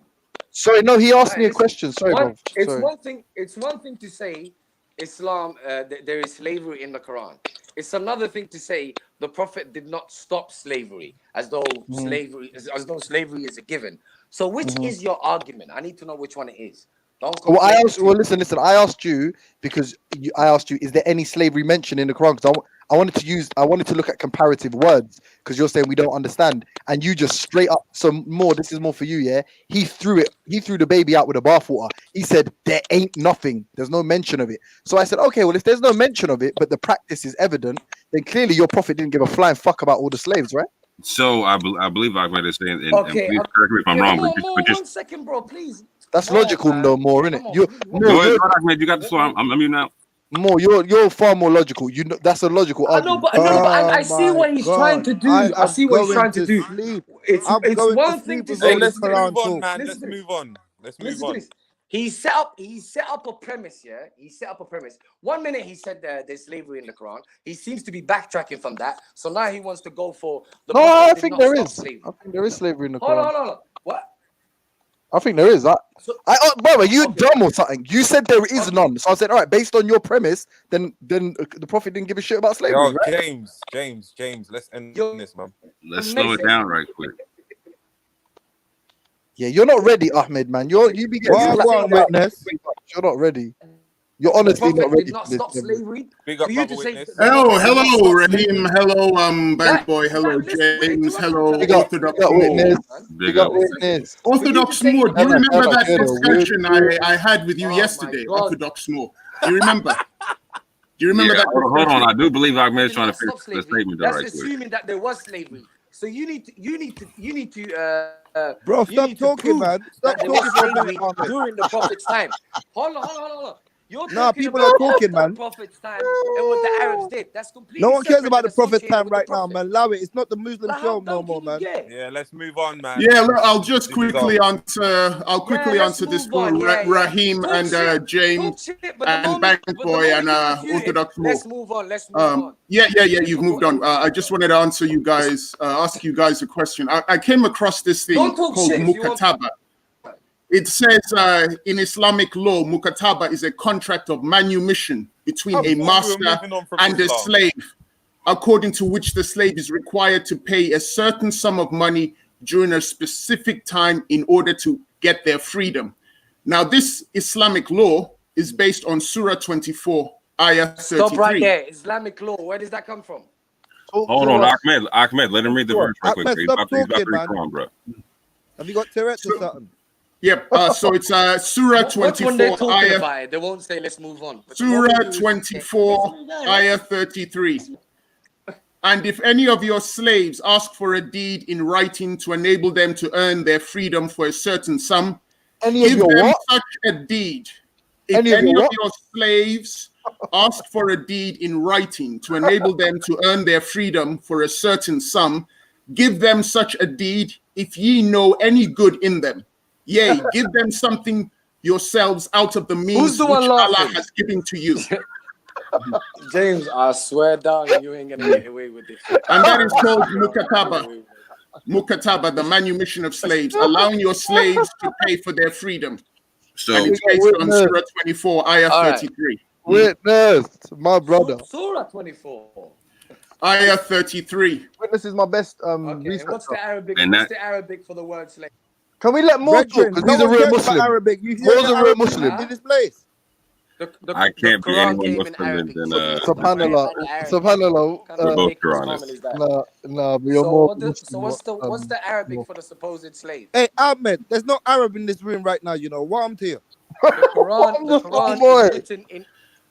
S22: Sorry, no, he asked me a
S11: Listen,
S22: question. Sorry, bro.
S11: it's
S22: Sorry.
S11: one thing. It's one thing to say Islam. There is slavery in the Quran. It's another thing to say the Prophet did not stop slavery, as though slavery is a given. So, which is your argument? I need to know which one it is. Don't
S22: Well, I
S11: conflate the
S22: asked.
S11: two.
S22: Well, listen. I asked you because I asked you, is there any slavery mentioned in the Quran? Because I wanted to look at comparative words because you're saying we don't understand, and you just straight up. So more. This is more for you, yeah. He threw the baby out with the bathwater. He said there ain't nothing. There's no mention of it. So I said, okay, well, if there's no mention of it, but the practice is evident, then clearly your prophet didn't give a flying fuck about all the slaves, right?
S9: So I believe Ahmed is saying, and
S11: Okay,
S9: please correct me if I'm wrong, but just
S11: 1 second, bro, please.
S22: That's
S11: Come on,
S22: logical,
S11: man.
S22: no more, innit?
S11: Come on.
S22: You're
S9: go ahead, Ahmed. You got the floor. I'm you now.
S22: more. You're far more logical. You know that's a logical
S11: I know,
S22: argument.
S11: but I
S13: Oh
S11: see
S13: my
S11: what he's trying
S13: God.
S11: to do.
S13: I
S11: I
S13: am
S11: see what he's
S13: going
S11: trying to
S13: to
S11: do.
S13: sleep.
S11: It's
S13: I'm going to
S11: one thing
S13: sleep
S11: to
S13: with
S11: say.
S13: all this
S10: Let's move
S13: Quran
S10: on,
S13: talk.
S10: man.
S11: Listen
S10: Let's
S11: to this.
S10: move on. Let's move
S11: Listen to
S10: on.
S11: this. He set up a premise, yeah? He set up a premise. 1 minute he said there's slavery in the Quran. He seems to be backtracking from that. So now he wants to go for the
S22: No,
S11: Prophet
S22: I
S11: did
S22: think
S11: not
S22: there
S11: stop
S22: is.
S11: slavery.
S22: I think there is slavery in the
S11: Hold
S22: Quran.
S11: on. What?
S22: I think there is. Brother, you
S11: Okay.
S22: dumb or something? You said there is none. So I said, all right, based on your premise, then the Prophet didn't give a shit about slavery,
S10: Yo,
S22: right?
S10: James, let's end this, man.
S9: Let's slow it down right quick.
S22: Yeah, you're not ready, Ahmed, man. You be getting
S13: What
S22: slapped
S13: one
S22: about
S13: witness?
S22: You're not ready. You're
S11: The
S22: honestly not
S11: Prophet did
S22: ready
S11: not
S22: for this.
S11: stop slavery.
S10: Big
S11: For
S10: up,
S11: you
S10: brother
S11: to say
S10: witness.
S11: the
S16: Oh,
S11: Prophet did not
S16: hello,
S11: stop
S16: Raheem.
S11: slavery.
S16: Hello, Bank Boy. Hello,
S11: Listen, we're
S16: James.
S11: interrupting
S16: Hello,
S11: each
S22: Big
S11: other.
S22: up,
S16: Orthodox
S22: big up,
S16: More.
S22: witness.
S9: Big
S22: Big up,
S9: up.
S22: witness.
S11: For you to
S16: Orthodox
S11: say
S16: More.
S11: the
S16: Do you
S11: Prophet
S16: remember that
S22: you're the weird
S16: discussion
S22: dude.
S16: I had with you
S11: Oh my
S16: yesterday,
S11: God.
S16: Orthodox More? Do you remember? Do you remember
S9: Yeah,
S16: that
S9: hold
S16: discussion?
S9: on. I do believe Ahmed is
S11: Did
S9: trying to
S11: not
S9: finish
S11: stop
S9: the
S11: slavery.
S9: statement though,
S11: That's
S9: right quick.
S11: assuming that there was slavery. So you need
S13: Bro, stop
S11: to
S13: talking,
S11: prove
S13: man. Stop
S11: that there
S13: talking
S11: was
S13: for a minute,
S11: slavery
S13: Ahmed.
S11: during the Prophet's time. Hold on. You're
S13: Nah,
S11: talking
S13: people are
S11: about
S13: talking,
S11: after the
S13: man.
S11: Prophet's time and what the Arabs did. That's
S13: No
S11: completely
S13: one cares
S11: separate
S13: about
S11: and
S13: the Prophet's
S11: associated
S13: time
S11: with the
S13: right now,
S11: Prophet.
S13: man. Allow it. It's not the Muslim
S11: Like, how
S13: show no
S11: dumb
S13: more,
S11: can you
S13: man.
S11: get?
S10: Yeah, let's move on, man.
S16: Yeah, look, I'll just
S10: This is
S16: quickly
S10: off.
S16: answer. I'll
S11: Yeah,
S16: quickly
S11: let's
S16: answer this
S11: move
S16: for
S11: on. Yeah.
S16: Raheem
S11: Talk
S16: and
S11: shit.
S16: James
S11: Talk shit. But
S16: and Bank
S11: the
S16: Boy and
S11: moment you confuted,
S16: Orthodox More.
S11: let's move on. Let's move on.
S16: Yeah. You've moved on. I just wanted to answer you guys, ask you guys a question. I came across this thing
S11: Don't talk
S16: called
S11: shit if you want.
S16: mukataba. It says in Islamic law, mukataba is a contract of manumission between
S10: I
S16: a
S10: thought we were
S16: master
S10: moving on from
S16: and a
S10: Islam.
S16: slave, according to which the slave is required to pay a certain sum of money during a specific time in order to get their freedom. Now, this Islamic law is based on Surah 24, Ayah 33.
S11: Stop right there. Islamic law. Where does that come from?
S9: Hold on, Ahmed, let him read the verse right quick.
S13: Ahmed,
S9: He's
S13: stop
S9: about to
S13: talking,
S9: read
S13: man.
S9: Quran, bro.
S13: Have you got Tourette's or something?
S16: Yep. So it's Surah
S11: What when they're
S16: 24,
S11: talking
S16: Ayah.
S11: about it, they won't say let's move on. But
S16: Surah 24, Ayah 33. And if any of your slaves ask for a deed in writing to enable them to earn their freedom for a certain sum, give them such a deed. If any of your slaves ask for a deed in writing to enable them to earn their freedom for a certain sum, give them such a deed if ye know any good in them. Yea, give them something yourselves out of the means
S11: the
S16: which
S11: one
S16: Allah
S11: laughing?
S16: has given to you.
S11: James, I swear down, you ain't gonna get away with this.
S16: And that is called mukataba. Mukataba, the manumission of slaves, allowing your slaves to pay for their freedom.
S9: So
S16: and it's based on Surah 24, Ayah 33.
S22: Witness, my brother.
S11: Surah 24.
S16: Ayah 33.
S22: Witness is my best
S11: Okay,
S22: researcher.
S11: what's the Arabic?
S9: And
S11: What's
S9: that-
S11: the Arabic for the word slave?
S22: Can we let more talk?
S13: Brethren,
S22: Because
S13: no
S22: he's a
S13: one
S22: real
S13: cares about
S22: Muslim.
S13: Arabic. You hear
S22: More's
S13: the
S22: a real
S13: Arabic
S22: Muslim.
S13: in this place.
S9: I can't be
S11: Quran
S9: any more
S11: came in
S9: Muslim
S11: Arabic.
S9: than
S22: Subhanallah. Subhanallah.
S9: we're both Quranists.
S22: Nah, but you're
S11: So
S22: more
S11: what
S22: Muslim.
S11: what's the Arabic for the supposed slave?
S13: Hey, Ahmed, there's no Arab in this room right now, you know. What I'm to you.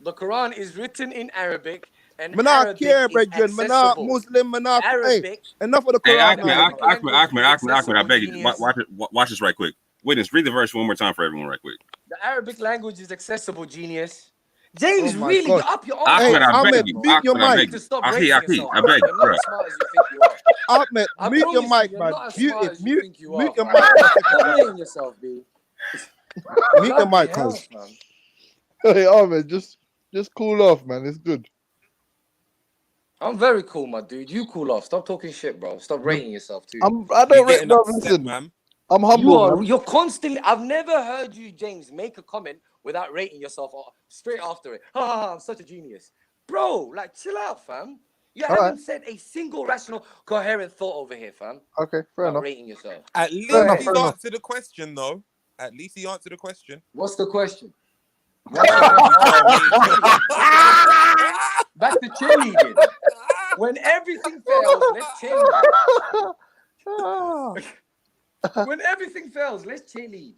S11: The Quran is written in Arabic and
S13: Manak
S11: Arabic
S13: care,
S11: is
S13: brethren. Manak
S11: accessible.
S13: Muslim, Manak. Hey,
S11: Arabic.
S13: enough of the
S9: Hey,
S13: Quran.
S9: Ahmed, I beg you, watch this right quick. Witness, read the verse one more time for everyone, right quick.
S11: The Arabic language is accessible, genius. James,
S13: Oh my
S11: really,
S13: God.
S11: you're up your own.
S9: Ahmed, I
S13: Ahmed,
S9: beg you.
S13: mute your
S9: Ahmed, I
S13: mic.
S9: beg
S11: To
S9: you.
S11: stop
S9: Aki,
S11: rating
S9: Aki,
S11: yourself.
S9: I beg you,
S11: You're
S9: bro.
S11: not as smart as you think you are.
S13: Ahmed,
S11: I
S13: mute your
S11: promise
S13: mic,
S11: you're
S13: man.
S11: not as
S13: Mute
S11: smart
S13: it.
S11: as you think you are.
S13: Mute your
S11: fam.
S13: mic for a second,
S11: Stop
S13: brother.
S11: rating yourself, B.
S13: Mute your mic,
S11: Hell,
S13: cuz.
S11: man.
S22: Hey, Ahmed, just cool off, man. It's good.
S11: I'm very cool, my dude. You cool off. Stop talking shit, bro. Stop rating yourself too.
S22: I don't
S10: You're getting
S22: no,
S10: upset,
S22: listen.
S10: man.
S13: I'm humble, man.
S11: You're constantly. I've never heard you, James, make a comment without rating yourself straight after it. I'm such a genius, bro. Like, chill out, fam. You haven't said a single rational, coherent thought over here, fam.
S13: Okay, fair enough.
S11: Rating yourself.
S10: At least
S13: Fair enough,
S10: he
S13: fair enough.
S10: answered the question, though. At least he answered the question.
S11: What's the question? Back to cheerleading. When everything fails, let's cheerlead. When everything fails, let's cheerlead.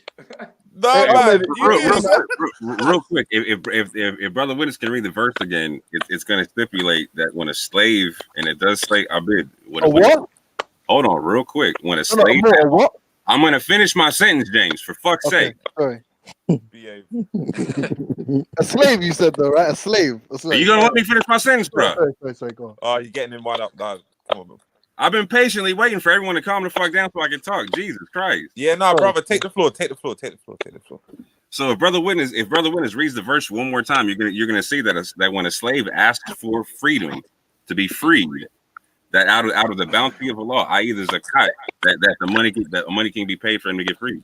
S9: Real quick, if Brother Witness can read the verse again, it's going to stipulate that when a slave, and it does say Abid.
S13: What?
S9: Hold on, real quick. When a slave,
S13: what?
S9: I'm going to finish my sentence, James. For fuck's sake.
S13: Sorry. A slave, you said though, right? A slave.
S9: Are you going to let me finish my sentence, bro?
S13: Sorry, go on.
S10: Oh, you're getting him right up, dog. Come on, bro.
S9: I've been patiently waiting for everyone to calm the fuck down so I can talk. Jesus Christ.
S10: Yeah, no, brother, take the floor.
S9: So if Brother Witness reads the verse one more time, you're gonna see that when a slave asks for freedom to be freed, that out of the bounty of Allah, i.e. there's a cut that the money can be paid for him to get free.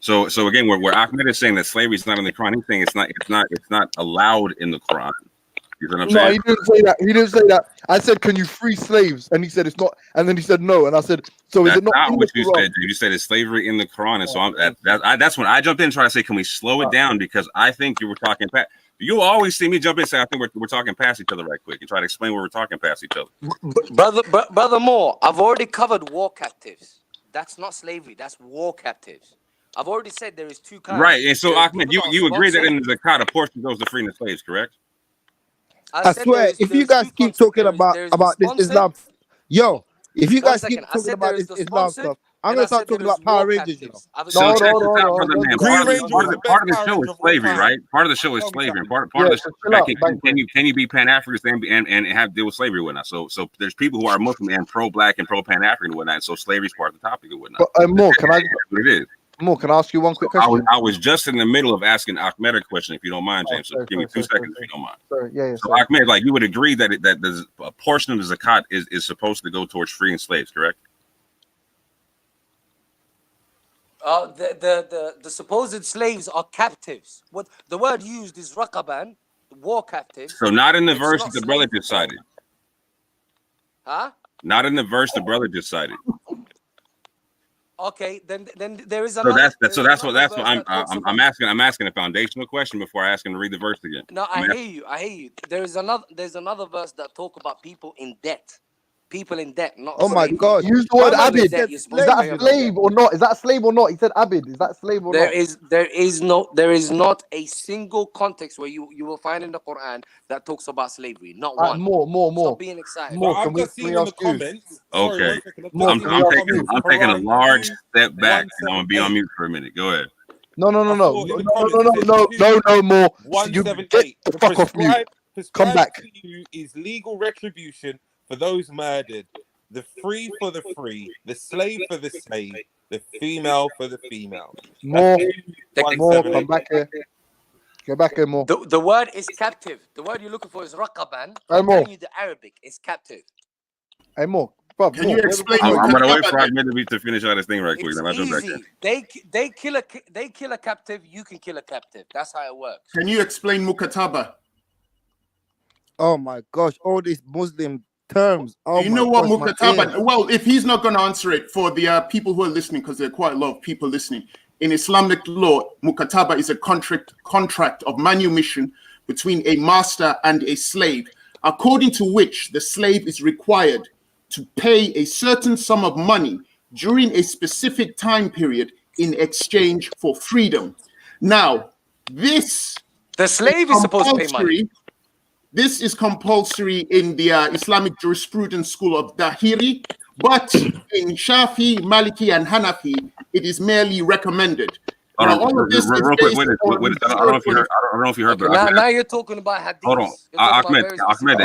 S9: So again, where Ahmed is saying that slavery is not in the Quran, he's saying it's not allowed in the Quran. You know what I'm saying?
S13: He didn't say that. He didn't say that. I said, "Can you free slaves?" And he said, "It's not." And then he said, "No." And I said, "So is it not?"
S9: That's not what you said. You said it's slavery in the Quran, and so that's when I jumped in and tried to say, "Can we slow it down?" Because I think you were talking past. You'll always see me jump in and say, "I think we're talking past each other right quick," and try to explain where we're talking past each other.
S11: Brother Moore, I've already covered war captives. That's not slavery. That's war captives. I've already said there is two kinds.
S9: Right, and so Ahmed, you agree that in the Zakat a portion goes to freeing the slaves, correct?
S13: I swear, if you guys keep talking about this Islam, if you guys keep talking about this Islam stuff, I'm gonna start talking about Power Rangers. You know.
S9: So check this out, brother man. Part of the show is slavery, right? Part of the show is slavery. Part of the show. Can you be Pan-African and have deal with slavery and whatnot? So there's people who are Muslim and pro-black and pro-Pan African and whatnot. So slavery is part of the topic and whatnot.
S13: More, can I?
S9: What it is.
S13: More, can I ask you one quick question?
S9: I was just in the middle of asking Ahmed a question, if you don't mind, James. So give me 2 seconds if you don't mind.
S13: Sorry, yeah.
S9: So Ahmed, like you would agree that that there's a portion of the zakat is supposed to go towards freeing slaves, correct?
S11: The supposed slaves are captives. What the word used is raqaban, war captives.
S9: So not in the verse that the brother just cited.
S11: Huh?
S9: Not in the verse the brother just cited.
S11: Okay, then there is
S9: another. So that's what I'm asking. I'm asking a foundational question before I ask him to read the verse again.
S11: No, I hear you. There's another verse that talk about people in debt. People in debt, not.
S13: Oh my God! Use the word abid. Is that a slave or not? Is that a slave or not? He said abid. Is that slave or not?
S11: There is not a single context where you will find in the Quran that talks about slavery. Not one.
S13: More.
S11: Stop being excited.
S10: More. I'm just seeing in the comments.
S9: Okay. I'm taking a large step back, and I'm gonna be on mute for a minute. Go ahead.
S13: No, more. You get the fuck off mute. Come back.
S10: Is legal retribution for those murdered, the free for the free, the slave for the slave, the female for the female.
S13: More, come back here. Go back here, more.
S11: The word is captive. The word you're looking for is raqaban.
S13: I'm
S11: telling you the Arabic is captive.
S13: Hey, more. Bro,
S9: can you explain? I'm gonna wait for Ahmed to finish out his thing right quick. Then I'll jump back in.
S11: They kill a captive. You can kill a captive. That's how it works.
S5: Can you explain mukataba?
S13: Oh my gosh! All these Muslim terms. Oh,
S5: you know what mukataba? Well, if he's not going to answer it for the people who are listening, because there are quite a lot of people listening. In Islamic law, mukataba is a contract of manumission between a master and a slave, according to which the slave is required to pay a certain sum of money during a specific time period in exchange for freedom. Now, the
S11: slave is supposed to pay money.
S5: This is compulsory in the Islamic jurisprudence school of Dahiri, but in Shafi, Maliki, and Hanafi, it is merely recommended. Now, all of this is
S9: real quick. Wait, I don't know if you heard.
S11: Now you're talking about hadith.
S9: Hold on, Ahmed. Ahmed,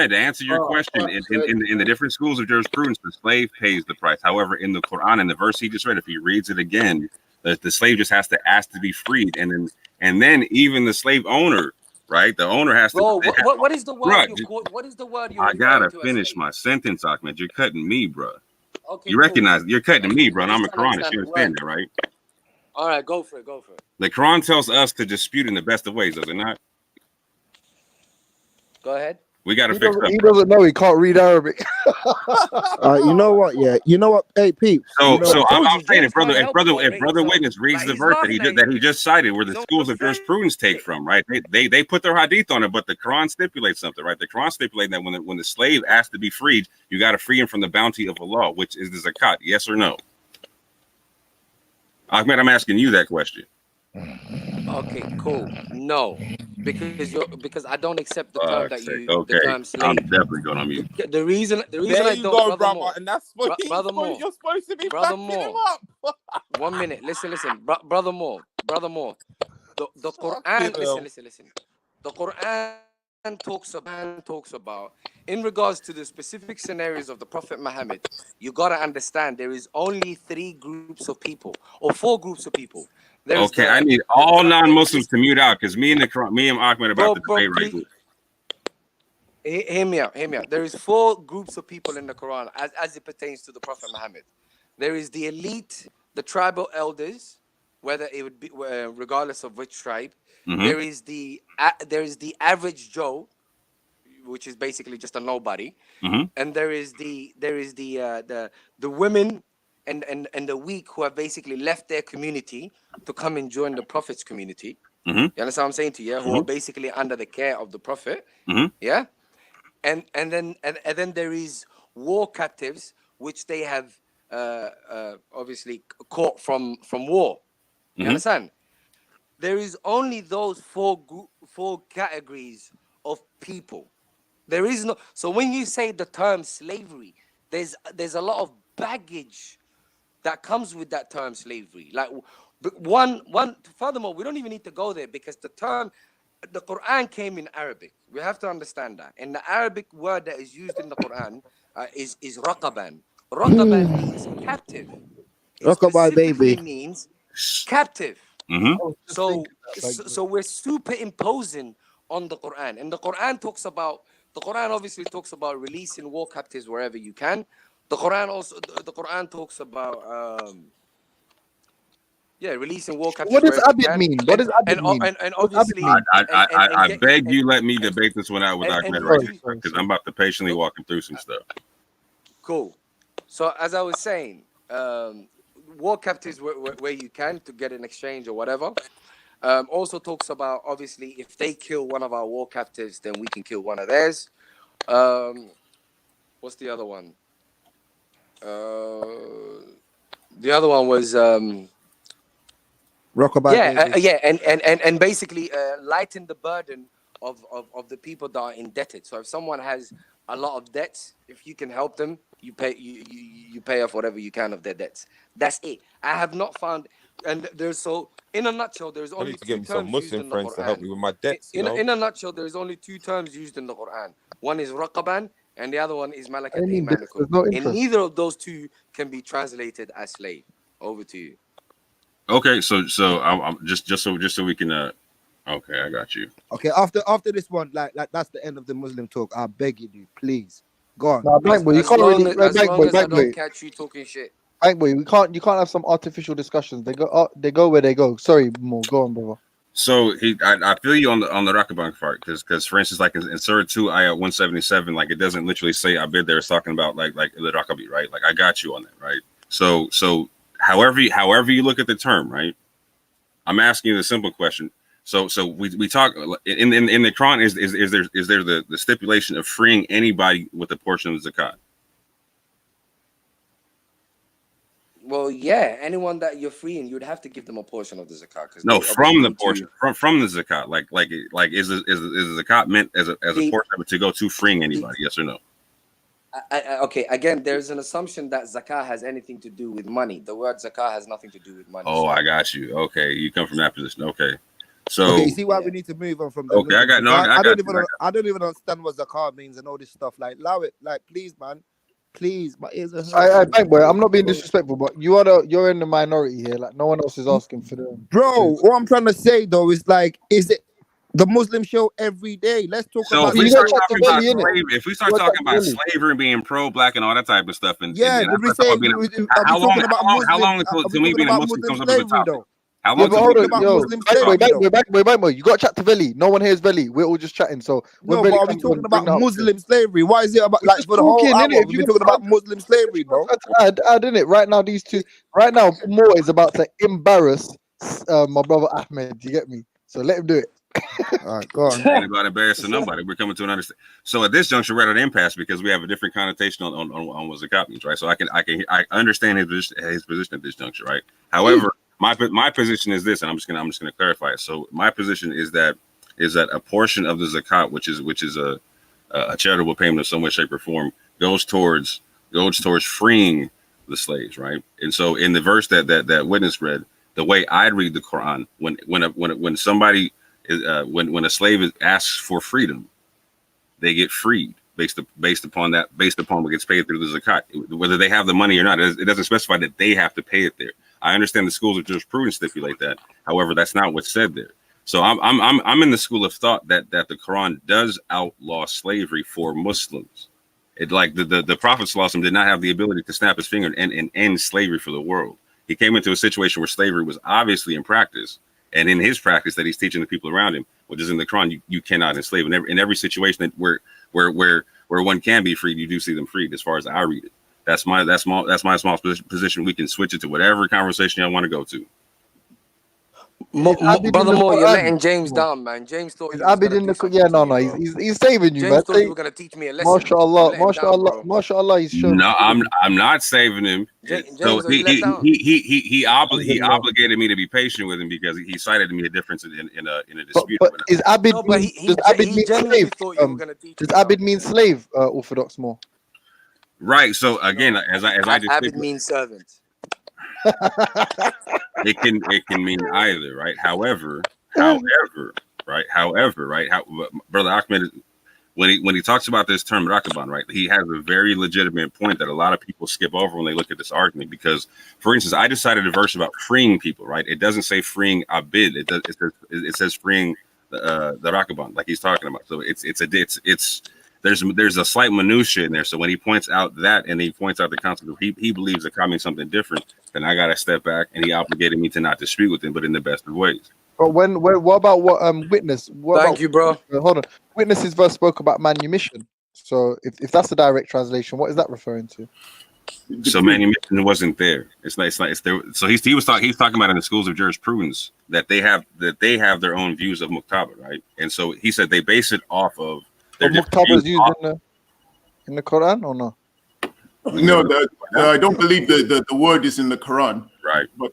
S9: to answer your question, in the different schools of jurisprudence, the slave pays the price. However, in the Quran, in the verse he just read, if he reads it again, the slave just has to ask to be freed, and then even the slave owner. Right, the owner has to.
S11: What is the word? What is the word?
S9: I gotta finish my sentence, Ahmed. You're cutting me, bro. You recognize you're cutting to me, bro. And I'm a Quranist. You understand that, right?
S11: All right, go for it. Go for it.
S9: The Quran tells us to dispute in the best of ways, does it not?
S11: Go ahead.
S9: We got to fix up.
S22: He doesn't know. He can't read Arabic.
S13: You know what? Yeah, you know what? Hey, peeps.
S9: So,
S13: you know
S9: I'm saying if brother witness reads the verse that he just cited, where the schools of jurisprudence take from, right? They put their hadith on it, but the Quran stipulates something, right? The Quran stipulates that when the slave asks to be freed, you got to free him from the bounty of Allah, which is the zakat. Yes or no? Ahmed, I'm asking you that question.
S11: Okay, cool. No, because I don't accept the term that you
S9: okay.
S11: the term slave.
S9: I'm definitely going on mute.
S11: The reason
S10: There
S11: I
S10: you
S11: don't,
S10: go,
S11: brother
S10: brother,
S11: Moore,
S10: and that's what
S11: brother Moore,
S10: you're supposed to be
S11: brother
S10: backing
S11: Moore.
S10: him up.
S11: 1 minute. Listen, brother Moore. The Quran. Listen. The Quran talks about in regards to the specific scenarios of the Prophet Muhammad. You gotta understand there is only 3 groups of people or 4 groups of people.
S9: Okay, I need all non-Muslims to mute out because me and Ahmed about to debate right here.
S11: Hear me out. There is 4 groups of people in the Quran as it pertains to the Prophet Muhammad. There is the elite, the tribal elders, whether it would be regardless of which tribe.
S9: Mm-hmm.
S11: There is the average Joe, which is basically just a nobody,
S9: mm-hmm.
S11: and there is the women and the weak who have basically left their community to come and join the Prophet's community.
S9: Mm-hmm.
S11: You understand what I'm saying to you? Yeah? Who
S9: Mm-hmm.
S11: are basically under the care of the Prophet.
S9: Mm-hmm.
S11: Yeah, and then there is war captives, which they have obviously caught from war. You
S9: Mm-hmm.
S11: understand? There is only those 4 categories of people. There is no. So when you say the term slavery, there's a lot of baggage that comes with that term slavery. Like one. Furthermore, we don't even need to go there because the Quran came in Arabic. We have to understand that. And the Arabic word that is used in the Quran is raqaban. Raqaban means captive.
S13: Rockabye baby
S11: means captive.
S9: Mm-hmm.
S11: So we're superimposing on the Quran, and the Quran obviously talks about releasing war captives wherever you can. The Quran talks about releasing war captives.
S22: What does
S11: wherever you
S22: Abid
S11: can.
S22: mean? What does Abid mean?
S11: And obviously,
S9: I beg you let me debate this one out with Ahmed right
S22: sorry,
S9: now because I'm about to patiently walk him through some stuff.
S11: Cool. So as I was saying, war captives where you can to get an exchange or whatever. Also talks about obviously if they kill one of our war captives, then we can kill one of theirs. What's the other one? The other one was
S13: Rockabye.
S11: and basically lighten the burden of the people that are indebted. So if someone has a lot of debts, if you can help them, you pay off whatever you can of their debts. That's it. I have not found, and in a nutshell, there's
S10: I
S11: only
S10: need to
S11: 2
S10: get me some
S11: terms used
S10: Muslim
S11: in the
S10: friends to help
S11: Quran.
S10: me with my debts.
S11: In a nutshell, there's only 2 terms used in the Quran. One is raqaban, and the other one is malakat aymanukum. And neither of those 2 can be translated as slave. Over to you.
S9: Okay, so I'm just so we can okay, I got you.
S13: Okay, after this one, like that's the end of the Muslim talk. I beg you, please go on.
S22: Nah, Bank Boy, you can't really.
S11: As long as I
S22: Bank Boy,
S11: don't catch you talking shit.
S22: Bank Boy, you can't have some artificial discussions. They go where they go. Sorry, Mo, go on, brother.
S9: So I feel you on the Raqaban part because for instance, like in Surah 2, ayah 177, like it doesn't literally say Abid there. It's talking about like the Raqabi, right? Like I got you on that, right? So however you look at the term, right? I'm asking you the simple question. So we talk in the Quran is there the stipulation of freeing anybody with a portion of zakat?
S11: Well, yeah, anyone that you're freeing, you'd have to give them a portion of the zakat.
S9: No, from the portion, from the zakat. Like is the zakat meant as a portion of it to go to freeing anybody? Yes or no?
S11: Okay, again, there's an assumption that zakah has anything to do with money. The word zakah has nothing to do with money.
S9: Oh, I got you. Okay, you come from that position. Okay, so
S13: you see why we need to move on from that.
S9: Okay, I
S13: don't even understand what zakat means and all this stuff. Like, allow it. Like, please, man. Please, my ears are hurting.
S22: Bank Boy, I'm not being disrespectful, but you're in the minority here. Like no one else is asking for them.
S13: Bro, what I'm trying to say though is like, is it The Muslim show every day. Let's talk
S9: So
S13: about.
S9: if we
S13: You
S9: start
S13: got
S9: talking about
S13: Machiavelli, innit?
S9: slavery, if we start
S13: You got
S9: talking about
S13: Machiavelli.
S9: slavery and being pro-black and all that type of stuff, and
S13: Yeah,
S9: and
S13: did we
S9: that's talking
S13: say?
S9: about being
S13: Are we talking about
S9: how
S13: Muslim?
S9: long
S13: Are
S9: until
S13: we
S9: me
S13: talking
S9: being a
S13: about
S9: Muslim
S13: Muslim
S9: comes up as a
S13: slavery
S9: topic?
S13: though?
S9: How
S17: Yeah,
S9: long
S17: but
S9: till
S17: hold
S13: Talking
S17: on,
S13: about
S17: yo,
S13: Muslim
S17: wait,
S13: slavery though.
S17: wait. You got to chat to Veli. No one hears Veli. We're all just chatting. So when
S13: No, but
S17: Veli
S13: are we
S17: comes on,
S13: talking
S17: bring
S13: about
S17: that up.
S13: Muslim slavery? Why is it about
S17: We're
S13: like
S17: just
S13: for the whole
S17: talking, innit?
S13: hour?
S17: If
S13: We've
S17: you
S13: been
S17: want
S13: talking about Muslim slavery, bro.
S17: to add in it right now, these two, right now, Moore is about to embarrass my brother Ahmed. You get me? So let him do it.
S13: All right, go on.
S9: Ain't about embarrassing nobody. We're coming to an understanding. So at this juncture, we're at an impasse because we have a different connotation on what zakat means, right? So I understand his position at this juncture, right? However, my position is this, and I'm just gonna clarify it. So my position is that a portion of the zakat, which is a charitable payment of some way, shape, or form, goes towards freeing the slaves, right? And so in the verse that witness read, the way I'd read the Quran, when somebody when a slave asks for freedom, they get freed based upon what gets paid through the zakat, whether they have the money or not. It doesn't specify that they have to pay it there. I understand the schools of jurisprudence stipulate that. However, that's not what's said there. So I'm in the school of thought that the Quran does outlaw slavery for Muslims. It like the Prophet ﷺ did not have the ability to snap his finger and end slavery for the world. He came into a situation where slavery was obviously in practice. And in his practice that he's teaching the people around him, which is in the Quran, you cannot enslave. In every situation that where one can be freed, you do see them freed. As far as I read it, that's my small position. We can switch it to whatever conversation I want to go to.
S11: Brother Moore, you're letting James down, man. James thought he was
S17: Abid
S11: gonna
S17: in
S11: do
S17: the
S11: something
S17: yeah,
S11: to
S17: no,
S11: you,
S17: no,
S11: bro.
S17: he's saving you,
S11: James
S17: man.
S11: thought you were gonna teach me a lesson. You
S17: Mashallah,
S11: let him down, bro.
S17: mashallah, he's shown.
S9: No, I'm not saving him. So
S11: James, are you let down?
S9: he obligated me to be patient with him because he cited me a difference in a dispute.
S17: But is Abid
S11: No, but
S17: mean,
S11: he
S17: does Abid mean
S11: genuinely
S17: slave?
S11: thought you were gonna teach
S17: Does
S11: me something.
S17: Abid mean slave? Orthodox more.
S9: Right. So again, as I just
S11: Abid means servant.
S9: it can mean either, right? However, Brother Ahmed, when he talks about this term rakaban, right, he has a very legitimate point that a lot of people skip over when they look at this argument. Because, for instance, I decided a verse about freeing people, right? It doesn't say freeing abid. It says freeing the rakaban, like he's talking about. So there's a slight minutia in there. So when he points out that, and he points out the concept of he believes that means something different, then I gotta step back, and he obligated me to not dispute with him, but in the best of ways.
S17: But what about what witness?
S11: Thank you, bro.
S17: Hold on. Witness's verse spoke about manumission. So if that's the direct translation, what is that referring to?
S9: So manumission wasn't there. It's there. So he's talking about in the schools of jurisprudence that they have their own views of muktaba, right? And so he said they base it off of their
S17: muktaba is used in the Quran or no?
S5: No, I don't believe the word is in the Quran.
S9: Right.
S5: But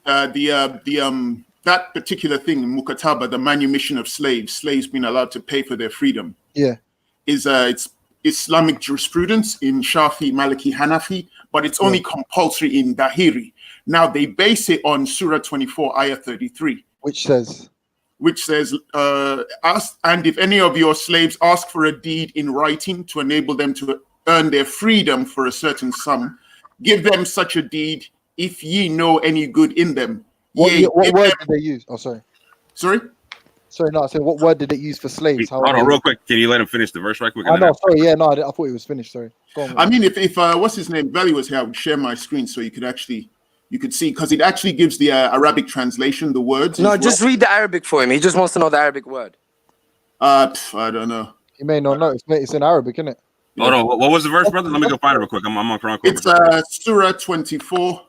S5: that particular thing, mukataba, the manumission of slaves being allowed to pay for their freedom.
S17: Yeah.
S5: It's Islamic jurisprudence in Shafi, Maliki, Hanafi, but it's only compulsory in Dahiri. Now they base it on Surah 24, Ayah 33.
S17: Which says,
S5: ask, and if any of your slaves ask for a deed in writing to enable them to earn their freedom for a certain sum, give them such a deed if ye know any good in them.
S17: What word did they use? Oh, sorry.
S5: Sorry,
S17: no. I said, what word did it use for slaves?
S9: Hold on, real quick. Can you let him finish the verse right quick?
S17: I know. Sorry. Yeah, no. I thought it was finished. Sorry. Go on,
S5: I mean, if what's his name, Vellemy was here, I would share my screen so you could see, because it actually gives the Arabic translation, the words.
S11: No, just read the Arabic for him. He just wants to know the Arabic word.
S5: I don't know.
S17: You may not know. It's in Arabic, isn't it?
S9: Hold on. What was the verse, brother? Let me go find it real quick. I'm on Quran.
S5: It's Surah 24,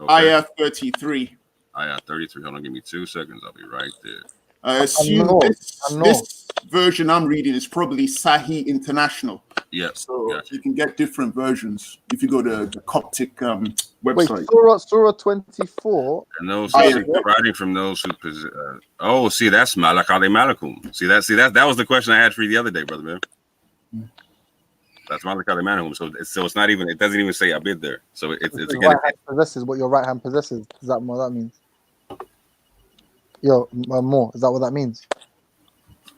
S5: Ayah 33.
S9: Ayah 33. Hold on, give me 2 seconds. I'll be right there.
S5: I assume this version I'm reading is probably Sahih International.
S9: Yeah.
S5: So you can get different versions if you go to the Coptic website.
S17: Wait, Surah 24.
S9: And those writing from those who possess. See, that's Malak Ali Malakum. See that was the question I had for you the other day, brother man. That's Malak Ali Malakum. So it's not even. It doesn't even say Abid there. So it's again.
S17: Right hand possesses what your right hand possesses. Is that what that means? Yo, more. Is that what that means?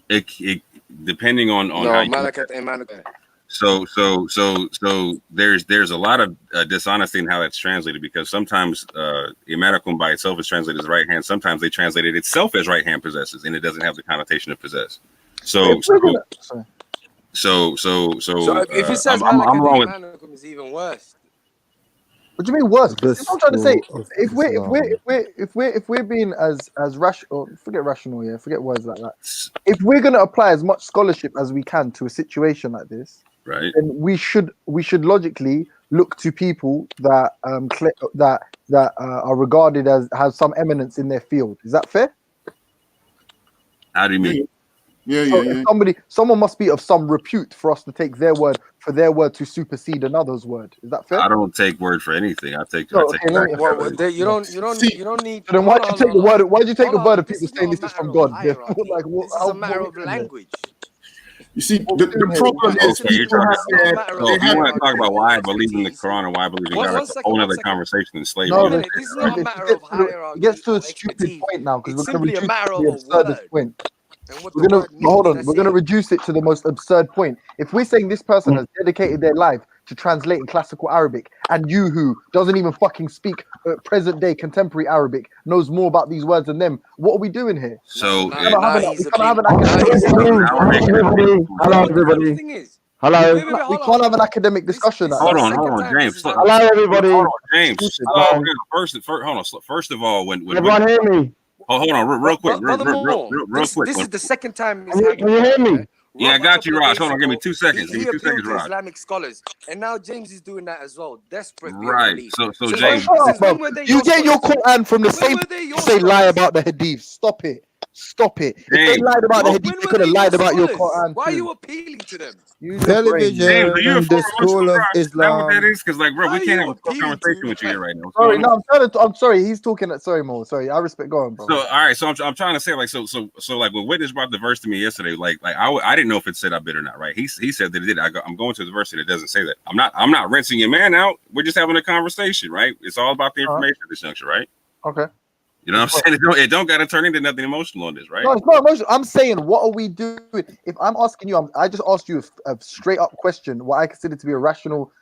S9: It depending on
S11: no,
S9: how
S11: Malakat and Malakat.
S9: So there's a lot of dishonesty in how that's translated, because sometimes imanakum by itself is translated as right hand. Sometimes they translate it itself as right hand possesses, and it doesn't have the connotation of possess. So
S11: if it says
S9: I'm wrong with.
S11: Malakadim, it's even worse.
S17: What do you mean worse?
S13: The
S17: That's what I'm trying to say.
S13: gospel of
S17: If we're being as rational, forget rational, yeah, forget words like that. If we're gonna apply as much scholarship as we can to a situation like this,
S9: right,
S17: then we should logically look to people that are regarded as have some eminence in their field. Is that fair?
S9: How do you mean?
S17: If someone must be of some repute for us to take their word to supersede another's word. Is that fair?
S9: I don't take word for anything. I take.
S17: No,
S9: I take
S17: okay, let me-
S9: back
S11: Well,
S9: everything.
S11: you don't need.
S17: So then why'd you take the word? Why'd you take a word of
S11: This
S17: people
S11: is
S17: saying
S11: not
S17: this
S11: a
S17: is from
S11: matter of
S17: God?
S11: hierarchy.
S17: Like,
S11: This is a matter of language.
S5: You see, the problem is
S9: Okay, you're
S5: people
S9: talking.
S5: have
S9: So if you want to talk about why I believe in the Quran and why I believe in God, that's a whole other conversation than slavery.
S17: No,
S11: This is not a matter of hierarchy.
S17: it gets to a stupid point now because
S11: It's
S17: we're going to
S11: simply a
S17: reduce
S11: matter
S17: it
S11: of
S17: to
S11: a
S17: the absurdest
S11: word
S17: point.
S11: and what
S17: We're
S11: the
S17: gonna
S11: word means.
S17: hold on.
S11: That's
S17: We're gonna
S11: it.
S17: reduce it to the most absurd point. If we're saying this person has dedicated their life to translating classical Arabic, and you who doesn't even fucking speak present day contemporary Arabic knows more about these words than them, what are we doing here?
S9: So
S17: We can't have an academic.
S13: Hello, everybody. Hello.
S17: We can't have an academic discussion.
S9: Hold on, James.
S13: Hello, everybody.
S9: Hold on, James.
S13: Hello.
S9: Hold on. First of all, when
S13: Everyone hear me?
S9: hold on, real quick,
S11: Brother Moore,
S9: real quick.
S11: this is the second time it's
S13: Can
S11: happened.
S13: you hear me?
S9: Yeah, I got you, Raj. Hold on, give me 2
S11: He
S9: seconds. Give me 2
S11: appealed
S9: seconds,
S11: to
S9: Raj.
S11: Islamic scholars, and now James is doing that as well. Desperate beyond
S9: Right.
S11: belief.
S9: So
S11: Since
S9: James,
S11: when were they
S17: You get your
S11: scholars?
S17: Quran from the
S11: When
S17: same
S11: were they
S17: people
S11: your
S17: who say lie
S11: scholars?
S17: about the Hadith. Stop it. Stop it. If they
S9: James,
S17: lied about the
S9: no.
S17: Hadith,
S11: When
S17: they
S11: were
S17: could have
S11: they your
S17: lied about your
S11: scholars?
S17: Quran
S11: Why are
S17: too.
S11: you appealing to them?
S17: Use your brain.
S9: James, are you a
S13: Television,
S9: former
S13: the
S9: Muslim,
S13: school of
S9: Raj? Is that what that
S13: Islam.
S9: is? Because, like, bro,
S11: Why
S9: we
S11: are
S9: can't
S11: you
S9: have a
S11: appealing
S9: conversation
S11: to?
S9: with you here right now. What's
S17: Sorry,
S9: going
S17: no,
S9: on?
S17: I'm sorry. He's talking. Sorry, Mo. Sorry, I respect. Go on, bro.
S9: So, all right. So I'm trying to say, like, so like, when Witness brought the verse to me yesterday, like I didn't know if it said I bid or not, right? He said that it did. I'm going to the verse and it doesn't say that. I'm not rinsing your man out. We're just having a conversation, right? It's all about the information at this juncture, right?
S17: Okay.
S9: You know what I'm saying? It don't got to turn into nothing emotional on this, right?
S17: No, it's not emotional. I'm saying, what are we doing? If I'm asking you, I just asked you a straight up question, what I consider to be a rational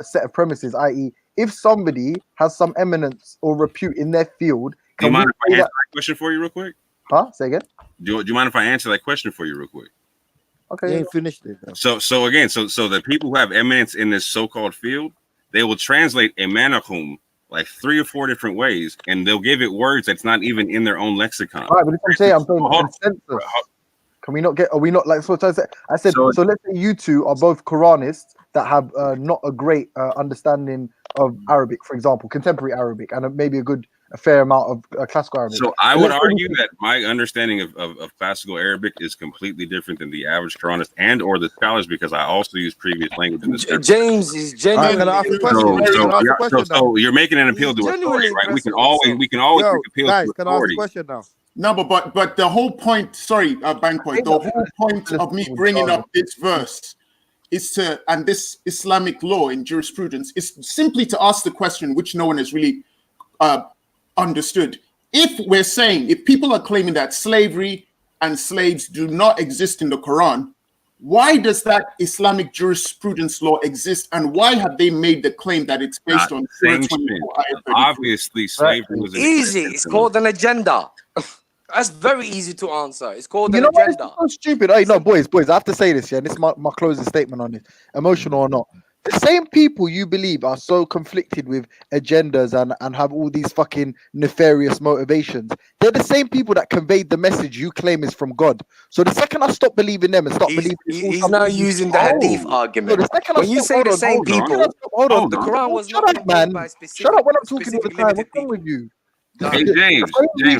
S17: set of premises, i.e., if somebody has some eminence or repute in their field,
S9: Do you
S17: can we
S9: mind if I
S17: say
S9: answer
S17: that?
S9: that question for you real quick?
S17: Huh? Say again.
S9: Do you mind if I answer that question for you real quick?
S17: Okay.
S13: You ain't finished it. Though.
S9: So again, so the people who have eminence in this so-called field, they will translate a manahum like 3 or 4 different ways, and they'll give it words that's not even in their own lexicon.
S17: All right, but if I'm saying
S9: Hold on.
S17: consensus. Can we not get? Are we not like? So I said.
S9: So-
S17: So let's say you two are both Quranists that have not a great understanding of Arabic, for example, contemporary Arabic, and maybe a fair amount of classical Arabic.
S9: So I
S17: And
S9: would
S17: let's say
S9: argue that my understanding of classical Arabic is completely different than the average Quranist and or the scholars, because I also use previous language in this.
S11: James is genuinely.
S13: Can I ask a question? Can I ask a question now?
S9: So you're making an appeal to authority, right? We can always
S13: Yo,
S9: make appeals
S13: guys,
S9: to
S13: can I ask a
S9: authority.
S13: question now?
S5: No, but the whole point, sorry, Banquet, the whole point of me bringing up this verse is to, and this Islamic law in jurisprudence, is simply to ask the question which no one has really understood. If people are claiming that slavery and slaves do not exist in the Quran, why does that Islamic jurisprudence law exist, and why have they made the claim that it's based on Surah 24, ayah 33?
S9: Obviously, slavery was
S11: Easy. It's called an agenda. That's very easy to answer. It's called
S17: You
S11: an
S17: know what? It's
S11: agenda.
S17: so stupid. Hey, no, boys, I have to say this, yeah. This is my closing statement on this, emotional or not. The same people you believe are so conflicted with agendas and have all these fucking nefarious motivations, they're the same people that conveyed the message you claim is from God. So the second I stop believing them and stop believing,
S11: He's now using the hadith argument.
S17: the second I
S11: When you
S17: stop,
S11: say the same people,
S17: hold on,
S11: the Quran was
S17: shut
S11: not
S17: up, man.
S11: contained by
S17: Shut
S11: specific,
S17: up when I'm talking all the
S11: specific
S17: time.
S11: limited
S17: What's wrong with you?
S9: Hey James, I want you to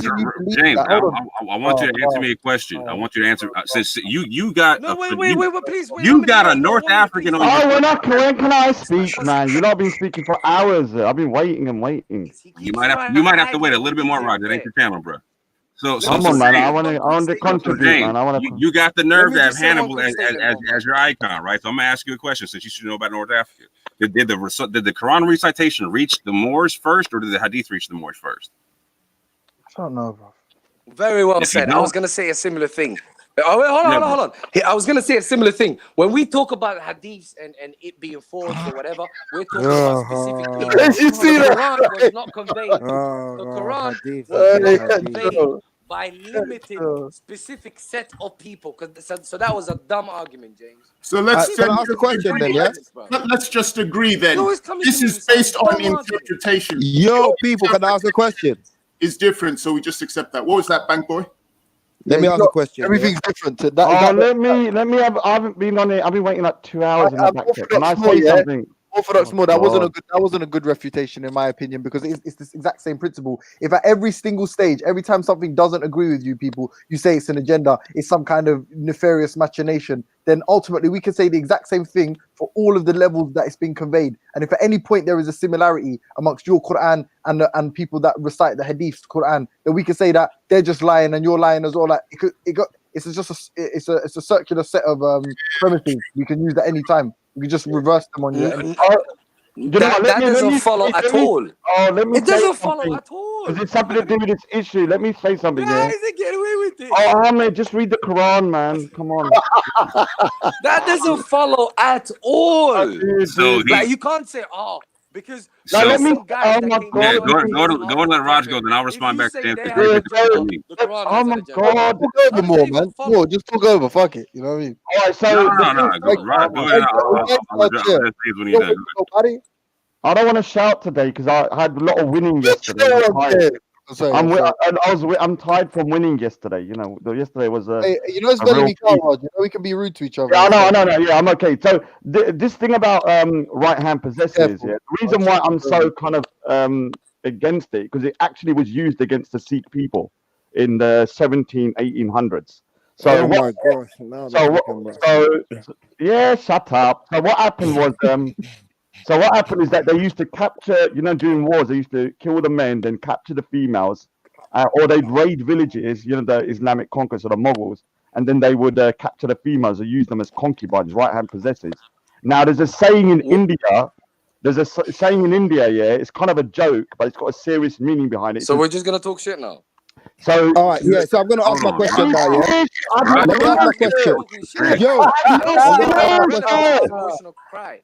S9: answer me a question. I want you to answer. Since you got
S11: please.
S9: You got a North African on your.
S13: Oh, when can I speak, man? You've not been speaking for hours. I've been waiting and waiting.
S9: You might have to wait a little bit more, Roger. That ain't your channel, bro. So
S13: Come on, man.
S9: James,
S13: I want to contribute, man. I want to.
S9: You got the nerve to have Hannibal as your icon, right? So I'm gonna ask you a question, since you should know about North Africa. Did the Quran recitation reach the Moors first, or did the Hadith reach the Moors first?
S17: I don't know, bro.
S11: Very well
S9: If you
S11: said. I
S9: don't-
S11: was going to say a similar thing. Oh, wait, hold on. I was going to say a similar thing. When we talk about hadiths and it being forged or whatever, we're talking about specific things.
S17: You see
S11: The
S17: that?
S11: Quran was not conveyed. The Quran was not conveyed by limited, specific set of people. So that was a dumb argument, James.
S5: So let's
S22: Can I ask a question then? Yeah.
S5: Let's just agree then. This is based on interpretation.
S13: Yo, people, can I ask a question?
S5: Is different, so we just accept that. What was that, Bank Boy?
S22: Let me ask a question.
S17: Everything's different. To
S19: let me have. I haven't been on it. I've been waiting like 2 hours in the back. Can I say something?
S17: Orthodox more. That wasn't a good refutation in my opinion, because it's this exact same principle. If at every single stage, every time something doesn't agree with you, people, you say it's an agenda, it's some kind of nefarious machination, then ultimately we can say the exact same thing for all of the levels that it's been conveyed. And if at any point there is a similarity amongst your Quran and people that recite the Hadith Quran, then we can say that they're just lying and you're lying as well. Like it's a circular set of premises. You can use at any time. You can just reverse them on you.
S11: That doesn't follow at all.
S19: Oh, let me
S11: It doesn't follow at all.
S19: Because it's something to do with this issue. Let me say something.
S11: How is it getting away with it?
S19: Oh, Ahmed, just read the Quran, man. Come on.
S11: That doesn't follow at all.
S9: So
S11: Like, you can't say, because
S9: So,
S11: let me.
S9: yeah, go and let Raj go, then I'll respond back to Anthony.
S19: Oh my God!
S17: Talk over more, man. More, just talk over. Fuck it. You know what I mean?
S19: All right, so
S9: No. Go, Raj, go ahead. I'll address things when he's done.
S19: I don't want to shout today because I had a lot of winning yesterday. I'm tired from winning yesterday. You know, yesterday was
S17: Hey, you know it's Vellemy car, Raj. You know we can be rude to each other.
S19: Yeah, I know. Yeah, I'm okay. So this thing about right hand possesses, the reason why I'm so kind of against it, because it actually was used against the Sikh people in the 1800s. So
S13: my gosh!
S19: Yeah, shut up. So what happened was So what happened is that they used to capture, during wars, they used to kill the men, then capture the females, or they'd raid villages, the Islamic conquest of the Mughals, and then they would capture the females and use them as concubines, right-hand possessors. Now, there's a saying in India, it's kind of a joke, but it's got a serious meaning behind it.
S11: So we're just going to talk shit now?
S19: So,
S22: all right, so I'm going to ask my question now, yeah? Let me ask my question. Yo,
S11: emotional cry.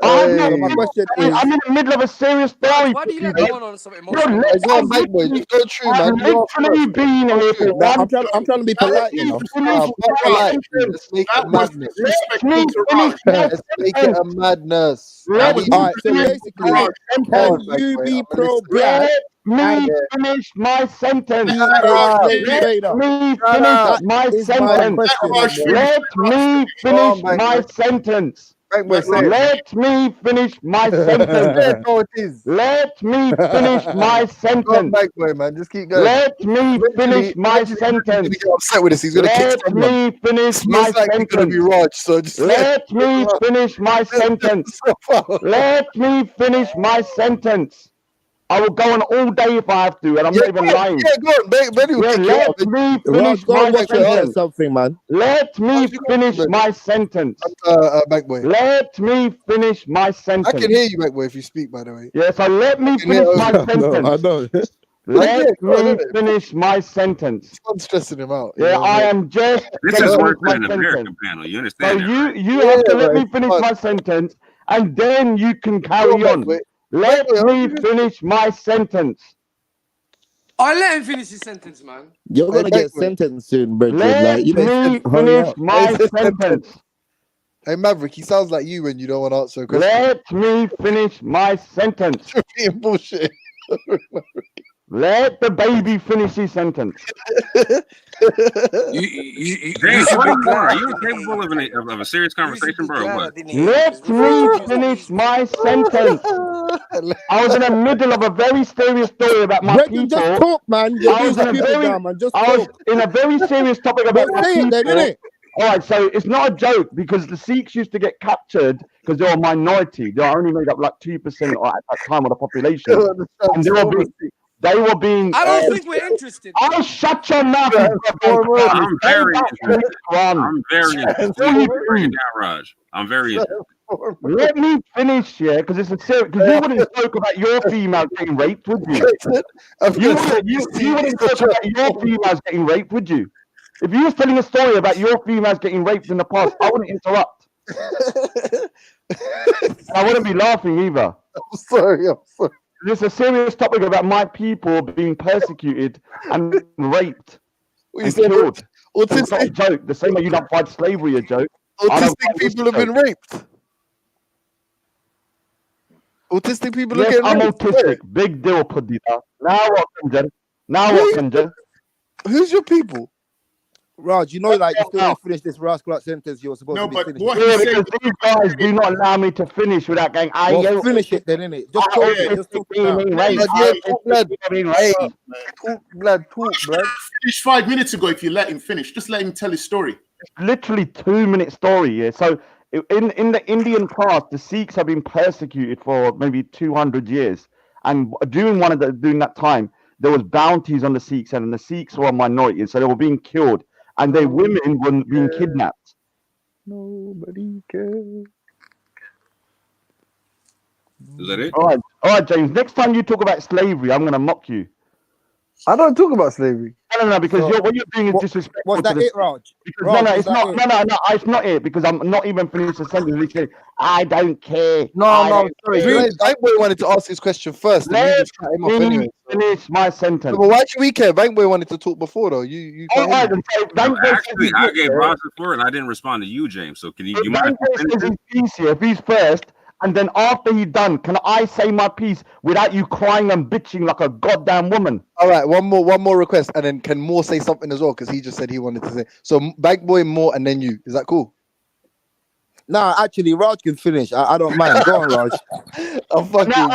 S22: My question is,
S19: I'm in the middle of a serious story.
S11: Why do you let me go on something emotional?
S17: Just
S19: literally being here for
S22: I'm trying to be polite, you know.
S17: Let's make it madness. Let's make it a madness.
S22: All right, so basically, can you be pro-black?
S19: Let me finish my sentence.
S22: Let me
S19: finish my sentence. Let me finish my sentence. Let me finish my sentence. Let me finish my sentence.
S17: Man, just keep going.
S19: Let me finish my sentence.
S17: He's upset with us. He's gonna kick
S19: someone. Let me finish my sentence.
S17: Gonna be Raj, so just
S19: let me finish my sentence. Let me finish my sentence. I will go on all day if I have to, and I'm not even lying.
S17: Yeah, go on,
S19: let me finish my sentence.
S22: Something, man.
S19: Let me finish my sentence.
S17: Backboy.
S19: Let me finish my sentence.
S17: I can hear you, Backboy, if you speak, by the way.
S19: Yeah, so let me finish my sentence.
S22: I know.
S19: Let me finish my sentence.
S17: I'm stressing him out.
S19: Yeah, I am just.
S9: This is worse than an American panel. You understand?
S19: So you have to let me finish my sentence, and then you can carry on. Let me finish my sentence.
S11: I'll let him finish his sentence, man.
S13: You're gonna get sentenced soon, bro.
S19: Let me finish my sentence.
S17: Hey Maverick, he sounds like you when you don't want to answer a question.
S19: Let me finish my sentence.
S17: You're being bullshit.
S19: Let the baby finish his sentence.
S9: James, are you capable of a serious conversation, bro? Or what?
S19: Let me finish my sentence. I was in the middle of a very serious story about my people.
S22: Just talk, man. I
S19: was in a very serious topic about my people. All right, so it's not a joke because the Sikhs used to get captured because they were a minority. They were only made up like 2% at that time of the population, and they were being.
S11: I don't think we're interested.
S19: I'll shut your mouth.
S9: I'm very interested. Raj. I'm very interested.
S19: Let me finish here, because it's a serious. Because you wouldn't talk about your female getting raped, would you? You wouldn't talk about your females getting raped, would you? If you was telling a story about your females getting raped in the past, I wouldn't interrupt. I wouldn't be laughing either.
S17: I'm sorry.
S19: It's a serious topic about my people being persecuted and raped
S17: What you
S19: and
S17: said,
S19: killed. It's not a
S17: autistic?
S19: joke. The same way you don't find slavery a joke. I don't
S17: Autistic
S19: find this
S17: people
S19: a
S17: have been
S19: joke.
S17: raped. Autistic people are
S19: Yes,
S17: getting
S19: I'm
S17: raped.
S19: autistic. Big deal, Padita. Now what, Kunjan? Now
S17: Who
S19: what,
S17: you-
S19: Kunjan?
S17: Who's your people?
S22: Raj, you know, like you still ain't finished this rascal sentence you're supposed to be finishing.
S19: Yeah, because these guys do not allow me to finish without going,
S22: Well, finish it then, innit? Just talk it. Just talk it out.
S5: Finished 5 minutes ago. If you let him finish, just let him tell his story.
S19: Literally 2-minute story. Yeah. So in the Indian past, the Sikhs have been persecuted for maybe 200 years, and during that time, there was bounties on the Sikhs, and the Sikhs were a minority, so they were being killed, and their women were being kidnapped.
S17: Nobody cares.
S9: Is that it?
S19: All right, James. Next time you talk about slavery, I'm going to mock you.
S17: I don't talk about slavery.
S19: No, because what you're doing is disrespectful.
S22: Was that
S19: to the,
S22: it, Raj?
S19: Because,
S22: Raj,
S19: no,
S22: was
S19: it's
S22: that
S19: not.
S22: it?
S19: No, it's not it. Because I'm not even finished the sentence. Literally, I don't care.
S17: No, sorry. Bank Boy wanted to ask his question first. And you just cut him off anyway.
S19: Finish my sentence.
S17: No, but why should we care? Bank Boy wanted to talk before though. You cut him off.
S9: Actually, I gave Ross the floor and I didn't respond to you, James. So can you mind?
S19: If he's first, and then after he's done, can I say my piece without you crying and bitching like a goddamn woman?
S17: All right, one more request, and then can Moore say something as well because he just said he wanted to say. So Bank Boy, Moore, and then you. Is that cool?
S22: Nah, actually, Raj can finish. I don't mind. Go on, Raj.
S17: I'm fucking
S19: now,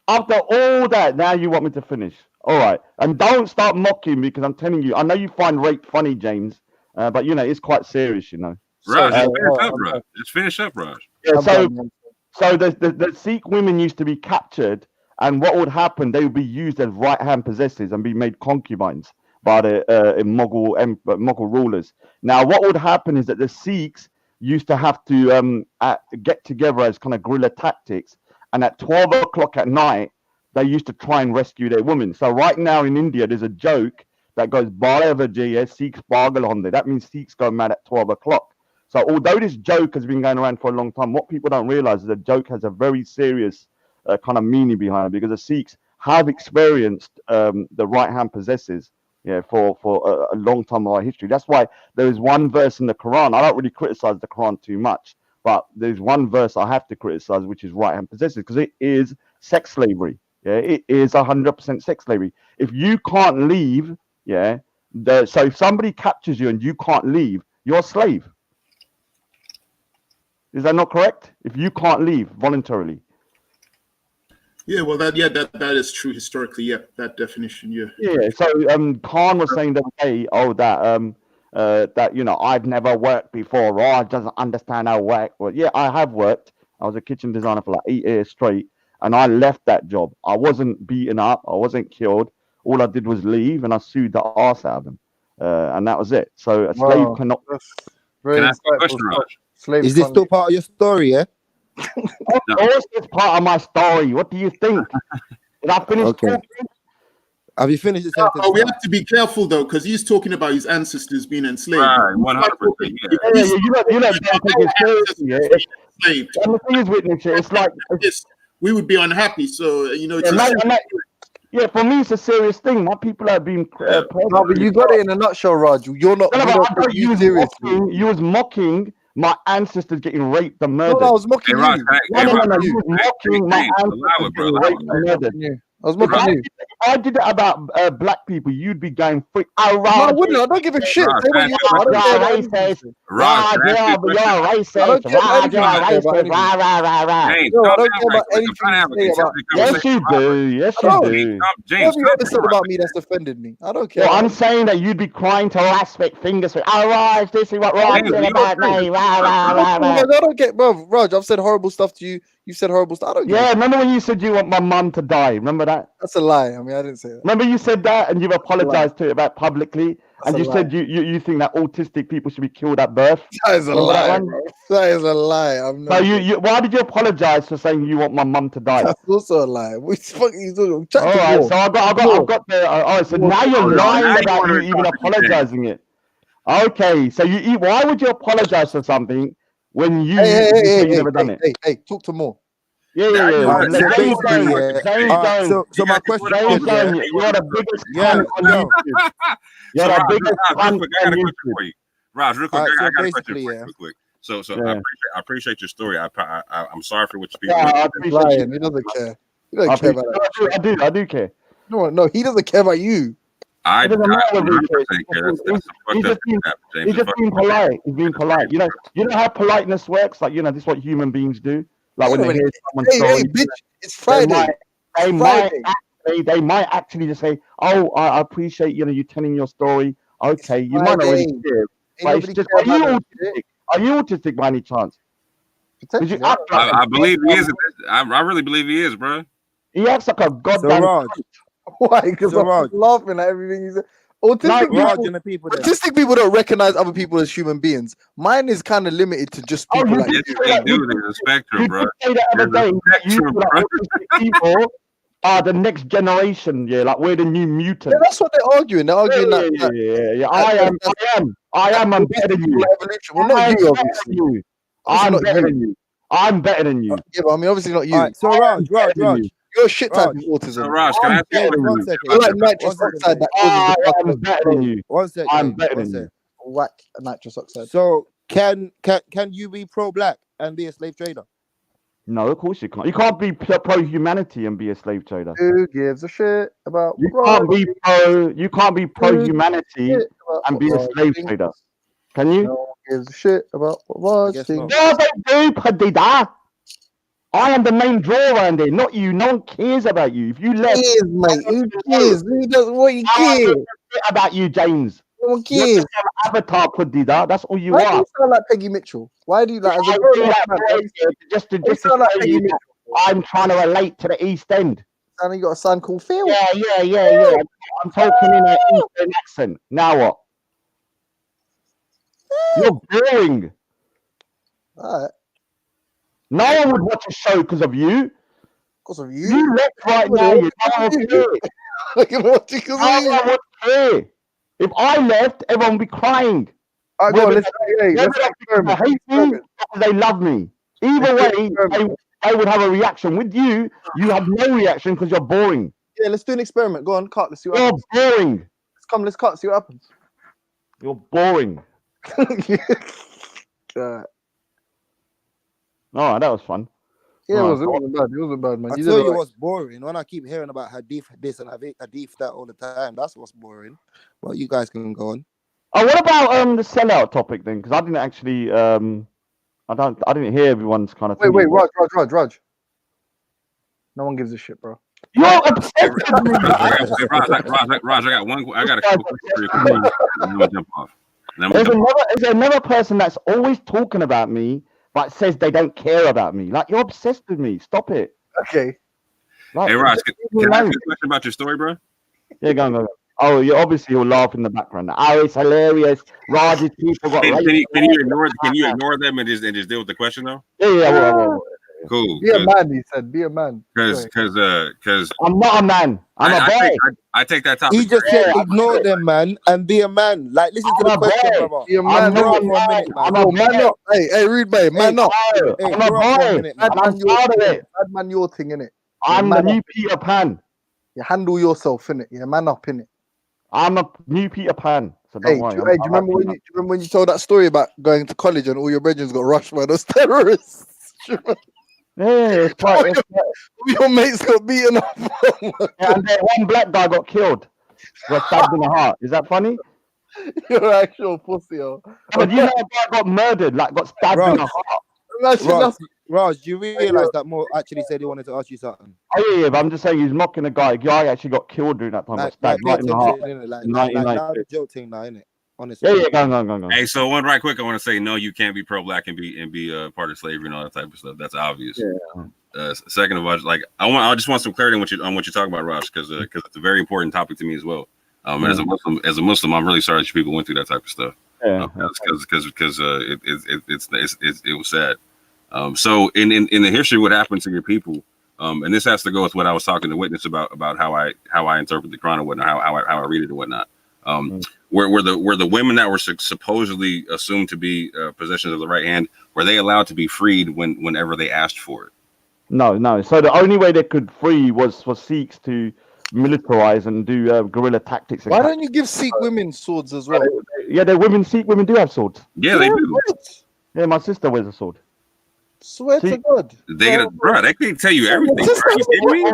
S19: after all that, now you want me to finish. All right. And don't start mocking me because I'm telling you, I know you find rape funny, James, but you know, it's quite serious, you know.
S9: Raj, let's finish up, Raj.
S19: Yeah, so the Sikh women used to be captured, and what would happen, they would be used as right-hand possessors and be made concubines by the Mughal rulers. Now, what would happen is that the Sikhs used to have to get together as kind of guerrilla tactics, and at 12 o'clock at night, they used to try and rescue their women. So right now in India, there's a joke that goes, Bala Vijaya, Sikhs Pagal Honde. That means Sikhs go mad at 12 o'clock. So although this joke has been going around for a long time, what people don't realize is the joke has a very serious kind of meaning behind it, because the Sikhs have experienced the right-hand possessors for a long time of our history. That's why there is one verse in the Quran. I don't really criticize the Quran too much, but there's one verse I have to criticize, which is right-hand possessors, because it is sex slavery. Yeah, it is 100% sex slavery. If you can't leave, so if somebody captures you and you can't leave, you're a slave. Is that not correct? If you can't leave voluntarily.
S5: Yeah, well, that is true historically. Yeah, that definition. Yeah.
S19: Yeah. So Khan was saying the other day, that I've never worked before. Raj doesn't understand how work. Well, yeah, I have worked. I was a kitchen designer for like 8 years straight, and I left that job. I wasn't beaten up. I wasn't killed. All I did was leave, and I sued the arse out of them, and that was it. So a slave cannot.
S9: Can I ask you a question, Raj?
S22: Is this still part of your story, yeah?
S19: Of course, it's part of my story. What do you think? Did I finish talking?
S22: Have you finished the sentence?
S5: We have to be careful though, because he's talking about his ancestors being enslaved.
S9: Right, 100%.
S19: You don't take it seriously. And the thing is, witness, it's like
S5: we would be unhappy. So
S19: yeah, for me, it's a serious thing. My people have been.
S17: No, but you got it in a nutshell, Raj. You're not.
S19: You was mocking my ancestors getting raped and murdered.
S17: No, I was mocking you.
S19: No, you was mocking my ancestors getting raped and murdered.
S17: I was mocking you.
S19: I did it about black people. You'd be going freak.
S17: No, I wouldn't. I don't give a shit.
S19: You're racist. Raj, you're racist. Raj, you're racist.
S17: I don't care about anything you say about.
S19: Yes, you do. Yes, you do.
S17: What have you ever said about me that's offended me? I don't care.
S19: Well, I'm saying that you'd be crying to Raspik fingers. Raj, this is what Raj said about me.
S17: I don't get, bro. Raj, I've said horrible stuff to you. You've said horrible stuff. I don't.
S19: Yeah, remember when you said you want my mum to die? Remember that?
S17: That's a lie. I mean,
S22: I didn't say that.
S19: Remember you said that, and you've apologized to it about publicly,
S22: That's
S19: and
S22: a
S19: you
S22: lie.
S19: said you think that autistic people should be killed at birth.
S22: That is a
S19: Remember that
S22: lie,
S19: one?
S22: bro. That is a lie. I'm
S19: So
S22: not.
S19: you why did you apologize for saying you want my mum to die?
S22: That's also a lie. What the fuck are you talking? Chat
S19: All
S22: to
S19: right,
S22: more.
S19: so I've got the. All right, so
S22: More.
S19: now you're
S9: Oh, no,
S19: lying
S9: now you
S19: about
S9: want
S19: you
S9: to
S19: even
S9: talk again.
S19: apologizing it. Okay, so why would you apologize for something when you say you never done it?
S22: Hey, talk to more.
S19: Yeah.
S22: Alright, so
S19: James
S22: basically,
S19: don't. James
S22: alright,
S19: don't.
S22: so my question
S19: James
S22: is, yeah,
S19: don't. You're the biggest
S22: yeah,
S19: cunt on
S22: yo.
S19: YouTube. You're
S9: So
S19: the
S9: Raj,
S19: biggest
S9: real
S19: cunt
S9: quick, I got
S19: on
S9: a question
S19: YouTube.
S9: for you. Raj, real quick,
S22: Alright,
S9: I
S22: so
S9: got a question
S22: basically,
S9: for you,
S22: yeah.
S9: real quick. So
S19: Yeah.
S9: I appreciate your story. I'm sorry for what you
S19: Yeah, I
S22: He's
S19: appreciate
S22: lying.
S19: you.
S22: He doesn't care. He
S19: I
S22: doesn't care about
S19: appreciate.
S22: that.
S19: I do care.
S22: No, he doesn't care about you.
S19: It doesn't matter whether he
S9: 100%
S19: cares.
S9: care. That's some
S19: He's
S9: fucked up
S19: just being,
S9: shit that happened, James.
S19: he's
S9: It's
S19: just
S9: fucked
S19: being
S9: up.
S19: polite. He's being polite. You know how politeness works. Like this is what human beings do. Like when they hear someone's
S22: Hey,
S19: story,
S22: bitch, it's Friday.
S19: they
S22: It's
S19: might
S22: Friday.
S19: they might actually just say, "Oh, I appreciate you telling your story." Okay, you might not really
S22: Friday.
S19: care,
S22: Ain't
S19: but it's
S22: nobody
S19: just.
S22: care
S19: Are you
S22: about that
S19: autistic? Are you autistic by any chance? Because you
S22: Potentially.
S19: act like
S9: I believe he is. I really believe he is, bro.
S19: he acts like a
S22: So
S19: goddamn.
S22: Raj, why? Because So I'm Raj, laughing at everything you said.
S19: No,
S22: Autistic
S19: you-
S22: people, Raj and the people there.
S13: Autistic people don't recognize other people as human beings. Mine is kind of limited to just
S19: Oh,
S13: people
S19: you
S13: like
S19: did
S13: you.
S19: say that.
S9: Dude, there's a spectrum,
S19: You
S9: bro.
S19: did say the other
S9: There's a
S19: day that you
S9: spectrum,
S19: feel like
S9: bro.
S19: autistic people are the next generation. Yeah, like we're the new mutants.
S13: Yeah, that's what they're arguing. They're arguing
S19: Yeah. I am. I'm better than you.
S13: Evolution. Well, not
S19: I'm
S13: you,
S19: better
S13: obviously.
S19: than you.
S13: Obviously
S19: I'm
S13: not
S19: better
S13: you.
S19: than you. I'm better than you.
S13: Yeah, but I mean, obviously not you.
S22: All right, so Raj,
S13: Your shit type
S22: Raj.
S13: is autism.
S9: So Raj, can I ask you a
S22: James,
S9: question?
S22: one second.
S13: You're like
S22: One
S13: nitrous
S22: second,
S13: oxide that
S22: James.
S13: causes the
S19: I am
S13: bubble.
S19: better than you.
S22: One second.
S19: I'm
S22: James,
S19: better
S22: one
S19: than you.
S22: second.
S13: Whack nitrous oxide.
S22: So can you be pro-black and be a slave trader?
S19: No, of course you can't. You can't be pro-humanity and be a slave trader.
S13: Who gives a shit about
S19: You
S13: what
S19: can't be pro-humanity
S13: shit about
S19: and
S13: what
S19: be a
S13: Raj
S19: slave
S13: thinks?
S19: trader. Can you?
S13: No one gives a shit about what
S22: I
S13: Raj
S22: guess
S13: thinks.
S22: not.
S19: No, they do, Padida. I am the main draw around there, not you. No one cares about you. If you left,
S13: Cares, mate. Who cares? Who doesn't want you
S19: I
S13: care?
S19: don't care about you, James.
S13: No one
S19: You're
S13: cares.
S19: just an avatar, Padida. That's all you
S13: Why do
S19: are.
S13: you sound like Peggy Mitchell? Why do you like as a
S19: I
S13: grown
S19: do
S13: up
S19: that
S13: man?
S19: voice just to
S13: You sound like
S19: show
S13: Peggy
S19: you that
S13: Mitchell.
S19: I'm trying to relate to the East End.
S13: And you got a son called Phil.
S19: Yeah. I'm talking in an Eastern accent. Now what? You're boring.
S13: Alright.
S19: No one would watch a show because of you.
S13: Because of you?
S19: You left right now. You no one would care. No one would care. If I left, everyone would be crying.
S13: Alright, go on, let's
S19: Whether they hate me or they love me. Either way, they would have a reaction. With you, you have no reaction because you're boring.
S13: Yeah, let's do an experiment. Go on, cut. Let's see what
S19: You're
S13: happens.
S19: boring.
S13: Let's cut. See what happens.
S19: You're boring. All right, that was fun.
S13: Yeah,
S19: All
S13: it
S19: right.
S13: wasn't bad. It wasn't bad, man.
S22: I
S13: You
S22: tell
S13: did
S22: you
S13: alright.
S22: what's boring. When I keep hearing about hadith this and hadith that all the time, that's what's boring. Well, you guys can go on.
S19: Oh, what about the sellout topic then? Because I didn't actually I didn't hear everyone's kind of
S13: Wait,
S19: thing.
S13: Raj. No one gives a shit, bro.
S19: You're obsessed with me.
S9: Raj, I got one. I got a couple for you. I'm gonna jump off.
S19: There's another person that's always talking about me, but says they don't care about me. Like, you're obsessed with me. Stop it.
S13: Okay.
S19: Like,
S9: Hey, Raj,
S19: just
S9: can
S19: leave me
S9: I ask
S19: alone.
S9: you a question about your story, bro?
S19: Yeah, go on. Oh, you'll laugh in the background. Oh, it's hilarious. Raj's people got
S9: Can
S19: raped.
S9: you ignore them and just deal with the question though?
S19: Yeah. Well.
S9: Cool.
S13: Be a man, he said. Be a man.
S9: Because
S19: I'm not a man. I'm a boy.
S9: I take that topic.
S22: He just said ignore them, man, and be a man. Like, listen to the question, brother.
S13: Be a man.
S22: Grow up for a minute, man.
S19: I'm a
S13: man up. Hey, read, babe. Man up.
S22: Hey,
S19: I'm a
S22: grow up for a
S19: boy.
S22: minute, man.
S19: And I'm proud of it.
S13: Bad man, your thing, innit?
S19: I'm the
S13: man
S19: new
S13: up.
S19: Peter Pan.
S13: You handle yourself, innit? Yeah, man up, innit?
S19: I'm a new Peter Pan. So
S13: Hey,
S19: don't worry.
S13: do you remember when you told that story about going to college and all your brethren got rushed by those terrorists?
S19: Yeah, it's quite.
S13: Your mates got beaten up.
S19: And then one black guy got killed. Got stabbed in the heart. Is that funny?
S13: You're an actual pussy, yo.
S19: But you know, a guy got murdered, like got stabbed in the heart.
S22: Raj, do you realise that Mo actually said he wanted to ask you something?
S19: Oh yeah, but I'm just saying he's mocking a guy. A guy actually got killed during that time. Got stabbed right in the heart.
S22: Like now the joke thing now, innit? Honestly.
S19: Yeah, go.
S9: Hey, so one right quick, I want to say no, you can't be pro-black and be part of slavery and all that type of stuff. That's obvious.
S19: Yeah.
S9: second of all, like I just want some clarity on what you're talking about, Raj, because it's a very important topic to me as well. And as a Muslim, I'm really sorry that people went through that type of stuff. Because it was sad. So in the history, what happened to your people, and this has to go with what I was talking to Witness about how I interpret the Quran and whatnot, how I read it and whatnot. Were the women that were supposedly assumed to be possessions of the right hand, were they allowed to be freed whenever they asked for it?
S19: No. So the only way they could free was for Sikhs to militarize and do guerrilla tactics.
S17: Why don't you give Sikh women swords as well?
S19: Yeah, Sikh women do have swords.
S9: Yeah, they do.
S19: Yeah, my sister wears a sword.
S17: Swear to God.
S9: Bro, they can't tell you everything. Are you kidding me?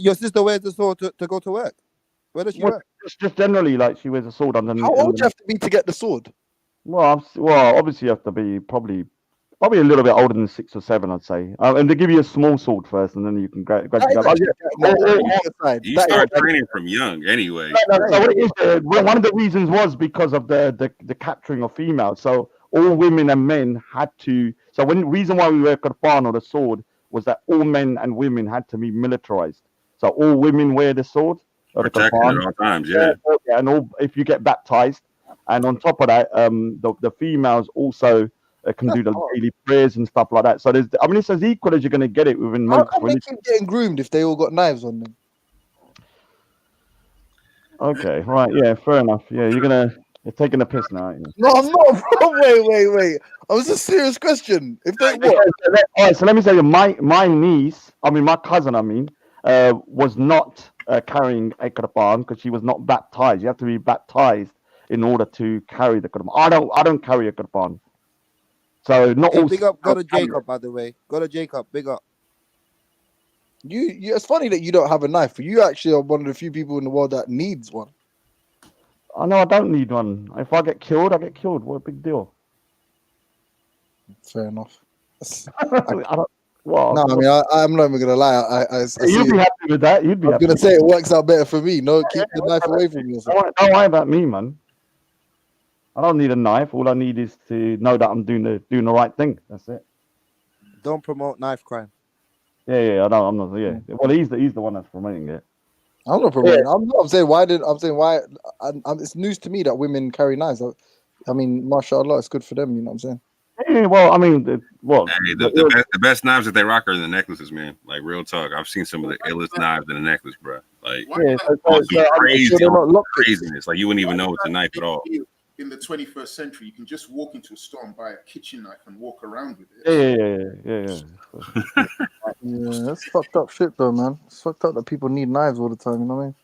S17: Your sister wears the sword to go to work. Where does she work?
S19: Just generally, like she wears a sword underneath.
S17: How old do you have to be to get the sword?
S19: Well, obviously you have to be probably a little bit older than 6 or 7, I'd say. And they give you a small sword first, and then you can gradually go.
S9: You start training from young, anyway.
S19: So what it is, one of the reasons was because of the capturing of females. So all women and men had to. So reason why we wear Quran or the sword was that all men and women had to be militarized. So all women wear the sword or the
S9: Protected
S19: Quran
S9: at all times, yeah.
S19: And if you get baptized, and on top of that, the females also can do the daily prayers and stuff like that. So it's as equal as you're going to get it within
S17: How
S19: most
S17: come they
S19: religions.
S17: keep getting groomed if they all got knives on them?
S19: Okay, right, yeah, fair enough. Yeah, you're taking a piss now, aren't you?
S17: No, I'm not, bro. Wait. I was a serious question. If they what?
S19: All right, so let me tell you, my cousin, was not carrying a Quran because she was not baptized. You have to be baptized in order to carry the Quran. I don't carry a Quran. So not all.
S17: Big up, go to Jacob, by the way. Go to Jacob, big up. You. It's funny that you don't have a knife. You actually are one of the few people in the world that needs one.
S19: I know I don't need one. If I get killed, I get killed. What a big deal.
S17: Fair enough.
S19: Well,
S17: no, I mean, I'm not even gonna lie. I
S19: you'd be happy with that. You'd be.
S17: I was gonna say it works out better for me. No, keep the knife away from you.
S19: Don't worry about me, man. I don't need a knife. All I need is to know that I'm doing the right thing. That's it.
S17: Don't promote knife crime.
S19: Yeah. I know. I'm not. Yeah. Well, he's the one that's promoting it.
S17: I'm not promoting. I'm saying why. It's news to me that women carry knives. I mean, mashallah, it's good for them. You know what I'm saying?
S19: Yeah, well, I mean,
S9: the best knives that they rock are the necklaces, man. Like real talk, I've seen some of the illest knives in a necklace, bro. Like craziness. Like you wouldn't even know it's a knife at all.
S5: In the 21st century, you can just walk into a store and buy a kitchen knife and walk around with it.
S17: Yeah, that's fucked up shit, though, man. It's fucked up that people need knives all the time. You know what I mean?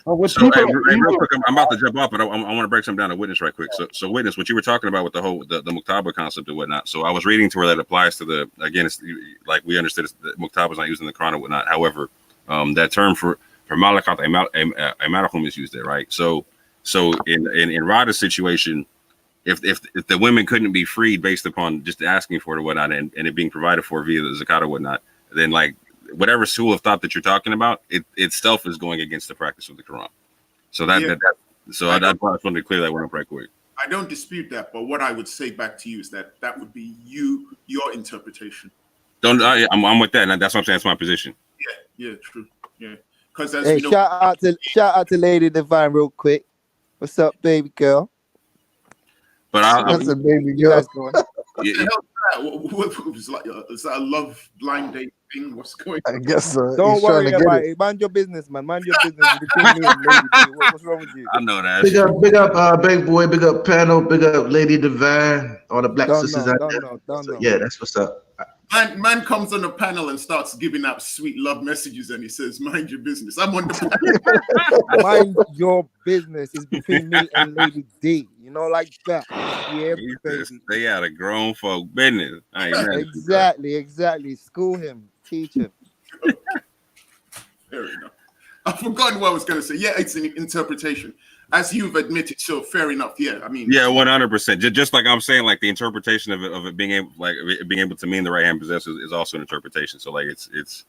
S9: Real quick, I'm about to jump off, but I want to break something down to Witness right quick. So Witness, what you were talking about with the whole the Muktaba concept and whatnot. So I was reading to where that applies to it's like we understood that Muktaba is not used in the Quran and whatnot. However, that term for malakat amalahum is used there, right? So in Rada's situation, if the women couldn't be freed based upon just asking for it or whatnot, and it being provided for via the zakat or whatnot, then like whatever school of thought that you're talking about, it itself is going against the practice of the Quran. So I just wanted to clear that one up right quick.
S5: I don't dispute that, but what I would say back to you is that would be your interpretation.
S9: I'm with that, and that's what I'm saying. That's my position.
S5: Yeah, true. Yeah, because
S17: hey, shout out to Lady Divine real quick. What's up, baby girl?
S9: But
S17: that's a baby girl.
S5: Is that a love blind date thing? What's going on?
S17: I guess so.
S22: Don't worry about it. Mind your business, man. Mind your business between me and Lady D. What's wrong with you?
S9: I know that.
S16: Big up, Big Boy. Big up, Panel. Big up, Lady Divine. All the black sisters out there.
S22: Don't know.
S16: Yeah, that's what's up.
S5: Man comes on the panel and starts giving out sweet love messages, and he says, "Mind your business." I'm on the panel.
S22: Mind your business is between me and Lady D. You know, like that. Yeah, baby.
S9: Stay out of grown folk business.
S22: Exactly. School him, teach him.
S5: Fair enough. I've forgotten what I was going to say. Yeah, it's an interpretation, as you've admitted. So fair enough. Yeah, I mean. Yeah,
S9: 100%. Just like I'm saying, like the interpretation of it being able to mean the right hand possesses is also an interpretation. So like it's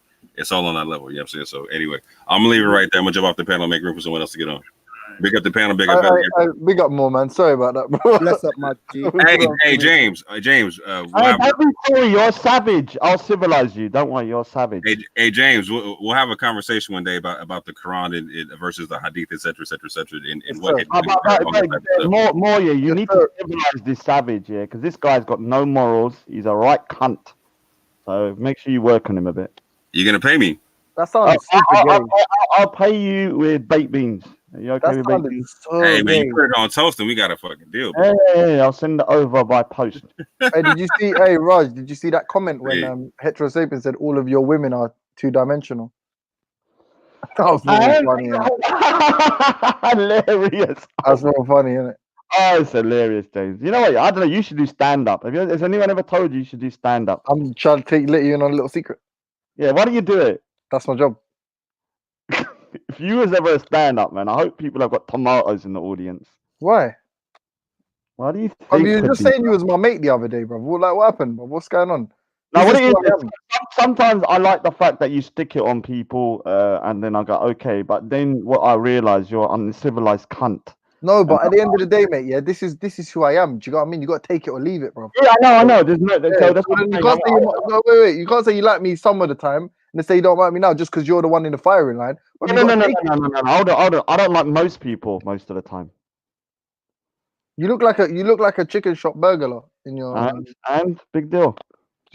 S9: all on that level. You know what I'm saying? So anyway, I'm gonna leave it right there. I'm gonna jump off the panel and make room for someone else to get on. Big up the panel. Big up Vellemy.
S4: Big up more, man. Sorry about that, bro.
S13: Bless up, my G.
S9: Hey, James. James.
S19: Don't be sorry, you're savage. I'll civilize you. Don't worry, you're savage.
S9: Hey, James. We'll have a conversation one day about the Quran and versus the Hadith, etc., etc., etc. And what.
S19: More, yeah. You need to civilize this savage, yeah, because this guy's got no morals. He's a right cunt. So make sure you work on him a bit.
S9: You gonna pay me?
S4: That sounds super gay.
S19: I'll pay you with baked beans. Are you okay with baked beans?
S9: Hey man, you put it on toast and we got a fucking deal.
S19: Hey, I'll send it over by post.
S4: Hey, did you see? Hey, Raj, did you see that comment when Hetero Sapien said all of your women are two-dimensional? That was really funny.
S19: Hilarious.
S4: That's real funny, isn't it?
S19: Oh, it's hilarious, James. You know what? I don't know. You should do stand-up. Has anyone ever told you should do stand-up?
S4: I'm trying to let you in on a little secret.
S19: Yeah, why don't you do it?
S4: That's my job.
S19: If you was ever a stand-up, man, I hope people have got tomatoes in the audience.
S4: Why?
S19: Why do you think?
S4: I mean, you were just saying you was my mate the other day, bro. What happened? Bro? What's going on?
S19: No, what it is, sometimes I like the fact that you stick it on people, and then I go, okay, but then what I realize, you're an uncivilized cunt.
S4: No, but at the end of the day, mate, yeah, this is who I am. Do you know what I mean? You got to take it or leave it, bro.
S19: Yeah, I know. There's no. So that's
S4: you can't say wait. You can't say you like me some of the time, and then say you don't like me now just because you're the one in the firing line.
S19: No. Hold on. I don't like most people most of the time.
S4: You look like a chicken shop burglar in your
S19: and big deal.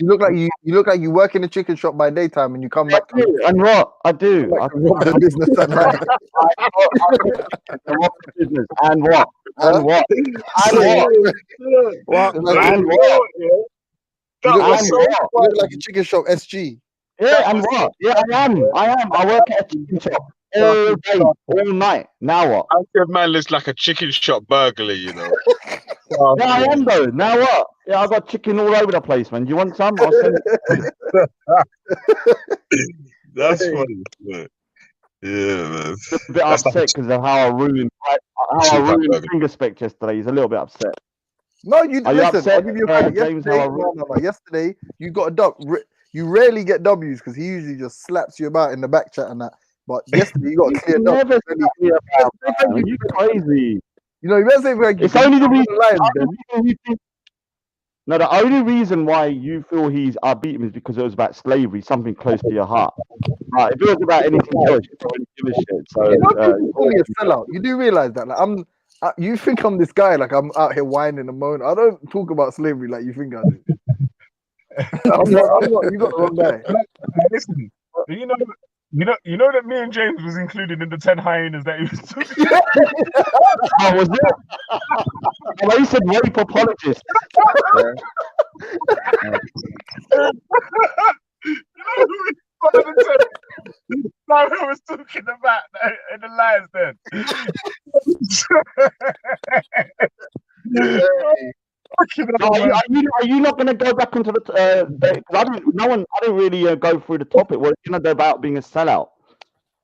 S4: You look like you work in a chicken shop by daytime and you come back.
S19: And what I do, I
S4: rob the business at night.
S19: Rob the business and what and what and what.
S4: You look like a chicken shop SG.
S19: Yeah, and what? Yeah, I am. I work at a chicken shop all day, all night. Now what?
S14: I said, man, looks like a chicken shop burglar, you know.
S19: Yeah, I am though. Now what? Yeah, I got chicken all over the place, man. Do you want some? I'll send it.
S14: That's funny. Yeah, man.
S19: Just a bit upset because of how I ruined finger spec yesterday. He's a little bit upset.
S4: No, you
S19: Are you
S4: listen.
S19: upset,
S4: I'll give you a credit.
S19: James?
S4: Yesterday, you got a dub. You rarely get W's because he usually just slaps you about in the back chat and that. But yesterday, you got a clear dub.
S19: Never slap me about. Are you crazy?
S4: You know, you better say
S19: it's only the reason. No, the only reason why you feel I beat him is because it was about slavery, something close to your heart. If it was about anything else, you probably give a shit. So,
S4: you know, people call me a sellout. You do realize that? Like, you think I'm this guy? Like I'm out here whining and moaning. I don't talk about slavery like you think I do. I'm not. You got the wrong guy.
S14: Listen, you know that me and James was included in the 10 hyenas that he was talking
S19: about. Oh, was it? Well, he said rape apologist.
S14: I was talking about in the lions then.
S19: Are you not going to go back into the? I didn't really go through the topic. Well, about being a sellout.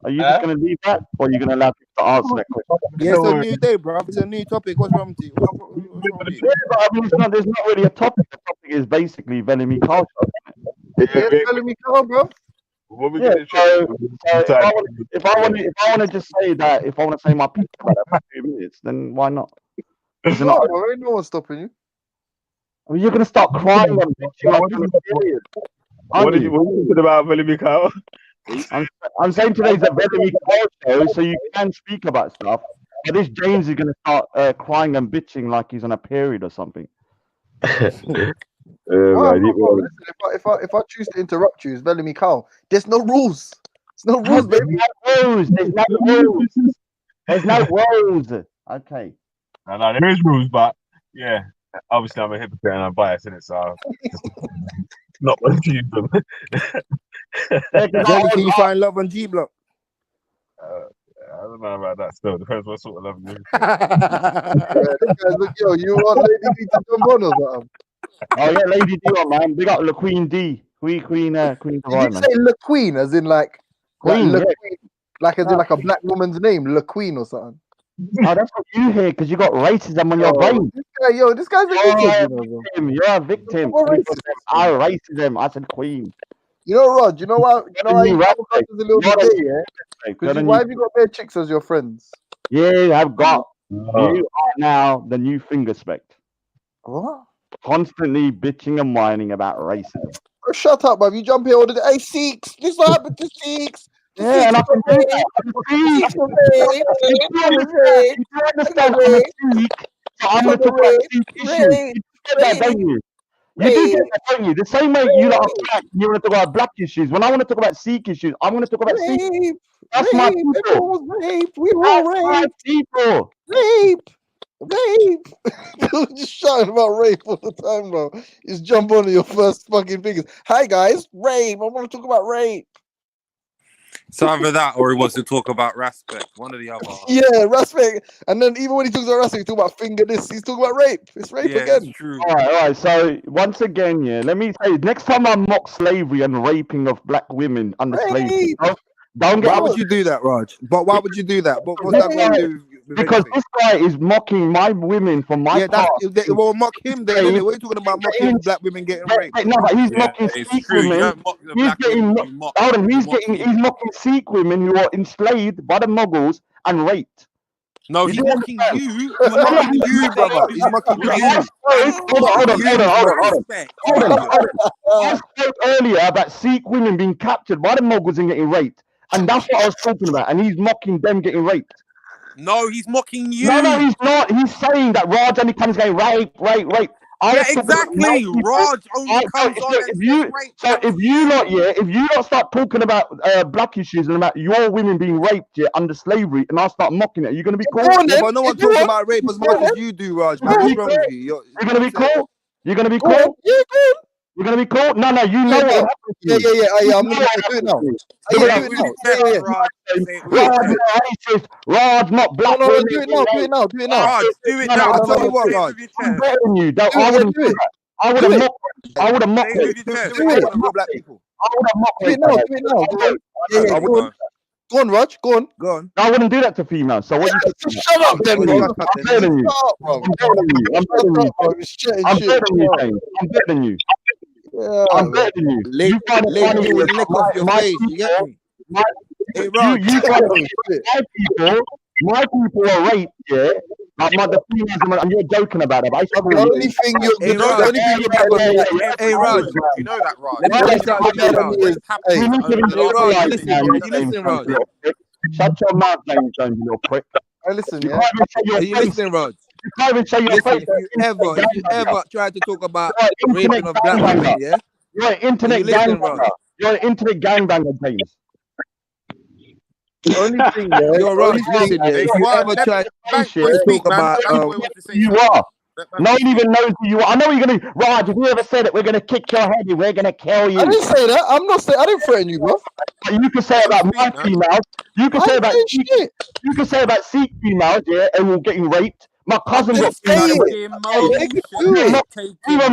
S19: Are you just going to leave that, or are you going to allow people to answer that question?
S13: Yeah, it's a new day, bro. It's a new topic. What's wrong with you?
S19: I mean, there's not really a topic. The topic is basically Vellemy culture.
S4: Yeah, Vellemy culture, bro.
S19: Yeah, so if I want to just say that, if I want to say my piece about that for 2 minutes, then why not?
S4: No one's stopping you.
S19: I mean, you're going to start crying on
S14: What did you think about Vellemy culture?
S19: I'm saying today's a Vellemy culture, so you can speak about stuff. But this James is going to start crying and bitching like he's on a period or something.
S4: Listen, if I choose to interrupt you, it's Vellemy cow. There's no rules. There's no rules, baby.
S19: There's no rules. Okay.
S14: No, there is rules, but yeah, obviously I'm a hypocrite and I'm biased in it, so not one to use them.
S13: Can you find love on G Block?
S14: I don't know about that. Still depends what sort of love you.
S4: You want Lady D to jump on or something?
S19: Oh yeah, Lady D, man. Big up La Queen D. Queen Divine.
S4: Did you say La Queen as in like
S19: Queen?
S4: Like as in like a black woman's name, La Queen or something?
S19: Oh, that's what you hear because you got racism on your brain.
S4: This guy's a
S19: victim. You're a victim. Racism. I said Queen.
S4: You know, Rod. You know why? You know why you come across as a little bit gay, yeah? Because why have you got bare chicks as your friends?
S19: You have got. You are now the new finger spect.
S17: What?
S19: Constantly bitching and whining about racism.
S17: Oh, shut up, bruv. You jump here all the day. Hey, Sikhs. This what happened to Sikhs.
S19: Yeah, and I can do that.
S17: Sikhs are raped.
S19: You understand I'm a Sikh, so I'm going to talk about Sikh issues. You get that, don't you? You do get that, don't you? The same way you lot are black, you want to talk about black issues. When I want to talk about Sikh issues, I'm going to talk about Sikh issues. That's my people.
S17: Everyone was raped. We were all
S19: That's my
S17: raped.
S19: people.
S17: Rape. Just shouting about rape all the time, bro. Just jump onto your first fucking fingers. Hi guys, rape. I want to talk about rape.
S10: It's either that or he wants to talk about respect. One or the other.
S17: Yeah, respect. And then even when he talks about respect, he's talking about finger this. He's talking about rape. It's rape again.
S10: It's true.
S19: All right. So once again, yeah, let me say, next time I mock slavery and raping of black women under slavery, don't get.
S13: Why would you do that, Raj? But why would you do that? What's that going to do?
S19: Because this guy is mocking my women from my past.
S13: Well, mock him then. Innit? We're talking about mocking black women getting raped.
S19: No, but he's mocking Sikh women. He's mocking Sikh women who are enslaved by the Mughals and raped.
S10: No, he's mocking you. He's
S13: mocking you, brother. He's mocking you.
S19: Hold on. I spoke earlier about Sikh women being captured by the Mughals and getting raped. And that's what I was talking about. And he's mocking them getting raped.
S10: No, he's mocking you.
S19: No, he's not. He's saying that Raj only comes going rape.
S10: Yeah, exactly. Raj only comes on and says rape.
S19: So if you not start talking about black issues and about your women being raped under slavery, and I start mocking it, you're gonna be cool.
S13: But no one talks about rape as much as you do, Raj. Man, what's wrong with you?
S19: You're gonna be cool. You're gonna be cool.
S17: Yeah, cool.
S19: You're gonna be cool. No, you know what happened.
S17: Yeah. I'm gonna do it now.
S19: Raj, not black.
S17: No, do it now.
S10: Raj, do it now.
S13: I'll tell you what, Raj.
S19: I'm better than you. I would have mocked. I would have mocked.
S17: Do it now. Go on, Raj. Go on.
S19: I wouldn't do that to females. So what you
S17: shut up, then, bro.
S19: I'm better than you. I'm better than you.
S17: Yeah,
S19: I'm better than you.
S13: You find it funny with lick off your face. You get me?
S19: Hey, my people are raped, yeah. Like the females, and you're joking about it. But
S17: the only thing
S10: Hey, Raj, you know that, Raj.
S13: Listen, Raj.
S19: Shut your mouth, James Jones, you little prick.
S17: Hey, listen,
S13: Are you listening, Raj?
S19: You can't even say your face.
S13: If you ever try to talk about raping of black women, yeah?
S19: You're an internet gangbanger. You're an internet gangbanger, James.
S17: The only thing, yeah.
S13: You're right. Listen, yeah. If you ever try to talk about,
S19: you are. No one even knows who you are. I know you're gonna, Raj. If you ever said it, we're gonna kick your head and we're gonna kill you.
S17: I didn't say that. I'm not saying. I didn't threaten you, bro.
S19: You can say about my females. You can say about you can say about Sikh females, yeah, and we're getting raped. My cousin got raped. Even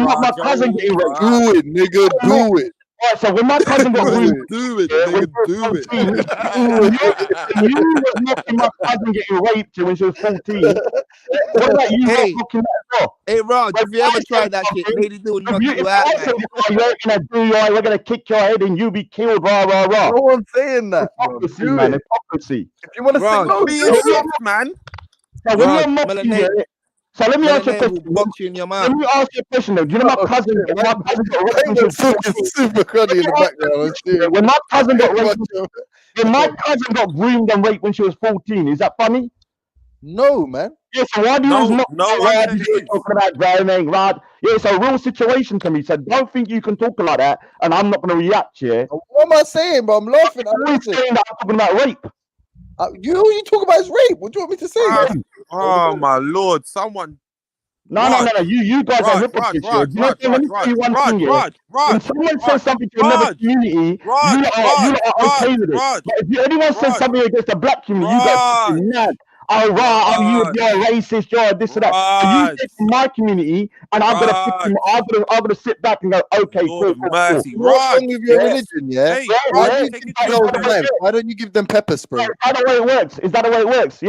S19: my cousin getting raped.
S17: Do it, nigga. Do it.
S19: Right, so when my cousin got raped,
S13: do it, nigga,
S19: you was mocking my cousin getting raped when she was 14. What about you mocking that for?
S13: Hey, Raj, if you ever tried that shit, lady do knock you out.
S19: We're gonna kick your head and you be killed. Rah.
S17: No one's saying that.
S19: Hypocrisy, man. Hypocrisy.
S17: If you want to
S10: be a sick man.
S19: So when you're mocking so let me ask you a question. Let me ask you a question though. Do you know my cousin? When my cousin got raped
S17: in the background.
S19: When my cousin got groomed and raped when she was 14, is that funny?
S17: No, man.
S19: Yeah, so why do you talking about drowning, right? Yeah, it's a real situation to me. So don't think you can talk like that and I'm not going to react here.
S17: What am I saying, bro? I'm laughing.
S19: I'm saying that I'm talking about rape.
S17: You talk about is rape. What do you want me to say?
S10: Oh my lord! Someone.
S19: No. You guys are hypocrites. Let me tell you one thing. When someone says something to another community, you are okay with it. But if anyone says something against the black community, you guys are mad. You're racist, you're this and that. So you take my community, and I'm gonna sit back and go, okay, cool.
S17: What's wrong with your religion, yeah? Why don't you give them pepper spray?
S19: Is that the way it works?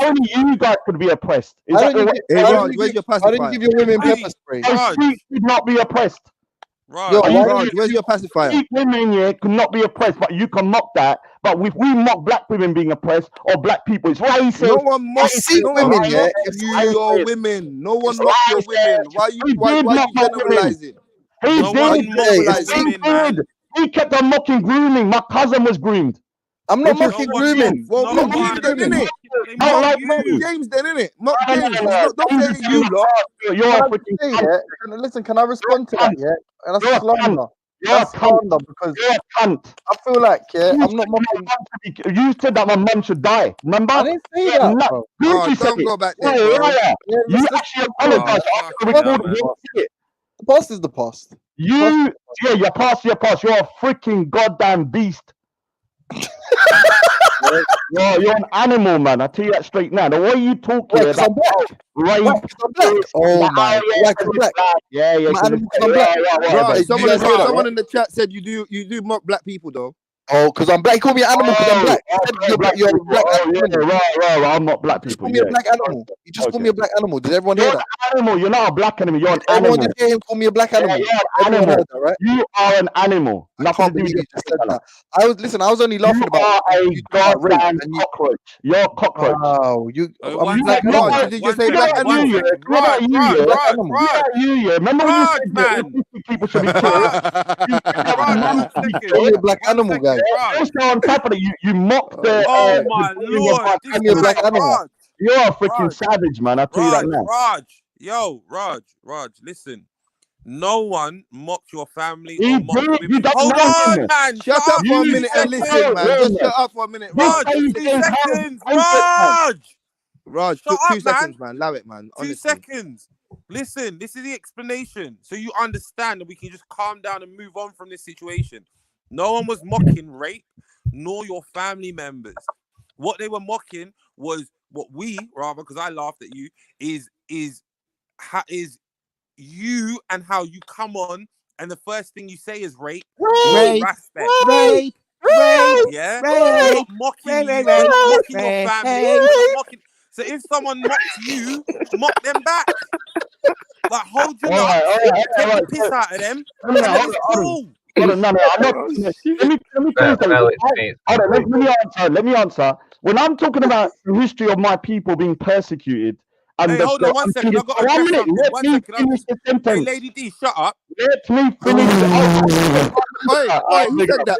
S19: Only you guys could be oppressed.
S17: Why don't you give your women pepper spray?
S19: Streets should not be oppressed.
S22: Yo, Raj, where's your pacifier?
S19: Weak women, yeah, could not be oppressed, but you can mock that. But if we mock black women being oppressed or black people, it's racist.
S22: No one mocks women, yeah. If you're women, no one mocks your women. Why you generalizing?
S19: He did. He kept on mocking grooming. My cousin was groomed.
S22: I'm not mocking grooming. Well, mock James then, innit? Mock James then, innit? Mock James. Don't say it you lot.
S19: You're a freaking
S17: listen, can I respond to that? Yeah, and that's slander.
S19: That's
S17: slander because
S19: you're a cunt.
S17: I feel like I'm not mocking.
S19: You said that my mum should die. Remember?
S17: I didn't say that.
S22: Oh, don't go back there, bro.
S19: You actually apologize after recording it.
S17: The past is the past.
S19: Your past. You're a freaking goddamn beast. You're an animal, man. I tell you that straight now. The way you talk here about rape,
S17: oh my, black.
S22: Yeah. Someone in the chat said you do mock black people though.
S17: Oh, because I'm black. You call me an animal because I'm black. You're a black animal.
S19: Right. I'm not black people.
S17: You call me a black animal. You just call me a black animal. Did everyone hear that?
S19: Animal. You're not a black animal. You're an animal.
S17: Everyone did hear him call me a black animal.
S19: You're an animal. Right? You are an animal.
S17: I can't believe you just said that. I was only laughing about.
S19: You are a goddamn cockroach. You're a cockroach.
S17: Wow.
S22: I'm black animal. Did you say black animal?
S19: Remember when you said that people should be killed?
S17: You're a black animal, guy.
S19: Also on top of it, you mock the.
S22: Oh my lord!
S17: You're a black animal.
S19: You're a freaking savage, man. I tell you that now.
S10: Raj, listen. No one mocked your family.
S19: Hold
S22: on, man. Shut up for a minute and listen, man. Just shut up for a minute. Raj, 2 seconds. Raj, 2 seconds, man. Allow it, man.
S10: 2 seconds. Listen, this is the explanation. So you understand that we can just calm down and move on from this situation. No one was mocking rape, nor your family members. What they were mocking was because I laughed at you, is you and how you come on and the first thing you say is rape.
S22: Rape.
S10: Yeah? We're not mocking you. We're not mocking your family. We're not mocking. So if someone mocks you, mock them back. Like, hold your nuts, take the piss out of them, and then it's cool.
S19: No, I'm not. Let me answer. When I'm talking about the history of my people being persecuted,
S10: hold on 1 second. I've got to check something. 1 second. Hey, Lady D, shut up.
S19: Let me finish.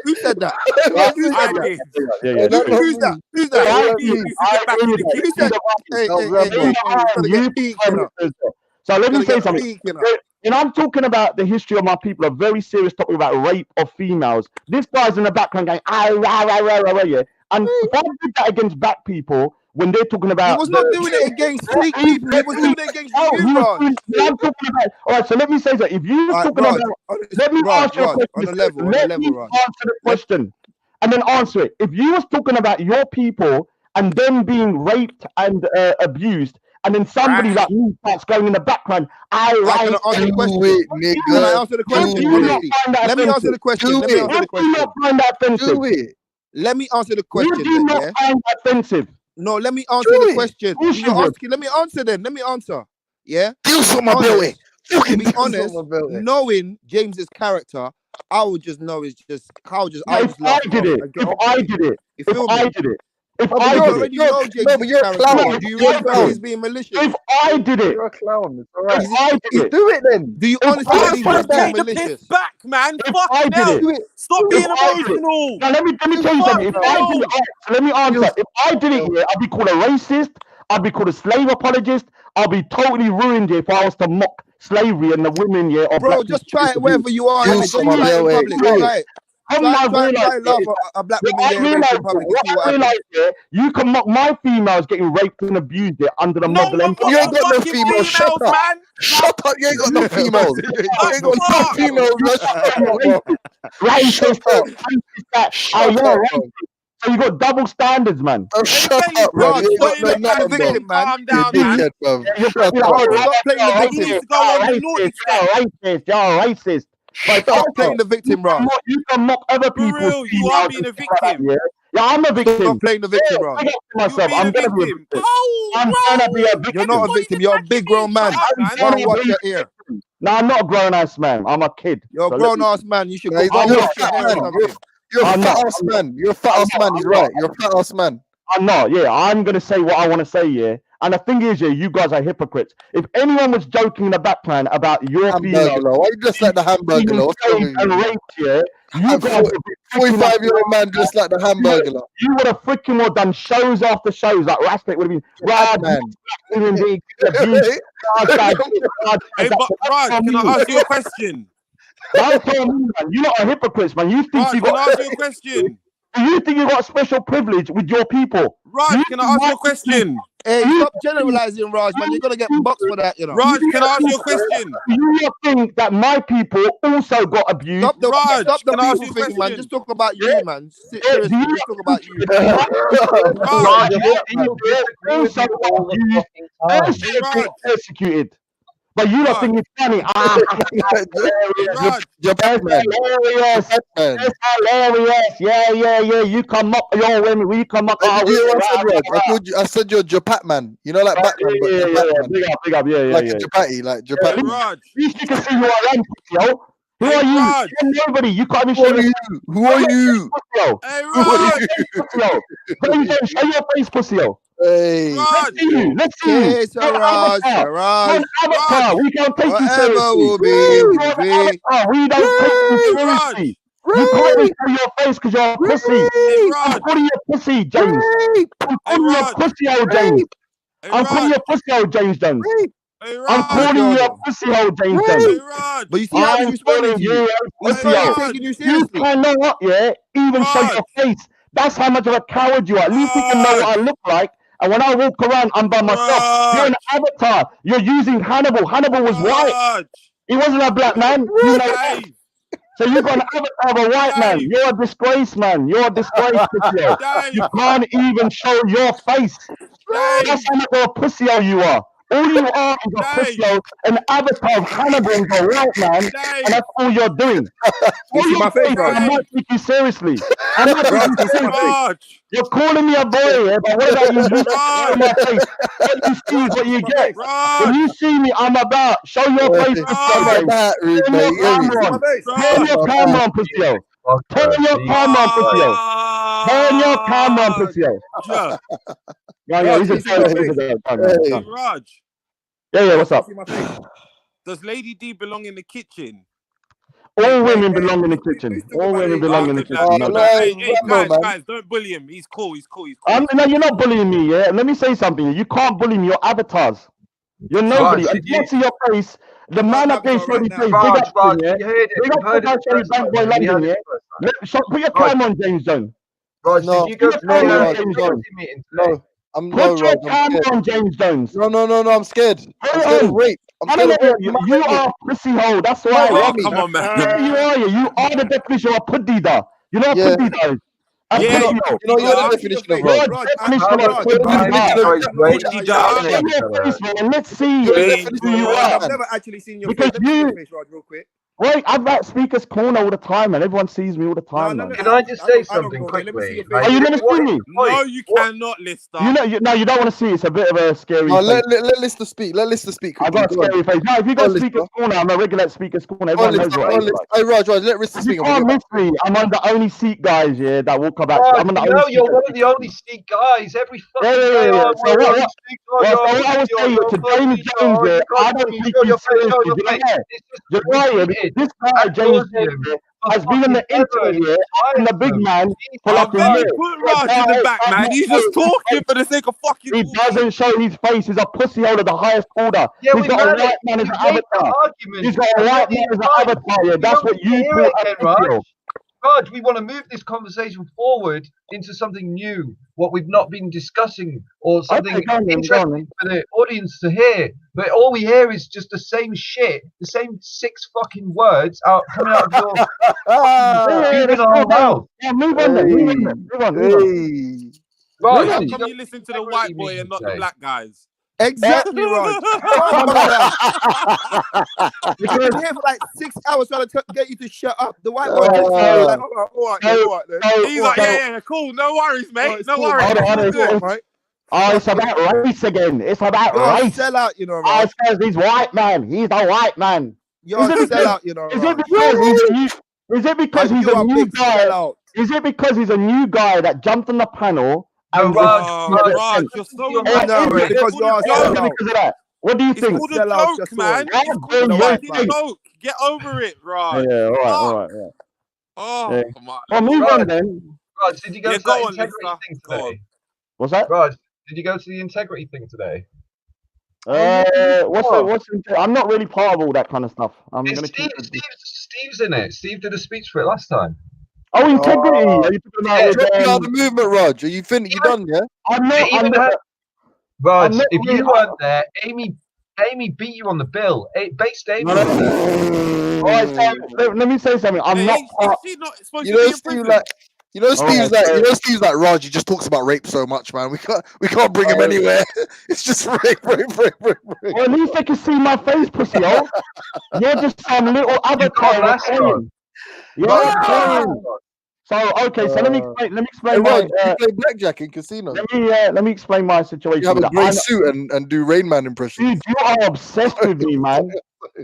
S22: Who said that? Who's that?
S19: So let me say something. And I'm talking about the history of my people, a very serious topic about rape of females. This guy's in the background going, yeah. And if I did that against black people, when they're talking about...
S22: He was not doing it against Greek people. He was doing it against you, Raj.
S19: I'm talking about... All right, so let me say that. If you're talking about... Let me answer the question. Let me answer the question. And then answer it. If you was talking about your people and them being raped and abused, and then somebody like me starts going in the background,
S22: Can I answer the question? Let me answer the question.
S19: Do you not find that offensive?
S22: Let me answer the question.
S19: You do not find that offensive.
S22: No, let me answer the question. Let me answer then. Let me answer. Yeah? To be honest, knowing James's character, I would just know it's just how just
S19: if I did it. If I
S22: already know James's character. Do you really think he's being malicious?
S19: If I did it.
S17: You're a clown. It's all right.
S19: If I did it.
S17: Do it then.
S22: Do you honestly think he's being malicious?
S10: Back, man.
S19: I did it.
S10: Stop being emotional.
S19: Now let me tell you something. If I did it, let me answer. If I did it here, I'd be called a racist. I'd be called a slave apologist. I'll be totally ruined here if I was to mock slavery and the women here.
S22: Bro, just try it wherever you are. Just try it in public. Try it. Try laugh a black woman in public.
S19: You can mock my females getting raped and abused there under the Muslim empire.
S17: You ain't got no females. Shut up. Shut up. You ain't got no females. You ain't got no females.
S19: Racist. So you got double standards, man.
S17: Shut up, bro.
S22: Calm down, man.
S19: You're racist.
S22: Stop playing the victim, Raj.
S19: You can mock other people.
S10: For real, you are being a victim.
S19: Yeah, I'm a victim.
S22: Stop playing the victim, Raj.
S19: I'm gonna be a victim. I'm gonna be a victim.
S22: You're not a victim. You're a big grown man. Watch your ear.
S19: No, I'm not a grown ass man. I'm a kid.
S13: You're
S19: So
S13: a
S19: let
S13: grown
S19: me-
S13: ass man. You should
S17: No,
S13: go
S17: you're
S13: buy
S17: a
S13: your
S17: fat
S13: hair or
S17: man.
S13: something.
S17: You're a
S19: I'm
S17: fat
S19: not.
S17: ass man. You're a fat
S19: I'm
S17: ass man.
S19: not.
S17: He's
S19: I'm
S17: right.
S19: not.
S17: You're a fat ass man.
S19: I'm not. Yeah, I'm gonna say what I want to say. Yeah, and the thing is, yeah, you guys are hypocrites. If anyone was joking in the background about your female
S17: Hamburger. Why you just like the hamburger?
S19: being
S17: What's wrong
S19: saved
S17: with
S19: and
S17: you?
S19: raped, yeah, you
S17: And
S19: guys would be freaking
S17: 45-year-old man just like the hamburger.
S19: You would have freaking well done shows after shows. Like Rastic would have been Raj,
S17: man.
S19: human being, abuse. Raj, bad shit, Raj,
S3: Hey,
S19: bad
S3: but
S19: shit.
S3: Raj,
S19: That's
S3: can
S19: on
S3: I
S19: you.
S3: ask you a question?
S19: Don't tell me, man. You're not a hypocrite, man. You think
S3: Raj,
S19: you
S3: can I
S19: got?
S3: ask you a question?
S19: You think you got special privilege with your people?
S3: Raj,
S19: You
S3: can I ask you a question?
S13: Hey,
S19: You
S13: stop generalizing, Raj, man. You're gonna get boxed for that, you know.
S3: Raj, can I ask you a question?
S19: You not think that my people also got abused?
S13: Stop the
S3: Raj,
S13: people
S3: can I ask you a
S13: thing, man.
S3: question?
S13: Just talk about
S19: Yeah.
S13: you, man.
S19: Yeah, do
S13: Seriously,
S19: you
S13: just talk about you.
S3: Raj,
S19: also got abused, also
S3: Hey, Raj.
S19: get persecuted. But you don't think it's funny.
S3: Raj.
S19: That's hilarious. That's hilarious. Yeah. You come up, yo, when you come up.
S17: Did you hear what I said, Raj? I called you. I said you're Japat man. You know, like Batman, but Japat man.
S19: Big up. Yeah.
S17: Like a Japati, like Japat
S3: Hey,
S17: man.
S3: Raj.
S19: You can see who I am, yo. Who
S3: Hey,
S19: are you?
S3: Raj.
S19: You're nobody. You can't even
S17: Who
S19: show
S17: are you? Who are you?
S19: Yo.
S3: Hey,
S17: Who are
S3: Raj.
S17: you?
S19: Show your face, pussy, yo.
S17: Hey.
S3: Raj.
S19: Let's see you.
S13: Okay, so Raj,
S19: Raj. Avatar. We can't take you
S13: whatever
S19: seriously.
S13: will be,
S19: You're an avatar. We don't take you
S3: Hey, Raj.
S19: seriously. You can't even show your face because you're a pussy.
S3: Hey,
S19: I'm
S3: Raj.
S19: calling you a pussy, James. I'm calling you a
S3: Raj.
S19: pussy, old James.
S3: Hey,
S19: I'm calling you
S3: Raj.
S19: a pussy, old James Jones.
S3: Hey,
S19: I'm
S3: Raj.
S19: calling you a pussy, old James
S3: Hey,
S19: Jones.
S3: Raj.
S13: But you see how he's
S19: I'm
S13: responding
S19: calling
S13: to
S19: you
S13: you.
S19: a
S13: He's
S19: pussy,
S13: not
S19: old.
S13: taking you
S19: You
S13: seriously.
S19: cannot, even show
S3: Raj.
S19: your face. That's how much of a coward you are. At least we can know what I look like. And when I walk around, I'm by myself. You're an avatar. You're using Hannibal. Hannibal was white.
S3: Raj.
S19: He wasn't a black man. You know that.
S3: Dave.
S19: So you got an avatar of a white man.
S3: Dave.
S19: You're a disgrace, man. You're a disgrace, pussy.
S3: Dave.
S19: You can't even show your face.
S3: Dave.
S19: That's how much of a pussy you are. All you are is a pussy, an avatar of Hannibal is a white man, and that's all you're doing. All
S13: see my
S19: you're
S13: face,
S19: doing,
S13: Raj?
S19: I'm not taking you seriously. I'm not taking you seriously.
S3: Raj.
S19: You're calling me a boy, yeah, but what about you? You
S3: Raj.
S19: show my face. What you see is what you get. When
S3: Raj.
S19: you see me, I'm about. Show your face, pussy.
S17: I'm not that rude,
S19: Turn
S17: mate.
S19: your
S17: You hear me?
S19: camera on. Turn
S3: Raj.
S19: your camera on, pussy. Turn your camera on, pussy. Turn your camera on, pussy.
S3: Raj.
S19: Yeah, he's a
S13: Raj,
S19: joke.
S3: Hey, Raj.
S19: Yeah, what's up?
S3: Does Lady D belong in the kitchen?
S19: All women belong in the kitchen. All women belong in the kitchen. No doubt.
S3: Hey, guys, don't bully him. He's cool.
S19: No, you're not bullying me, yeah? Let me say something. You can't bully me. You're avatars. You're nobody. I can't see your face. The man up there showed his face. Big up to you, yeah? Big up to Shady Bank Boy London, yeah? Put your camera on, James Jones.
S17: Raj,
S19: No,
S17: did you go
S19: put your camera on, James
S17: no,
S19: Jones.
S17: no, I'm
S19: Put
S17: no,
S19: your
S17: Raj, I'm
S19: camera
S17: scared.
S19: on, James Jones.
S17: No, I'm scared.
S19: Put
S17: I'm
S19: it
S17: scared of
S19: on.
S17: rape. I'm
S19: I
S17: scared
S19: don't
S17: of
S19: know.
S17: rape.
S19: You are a pussy hole. That's why.
S17: No,
S3: Oh,
S17: Rami.
S3: come on, man.
S19: Yeah, you are. You are the definition of a puddida. You know what
S17: Yeah.
S19: puddida is? A
S3: Yeah,
S19: pussy
S3: you
S19: hole.
S17: You know, you're the
S3: Raj.
S17: definition of
S19: You're
S17: rape.
S19: a definition of a
S17: You're the definition
S19: puddida.
S17: of
S3: Puddida.
S19: Show your face, man. Let's see
S17: You're the
S3: Hey,
S17: definition
S19: who you
S17: of
S3: Raj.
S17: rape,
S19: are.
S13: I've
S17: man.
S13: never actually seen your
S19: Because
S13: face. Let me see
S19: you-
S13: your face, Raj, real quick.
S19: Wait, I'm at Speaker's Corner all the time, man. Everyone sees me all the time, man.
S20: Can I just say something quickly?
S19: Are you gonna see me?
S3: No, you cannot, Lister.
S19: No, you don't want to see. It's a bit of a scary
S17: No,
S19: face.
S17: let Lister speak. Let Lister speak.
S19: I got a
S17: quickly. Go on.
S19: scary face. No, if you
S17: Go
S19: go
S17: on,
S19: Speaker's
S17: Lister.
S19: Corner, I'm a regular at Speaker's Corner.
S17: Go on,
S19: Everyone knows
S17: Lister.
S19: what
S17: Go
S19: I
S17: on,
S19: look
S17: Lister.
S19: like.
S17: Hey, Raj, let Lister
S19: You
S17: speak.
S19: can't miss me. I'm one of the only seat guys here that walk about.
S20: Raj,
S19: I'm on the
S20: you
S19: only
S20: know
S19: seat.
S20: you're one of the only Sikh guys. Every fucking
S19: Yeah.
S20: day, oh,
S19: So
S20: we're
S19: what?
S20: only Sikh, oh,
S19: Well,
S20: you're
S19: so what I was
S20: you're
S19: saying to James Jones,
S20: oh,
S19: yeah,
S20: you
S19: I
S20: can't
S19: don't
S20: fucking
S19: take
S20: show
S19: you
S20: your face, show
S19: seriously.
S20: your
S19: You know
S20: face.
S19: that?
S20: It's just
S19: You're right, yeah, because
S20: repeated
S19: this guy,
S20: ad
S19: James
S20: nauseum
S19: Jones, yeah,
S20: for
S19: has been on the
S20: fucking ever,
S19: internet,
S20: and
S19: yeah,
S20: it's
S19: and the big
S20: tiresome.
S19: man
S20: Jesus
S19: for like a
S3: Then
S19: year.
S3: he put Raj in the back, man. He's just talking for the sake of fucking
S19: He doesn't show his face. He's a pussy hole of the highest order.
S20: Yeah,
S19: He's
S20: we
S19: got a
S20: ran it.
S19: white man as
S20: We
S19: an
S20: made the
S19: avatar.
S20: argument,
S19: He's got a
S20: and
S19: white
S20: then
S19: man as
S20: it's
S19: an
S20: fine.
S19: avatar. Yeah,
S20: We
S19: that's
S20: don't
S19: what
S20: need to
S19: you
S20: hear
S19: call
S20: it
S19: a
S20: again,
S19: pussy
S20: Raj.
S19: hole.
S20: Raj, we want to move this conversation forward into something new, what we've not been discussing, or something
S19: Okay, go on then,
S20: interesting for the audience to hear. But all we hear is just the same shit, the same 6 fucking words coming out of your juvenile mouth.
S19: Yeah, move on then. Move on then. Move on.
S20: Raj,
S3: How
S20: did you
S3: come
S20: know
S3: you listen to the white boy and not the black guys?
S13: Exactly, Raj. I've been here for like 6 hours trying to get you to shut up. The white boy just said, like, all right, then.
S3: He's like, yeah, cool. No worries, mate. No
S13: cool,
S3: worries.
S19: Hold on,
S3: It's all good.
S13: Right?
S19: Oh, it's about race again. It's about
S13: You're a
S19: race.
S13: sellout, you know,
S19: I
S13: Raj.
S19: says he's white man. He's the white man.
S13: You're a sellout, you know.
S19: Is it because he's a new? Is it because he's a new guy? Is it because he's a new guy that jumped on the panel? And
S3: Raj, you're so
S13: because you are a sellout.
S19: Because of that. What do you think?
S3: It's called a joke, man. It's called a fucking joke. Get over it, Raj.
S19: Yeah, all right.
S3: Oh,
S19: Yeah.
S3: come on.
S19: Well, move on then.
S20: Raj, did you go to the integrity thing today?
S19: What's that?
S20: Raj, did you go to the integrity thing today?
S19: I'm not really part of all that kind of stuff. I'm gonna
S20: Steve's in it. Steve did a speech for it last time.
S19: Oh, integrity. Are you
S13: talking about the movement, Raj? Are you finished? You done? Yeah.
S19: I'm not.
S20: Raj, if you weren't there, Amy beat you on the bill. Based Amy.
S19: All right, so let me say something. I'm not.
S13: You know, Steve, like. You know, Steve's like Raj. He just talks about rape so much, man. We can't bring him anywhere. It's just rape.
S19: Well, at least they can see my face, pussy. Oh, you're just some little avatar. Yeah. So okay, so let me explain.
S13: Raj, you play blackjack in casinos.
S19: Let me explain my situation.
S13: You have a grey suit and do Rain Man impressions.
S19: Dude, you are obsessed with me, man.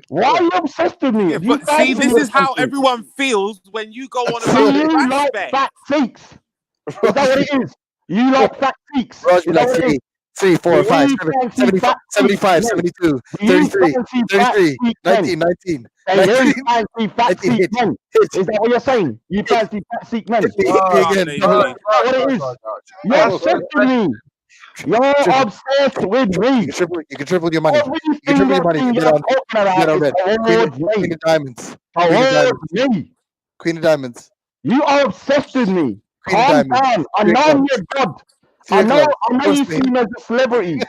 S19: Why are you obsessed with me?
S3: Yeah, but see, this is how everyone feels when you go on about
S19: you like fat cheeks. Is that what it is? You like fat cheeks.
S13: Raj, be like 3, 4, 5, 75, 72, 33, 33, 19, 19.
S19: You fancy fat seat men. Is that what you're saying? You fancy fat seat men. What it is? You're obsessed with me. You're obsessed with me.
S13: You can triple your money. You can triple your money. You get on red. Queen of diamonds. Queen of diamonds.
S19: You are obsessed with me. Calm down. I know you're God. I know you see me as a celebrity.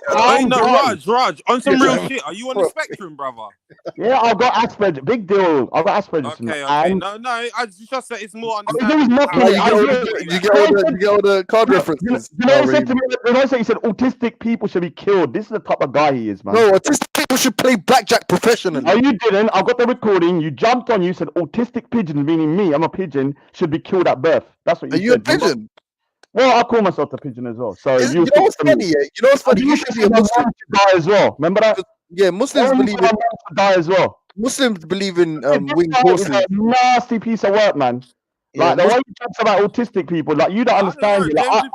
S3: Raj, on some real shit. Are you on the spectrum, brother?
S19: Yeah, I've got Asperger's. Big deal. I've got Asperger's.
S3: Okay. No. I just said it's more
S13: understandable. You get all the card references.
S19: You know what he said to me? He said autistic people should be killed. This is the type of guy he is, man.
S13: No, autistic people should play blackjack professionally.
S19: No, you didn't. I got the recording. You jumped on. You said autistic pigeons, meaning me. I'm a pigeon. Should be killed at birth. That's what you said.
S13: Are you a pigeon?
S19: Well, I call myself a pigeon as well. So
S13: you know what's funny? Yeah? You know what's funny? You should be a Muslim
S19: to die as well. Remember that?
S13: Yeah, Muslims believe in
S19: to die as well.
S13: Muslims believe in winged horses.
S19: A nasty piece of work, man. Like the way you talk about autistic people, like you don't understand. I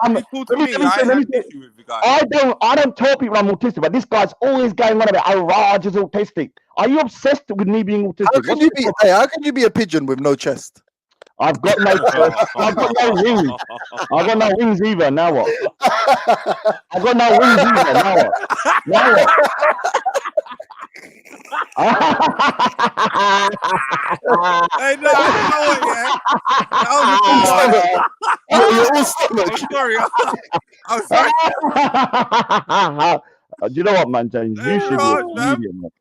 S19: don't tell people I'm autistic, but this guy's always going on about how Raj is autistic. Are you obsessed with me being autistic?
S13: How can you be a pigeon with no chest?
S19: I've got no I've got no wings. I've got no wings either. Now what? I've got no wings either. Now what? Now what?
S3: Hey, no, you know what, yeah? I'm sorry.
S19: Do you know what, man, James? You should be a comedian, man.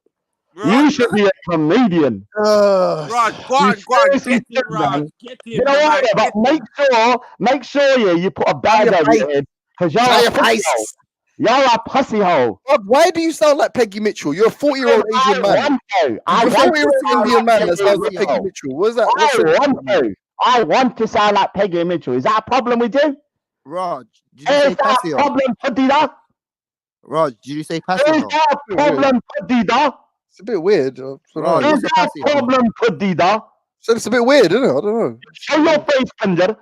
S19: You should be a comedian.
S3: Raj, go on, get it, Raj.
S19: You know what? But make sure you put a bag over your head because y'all are pussy hole.
S13: Why do you sound like Peggy Mitchell? You're a 40-year-old Asian man. You're a 40-year-old Indian man that sounds like Peggy Mitchell. What's that?
S19: I want to sound like Peggy Mitchell. Is that a problem with you?
S13: Raj, did you say
S19: passy? Problem, Padida?
S13: Raj, did you say passy?
S19: Is that a problem, Padida?
S13: It's a bit weird.
S19: Is that a problem, Padida?
S13: So it's a bit weird, isn't it? I don't know.
S19: Show your face, Kanjar.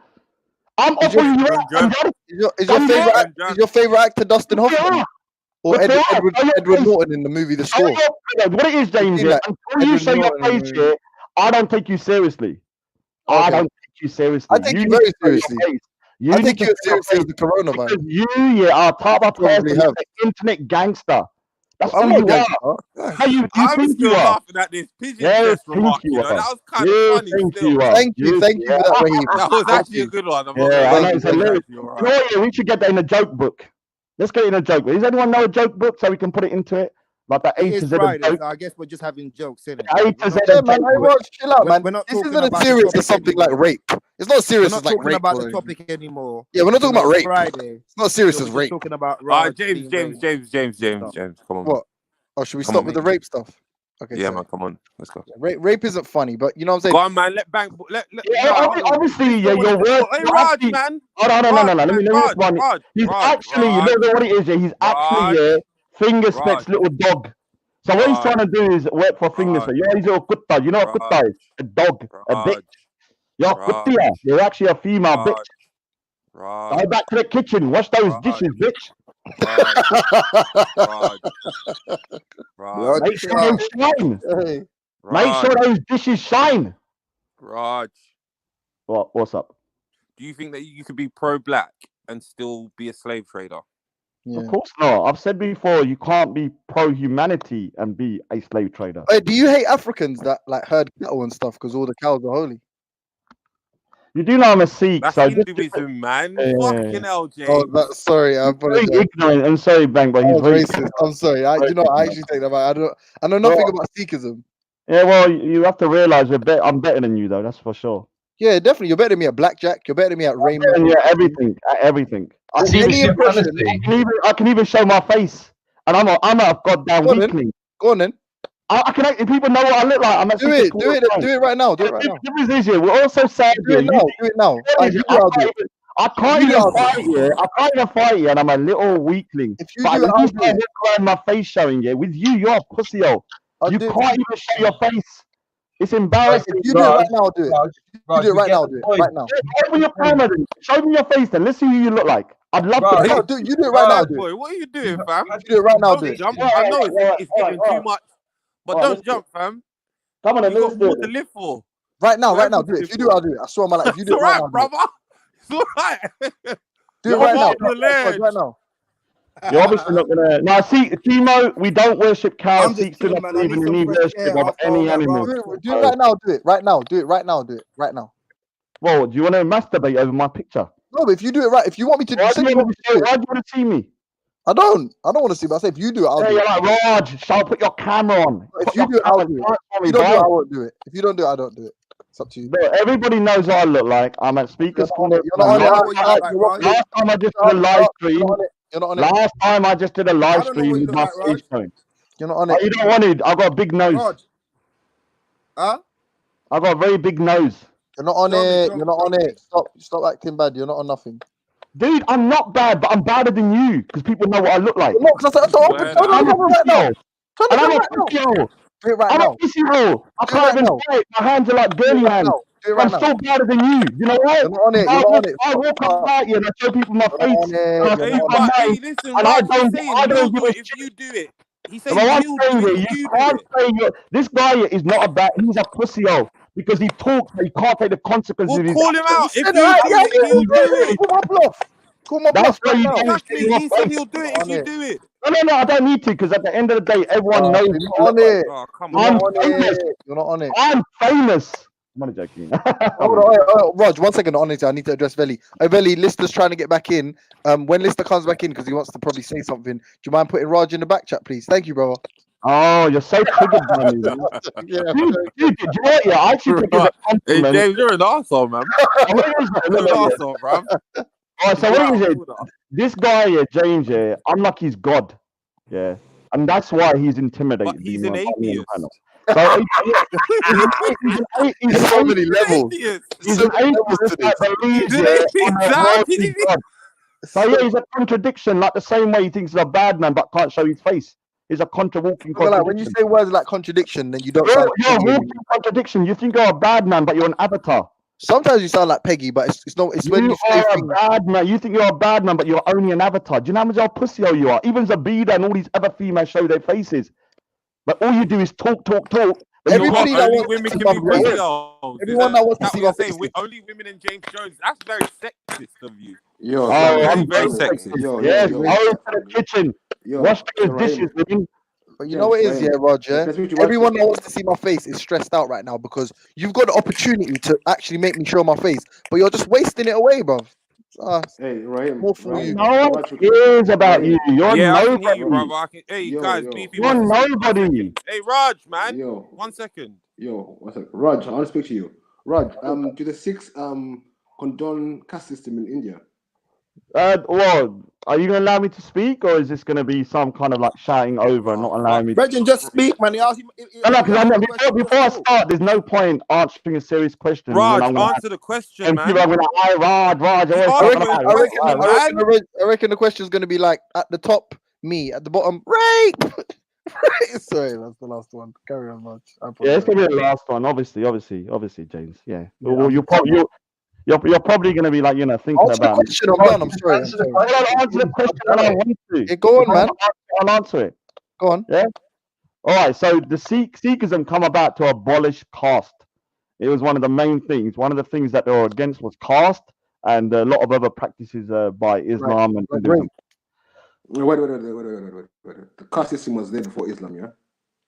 S19: I'm offering you up, Kanjar.
S13: Is your favorite actor Dustin Hoffman? Or Edward Norton in the movie The Score?
S19: What it is, James, until you show your face here, I don't take you seriously. I don't take you seriously.
S13: I take you very seriously. I take you as seriously as the corona, man.
S19: Because you are part of a person, an internet gangster. That's who you are.
S3: I was still laughing at this pigeon test remark. You know, that was kind of funny. Still.
S13: Thank you for that, Raheem.
S3: That was actually a good one.
S19: We should get that in a joke book. Let's get it in a joke book. Does anyone know a joke book so we can put it into it? Like the A to Z.
S13: I guess we're just having jokes, innit?
S19: A to Z.
S13: Man, chill out, man. This isn't as serious as something like rape. It's not serious as like rape.
S22: We're not talking about the topic anymore.
S13: Yeah, we're not talking about rape.
S22: Friday.
S13: It's not serious as rape.
S22: Talking about
S3: James. Come on.
S13: What? Oh, should we stop with the rape stuff? Okay.
S3: Yeah, man. Come on. Let's go.
S13: Rape isn't funny, but you know what I'm saying.
S3: Go on, man.
S19: Obviously, your word.
S3: Hey, Raj, man.
S19: No. Let me respond. He's actually, you know what it is? He's actually finger specs little dog. So what he's trying to do is work for fingers. So yeah, he's a kutta. You know what kutta is? A dog, a bitch. You're kuttia. You're actually a female bitch. Go back to the kitchen. Wash those dishes, bitch. Make sure they shine. Make sure those dishes shine.
S10: Raj.
S19: What's up?
S10: Do you think that you could be pro-black and still be a slave trader?
S19: Of course not. I've said before, you can't be pro-humanity and be a slave trader.
S17: Hey, do you hate Africans that like herd cattle and stuff because all the cows are holy?
S19: You do know I'm a Sikh.
S10: That's
S19: so
S10: Hinduism, man. Fucking hell, James.
S17: Oh, sorry, I apologize.
S19: Very ignorant. I'm sorry, Bang, but he's
S17: Very
S19: racist.
S17: racist. I'm sorry. I actually take that back. I know nothing about Sikhism.
S19: Yeah, well, you have to realize I'm better than you, though. That's for sure.
S17: Yeah, definitely. You're better than me at blackjack. You're better than me at rainbow.
S19: Yeah, everything. I can even show my face, and I'm a goddamn weakling.
S17: Go on then.
S19: I can. If people know what I look like, I'm actually
S17: do it right now. Do it right now.
S19: The difference is, we're all so sad.
S17: Do it now.
S19: I can't even fight you. I can't even fight you, and I'm a little weakling.
S17: If you
S19: but
S17: do it,
S19: at least I walk around my face showing you. With you, you're a pussy-o. You can't even show your face. It's embarrassing.
S17: If you do it right now, do it. You do it right now. Do it right now.
S19: Open your camera, then. Show me your face, then. Let's see who you look like. I'd love to.
S17: No, you do it right now. Do
S10: Boy,
S17: it.
S10: what are you doing, fam?
S17: You do it right now. Do it.
S10: Jump. I know it's getting too much, but don't jump, fam.
S19: Come on,
S10: you got more to live for.
S17: Right now. Do it. If you do it, I'll do it. I swear on my life. If you do it right now,
S10: brother. It's all right.
S17: Do it right now. Right now.
S19: You're obviously not gonna. Now, see, Timo, we don't worship cows. Sikhs do not believe in any worship of any animal.
S17: Do it right now. Do it right now. Do it right now. Do it right now.
S19: Well, do you want to masturbate over my picture?
S17: No, but if you do it right, if you want me to,
S19: why do you want to see me?
S17: I don't want to see. But I say if you do it, I'll do it.
S19: You're like Raj. Shall I put your camera on?
S17: If you do it, I'll do it. If you don't do it, I won't do it. If you don't do it, I don't do it. It's up to you.
S19: But everybody knows what I look like. I'm at Speaker's Corner.
S17: Last
S19: time I just did a live stream.
S17: You're not on it.
S19: Last time I just did a live stream with my face phone.
S17: You're not on it.
S19: You don't want it. I got a big nose.
S22: Huh?
S19: I got a very big nose.
S17: You're not on it. You're not on it. Stop acting bad. You're not on nothing.
S19: Dude, I'm not bad, but I'm badder than you because people know what I look like.
S17: No, because I said, I'm right now.
S19: I'm a pussy-o.
S17: Do it right
S19: I'm
S17: now.
S19: a pussy-o. I can't even say it. My hands are like girly hands. I'm still badder than you. You know what?
S17: You're not on it. You're not on it.
S19: I walk up you and I show people my face.
S10: Listen,
S19: I don't give a
S10: if you do it. He said
S19: you can't say this guy is not a bad. He's a pussy-o because he talks, but he can't take the consequences.
S10: We'll call him out. If you do it,
S17: call my bluff. Call my bluff.
S19: That's why you
S10: exactly. He said he'll do it if you do it.
S19: No, I don't need to because at the end of the day, everyone knows.
S17: You're on it.
S10: Oh, come
S19: on.
S17: I'm famous. You're not on it.
S19: I'm famous. I'm only joking.
S17: Hold on, Raj, 1 second. Honestly, I need to address Velley. Velley, Lister's trying to get back in. When Lister comes back in, because he wants to probably say something, do you mind putting Raj in the back chat, please? Thank you, brother.
S19: Oh, you're so triggered by me.
S17: Yeah,
S19: dude, you know what? Yeah, I actually think it's a compliment.
S10: Hey, James, you're an arsehole, man. You're an arsehole, bro.
S19: Alright, so what is it? This guy here, James here, I'm like his god. Yeah. And that's why he's intimidated.
S10: But he's an atheist.
S19: So,
S17: he's so many levels.
S19: He's an atheist that believes in God. So yeah, he's a contradiction, like the same way he thinks he's a bad man but can't show his face. He's a walking contradiction.
S17: Like, when you say words like contradiction, then you don't.
S19: You're a walking contradiction. You think you're a bad man, but you're an avatar.
S17: Sometimes you sound like Peggy, but it's not. It's when you say
S19: a bad man. You think you're a bad man, but you're only an avatar. Do you know how much of a pussy-o you are? Even Zabida and all these other females show their faces, but all you do is talk.
S10: Everybody that wants women can be pussy-o.
S17: Everyone that wants to see my face.
S10: Only women and James Jones. That's very sexist of you.
S15: Yo,
S19: I'm
S10: very sexist.
S19: Yes, go to the kitchen. Wash those dishes, women.
S17: But you know what it is, yeah, Roger? Everyone that wants to see my face is stressed out right now because you've got the opportunity to actually make me show my face, but you're just wasting it away, bro.
S15: Hey, Raheem.
S17: More for you.
S19: No one cares about you. You're nobody.
S10: Hey, guys, beefy.
S19: You're nobody.
S10: Hey, Raj, man. 1 second.
S15: Yo, 1 second. Raj, I want to speak to you. Raj, do the Sikhs condone caste system in India?
S19: Well, are you going to allow me to speak, or is this going to be some kind of like shouting over and not allowing me?
S22: Reggie, just speak, man.
S19: No, because before I start, there's no point answering a serious question.
S10: Raj, answer the question, man.
S19: People are going to, Raj.
S17: I reckon the question is going to be like at the top, me, at the bottom, rape. Sorry, that's the last one. Carry on, March.
S19: Yeah, it's gonna be the last one. Obviously, James. Yeah.
S17: Yeah,
S19: Well, you're probably gonna be like, thinking
S17: answer the
S19: about it.
S17: question. I'm done. I'm sorry. I'm sorry.
S19: I'll answer the question when I want to.
S17: Yeah, go on, man.
S19: I'll answer it.
S17: Go on.
S19: Yeah. All right. So the Sikhism come about to abolish caste. It was one of the main things. One of the things that they were against was caste, and a lot of other practices by Islam and Hinduism.
S15: Wait. The caste system was there before Islam, yeah?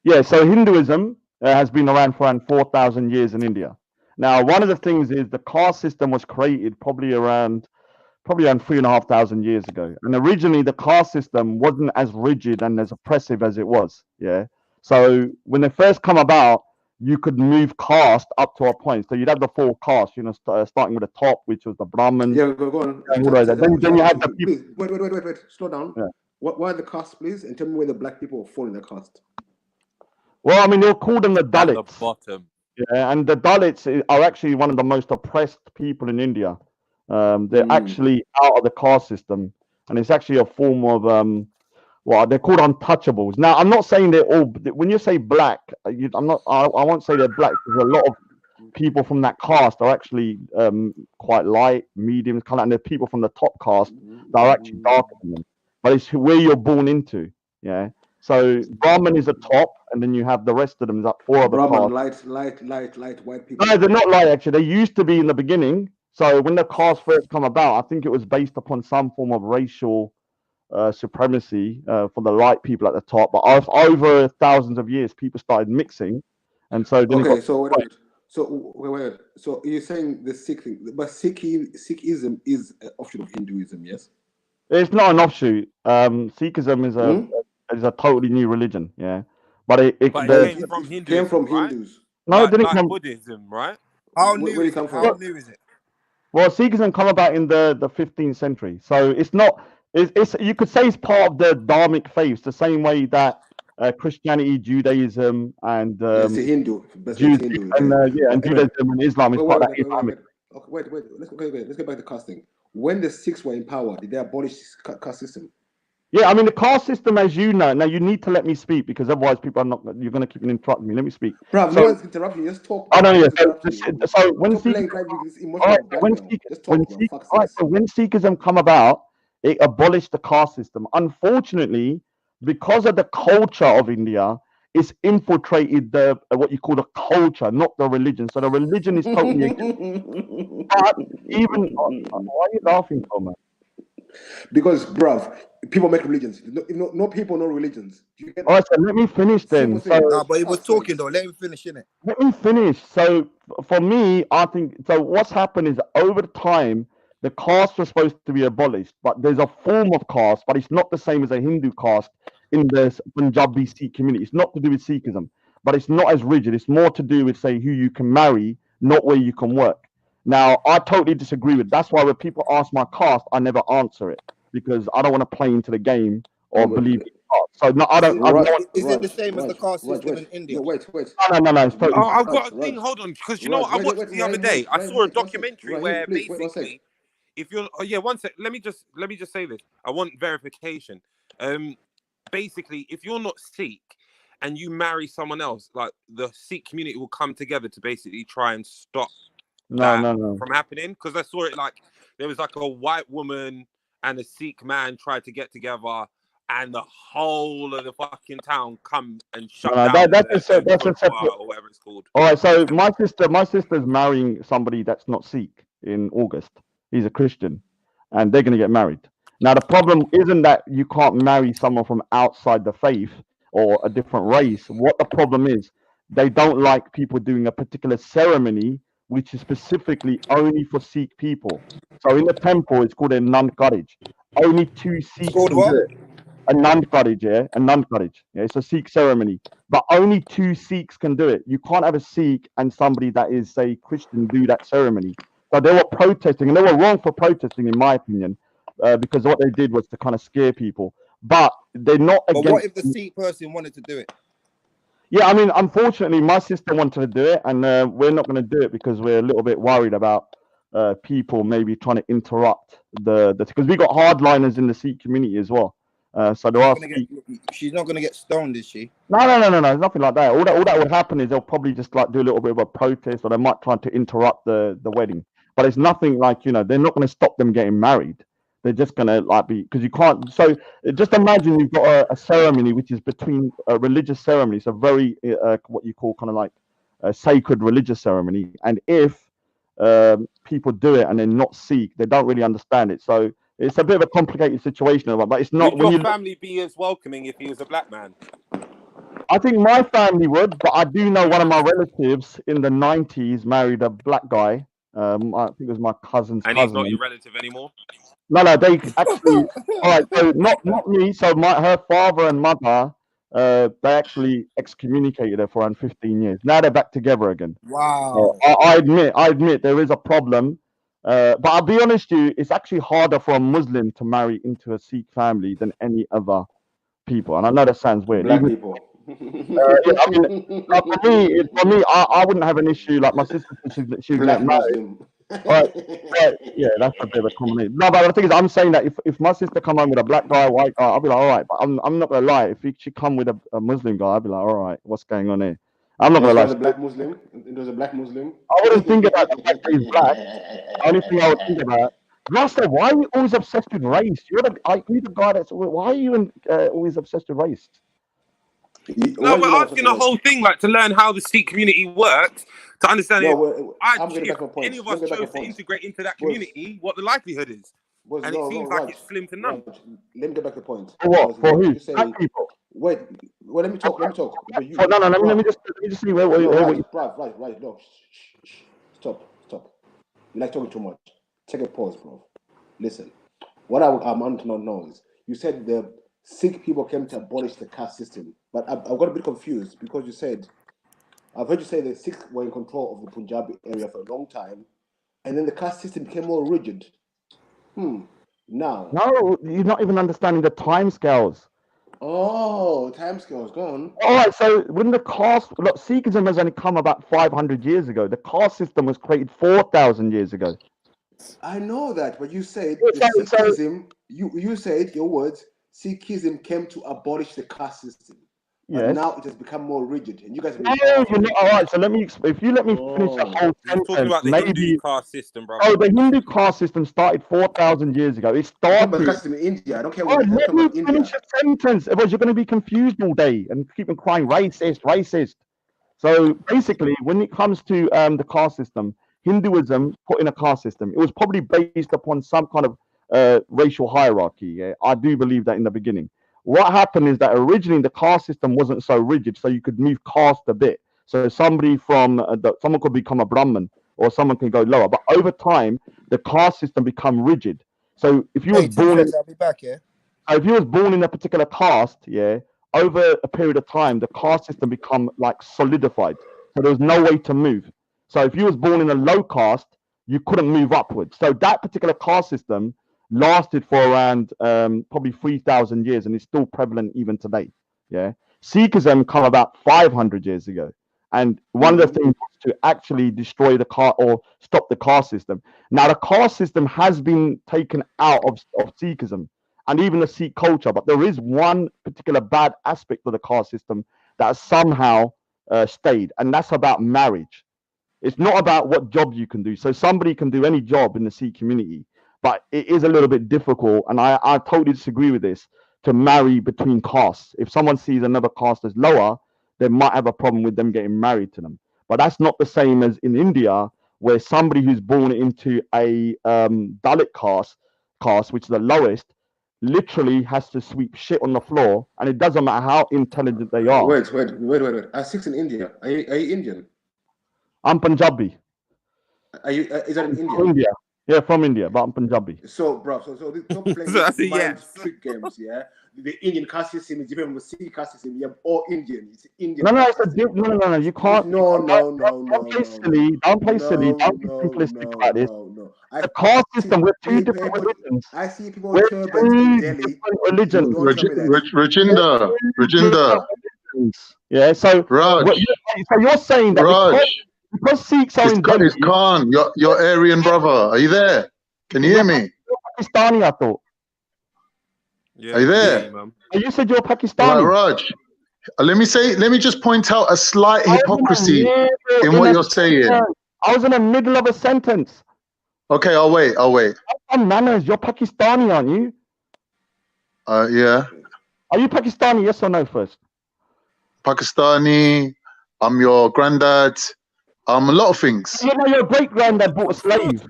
S19: Yeah, so Hinduism has been around for around 4,000 years in India. Now, one of the things is the caste system was created probably around 3,500 years ago. And originally, the caste system wasn't as rigid and as oppressive as it was. Yeah. So when they first come about, you could move caste up to a point. So you'd have the 4 castes, starting with the top, which was the Brahmins.
S15: Yeah, go on.
S19: Then you have the people.
S15: Please, wait. Slow down.
S19: Yeah.
S15: What are the castes, please? And tell me where the black people fall in the caste.
S19: Well, I mean, they'll call them the Dalits.
S10: At the bottom.
S19: Yeah, and the Dalits are actually one of the most oppressed people in India. They're actually out of the caste system, and it's actually a form of they're called untouchables. Now, I'm not saying they're all. When you say black, I'm not. I won't say they're black because a lot of people from that caste are actually quite light, medium color, and there are people from the top caste that are actually darker than them. But it's where you're born into. Yeah. So Brahmin is the top, and then you have the rest of them. Like 4 other
S15: Brahmin,
S19: castes.
S15: light, white people.
S19: No, they're not light actually. They used to be in the beginning. So when the caste first come about, I think it was based upon some form of racial supremacy for the light people at the top. But over thousands of years, people started mixing, and so then
S15: Okay, wait. So you're saying the Sikh thing, but Sikhism is an offshoot of Hinduism, yes?
S19: It's not an offshoot. Sikhism is a totally new religion. Yeah, but it
S10: came from Hinduism.
S15: Came from
S10: right?
S15: Hindus.
S19: No, it didn't
S10: like
S19: come.
S10: Buddhism, right?
S22: How
S15: Where
S22: new
S15: did it
S22: is
S15: come
S22: it?
S15: from?
S22: How new is it?
S19: Well, Sikhism come about in the 15th century, so it's not. It's you could say it's part of the Dharmic faiths, the same way that Christianity, Judaism, and
S15: It's a Hindu.
S19: Judaism and Islam is part of that Islamic.
S15: Wait. Let's get back to casting. When the Sikhs were in power, did they abolish caste system?
S19: Yeah, I mean the caste system, as you know. Now you need to let me speak because otherwise people are not. You're going to keep interrupting me. Let me speak.
S15: Bro, no one's interrupting you. Just talk.
S19: Oh no, yeah. So when Sikhism come about, it abolished the caste system. Unfortunately, because of the culture of India, it's infiltrated the what you call the culture, not the religion. So the religion is totally against. But even why are you laughing for, man?
S15: Because, bruv, people make religions. No people, no religions.
S19: All right, so let me finish then.
S22: No, but he was talking though. Let him finish, innit?
S19: Let me finish. So for me, I think so. What's happened is over time, the caste was supposed to be abolished, but there's a form of caste, but it's not the same as a Hindu caste in the Punjabi Sikh community. It's not to do with Sikhism, but it's not as rigid. It's more to do with, say, who you can marry, not where you can work. Now, I totally disagree with. That's why when people ask my caste, I never answer it because I don't want to play into the game or believe in caste. So no, I don't.
S22: Is it the same as the caste system in India?
S15: Wait.
S19: No. It's totally.
S10: Oh, I've got a thing. Hold on, because you know what I watched the other day. I saw a documentary where basically, if you're, one sec. Let me just say this. I want verification. Basically, if you're not Sikh and you marry someone else, like the Sikh community will come together to basically try and stop
S19: No.
S10: from happening. Because I saw it like there was like a white woman and a Sikh man tried to get together, and the whole of the fucking town come and shut down.
S19: That's a separate,
S10: or whatever it's called.
S19: All right, so my sister's marrying somebody that's not Sikh in August. He's a Christian, and they're going to get married. Now, the problem isn't that you can't marry someone from outside the faith or a different race. What the problem is, they don't like people doing a particular ceremony, which is specifically only for Sikh people. So in the temple, it's called a Nand Karaj. Only 2 Sikhs can do it. A Nand Karaj, yeah? A Nand Karaj. Yeah, it's a Sikh ceremony. But only 2 Sikhs can do it. You can't have a Sikh and somebody that is, say, Christian do that ceremony. So they were protesting, and they were wrong for protesting, in my opinion, because what they did was to kind of scare people. But they're not against...
S22: But what if the Sikh person wanted to do it?
S19: Yeah, I mean, unfortunately, my sister wanted to do it, and we're not going to do it because we're a little bit worried about people maybe trying to interrupt because we got hardliners in the Sikh community as well. So there are.
S22: She's not gonna get stoned, is she?
S19: No, nothing like that. All that would happen is they'll probably just like do a little bit of a protest, or they might try to interrupt the wedding. But it's nothing like, you know, they're not going to stop them getting married. They're just going to like be, because you can't. So just imagine you've got a ceremony which is between a religious ceremony, so very what you call kind of like a sacred religious ceremony. And if people do it and they're not Sikh, they don't really understand it. So it's a bit of a complicated situation, but it's not.
S3: Would
S19: When
S3: your
S19: you
S3: family be as welcoming if he was a black man?
S19: I think my family would, but I do know one of my relatives in the 90s married a black guy. I think it was my cousin's
S3: And he's
S19: cousin.
S3: not your relative anymore?
S19: No, they actually. All right, so not me. So her father and mother, they actually excommunicated her for around 15 years. Now they're back together again.
S22: Wow.
S19: I admit there is a problem. But I'll be honest with you, it's actually harder for a Muslim to marry into a Sikh family than any other people. And I know that sounds weird.
S15: Black
S19: Even,
S15: people.
S19: yeah, I mean, for me, I wouldn't have an issue. Like my sister, she's
S15: Black
S19: getting married.
S15: Muslim.
S19: Yeah, that's a bit of a combination. No, but the thing is, I'm saying that if my sister come home with a black guy, white guy, I'll be like, all right. But I'm not gonna lie. If she come with a Muslim guy, I'll be like, all right, what's going on here? I'm not gonna lie.
S15: A black Muslim. It was a black Muslim.
S19: I wouldn't think about the fact that he's black. The only thing I would think about. Rasta, why are you always obsessed with race? You're the guy that's. Why are you always obsessed with race?
S3: No, we're asking the whole thing, like to learn how the Sikh community works, to understand if any of us chose to integrate into that community, what the likelihood is. And it seems like it's slim to none.
S15: Let me get back to the point.
S19: For what? For who?
S15: Black people. Wait, well, let me talk. But you,
S19: no, let me just see where
S15: right. No, stop. You like talking too much. Take a pause, bro. Listen, what I want to know is, you said the Sikh people came to abolish the caste system, but I've got a bit confused because you said, I've heard you say the Sikhs were in control of the Punjabi area for a long time, and then the caste system became more rigid. Now.
S19: No, you're not even understanding the timescales.
S15: Oh, timescales, go on.
S19: All right, so when the caste, look, Sikhism has only come about 500 years ago. The caste system was created 4,000 years ago.
S15: I know that, but you said Sikhism, you said, your words, Sikhism came to abolish the caste system. But now it has become more rigid, and you guys have been
S19: you're not, all right, so if you let me finish the whole sentence,
S3: talking about the Hindu caste system, bro.
S19: Oh, the Hindu caste system started 4,000 years ago. It started.
S15: But caste system in India. I don't care
S19: what
S15: you're
S19: let
S15: talking
S19: me
S15: about
S19: finish
S15: India.
S19: the sentence, otherwise you're going to be confused all day and keep on crying racist. So basically, when it comes to the caste system, Hinduism put in a caste system. It was probably based upon some kind of racial hierarchy. Yeah? I do believe that in the beginning. What happened is that originally the caste system wasn't so rigid, so you could move caste a bit. So somebody from someone could become a Brahmin, or someone can go lower. But over time, the caste system become rigid. So if you was born,
S22: I'll be back, yeah.
S19: if you was born in a particular caste, yeah, over a period of time, the caste system become like solidified. So there was no way to move. So if you was born in a low caste, you couldn't move upwards. So that particular caste system lasted for around probably 3,000 years, and it's still prevalent even today. Yeah, Sikhism come about 500 years ago, and one of the things was to actually destroy the caste or stop the caste system. Now the caste system has been taken out of Sikhism and even the Sikh culture, but there is one particular bad aspect of the caste system that somehow stayed, and that's about marriage. It's not about what job you can do. So somebody can do any job in the Sikh community, but it is a little bit difficult, and I totally disagree with this, to marry between castes. If someone sees another caste as lower, they might have a problem with them getting married to them. But that's not the same as in India, where somebody who's born into a Dalit caste, which is the lowest, literally has to sweep shit on the floor, and it doesn't matter how intelligent they are.
S15: Wait. Are Sikhs in India? Are you Indian?
S19: I'm Punjabi.
S15: Are you? Is that in India?
S19: From India. Yeah, from India, but I'm Punjabi.
S15: So, bro, so this don't play
S3: that's a
S15: mind trick games, yeah. The Indian caste system is different from the Sikh caste system. You have all Indian. It's Indian.
S19: No, it's a no. You can't.
S15: No.
S19: Don't play silly. Don't play silly. Don't be simplistic about this.
S15: No.
S19: The caste system. We're two different religions.
S15: I see people with turbans in Delhi.
S19: Religions.
S16: Rajinder.
S19: Yeah. So,
S16: Raj.
S19: So you're saying that because Sikhs are in Delhi.
S16: It's Khan, your Aryan brother. Are you there? Can you hear me?
S19: Pakistani, I thought.
S3: Yeah,
S1: are you there?
S19: You said you're
S1: Right,
S19: Pakistani.
S1: Raj. Let me just point out a slight hypocrisy in what you're saying.
S19: I was in the middle of a sentence.
S1: Okay, I'll wait.
S19: Manners, you're Pakistani, aren't you?
S1: Yeah.
S19: Are you Pakistani, yes or no first?
S1: Pakistani, I'm your granddad, I'm a lot of things.
S19: You know, your great-granddad bought a slave.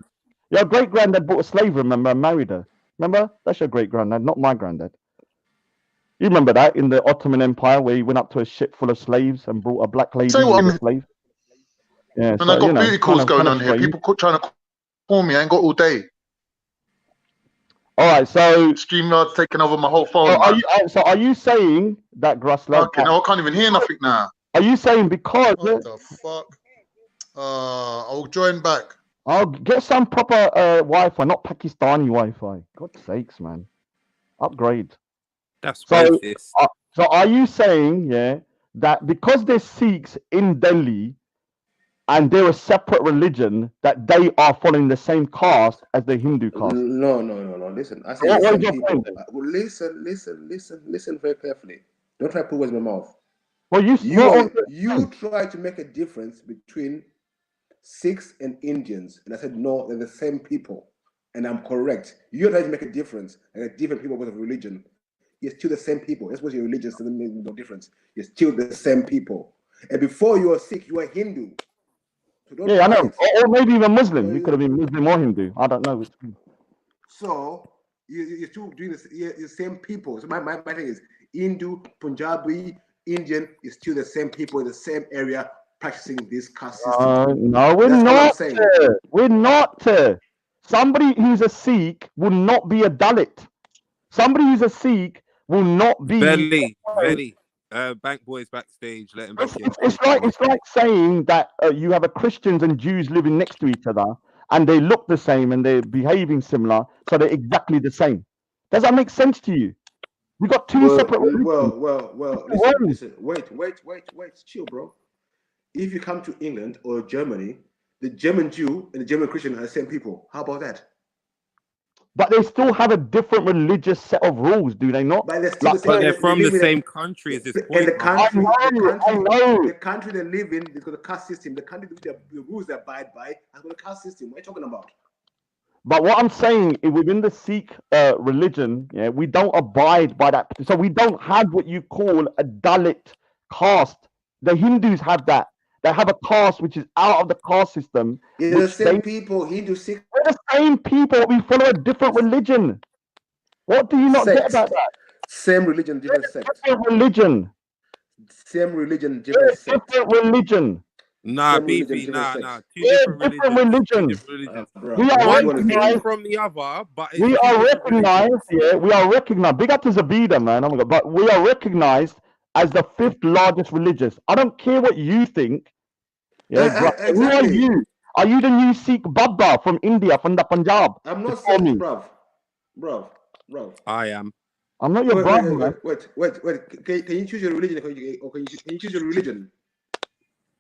S19: Your great-granddad bought a slave, remember, and married her. Remember? That's your great-granddad, not my granddad. You remember that in the Ottoman Empire where he went up to a ship full of slaves and brought a black lady with a slave? Yeah,
S1: And
S19: so,
S1: I got
S19: you know,
S1: booty calls going on here.
S19: strange.
S1: People trying to call me. I ain't got all day.
S19: All right, so
S1: StreamYard's taking over my whole phone,
S19: so are you saying that, Grassley?
S1: Fucking hell, I can't even hear nothing now.
S19: Are you saying because?
S1: What the fuck? I'll join back.
S19: I'll get some proper Wi-Fi, not Pakistani Wi-Fi. God's sakes, man. Upgrade.
S3: That's
S19: so.
S3: racist.
S19: So are you saying, yeah, that because there's Sikhs in Delhi and they're a separate religion, that they are following the same caste as the Hindu caste?
S15: No. Listen, I said
S19: What
S15: listen, people. Listen very carefully. Don't try to put words in my mouth.
S19: Well,
S15: you try to make a difference between Sikhs and Indians, and I said no, they're the same people, and I'm correct. You're trying to make a difference, and a different people because of religion. You're still the same people. That's what your religion doesn't make no difference. You're still the same people. And before you were Sikh, you were Hindu. So
S19: yeah, I know. Or maybe even Muslim. You could have been Muslim or Hindu. I don't know.
S15: So you're still doing this. You're the same people. So my thing is Hindu, Punjabi, Indian is still the same people in the same area practicing this caste system.
S19: No, we're not. We're not. Somebody who's a Sikh will not be a Dalit. Somebody who's a Sikh will not be.
S3: Vellemy. Bank boys backstage. Let him back in.
S19: It's like saying that you have a Christians and Jews living next to each other, and they look the same and they're behaving similar, so they're exactly the same. Does that make sense to you? We got two separate religions.
S15: Well. Listen. Wait. Chill, bro. If you come to England or Germany, the German Jew and the German Christian are the same people. How about that?
S19: But they still have a different religious set of rules, do they not?
S15: But
S3: they're from the same country as this point.
S15: And
S19: the
S15: country they live in, they've got a caste system. The country with the rules they abide by has got a caste system. What are you talking about?
S19: But what I'm saying is within the Sikh religion, yeah, we don't abide by that. So we don't have what you call a Dalit caste. The Hindus have that. They have a caste which is out of the caste system.
S15: They're the same people, Hindu, Sikh.
S19: We're the same people. We follow a different religion. What do you not get about that?
S15: Same religion, different sect.
S19: Different religion.
S15: Same religion, different sect.
S19: Different religion.
S3: Nah, BB, nah. Two different religions.
S19: We are
S3: one
S19: recognized
S3: from the other, but
S19: we are recognized. Yeah, we are recognized. Big up to Zabida, man. Oh my God. But we are recognized as the 5th largest religion. I don't care what you think. Yeah,
S15: exactly.
S19: Who are you? Are you the new Sikh Baba from India, from the Punjab?
S15: I'm not Sikh, bro.
S3: I am.
S19: I'm not your brother.
S15: Wait. Can you choose your religion, or can you choose your religion?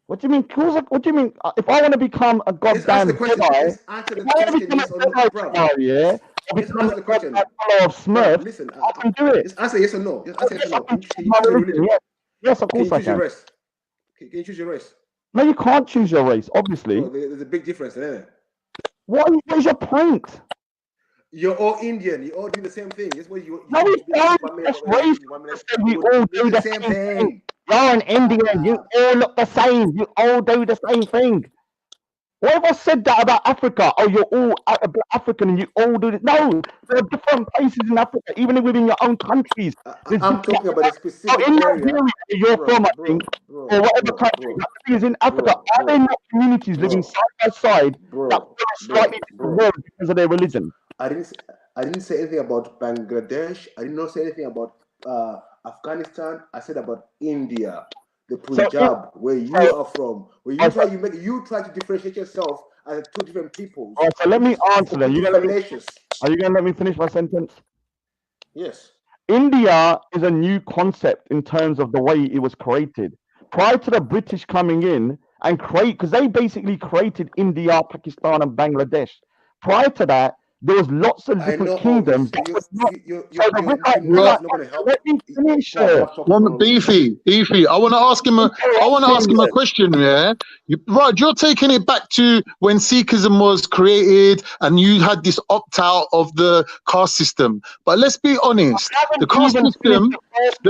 S19: What do you mean? What do you mean? If I want to become a goddamn Jedi, yeah.
S15: Answer the question.
S19: Of Smurf,
S15: listen,
S19: I can do it.
S15: Just answer yes or no. Just answer yes or no. Can you choose your religion?
S19: Yes, of course I can.
S15: Can you choose your race?
S19: No, you can't choose your race, obviously.
S15: Oh, there's a big difference there.
S19: What is your point?
S15: You're all Indian. You all do the same thing. That's what you.
S19: No, we don't. That's race. We all do the same thing. You're an Indian. You all look the same. You all do the same thing. What if I said that about Africa? Oh, you're all African and you all do it. No, there are different places in Africa, even within your own countries.
S15: I'm talking about a specific
S19: area you're from, I think, or whatever country is in Africa. Are there not communities living side by side that are slightly different because of their religion?
S15: I didn't say anything about Bangladesh. I did not say anything about Afghanistan. I said about India. The Punjab, where you are from, where you try to differentiate yourself as two different people.
S19: All right, so let me answer then. Are you going to let me finish my sentence?
S15: Yes.
S19: India is a new concept in terms of the way it was created. Prior to the British coming in and because they basically created India, Pakistan, and Bangladesh. Prior to that, There was lots of different kingdoms. Let me finish it.
S1: Beefy. I want to ask him a question. Yeah, Raj, you're taking it back to when Sikhism was created, and you had this opt out of the caste system. But let's be honest, the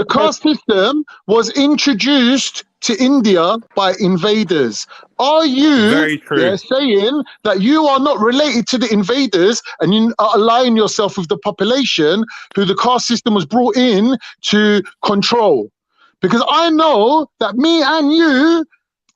S1: caste system was introduced to India by invaders. Are you saying that you are not related to the invaders and you are aligning yourself with the population who the caste system was brought in to control? Because I know that me and you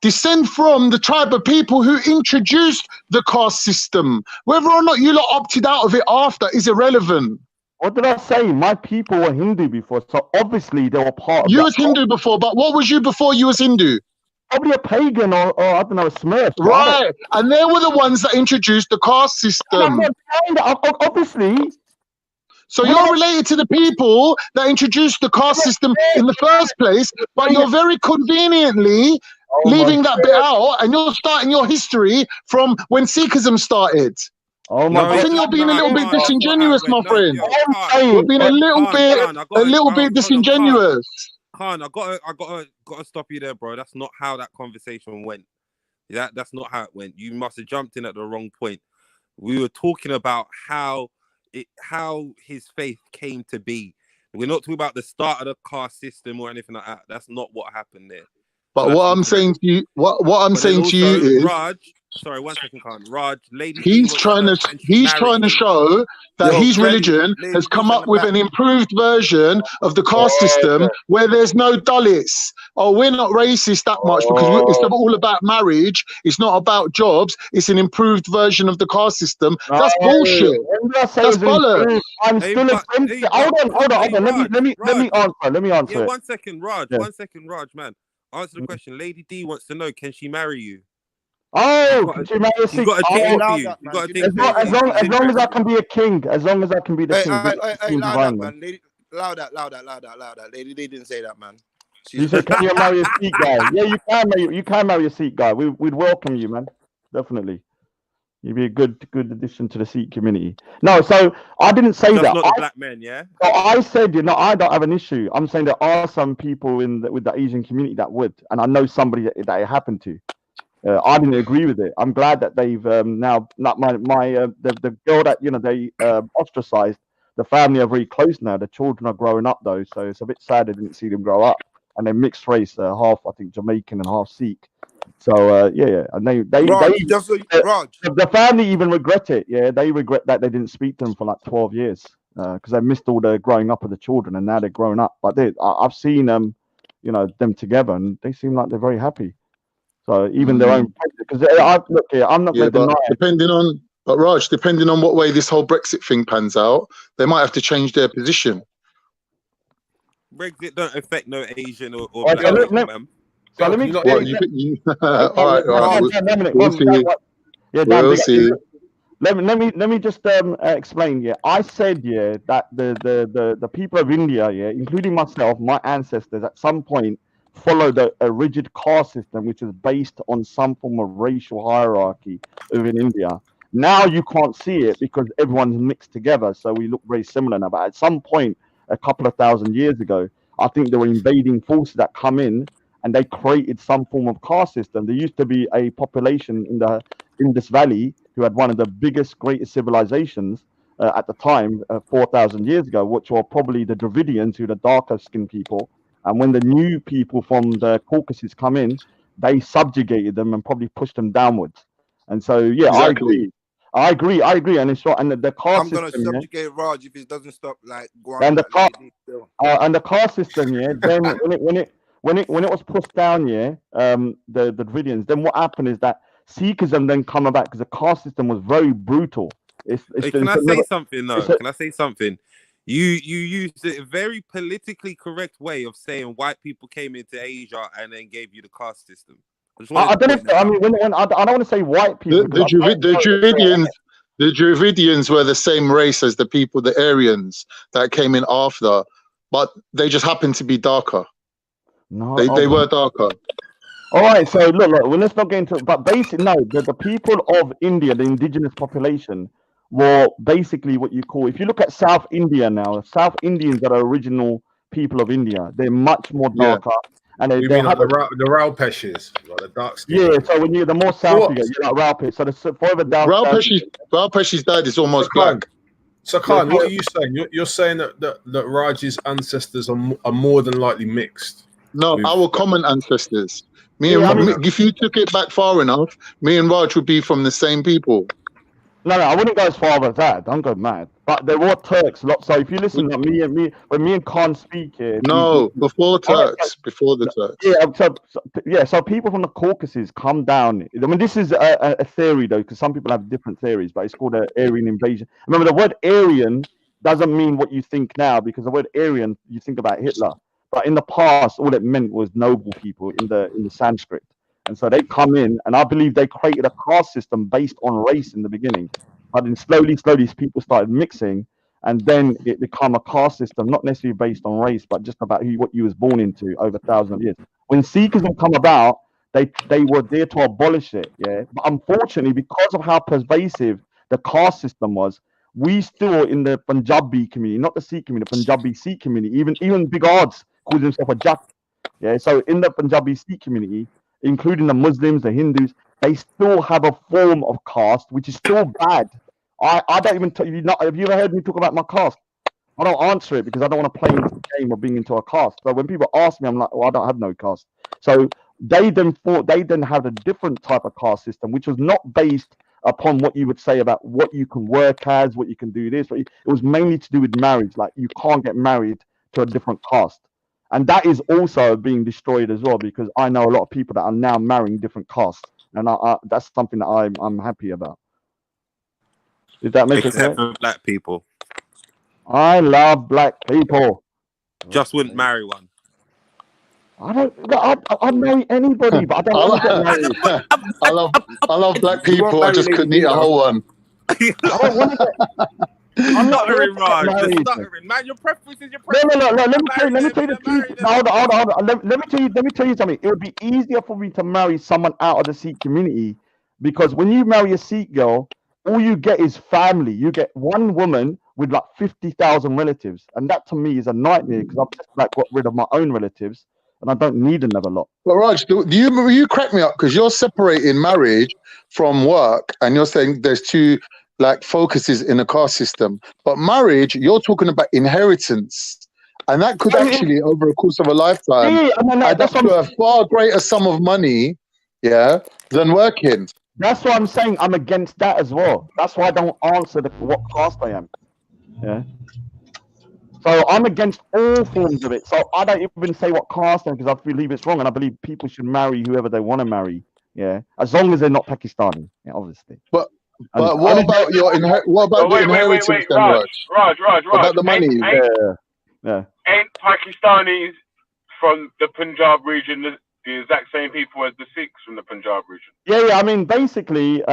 S1: descend from the tribe of people who introduced the caste system. Whether or not you lot opted out of it after is irrelevant.
S19: What did I say? My people were Hindu before, so obviously they were part of
S1: You was Hindu before, but what was you before you was Hindu?
S19: Probably a pagan or I don't know, a Smurf.
S1: Right, and they were the ones that introduced the caste system.
S19: Obviously.
S1: So you're related to the people that introduced the caste system in the first place, but you're very conveniently leaving that bit out, and you're starting your history from when Sikhism started. I think you're being a little bit disingenuous, my friend. You're being a little bit disingenuous.
S3: Khan, I gotta stop you there, bro. That's not how that conversation went. That's not how it went. You must have jumped in at the wrong point. We were talking about how his faith came to be. We're not talking about the start of the caste system or anything like that. That's not what happened there.
S1: But what I'm saying to you, what I'm saying to you is,
S3: Raj. Sorry, 1 second, Khan. Raj,
S1: he's trying to show that his religion has come up with an improved version of the caste system where there's no Dalits. Oh, we're not racist that much because it's all about marriage. It's not about jobs. It's an improved version of the caste system. That's bullshit. That's bollocks.
S19: I'm still against. Hold on. Let me answer.
S3: Yeah, 1 second, Raj. 1 second, Raj, man. Answer the question. Lady D wants to know: can she marry you?
S19: Oh, she marry a Sikh.
S3: As
S19: long as I can be a king. As long as I can be the king.
S13: Loud that. Lady D didn't say that, man.
S19: You said, can you marry a Sikh guy? Yeah, you can marry a Sikh guy. We'd welcome you, man. Definitely. You'd be a good addition to the Sikh community. No, so I didn't say that.
S3: Not the black men, yeah.
S19: So I said, I don't have an issue. I'm saying there are some people with the Asian community that would, and I know somebody that it happened to. I didn't agree with it. I'm glad that they've now, not the girl that they ostracized. The family are very close now. The children are growing up though, so it's a bit sad I didn't see them grow up. And they're mixed race, half I think Jamaican and half Sikh. So yeah, and the family even regret it. Yeah, they regret that they didn't speak to them for like 12 years because they missed all the growing up of the children, and now they're grown up. But I've seen them together, and they seem like they're very happy. So even their own, because look here, I'm not going to deny.
S1: But Raj, depending on what way this whole Brexit thing pans out, they might have to change their position.
S3: Brexit don't affect no Asian or black people, man.
S19: So let me.
S1: All right. We'll see.
S19: Let me just explain. Yeah, I said that the people of India, including myself, my ancestors, at some point followed a rigid caste system, which is based on some form of racial hierarchy within India. Now you can't see it because everyone's mixed together, so we look very similar now. But at some point, a couple of thousand years ago, I think there were invading forces that come in and they created some form of caste system. There used to be a population in the Indus Valley who had one of the greatest civilizations at the time, 4,000 years ago, which were probably the Dravidians, who are the darker skinned people. And when the new people from the Caucasus come in, they subjugated them and probably pushed them downwards. And so, yeah, exactly. I agree, and it's right. And the caste
S13: I'm gonna subjugate Raj if it doesn't stop.
S19: And the caste system, then when it was pushed down, the Dravidians. Then what happened is that Sikhism then come about because the caste system was very brutal.
S3: Can I say something though? Can I say something? You used a very politically correct way of saying white people came into Asia and then gave you the caste system.
S19: I don't know. I mean, I don't want to say white people.
S1: The Dravidians were the same race as the people, the Aryans that came in after, but they just happened to be darker.
S19: No,
S1: they were darker.
S19: All right, so look, well, let's not get into it. But basically, no, the people of India, the indigenous population, were basically what you call, if you look at South India now, South Indians that are original people of India, they're much more darker. And they
S8: mean
S19: have
S8: like the Ralpeshes, like the dark skin?
S19: Yeah, so when you're the more south you get, you're like Ralpesh. So the further down.
S1: Ralpesh's dad is almost black.
S8: So Khan, what are you saying? You're saying that Raj's ancestors are more than likely mixed?
S1: No, our common ancestors. If you took it back far enough, me and Raj would be from the same people.
S19: No, I wouldn't go as far as that. Don't go mad. But there were Turks. So if you listen to when me and Khan speak here.
S1: Before Turks. Before the Turks.
S19: So people from the Caucasus come down. I mean, this is a theory, though, because some people have different theories, but it's called an Aryan invasion. Remember, the word Aryan doesn't mean what you think now, because the word Aryan, you think about Hitler. But in the past, all it meant was noble people in the Sanskrit. And so they come in, and I believe they created a caste system based on race in the beginning. But then slowly, people started mixing, and then it became a caste system, not necessarily based on race, but just about what you was born into over thousands of years. When Sikhism come about, they were there to abolish it, yeah. But unfortunately, because of how pervasive the caste system was, we still in the Punjabi community, not the Sikh community, the Punjabi Sikh community, even Big Odds calls himself a Jat, yeah. So in the Punjabi Sikh community, including the Muslims, the Hindus, they still have a form of caste, which is still bad. I don't even tell you. Have you ever heard me talk about my caste? I don't answer it because I don't want to play into the game of being into a caste. So when people ask me, I'm like, well, I don't have no caste. So they then had a different type of caste system, which was not based upon what you would say about what you can work as, what you can do this. It was mainly to do with marriage. Like, you can't get married to a different caste. And that is also being destroyed as well, because I know a lot of people that are now marrying different castes, and that's something that I'm happy about. Did that make
S3: Except
S19: sense?
S3: for black people.
S19: I love black people.
S3: Just wouldn't marry one.
S19: I'd marry anybody, but I don't want to get married.
S1: I love black people. I just couldn't eat a whole one.
S19: I don't want to get.
S3: I'm not stuttering, Raj. The stuttering, man. Your preference is your preference.
S19: No. Let me tell you the truth. Hold on. Let me tell you something. It would be easier for me to marry someone out of the Sikh community, because when you marry a Sikh girl, all you get is family. You get one woman with like 50,000 relatives, and that to me is a nightmare, because I've just got rid of my own relatives, and I don't need another lot.
S1: But Raj, you crack me up, because you're separating marriage from work, and you're saying there's two focuses in a caste system. But marriage, you're talking about inheritance, and that could actually, over the course of a lifetime, add up to a far greater sum of money, than working.
S19: That's what I'm saying. I'm against that as well. That's why I don't answer what caste I am. Yeah. So I'm against all forms of it. So I don't even say what caste I am, because I believe it's wrong, and I believe people should marry whoever they want to marry. Yeah, as long as they're not Pakistani. Yeah, obviously.
S1: But what about your inheritance?
S6: Raj.
S1: What about the money?
S19: Yeah.
S6: Ain't Pakistanis from the Punjab region the exact same people as the Sikhs from the Punjab region?
S19: Yeah. I mean, basically,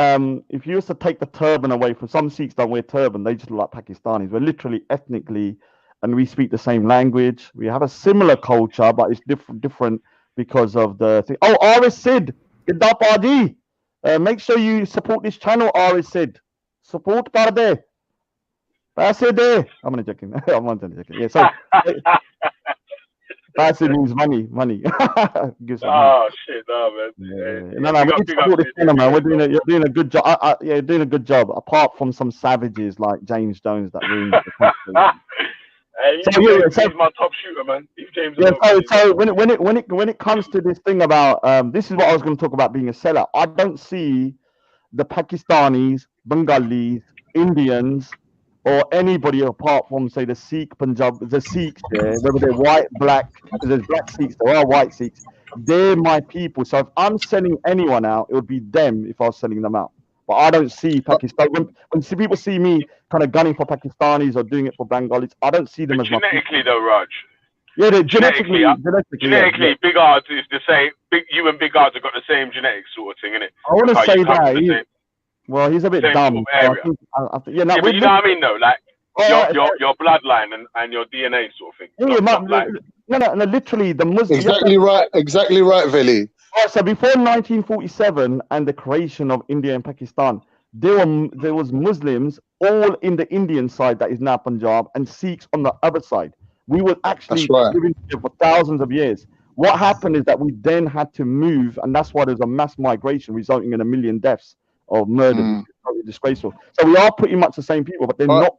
S19: if you was to take the turban away from, some Sikhs don't wear turban, they just look like Pakistanis. We're literally ethnically, and we speak the same language. We have a similar culture, but it's different because of the thing. Oh, Aris Sid, Gidapadi. Make sure you support this channel, Aris Sid. Support kar de. Paise de. I'm only joking. Yeah, so paise means money.
S6: Oh shit, no man.
S19: Yeah. No, we need to support this channel, man. You're doing a good job. You're doing a good job. Apart from some savages like James Jones that ruined the country.
S6: He's my top shooter, man. James.
S19: Yeah, so when it comes to this thing about this is what I was going to talk about, being a seller. I don't see the Pakistanis, Bengalis, Indians, or anybody apart from, say, the Sikh Punjab, the Sikhs there, whether they're white, black, because there's black Sikhs, there are white Sikhs. They're my people. So if I'm selling anyone out, it would be them if I was selling them out. But I don't see Pakistan. When people see me kind of gunning for Pakistanis or doing it for Bengalis, I don't see them as
S6: genetically, though, Raj.
S19: Yeah, they're genetically,
S6: Big Odds is the same. You and Big Odds have got the same genetics sort of thing, innit?
S19: I want to say that. Well, he's a bit dumb.
S6: Sort of but you know what I mean, though, like your bloodline and your DNA sort of thing.
S19: No, literally the Muslims.
S1: Exactly right, Veli.
S19: So before 1947 and the creation of India and Pakistan, there was Muslims all in the Indian side that is now Punjab, and Sikhs on the other side. We were actually living here for thousands of years. What happened is that we then had to move, and that's why there's a mass migration resulting in 1 million deaths of murder. Totally disgraceful. So we are pretty much the same people, but they're not.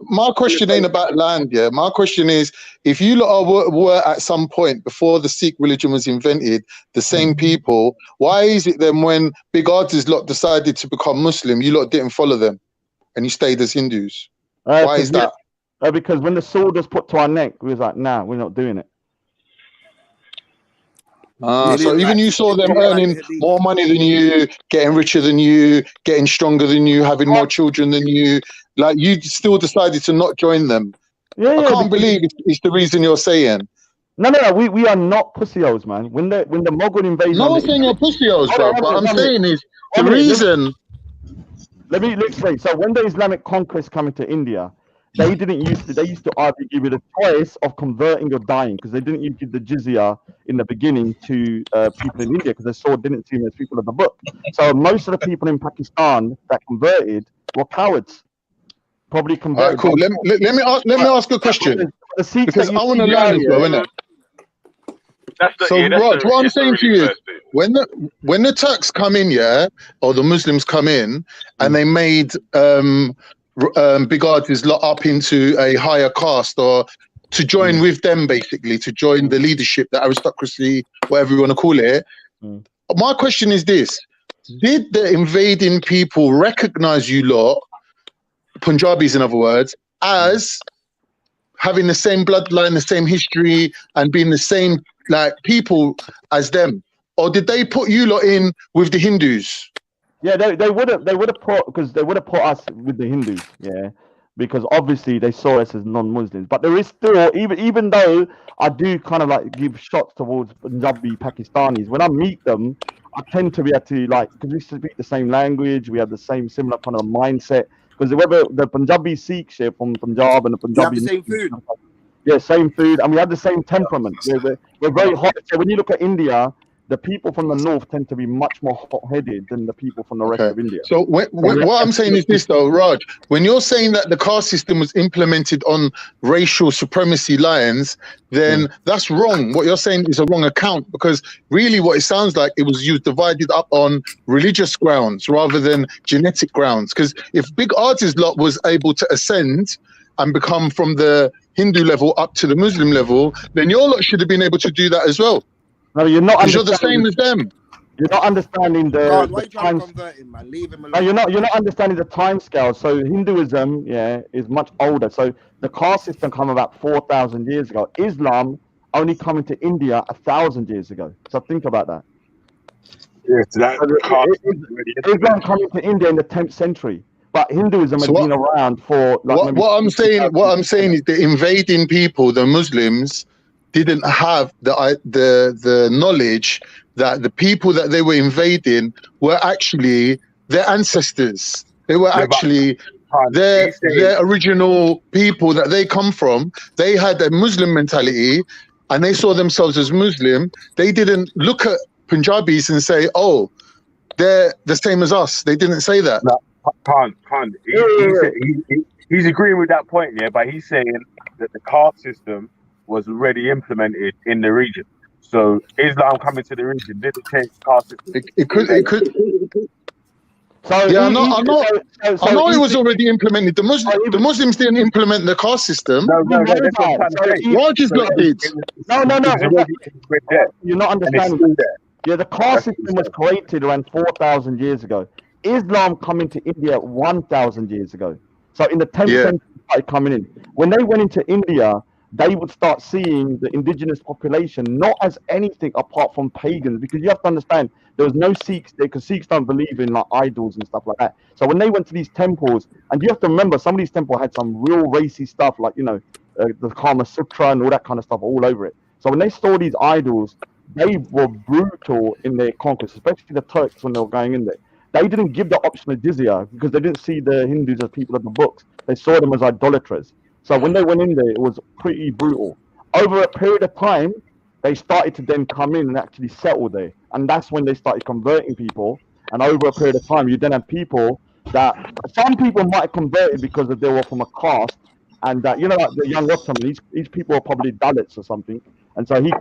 S1: My question ain't about land, yeah. My question is, if you lot were at some point before the Sikh religion was invented, the same people, why is it then when big artists lot decided to become Muslim, you lot didn't follow them and you stayed as Hindus? Why is that?
S19: Because when the sword was put to our neck, we was like, nah, we're not doing it.
S1: So even you saw them earning more money than you, getting richer than you, getting stronger than you, having more children than you, like you still decided to not join them. I can't believe it's the reason you're saying.
S19: No, we are not pussy-holes, man. When the Mughal invasion...
S1: No one's saying you're pussy-holes, bro. What I'm saying is the reason...
S19: Let me explain. So when the Islamic conquest coming to India, they used to either give you the choice of converting or dying, because they didn't give the jizya in the beginning to people in India, because they didn't see them as people of the book. So most of the people in Pakistan that converted were cowards. Probably converted.
S1: All right, cool. Let me ask a question, because I want to learn as well, innit? Raj, what I'm saying to you is, when the Turks come in, or the Muslims come in, and they made big artists lot up into a higher caste, or to join with them, basically, to join the leadership, the aristocracy, whatever you want to call it. My question is this: did the invading people recognize you lot, Punjabis in other words, as having the same bloodline, the same history, and being the same like people as them, or did they put you lot in with the Hindus?
S19: Yeah, they would have put us with the Hindus, because obviously they saw us as non-Muslims. But there is still, even though I do kind of like give shots towards Punjabi Pakistanis, when I meet them, I tend to be able to, like, because we speak the same language, we have the similar kind of mindset. Because whether the Punjabi Sikhs here from Punjab and the Punjabi,
S13: you have the same food.
S19: Yeah, same food, and we have the same temperament. We're very hot. So when you look at India, the people from the north tend to be much more hot-headed than the people from the rest of India.
S1: So what I'm saying is this, though, Raj, when you're saying that the caste system was implemented on racial supremacy lines, then that's wrong. What you're saying is a wrong account, because really what it sounds like, it was divided up on religious grounds rather than genetic grounds. Because if big artist lot was able to ascend and become from the Hindu level up to the Muslim level, then your lot should have been able to do that as well.
S19: No, you're not.
S1: Because you're the same as them.
S19: You're not understanding the.
S13: God, why are you trying to convert him, man? Leave him alone.
S19: No, you're not understanding the time scale. So Hinduism, is much older. So the caste system came about 4,000 years ago. Islam only coming to India 1,000 years ago. So think about that.
S14: Yes,
S19: Islam coming to India in the 10th century. But Hinduism has been around for like
S1: what I'm saying is the invading people, the Muslims, didn't have the knowledge that the people that they were invading were actually their ancestors. They were actually their original people that they come from. They had a Muslim mentality and they saw themselves as Muslim. They didn't look at Punjabis and say, oh, they're the same as us. They didn't say that.
S14: No, can't. He's agreeing with that point, but he's saying that the caste system was already implemented in the region. So Islam coming to the region didn't change the caste system.
S1: It could. So I know it was already implemented. The Muslims didn't implement the caste system.
S14: No, that's what I'm trying to say.
S1: Raj not did.
S19: No. You're not understanding. Yeah, the caste system was created around 4,000 years ago. Islam coming to India 1,000 years ago. So in the 10th century, started coming in. When they went into India, they would start seeing the indigenous population not as anything apart from pagans, because you have to understand there was no Sikhs there, because Sikhs don't believe in like idols and stuff like that. So when they went to these temples, and you have to remember, some of these temples had some real racy stuff, like the Kama Sutra and all that kind of stuff all over it. So when they saw these idols, they were brutal in their conquest, especially the Turks when they were going in there. They didn't give the option of jizya because they didn't see the Hindus as people of the books. They saw them as idolaters. So when they went in there, it was pretty brutal. Over a period of time, they started to then come in and actually settle there. And that's when they started converting people. And over a period of time, you then have people that some people might have converted because they were from a caste, and that like the young Ottoman, these people are probably Dalits or something, and so he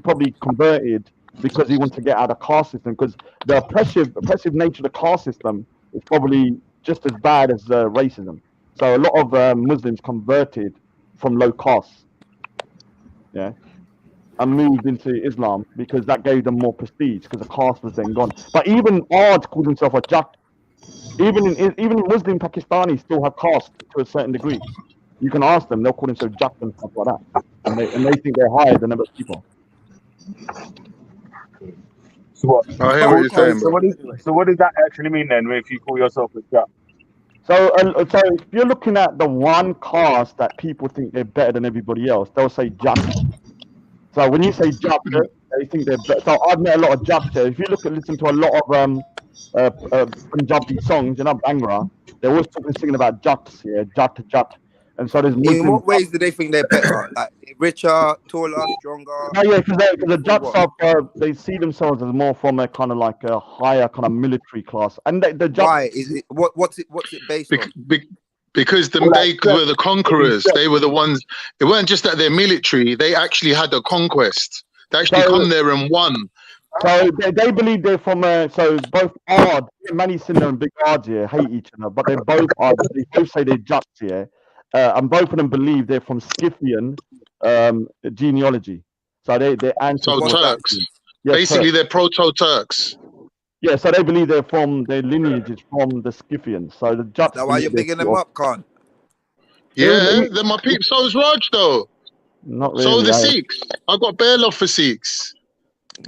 S19: probably converted because he wanted to get out of the caste system, because the oppressive nature of the caste system is probably just as bad as racism. So a lot of Muslims converted from low caste, yeah, and moved into Islam because that gave them more prestige because the caste was then gone. But even Ard called himself a Jat. Even in Muslim Pakistani still have caste to a certain degree. You can ask them; they'll call themselves Jat and stuff like that, and they think they're higher than other people.
S6: So what?
S1: I hear what you're saying, bro.
S14: So what does that actually mean then, if you call yourself a Jat?
S19: So if you're looking at the one caste that people think they're better than everybody else, they'll say Jat. So when you say Jat, they think they're better. So I've met a lot of Jats. If you listen to a lot of Punjabi songs, Bhangra, they're always singing about Jats, Jat. And so there's Muslim.
S13: In what ways do they think they're better? Like richer, taller, stronger?
S19: No, yeah, because the Jats they see themselves as more from a kind of like a higher kind of military class. And the Jats,
S13: why is it? What's it based on?
S1: Because they were the conquerors. They were the ones. It weren't just that they're military. They actually had a conquest. They actually come there and won.
S19: So they believe they're from so both Ard, Mani Sinha and Big Ard here hate each other, but they both say they're Jats here. And both of them believe they're from Scythian genealogy. So they're ancestors.
S1: So Turks.
S19: Yeah,
S1: basically,
S19: Turks.
S1: they're proto-Turks.
S19: Yeah, so they believe their lineage is from the Scythians. So the Jats.
S13: That's why you're bigging them up, Khan.
S1: Yeah, they're my peeps. So is Raj, though.
S19: Not really.
S1: So the Sikhs. I got bare love for Sikhs.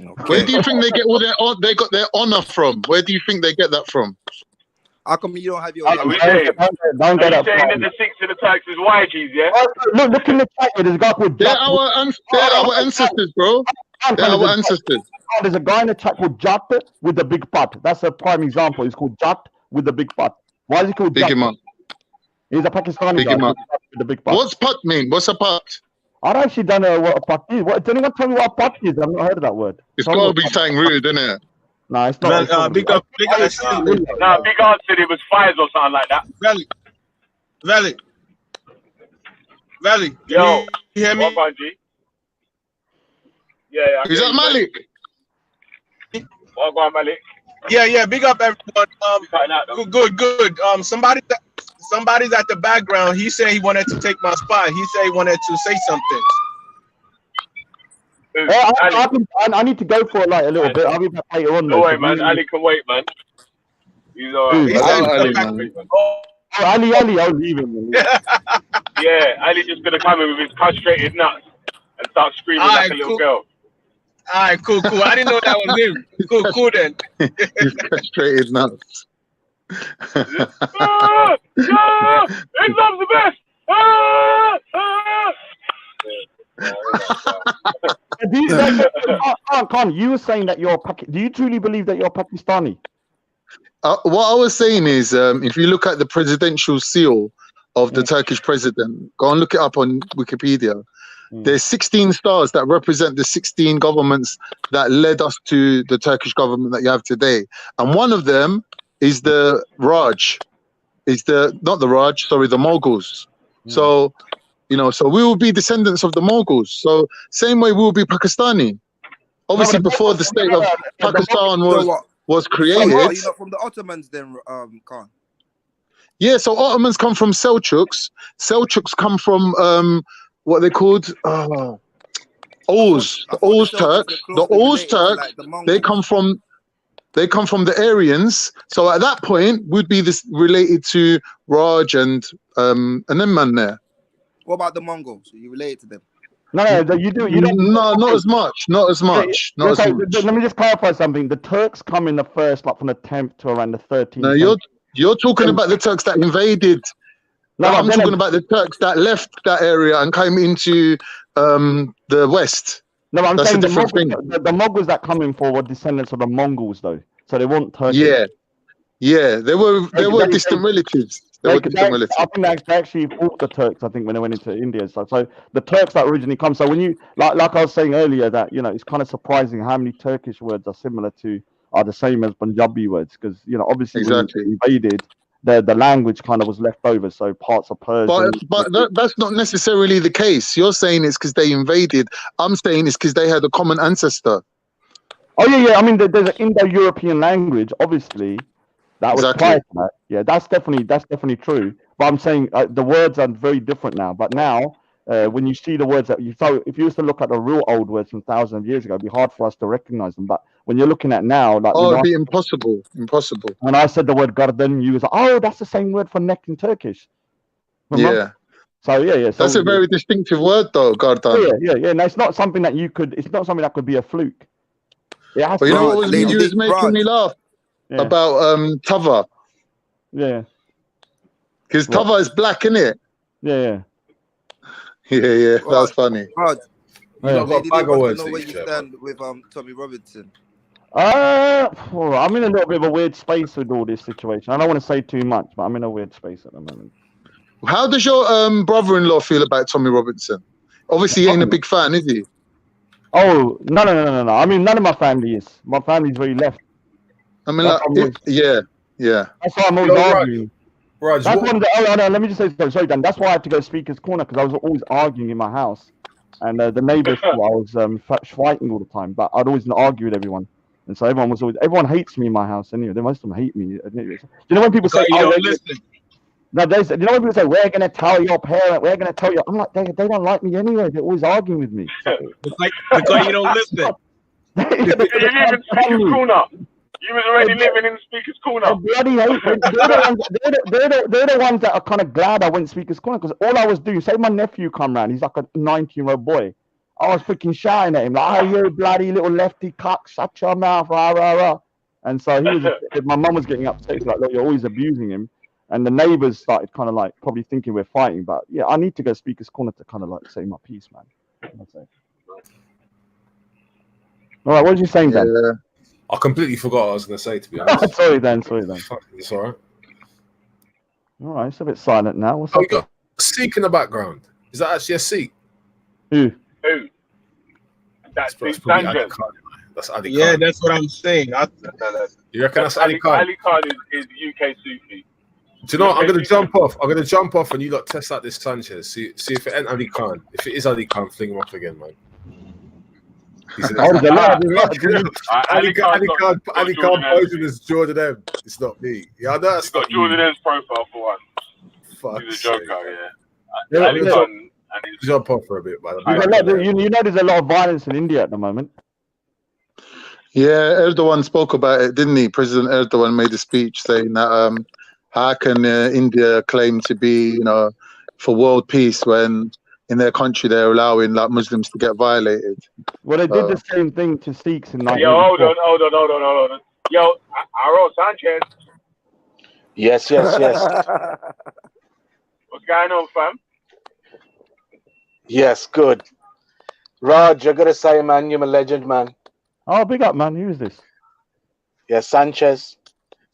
S1: Okay. Where do you think they get all they got their honor from? Where do you think they get that from?
S13: How come you don't have your?
S14: Are you saying that the Sikhs and the Turks is YGs, yeah?
S19: Look in the chat. There's a guy called
S1: They're our ancestors, bro. They're our ancestors.
S19: There's a guy in the chat called Jat with the big butt. That's a prime example. He's called Jat with the big butt. Why is he called Jat? He's a Pakistani guy with the big butt.
S1: What's putt mean? What's a putt?
S19: I've actually done what a putt is. Does anyone tell me what a putt is? I've not heard of that word.
S1: It's got to be something rude, isn't it?
S19: No, it's not.
S14: Big Ard said it was fires or something like that.
S3: Valley.
S14: Yo,
S3: you hear me?
S14: Yeah.
S1: Is that Malik?
S14: Go on, Malik.
S3: Yeah. Big up everyone. Good. Somebody's at the background. He said he wanted to take my spot. He said he wanted to say something.
S19: I need to go for it like a little bit. I'll be back later on.
S14: No way, man. Ali can wait, man. He's alright.
S19: Ali, I'll leave him.
S14: Yeah, Ali just gonna come in with his castrated nuts and start screaming like a little girl.
S3: All right, cool. I didn't know that was him. Cool then.
S1: He's castrated nuts.
S14: Islam's the best.
S19: Khan, you were saying that do you truly believe that you're Pakistani?
S1: What I was saying is, if you look at the presidential seal of the Turkish president, go and look it up on Wikipedia. There's 16 stars that represent the 16 governments that led us to the Turkish government that you have today. And one of them is the Raj. The Mughals. So, so we will be descendants of the Mughals. So same way we will be Pakistani. Obviously, before the state of Pakistan was created.
S13: You're not from the Ottomans then, Khan?
S1: Yeah, so Ottomans come from Seljuks. Seljuks come from what they called Oghuz. The Oghuz Turks. The Oghuz Turks, they come from the Aryans. So at that point, we'd be related to Raj and them man there.
S13: What about the Mongols? Are you related to them?
S19: No, you do. You don't.
S1: No, not as much. Not as much.
S19: Let me just clarify something. The Turks come in the first, like from the 10th to around the 13th.
S1: No, you're talking about the Turks that invaded. No, I'm talking about the Turks that left that area and came into the West.
S19: No, I'm
S1: That's
S19: saying
S1: a different thing.
S19: The Mongols that come in for were descendants of the Mongols, though. So they weren't Turkish.
S1: Yeah, they were distant relatives.
S19: I think they actually fought the Turks, I think, when they went into India and stuff. So the Turks that originally come. So when you like I was saying earlier, that it's kind of surprising how many Turkish words are the same as Punjabi words, because obviously when they invaded, the language kind of was left over. So parts of Persian.
S1: But that's not necessarily the case. You're saying it's because they invaded. I'm saying it's because they had a common ancestor.
S19: Oh yeah. I mean, there's an Indo-European language, obviously, that was prior to that. Yeah, that's definitely true. But I'm saying the words are very different now. But now, when you see the words so if you used to look at the real old words from thousands of years ago, it'd be hard for us to recognize them. But when you're looking at now, like
S1: it'd be impossible.
S19: When I said the word garden, you was like, oh, that's the same word for neck in Turkish. Remember?
S1: Yeah.
S19: So yeah. So,
S1: that's a very distinctive word, though, garden.
S19: Yeah. No, it's not something that it's not something that could be a fluke.
S1: But you know what was making me laugh about Tava?
S19: Yeah.
S1: Because Tava is black, isn't it?
S19: Yeah.
S1: Yeah. That's funny.
S12: Raj,
S8: got a bag of words
S12: know
S8: that
S12: where
S8: you
S12: you
S8: share,
S12: stand with Tommy Robinson.
S19: I'm in a little bit of a weird space with all this situation. I don't want to say too much, but I'm in a weird space at the moment.
S1: How does your brother-in-law feel about Tommy Robinson? Obviously, he ain't a big fan, is he?
S19: Oh, no. I mean, none of my family is. My family's very left.
S1: I mean, yeah.
S19: That's why I'm always arguing.
S8: Raj,
S19: That's one. Let me just say sorry, Dan. That's why I had to go speaker's corner, because I was always arguing in my house, and the neighbors thought I was fighting all the time. But I'd always argue with everyone, and so everyone hates me in my house anyway. Most of them hate me. You know when people say,
S20: "Oh, listen."
S19: No, you know when people say, we're going to tell your parent, we're going to tell you. I'm like, they don't like me anyway. They're always arguing with me.
S20: Because you don't listen.
S14: You live in Speaker's Corner. You was already living in Speaker's Corner.
S19: They bloody hate me. They're the ones that are kind of glad I went Speaker's Corner, because all I was doing, say my nephew come round, he's like a 19-year-old boy. I was freaking shouting at him, like, oh, you bloody little lefty cock, shut your mouth, rah, rah, rah. And so my mum was getting upset. She's like, look, you're always abusing him. And the neighbors started kind of like probably thinking we're fighting, but yeah, I need to go Speaker's Corner to kind of like say my piece, man. That's it. All right, what did you saying, Dan?
S8: I completely forgot what I was going to say, to be honest.
S19: Sorry, Dan.
S8: It's all right.
S19: All right, it's a bit silent now. What's up?
S8: You got a Sikh in the background. Is that actually a Sikh?
S19: Who?
S14: That's
S8: Ali
S14: Sanchez.
S8: Khan. That's Ali Khan.
S20: Yeah, that's what I'm saying.
S8: You reckon that's Ali Khan?
S14: Ali Khan is UK Sufi.
S8: Do you know what? I'm going to jump off. And you lot test out this Sanchez. See if it ain't Ali Khan. If it is Ali Khan, fling him off again, man. Ali Khan posing as Jordan M. It's not me. Yeah, I know that's not you.
S14: Jordan M's profile for one.
S8: Fuck.
S14: He's a joker, yeah. Ali Khan.
S8: Jump off for a bit, man.
S19: You know, there's a lot of violence in India at the moment.
S1: Yeah, Erdogan spoke about it, didn't he? President Erdogan made a speech saying that how can India claim to be, for world peace when in their country they're allowing like Muslims to get violated?
S19: Well, they did the same thing to Sikhs in 1984.
S14: Yo, hold on. Yo, Aro Sanchez.
S6: Yes.
S14: What's going on, fam?
S6: Yes, good. Raj, I gotta say, man, you're a legend, man.
S19: Oh, big up, man. Who's this?
S6: Yeah, Sanchez.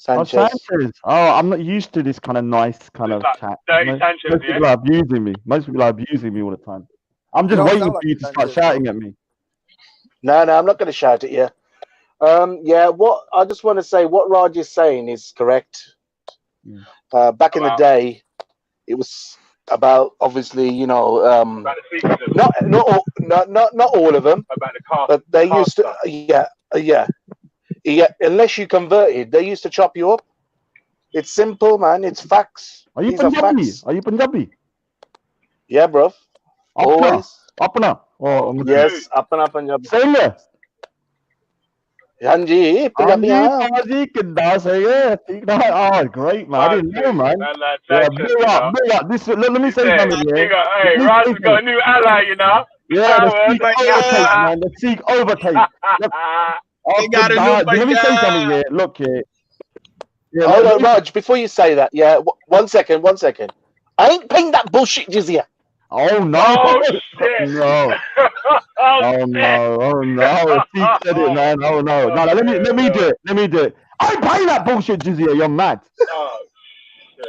S19: Oh, Sanchez. Oh, I'm not used to this kind of nice kind of chat. Most people are abusing me. Most people are abusing me all the time. I'm just waiting for you to start shouting at me.
S6: No, I'm not going to shout at you. What I just want to say, what Raj is saying is correct. Back in the day, it was about obviously, not all of them, but they used to, unless you converted, they used to chop you up. It's simple, man. It's facts.
S19: Are you Punjabi?
S6: Yeah, bro. Always.
S19: Apna.
S6: Yes, apna Punjabi.
S19: Same here.
S6: Hanji, Punjabi.
S19: Oh, great, man. I didn't know, man. Big up. Let me say something here.
S14: Hey, Raj got a new ally, you know.
S19: Yeah, the Sikh overtake, man. The Sikh overtake. Let me say something here. Look here.
S6: Hold on, Raj, before you say that, one second. I ain't paying that bullshit jizya.
S19: Oh no!
S14: Oh shit!
S19: No! Oh no! Sikh said it, man. Oh no! No, let me do it. I ain't paying that bullshit jizya. You're mad.
S14: Oh shit!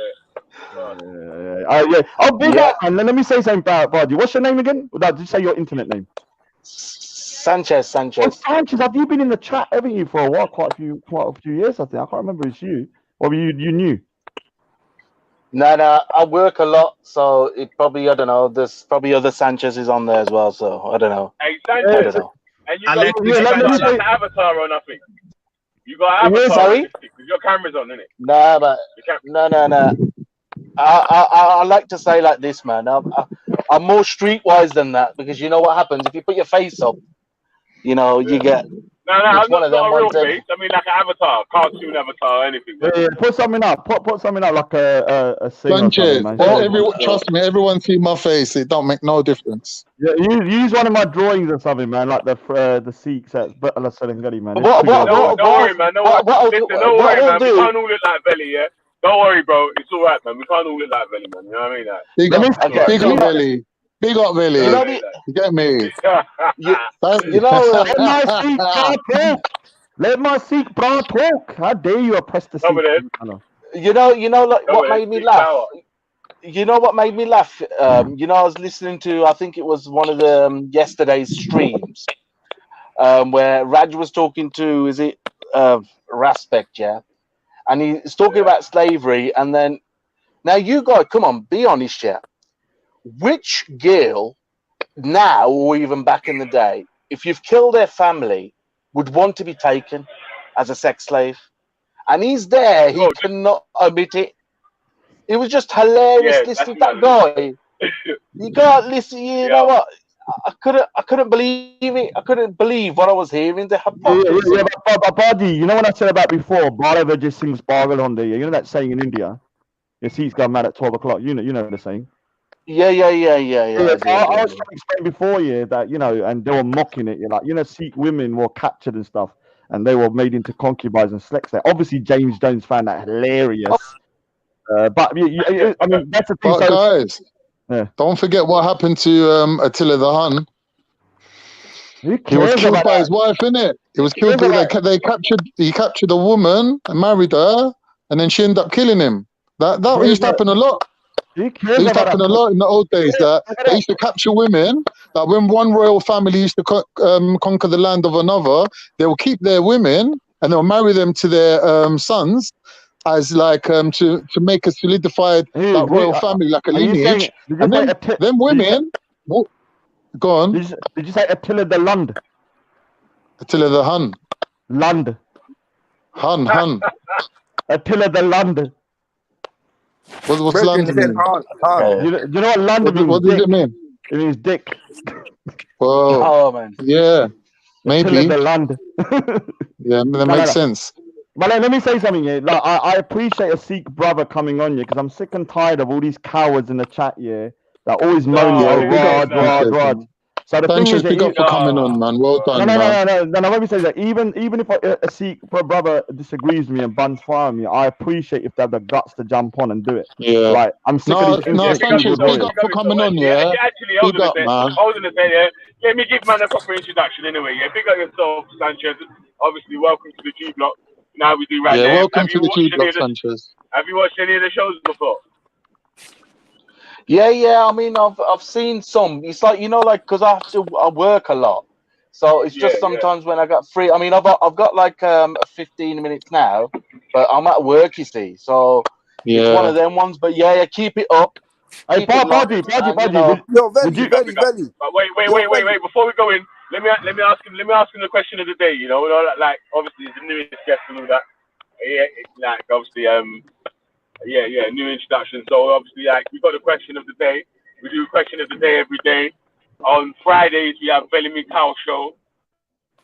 S19: Oh, big up, man. Let me say something about you. What's your name again? Did you say your internet name?
S6: Sanchez.
S19: Oh, Sanchez, have you been in the chat, haven't you, for a while? Quite a few years, I think. I can't remember it's you. Or you knew?
S18: No, I work a lot, so it probably, I don't know. There's probably other Sanchez's on there as well, so I don't know.
S14: Hey,
S18: I
S14: Sanchez,
S18: don't know.
S14: and you got like an avatar or nothing. You got an avatar
S18: Sorry?
S14: on this stick because your camera's on, innit?
S18: No, but no. I like to say like this, man. I'm more streetwise than that because you know what happens if you put your face up, you know, you get.
S14: No,
S18: It's
S14: I'm
S18: one of them
S14: not a real
S18: ones.
S14: face. I mean like an avatar, cartoon avatar, anything. Man.
S19: Yeah, put something up. Put something up like a scene or
S1: Sanchez,
S19: something, man.
S1: trust me, everyone see my face. It don't make no difference.
S19: Yeah, use one of my drawings or something, man. Like the Sikhs at Battle of Serengeti, man.
S18: What
S14: Don't worry, man. Don't worry, man. We can't all look like Vellemy, yeah. Don't worry, bro. It's all right, man. We can't all look like Vellemy, man. You know what I mean? Like,
S1: Big up, Vellemy. Big up, Vellemy. You get me?
S19: Let my Sikh bra talk. Let my Sikh bra talk. How dare you oppress the Sikh?
S18: You know, like what made me laugh. You know what made me laugh? You know, I was listening to, I think it was one of the yesterday's streams, where Raj was talking to, is it Raspect, yeah? And he's talking about slavery, and then now you guys, come on, be honest, yeah. Which girl now, or even back in the day, if you've killed their family, would want to be taken as a sex slave? And he's there, he cannot admit it. It was just hilarious listening to that guy. You can't listen. You know what? I couldn't believe it. I couldn't believe what I was hearing. The hypocrisy.
S19: But Badi, you know what I said about before? Bharav just sings Pagal Honda. You know that saying in India? The Sikhs got mad at 12 o'clock. You know the saying.
S18: Yeah.
S19: I was trying to explain before that, you know, and they were mocking it. You're like, you know, Sikh women were captured and stuff, and they were made into concubines and slexed there. Obviously, James Jones found that hilarious. But I mean, that's the thing.
S1: But guys, don't forget what happened to Attila the Hun. He was killed by his wife, innit? He was killed. He captured a woman and married her, and then she ended up killing him. That used to happen a lot. It used to happen a lot in the old days. That they used to capture women. That when one royal family used to conquer the land of another, they will keep their women and they'll marry them to their sons, as like to make a solidified that royal family, like a lineage. And then them women. Go on.
S19: Did you say Attila the Lund?
S1: Attila the Hun.
S19: Lund.
S1: Hun.
S19: Attila the Lund.
S1: What's Lund mean?
S19: You know what Lund means?
S1: What does it mean?
S19: It means dick.
S1: Whoa.
S18: Oh man.
S1: Yeah. Maybe.
S19: Attila the Lund.
S1: Yeah, that makes sense.
S19: But let me say something here. Like, I appreciate a Sikh brother coming on here because I'm sick and tired of all these cowards in the chat here that always moan, Rod. So the thing is,
S1: big up for coming on, man. Well done, man.
S19: No. Let me say that even if a Sikh brother disagrees with me and buns fire me, I appreciate if they have the guts to jump on and do it.
S1: Yeah.
S19: Like I'm sick of these.
S1: No, Sanchez, big up for coming on, yeah.
S14: Actually, I was gonna say, yeah. Let me give man a proper introduction anyway. Yeah, big up yourself, Sanchez. Obviously, welcome to the G Block. Now we do right there.
S1: Welcome to the G Block, Sanchez.
S14: Have you watched any of the shows before?
S18: Yeah. I mean, I've seen some. It's like, you know, like because I work a lot, so it's just sometimes when I got free. I mean, I've got like 15 minutes now, but I'm at work, you see. So it's one of them ones. But yeah, keep it up.
S19: Hey, Buddy.
S13: Yo, Vellemy.
S14: But wait. Before we go in, let me ask him the question of the day. You know, like obviously he's the newest guest and all that. Yeah, like obviously new introduction. So obviously, like we got a question of the day. We do a question of the day every day. On Fridays we have Vellemy Cow Show,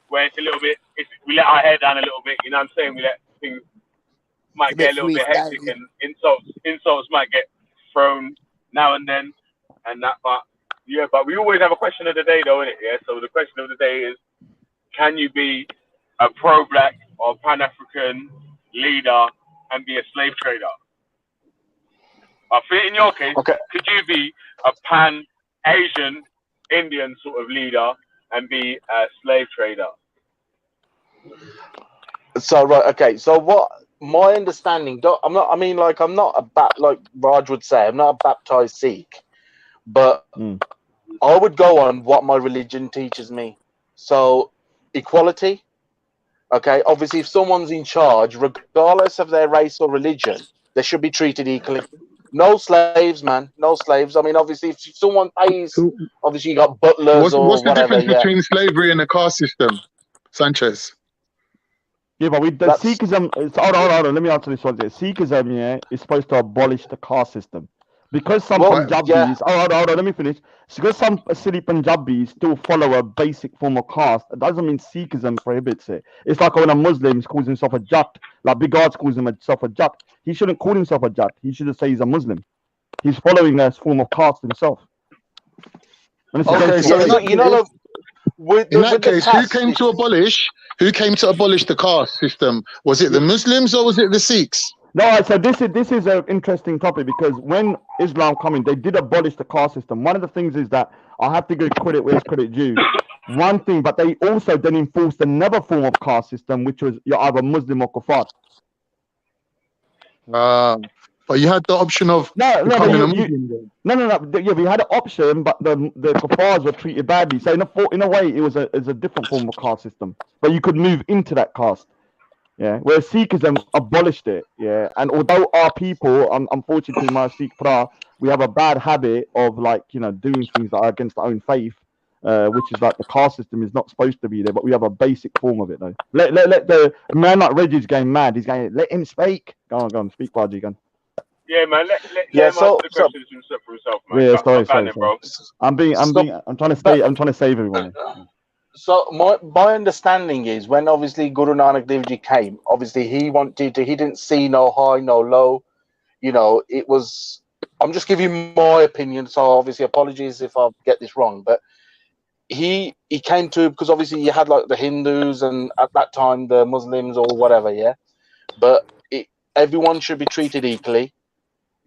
S14: where it's a little bit. We let our hair down a little bit. You know what I'm saying? We let things might get a little bit hectic and insults might get thrown now and then, and that. But we always have a question of the day, though, innit? Yeah. So the question of the day is: can you be a pro-black or Pan-African leader and be a slave trader? I think in your case, could you be a Pan-Asian Indian sort of leader and be a slave trader?
S18: So so what my understanding, I'm not like Raj would say, I'm not a baptized Sikh, but I would go on what my religion teaches me. So equality. Okay, obviously if someone's in charge, regardless of their race or religion, they should be treated equally. No slaves, man. No slaves. I mean, obviously, if someone pays, obviously you got butlers or
S1: What's the
S18: whatever.
S1: difference
S18: Yeah.
S1: between slavery and a caste system, Sanchez?
S19: Yeah, but with the Sikhism, hold on. Let me answer this one. Sikhism, yeah, is supposed to abolish the caste system. Because some Punjabis, hold on, let me finish. Because some silly Punjabis still follow a basic form of caste, it doesn't mean Sikhism prohibits it. It's like when a Muslim calls himself a Jat, like Big Arts calls himself a Jat. He shouldn't call himself a Jat. He should just say he's a Muslim. He's following a form of caste himself.
S1: Okay, so in that case, who came to abolish the caste system? Was it the Muslims or was it the Sikhs?
S19: No, so this is an interesting topic because when Islam came in, they did abolish the caste system. One of the things is that I have to give credit where's credit due. One thing, but they also then enforced another form of caste system, which was you're either Muslim or Kafir.
S1: But you had the option of becoming a Muslim.
S19: No. Yeah, we had an option, but the Kafirs were treated badly. So in a way, it was a different form of caste system, but you could move into that caste. Yeah, whereas Sikhism abolished it. Yeah, and although our people, unfortunately, my Sikh pra, we have a bad habit of doing things that are against our own faith, which is like the caste system is not supposed to be there, but we have a basic form of it though. Let the man like Reggie's going mad. He's going, let him speak. Go on, speak, Baji, go on.
S14: Yeah, man. Let him answer the questions for himself, man.
S19: Yeah, sorry.
S14: Bro.
S19: I'm trying to save everyone.
S18: So my understanding is when obviously Guru Nanak Dev Ji came, obviously he didn't see no high, no low. It was. I'm just giving my opinion. So obviously, apologies if I get this wrong, but he came to because obviously you had like the Hindus and at that time the Muslims or whatever, yeah. But everyone should be treated equally,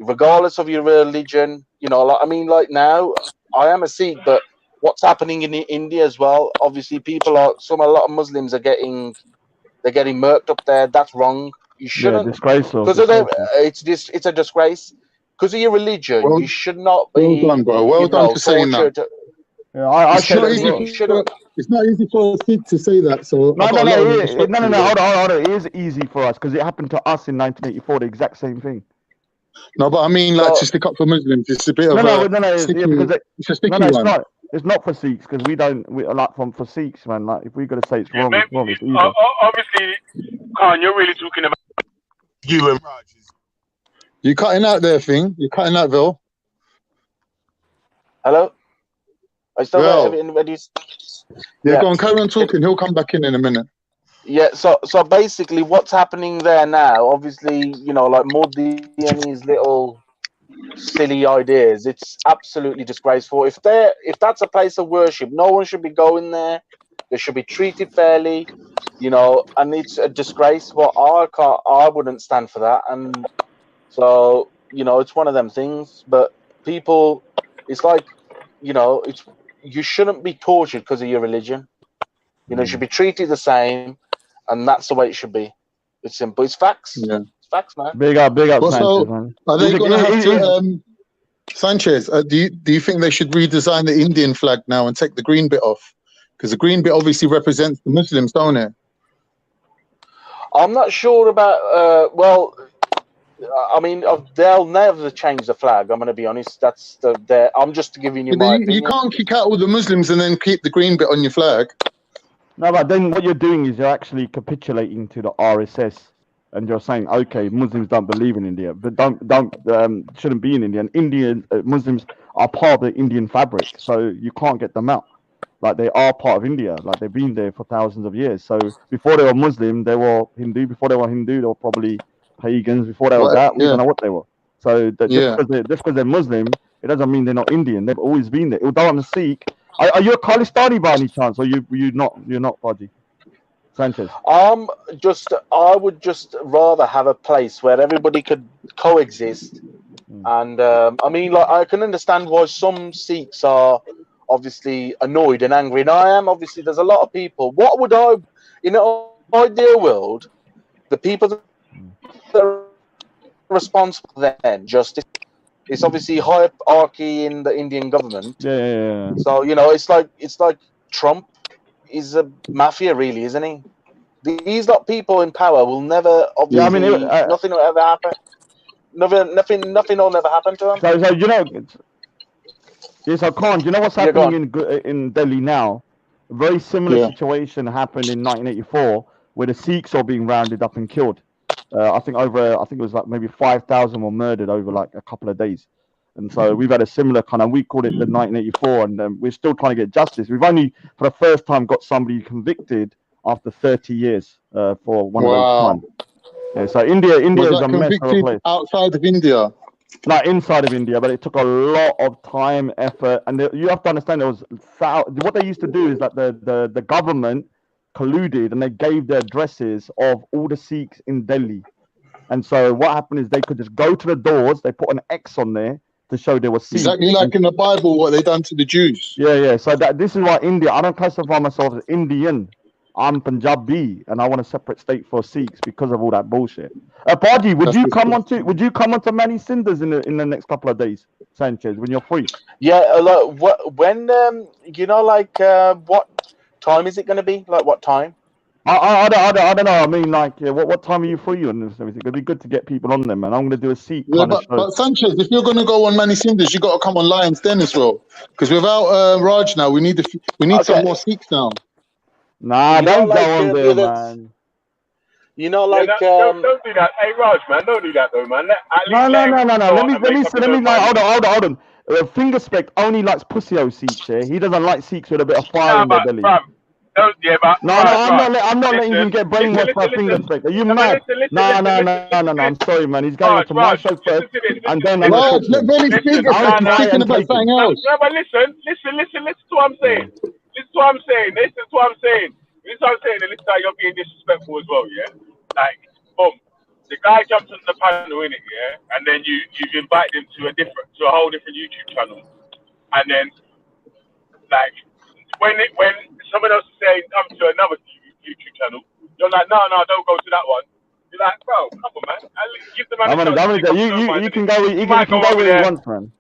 S18: regardless of your religion. Like now, I am a Sikh, but what's happening in India as well? Obviously, a lot of Muslims are getting murked up there. That's wrong. You shouldn't.
S19: Yeah, disgraceful.
S18: Because it's a disgrace. Because of your religion, you should not be.
S1: Well done, bro. Well done for saying that.
S19: Yeah,
S1: it's not easy for a Sikh to say that. So
S19: no. Hold on. It is easy for us because it happened to us in 1984. The exact same thing.
S1: No, but I mean, to stick up for Muslims, it's a bit of it's a sticky one.
S19: It's not for Sikhs because for Sikhs, man. Like if we got to say it's wrong, it's wrong. It's evil.
S14: Obviously, Khan, you're really talking about you and Raj.
S1: You cutting out there, thing? You cutting out, Bill?
S18: Hello. I still have anybody.
S1: Yeah, go on, carry on talking. He'll come back in a minute.
S18: Yeah, so basically, what's happening there now? Obviously, like Modi and his little silly ideas. It's absolutely disgraceful. If that's a place of worship, no one should be going there. They should be treated fairly, and it's a disgrace. Well, I wouldn't stand for that, and so it's one of them things. But people, it's like, you shouldn't be tortured because of your religion. You should be treated the same, and that's the way it should be. It's simple. It's facts.
S1: Yeah.
S18: It's facts, man.
S19: Big up, Sanchez, man.
S1: Are they going to have to, Sanchez? Do you think they should redesign the Indian flag now and take the green bit off? Because the green bit obviously represents the Muslims, don't it?
S18: I'm not sure about. They'll never change the flag. I'm going to be honest. I'm just giving you my opinion.
S1: You can't kick out all the Muslims and then keep the green bit on your flag.
S19: No, but then what you're doing is you're actually capitulating to the RSS, and you're saying, okay, Muslims don't believe in India, but shouldn't be in India. And Indian Muslims are part of the Indian fabric, so you can't get them out. Like they are part of India. Like they've been there for thousands of years. So before they were Muslim, they were Hindu. Before they were Hindu, they were probably pagans. Before they were that, we don't know what they were. So just because they're Muslim, it doesn't mean they're not Indian. They've always been there. Although I'm a Sikh. Are you a Khalistani by any chance, or you're not, Baji? Sanchez?
S18: I would just rather have a place where everybody could coexist, and I can understand why some Sikhs are obviously annoyed and angry, and I am. Obviously, there's a lot of people. What would in an ideal world, the people that are responsible then justice. It's obviously hierarchy in the Indian government.
S19: Yeah.
S18: So it's like Trump is a mafia, really, isn't he? These people in power will never. Obviously, nothing will ever happen. Nothing will never happen to him.
S19: So you know, yes, I can't. You know what's happening in Delhi now? A very similar situation happened in 1984, where the Sikhs are being rounded up and killed. I think it was like maybe 5,000 were murdered over like a couple of days. And so we've had a similar kind of, we called it the 1984, and we're still trying to get justice. We've only, for the first time, got somebody convicted after 30 years for one of those crimes. Yeah, so India is a mess of a place.
S1: Outside of India?
S19: Like inside of India, but it took a lot of time, effort, and you have to understand what they used to do is that the government colluded and they gave the addresses of all the Sikhs in Delhi. And so what happened is they could just go to the doors, they put an X on there to show they were Sikhs.
S1: Exactly like in the Bible, what they done to the Jews.
S19: Yeah. So this is why India, I don't classify myself as Indian. I'm Punjabi, and I want a separate state for Sikhs because of all that bullshit. Parji, would you come onto Many Cinders in the next couple of days, Sanchez, when you're free?
S18: Yeah, when what time is it going to be? Like what time?
S19: I don't know. I mean, like, what time are you free on this? Everything. It'd be good to get people on them, man. I'm going to do a Sikh kind of show.
S1: But Sanchez, if you're going to go on Many Cinders, you got to come on Lions Den as well, because without Raj now, we need some more Sikhs now.
S19: Nah, don't go on there, man.
S18: You know, like
S14: don't do that. Hey, Raj, man, don't do that though, man.
S19: No. Let me hold on. Finger Spect only likes pussy Sikhs. Yeah? He doesn't like Sikhs with a bit of fire in their belly. I'm not letting you get brainwashed by Finger Spect. Are you mad? No. I'm sorry, man. He's going to my show first, and then I'm
S1: Raj, let Vellemy speak about something else.
S14: No, but listen to what I'm saying. Listen to what I'm saying. And listen how you're being disrespectful as well, yeah? Like, boom. The guy jumps on the panel, innit, yeah? And then you've invited him to a whole different YouTube channel. And then, like, when someone else is saying come to another YouTube channel, you're like, no, don't go to that one. You're like, bro, come on, man. Give the man a chance.
S19: You can go where you want, man.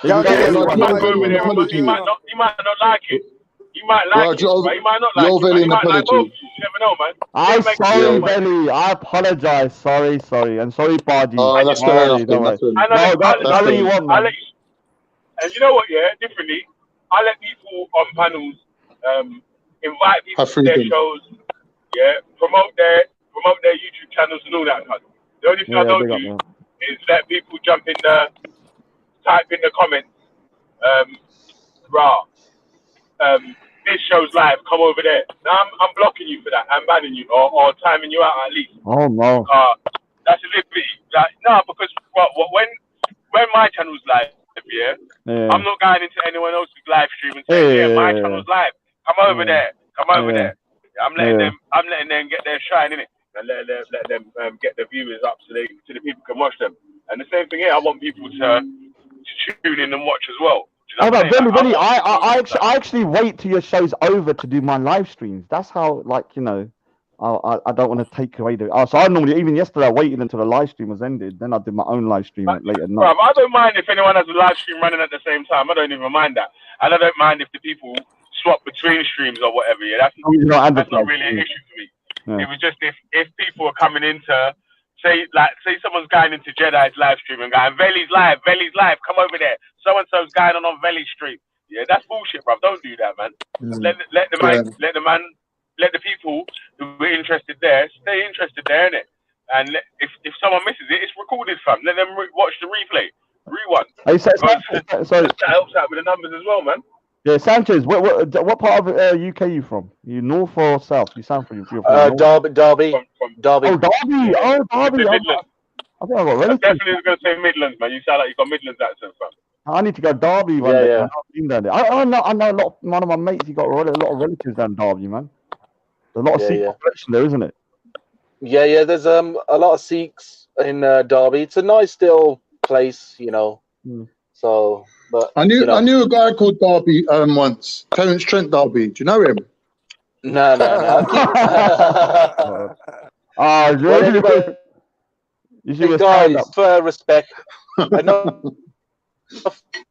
S14: You might not like it. You might like it, but you might not like it. You might like both. You never know, man.
S19: I'm sorry, Belly. I apologize. Sorry. And sorry, Parji.
S1: Oh, that's fair enough.
S14: I'll let you want, man. And you know what, yeah? Differently, I let people on panels invite people to their shows, yeah, promote their YouTube channels and all that. The only thing I don't do is let people jump in the type in the comments, this show's live, come over there. Now I'm blocking you for that. I'm banning you or timing you out at least.
S19: Oh no.
S14: That's a little bit like because when my channel's live, yeah, I'm not going into anyone else's live stream and saying, my channel's live. Come over there. There. I'm letting them get their shine in it and let them get the viewers up so the people can watch them. And the same thing here, I want people to tune in and watch as well. You know
S19: Vellemy, I actually wait till your show's over to do my live streams. That's how, like, you know, I don't want to take away so I normally, even yesterday, I waited until the live stream was ended. Then I did my own live stream late at night.
S14: I don't mind if anyone has a live stream running at the same time. I don't even mind that. And I don't mind if the people swap between streams or whatever. Yeah, that's not really an issue for me. Yeah. It was just if people are coming into say someone's going into Jedi's live stream and going, Velley's live, come over there. So and so's going on Velley's stream. Yeah, that's bullshit, bro. Don't do that, man. Let the people who were interested there stay interested there, innit? And if someone misses it, it's recorded, fam. Let them watch the replay, rewind. That helps out with the numbers as well, man.
S19: Yeah, Sanchez, what part of UK are you from? You north or south? You sound from you're from
S18: Derby. Derby.
S19: Oh, Derby. Oh, Derby. I think I got relatives.
S14: I definitely going to say Midlands, man. You sound like you got Midlands accent, fam.
S19: I need to go Derby one day. I know a lot. One of my mates, he got a lot of relatives down Derby, man. There's a lot of Sikh population there, isn't it?
S18: Yeah. There's a lot of Sikhs in Derby. It's a nice little place, you know. So, but
S1: I knew a guy called Derby once, Terence Trent Derby. Do you know him?
S18: No.
S19: Really? You see,
S18: guys, for respect, I know.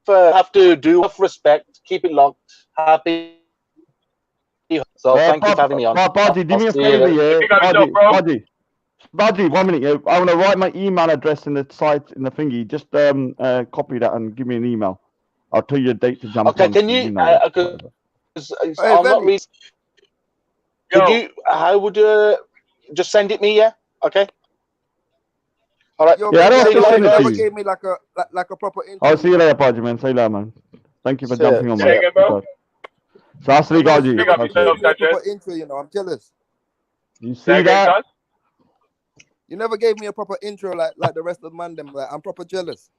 S18: Have to do with respect. Keep it locked. Happy. So thank you for having me on.
S19: Bardi, do me a favor, yeah. Bardi, Raji, 1 minute. Yeah, I want to write my email address in the site in the thingy. Just copy that and give me an email. I'll tell you a date to jump on.
S18: Okay, can you? I'm not really. Could you? How would just send it me? Yeah. Okay. All right.
S13: Yo,
S19: Yeah, I don't have to
S13: you
S19: send it to
S13: never
S19: you.
S13: gave me like a proper intro.
S19: I'll see you later, Paji, man. See you later, man. Thank you for jumping on,
S13: Say
S19: man.
S13: again, bro.
S19: So I'll see
S13: Never
S19: you.
S13: gave me a proper intro, you know. I'm jealous.
S19: You see that?
S13: You never gave me a proper intro like the rest of the man. Them, like, I'm proper jealous.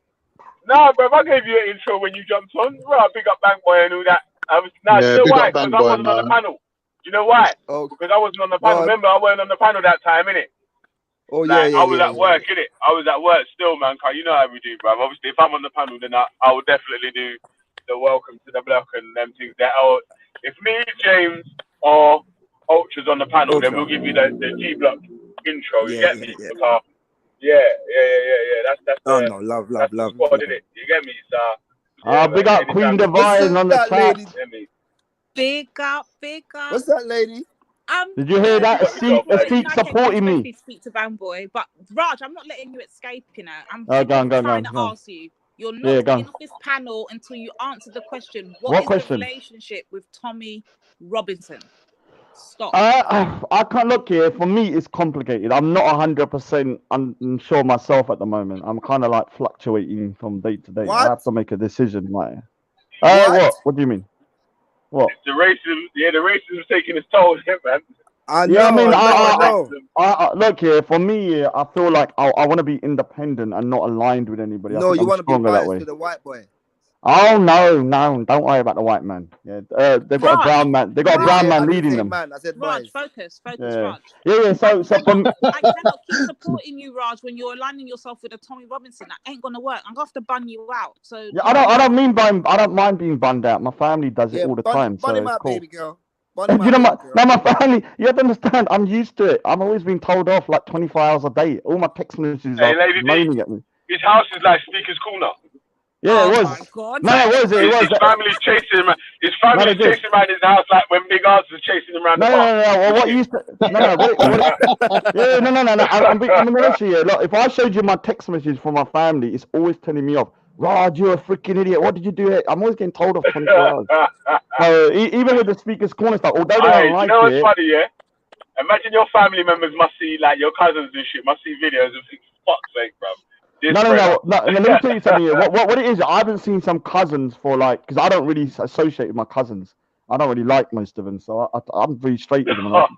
S14: Nah, bro, I gave you an intro when you jumped on. Well, big up Bank Boy and all that. Do you know why? Because I wasn't on the panel. Do you know why?
S13: Oh.
S14: Because I wasn't on the panel. Remember, I wasn't on the panel that time, innit?
S13: Oh,
S14: Like, I was at work, innit? I was at work still, man. Cause you know how we do, bro. Obviously, if I'm on the panel, then I would definitely do the welcome to the block and them things. If me, James, or Ultra's on the panel, then we'll give you the G block intro. You get me? Because, yeah. That's
S13: no, love.
S14: the squad, innit? You get me? So,
S19: Big up Queen Divine on the chat.
S7: Big up.
S13: What's that, lady?
S19: Did you hear that? A seat supporting me.
S7: Speak to Bangboy, but Raj, I'm not letting you escape. You know, I'm
S19: go
S7: trying to
S19: on.
S7: ask you. You're not getting off this panel until you answer the question. What is
S19: question?
S7: the relationship with Tommy Robinson? Stop.
S19: I can't look here. For me, it's complicated. I'm not 100% unsure myself at the moment. I'm kind of like fluctuating from day to day. I have to make a decision. Like, what? What do you mean? What?
S14: The racism's taking its toll, man.
S19: I look here. For me, I feel like I want to be independent and not aligned with anybody.
S13: No, you
S19: want to
S13: be biased to the white boy.
S19: Oh no! Don't worry about the white man. Yeah, they've got a brown man. They got a brown man leading them.
S13: Man, I said
S7: Raj, focus,
S19: Yeah.
S7: Raj.
S19: Yeah. So from
S7: I cannot keep supporting you, Raj, when you're aligning yourself with a Tommy Robinson. That ain't gonna work. I'm gonna have to bun you out. So
S19: yeah, I don't mind being bunned out. My family does it all the time.
S13: Bun
S19: So
S13: him
S19: it's
S13: out,
S19: cool.
S13: baby girl.
S19: You know, my family. You have to understand. I'm used to it. I'm always being told off like 24 hours a day. All my text messages
S14: Hey,
S19: are
S14: Lady
S19: moaning
S14: D,
S19: at me.
S14: his house is like Speaker's Corner.
S19: Yeah, it was. No, it was.
S14: His family's chasing him. His family's chasing him around his house like when Big Arts was chasing him around the park.
S19: No. Well, what used to? No. I'm honest here. Look, if I showed you my text messages from my family, it's always telling me off. Rod, you're a freaking idiot. What did you do here? I'm always getting told off 24 hours. So even with the Speaker's Corner stuff, although they don't like
S14: you know what's
S19: it.
S14: funny, yeah? Imagine your family members must see, like, your cousins and shit, must see videos and think, fuck's sake, bro.
S19: No. Let me tell you something here. What it is, I haven't seen some cousins for like, because I don't really associate with my cousins. I don't really like most of them, so I'm very straight with them.
S14: Raj,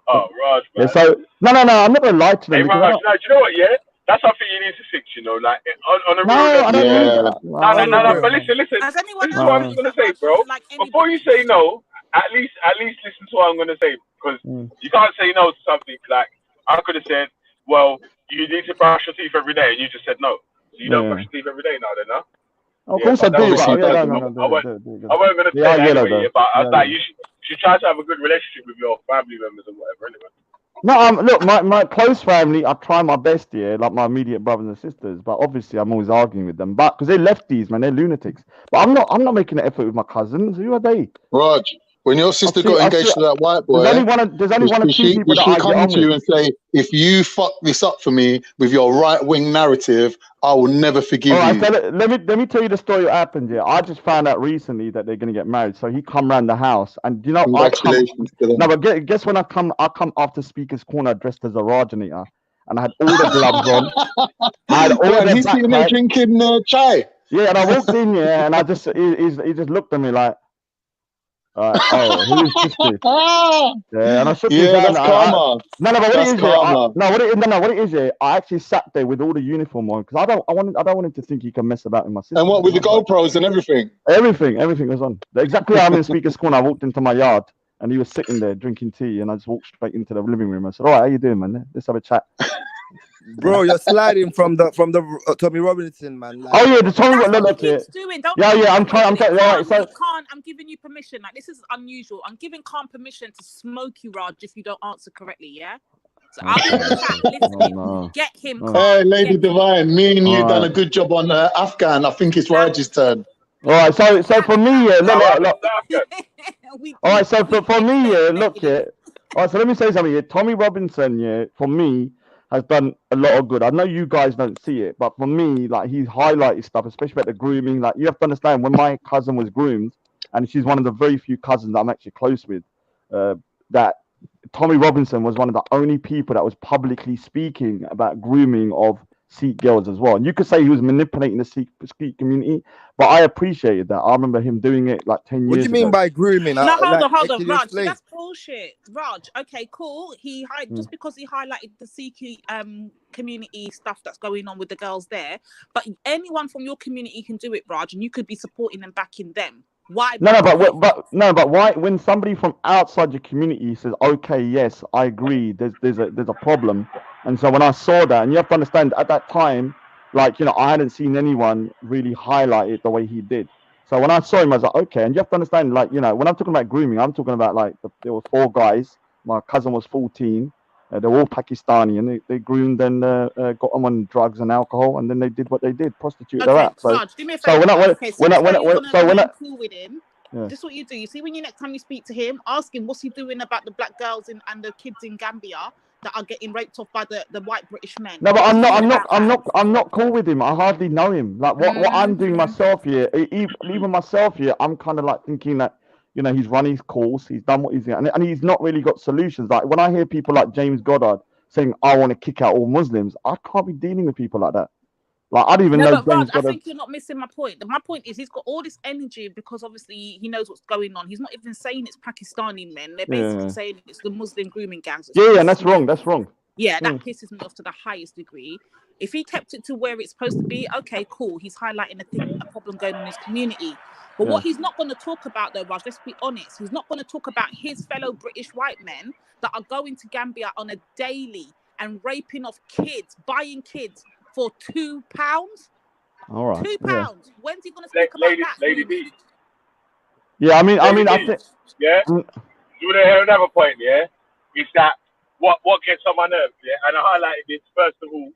S19: yeah, so no, I'm not gonna lie to them.
S14: Hey, Raj, do you know what, yeah? That's something you need to fix, you know, like, on a real level. No, but listen. This is what I'm gonna say, bro. Before you say no, at least listen to what I'm gonna say, because you can't say no to something. Like, I could have said, well, you need to brush your teeth every day, and you just said no. So you don't brush your teeth every day now, then, huh?
S19: Of course I do.
S14: I wasn't gonna say that anyway, but I was like, you should try to have a good relationship with your family members and whatever, anyway.
S19: No, look, my close family, I try my best here, like my immediate brothers and sisters. But obviously, I'm always arguing with them. But because they're lefties, man, they're lunatics. But I'm not making an effort with my cousins. Who are they?
S1: Raj, when your sister got engaged to that white boy,
S19: there's only one or two people that I get on
S1: come to you and say, if you fuck this up for me with your right-wing narrative, I will never forgive you.
S19: All right, so let me tell you the story what happened here. I just found out recently that they're going to get married. So he come round the house, and you know,
S1: congratulations to them.
S19: No, but guess when I come after Speaker's Corner dressed as a Rajaniya, and I had all the gloves on. I had all
S1: he's sitting there drinking chai.
S19: Yeah, and I walked in here, and I just he just looked at me like, who is this dude? Yeah, and I shook his hand.
S1: That's karma.
S19: What it is, I actually sat there with all the uniform on because I don't want him to think he can mess about with my sister.
S1: And what with the GoPros and everything?
S19: Everything was on. Exactly how I'm in Speaker's Corner. I walked into my yard and he was sitting there drinking tea, and I just walked straight into the living room. I said, "All right, how you doing, man? Let's have a chat."
S13: Bro, you're sliding from the Tommy Robinson, man. Like,
S19: oh yeah, the Tommy Robinson. I'm trying.
S7: I'm giving you permission. Like, this is unusual. I'm giving Khan permission to smoke you, Raj, if you don't answer correctly. Yeah. So I'll be in the chat listening. Get him.
S1: Hey, Lady Divine, me and you done a good job on Afghan. I think it's Raj's turn.
S19: All right, so for me, look. All right, so for me, look here. All right, so let me say something here. Tommy Robinson, for me, has done a lot of good. I know you guys don't see it, but for me, like he's highlighted stuff, especially about the grooming. Like you have to understand, when my cousin was groomed, and she's one of the very few cousins that I'm actually close with, that Tommy Robinson was one of the only people that was publicly speaking about grooming of Sikh girls as well. And you could say he was manipulating the Sikh community, but I appreciated that. I remember him doing it like 10
S13: What do
S19: years
S13: you mean
S19: ago.
S13: by grooming?
S7: No, hold
S13: Like,
S7: on, hold
S13: can
S7: on,
S13: you
S7: Raj. See,
S13: explain?
S7: that's bullshit, Raj. Okay, cool. Just because he highlighted the Sikh community stuff that's going on with the girls there, but anyone from your community can do it, Raj, and you could be supporting and backing them. Why?
S19: No, but why? When somebody from outside your community says, "Okay, yes, I agree," there's a problem, and so when I saw that, and you have to understand at that time, like I hadn't seen anyone really highlight it the way he did. So when I saw him, I was like, okay. And you have to understand, like when I'm talking about grooming, I'm talking about like there were 4 guys. My cousin was 14. They're all Pakistani, and they groomed and got them on drugs and alcohol, and then they did what they did, prostituted her
S7: Okay,
S19: out. So,
S7: Raj, do me a favor. Cool with him.
S19: Yeah.
S7: This is what you do. You see, when next time you speak to him, ask him what's he doing about the black girls and the kids in Gambia that are getting raped off by the white British men.
S19: No, but I'm not cool with him. I hardly know him. Like what I'm doing myself here, even myself here, I'm kind of like thinking that he's run his course, he's done what he's doing, and he's not really got solutions. Like when I hear people like James Goddard saying, "I want to kick out all Muslims," I can't be dealing with people like that. Like I don't even know.
S7: But Raj, I think you're not missing my point. My point is he's got all this energy because obviously he knows what's going on. He's not even saying it's Pakistani men. They're basically saying it's the Muslim grooming gangs.
S19: Yeah, and that's wrong. That's wrong.
S7: Yeah, that pisses me off to the highest degree. If he kept it to where it's supposed to be, okay, cool. He's highlighting a problem going on in his community. But what he's not going to talk about, though, Raj, let's be honest, he's not going to talk about his fellow British white men that are going to Gambia on a daily and raping off kids, buying kids for £2.
S19: All right.
S7: £2. Yeah. When's he going to speak about that?
S14: Lady B.
S19: Yeah, I mean, I think.
S14: Yeah. You want to hear another point? Yeah, is that what gets on my nerves? Yeah, and I highlighted this first of all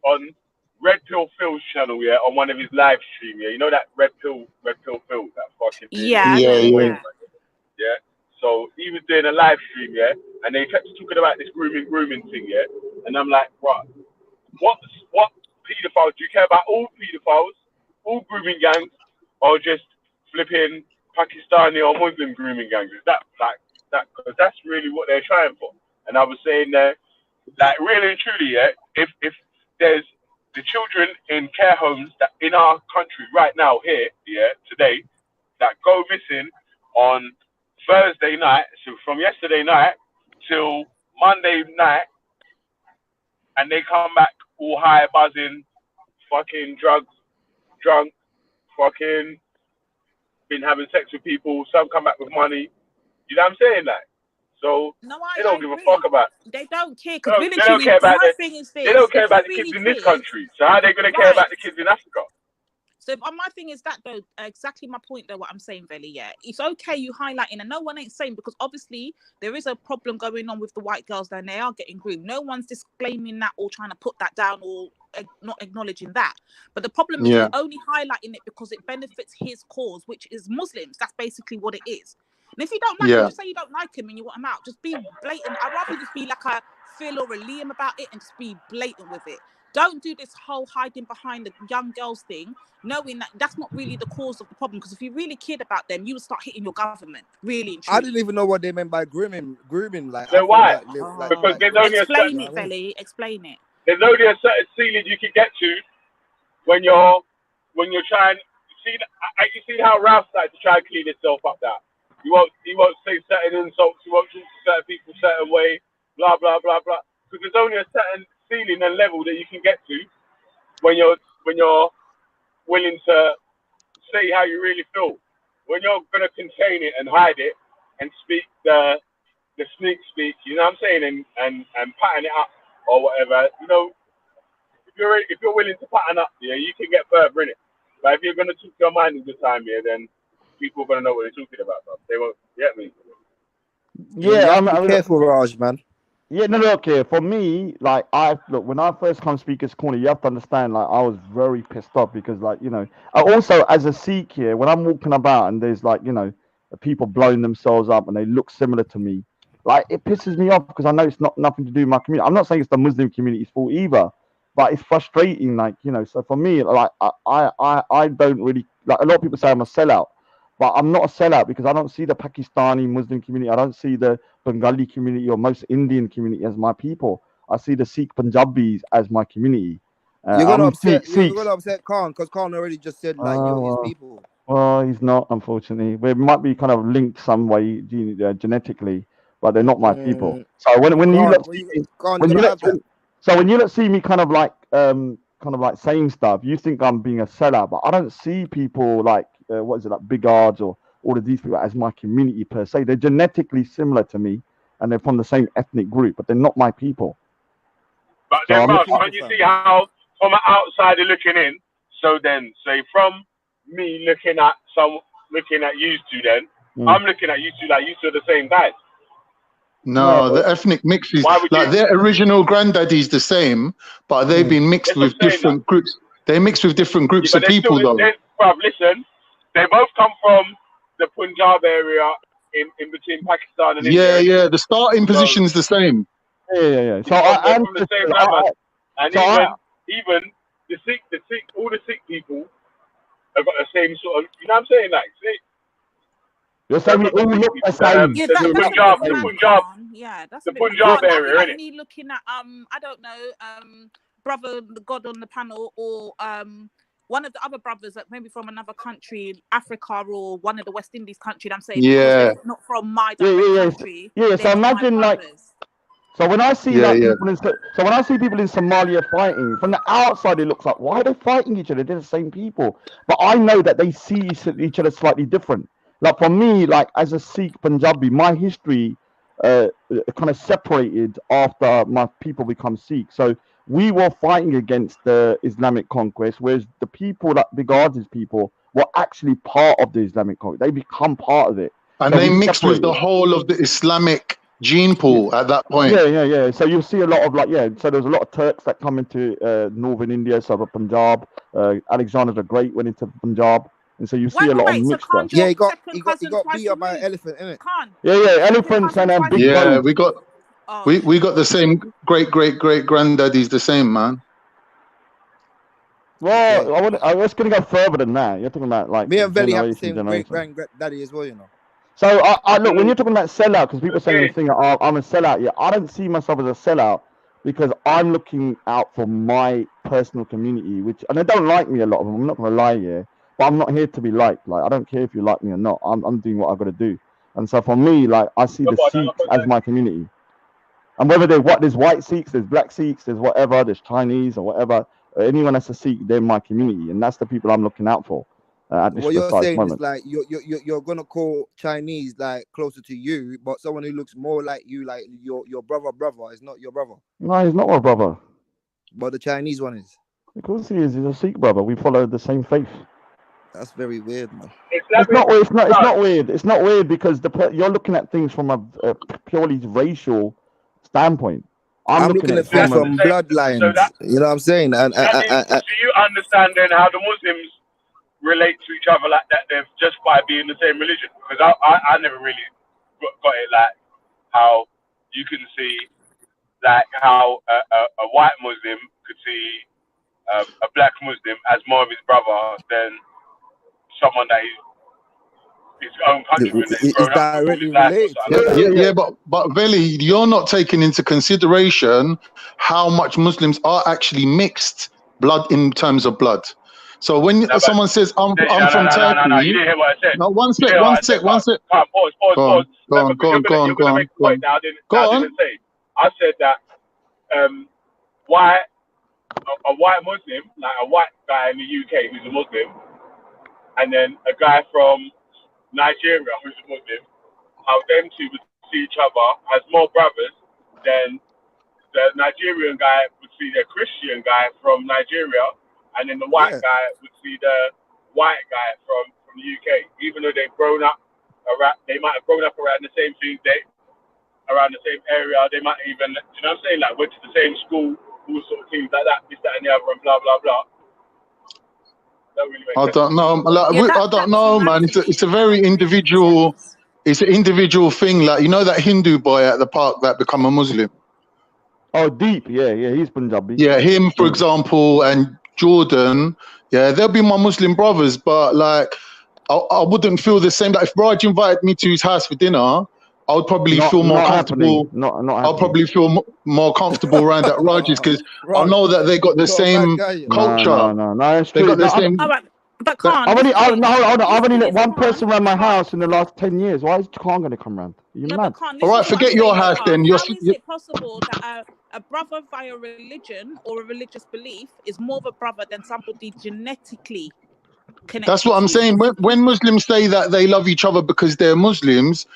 S14: on Red Pill Phil's channel. Yeah, on one of his live stream. Yeah, you know that Red Pill Phil, that fucking thing.
S7: Yeah.
S14: So he was doing a live stream. Yeah, and they kept talking about this grooming thing. Yeah, and I'm like, what pedophiles? Do you care about all pedophiles, all grooming gangs, or just flipping Pakistani or Muslim grooming gangs? Is that like that? Because that's really what they're trying for. And I was saying that, like, really and truly, yeah, if there's the children in care homes that in our country right now here, yeah, today, that go missing on Thursday night, so from yesterday night till Monday night, and they come back all high, buzzing, fucking drunk, fucking been having sex with people. Some come back with money. You know what I'm saying? Like, so they don't give a fuck about.
S7: They don't care.
S14: They don't care about They don't care about the kids in this country. So how are they going to care about the kids in Africa?
S7: So my thing is that, though, exactly my point, though, what I'm saying, Veli, yeah. It's okay you highlighting, and no one ain't saying, because obviously there is a problem going on with the white girls and they are getting groomed. No one's disclaiming that or trying to put that down or not acknowledging that. But the problem is he's only highlighting it because it benefits his cause, which is Muslims. That's basically what it is. And if you don't like him, just say you don't like him and you want him out. Just be blatant. I'd rather just be like a Phil or a Liam about it and just be blatant with it. Don't do this whole hiding behind the young girls thing, knowing that that's not really the cause of the problem. Because if you really cared about them, you would start hitting your government. Really and truly.
S13: I didn't even know what they meant by grooming. Like,
S14: so why? Because there's only
S7: explain it, Veli. Explain it.
S14: There's only a certain ceiling you can get to when you're trying. You see how Ralph started to try and clean himself up. That he won't say certain insults. He won't talk to certain people a certain way. Blah blah blah blah. Because there's only a certain ceiling and level that you can get to when you're willing to say how you really feel. When you're gonna contain it and hide it and speak the sneak speak, you know what I'm saying, and pattern it up or whatever. You know, if you're willing to pattern up, yeah, you can get further in it. But if you're gonna talk your mind all the time, yeah, then people are gonna know what they're talking about. So they won't get me.
S13: Yeah, I'm careful, Raj, man.
S19: Yeah, no, okay. For me, like, when I first come Speaker's Corner, you have to understand, like, I was very pissed off because, like, I also, as a Sikh here, when I'm walking about and there's, like, people blowing themselves up and they look similar to me, Like, it pisses me off because I know it's not nothing to do with my community. I'm not saying it's the Muslim community's fault either, but it's frustrating. Like, you know, so for me, like, I don't really, like, a lot of people say I'm a sellout, but I'm not a sellout because I don't see the Pakistani Muslim community. I don't see the Bengali community or most Indian community as my people. I see the Sikh Punjabis as my community.
S13: You're gonna upset. You're
S19: Sikhs.
S13: gonna upset Khan because Khan already just said like you're his people.
S19: Well, he's not, unfortunately. We might be kind of linked some way genetically, but they're not my people. So when you
S13: Khan,
S19: look,
S13: Khan, you're gonna have that.
S19: so when you look see me kind of like saying stuff, you think I'm being a sellout, but I don't see people like what is it, like Bigards or all of these people as my community per se. They're genetically similar to me, and they're from the same ethnic group, but they're not my people.
S14: But then, Ross, when you see how from an outsider looking in, so then say from me looking at you two, then I'm looking at you two like you two are the same guys.
S1: No, the ethnic mix is like their original granddaddy's the same, but they've been mixed with different groups. They mix with different groups of people, though.
S14: Bruv, listen, they both come from the Punjab area in between Pakistan and India.
S1: Yeah. The starting position's the same.
S19: Yeah. So
S14: I'm from the same land, and even the Sikh, all the Sikh people have got the same sort of. You know what I'm saying? Like, see.
S19: You're saying we all look the same.
S7: Yeah,
S14: the Punjab area,
S7: isn't it? Looking at I don't know, brother God on the panel, or one of the other brothers that maybe from another country, Africa or one of the West Indies country. I'm saying, because they're not from my country.
S19: Yeah. So imagine like. So when I see so when I see people in Somalia fighting, from the outside it looks like, why are they fighting each other? They're the same people, but I know that they see each other slightly different. Like for me, like as a Sikh Punjabi, my history kind of separated after my people become Sikh. So we were fighting against the Islamic conquest, whereas the people that Bigardi's people were actually part of the Islamic conquest. They become part of it,
S1: and
S19: so
S1: they mixed with the whole of the Islamic gene pool at that point.
S19: Yeah. So you'll see a lot of so there's a lot of Turks that come into northern India, so Punjab. Alexander the Great went into Punjab, and so you see a lot of mixture.
S13: Yeah, he got beat up by an elephant, innit?
S19: Yeah, elephants and big bones.
S1: we got the same great granddaddies, the same, man.
S19: Well, I was gonna go further than that. You're talking about like
S13: me and Vellemy have the same great granddaddy as well, you know.
S19: So I look, when you're talking about sellout, because people saying the thing, I'm a sellout. Yeah, I don't see myself as a sellout because I'm looking out for my personal community, and they don't like me, a lot of them. I'm not gonna lie here, but I'm not here to be liked. Like, I don't care if you like me or not. I'm doing what I've got to do. And so for me, like, I see the Sikhs as my community. And whether there's white Sikhs, there's black Sikhs, there's whatever, there's Chinese or whatever, anyone that's a Sikh, they're my community, and that's the people I'm looking out for.
S13: What you're saying is like you're gonna call Chinese like closer to you, but someone who looks more like you, like your brother is not your brother.
S19: No, he's not my brother.
S13: But the Chinese one is.
S19: Of course he is. He's a Sikh brother. We follow the same faith.
S13: That's very weird, man.
S19: It's not weird. It's not weird because you're looking at things from a purely racial standpoint.
S13: I'm looking at things from bloodlines. You know what I'm saying? And
S14: do you understand then how the Muslims relate to each other like that? They're just by being the same religion. Because I never really got it, like how you can see like how a white Muslim could see a black Muslim as more of his brother than someone that is his own countryman.
S13: It's directly related.
S1: Yeah, but Veli, you're not taking into consideration how much Muslims are actually mixed blood in terms of blood. So when someone says I'm from Turkey,
S14: no, you didn't hear what I said.
S1: No, one sec.
S14: Pause.
S1: Go on.
S14: I said that a white Muslim, like a white guy in the UK who's a Muslim, and then a guy from Nigeria who's a Muslim, how them two would see each other as more brothers than the Nigerian guy would see the Christian guy from Nigeria, and then the white guy would see the white guy from the UK. Even though they've grown up around, they might have grown up around the same thing, around the same area. They might even, you know what I'm saying, like went to the same school, all sorts of things like that, this, that, and the other, and blah, blah, blah.
S1: I don't know. I don't know, man. It's a very individual It's an individual thing. Like, you know that Hindu boy at the park that become a Muslim?
S19: Oh, Deep. Yeah, he's Punjabi.
S1: Yeah, him, for example, and Jordan. Yeah, they'll be my Muslim brothers, but like, I wouldn't feel the same. Like, if Raj invited me to his house for dinner, I would probably feel more comfortable. I'll probably feel more comfortable around at Raj's because I know that they got the same culture.
S19: No, it's
S1: They
S19: true.
S1: got the same.
S7: All right, but Khan,
S19: I've only let one person around my house in the last 10 years. Why is Khan going to come round? You mad?
S1: All right, forget your house then.
S7: How is it possible that a brother via religion or a religious belief is more of a brother than somebody genetically connected?
S1: That's what I'm saying. When Muslims say that they love each other because they're Muslims,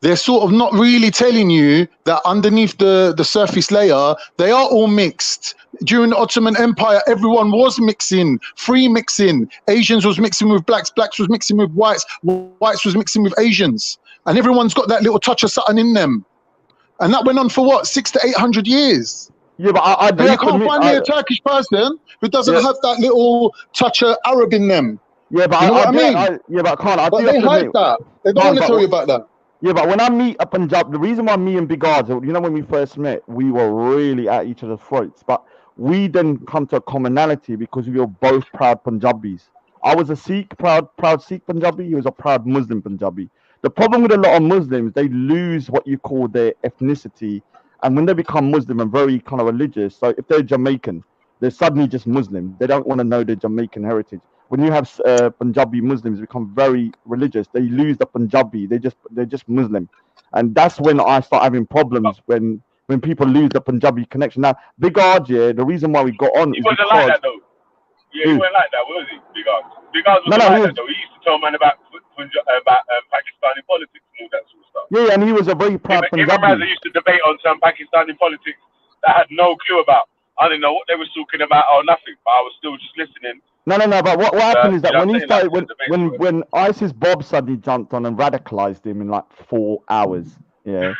S1: they're sort of not really telling you that underneath the surface layer, they are all mixed. During the Ottoman Empire, everyone was mixing, free mixing. Asians was mixing with blacks, blacks was mixing with whites, whites was mixing with Asians. And everyone's got that little touch of something in them. And that went on for what, 600 to 800 years?
S19: Yeah, but I
S1: you can't find me a Turkish person who doesn't have that little touch of Arab in them.
S19: Yeah, but
S1: you know what I mean?
S19: But
S1: they hide that. They don't want to tell you about that.
S19: Yeah, but when I meet a Punjab, the reason why me and Big Ards, you know, when we first met, we were really at each other's throats. But we then come to a commonality because we were both proud Punjabis. I was a Sikh, proud Sikh Punjabi. He was a proud Muslim Punjabi. The problem with a lot of Muslims, they lose what you call their ethnicity. And when they become Muslim and very kind of religious, so if they're Jamaican, they're suddenly just Muslim. They don't want to know their Jamaican heritage. When you have Punjabi Muslims become very religious, they lose the Punjabi. They're just Muslim, and that's when I start having problems when people lose the Punjabi connection. Now, Big Arj, yeah, the reason why we got on
S14: He
S19: is
S14: wasn't
S19: because
S14: like that though. Yeah, he wasn't like that, was he? Big Arj. Big Arj wasn't like that though. He used to tell man about Pakistani politics and all that sort of stuff.
S19: Yeah, and he was a very proud
S14: Him and
S19: Punjabi.
S14: Raza used to debate on some Pakistani politics that I had no clue about. I didn't know what they were talking about or nothing, but I was still just listening.
S19: No. But what happened is that
S14: you know
S19: when he
S14: what I'm saying?
S19: started, when ISIS Bob suddenly jumped on and radicalized him in like 4 hours, yeah,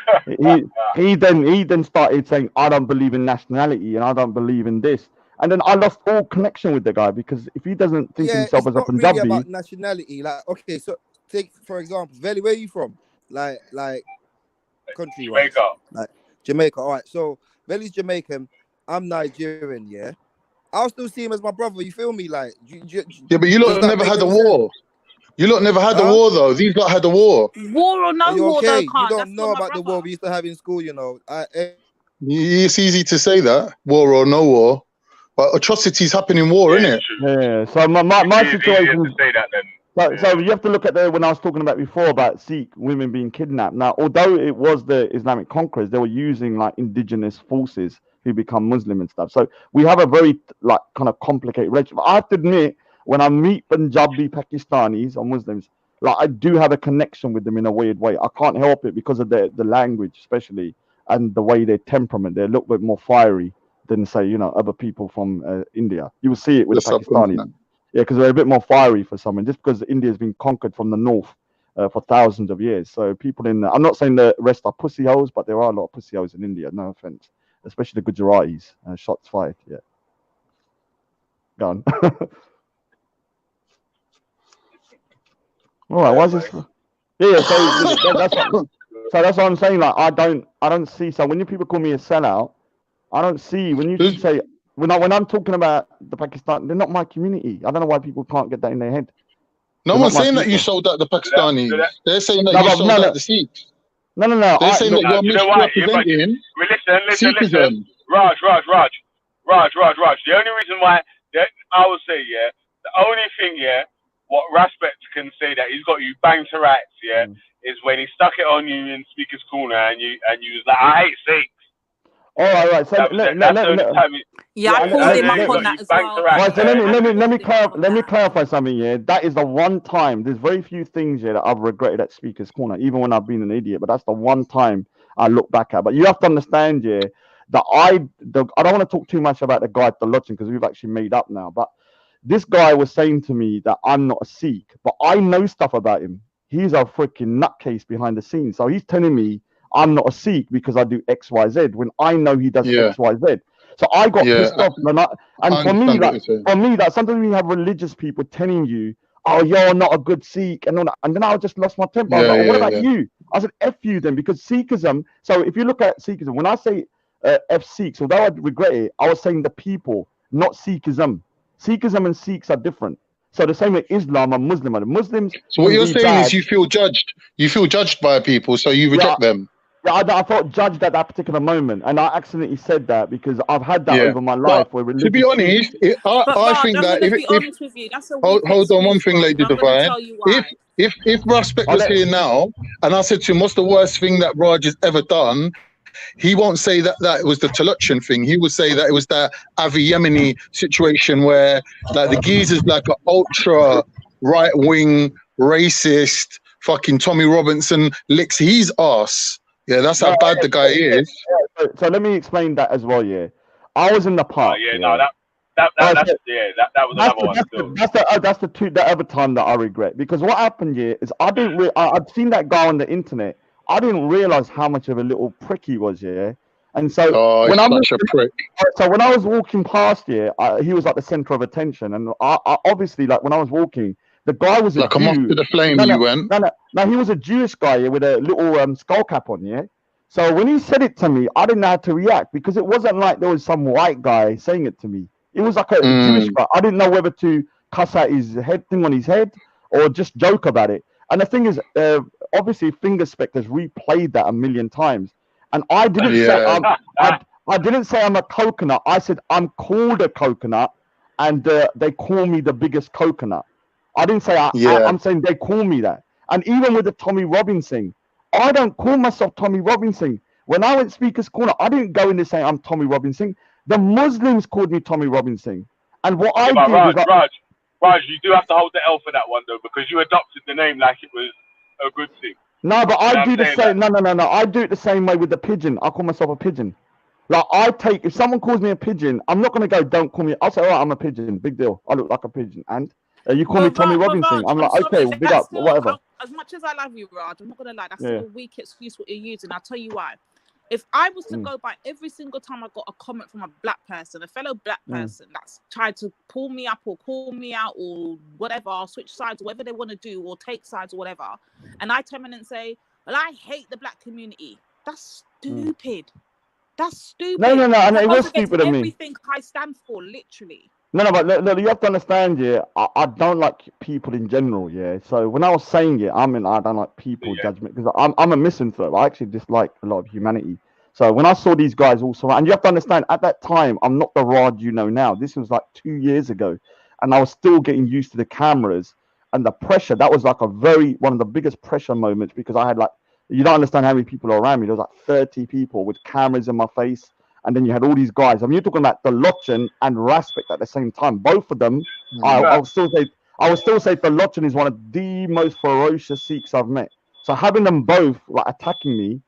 S19: he then started saying, I don't believe in nationality and I don't believe in this, and then I lost all connection with the guy because if he doesn't think of himself as a Punjabi,
S13: really about nationality. Like, okay, so take for example, Vellemy, where are you from? Like country,
S14: Jamaica.
S13: Like Jamaica. All right, so Velly's Jamaican. I'm Nigerian, yeah. I'll still see him as my brother. You feel me? Like,
S1: yeah, but you lot never had a war. You lot never had a war though. These lot had a war.
S7: War or no war, though,
S13: You don't know about the war we used to have in school, you know.
S1: It's easy to say that, war or no war, but atrocities happen in war, innit?
S19: Yeah. So my situation.
S14: To say that then.
S19: So you have to look at when I was talking about before about Sikh women being kidnapped. Now, although it was the Islamic conquerors, they were using like indigenous forces who become Muslim and stuff. So we have a very like kind of complicated relationship. I have to admit, when I meet Punjabi, Pakistanis or Muslims, like I do have a connection with them in a weird way. I can't help it because of the language, especially, and the way their temperament. They're a little bit more fiery than say, you know, other people from India. You will see it with the Pakistanis. Yeah, because they're a bit more fiery for someone, just because India has been conquered from the north for thousands of years. So people I'm not saying the rest are pussy holes, but there are a lot of pussy holes in India, no offense. Especially the Gujaratis. Shots fired, yeah. Gone. All right, why is this? Yeah, so that's what I'm saying. Like, I don't see. So when people call me a sellout, I don't see when you say when I'm talking about the Pakistan, they're not my community. I don't know why people can't get that in their head.
S1: No one's saying that you sold out the Pakistanis. They're saying that you sold out the Sikhs.
S19: No.
S1: They're saying that you're misrepresenting
S14: Listen. Raj. The only reason why I would say, yeah, the only thing, yeah, what Raspect can say that he's got you banged to rights, yeah, is when he stuck it on you in Speaker's Corner and you was like, I hate Sikhs.
S19: All right. So
S7: I pulled him up on that as well.
S19: Right, so let me clarify something. Yeah, that is the one time. There's very few things here that I've regretted at Speaker's Corner, even when I've been an idiot. But that's the one time I look back at. But you have to understand, yeah, that I don't want to talk too much about the guy at the lodging because we've actually made up now. But this guy was saying to me that I'm not a Sikh, but I know stuff about him. He's a freaking nutcase behind the scenes. So he's telling me I'm not a Sikh because I do X, Y, Z when I know he does X, Y, Z. So I got pissed off, and for me, that sometimes we have religious people telling you, oh, you're not a good Sikh, and all that. And then I just lost my temper. I was like, oh, what about you? I said, F you then, because Sikhism. So if you look at Sikhism, when I say F Sikhs, although I regret it, I was saying the people, not Sikhism. Sikhism and Sikhs are different. So the same way Islam and Muslim are. Muslims.
S1: So what you're saying is you feel judged. You feel judged by people, so you reject them.
S19: Yeah, I felt judged at that particular moment, and I accidentally said that because I've had that over my life. Where
S1: to be honest, I think that if hold on one thing, Lady Divine. If Ruspect was here now, and I said to him, "What's the worst thing that Raj has ever done?" He won't say that it was the Toluchan thing. He would say that it was that Avi Yemeni situation where like the geezer's like an ultra right wing racist. Fucking Tommy Robinson licks his ass. Yeah, that's how bad the guy is.
S19: So let me explain that as well. Yeah, I was in the park.
S14: That was another one.
S19: That's the other time that I regret, because what happened here is I'd seen that guy on the internet. I didn't realize how much of a little prick he was. Yeah, and so when I was walking past here, he was like the center of attention, and I obviously, like, when I was walking, the guy was
S1: like a moth to the flame.
S19: No, he was a Jewish guy with a little skull cap on. Yeah. So when he said it to me, I didn't know how to react, because it wasn't like there was some white guy saying it to me. It was like a Jewish guy. I didn't know whether to cuss out his head thing on his head or just joke about it. And the thing is, obviously, Fingerspect has replayed that a million times, and I didn't say I didn't say I'm a coconut. I said I'm called a coconut, and they call me the biggest coconut. I didn't say I'm saying they call me that. And even with the Tommy Robbins thing, I don't call myself Tommy Robinson. When I went Speaker's Corner, I didn't go in there saying I'm Tommy Robinson. The Muslims called me Tommy Robinson. And what I did
S14: Raj, you do have to hold the L for that one, though, because you adopted the name like it was a good thing.
S19: No, but I do the same. No. I do it the same way with the pigeon. I call myself a pigeon. Like, if someone calls me a pigeon, I'm not going to go, don't call me. I'll say, all right, I'm a pigeon. Big deal. I look like a pigeon. And you call me Tommy Robinson. I'm like, okay, well, big up, whatever.
S7: As much as I love you, Raj, I'm not gonna lie, that's still a weak excuse what you're using. I'll tell you why. If I was to go by every single time I got a comment from a black person, a fellow black person that's tried to pull me up or call me out or whatever, or switch sides, whatever they want to do, or take sides or whatever, and I turn around and say, well, I hate the black community. That's stupid. That's stupid.
S19: No, and it was stupid of me.
S7: Everything I stand for, literally.
S19: No, but look, you have to understand, I don't like people in general, So when I was saying I don't like people judgment, because I'm a misanthrope. I actually dislike a lot of humanity. So when I saw these guys also, and you have to understand, at that time, I'm not the Rod you know now. This was like 2 years ago, and I was still getting used to the cameras and the pressure. That was like one of the biggest pressure moments, because I had you don't understand how many people are around me. There was like 30 people with cameras in my face. And then you had all these guys. I mean, you're talking about Toluchan and Raspect at the same time. Both of them, I would still say Toluchan is one of the most ferocious Sikhs I've met. So having them both attacking me,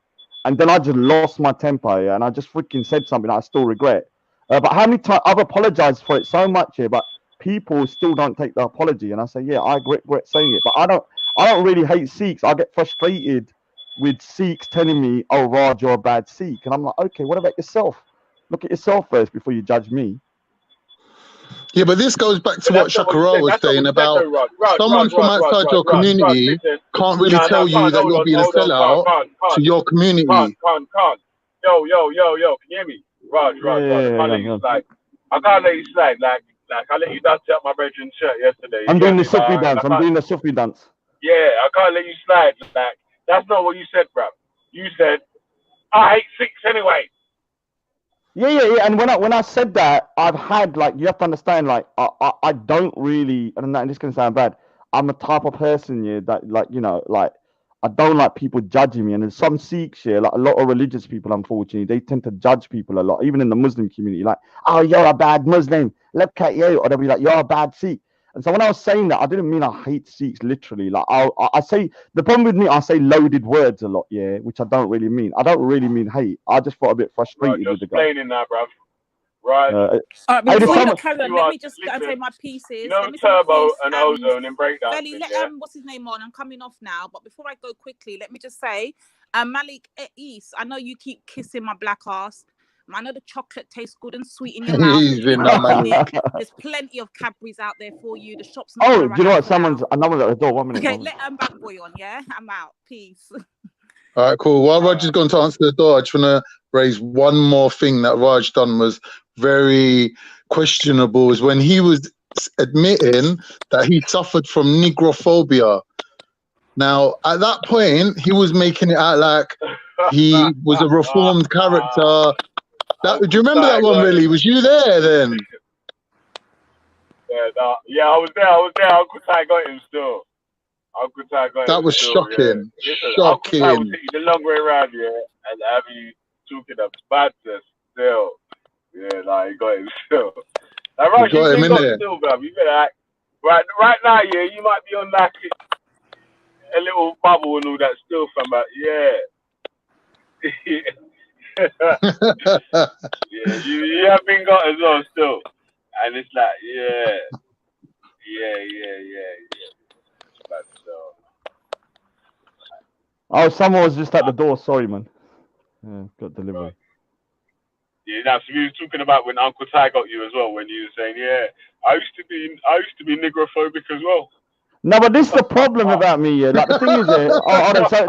S19: and then I just lost my temper, and I just freaking said something I still regret. But how many times I've apologized for it so much here, but people still don't take the apology. And I say, I regret saying it. But I don't really hate Sikhs. I get frustrated with Sikhs telling me, oh, Raj, you're a bad Sikh. And I'm like, okay, what about yourself? Look at yourself first before you judge me.
S1: Yeah, but this goes back to what Shakara was saying about someone from outside your community can't really tell you that you're being a sellout to your community.
S14: Yo, can you hear me? Raj, I can't let you slide. I can't let you slide. Like I let you dance up my brethren's shirt yesterday.
S19: I'm doing the Sufi dance.
S14: Yeah, I can't let you slide. Like, that's not what you said, bruv. You said, I hate Sikhs anyway.
S19: Yeah. And when I said that, I've had you have to understand, I don't really, and this can sound bad. I'm a type of person that I don't like people judging me. And there's some Sikhs a lot of religious people, unfortunately, they tend to judge people a lot, even in the Muslim community. Like, oh, you're a bad Muslim. Look at you, or they'll be like, you're a bad Sikh. And so when I was saying that, I didn't mean I hate Sikhs literally. I say, the problem with me, I say loaded words a lot, which I don't really mean. I don't really mean hate. I just felt a bit frustrated with the guy.
S14: Explaining that, bruv. Right.
S7: All right, before you carry on, let me just say my pieces.
S14: You know, Turbo and Ozone and Breakdown.
S7: Belly, what's his name on? I'm coming off now. But before I go quickly, let me just say, Malik East, I know you keep kissing my black ass. I know the chocolate tastes good and sweet in your mouth. There's plenty of Cadbury's out there for you. The shop's not
S19: Oh, do you know what? Someone's at the door. 1 minute.
S7: Okay, let Bad Boy on, yeah? I'm out. Peace.
S1: All right, cool. While Raj is going to answer the door, I just want to raise one more thing that Raj done was very questionable, is when he was admitting that he suffered from negrophobia. Now, at that point, he was making it out like he was a reformed character. Do you remember that one, really? Was you there then?
S2: Yeah, I was there. Uncle Ty got him still. Uncle Ty got him.
S1: That was
S2: still,
S1: shocking.
S2: Yeah. Listen,
S1: Shocking.
S2: Uncle Ty will take you the long way around, yeah, and have you talking of badness still. Yeah, nah, he got him still. Like, Raj, you ain't got still, bruv. You better act. Right now, yeah, you might be on like a little bubble and all that still, fam, but yeah. Yeah, you have been got as well still. And it's like, yeah. But,
S19: Oh, someone was just at the door. Sorry, man. Yeah, got delivery.
S2: Yeah, that's what we were talking about when Uncle Ty got you as well. When you were saying, yeah, I used to be negrophobic as well.
S19: No, but this is the problem about me. Yeah, like the thing is, yeah. So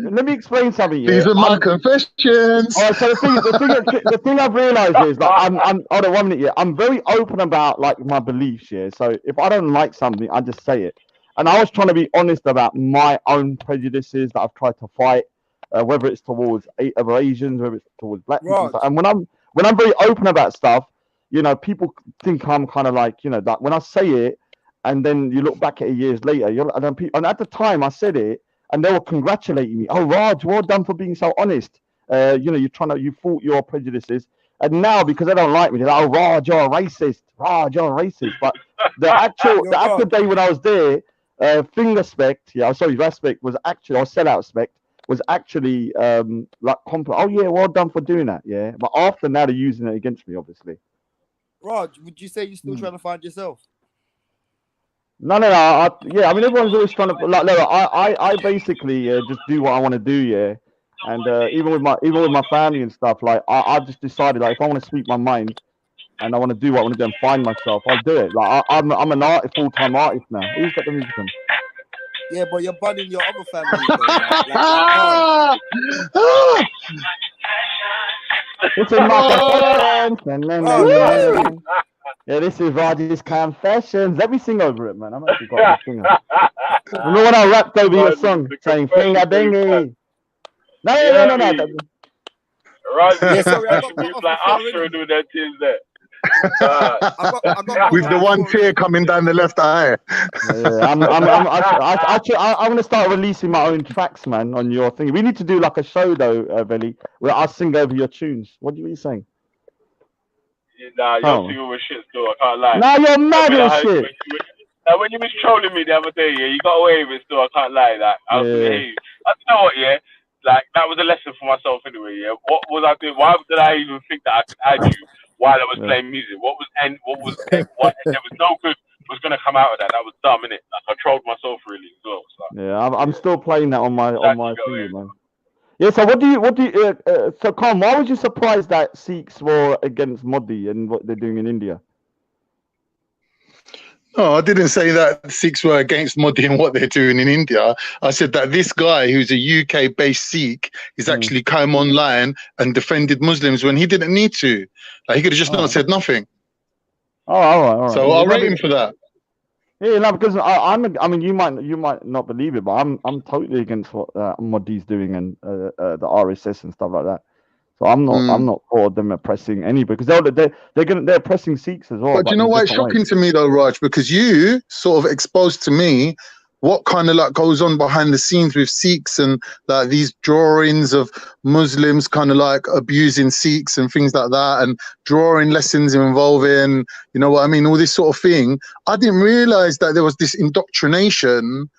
S19: let me explain something. Yeah?
S1: These are my confessions.
S19: So the thing I've realized is that I'm hold on 1 minute. Yeah, I'm very open about like my beliefs. Yeah, so if I don't like something, I just say it. And I was trying to be honest about my own prejudices that I've tried to fight, whether it's towards other Asians, whether it's towards black people. And when I'm very open about stuff, you know, people think I'm kind of like, you know, that when I say it. And then you look back at it years later, and at the time I said it, and they were congratulating me. Oh, Raj, well done for being so honest. You know, you fought your prejudices, and now because they don't like me, they're like, oh, Raj, you're a racist. Raj, you're a racist. But the actual day when I was there, respect was actually, or sellout spec was actually like compliment. Oh yeah, well done for doing that. Yeah, but after now they're using it against me, obviously.
S22: Raj, would you say you're still trying to find yourself?
S19: No. I mean, everyone's always trying to like. Look, I basically just do what I want to do, yeah. And even with my family and stuff, like I just decided like if I want to speak my mind and I want to do what I want to do and find myself, I'll do it. Like I'm an full-time artist now. Who's got the music on?
S22: Yeah, but you're banning your other family.
S19: It's in my confessions. Yeah, this is Raj's confessions. Let me sing over it, man. I'm actually got a singer. Remember when I rapped over your song saying "Finger dingy"? No.
S2: Right. Yeah, sorry, I got like after do that tears there.
S1: With the one tear coming down the left eye.
S19: I'm gonna start releasing my own tracks, man, on your thing. We need to do like a show though, Vellemy, where I sing over your tunes. What are you saying?
S2: Nah, you're singing with shit still. I can't lie.
S19: Nah, you're mad as shit.
S2: Now, when you was trolling me the other day, yeah, you got away with it still. I can't lie. Like, I know what, yeah. Like that was a lesson for myself anyway. Yeah. What was I doing? Why did I even think that I could add you while I was playing music? What there was no good was gonna come out of that. That was dumb, innit? Like I trolled myself really as well. So.
S19: Yeah, I'm still playing that on my thing, man. Yeah, so what do you so Khan, why was you surprised that Sikhs were against Modi and what they're doing in India?
S1: No, I didn't say that Sikhs were against Modi and what they're doing in India. I said that this guy who's a UK-based Sikh is actually come online and defended Muslims when he didn't need to. Like he could have just not said nothing.
S19: Oh, all right.
S1: So I'll rate him for that.
S19: Yeah, no, because I mean, you might not believe it, but I'm totally against what Modi's doing and the RSS and stuff like that. So I'm not for them oppressing anybody because they're oppressing Sikhs as well.
S1: But you know why it's shocking to me though, Raj? Because you sort of exposed to me what kind of like goes on behind the scenes with Sikhs and like these drawings of Muslims kind of like abusing Sikhs and things like that, and drawing lessons involving, you know what I mean, all this sort of thing. I didn't realize that there was this indoctrination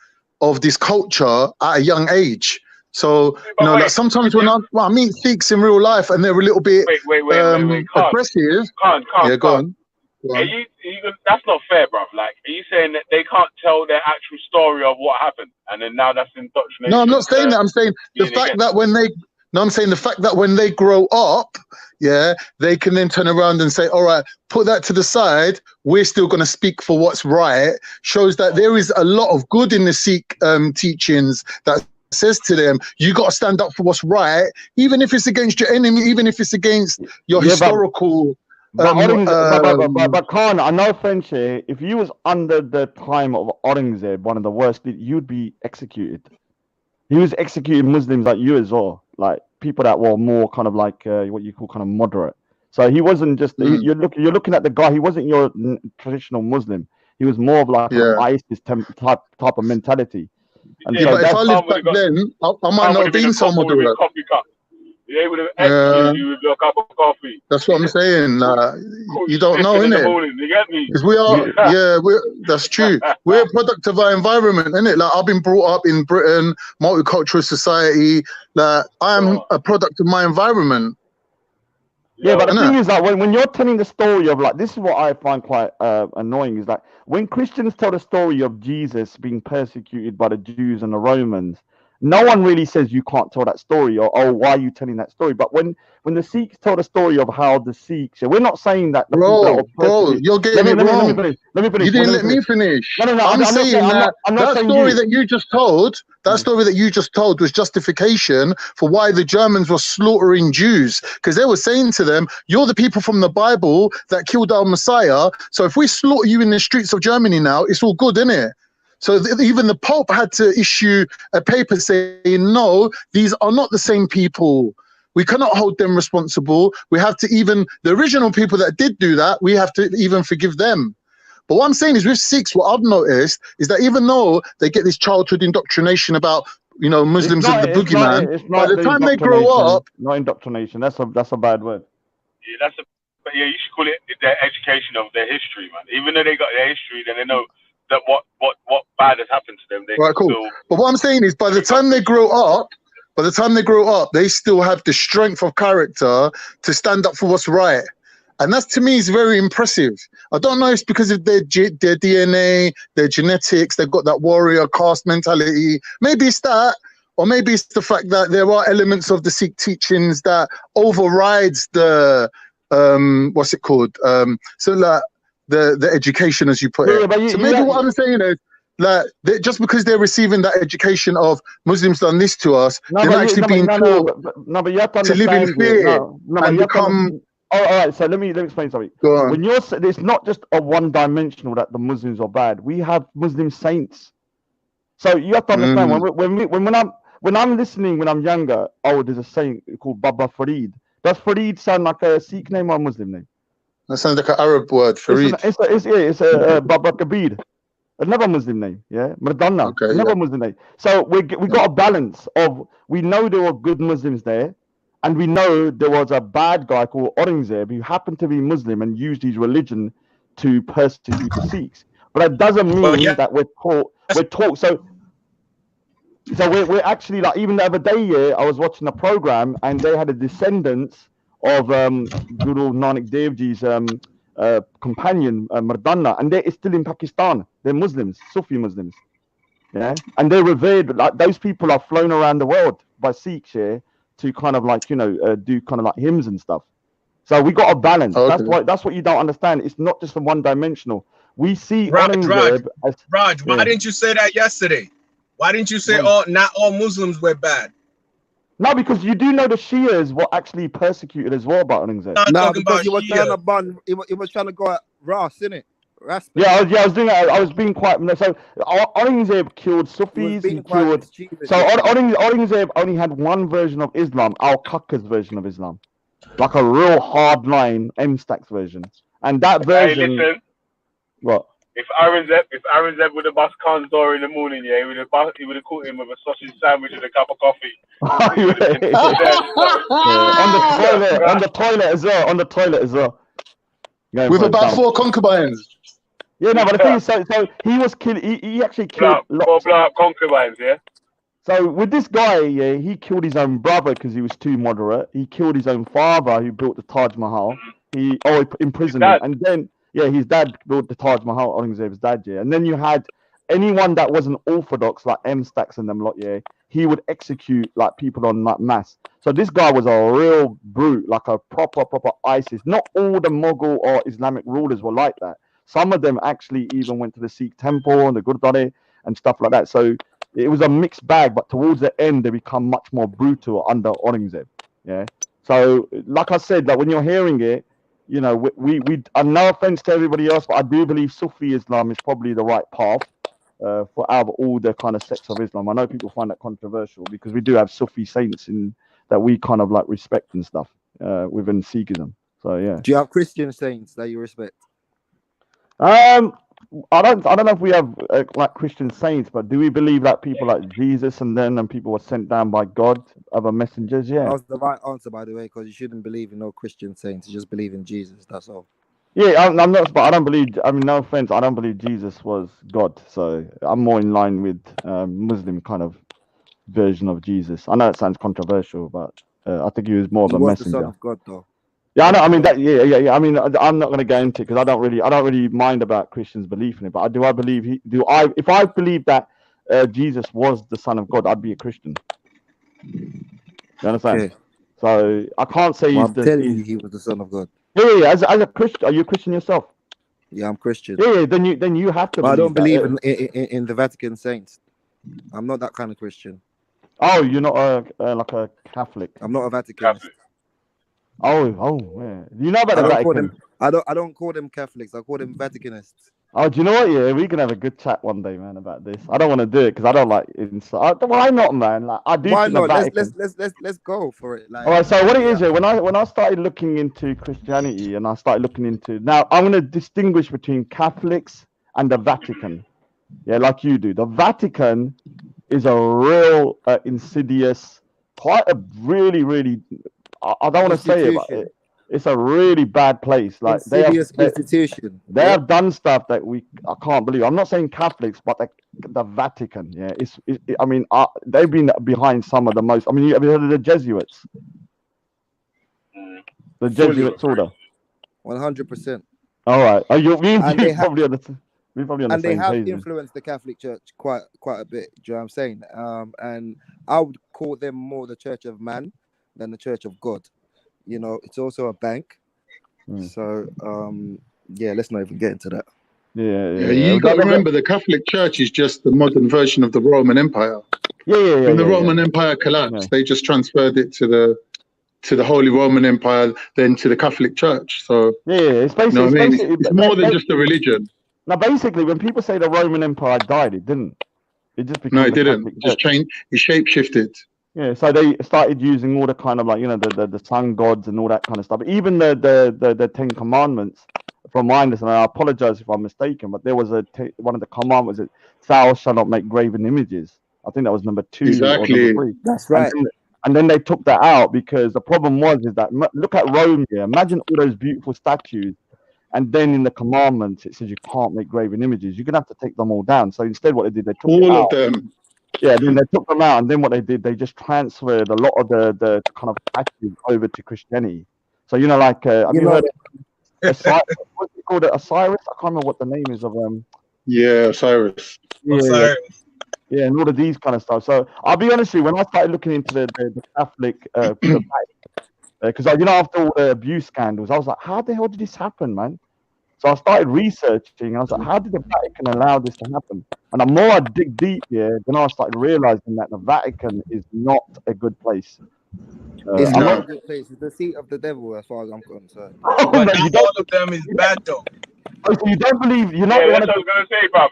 S1: of this culture at a young age. So, you know, like sometimes when I meet Sikhs in real life and they're a little bit aggressive. Yeah, go on.
S2: That's not fair, bruv. Like, are you saying that they can't tell their actual story of what happened, and then now that's indoctrination?
S1: No, I'm not saying that. I'm saying the fact that when No, I'm saying the fact that when they grow up, yeah, they can then turn around and say, all right, put that to the side. We're still going to speak for what's right. Shows that there is a lot of good in the Sikh teachings that says to them, you got to stand up for what's right, even if it's against your enemy, even if it's against your historical.
S19: But Khan, I know French here. If you was under the time of Aurangzeb, one of the worst, you'd be executed. He was executing Muslims like you as well, like people that were more kind of like what you call kind of moderate. So he wasn't just you're looking at the guy. He wasn't your traditional Muslim. He was more of like an ISIS type of mentality. And
S1: yeah, but if I lived back then, I might not have been so moderate.
S2: Yeah, he would have executed you with your cup of coffee.
S1: That's what I'm saying. You don't know,
S2: in the
S1: innit?
S2: morning, you get me?
S1: Because we are, that's true. We're a product of our environment, innit? Like I've been brought up in Britain, multicultural society. Like I'm a product of my environment.
S19: Yeah, but the thing is that when you're telling the story of like, this is what I find quite annoying, is that when Christians tell the story of Jesus being persecuted by the Jews and the Romans, no one really says you can't tell that story, or oh, why are you telling that story? But when the Sikhs tell the story of how the Sikhs, we're not saying that.
S1: Bro, you're getting it wrong.
S19: Let me finish.
S1: You didn't let me finish.
S19: No.
S1: I'm saying that story that you just told. That story that you just told was justification for why the Germans were slaughtering Jews, because they were saying to them, "You're the people from the Bible that killed our Messiah. So if we slaughter you in the streets of Germany now, it's all good, innit?" So even the Pope had to issue a paper saying, no, these are not the same people. We cannot hold them responsible. We have to the original people that did do that, we have to even forgive them. But what I'm saying is with Sikhs, what I've noticed is that even though they get this childhood indoctrination about, Muslims and the boogeyman, by the time they grow up...
S19: Not indoctrination, that's a bad word.
S2: Yeah, but you should call it their education of their history, man. Even though they got their history, then they know that what bad has happened to them.
S1: Right, cool. But what I'm saying is, by the time they grow up, they still have the strength of character to stand up for what's right, and that to me is very impressive. I don't know if it's because of their DNA, their genetics. They've got that warrior caste mentality. Maybe it's that, or maybe it's the fact that there are elements of the Sikh teachings that overrides the what's it called? So like. The education, as you put it. So maybe what I'm saying is, like, just because they're receiving that education of Muslims done this to us, they're actually being taught
S19: but you have to
S1: live in fear and become.
S19: All right, so let me explain something.
S1: Go on.
S19: When it's not just a one-dimensional that the Muslims are bad. We have Muslim saints. So you have to understand when I'm listening when I'm younger. Oh, there's a saint called Baba Farid. Does Farid sound like a Sikh name or a Muslim name?
S1: That sounds like an Arab word, Farid.
S19: It's a Baba Kabir, another Muslim name, yeah? Mardana, another Muslim name. So we got a balance of, we know there were good Muslims there, and we know there was a bad guy called Aurangzeb who happened to be Muslim and used his religion to persecute the Sikhs. But that doesn't mean that we're taught. So we're actually, like, even the other day, I was watching a program and they had a descendants of Guru Nanak Dev Ji's companion Mardana, and they're still in Pakistan. They're Muslims, Sufi Muslims, yeah, and they're revered. Like, those people are flown around the world by Sikhs here to kind of like do kind of like hymns and stuff. So we got a balance. Okay. That's what you don't understand. It's not just a one-dimensional. We see
S11: Raj, why didn't you say that yesterday? Why didn't you say not all Muslims were bad?
S19: No, because you do know the Shias were actually persecuted as well by Aurangzeb.
S13: No, because he was trying to ban. He was trying to go at Ras, innit?
S19: Yeah, I was doing that. I was being quite. So Aurangzeb killed Sufis. He killed. So Aurangzeb only had one version of Islam, Al-Qaqqa's version of Islam, like a real hardline M-Stacks version, and that version.
S2: Hey, listen.
S19: What?
S2: If Aurangzeb would have bust Khan's door in the morning, yeah, he would have caught him with a sausage sandwich and a cup of coffee.
S19: On the toilet as well.
S1: With about 4 concubines.
S19: Yeah, no, but the thing is, so he was killed. He actually killed
S2: blow up concubines, yeah.
S19: So with this guy, yeah, he killed his own brother because he was too moderate. He killed his own father, who built the Taj Mahal. He imprisoned him, and then. Yeah, his dad built the Taj Mahal, Aurangzeb's dad, yeah. And then you had anyone that wasn't orthodox, like M-Stacks and them lot, yeah, he would execute like people on like mass. So this guy was a real brute, like a proper ISIS. Not all the Mughal or Islamic rulers were like that. Some of them actually even went to the Sikh temple and the Gurdwara and stuff like that. So it was a mixed bag, but towards the end, they become much more brutal under Aurangzeb. Yeah. So, like I said, like when you're hearing it, you know, we no offense to everybody else, but I do believe Sufi Islam is probably the right path for out of all the kind of sects of Islam. I know people find that controversial because we do have Sufi saints in that we kind of like respect and stuff within Sikhism. So yeah.
S17: Do you have Christian saints that you respect?
S19: I don't know if we have like Christian saints, but do we believe that people like Jesus and people were sent down by God, other messengers? Yeah.
S17: That was the right answer, by the way, because you shouldn't believe in no Christian saints. You just believe in Jesus. That's all.
S19: Yeah, I'm not, but I don't believe. I mean, no offense, I don't believe Jesus was God. So I'm more in line with Muslim kind of version of Jesus. I know it sounds controversial, but I think he was more of a messenger.
S17: The Son of God, though.
S19: Yeah, I know. I mean that. Yeah. I mean, I'm not going to go into it because I don't really mind about Christians' belief in it. But I believe if I believe that Jesus was the Son of God, I'd be a Christian. You understand? Okay. So I can't say
S17: I'm telling you, he was the Son of God.
S19: Yeah. As a Christian, are you a Christian yourself?
S17: Yeah, I'm Christian.
S19: Yeah. Then you have to.
S17: But I don't believe in the Vatican saints. I'm not that kind of Christian.
S19: Oh, you're not like a Catholic.
S17: I'm not a Vaticanist.
S19: Oh, yeah. You know about the Vatican?
S17: I don't call them Catholics. I call them Vaticanists.
S19: Oh, do you know what? Yeah, we can have a good chat one day, man, about this. I don't want to do it because I don't like inside. Why not, man? Like I do.
S17: Why not? Let's go for it. Like,
S19: all right. So what it is, when I started looking into Christianity and I started looking into now, I'm going to distinguish between Catholics and the Vatican. Yeah, like you do. The Vatican is a real insidious, quite a really. I don't want to say it, but it's a really bad place. Like
S17: institution.
S19: They have done stuff that I can't believe. I'm not saying Catholics, but the Vatican. Yeah, I mean, they've been behind some of the most. I mean, have you heard of the Jesuits? The Jesuits order.
S17: 100%.
S19: All right. Probably on the.
S17: And they have influenced the Catholic Church quite a bit. Do you know what I'm saying? And I would call them more the Church of Man than the Church of God. You know, it's also a bank. So yeah, let's not even get into that.
S19: Yeah.
S1: You got to remember, the Catholic Church is just the modern version of the Roman Empire. When the Roman Empire collapsed, they just transferred it to the Holy Roman Empire, then to the Catholic Church. So
S19: it's basically,
S1: you know it's more than just a religion.
S19: Now, basically, when people say the Roman Empire died, it didn't. It just became.
S1: No, it didn't. It just changed. It shape shifted.
S19: Yeah, so they started using all the kind of like the sun gods and all that kind of stuff. Even the 10 Commandments, from my understanding, I apologize if I'm mistaken, but there was one of the commandments that thou shalt not make graven images. I think that was number 2
S1: exactly.
S19: or number 3.
S17: That's right.
S19: And then they took that out because the problem was that look at Rome here. Imagine all those beautiful statues. And then in the commandments, it says you can't make graven images. You're going to have to take them all down. So instead, what they did, they took
S1: all of them.
S19: Yeah, then they took them out. And then what they did, they just transferred a lot of the kind of statues over to Christianity. So, you know, like, have you heard of Osiris? What's it called? Osiris? I can't remember what the name is of them.
S1: Yeah, Osiris.
S19: Yeah, and all of these kind of stuff. So I'll be honest with you, when I started looking into the Catholic because after all the abuse scandals, I was like, how the hell did this happen, man? So I started researching. I was like, how did the Vatican allow this to happen? And the more I dig deep here, then I started realizing that the Vatican is not a good place.
S17: It's not a good place. It's the seat of the devil, as far as I'm concerned.
S11: But not all of them is bad, though.
S19: Oh, so you don't believe? You're not.
S2: Yeah, that's what I was gonna say, Bob.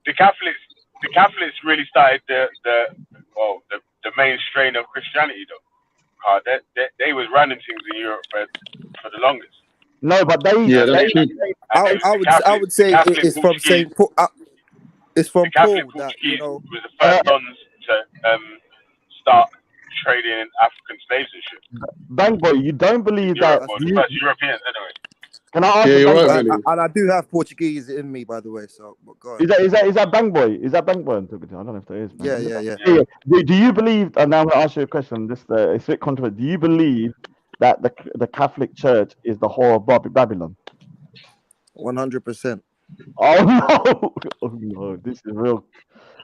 S2: The Catholics really started the main strain of Christianity, though. They was running things in Europe for the longest.
S19: No, but
S17: I would say it's from Saint Paul. It's from Paul that
S2: was the first ones to start trading in African slaves and shit.
S19: Bank boy, you don't believe that?
S2: First Europeans, anyway.
S19: Can I ask?
S17: And I do have Portuguese in me, by the way. So, God.
S19: Is that Bang Boy? Is that Bang Boy? I don't know if that is. Man.
S17: Yeah.
S19: Do you believe? And now I'm gonna ask you a question. This it's a bit controversial. Do you believe that the Catholic Church is the whore of Babylon?
S17: 100%.
S19: Oh no! Oh no! This is real.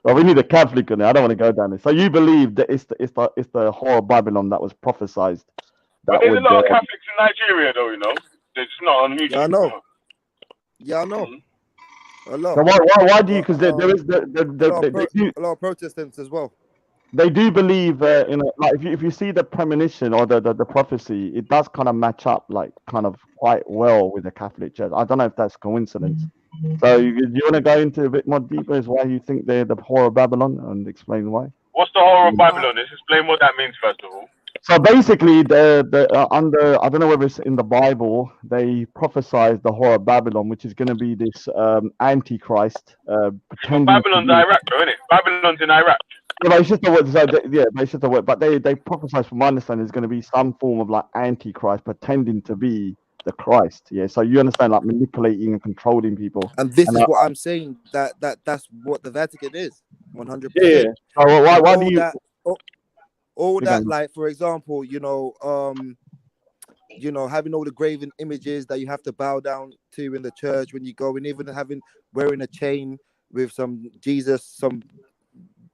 S19: Well, we need a Catholic on it. I don't want to go down there. So you believe that it's the whore of Babylon that was prophesied?
S2: But there's a lot of Catholics in Nigeria, though. You know, it's not on YouTube.
S13: Yeah, I know. Yeah, I know. A lot.
S19: So why do you? Because there is
S13: a lot of Protestants as well.
S19: They do believe in a, like if you see the premonition or the prophecy, it does kind of match up like kind of quite well with the Catholic Church. I don't know if that's coincidence. So you want to go into a bit more deeper as why you think they're the whore of Babylon and explain why?
S2: What's the whore of Babylon? Let's explain what that means first of all.
S19: So basically, under I don't know whether it's in the Bible, they prophesied the whore of Babylon, which is going to be this antichrist.
S2: Babylon's Iraq, though, isn't it? Babylon's in Iraq.
S19: Yeah, but it's just a word. So it's just a word. But they prophesied, from my understanding, there's going to be some form of like antichrist pretending to be the Christ. Yeah. So you understand, like manipulating and controlling people.
S13: And this is what I'm saying. That's what the Vatican is. 100%.
S19: Yeah. So why do you?
S13: All that, like for example, having all the graven images that you have to bow down to in the church when you go, and even wearing a chain with some Jesus, some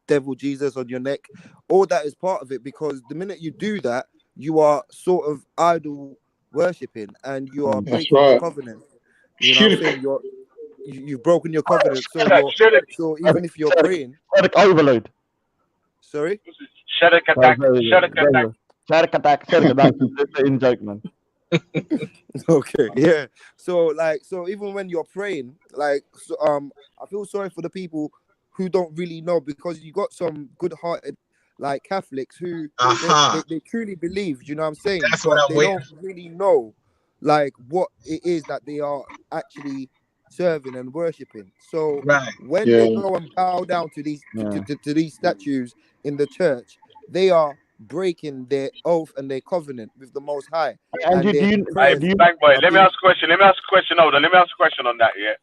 S13: devil Jesus on your neck, all that is part of it, because the minute you do that, you are sort of idol worshipping and you are breaking your covenant. You know what I'm saying? You've broken your covenant. So even if you're praying,
S19: overload.
S13: Sorry?
S2: Shadak attack.
S19: In joke, man.
S13: Okay, yeah. So even when you're praying, I feel sorry for the people who don't really know, because you got some good-hearted like Catholics who they truly believe. You know what I'm saying?
S11: That's what
S13: they don't really know like what it is that they are actually serving and worshiping. So when they go and bow down to these to these statues in the church, they are breaking their oath and their covenant with the Most High.
S2: Bank boy, let me ask a question. Hold on. Let me ask a question on that, yeah?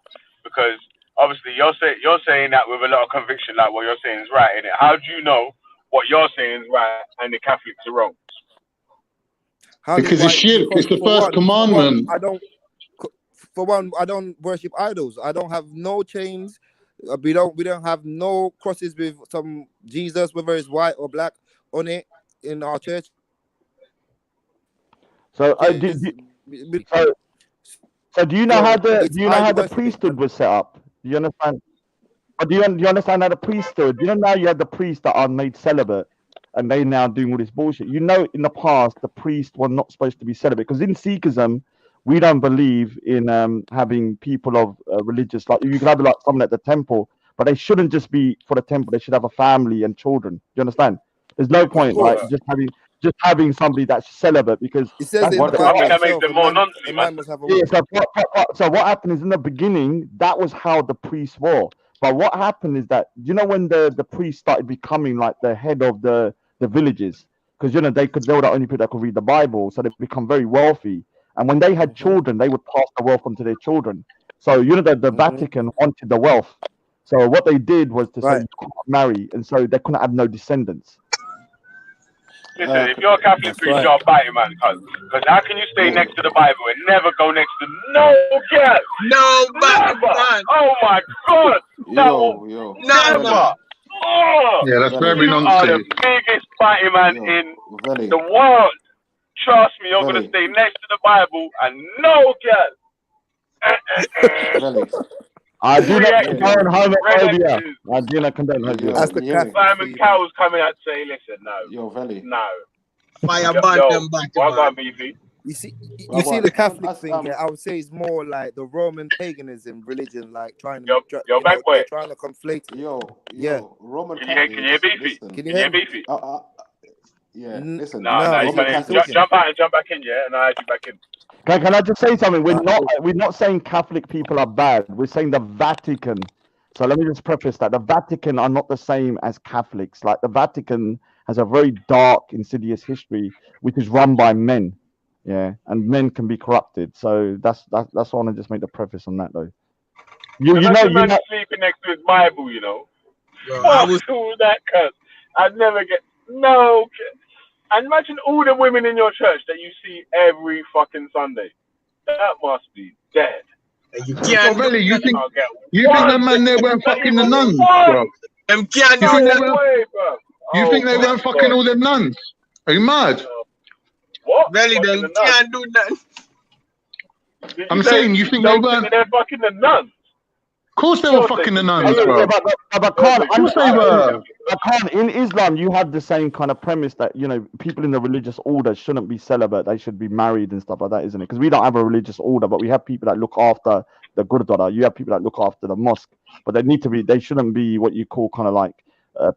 S2: Because obviously you're saying that with a lot of conviction, like what you're saying is right, innit? How do you know what you're saying is right and the Catholics are wrong?
S1: Because it's shirk. It's the first commandment.
S13: I don't worship idols. I don't have no chains. We don't have no crosses with some Jesus, whether it's white or black, on it in our church.
S19: So do you know how the priesthood was set up? Do you understand? Or do you understand how the priesthood? You know, now you have the priests that are made celibate, and they now doing all this bullshit. You know, in the past, the priests were not supposed to be celibate, because in Sikhism, we don't believe in having people of religious, like you can have like someone at the temple, but they shouldn't just be for the temple. They should have a family and children. Do you understand? There's no point like just having somebody that's celibate, because
S13: it says in the Bible,
S2: I think that makes it more nonsense.
S19: So what happened is, in the beginning, that was how the priests were. But what happened is that, you know, when the priests started becoming like the head of the villages, because they were the only people that could read the Bible, so they become very wealthy. And when they had children, they would pass the wealth on to their children. So the Vatican wanted the wealth. So what they did was to say you couldn't marry, and so they couldn't have no descendants.
S2: Listen, if you're a Catholic priest, you're a fighting man, because how can you stay next to the Bible and never go next to no girl?
S11: No,
S2: never. Oh my God!
S11: Yo.
S2: Never. Oh,
S1: yeah, that's very
S2: you are the biggest fighting man in the world. Trust me, you're gonna stay next to the Bible and no girl.
S19: I do not condone homophobia. I do not condone homophobia.
S2: Simon Cowell's coming out saying, listen, no.
S15: Yo, Veli.
S2: No.
S11: Fire burn them back.
S13: You see the Catholic thing, I would say it's more like the Roman paganism religion, like trying to conflate.
S15: Roman
S2: Can you hear beefy?
S13: Can you hear
S2: beefy?
S15: Yeah, listen.
S2: No, jump out and jump back in, yeah, and I add you back in.
S19: Can I just say something? We're not saying Catholic people are bad. We're saying the Vatican. So let me just preface that the Vatican are not the same as Catholics. Like the Vatican has a very dark, insidious history, which is run by men. Yeah, and men can be corrupted. So that's why I want to just make the preface on that, though. You know,
S2: sleeping next to his Bible, you know. I was all that cuz I'd never get no. And imagine all the women in your church that you see every fucking Sunday. That must be dead.
S11: You can't.
S1: Really, you think that man there went fucking the nuns, bro?
S11: Them can't
S1: You
S11: do
S1: think they
S11: that.
S1: weren't? You think they weren't fucking all them nuns? Are you mad?
S2: What?
S11: Really, them
S2: Fucking the nuns.
S11: can't do that.
S1: I'm saying you think they weren't?
S2: They're fucking the nuns.
S1: Of course they were fucking the nuns, bro.
S19: But Khan,
S1: Of course they were.
S19: Khan, in Islam, you have the same kind of premise that, you know, people in the religious order shouldn't be celibate. They should be married and stuff like that, isn't it? Because we don't have a religious order, but we have people that look after the Gurdwara. You have people that look after the mosque, but they shouldn't be what you call kind of like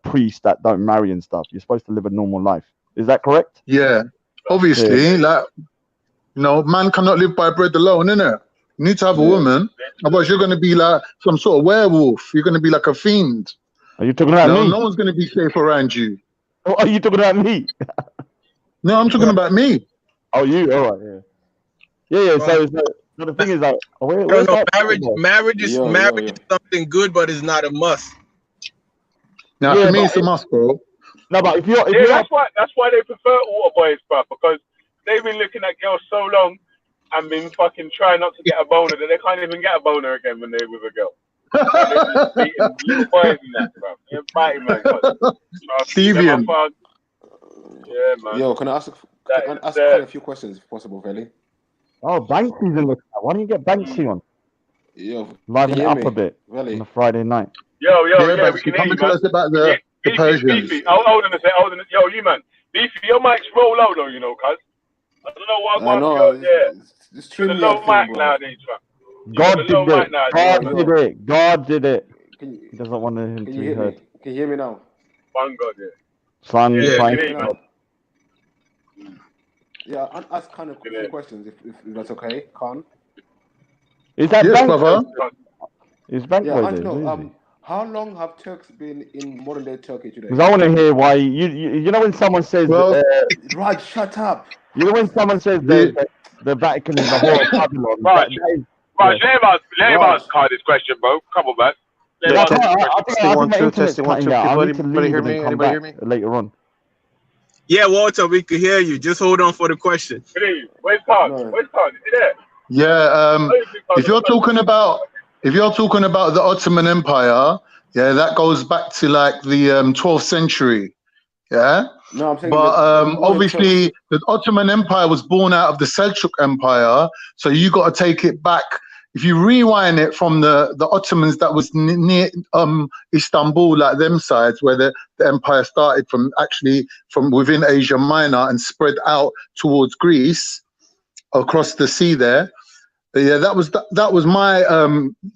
S19: priests that don't marry and stuff. You're supposed to live a normal life. Is that correct?
S1: Yeah, obviously, like, you know, man cannot live by bread alone, innit? You need to have a woman, otherwise you're going to be like some sort of werewolf. You're going to be like a fiend.
S19: Are you talking about me?
S1: No one's going to be safe around you.
S19: Oh, are you talking about me?
S1: No, I'm talking about me.
S19: Oh, you? All right, yeah. So the thing is, like, where's that
S11: marriage is something good, but it's not a must.
S1: Now, for me, it's a must, bro.
S19: No, but if you're
S2: that's why they prefer water boys, bro, because they've been looking at girls so long and been fucking trying not to get a boner that they can't even get a boner again when they're with a girl. They're just beating little boys and that, bro. They're biting, man.
S1: Deviant.
S2: Yeah, man.
S15: Yo, can I ask a few questions, if possible, Veli?
S19: Oh, Banksy's in the chat. Why don't you get Banksy on?
S15: Yo,
S19: liven it up a bit on a Friday night.
S2: Yo,
S1: Yeah,
S2: we
S1: Banksy,
S2: can
S1: come
S2: hear
S1: and
S2: you,
S1: tell
S2: man.
S1: us about the Persians.
S2: Beefy. Hold on a second. Yo, you, man. Beefy, your mic's roll low, though, you know, cuz. I don't know what I'm going to
S15: It's
S2: the low mic nowadays, man.
S19: God did it. God did it. He doesn't want him to be heard.
S15: Can you hear me now?
S2: Thank God, yeah.
S19: Son,
S15: Yeah, I'll ask kind of a few questions, if that's okay, Khan.
S19: Is that
S1: yes, brother?
S19: Is Bank
S15: yeah,
S19: there?
S15: no, how long have Turks been in modern day Turkey today?
S19: Because I want to hear why you know when someone says
S15: Raj, shut up.
S19: You know when someone says the Vatican is the whole of Babylon.
S2: Raj, let him ask Kai this question, bro. Come on, man.
S19: Testing 1 2. Anybody hear me? Later on.
S11: Yeah, Walter, we could hear you. Just hold on for the question.
S2: Where's Kai? Where's Kai? Is he there?
S1: Yeah, if you're talking about the Ottoman Empire, yeah, that goes back to like the 12th century. Yeah.
S15: No, I'm saying
S1: but obviously the Ottoman Empire was born out of the Seljuk Empire, so you got to take it back. If you rewind it from the Ottomans that was near Istanbul, like them sides, where the empire started from within Asia Minor and spread out towards Greece, across the sea there. Yeah, that was my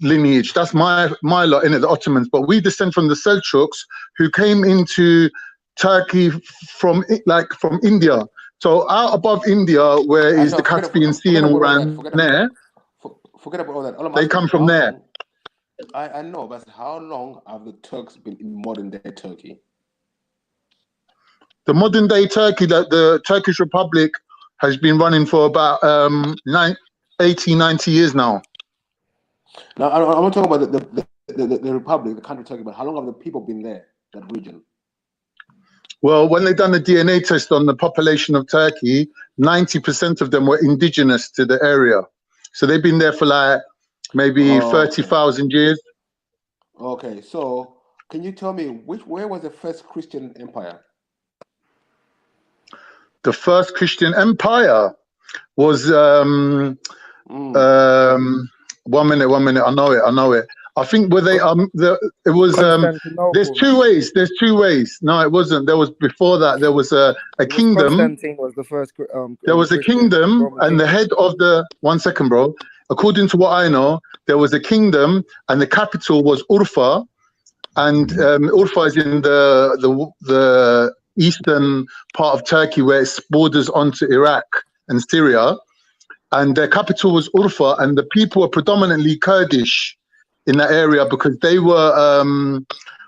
S1: lineage. That's my lot in it, the Ottomans. But we descend from the Seljuks, who came into Turkey from India. So out above India, where is the Caspian Sea and all around there.
S15: Forget about all that.
S1: They come from there.
S15: I know, but how long have the Turks been in modern day Turkey?
S1: The modern day Turkey, the Turkish Republic, has been running for about 80, 90 years now.
S15: Now, I'm not talking about the Republic, the country of Turkey, but how long have the people been there, that region?
S1: Well, when they done the DNA test on the population of Turkey, 90% of them were indigenous to the area. So they've been there for like maybe 30,000 years.
S15: Okay, so can you tell me where was the first Christian empire?
S1: The first Christian empire was 1 minute. I know it. I think it was there's two ways. No, it wasn't. There was before that. There was a kingdom.
S22: Constantine was the first.
S1: There was a kingdom, and the head of the 1 second, bro. According to what I know, there was a kingdom, and the capital was Urfa, and Urfa is in the eastern part of Turkey, where it borders onto Iraq and Syria, and their capital was Urfa, and the people were predominantly Kurdish in that area because they were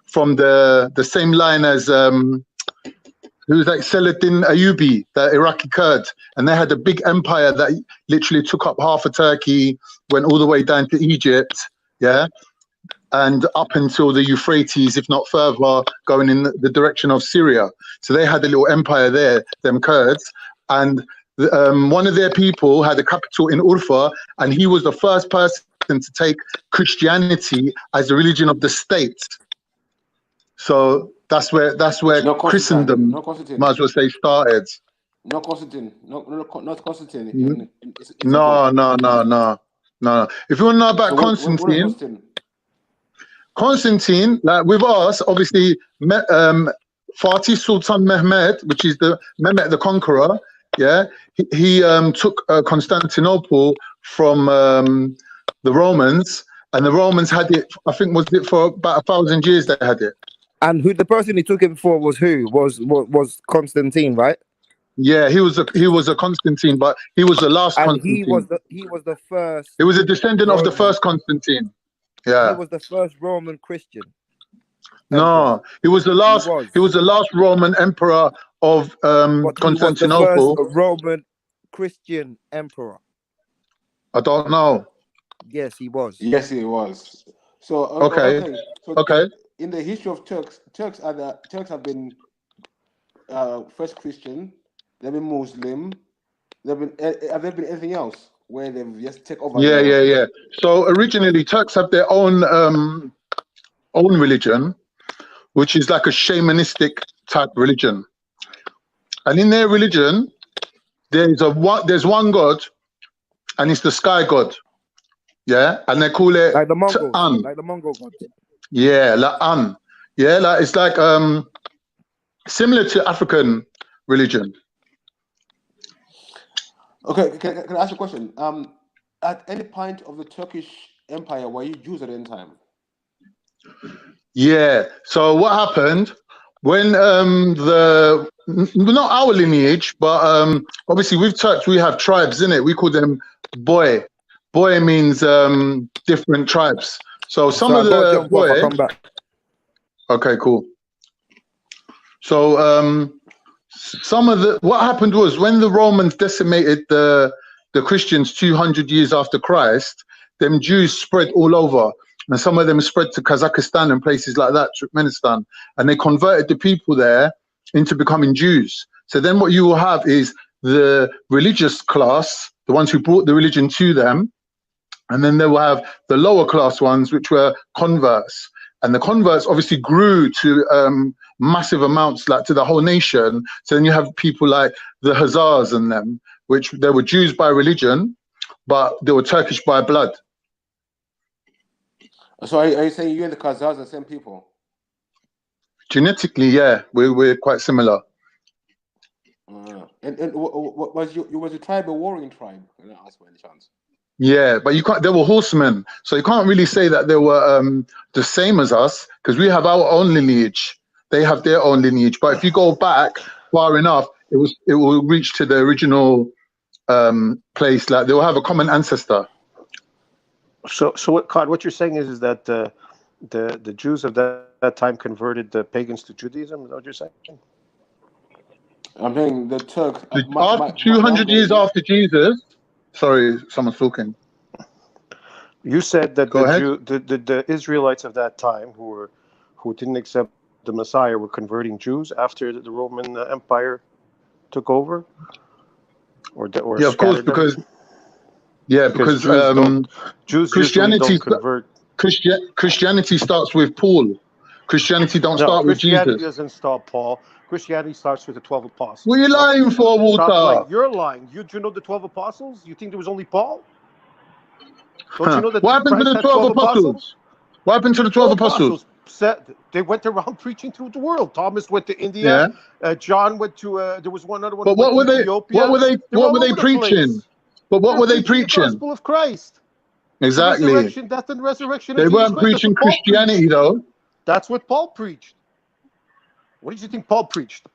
S1: from the same line as who's like Selahaddin Ayyubi, the Iraqi Kurd, and they had a big empire that literally took up half of Turkey, went all the way down to Egypt, yeah, and up until the Euphrates, if not further, going in the direction of Syria. So they had a little empire there, them Kurds, and one of their people had a capital in Urfa, and he was the first person to take Christianity as the religion of the state. So that's where
S15: No
S1: Christendom,
S15: No Constantine.
S1: might as well say, started.
S15: No Constantine. Not Constantine. It's
S1: No. If you want to know about
S15: so what is
S1: Constantine,
S15: Constantine?
S1: like with us, obviously, Fatih Sultan Mehmed, which is the Mehmet the Conqueror, yeah, he took Constantinople from the Romans, and the Romans had it. I think was it for about 1,000 years they had it.
S13: And who the person he took it for was who? Was Constantine, right?
S1: Yeah, he was a Constantine, but he was the last
S13: And
S1: Constantine.
S13: he was the first.
S1: He was a descendant of the
S13: Roman.
S1: first Constantine. Yeah.
S13: He was the first Roman Christian.
S1: No, he was the last. He was the last Roman emperor of Constantinople.
S13: He was the first Roman Christian emperor.
S1: I don't know.
S13: Yes, he was.
S15: Yes, he was. So
S1: okay.
S15: In the history of Turks have been first Christian. They've been Muslim. Have there been anything else where they've just take over?
S1: Yeah. So originally, Turks have their own religion, which is like a shamanistic type religion. And in their religion, there's one god, and it's the sky god. Yeah, and they call it
S13: like the Mongols,
S1: An.
S13: like the Mongol god.
S1: Yeah, like An. Yeah, like it's like similar to African religion.
S15: Okay, can I ask a question? At any point of the Turkish Empire, were you Jews at any time?
S1: Yeah. So what happened when not our lineage, but obviously with Turks we have tribes in it. We call them boy. Boy means different tribes. So some of the boy.
S13: Come back.
S1: Okay, cool. So what happened was when the Romans decimated the Christians 200 years after Christ, them Jews spread all over. And some of them spread to Kazakhstan and places like that, Turkmenistan, and they converted the people there into becoming Jews. So then what you will have is the religious class, the ones who brought the religion to them, and then they will have the lower class ones, which were converts. And the converts obviously grew to massive amounts, like to the whole nation. So then you have people like the Hazars and them, which they were Jews by religion, but they were Turkish by blood.
S15: So are you saying you and the Khazars are the same people?
S1: Genetically, yeah, we're quite similar.
S15: And was your tribe a warring tribe? Can I ask by any chance?
S1: Yeah, but you can't. They were horsemen, so you can't really say that they were the same as us because we have our own lineage. They have their own lineage. But if you go back far enough, it will reach to the original place. Like they will have a common ancestor.
S5: So what you're saying is that the Jews of that time converted the pagans to Judaism? Is that what you're saying?
S15: I'm saying the Turks.
S1: After 200 years after Jesus. Sorry, someone's talking.
S5: You said that the Israelites of that time who didn't accept the Messiah were converting Jews after the Roman Empire took over, or
S1: yeah, of course, because
S5: Jews
S1: Christianity
S5: don't convert.
S1: Christianity starts with Paul. Christianity don't start with Jesus.
S5: Christianity doesn't start Paul. Christianity starts with the 12 apostles.
S1: What are you lying for, Walter?
S5: You're lying. Do you know the 12 apostles? You think there was only Paul? Don't you know that
S1: what happened to the 12 apostles? What happened to the 12 apostles?
S5: They went around preaching through the world. Thomas went to India.
S1: Yeah.
S5: John went to. There was one other one.
S1: But what were they? What were they preaching? But what were they preaching?
S5: The gospel of Christ.
S1: Exactly.
S5: The resurrection, death, and resurrection.
S1: They weren't preaching Christianity, though.
S5: That's what Paul preached. What did you think Paul preached?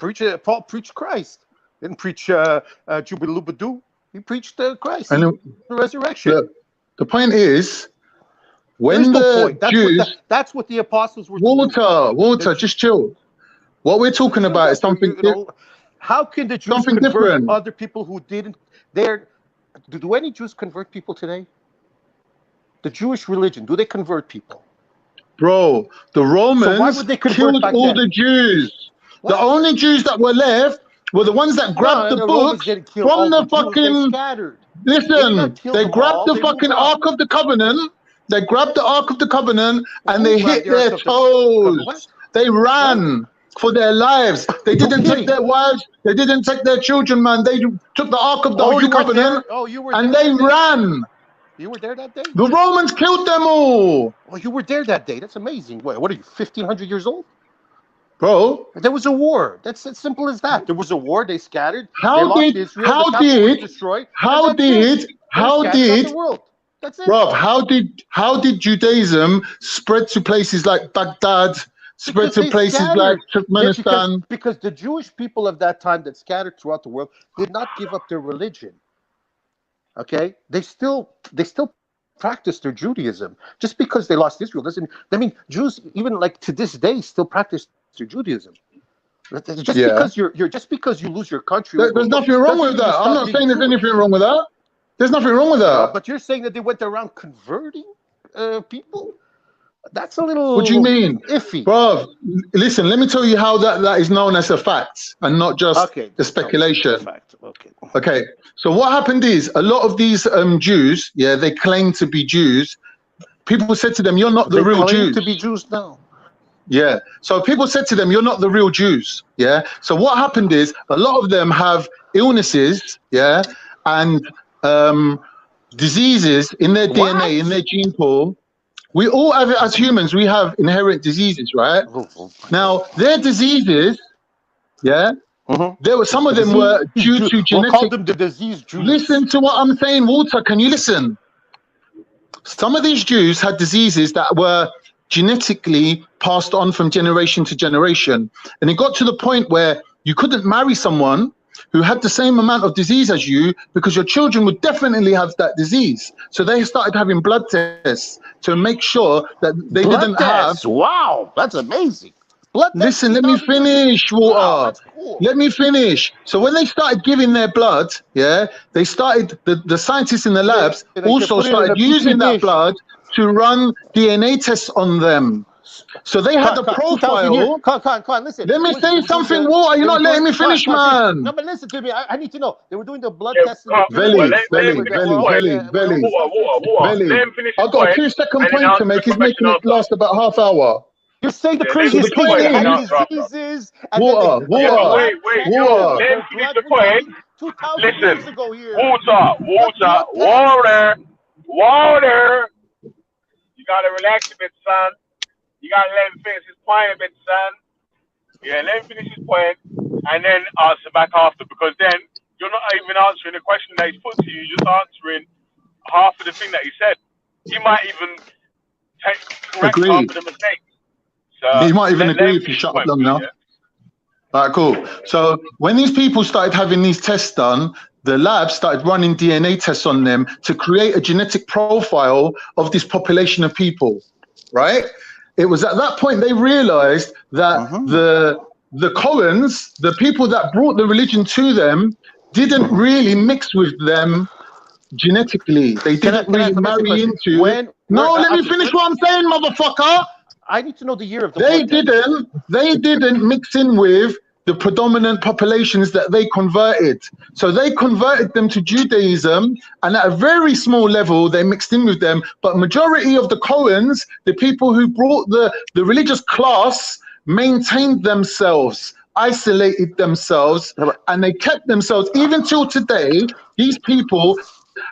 S5: Paul preached Christ. He didn't preach Jubiloobadoo. He preached Christ, the resurrection.
S1: The point is, when the Jews...
S5: That's what the apostles were
S1: doing. Walter, just chill. What we're talking about is something...
S5: How can the Jews convert other people who didn't... Do any Jews convert people today? The Jewish religion, do they convert people?
S1: Bro, the Romans killed all the Jews. What? The only Jews that were left were the ones that grabbed the books from the fucking... Listen, they grabbed the fucking Ark of the Covenant. They grabbed the Ark of the Covenant and they hit their toes. They ran for their lives. They didn't take their wives. They didn't take their children, man. They took the Ark of the Holy Covenant and they ran.
S9: You were there that day?
S1: The Romans killed them all.
S9: Oh, you were there that day. That's amazing. What are you, 1,500 years old?
S1: Bro.
S9: There was a war. That's as simple as that. There was a war. They scattered.
S1: How did the world.
S9: That's it.
S1: Bro, how did Judaism spread to places like Baghdad, spread to places like Turkmenistan?
S9: Because the Jewish people of that time that scattered throughout the world did not give up their religion. Okay, they still practice their Judaism. Just because they lost Israel doesn't. I mean, Jews even like to this day still practice their Judaism. Just because you lose your country,
S1: there's nothing wrong with that. I'm not saying there's anything wrong with that. There's nothing wrong with that.
S9: But you're saying that they went around converting people. That's a little.
S1: What do you mean,
S9: iffy,
S1: bro? Listen, let me tell you how that is known as a fact and not just a speculation. Okay. So what happened is a lot of these Jews, they claim to be Jews. People said to them, "You're not the real Jews."
S9: To be Jews now.
S1: Yeah. So people said to them, "You're not the real Jews." Yeah. So what happened is a lot of them have illnesses. Yeah. And diseases in their DNA, in their gene pool. We all have it as humans. We have inherent diseases, right? Now, their diseases, there were some of them were due to genetic.
S9: We'll call them the disease Jews.
S1: Listen to what I'm saying, Walter. Can you listen? Some of these Jews had diseases that were genetically passed on from generation to generation, and it got to the point where you couldn't marry someone who had the same amount of disease as you because your children would definitely have that disease. So they started having blood tests to make sure that they didn't have.
S9: Wow, that's amazing.
S1: Listen, let me finish, Walter.
S9: Wow, cool.
S1: Let me finish. So when they started giving their blood, they started, the scientists in the labs also started using that blood to run DNA tests on them. So they had a profile.
S9: Come on, listen.
S1: Let me say something, Walter. You're not letting me finish, man.
S9: No, but listen to me. I need to know. They were doing the blood tests.
S1: Vellemy. I've got a 2-second point to make. He's making it last about half hour.
S9: You're saying the craziest thing. They had diseases.
S1: Water.
S2: Wait. Let him finish the point. Listen. Water. You gotta relax a bit, son. You gotta let him finish his point a bit, son. Yeah, let him finish his point, and then answer back after, because then you're not even answering the question that he's put to you. You're just answering half of the thing that he said. He might even correct half of the mistakes. So
S1: he might even agree if you shut up long enough. All right, cool. So when these people started having these tests done, the lab started running DNA tests on them to create a genetic profile of this population of people, right? It was at that point they realized that the Cohens, the people that brought the religion to them, didn't really mix with them genetically. They didn't really marry into. Let me finish what I'm saying, motherfucker.
S9: I need to know the year of the.
S1: They didn't mix in with the predominant populations that they converted. So they converted them to Judaism, and at a very small level, they mixed in with them. But majority of the Cohens, the people who brought the religious class, maintained themselves, isolated themselves, and they kept themselves. Even till today, these people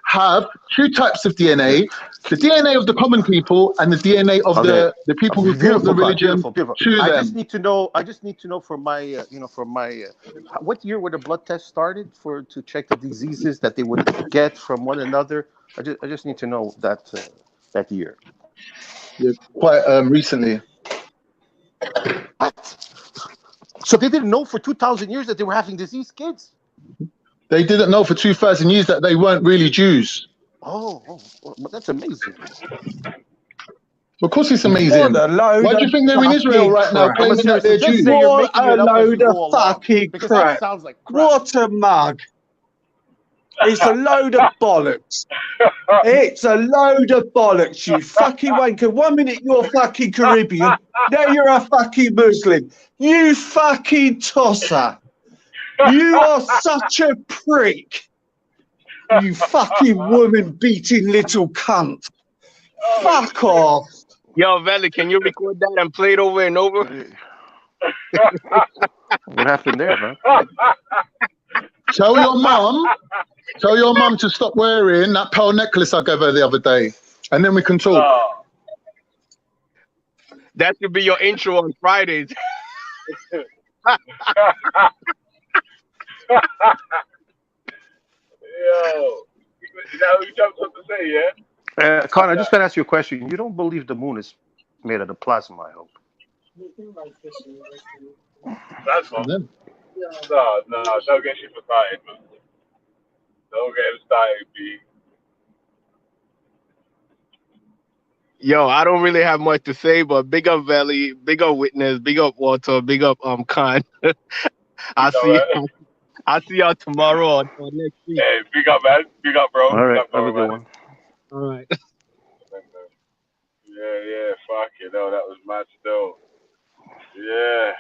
S1: have 2 types of DNA: the DNA of the common people and the DNA of the people who brought the religion to them.
S9: I just need to know for my what year were the blood tests started to check the diseases that they would get from one another. I just need to know that year.
S1: Yeah, quite recently.
S9: What? So they didn't know for 2,000 years that they were having diseased kids?
S1: They didn't know for 2,000 years that they weren't really Jews.
S9: Oh, that's amazing.
S1: Of course it's amazing. Why do you think they're in Israel right now claiming that they're Jews?
S21: What a load of fucking crap. What a mug. It's a load of bollocks. It's a load of bollocks, you fucking wanker. 1 minute you're fucking Caribbean, now you're a fucking Muslim. You fucking tosser. You are such a prick. You fucking woman-beating little cunt. Fuck off.
S11: Yo, Veli, can you record that and play it over and over?
S9: What happened there, man?
S1: Tell your mum to stop wearing that pearl necklace I gave her the other day, and then we can talk.
S11: That should be your intro on Fridays.
S2: Yo, is that what you jumped up to say, yeah?
S9: Connor, I just gotta ask you a question. You don't believe the moon is made out of plasma, I hope.
S2: Plasma? No, don't get shit for started, man. Don't get him started, B.
S11: Yo, I don't really have much to say, but big up Valley, big up Witness, big up Walter, big up Khan. I'll see y'all tomorrow or next week.
S2: Hey, big up, man. Big up, bro.
S9: All right,
S2: big up, bro,
S9: have a good
S2: man.
S9: one.
S11: All right.
S2: Yeah, fuck it. No, that was mad still. Yeah.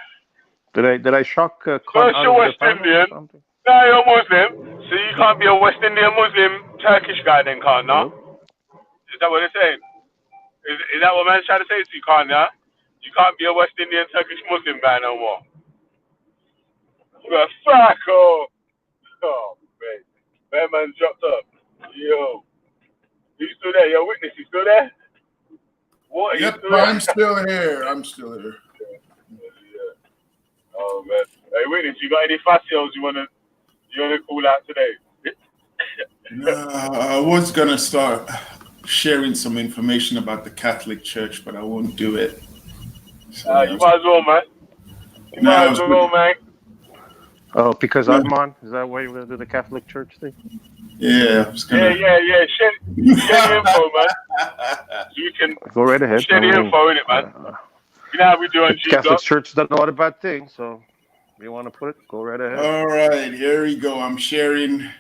S9: Did I shock Connor
S2: First
S9: out
S2: you're
S9: of the
S2: West
S9: panel or
S2: Indian.
S9: something?
S2: No, you're Muslim. So you can't be a West Indian Muslim Turkish guy then, can't no? Is that what they're saying? Is that what man's trying to say to you, can't ya? You can't be a West Indian Turkish Muslim guy no more. But fuck off. Oh, man. Man dropped up. Yo. You still there? Yo, Witness, you still there? What?
S4: Yep,
S2: still there?
S4: I'm still here. I'm still here.
S2: Yeah. Oh, man. Hey, Witness, you got any facials you wanna call out today?
S4: I was gonna start sharing some information about the Catholic Church, but I won't do it. So
S2: You might as well, man. You might as well, man.
S9: Oh, because I'm on? Is that why you're going to do the Catholic Church thing?
S4: Yeah, I was gonna...
S2: Yeah. Share the info, man. So you can
S9: go right ahead.
S2: Share the info in it, man. You know how we do on G
S9: Catholic Church doesn't know what about things, so if you want to put it, go right ahead.
S4: All right, here we go. I'm sharing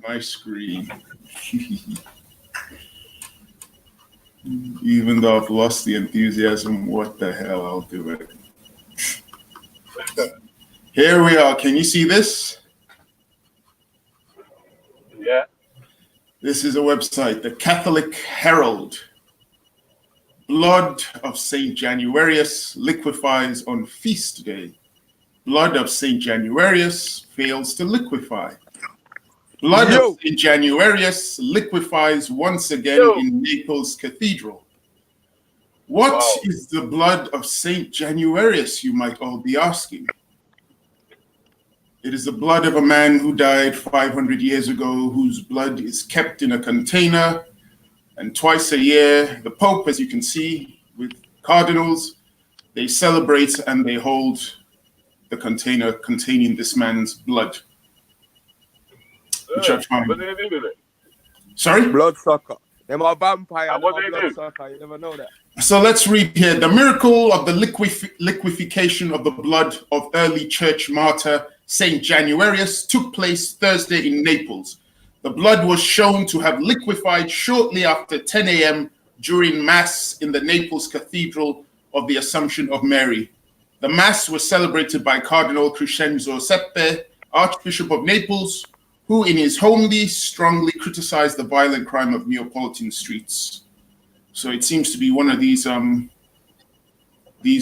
S4: my screen. Even though I've lost the enthusiasm, what the hell, I'll do it. Here we are. Can you see this?
S2: Yeah.
S4: This is a website, the Catholic Herald. Blood of St. Januarius liquefies on feast day. Blood of St. Januarius fails to liquefy. Blood of St. Januarius liquefies once again in Naples Cathedral. What is the blood of St. Januarius, you might all be asking? It is the blood of a man who died 500 years ago, whose blood is kept in a container. And twice a year, the Pope, as you can see, with cardinals, they celebrate and they hold the container containing this man's blood. Which I find.
S2: What did they do with it?
S4: Sorry?
S11: Bloodsucker. They're a vampire.
S2: And what did they do?
S11: You never know that.
S4: So let's read here. The miracle of the liquefaction of the blood of early church martyr St. Januarius took place Thursday in Naples. The blood was shown to have liquefied shortly after 10 a.m. during Mass in the Naples Cathedral of the Assumption of Mary. The Mass was celebrated by Cardinal Crescenzo Seppe, Archbishop of Naples, who in his homily strongly criticized the violent crime of Neapolitan streets. So it seems to be one of these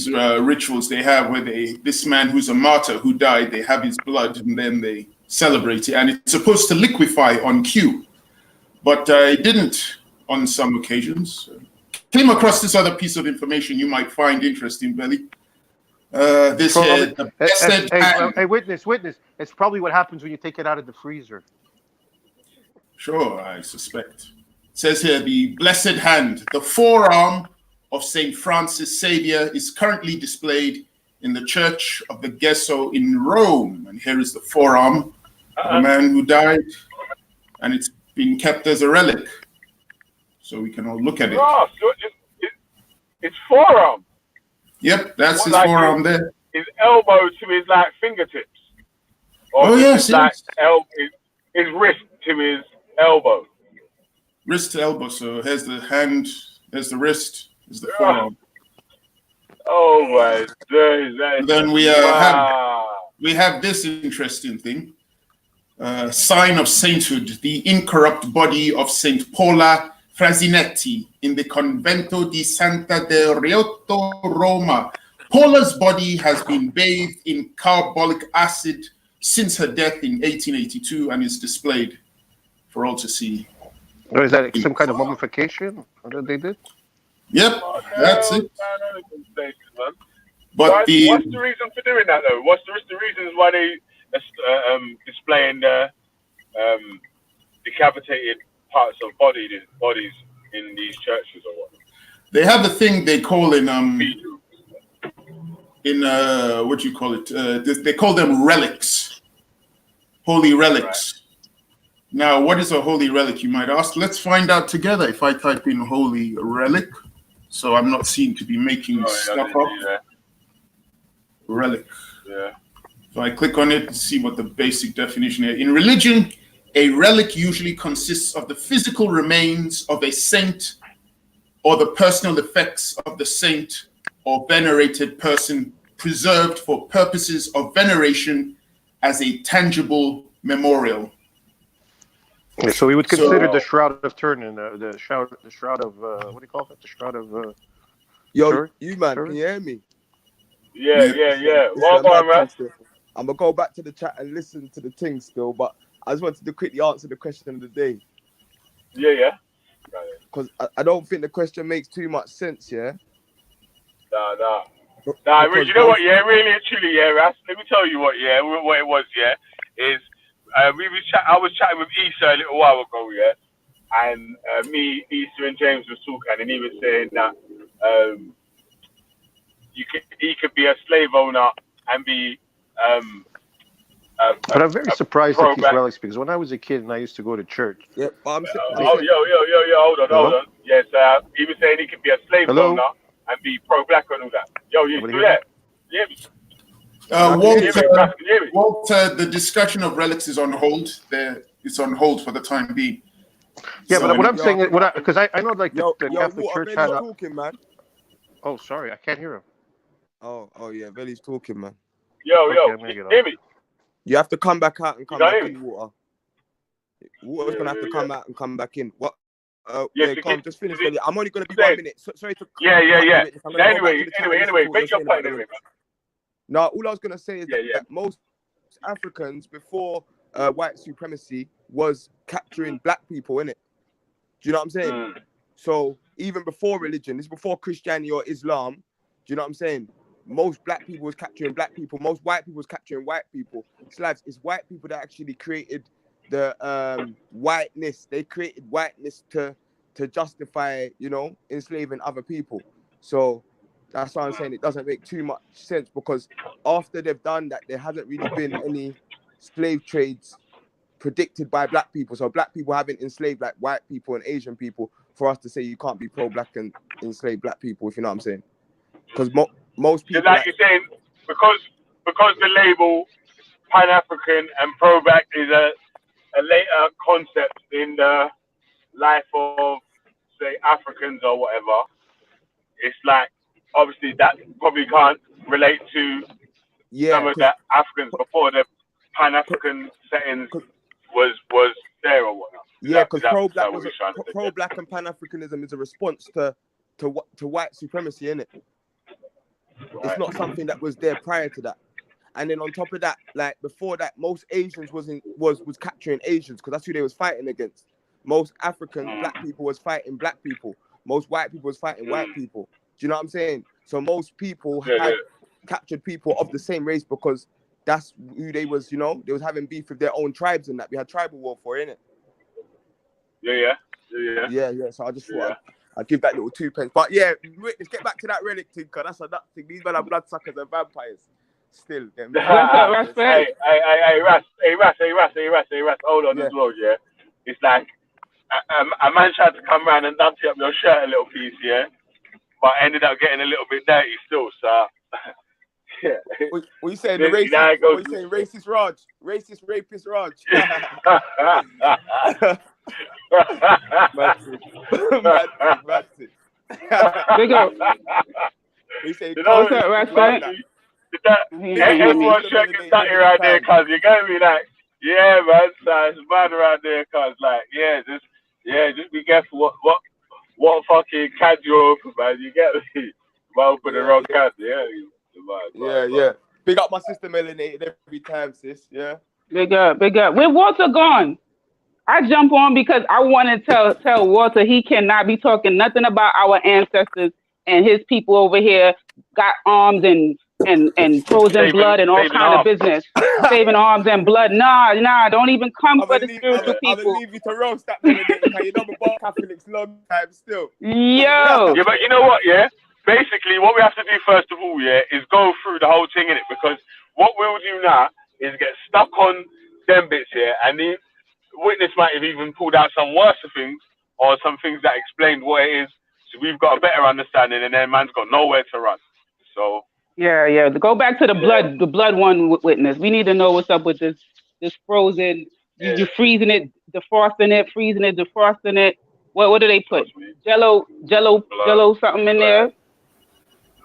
S4: rituals they have where this man who's a martyr who died, they have his blood and then they celebrate it. And it's supposed to liquefy on cue, but it didn't on some occasions. Came across this other piece of information you might find interesting, Belly.
S9: Hey, witness. It's probably what happens when you take it out of the freezer.
S4: Sure, I suspect. It says here, the blessed hand, the forearm of St. Francis Xavier is currently displayed in the Church of the Gesso in Rome. And here is the forearm of a man who died, and it's been kept as a relic. So we can all look at it.
S2: Oh, so it's forearm.
S4: Yep, that's his forearm there.
S2: His elbow to his fingertips. Or
S4: yes.
S2: His wrist to his elbow.
S4: Wrist to elbow. So here's the hand, there's the wrist, there's the forearm.
S2: Oh my days!
S4: And then we have this interesting thing. Sign of sainthood, the incorrupt body of Saint Paula Frasinetti in the Convento di Santa del Riotto, Roma, Paula's body has been bathed in carbolic acid since her death in 1882 and is displayed for all to see.
S9: Or is that some kind of mummification that they did?
S4: Yep, that's it.
S2: But
S4: what's
S2: the reason for doing that though? What's the reasons why they displaying the decapitated parts of bodies in these churches or what?
S4: They have a thing they call in what do you call it? They call them relics, holy relics. Right. Now, what is a holy relic, you might ask? Let's find out together if I type in holy relic. So I'm not seen to be making stuff up. Relic.
S2: Yeah.
S4: So I click on it to see what the basic definition is. In religion, a relic usually consists of the physical remains of a saint or the personal effects of the saint or venerated person preserved for purposes of veneration as a tangible memorial.
S9: Yeah, so we would consider the Shroud of Turin, the shroud of what do you call it? The Shroud of
S10: Yo, you man, can you hear me?
S2: Yeah. Well done, man.
S10: I'm gonna go back to the chat and listen to the thing still, but I just wanted to quickly answer the question of the day.
S2: Yeah.
S10: Because I don't think the question makes too much sense, yeah?
S2: Nah, you know what, yeah, really and truly, yeah, Ras, let me tell you what it was, yeah, is I was chatting with Issa a little while ago, yeah, and me, Issa and James was talking, and he was saying that he could be a slave owner and be
S9: but I'm very surprised at these relics because when I was a kid and I used to go to church.
S10: Yep.
S2: Hold on. Yes, he was saying he could be a slave owner and be pro-black and all that. Yo, you do that? Yeah.
S4: Walter, the discussion of relics is on hold. It's on hold for the time being.
S9: Yeah, but what I'm saying is, because I know like the Catholic Church had.
S10: Talking, man.
S9: Oh, sorry, I can't hear him.
S10: Oh yeah, Velley's talking, man.
S2: Yo, hear me.
S10: You have to come back out and come back in, Water. Water's gonna have to come out and come back in. What? Come, just finish. I'm only gonna be 1 minute. Sorry to.
S2: Yeah. Anyway, make your point anyway.
S10: No, all I was gonna say is that most Africans before white supremacy was capturing black people, innit? Do you know what I'm saying? So even before religion, this is before Christianity or Islam. Do you know what I'm saying? Most black people was capturing black people. Most white people was capturing white people. Slavs, it's white people that actually created the whiteness. They created whiteness to justify, enslaving other people. So that's why I'm saying it doesn't make too much sense, because after they've done that, there hasn't really been any slave trades predicted by black people. So black people haven't enslaved like white people and Asian people for us to say you can't be pro-black and enslave black people, if you know what I'm saying. Because most people...
S2: Like you're saying, because the label Pan-African and pro-black is a later concept in the life of, say, Africans or whatever, it's like, obviously that probably can't relate to some of the Africans before the Pan-African settings was there or whatnot.
S10: Yeah, because pro-black and Pan-Africanism is a response to white supremacy, innit? Right. It's not something that was there prior to that. And then on top of that, like before that, most Asians was capturing Asians because that's who they was fighting against. Most African black people was fighting black people. Most white people was fighting white people. Do you know what I'm saying? So most people had captured people of the same race because that's who they was, they was having beef with their own tribes and that. We had tribal warfare, innit? Yeah. So I just thought I'd give that little 2 pence. But yeah, let's get back to that relic thing, because that's a nut thing. These men are bloodsuckers and vampires. Still. Hey, Ras. Hold on as well, yeah. It's like a man tried to come around and dusty up your shirt a little piece, yeah, but ended up getting a little bit dirty still. So, yeah. What you saying? Racist Raj? Racist rapist Raj? Massive.
S16: Big up.
S10: We say,
S16: what's up, Ras?
S2: Everyone check his dirty around there, cuz you're gonna be like, yeah, man, so it's mad around there, cuz like, just be careful what fucking can you open, man. You get me? Might open the wrong can, yeah.
S10: Yeah. Big up my sister melanated every time, sis. Yeah.
S16: Big up. Where Walter gone? I jump on because I want to tell Walter he cannot be talking nothing about our ancestors and his people over here got arms and frozen blood and all kind of business. Saving arms and blood. Nah, don't even come for the spiritual people.
S10: I'm gonna leave you to roast that melanated because you know about Catholics long time still.
S16: Yo.
S2: Yeah, but you know what, yeah? Basically, what we have to do first of all, yeah, is go through the whole thing in it, because what we'll do now is get stuck on them bits here, and the witness might have even pulled out some worse things or some things that explained what it is. So we've got a better understanding, and then man's got nowhere to run. So
S16: yeah. Go back to the blood one witness. We need to know what's up with this frozen. You freezing it, defrosting it, freezing it, defrosting it. What do they put? Jello, something in there.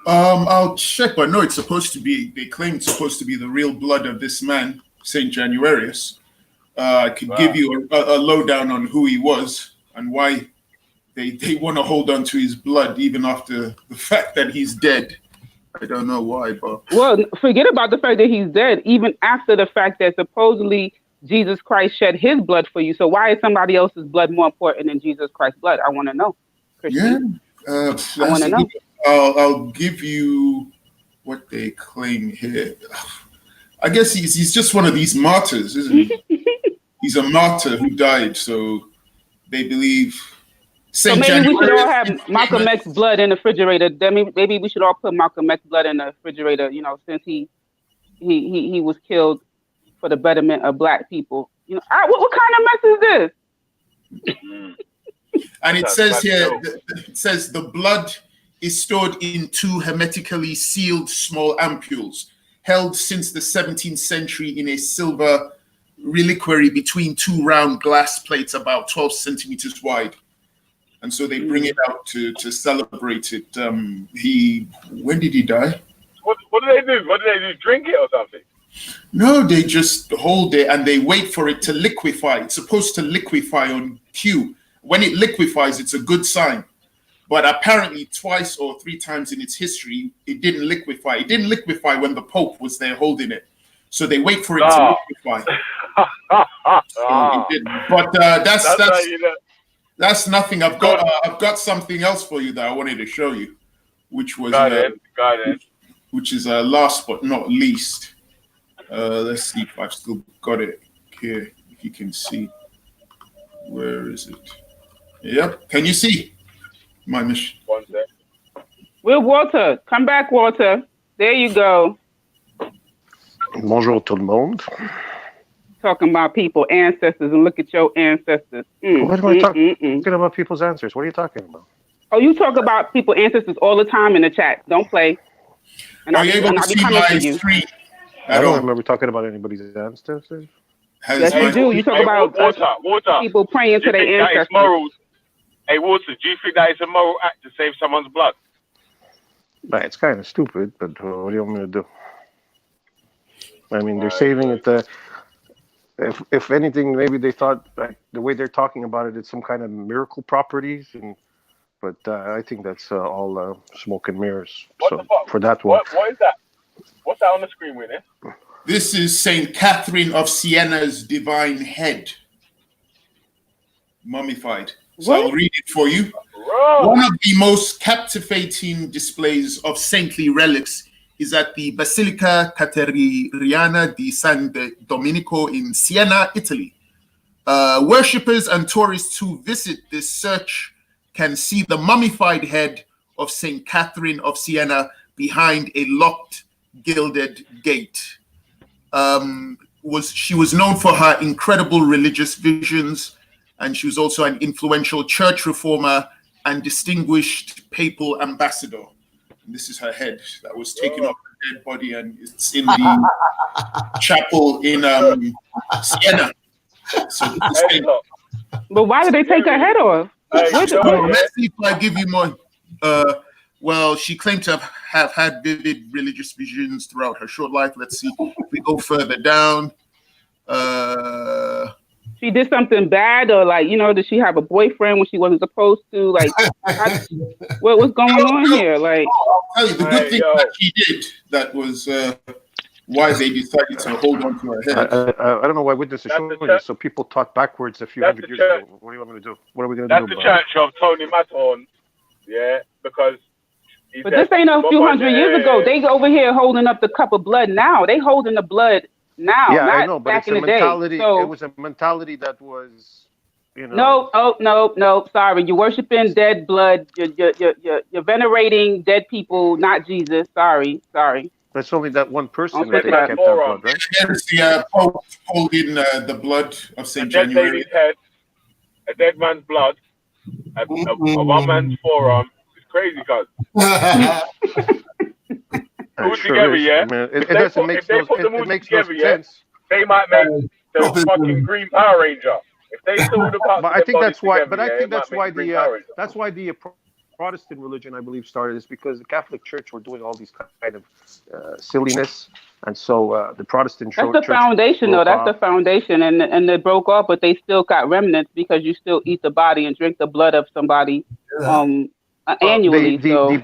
S4: I'll check, but no, it's supposed to be. They claim it's supposed to be the real blood of this man, Saint Januarius. I could give you a lowdown on who he was and why they want to hold on to his blood even after the fact that he's dead. I don't know why, but
S16: well, forget about the fact that he's dead. Even after the fact that supposedly Jesus Christ shed his blood for you, so why is somebody else's blood more important than Jesus Christ's blood? I want to know. Christian.
S4: Yeah,
S16: I want to know.
S4: I'll give you what they claim here. I guess he's just one of these martyrs, isn't he? He's a martyr who died, so they believe.
S16: So maybe we should all have Malcolm X's blood in the refrigerator. Maybe we should all put Malcolm X's blood in the refrigerator. You know, since he was killed for the betterment of Black people. You know, what kind of mess is this?
S4: And it says here, it says the blood is stored in 2 hermetically sealed small ampules, held since the 17th century in a silver reliquary between 2 round glass plates about 12 centimeters wide. And so they bring it out to celebrate it. When did he die?
S2: What do they do? What do they do? Drink it or something?
S4: No, they just hold it and they wait for it to liquefy. It's supposed to liquefy on cue. When it liquefies, it's a good sign. But apparently 2 or 3 times in its history, it didn't liquefy. It didn't liquefy when the Pope was there holding it. So they wait for it to liquefy. So it didn't. But that's nothing. I've got something else for you that I wanted to show you, which was which is last but not least. Let's see if I've still got it here. If you can see, where is it? Yep. Can you see my mission?
S16: Will Walter, come back, Walter. There you go.
S9: Bonjour tout le monde.
S16: Talking about people, ancestors, and look at your ancestors.
S9: What am I talking about? People's answers. What are you talking about?
S16: Oh, you talk about people, ancestors all the time in the chat. Don't play. And
S4: are you able to see my screen?
S9: I don't remember talking about anybody's ancestors.
S16: Yes, you do. You talk about
S2: Water.
S16: people praying to their ancestors.
S2: Hey, Water, do you think that is a moral act to save someone's blood?
S9: Right, it's kind of stupid, but what do you want me to do? I mean, they're saving it. If anything, maybe they thought like, the way they're talking about it, it's some kind of miracle properties, but I think that's all smoke and mirrors. So for that one,
S2: what is that? What's that on the screen with it?
S4: This is Saint Catherine of Siena's divine head, mummified. So I'll read it for you. One of the most captivating displays of saintly relics is at the Basilica Caterina di San Domenico in Siena, Italy. Worshippers and tourists who visit this church can see the mummified head of Saint Catherine of Siena behind a locked gilded gate. She was known for her incredible religious visions, and she was also an influential church reformer and distinguished papal ambassador. And this is her head that was taken off her dead body, and it's in the chapel in Siena. So
S16: but why did they take her head off?
S4: Let's see if I give you more. Well, she claimed to have had vivid religious visions throughout her short life. Let's see if we go further down.
S16: she did something bad, or like, you know, did she have a boyfriend when she wasn't supposed to? Like, what's going on here? Like,
S4: I'll tell you, the good thing that she did that was why they decided to hold on to her head.
S9: I don't know why witnesses showing this. So people taught backwards a few hundred years ago. What do you want me to do? What are we going to do?
S2: That's the church of Tony Maton, yeah, because.
S16: But this ain't a few hundred years ago. They over here holding up the cup of blood now. They holding the blood now.
S9: Yeah,
S16: not
S9: I know, but
S16: back
S9: it's a
S16: in the day.
S9: mentality.
S16: So,
S9: it was a mentality that was, you know.
S16: No. Sorry, you're worshiping dead blood. You're venerating dead people, not Jesus. Sorry.
S9: That's only that one person
S16: that
S9: that kept that blood, right?
S4: There's the Pope holding the blood of St. January.
S2: Lady's head, a dead man's blood, a one man's forearm. It's crazy, cuz. Put together, yeah.
S9: I mean, it doesn't make sense.
S2: They might make the fucking Green Power Ranger. If they saw the parts,
S9: but I think that's why.
S2: Together,
S9: But I think that's why the Protestant religion, I believe, started, is because the Catholic Church were doing all these kind of silliness, and so the Protestant Church.
S16: That's the foundation, though. That's the foundation, and they broke off, but they still got remnants because you still eat the body and drink the blood of somebody. Annually,
S9: the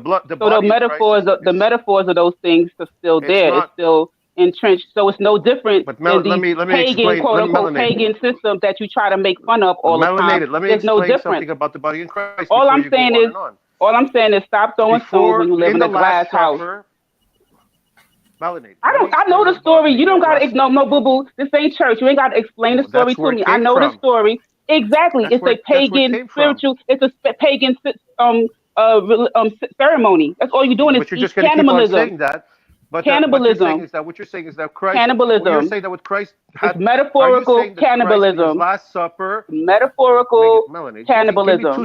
S9: blood.
S16: So the metaphors of those things are still there. It's still entrenched. So it's no different than the pagan, quote unquote, pagan system that you try to make fun of all the time.
S9: Let me
S16: There's no
S9: explain
S16: difference.
S9: something about the body of Christ.
S16: All I'm saying is stop throwing stones when you live in a glass house. I know the story. You don't gotta no boo boo. This ain't church. You ain't gotta explain the story to me. I know the story. Exactly. It's a pagan spiritual. It's a pagan ceremony. That's all you're doing is
S9: just cannibalism. Keep on saying that. But
S16: cannibalism.
S9: What you're saying is that Christ.
S16: Cannibalism.
S9: You're saying that what Christ had.
S16: It's metaphorical cannibalism.
S9: Last Supper.
S16: Metaphorical cannibalism.
S9: Give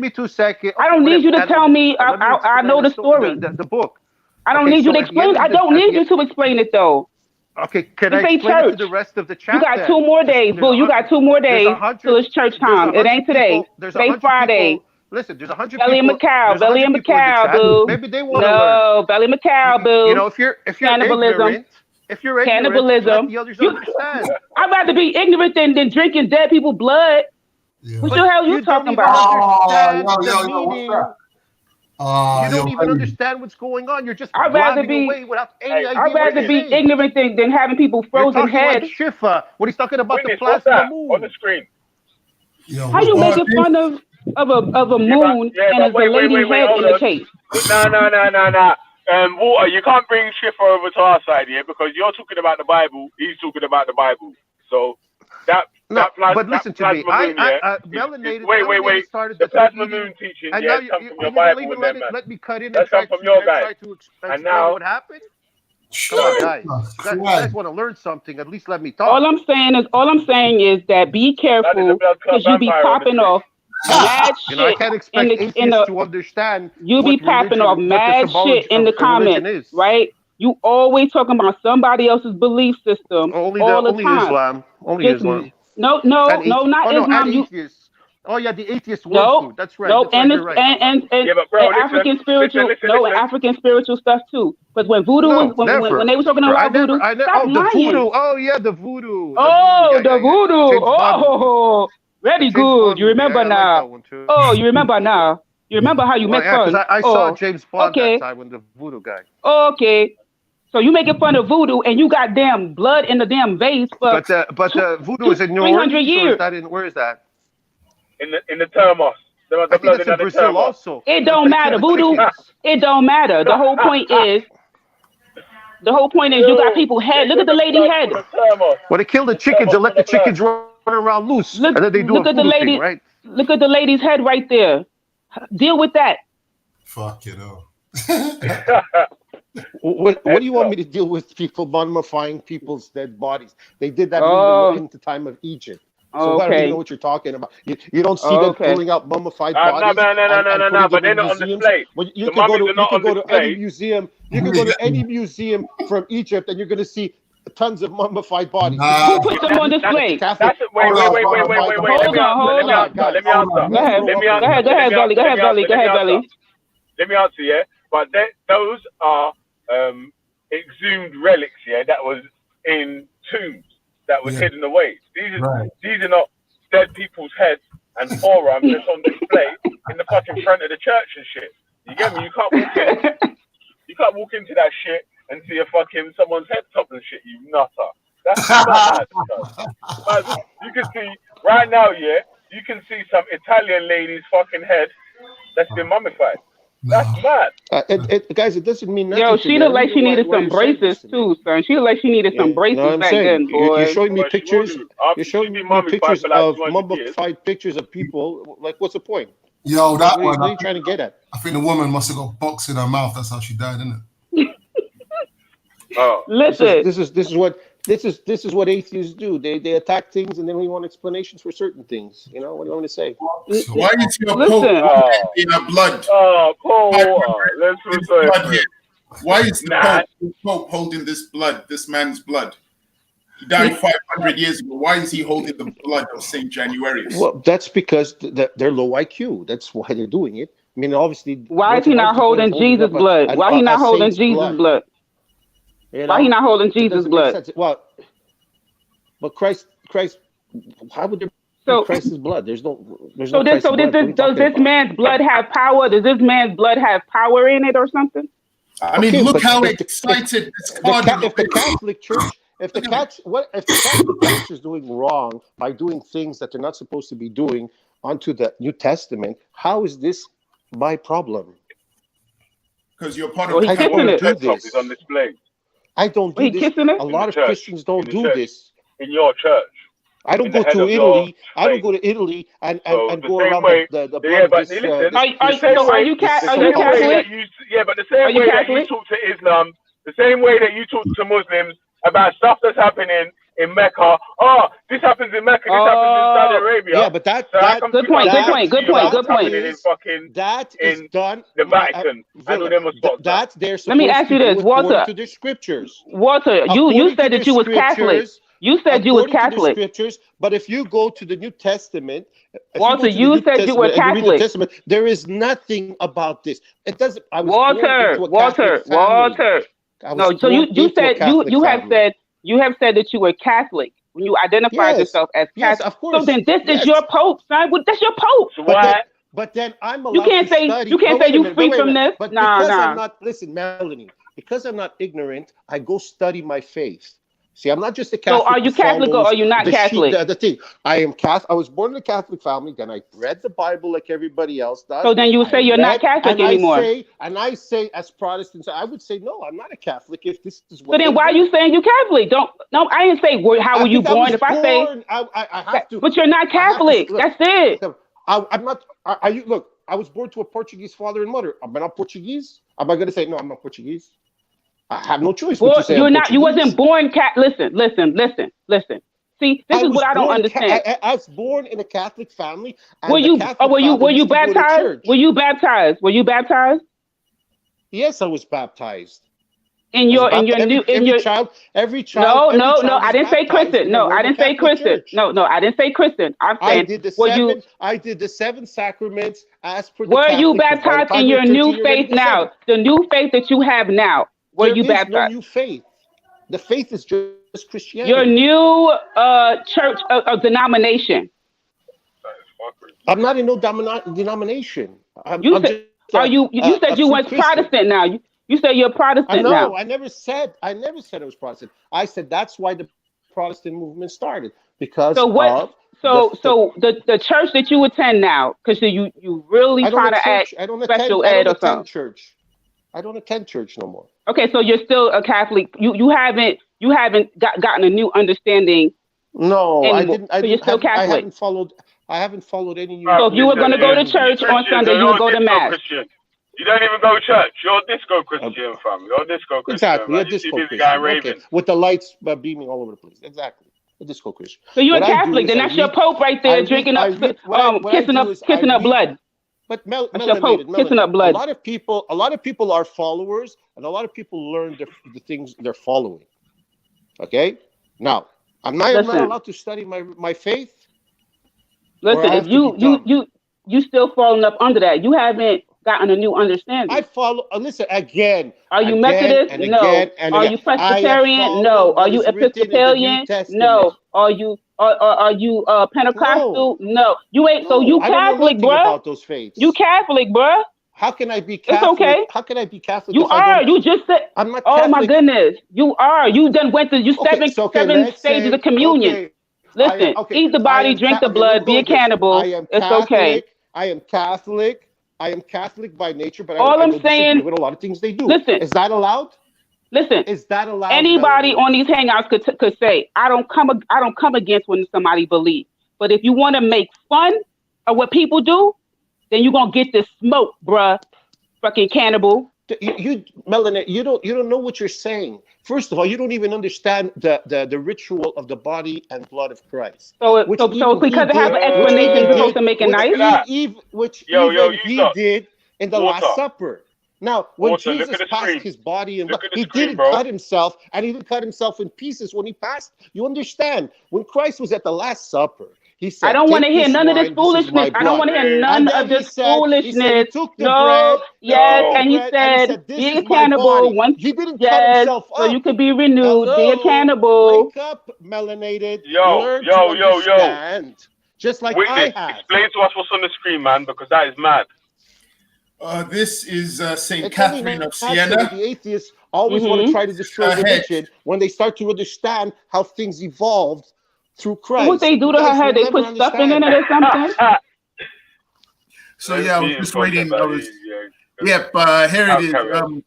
S9: me 2 seconds.
S16: I don't need you to tell me. I know the story.
S9: The book.
S16: I don't need you to explain. I don't need you to explain it though.
S9: Okay, can I explain it to the rest of the chat?
S16: You got 2 more days, boo. You got 2 more days till it's church time. It ain't today. Today's Friday.
S9: Listen, there's 100
S16: Belly and Macau, boo.
S9: Maybe they want to learn.
S16: No, Belly and Macau, boo.
S9: You know, if you're
S16: cannibalism.
S9: Cannibalism. The others understand.
S16: I'd rather be ignorant than drinking dead people's blood.
S3: Yeah.
S16: What the hell you talking about?
S9: You don't even understand what's going on. You're just away without any idea.
S16: I'd rather be ignorant than having people frozen heads.
S9: Like Shifa. What he's talking about, the plasma moon
S2: on the screen.
S16: How you making fun of a moon and there's a lady's head in the case?
S2: No. Water, you can't bring Shifa over to our side here because you're talking about the Bible. He's talking about the Bible. So
S9: but listen to me.
S2: Wait.
S9: Started
S2: the plasma moon teaching,
S9: and
S2: yeah, come from your Bible.
S9: Let me cut in
S2: and try to
S9: explain what happened. Come on, guys. You guys want to learn something? At least let me talk.
S16: All I'm saying is that be careful because you be popping off mad shit.
S9: I can't expect atheists to understand.
S16: You be popping off mad shit in the comments, right? You always talking about somebody else's belief system all the time.
S9: Islam. Only Islam.
S16: No, not Islam.
S9: Oh yeah, the atheist world too. That's right.
S16: No, and
S2: African
S16: spiritual. And African spiritual stuff too. But when voodoo when they were talking about voodoo, stop lying.
S9: Voodoo. Oh yeah, the voodoo.
S16: The voodoo. Oh, very good. You remember now? Oh, you remember now? You remember how you make fun?
S9: I saw James Bond that time when the voodoo guy.
S16: Okay. So you making fun of voodoo and you got damn blood in the damn vase for
S9: but voodoo is in New Orleans. 300 years. Where is that?
S2: In the thermos.
S9: I think it's in Brazil also.
S16: It don't matter. Voodoo. It don't matter. The whole point is you got people head. Look at the lady head.
S9: Well, they kill the chickens and let the chickens run around loose. And then they do a voodoo thing, right?
S16: Look at the lady's head right there. Deal with that.
S3: Fuck it up.
S9: What do you want me to deal with? People mummifying people's dead bodies. They did that in the time of Egypt. So I don't even know what you're talking about. You don't see them pulling out mummified bodies.
S2: No, but they're not on display.
S9: Well, you can go to any museum. You can go to any museum from Egypt, and you're going to see tons of mummified bodies.
S16: Who put them on display?
S2: Wait. Hold on. Let me answer.
S16: Go ahead, Belly.
S2: Let me answer, yeah. But those are exhumed relics, yeah, that was in tombs, that was hidden away. These these are not dead people's heads and forearms that's on display in the fucking front of the church and shit. You get me? You can't walk in. You can't walk into that shit and see a fucking someone's head top and shit. You nutter. That's mad. You can see right now, yeah. You can see some Italian lady's fucking head that's been mummified. That's mad.
S9: Guys, it doesn't mean nothing.
S16: Yo, she looked like she needed some braces too, son. She looked like she needed some braces back then, boy.
S9: You're showing me pictures. You're showing me pictures of mummified pictures of people. Like, what's the point?
S3: Yo, that
S9: what
S3: one.
S9: are you trying to get at?
S3: I think the woman must have got box in her mouth. That's how she died, isn't it?
S2: Oh,
S16: listen.
S9: This is what atheists do. They attack things and then we want explanations for certain things. You know what do you want me to say?
S4: So why is your Pope in our blood?
S2: Oh, Paul, let's refer it.
S4: Why is the Pope holding this blood, this man's blood? He died 500 years ago. Why is he holding the blood of St. Januarius?
S9: Well, that's because they're low IQ. That's why they're doing it. I mean, obviously.
S16: Why is he not holding Jesus' blood? Why he not holding Jesus' blood? Why he not holding Jesus' blood?
S9: Well, but Christ, how would there be Christ's blood? There's no
S16: does this man's blood have power? Does this man's blood have power in it or something?
S4: I mean, look how excited this
S9: if the Catholic Church. If the Catholic Church is doing wrong by doing things that they're not supposed to be doing onto the New Testament, how is this my problem?
S4: Because you're part of
S2: the Catholic is on display.
S9: I don't do this. A lot of Christians don't do this.
S2: In your church.
S9: I don't go to Italy. I don't go to Italy and go around the
S2: yeah, but listen,
S16: are you Catholic?
S2: Yeah, but the same way that you talk to Islam, the same way that you talk to Muslims about stuff that's happening in Mecca. Oh, this happens in Mecca. This happens in Saudi Arabia.
S9: Yeah, but that
S16: good point.
S9: That is done.
S2: The Vatican.
S9: That's their.
S16: Let me ask you this, Walter.
S9: To the scriptures.
S16: Walter, you said that you was Catholic. You said you was Catholic.
S9: Scriptures, but if you go to the New Testament,
S16: Walter, you said you were Catholic.
S9: There is nothing about this. It doesn't.
S16: Walter. No, so you said you have said that you were Catholic when you identified yourself as Catholic.
S9: Yes, of course.
S16: So then this is your Pope, son. Well, that's your Pope.
S9: But then I'm allowed
S16: you can't
S9: to
S16: say
S9: study.
S16: you can't say you free from this.
S9: But
S16: nah.
S9: I'm not. Listen, Melanie. Because I'm not ignorant, I go study my faith. See, I'm not just a Catholic.
S16: So are you Catholic or are you not Catholic?
S9: The thing, I am Catholic. I was born in a Catholic family. Then I read the Bible like everybody else does.
S16: So then you would say you're not Catholic anymore.
S9: I say, as Protestants, I would say, no, I'm not a Catholic. If this is what.
S16: So then, why are you saying you Catholic? No, I didn't say how were you born. If I say,
S9: I have to.
S16: But you're not Catholic. That's it.
S9: I'm not. Are you? Look, I was born to a Portuguese father and mother. Am I not Portuguese? Am I going to say no? I'm not Portuguese. I have no choice.
S16: Well, you're not. You wasn't born Listen. See, this is what I don't understand.
S9: I was born in a Catholic family.
S16: Were you baptized? Were you baptized?
S9: Yes, I was baptized.
S16: Every child. No. I didn't say Christian. No, I didn't say Christian. No, I didn't say Christian. I'm saying
S9: I did the 7 sacraments as per the
S16: Were
S9: Catholic
S16: you baptized in your new faith now? The new faith that you have now. Were you baptized?
S9: No new faith. The faith is just Christianity.
S16: Your new church of denomination.
S9: I'm not in no denomination.
S16: You said you was Protestant now. You said you're Protestant now.
S9: I never said I was Protestant. I said that's why the Protestant movement started because
S16: the church that you attend now, because you really try to act special ed or something.
S9: Church. I don't attend church no more.
S16: Okay, so you're still a Catholic. You haven't gotten a new understanding.
S9: No,
S16: anymore.
S9: I didn't.
S16: So you're still Catholic.
S9: I haven't followed any.
S16: So if you were going to go to church on Sunday, you would go to mass.
S2: You don't even go to church. You're a disco Christian, fam. You're a disco Christian.
S9: Exactly, a disco Christian. Okay. With the lights beaming all over the place. Exactly, a disco Christian.
S16: So you're a Catholic, then that's your Pope right there, drinking up, kissing up blood.
S9: But
S16: kissing up blood.
S9: A lot of people are followers, and a lot of people learn the things they're following. Okay, now I'm not allowed to study my faith.
S16: Listen, if you still falling up under that, you haven't gotten a new understanding.
S9: I follow. Listen again.
S16: Are you
S9: again
S16: Methodist?
S9: and
S16: No.
S9: again and
S16: Are
S9: again.
S16: you Presbyterian? No. Are you Episcopalian? No. Are you Pentecostal? No. You ain't. So you
S9: I don't know
S16: Catholic,
S9: nothing
S16: bruh.
S9: about those faiths.
S16: You Catholic, bruh.
S9: How can I be Catholic?
S16: It's okay.
S9: How can I be Catholic?
S16: You
S9: if I
S16: are.
S9: don't...
S16: You just said.
S9: I'm not
S16: Oh my
S9: Catholic.
S16: goodness. You are. You done went to seven
S9: let's
S16: stages
S9: say,
S16: of communion.
S9: okay,
S16: Listen, eat the body, drink the blood, be a cannibal. It's okay.
S9: I am Catholic. I am Catholic by nature, but
S16: All
S9: I
S16: I'm
S9: don't
S16: saying,
S9: disagree with a lot of things they do.
S16: Listen,
S9: is that allowed?
S16: Listen,
S9: is that allowed?
S16: Anybody on these hangouts could say, I don't come against when somebody believes. But if you want to make fun of what people do, then you're gonna get this smoke, bruh. Fucking cannibal.
S9: You Melanin, you don't know what you're saying. First of all, you don't even understand the ritual of the body and blood of Christ.
S16: So because it has an explanation, it's supposed to make it nice.
S9: Which he
S2: stop.
S9: did in the
S2: Water.
S9: Last Supper. Now, when
S2: Water,
S9: Jesus
S2: look at the
S9: passed
S2: screen.
S9: his body and
S2: Look at the
S9: he
S2: screen,
S9: didn't
S2: bro.
S9: cut himself, and he didn't cut himself in pieces when he passed. You understand? When Christ was at the Last Supper, he said,
S16: I don't want to hear none of this
S9: wine,
S16: foolishness. I don't want to hear none of this foolishness.
S9: He took the
S16: No,
S9: bread,
S16: yes,
S9: took the
S16: and he
S9: bread,
S16: said,
S9: "This
S16: be
S9: is
S16: a
S9: my
S16: cannibal.
S9: body."
S16: Once,
S9: He didn't cut
S16: yes,
S9: himself
S16: so
S9: up.
S16: you could be renewed. Be a cannibal.
S9: Wake up, melanated.
S2: Yo,
S9: Learn
S2: yo,
S9: to
S2: yo, yo.
S9: understand. Just like
S2: Witness,
S9: I have.
S2: explain to us what's on the screen, man, because that is mad.
S4: This is Saint
S9: It's
S4: Catherine
S9: only
S4: of
S9: natural
S4: Siena.
S9: that the atheists always want to try to destroy religion when they start to understand how things evolved through Christ.
S16: What they do to her head? They put stuffing in it or something?
S4: So yeah, I was just waiting. Here it is.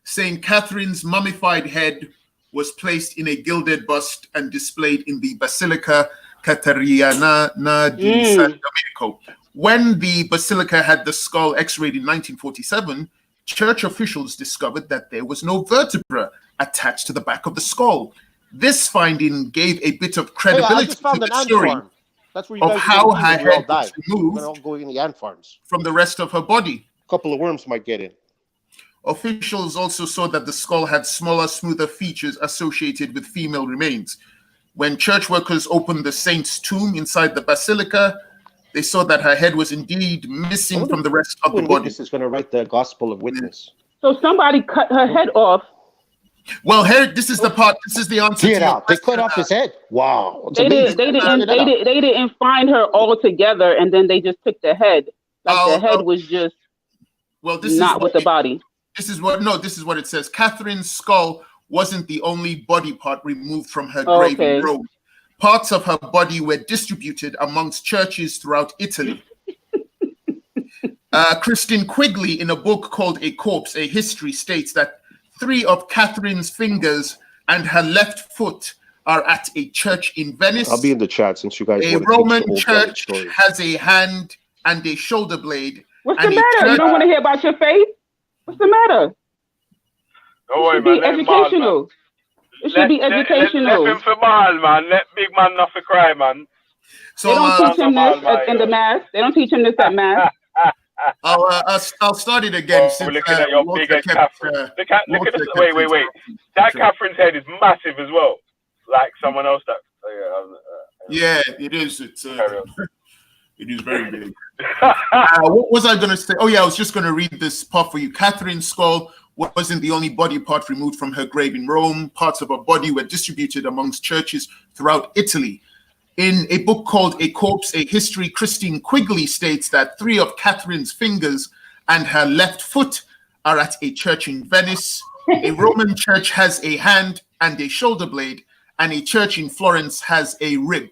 S4: Saint Catherine's mummified head was placed in a gilded bust and displayed in the Basilica Cateriana di San Domenico. When the basilica had the skull x-rayed in 1947, church officials discovered that there was no vertebra attached to the back of the skull. This finding gave a bit of credibility to the story
S9: That's where you
S4: of
S9: guys
S4: how her
S9: we all
S4: head
S9: died.
S4: was
S9: We're
S4: removed
S9: gonna all go in the ant farms.
S4: from the rest of her body.
S9: A couple of worms might get in.
S4: Officials also saw that the skull had smaller, smoother features associated with female remains. When church workers opened the saint's tomb inside the basilica, they saw that her head was indeed missing from the rest of the body.
S9: Witness is going to write the Gospel of Witness.
S16: So somebody cut her head off.
S4: Well, here, this is the part. This is the answer.
S9: Get out! They cut off his head. Wow!
S16: They didn't find her all together, and then they just took the head. Like the head was just not with the body.
S4: This is what it says. Catherine's skull wasn't the only body part removed from her grave in Rome. Parts of her body were distributed amongst churches throughout Italy. Christine Quigley, in a book called A Corpse, A History, states that 3 of Catherine's fingers and her left foot are at a church in Venice.
S9: I'll be in the chat since you guys.
S4: A Roman church has a hand and a shoulder blade.
S16: What's the matter? You don't want to hear about your faith? What's the matter?
S2: Don't worry,
S16: it should be educational. It should be educational.
S2: Let him for mal, man. Let big man not for cry, man.
S4: So
S16: they don't teach him this in the mass. They don't teach him this at mass.
S4: I'll start it again.
S2: We're looking at your big head, Catherine. Look at this. Wait. That Catherine's head is massive as well. Like someone else that.
S4: Yeah, it is. It's. It is very big. What was I going to say? Oh, yeah, I was just going to read this part for you. Catherine's skull wasn't the only body part removed from her grave in Rome. Parts of her body were distributed amongst churches throughout Italy. In a book called A Corpse, A History, Christine Quigley states that 3 of Catherine's fingers and her left foot are at a church in Venice. A Roman church has a hand and a shoulder blade, and a church in Florence has a rib.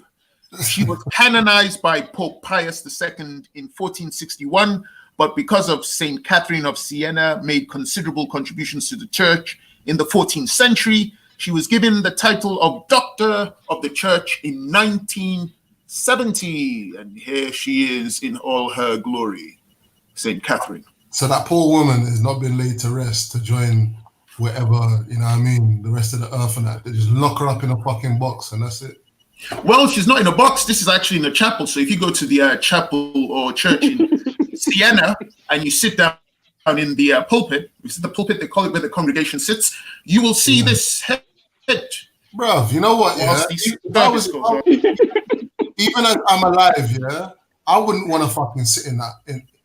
S4: She was canonized by Pope Pius II in 1461, but because of Saint Catherine of Siena made considerable contributions to the church in the 14th century, she was given the title of Doctor of the Church in 1970, and here she is in all her glory, Saint Catherine.
S3: So that poor woman has not been laid to rest to join wherever, you know what I mean, the rest of the earth and that. They just lock her up in a fucking box and that's it.
S4: Well, she's not in a box. This is actually in a chapel. So if you go to the chapel or church in Siena and you sit down in the pulpit, this is the pulpit, they call it where the congregation sits, you will see this head.
S3: Bruv, you know what, yeah? Even as I'm alive, yeah, I wouldn't want to fucking sit in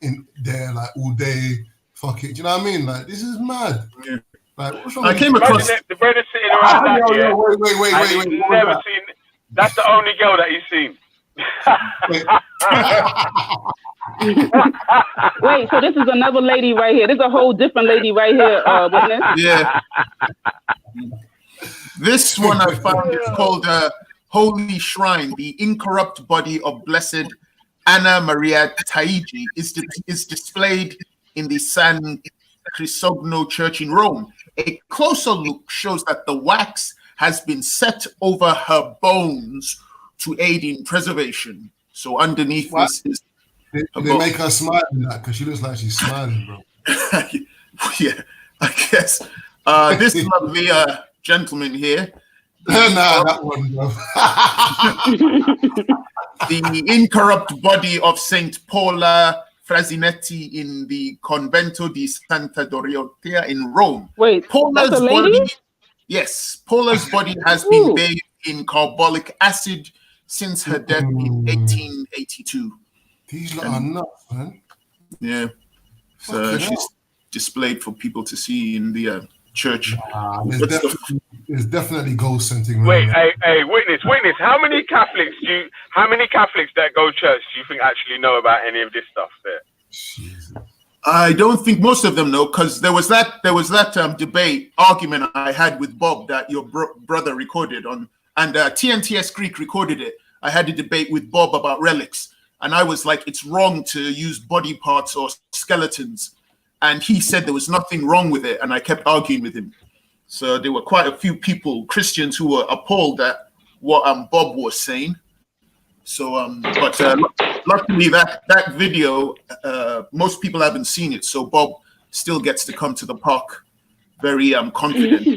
S3: in there like all day. Fuck it. Do you know what I mean? Like this is mad.
S4: Yeah.
S3: Like what's wrong
S4: I
S3: with
S4: came
S3: you?
S4: across.
S2: The brother sitting around that,
S3: Yo,
S2: yeah.
S3: wait.
S2: And he's never seen. That's the only girl that he's seen.
S16: Wait, so this is another lady right here. This is a whole different lady right here, witness.
S4: Yeah. This one I found is called Holy Shrine, the incorrupt body of Blessed Anna Maria Taigi is displayed in the San Crisogno Church in Rome. A closer look shows that the wax has been set over her bones to aid in preservation. So underneath this is
S3: they make her smile in that because she looks like she's smiling, bro.
S4: Yeah, I guess. This lovely gentleman here.
S3: That one, bro.
S4: The incorrupt body of Saint Paula Frasinetti in the Convento di Santa Dorotea in Rome.
S16: Wait,
S4: Paula's
S16: that's a lady?
S4: body, yes, Paula's body has been bathed in carbolic acid since her death in 1882.
S3: These lot are nuts, man.
S4: Yeah, so she's displayed for people to see in the church.
S3: There's definitely ghost scenting.
S2: Wait, hey, witness. How many Catholics that go to church do you think actually know about any of this stuff there?
S4: I don't think most of them know, because there was that argument I had with Bob that your brother recorded on, and TNTS Greek recorded it. I had a debate with Bob about relics, and I was like, it's wrong to use body parts or skeletons, and he said there was nothing wrong with it, and I kept arguing with him. So there were quite a few people, Christians, who were appalled at what Bob was saying. So, but luckily that video, most people haven't seen it. So Bob still gets to come to the park, very confident.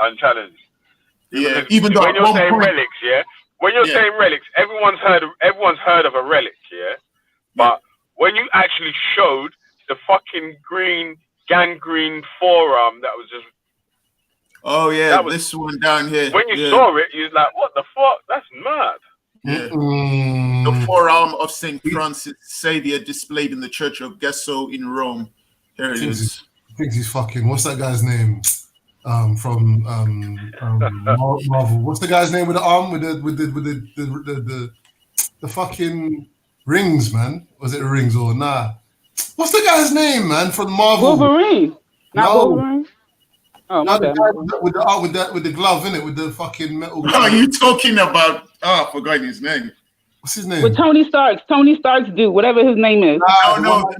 S2: Unchallenged.
S4: Yeah, even though
S2: when you're saying relics, yeah. When you're saying relics, everyone's heard of a relic, yeah. But when you actually showed the fucking gangrene forearm that was just.
S4: Oh yeah, this one down here.
S2: When you saw it, you was like, "What the fuck? That's mad."
S4: Yeah. The forearm of Saint Francis Xavier displayed in the Church of Gesso in Rome. Here it is.
S3: I think he's fucking. What's that guy's name? From Marvel. What's the guy's name with the arm with the fucking rings, man? Was it rings or nah? What's the guy's name, man? From Marvel.
S16: Wolverine. Not Wolverine. Oh,
S3: no, the guy with the glove in it, with the fucking metal.
S4: What are you talking about? I forgot his name.
S3: What's his name?
S16: With Tony Stark's dude, whatever his name is.
S4: No.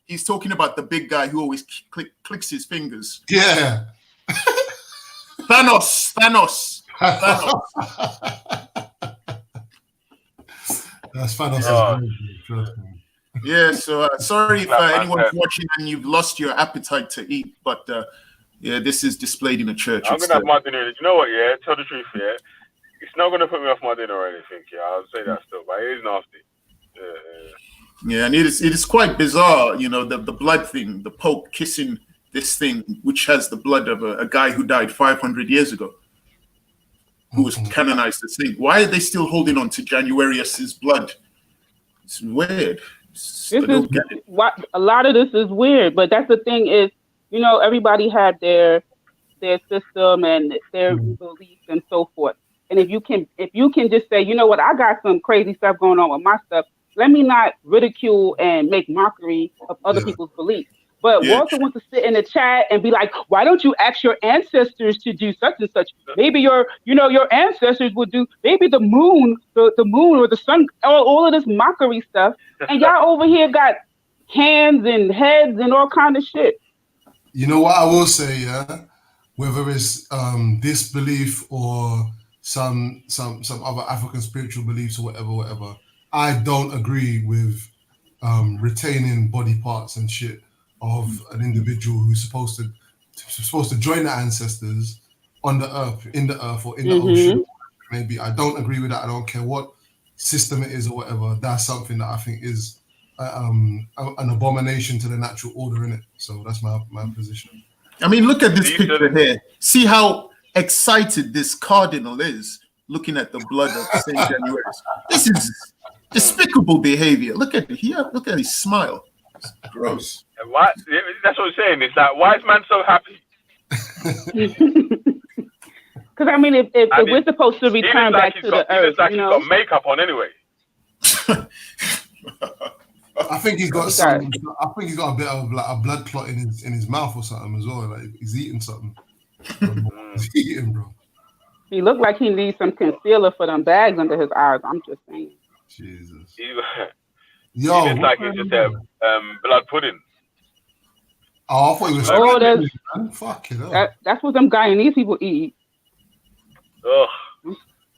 S4: He's talking about the big guy who always clicks his fingers.
S3: Yeah.
S4: Thanos.
S3: That's Thanos.
S4: Yeah, so sorry if anyone's watching and you've lost your appetite to eat, but yeah, this is displayed in a church.
S2: I'm gonna have my dinner. You know what? Yeah, tell the truth. Yeah, it's not gonna put me off my dinner or anything. Yeah, I'll say that still, but it is nasty.
S4: Yeah, and it is quite bizarre. You know, the blood thing, the Pope kissing this thing, which has the blood of a guy who died 500 years ago, who was canonized as saint. Why are they still holding on to Januarius's blood? It's weird.
S16: A lot of this is weird, but that's the thing is, you know, everybody had their system and their beliefs and so forth. And if you can just say, you know what, I got some crazy stuff going on with my stuff. Let me not ridicule and make mockery of other people's beliefs. But Walter wants to sit in the chat and be like, why don't you ask your ancestors to do such and such? Maybe your ancestors would do, maybe the moon or the sun, all of this mockery stuff. And y'all over here got hands and heads and all kind of shit.
S3: You know what I will say, yeah? Whether it's this belief or some other African spiritual beliefs or whatever, I don't agree with retaining body parts and shit of an individual who's supposed to join the ancestors on the earth, in the earth or in the ocean. Maybe I don't agree with that. I don't care what system it is or whatever. That's something that I think is an abomination to the natural order in it. So that's my position.
S4: I mean, look at this picture here. See how excited this cardinal is looking at the blood of Saint Januarius. Despicable behavior. Look at it here. Look at his smile. It's gross.
S2: And why? That's what I'm saying. It's like, why is man so happy?
S16: Because I mean, if we're supposed to return back to the earth,
S2: he looks like he's got makeup on anyway.
S3: I think he's got some. I think he's got a bit of like a blood clot in his mouth or something as well. Like he's eating something. He's eating, bro.
S16: He looked like he needs some concealer for them bags under his eyes. I'm just saying.
S3: Jesus.
S2: He looks like it's just a blood pudding.
S3: Oh, I thought he was.
S16: Oh,
S3: fuck it up.
S16: That's what them Guyanese people eat.
S2: Ugh.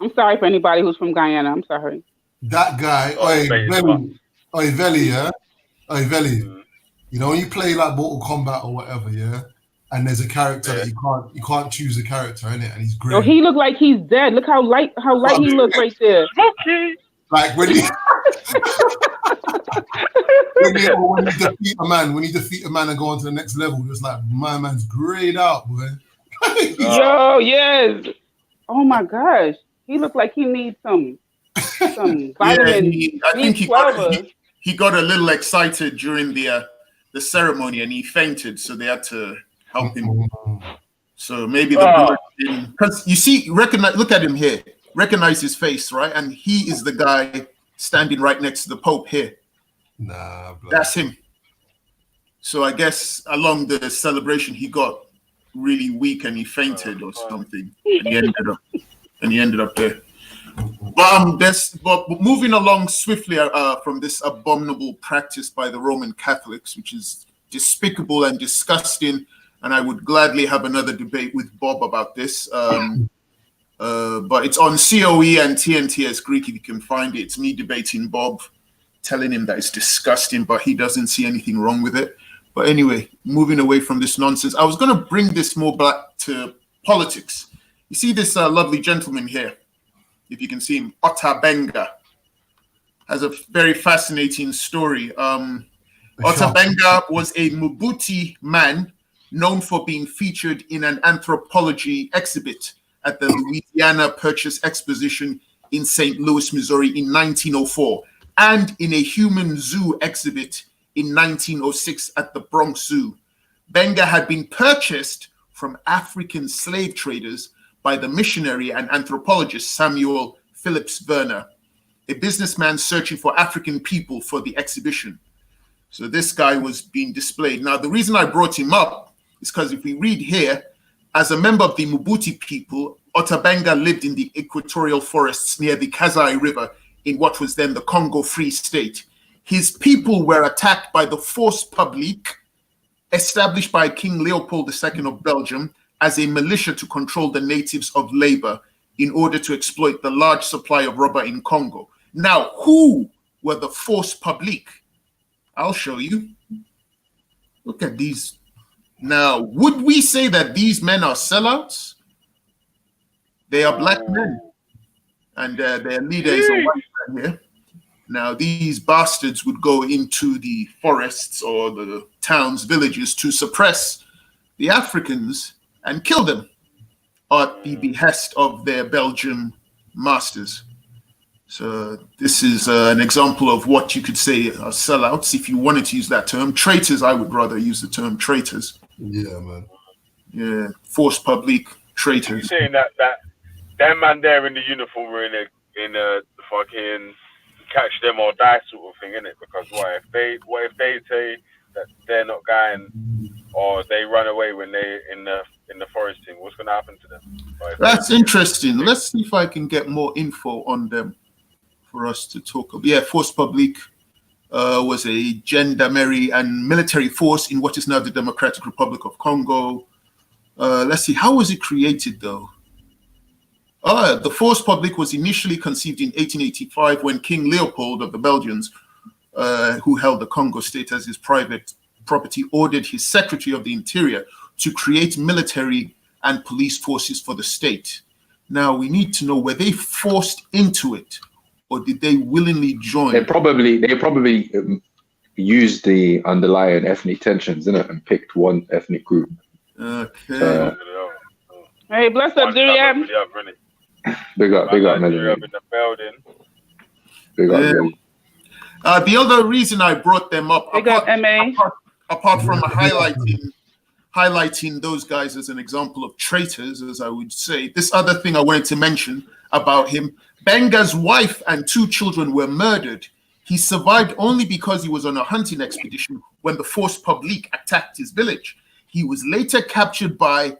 S16: I'm sorry for anybody who's from Guyana. I'm sorry.
S3: That guy, Vellemy, yeah? Vellemy. You know, when you play like Mortal Kombat or whatever, yeah? And there's a character that you can't choose a character, innit? And he's great.
S16: Oh, he looked like he's dead. Look how light he looked right there.
S3: Like when you when you defeat a man and go on to the next level, it's like my man's grayed out, boy.
S16: Yo, yes. Oh my gosh. He looked like he needs some vitamin.
S4: I think he got a little excited during the ceremony and he fainted, so they had to help him. So maybe the blood didn't, because you see, look at him here, recognize his face, right? And he is the guy standing right next to the Pope here.
S3: Nah, bro.
S4: That's him. So I guess along the celebration he got really weak and he fainted or something, and he ended up there. But moving along swiftly from this abominable practice by the Roman Catholics, which is despicable and disgusting, and I would gladly have another debate with Bob about this. But it's on COE and TNTS Greek if you can find it. It's me debating Bob, telling him that it's disgusting, but he doesn't see anything wrong with it. But anyway, moving away from this nonsense, I was going to bring this more back to politics. You see this lovely gentleman here, if you can see him, Otabenga, has a very fascinating story. Otabenga was a Mubuti man known for being featured in an anthropology exhibit at the Louisiana Purchase Exposition in St. Louis, Missouri in 1904, and in a human zoo exhibit in 1906 at the Bronx Zoo. Benga had been purchased from African slave traders by the missionary and anthropologist Samuel Phillips Verner, a businessman searching for African people for the exhibition. So this guy was being displayed. Now, the reason I brought him up is because if we read here, as a member of the Mubuti people, Otabenga lived in the equatorial forests near the Kasai River in what was then the Congo Free State. His people were attacked by the Force Publique, established by King Leopold II of Belgium as a militia to control the natives of labor in order to exploit the large supply of rubber in Congo. Now, who were the Force Publique? I'll show you. Look at these. Now, would we say that these men are sellouts? They are black men, and their leader is a white man here. Now, these bastards would go into the forests or the towns, villages to suppress the Africans and kill them at the behest of their Belgian masters. So this is an example of what you could say are sellouts, if you wanted to use that term. Traitors, I would rather use the term traitors.
S3: Yeah, man.
S4: Yeah, Force Publique, traitors.
S2: You're saying that man there in the uniform were in a fucking catch them or die sort of thing, innit? Because what if they say that they're not going or they run away when they in the forest thing? What's gonna happen to them?
S4: That's interesting. Let's see if I can get more info on them for us to talk about. Yeah, Force Publique was a gendarmerie and military force in what is now the Democratic Republic of Congo. Let's see, how was it created though? The Force Publique was initially conceived in 1885 when King Leopold of the Belgians, who held the Congo state as his private property, ordered his Secretary of the Interior to create military and police forces for the state. Now, we need to know, were they forced into it or did they willingly join?
S12: They probably used the underlying ethnic tensions, innit, and picked one ethnic group.
S4: Okay.
S16: Hey, bless up, Durian.
S12: Big up, Melody.
S2: In the building.
S12: Big up,
S4: yeah.
S12: Melody.
S4: The other reason I brought them up, apart from highlighting those guys as an example of traitors, as I would say, this other thing I wanted to mention about him, Benga's wife and 2 children were murdered. He survived only because he was on a hunting expedition when the force publique attacked his village. He was later captured by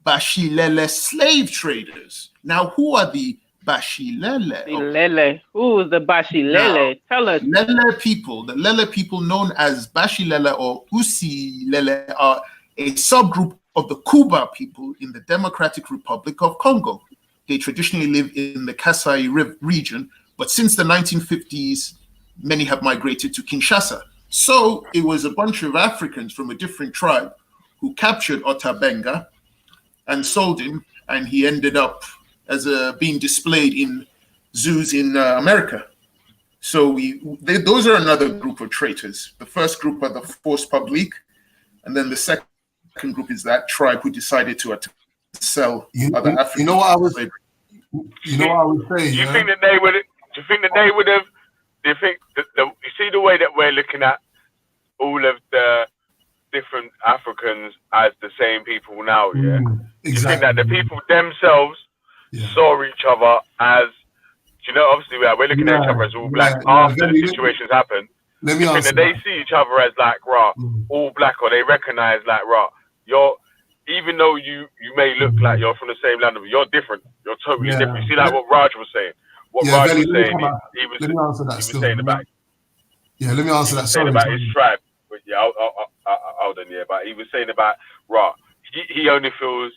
S4: Bashilele slave traders. Now, who are the Bashilele?
S16: Who is the Bashilele? Tell us.
S4: Lele people, the Lele people known as Bashilele or Usilele are a subgroup of the Kuba people in the Democratic Republic of Congo. They traditionally live in the Kasai region, but since the 1950s, many have migrated to Kinshasa. So it was a bunch of Africans from a different tribe who captured Otabenga and sold him, and he ended up as being displayed in zoos in America. So those are another group of traitors. The first group are the force publique, and then the second group is that tribe who decided to sell other Africans.
S3: You know what I was saying?
S2: Do you think that they would? Do you think that they would have? Do you think that you see the way that we're looking at all of the different Africans as the same people now? Yeah.
S3: Exactly.
S2: Do you think that the people themselves saw each other as? You know, obviously we're looking at each other as all black after the situations happen.
S3: Let me
S2: think that they see each other as like all black, or they recognize like you're, even though you may look like you're from the same land, but you're different. You're totally different. You see, like what Raj was saying. What Raj was saying, he was saying about.
S3: Yeah, let me answer that.
S2: Saying about his tribe, but hold on, but he was saying about he only feels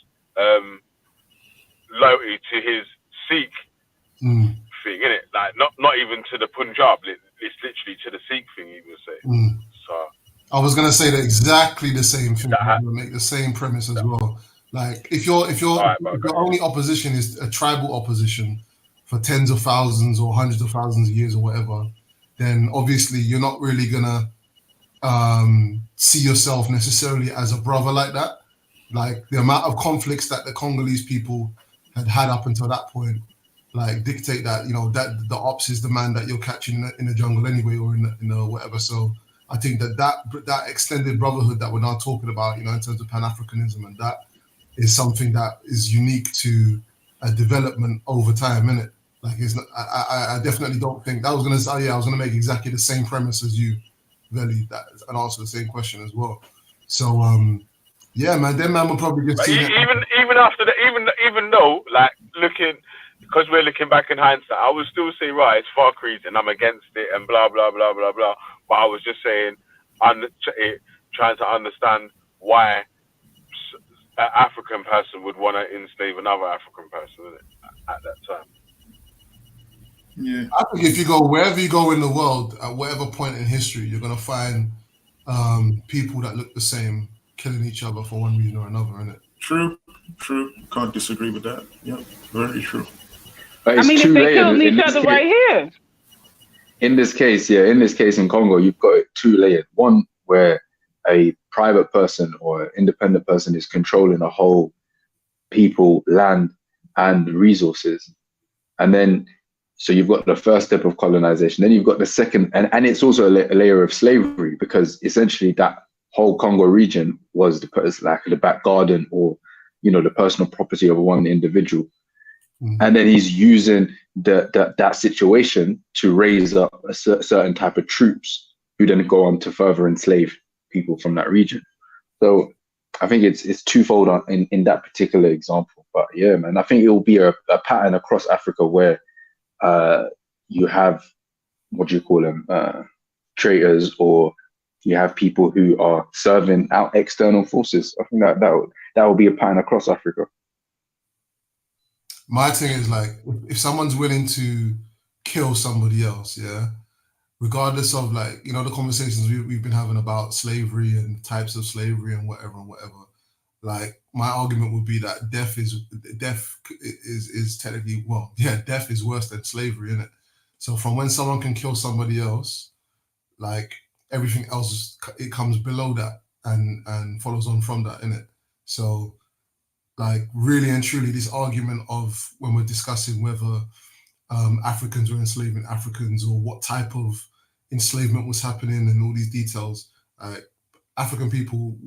S2: loyalty to his Sikh thing, innit? Like not even to the Punjab. It's literally to the Sikh thing, he was saying. So
S3: I was gonna say exactly the same thing. I'm gonna make the same premise as well. Like if your only opposition is a tribal opposition for tens of thousands or hundreds of thousands of years or whatever, then obviously you're not really gonna see yourself necessarily as a brother like that. Like the amount of conflicts that the Congolese people had up until that point, like dictate that that the ops is the man that you're catching in the jungle anyway, or in the whatever. So I think that extended brotherhood that we're now talking about, in terms of Pan-Africanism, and that is something that is unique to a development over time, innit? Like it's not, I definitely don't think I was gonna make exactly the same premise as you, Veli, and answer the same question as well. So yeah, man, them man will probably just
S2: even after that, even though like looking. Because we're looking back in hindsight, I would still say, right, it's fuck reason, I'm against it, and blah, blah, blah, blah, blah. But I was just saying, trying to understand why an African person would want to enslave another African person at that time.
S3: Yeah, I think if you go wherever you go in the world, at whatever point in history, you're going to find people that look the same killing each other for one reason or another, innit?
S4: True. Can't disagree with that. Yeah, very true.
S16: I mean, if they killed each other right here.
S12: In this case, in Congo, you've got it 2 layered. One where a private person or independent person is controlling a whole people, land, and resources. And then, so you've got the first step of colonization. Then you've got the second, and it's also a layer of slavery, because essentially that whole Congo region was the back garden, or, the personal property of one individual. And then he's using that situation to raise up a certain type of troops who then go on to further enslave people from that region. So I think it's twofold in that particular example. But yeah, man, I think it will be a pattern across Africa where you have, what do you call them, traitors, or you have people who are serving out external forces. I think that will be a pattern across Africa.
S3: My thing is, like, if someone's willing to kill somebody else, regardless of, like, the conversations we've been having about slavery and types of slavery and whatever, like, my argument would be that death is technically, death is worse than slavery, isn't it? So from when someone can kill somebody else, like, everything else, it comes below that and follows on from that, innit? So, like, really and truly, this argument of when we're discussing whether Africans were enslaving Africans, or what type of enslavement was happening and all these details, African people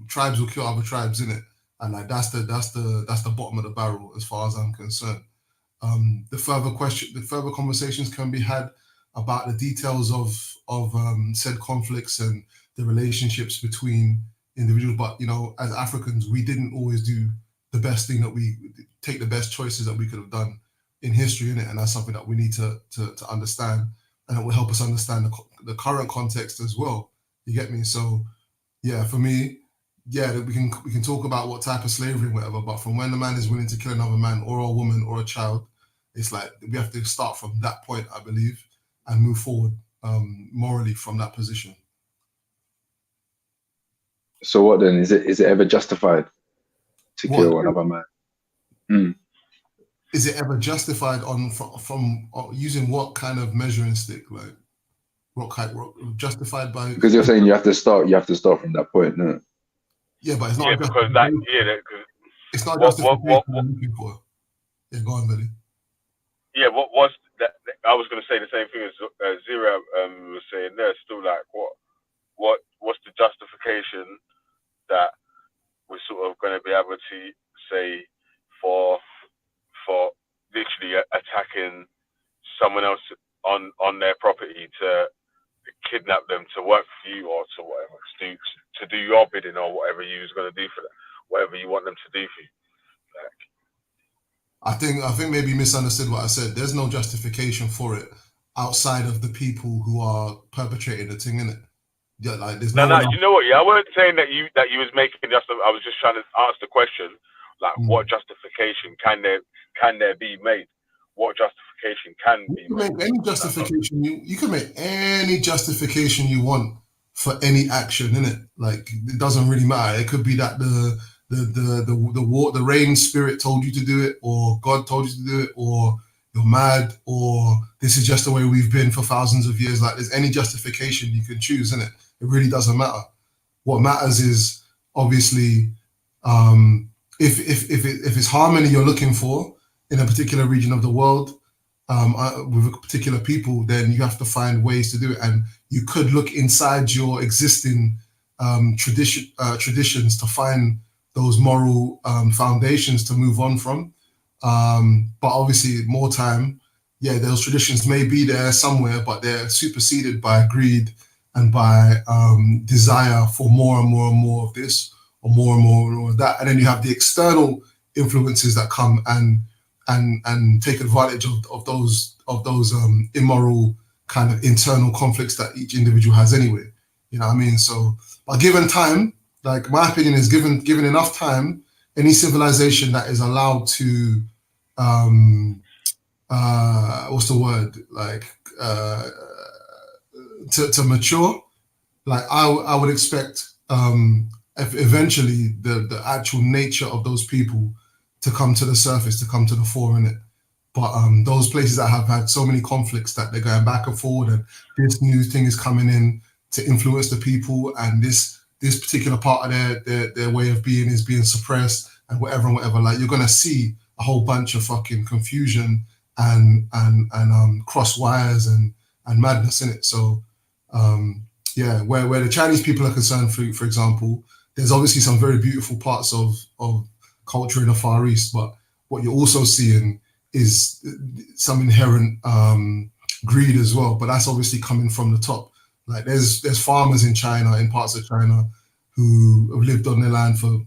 S3: tribes will kill other tribes, innit? And like that's the bottom of the barrel as far as I'm concerned. The further conversations can be had about the details of said conflicts and the relationships between individuals. But you know, as Africans, we didn't always do the best thing, that we take the best choices that we could have done in history, innit? And that's something that we need to understand, and it will help us understand the current context as well. You get me? So yeah, for me, yeah, we can talk about what type of slavery and whatever, but from when the man is willing to kill another man or a woman or a child, it's like we have to start from that point, I believe, and move forward morally from that position.
S12: So what then? Is it ever justified to kill another man? Mm.
S3: Is it ever justified from using what kind of measuring stick? Like what justified by?
S12: Because you're saying you have to start from that point, no?
S3: Yeah, but it's not.
S2: Yeah, because that. Yeah,
S3: it's not justification I'm looking for. Yeah, go on, Billy.
S2: Yeah, what was that? I was going to say the same thing as Zira was saying there. Still, like, what's the justification that we're sort of going to be able to say for literally attacking someone else on their property, to kidnap them to work for you or to whatever, to do your bidding or whatever you was going to do for them, whatever you want them to do for you. Like,
S3: I think maybe you misunderstood what I said. There's no justification for it outside of the people who are perpetrating the thing, innit? Yeah, like there's no.
S2: You know what? Yeah, I wasn't saying that you was making I was just trying to ask the question, like, what justification can there be made? What justification can be made?
S3: Make any justification you can make any justification you want for any action, innit? Like it doesn't really matter. It could be that the rain spirit told you to do it, or God told you to do it, or you're mad, or this is just the way we've been for thousands of years. Like there's any justification you can choose, innit? It really doesn't matter. What matters is obviously if it's harmony you're looking for in a particular region of the world with a particular people, then you have to find ways to do it. And you could look inside your existing traditions to find those moral foundations to move on from. But obviously more time, yeah, those traditions may be there somewhere, but they're superseded by greed and by desire for more and more and more of this, or more and more of that. And then you have the external influences that come and take advantage of those immoral kind of internal conflicts that each individual has anyway. You know what I mean? So, but given time, like my opinion is given enough time, any civilization that is allowed to what's the word? Like to mature, like I would expect eventually the actual nature of those people to come to the surface, to come to the fore in it. But those places that have had so many conflicts that they're going back and forward, and this new thing is coming in to influence the people, and this particular part of their way of being is being suppressed, and whatever, like you're gonna see a whole bunch of fucking confusion and cross wires and madness in it. So yeah, where the Chinese people are concerned, for example, there's obviously some very beautiful parts of culture in the Far East, but what you're also seeing is some inherent greed as well. But that's obviously coming from the top. Like there's farmers in China, in parts of China, who have lived on their land for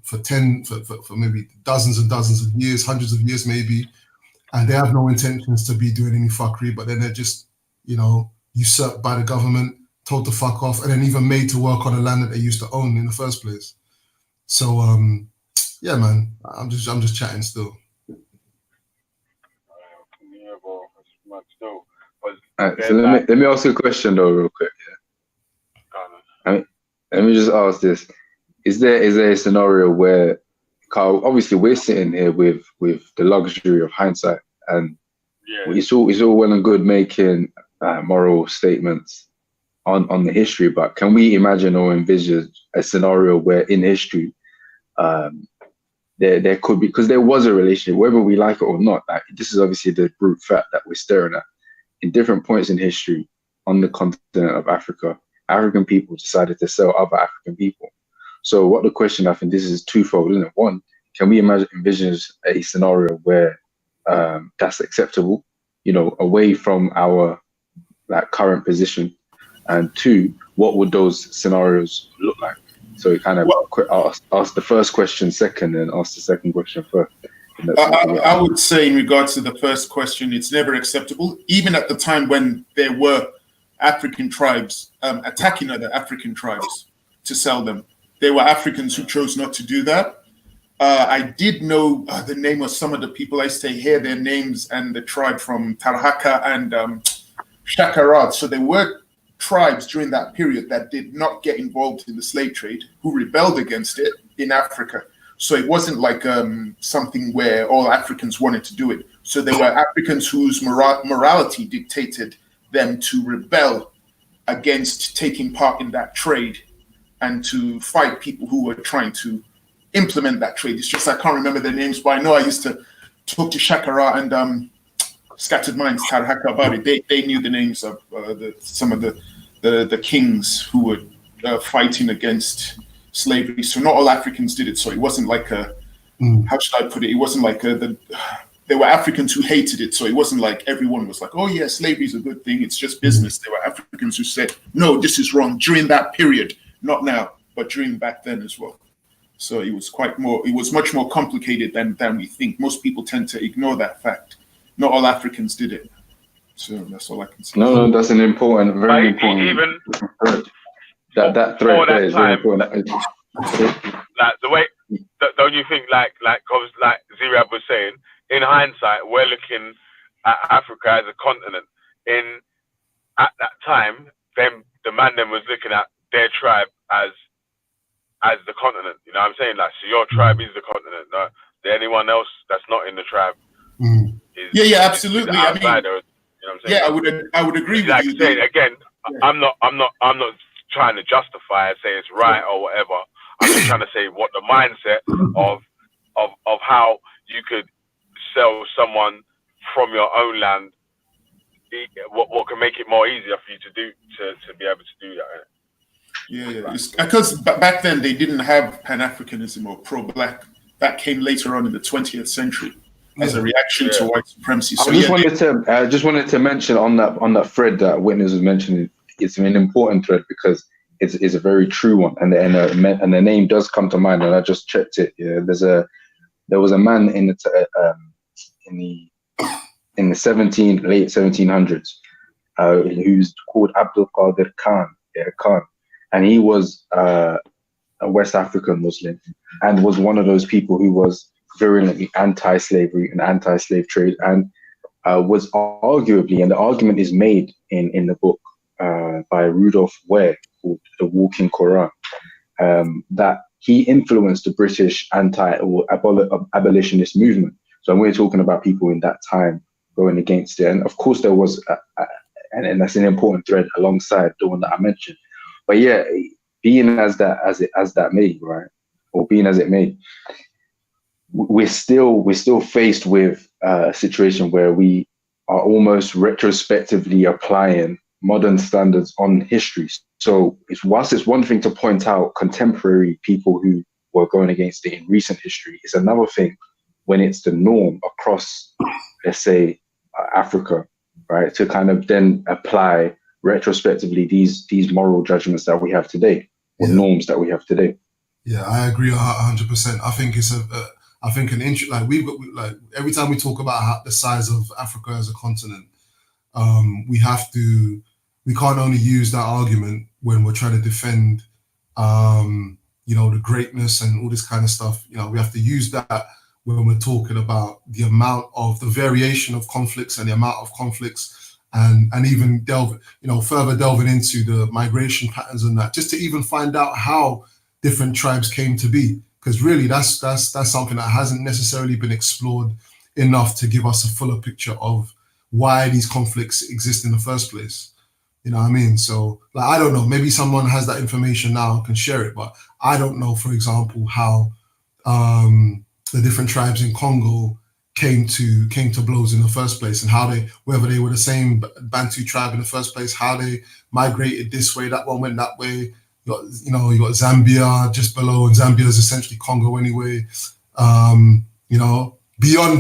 S3: maybe dozens and dozens of years, hundreds of years maybe, and they have no intentions to be doing any fuckery, but then they're just, you know, usurped by the government, told to fuck off, and then even made to work on the land that they used to own in the first place. So yeah, man, I'm just chatting still.
S12: So let me ask you a question though, real quick. Yeah. Let me just ask this: Is there a scenario where, Carl? Obviously, we're sitting here with the luxury of hindsight, and it's all well and good making moral statements on the history, but can we imagine or envisage a scenario where in history there could be, because there was a relationship, whether we like it or not, like this is obviously the brute fact that we're staring at, in different points in history on the continent of Africa, African people decided to sell other African people. So what the question, I think this is twofold, isn't it? One, can we envision a scenario where that's acceptable, you know, away from our like current position? And two, what would those scenarios look like? So kind of ask the first question second and ask the second question first.
S4: I would say in regards to the first question, it's never acceptable. Even at the time when there were African tribes attacking other African tribes to sell them, there were Africans who chose not to do that. I did know the name of some of the people. I used to hear their names and the tribe from Tarhaka and Shakarat. So there were tribes during that period that did not get involved in the slave trade, who rebelled against it in Africa. So it wasn't like something where all Africans wanted to do it. So there were Africans whose morality dictated them to rebel against taking part in that trade and to fight people who were trying to implement that trade. It's just I can't remember their names, but I know I used to talk to Shakara and Scattered Minds, Tarhaka about it. They knew the names of some of the kings who were fighting against slavery. So not all Africans did it. So it wasn't like how should I put it? It wasn't like there were Africans who hated it. So it wasn't like everyone was like, oh yeah, slavery is a good thing. It's just business. There were Africans who said, no, this is wrong during that period, not now, but during back then as well. So it was much more complicated than we think. Most people tend to ignore that fact. Not all Africans did it. So that's all I can say.
S12: No, that's an important, very important thread. That thread there is very important.
S2: Like the way, don't you think, like Ziriab was saying, in hindsight, we're looking at Africa as a continent. At that time, the man then was looking at their tribe as the continent. You know what I'm saying? Like, so your tribe is the continent. No, anyone else that's not in the tribe.
S4: Yeah, absolutely. I mean,
S2: you know what I'm saying?
S4: Yeah, I would agree
S2: like
S4: with you.
S2: Saying, again, I'm not trying to justify and say it's right or whatever. I'm just trying to say what the mindset of how you could sell someone from your own land, what can make it more easier for you to do to be able to do that.
S4: Yeah. It's because back then they didn't have Pan-Africanism or pro-black. That came later on in the 20th century as a reaction to white supremacy. So
S12: I just wanted to mention on that thread that Witness was mentioning. It's an important thread because it's a very true one, and the name does come to mind. And I just checked it. Yeah, there was a man in the late 1700s who's called Abdul Qadir Khan. Yeah, Khan, and he was a West African Muslim and was one of those people who was virulently anti-slavery and anti-slave trade, and was arguably, and the argument is made in the book by Rudolf Ware called The Walking Quran, that he influenced the British abolitionist movement. So we're talking about people in that time going against it. And of course there was, and that's an important thread alongside the one that I mentioned. But yeah, being as that may, right? Or being as it may, we're still faced with a situation where we are almost retrospectively applying modern standards on history. So whilst it's one thing to point out contemporary people who were going against it in recent history, it's another thing when it's the norm across, let's say, Africa, right? To kind of then apply retrospectively these moral judgments that we have today, or norms that we have today.
S3: Yeah, I agree 100%. I think it's an interest. Like every time we talk about the size of Africa as a continent, we can't only use that argument when we're trying to defend, the greatness and all this kind of stuff. We have to use that when we're talking about the variation of conflicts and the amount of conflicts, and even further delving into the migration patterns and that, just to even find out how different tribes came to be. Because really, that's something that hasn't necessarily been explored enough to give us a fuller picture of why these conflicts exist in the first place. You know what I mean? So, I don't know, maybe someone has that information now and can share it, but I don't know, for example, how the different tribes in Congo came to blows in the first place, and how whether they were the same Bantu tribe in the first place, how they migrated this way, that one went that way. You got Zambia just below, and Zambia is essentially Congo anyway. Beyond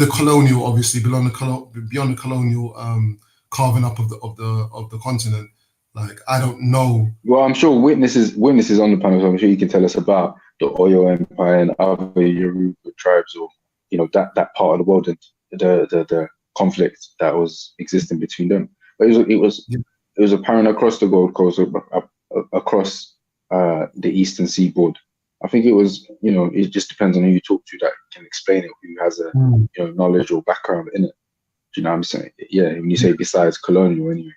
S3: the colonial, obviously, beyond the colonial carving up of the continent. Like, I don't know.
S12: Well, I'm sure witnesses on the panel, so I'm sure you can tell us about the Oyo Empire and other Yoruba tribes, or that part of the world, and the conflict that was existing between them. But it was apparent across the Gold Coast, across the eastern seaboard. I think it was, it just depends on who you talk to that can explain it, who has a knowledge or background in it. Do you know what I'm saying? Yeah, when you say besides colonial, anyway.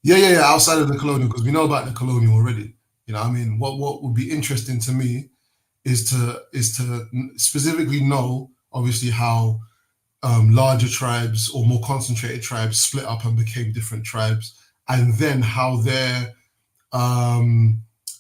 S3: Yeah. Outside of the colonial, because we know about the colonial already. I mean, what would be interesting to me is to specifically know, obviously, how larger tribes or more concentrated tribes split up and became different tribes, and then how they're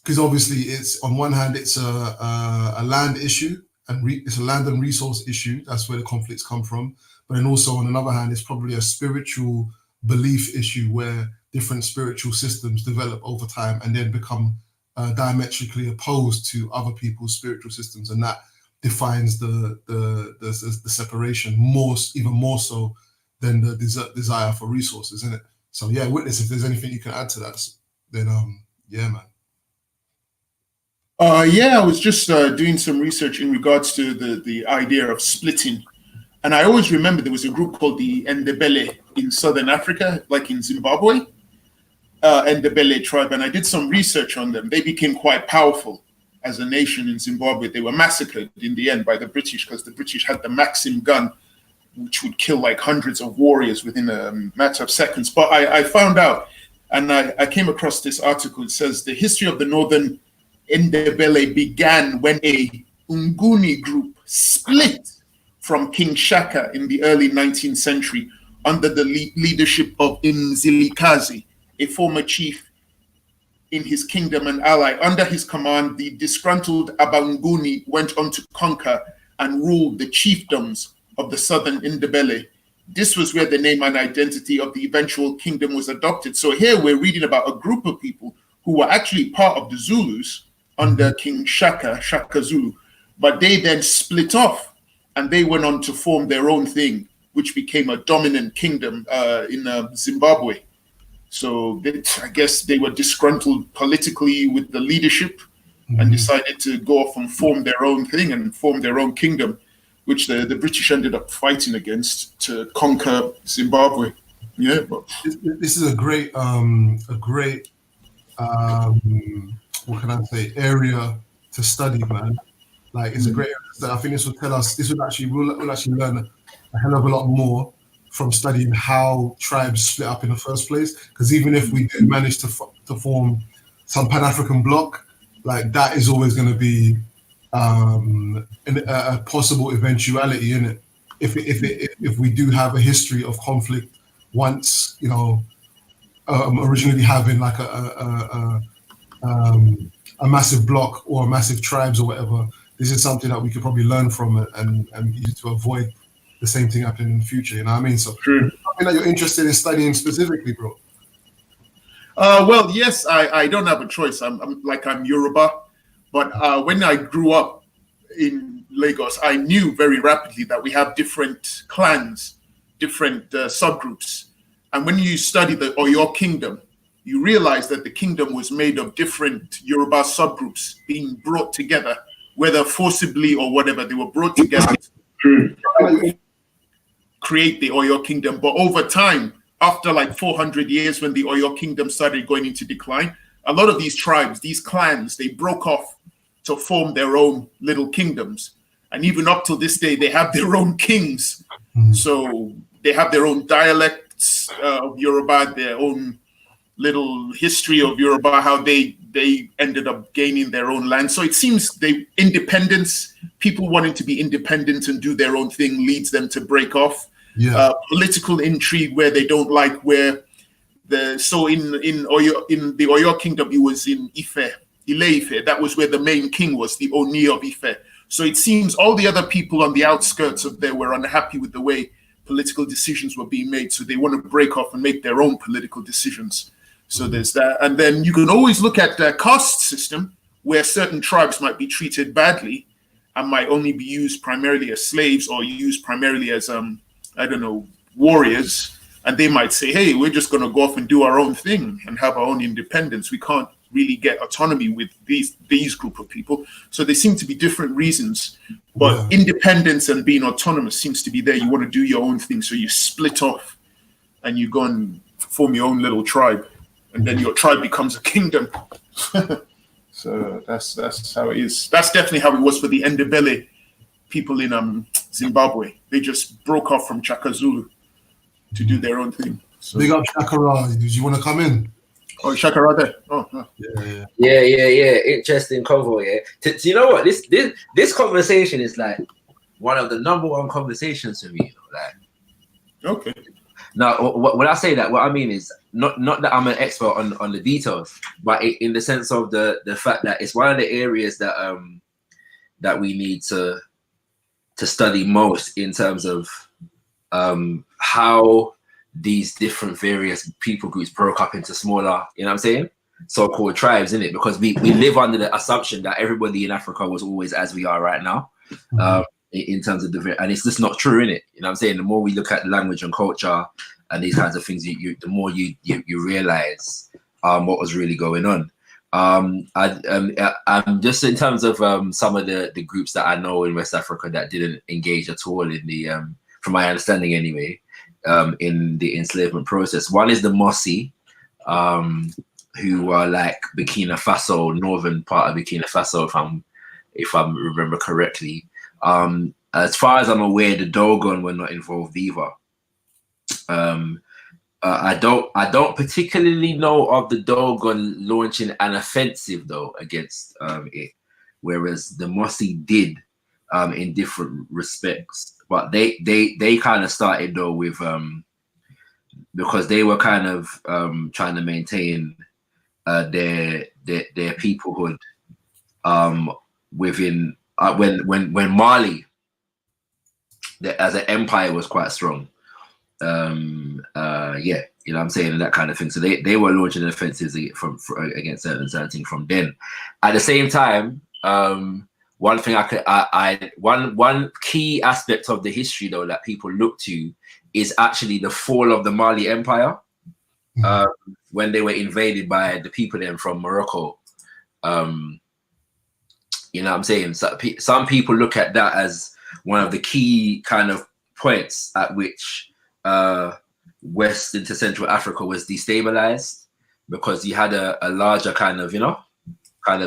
S3: because obviously it's, on one hand, it's a land issue, and it's a land and resource issue. That's where the conflicts come from. But then also, on another hand, it's probably a spiritual belief issue where different spiritual systems develop over time and then become diametrically opposed to other people's spiritual systems, and that defines the separation even more so than the desire for resources, isn't it? So yeah, Witness, if there's anything you can add to that, then yeah, man.
S4: I was just doing some research in regards to the idea of splitting. And I always remember there was a group called the Ndebele in Southern Africa, like in Zimbabwe, Ndebele tribe. And I did some research on them. They became quite powerful as a nation in Zimbabwe. They were massacred in the end by the British, because the British had the Maxim gun, which would kill like hundreds of warriors within a matter of seconds. But I found out, and I came across this article. It says the history of the Northern Ndebele began when a Nguni group split from King Shaka in the early 19th century under the leadership of Mzilikazi, a former chief in his kingdom and ally. Under his command, the disgruntled Abanguni went on to conquer and rule the chiefdoms of the southern Ndebele. This was where the name and identity of the eventual kingdom was adopted. So here we're reading about a group of people who were actually part of the Zulus under King Shaka Zulu, but they then split off and they went on to form their own thing, which became a dominant kingdom in Zimbabwe. So I guess they were disgruntled politically with the leadership and decided to go off and form their own thing and form their own kingdom, which the British ended up fighting against to conquer Zimbabwe. Yeah, but
S3: this is a great what can I say, area to study, man. Like, it's a great area to study. I think this will tell us, we'll actually learn a hell of a lot more from studying how tribes split up in the first place. Because even if we do manage to form some Pan-African bloc, like, that is always going to be a possible eventuality, in it. If we do have a history of conflict once, originally having like a massive block or massive tribes or whatever, this is something that we could probably learn from it and use to avoid the same thing happening in the future. You know what I mean? So, something that you're interested in studying specifically, bro?
S4: Well, yes, I don't have a choice. I'm Yoruba, but when I grew up in Lagos, I knew very rapidly that we have different clans, different subgroups. And when you study the Oyo kingdom, you realize that the kingdom was made of different Yoruba subgroups being brought together, whether forcibly or whatever. They were brought together to create the Oyo kingdom. But over time, after like 400 years, when the Oyo kingdom started going into decline, a lot of these tribes, these clans, they broke off to form their own little kingdoms. And even up till this day, they have their own kings. So they have their own dialects of Yoruba, their own little history of Yoruba, how they ended up gaining their own land. So it seems independence, people wanting to be independent and do their own thing, leads them to break off. Political intrigue where they don't like where so in the Oyo kingdom, it was in Ife, Ile-Ife. That was where the main king was, the Oni of Ife. So it seems all the other people on the outskirts of there were unhappy with the way political decisions were being made. So they want to break off and make their own political decisions. So there's that. And then you can always look at the caste system, where certain tribes might be treated badly and might only be used primarily as slaves or used primarily as, warriors. And they might say, hey, we're just going to go off and do our own thing and have our own independence. We can't really get autonomy with these group of people. So there seem to be different reasons. But independence and being autonomous seems to be there. You want to do your own thing. So you split off and you go and form your own little tribe. And then your tribe becomes a kingdom. So that's how it is. That's definitely how it was for the Ndebele people in Zimbabwe. They just broke off from Chaka Zulu to do their own thing. So.
S3: Big up Shakara. Did you want to come in?
S4: Oh, Shakara there. Oh,
S8: Yeah. Interesting convo. Yeah. You know what? This conversation is like one of the number one conversations for me.
S4: Okay.
S8: Now, when I say that, what I mean is not that I'm an expert on the details, but in the sense of the fact that it's one of the areas that that we need to study most in terms of how these different various people groups broke up into smaller, you know what I'm saying, so-called tribes, innit? Because we live under the assumption that everybody in Africa was always as we are right now. In terms of and it's just not true, innit? You know what I'm saying? The more we look at language and culture and these kinds of things, the more you realize what was really going on. I'm just in terms of some of the groups that I know in West Africa that didn't engage at all in the, from my understanding anyway, in the enslavement process. One is the Mossi, who are like Burkina Faso, northern part of Burkina Faso, if I remember correctly. As far as I'm aware, the Dogon were not involved either. I don't particularly know of the Dogon launching an offensive though against it, whereas the Mossi did in different respects. But they kind of started though with because they were kind of trying to maintain their peoplehood within when Mali as an empire was quite strong. Yeah, you know what I'm saying, and that kind of thing. So they were launching offensives against certain things from then. At the same time, one thing one key aspect of the history though that people look to is actually the fall of the Mali Empire when they were invaded by the people then from Morocco. You know what I'm saying? So some people look at that as one of the key kind of points at which West into Central Africa was destabilized, because you had a larger kind of,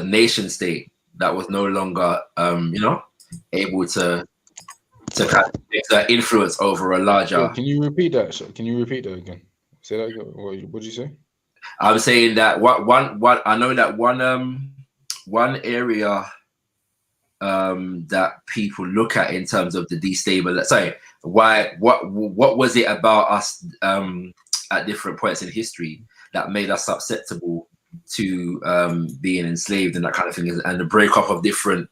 S8: nation state that was no longer, able to kind of exert influence over a larger.
S20: Can you repeat that? Can you repeat that again? Say that again. What did you say?
S8: I'm saying that I know that one area that people look at in terms of the destabilization. Sorry, what was it about us at different points in history that made us susceptible to being enslaved and that kind of thing, and the breakup of different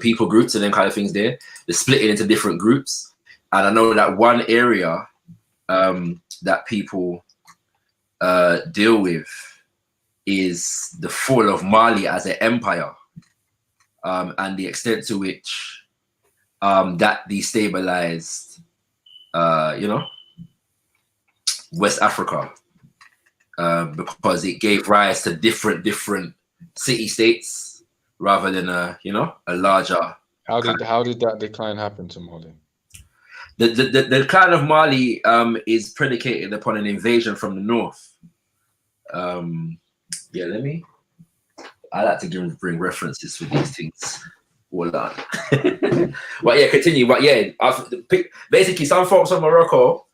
S8: people groups and then kind of things there, the splitting into different groups. And I know that one area that people deal with is the fall of Mali as an empire, and the extent to which that destabilized, West Africa, because it gave rise to different city-states rather than a larger.
S20: How did that decline happen to Mali?
S8: The decline of Mali is predicated upon an invasion from the north. I like to bring references for these things. Hold on. But yeah, continue. But yeah, basically some folks from Morocco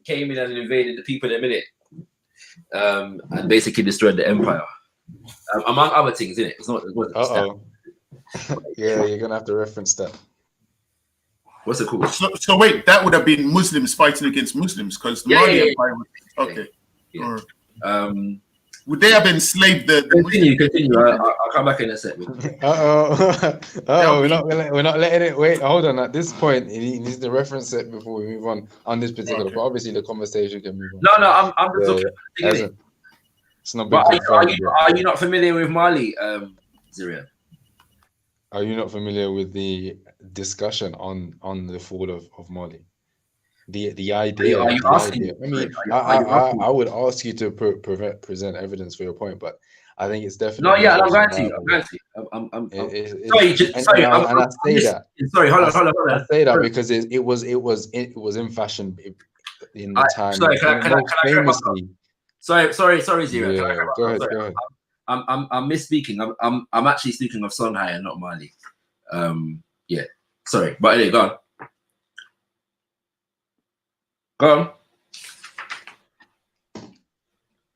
S8: came in and invaded the people in a minute, and basically destroyed the empire, among other things. It wasn't.
S20: Yeah, you're gonna have to reference that.
S8: What's it called?
S4: So wait, that would have been Muslims fighting against Muslims, because the Mali Empire was okay.
S8: Yeah.
S4: Would they have enslaved the
S8: Continue. I'll come back in a sec.
S20: We're not letting it wait. Hold on. At this point, he needs to reference it before we move on this particular. But obviously, the conversation can move on.
S8: No. I'm just looking.
S20: It's not.
S8: But are you not familiar with Mali, Zirian?
S20: Are you not familiar with the discussion on the fall of Mali? The idea.
S8: Are you asking?
S20: I mean, I would ask you to present evidence for your point, but I think it's definitely.
S8: No, yeah, I'm going to. Sorry.
S20: And I say that.
S8: Sorry, hold on.
S20: I say that because it was in fashion in the time.
S8: Sorry, can I
S20: famously.
S8: Sorry, Zira.
S20: Yeah, go ahead.
S8: I'm misspeaking. I'm actually speaking of Songhai and not Mali. Yeah. Sorry, but anyway, go on. Go on.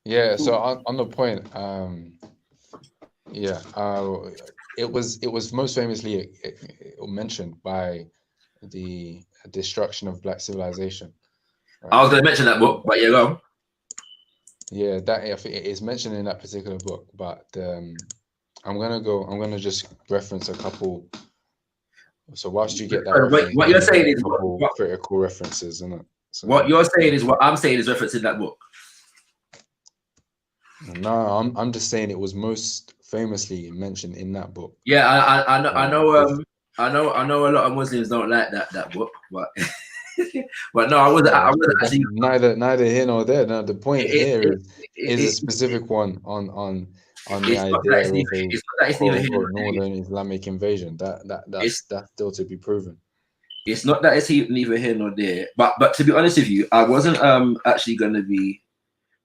S20: Yeah. So on the point, it was most famously mentioned by the destruction of Black civilization.
S8: Right? I was going to mention that book, but yeah, go on.
S20: Yeah, that is mentioned in that particular book, but I'm gonna just reference a couple. So whilst you get that,
S8: what you're saying is
S20: critical references, isn't it? So,
S8: what you're saying is what I'm saying is referenced in that book.
S20: No, I'm just saying it was most famously mentioned in that book.
S8: Yeah, I know a lot of Muslims don't like that book, but but no, I wasn't actually
S20: neither here nor there. No, the point here is a specific one on the idea of a northern Islamic invasion. That's still to be proven.
S8: It's not that it's neither here nor there, but to be honest with you, I wasn't actually going to be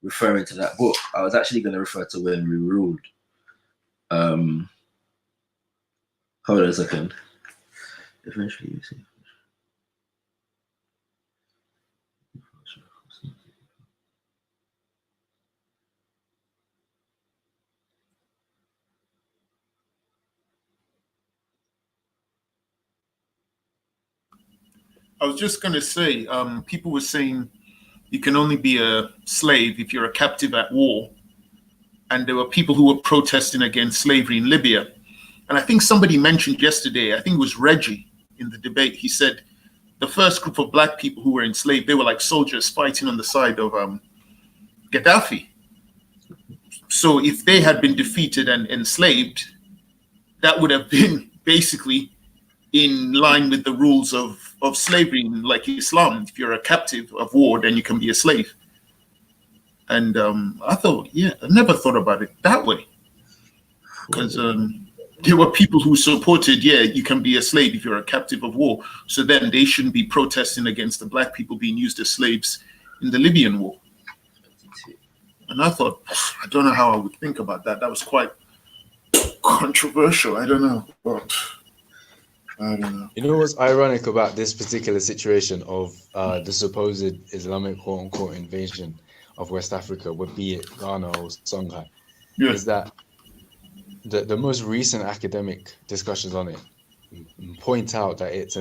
S8: referring to that book. I was actually going to refer to when we ruled. Hold on a second. Eventually, you see.
S4: I was just going to say, people were saying you can only be a slave if you're a captive at war. And there were people who were protesting against slavery in Libya. And I think somebody mentioned yesterday, I think it was Reggie in the debate, he said the first group of Black people who were enslaved, they were like soldiers fighting on the side of Gaddafi. So if they had been defeated and enslaved, that would have been basically in line with the rules of slavery, like Islam. If you're a captive of war, then you can be a slave. And I thought, I never thought about it that way. Because there were people who supported, you can be a slave if you're a captive of war. So then they shouldn't be protesting against the Black people being used as slaves in the Libyan war. And I thought, I don't know how I would think about that. That was quite controversial. I don't know. But I don't know.
S20: You know what's ironic about this particular situation of the supposed Islamic quote-unquote invasion of West Africa, be it Ghana or Songhai, is that the most recent academic discussions on it point out that it's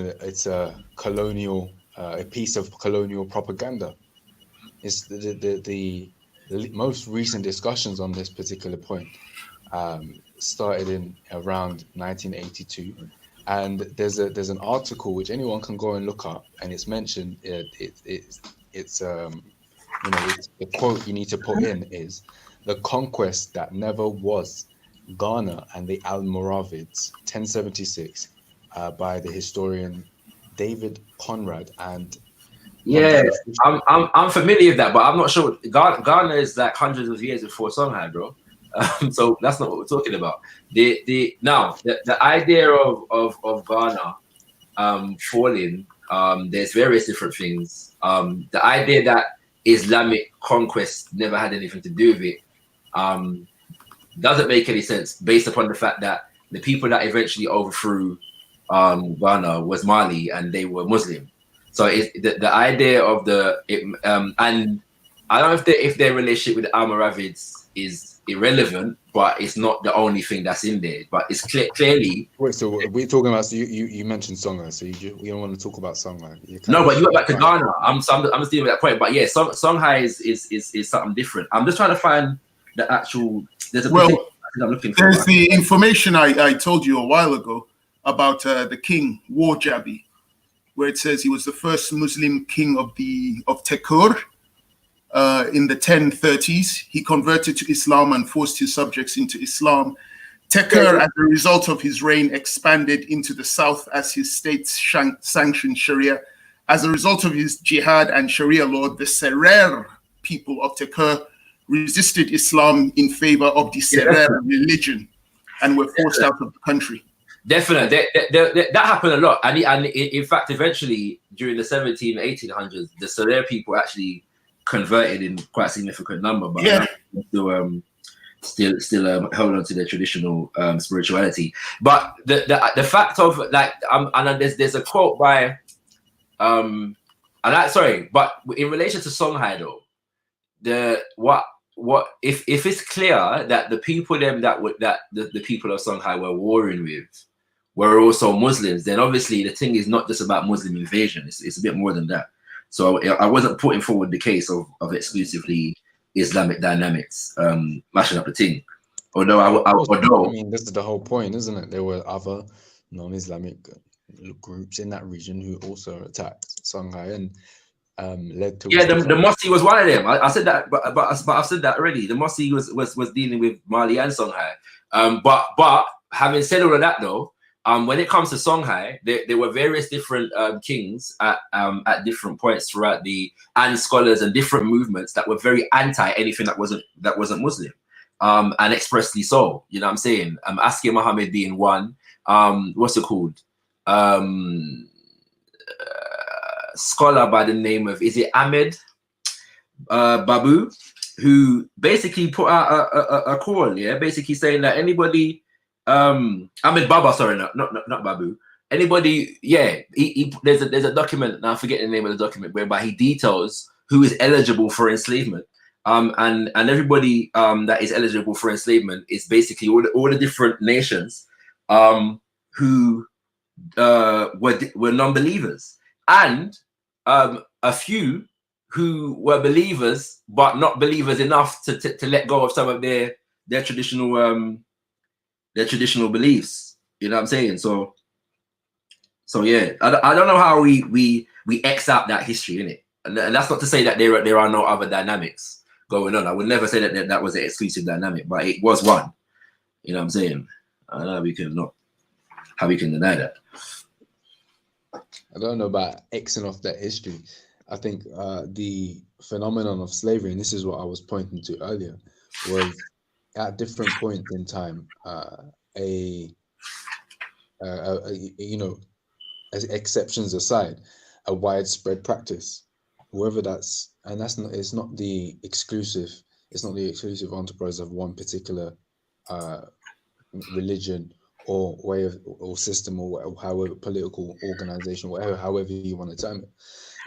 S20: a colonial, a piece of colonial propaganda. It's the most recent discussions on this particular point started in around 1982. And there's an article which anyone can go and look up, and it's mentioned. It's the quote you need to put in is the conquest that never was, Ghana and the Almoravids, 1076, by the historian David Conrad and.
S8: Yeah, I'm familiar with that, but I'm not sure. Ghana is like hundreds of years before Songhai, bro. So that's not what we're talking about. The idea of Ghana falling, there's various different things. The idea that Islamic conquest never had anything to do with it doesn't make any sense based upon the fact that the people that eventually overthrew Ghana was Mali and they were Muslim. So the idea of and I don't know if their relationship with the Almoravids is irrelevant, but it's not the only thing that's in there. But it's clearly.
S20: Wait, so we're talking about? So you mentioned Songhai, so you don't want to talk about Songhai?
S8: No, but you went back to Ghana. I'm just dealing with that point. But yeah, Songhai is something different. I'm just trying to find the actual? There's a
S4: Well,
S8: particular I'm looking for.
S4: there's the information I told you a while ago about the king Warjabi, where it says he was the first Muslim king of Tekur. In the 1030s, he converted to Islam and forced his subjects into Islam. Tekur, as a result of his reign, expanded into the south as his states sanctioned Sharia. As a result of his jihad and Sharia law, the Serer people of Tekur resisted Islam in favor of the Serer religion and were forced out of the country.
S8: Definitely, that happened a lot, and in fact, eventually during the 1700s, 1800s, the Serer people actually converted in quite a significant number, but still hold on to their traditional spirituality. But the fact of like, and there's a quote by but in relation to Songhai though, what if it's clear that the people the people of Songhai were warring with were also Muslims, then obviously the thing is not just about Muslim invasion. It's a bit more than that. So I wasn't putting forward the case of exclusively Islamic dynamics mashing up the thing. Although
S20: I mean, this is the whole point, isn't it? There were other non-Islamic groups in that region who also attacked Songhai and led to
S8: the Mossi was one of them. I said that, but I've said that already. The Mossi was dealing with Mali and Songhai. But having said all of that though, when it comes to Songhai, there were various different kings at different points throughout and scholars and different movements that were very anti anything that wasn't Muslim, and expressly so. You know what I'm saying? Askir Muhammad being one. What's it called? Scholar by the name of, is it Ahmed Babu, who basically put out a call, basically saying that anybody. Ahmed Baba, sorry, not Babu. Anybody, there's a document, now I forget the name of the document, whereby he details who is eligible for enslavement. And everybody that is eligible for enslavement is basically all the different nations who were non-believers, and a few who were believers but not believers enough to let go of some of their traditional beliefs. You know what I'm saying? So yeah, I don't know how we X out that history in it, and that's not to say that there are no other dynamics going on. I would never say that was an exclusive dynamic, but it was one. You know what I'm saying? I don't know how we can deny that.
S20: I don't know about Xing off that history. I think the phenomenon of slavery, and this is what I was pointing to earlier, was at different points in time, exceptions aside, a widespread practice. Whoever it's not the exclusive enterprise of one particular religion or way of or system or however political organization, however you want to term it.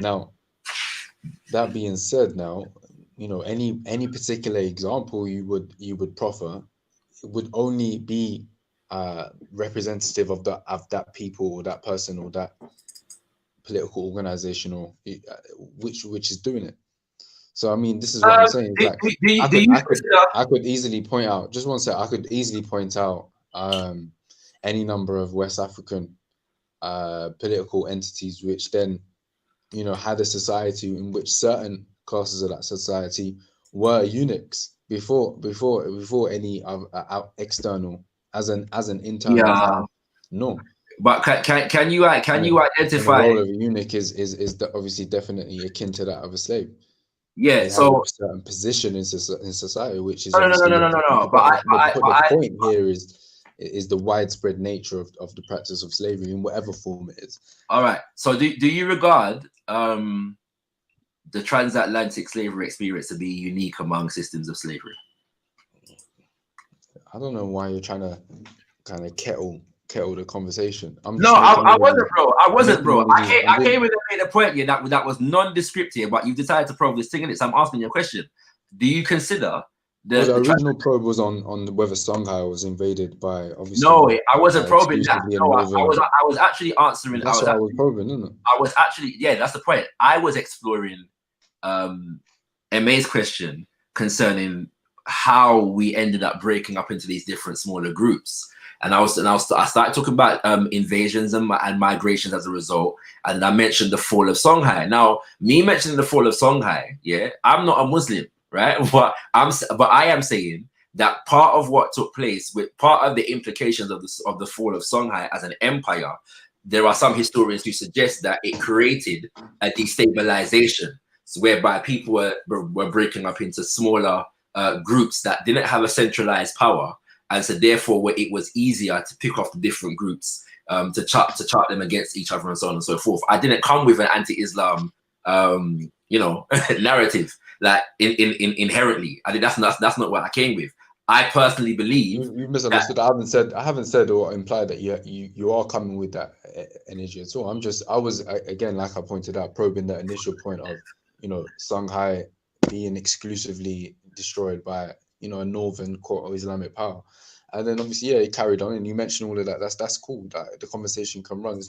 S20: Now, that being said, any particular example you would proffer would only be representative of that people or that person or that political organization or which is doing it. So I mean, this is what I'm saying. I could easily point out. Just one sec. I could easily point out any number of West African political entities which then had a society in which certain classes of that society were eunuchs before any external as an internal norm.
S8: But can you identify?
S20: The role of a eunuch is obviously definitely akin to that of a slave.
S8: Yeah,
S20: they
S8: so
S20: have a certain position in society, which is
S8: no. But
S20: the point here is the widespread nature of the practice of slavery in whatever form it is.
S8: All right. So do you regard the transatlantic slavery experience to be unique among systems of slavery?
S20: I don't know why you're trying to kind of kettle the conversation.
S8: I wasn't, bro. I came in and made a point here that was non-descriptive, but you decided to probe this thing in it. So I'm asking you a question. Do you consider
S20: the original probe was on whether Songhai was invaded by obviously?
S8: No, I wasn't probing that. No, I was actually answering.
S20: That's what I was probing, isn't it?
S8: I was actually, that's the point. I was exploring MA's question concerning how we ended up breaking up into these different smaller groups. And I started talking about invasions and migrations as a result. And I mentioned the fall of Songhai. Now, me mentioning the fall of Songhai, yeah, I'm not a Muslim, right? But I am saying that part of what took place, with part of the implications of the fall of Songhai as an empire, there are some historians who suggest that it created a destabilization, whereby people were breaking up into smaller groups that didn't have a centralized power. And so therefore it was easier to pick off the different groups, to chart them against each other and so on and so forth. I didn't come with an anti-Islam, narrative, like inherently. I think that's not what I came with. I personally believe
S20: you misunderstood. I haven't said or implied that you are coming with that energy at all. I was again, like I pointed out, probing the initial point of, Songhai being exclusively destroyed by, a northern court of Islamic power. And then obviously, yeah, he carried on, and you mentioned all of that. That's cool. That the conversation can run. It's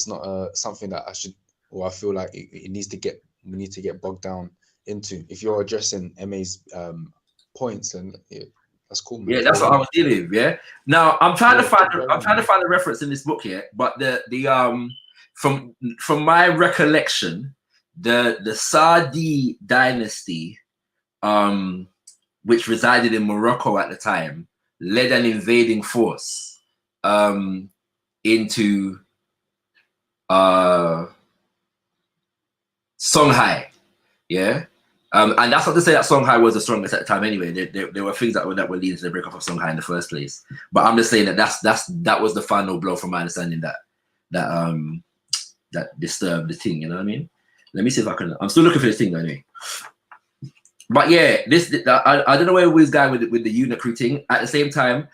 S20: not something that I feel like we need to get bogged down into. If you're addressing MA's points, and that's cool, man.
S8: Yeah, that's what I was dealing with. Yeah. Now I'm trying to find a reference in this book here, but from my recollection, the Saadi dynasty, which resided in Morocco at the time, led an invading force into Songhai. Yeah. And that's not to say that Songhai was the strongest at the time anyway. There were things that were leading to the breakup of Songhai in the first place. But I'm just saying that that was the final blow, from my understanding, that disturbed the thing. You know what I mean? Let me see if I can. I'm still looking for this thing anyway. But yeah, I don't know where we was going with the eunuchry thing. At the same time,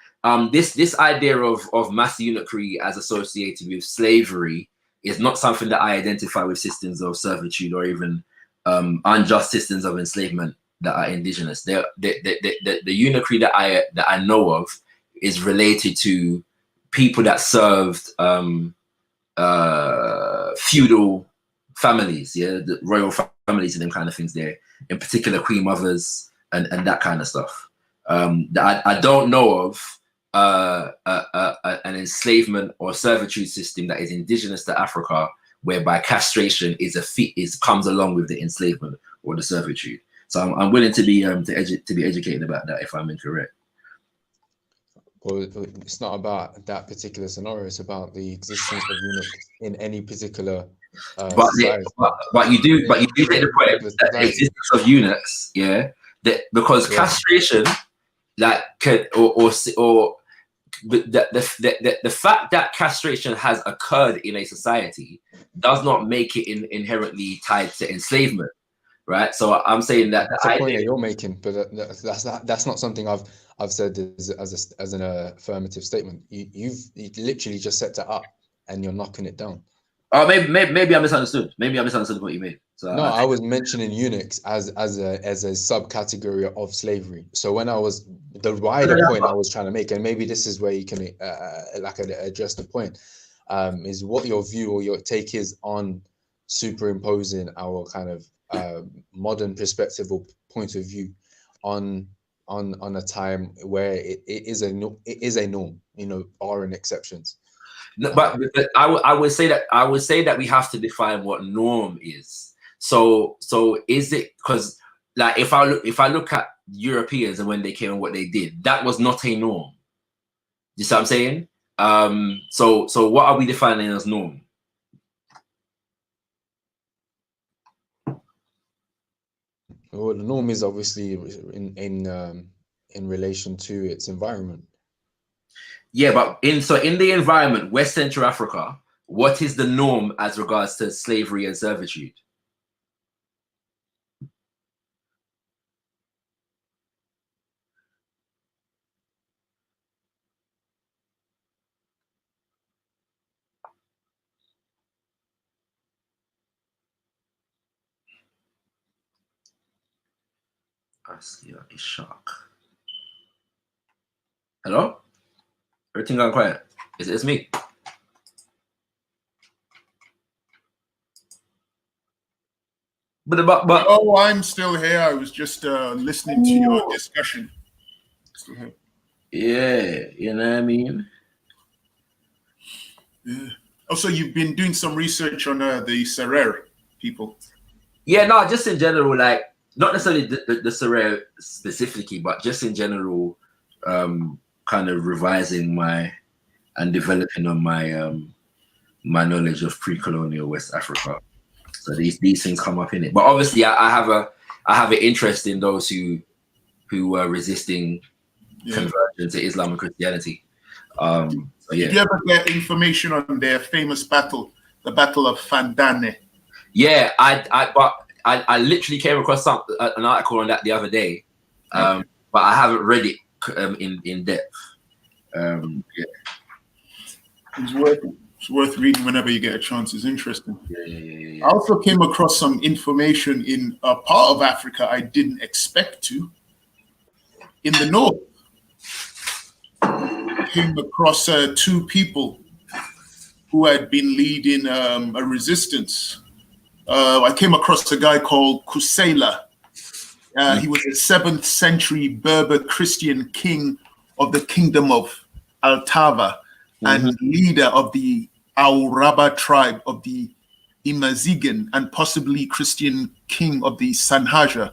S8: this idea of mass eunuchry as associated with slavery is not something that I identify with systems of servitude or even unjust systems of enslavement that are indigenous. The eunuchry that I know of is related to people that served feudal families, yeah, the royal families and them kind of things there, in particular queen mothers and that kind of stuff. I don't know of an enslavement or servitude system that is indigenous to Africa, whereby castration comes along with the enslavement or the servitude. So I'm willing to be educated about that if I'm incorrect.
S20: Well, it's not about that particular scenario. It's about the existence of eunuchs in any particular society.
S8: But you do take the point that the existence of eunuchs, yeah, that because castration, like, the fact that castration has occurred in a society does not make it inherently tied to enslavement, right? So I'm saying that
S20: that's a point that you're making, but that's not something I've said as an affirmative statement. You've literally just set it up and you're knocking it down.
S8: Oh, maybe I misunderstood. Maybe I misunderstood what you mean. So
S20: no, I was mentioning eunuchs as a subcategory of slavery. So when I was the wider point I was trying to make, and maybe this is where you can address the point, is what your view or your take is on superimposing our kind of modern perspective or point of view on a time where it is a norm, barring exceptions.
S8: No, but I would say that we have to define what norm is. So is it, because like if I look at Europeans and when they came and what they did, that was not a norm. You see what I'm saying? So what are we defining as norm?
S20: Well, the norm is obviously in relation to its environment.
S8: Yeah, but in the environment, West Central Africa, what is the norm as regards to slavery and servitude? Askia Ishak. Hello? Everything gone quiet. It's me.
S4: Oh, I'm still here. I was just listening to your discussion. Still here.
S8: Yeah, you know what I mean?
S4: Yeah. Also, you've been doing some research on the Serer people.
S8: Yeah, no, just in general, like not necessarily the Serer specifically, but just in general, kind of revising my and developing on my my knowledge of pre-colonial West Africa. So these things come up in it. But obviously, I have an interest in those who were resisting conversion to Islam and Christianity. So yeah.
S4: Did you ever get information on their famous battle, the Battle of Fandane?
S8: Yeah, I literally came across an article on that the other day, but I haven't read it in depth. Yeah.
S4: It's worth reading whenever you get a chance. It's interesting. Yeah. I also came across some information in a part of Africa I didn't expect to. In the north, I came across two people who had been leading a resistance. I came across a guy called Kusela. He was a 7th century Berber Christian king of the kingdom of Altava and leader of the Auraba tribe of the Imazigan and possibly Christian king of the Sanhaja.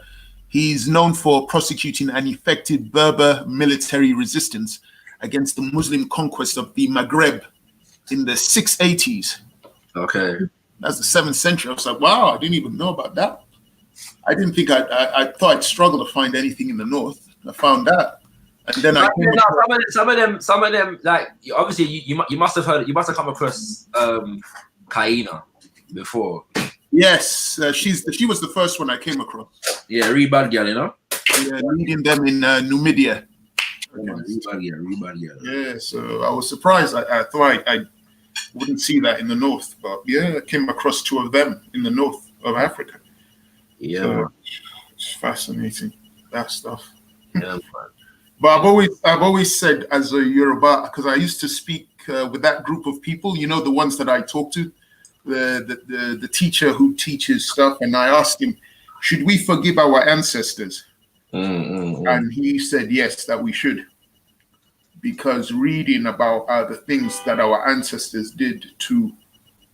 S4: He's known for prosecuting an effective Berber military resistance against the Muslim conquest of the Maghreb in the 680s.
S8: Okay.
S4: That's the 7th century. I was like, wow, I didn't even know about that. I didn't think I thought I'd struggle to find anything in the north. I found that. And then
S8: some of them, like obviously you must have heard, you must have come across Kaina before.
S4: Yes, she was the first one I came across.
S8: Yeah, really bad girl, you know.
S4: Yeah, leading them in Numidia.
S8: Yeah,
S4: so I was surprised. I thought I wouldn't see that in the north, but yeah, I came across two of them in the north of Africa.
S8: Yeah,
S4: so it's fascinating, that stuff.
S8: Yeah,
S4: but I've always said as a Yoruba, because I used to speak with that group of people, you know, the ones that I talk to, the teacher who teaches stuff, and I asked him, should we forgive our ancestors? And he said yes, that we should, because reading about the things that our ancestors did to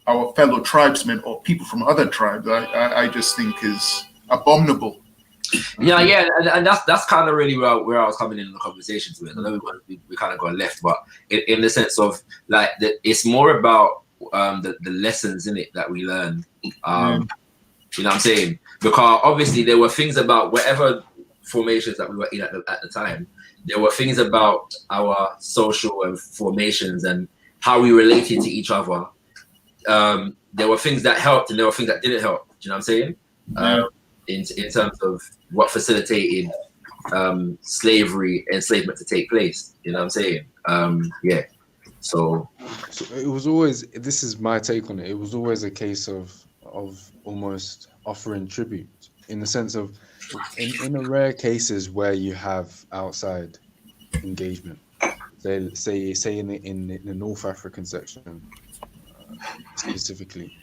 S4: our fellow tribesmen or people from other tribes, I just think is abominable.
S8: Yeah, and that's kind of really where I was coming in the conversation to it. I know we kind of got left, but in the sense of like it's more about the lessons in it that we learn. You know what I'm saying? Because obviously there were things about whatever formations that we were in at the time. There were things about our social formations and how we related to each other. There were things that helped and there were things that didn't help. Do you know what I'm saying? In terms of what facilitated slavery, enslavement to take place. You know what I'm saying? Yeah. So
S20: it was always, this is my take on it, it was always a case of almost offering tribute, in the sense of in the rare cases where you have outside engagement, say in the North African section specifically,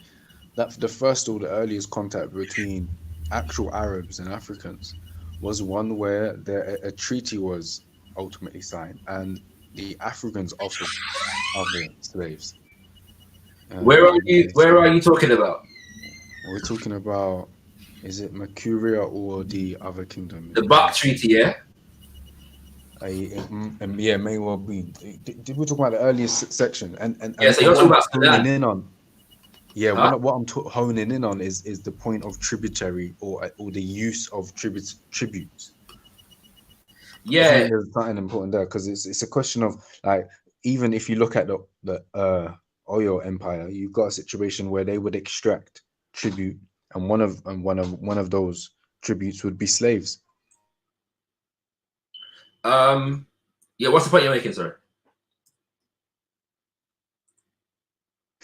S20: that the first or the earliest contact between actual Arabs and Africans was one where a treaty was ultimately signed and the Africans offered other slaves.
S8: Where are you talking about?
S20: We're talking about, is it Mercuria or the other kingdom?
S8: The Buck Treaty, yeah?
S20: Yeah, may well be. Did we talk about the earliest section? And
S8: yeah, so you're talking about that.
S20: Yeah, what I'm honing in on is the point of tributary or the use of tributes.
S8: Yeah,
S20: there's something important there, because it's a question of, like, even if you look at the Oyo Empire, you've got a situation where they would extract tribute, and one of those tributes would be slaves.
S8: Yeah, what's the point you're making, sir?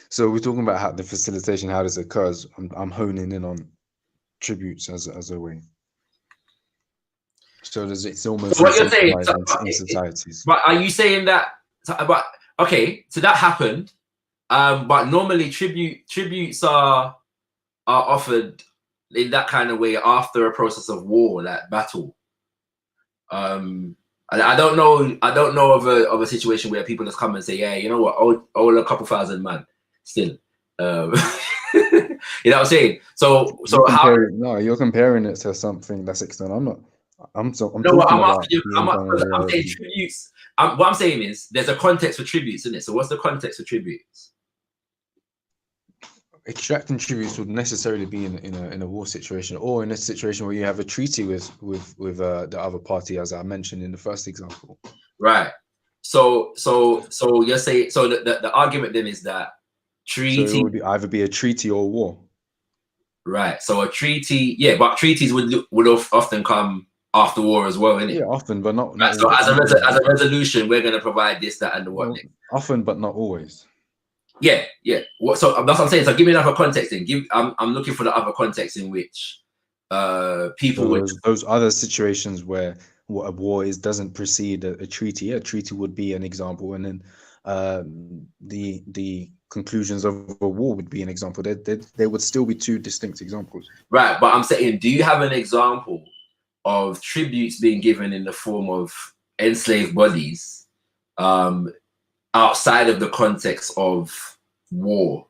S20: So we're talking about how the facilitation, how this occurs. I'm honing in on tributes as a way. So it's almost
S8: what you're saying
S20: in societies.
S8: But are you saying that? But okay, so that happened. But normally tributes are offered in that kind of way after a process of war, like battle. I don't know of a situation where people just come and say, yeah, you know what, all a couple thousand man still. You know what I'm saying? So
S6: you're comparing it to something that's external. I'm saying
S8: tributes. What I'm saying is there's a context for tributes, isn't it? So what's the context for tributes?
S6: Extracting tributes would necessarily be in a war situation, or in a situation where you have a treaty with the other party, as I mentioned in the first example.
S8: Right. So you're saying, so the argument then is that treaty,
S6: so it would either be a treaty or war.
S8: Right. So a treaty, yeah, but treaties would often come after war as well, innit?
S6: Yeah, often, but not.
S8: Right, so as a resolution, we're going to provide this, that, and the what.
S6: Often, but not always.
S8: Yeah. So that's what I'm saying. So give me another context. Then I'm looking for the other context in which people would.
S6: Those other situations where what a war doesn't precede a treaty. A treaty would be an example, and then the conclusions of a war would be an example. There would still be two distinct examples.
S8: Right, but I'm saying, do you have an example of tributes being given in the form of enslaved bodies outside of the context of war?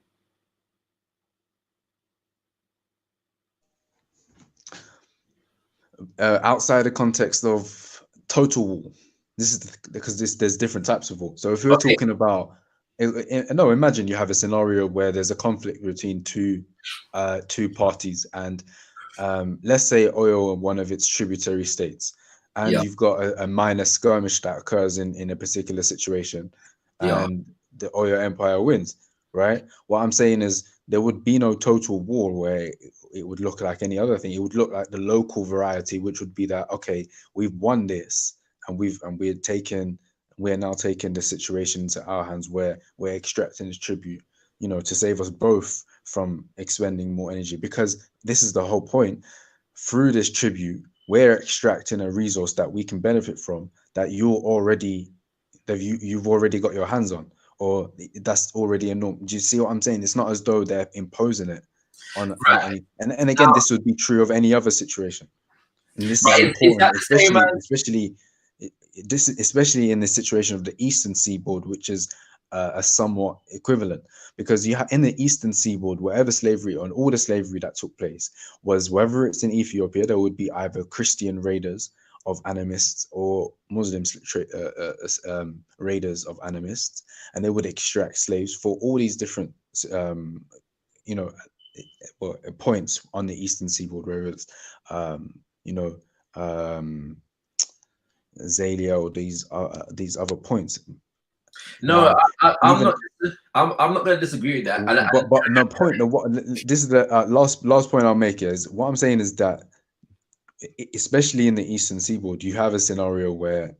S6: Outside the context of total war. This is because there's different types of war. So if we're talking about, no, imagine you have a scenario where there's a conflict between two parties, and let's say oil in one of its tributary states, and you've got a minor skirmish that occurs in a particular situation, and the oil empire wins, right? What I'm saying is there would be no total war where it would look like any other thing. It would look like the local variety, which would be that, okay, we've won this, and we're now taking the situation into our hands where we're extracting this tribute, to save us both from expending more energy. Because this is the whole point. Through this tribute, we're extracting a resource that we can benefit from, that you've already got your hands on, or that's already a norm. Do you see what I'm saying? It's not as though they're imposing it on any. And again, this would be true of any other situation. And this is important, especially in the situation of the Eastern Seaboard, which is a somewhat equivalent, because you have in the Eastern Seaboard, whatever slavery and all the slavery that took place was, whether it's in Ethiopia, there would be either Christian raiders of animists or Muslim raiders of animists, and they would extract slaves for all these different points on the Eastern Seaboard, whether it's Zalia or these other points.
S8: No, I'm not going to disagree with that.
S6: This is the last point I'll make is, what I'm saying is that, especially in the Eastern Seaboard, you have a scenario where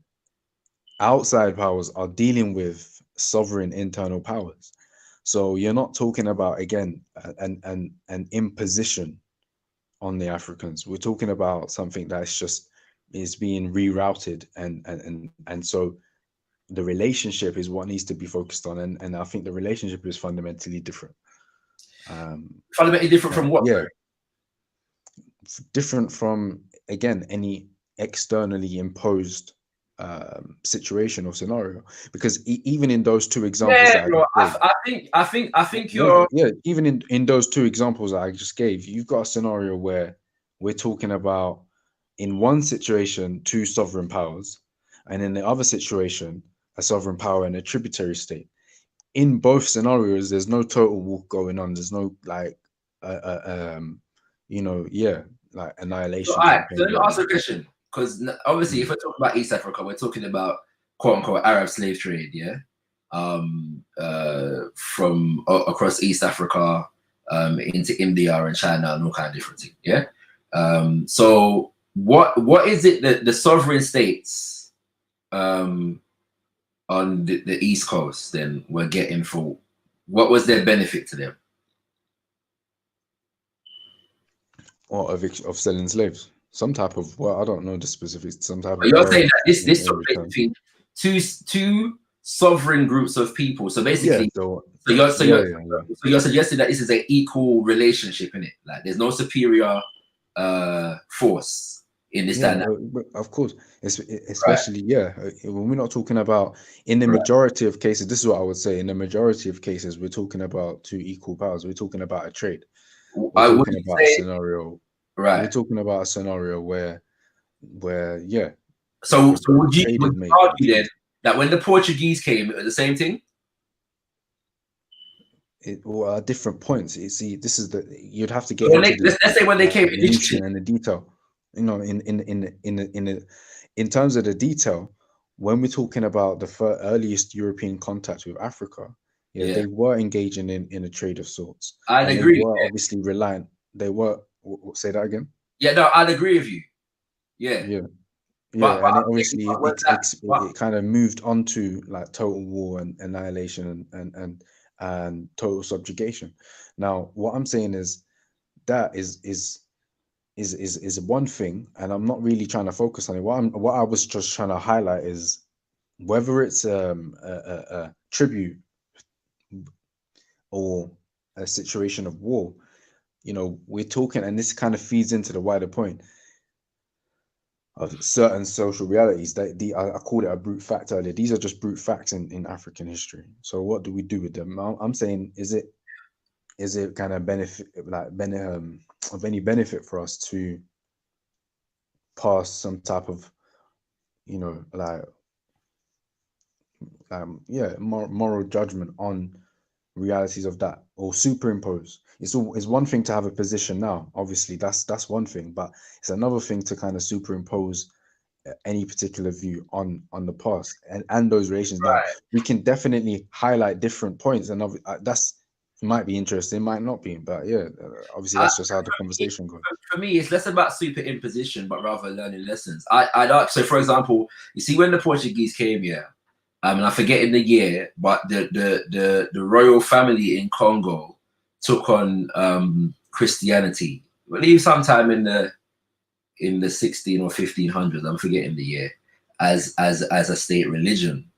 S6: outside powers are dealing with sovereign internal powers. So you're not talking about, again, an imposition on the Africans. We're talking about something that's just is being rerouted, and so the relationship is what needs to be focused on, and I think the relationship is fundamentally different.
S8: Fundamentally different from what?
S6: Yeah, different from, again, any externally imposed situation or scenario, because even in those two examples,
S8: I think you're
S6: even in those two examples that I just gave, you've got a scenario where we're talking about, in one situation, two sovereign powers, and in the other situation, a sovereign power and a tributary state. In both scenarios, there's no total war going on. There's no like annihilation.
S8: All right, so let me ask a question, because obviously, if we're talking about East Africa, we're talking about quote unquote Arab slave trade, from across East Africa into India and China and all kind of different things, so what is it that the sovereign states on the East Coast then were getting for, what was their benefit to them?
S6: Or of selling slaves, some type of, well, I don't know the specifics. Some type.
S8: But you're saying that this took place between two sovereign groups of people. So basically, you're suggesting that this is an equal relationship, in it. Like there's no superior force in this
S6: Yeah,
S8: dynamic.
S6: of course, especially when we're not talking about, in the majority of cases, this is what I would say, in the majority of cases, we're talking about two equal powers. We're talking about a trade. We're talking about a scenario. We're talking about a scenario where
S8: So would you argue then that when the Portuguese came, it was the same thing?
S6: Or at different points. You see, this is you'd have to get
S8: So
S6: into
S8: let's say when they came
S6: initially and the detail. You know, in terms of the detail, when we're talking about the earliest European contact with Africa, they were engaging in a trade of sorts.
S8: I'd agree.
S6: They were obviously reliant. They were. Say that again.
S8: Yeah, no, I'd agree with you. Yeah.
S6: Yeah, and it obviously it kind of moved on to like total war and annihilation and total subjugation. Now, what I'm saying is that is one thing, and I'm not really trying to focus on it. What I was just trying to highlight is whether it's a tribute or a situation of war. You know, we're talking, and this kind of feeds into the wider point of certain social realities that I called it a brute fact earlier. These are just brute facts in African history. So what do we do with them? I'm saying, is it kind of of any benefit for us to pass some type of, you know, moral judgment on realities of that, or superimpose? It's one thing to have a position now, obviously that's one thing, but it's another thing to kind of superimpose any particular view on the past and those relations. Now we can definitely highlight different points, and that's might be interesting, might not be, but obviously that's just how the conversation goes.
S8: For me, it's less about superimposition, but rather learning lessons. I'd ask, so for example, you see when the Portuguese came here, and I forget in the year, but the royal family in Congo took on Christianity. I believe sometime in the 16 or 1500s, I'm forgetting the year, as a state religion.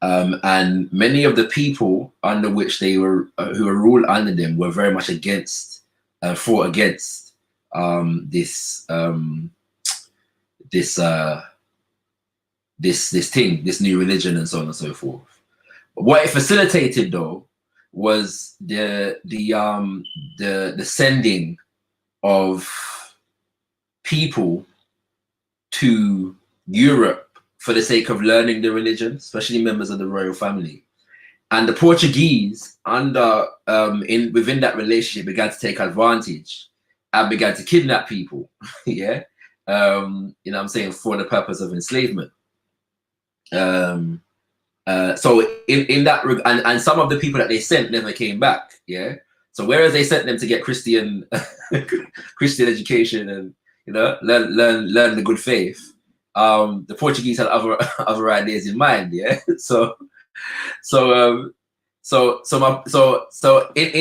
S8: And many of the people under which they were who were ruled under them were very much fought against this new religion and so on and so forth. What it facilitated though was the sending of people to Europe for the sake of learning the religion, especially members of the royal family. And the Portuguese, within that relationship, began to take advantage and began to kidnap people. You know what I'm saying, for the purpose of enslavement. So in that and some of the people that they sent never came back. So whereas they sent them to get Christian education and, you know, learn the good faith, the Portuguese had other ideas in mind. So in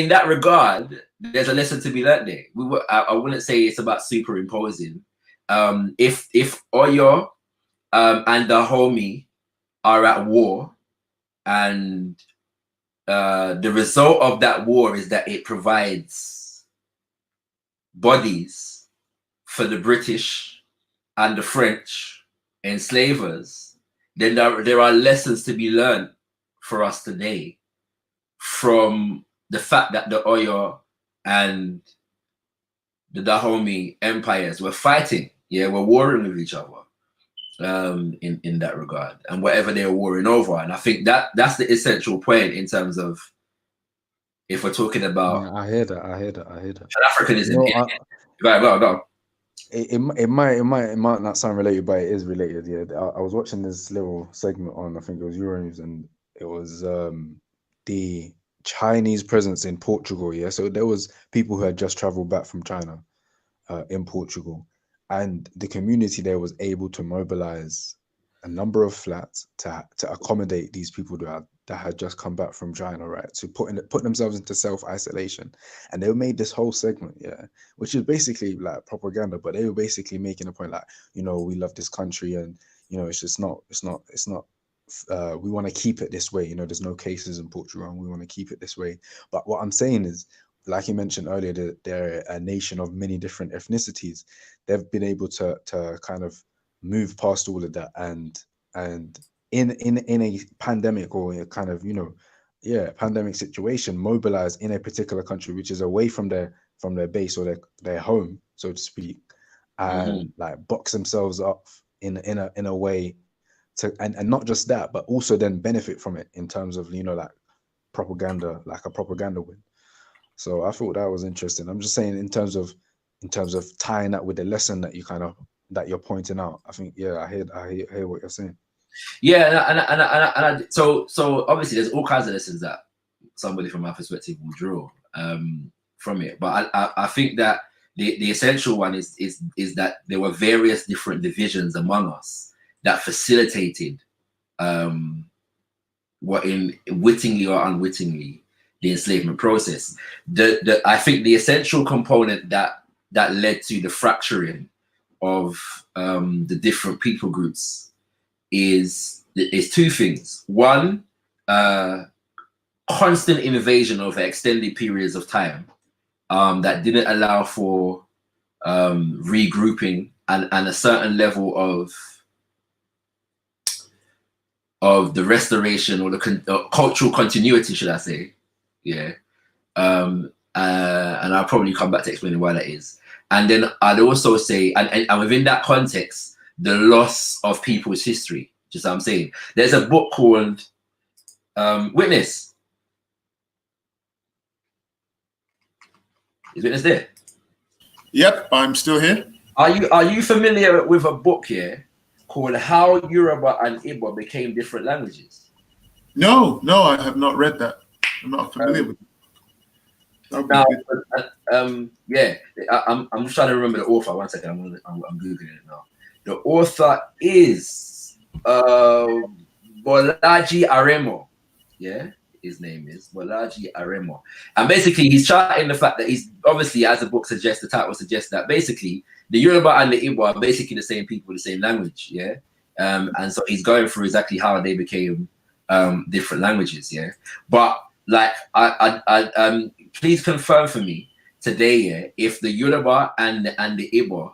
S8: that regard, there's a lesson to be learned there. I wouldn't say it's about superimposing. If Oyo and Dahomey are at war, and the result of that war is that it provides bodies for the British and the French enslavers, then there are lessons to be learned for us today from the fact that the Oyo and the Dahomey empires were fighting, were warring with each other. In that regard, and whatever they were warring over. And I think that's the essential point in terms of, if we're talking about,
S6: I hear that.
S8: Africanism.
S6: You know,
S8: go.
S6: It might not sound related, but it is related. I was watching this little segment on, I think it was Euronews, and it was the Chinese presence in Portugal. So there was people who had just traveled back from China in Portugal. And the community there was able to mobilize a number of flats to accommodate these people that had just come back from China, right? To put themselves into self-isolation. And they made this whole segment, which is basically like propaganda, but they were basically making a point like, you know, we love this country, and, you know, it's not we want to keep it this way. You know, there's no cases in Portugal, and we want to keep it this way. But what I'm saying is, like you mentioned earlier, they're a nation of many different ethnicities. They've been able to kind of move past all of that, and in a pandemic or a kind of pandemic situation, mobilize in a particular country which is away from their base or their home, so to speak, and like box themselves up in a way to, and not just that, but also then benefit from it in terms of like propaganda, like a propaganda win. So I thought that was interesting. I'm just saying in terms of tying that with the lesson that you're pointing out. I think I hear what you're saying.
S8: Yeah, so obviously there's all kinds of lessons that somebody from my perspective will draw from it. But I think that the essential one is that there were various different divisions among us that facilitated what in wittingly or unwittingly the enslavement process. I think the essential component that led to the fracturing of the different people groups is two things. One, constant invasion over extended periods of time that didn't allow for regrouping and a certain level of the restoration or the cultural continuity, should I say? Yeah. And I'll probably come back to explaining why that is. And then I'd also say, and within that context, the loss of people's history. Just what I'm saying. There's a book called Witness. Is Witness there?
S4: Yep, I'm still here.
S8: Are you familiar with a book here called How Yoruba and Igbo Became Different Languages?
S4: No, I have not read that. I'm not familiar with it.
S8: Now, I'm just trying to remember the author. 1 second, I'm googling it now. The author is Bolaji Aremo. Yeah, his name is Bolaji Aremo, and basically he's charting the fact that he's obviously, as the book suggests, the title suggests that basically the Yoruba and the Igbo are basically the same people, the same language. Yeah, and so he's going through exactly how they became different languages. Yeah, but like I please confirm for me today, if the Yoruba and the Igbo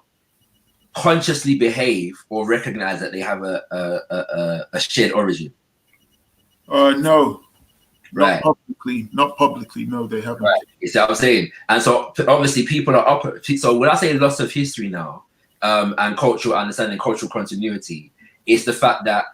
S8: consciously behave or recognize that they have a shared origin.
S4: No.
S8: Right.
S4: Not publicly. No, they haven't.
S8: Right. You see what I'm saying? And so obviously people are up. So when I say loss of history now, and cultural understanding, cultural continuity, it's the fact that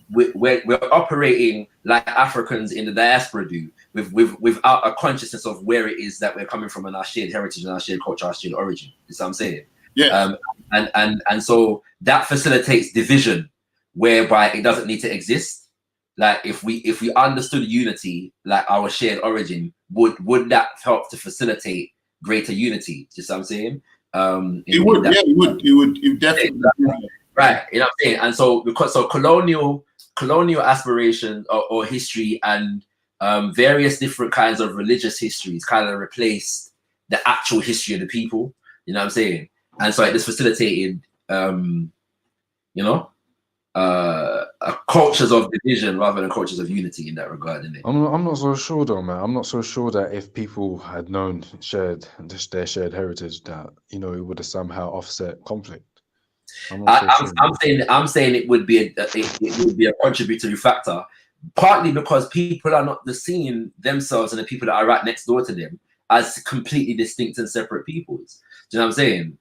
S8: we're operating like Africans in the diaspora do, without a consciousness of where it is that we're coming from and our shared heritage and our shared culture, our shared origin. You see what I'm saying?
S4: Yeah.
S8: And so that facilitates division, whereby it doesn't need to exist. Like if we understood unity, like our shared origin, would that help to facilitate greater unity? Just what I'm saying?
S4: It would definitely.
S8: Right, you know what I'm saying? And so because colonial aspiration or history and various different kinds of religious histories kind of replaced the actual history of the people. You know what I'm saying? And so it just facilitated cultures of division rather than cultures of unity in that regard, isn't it?
S6: I'm not so sure though, man. I'm not so sure that if people had known their shared heritage, that it would have somehow offset conflict.
S8: I'm saying it would be a contributory factor, partly because people are not seeing themselves and the people that are right next door to them as completely distinct and separate peoples. Do you know what I'm saying?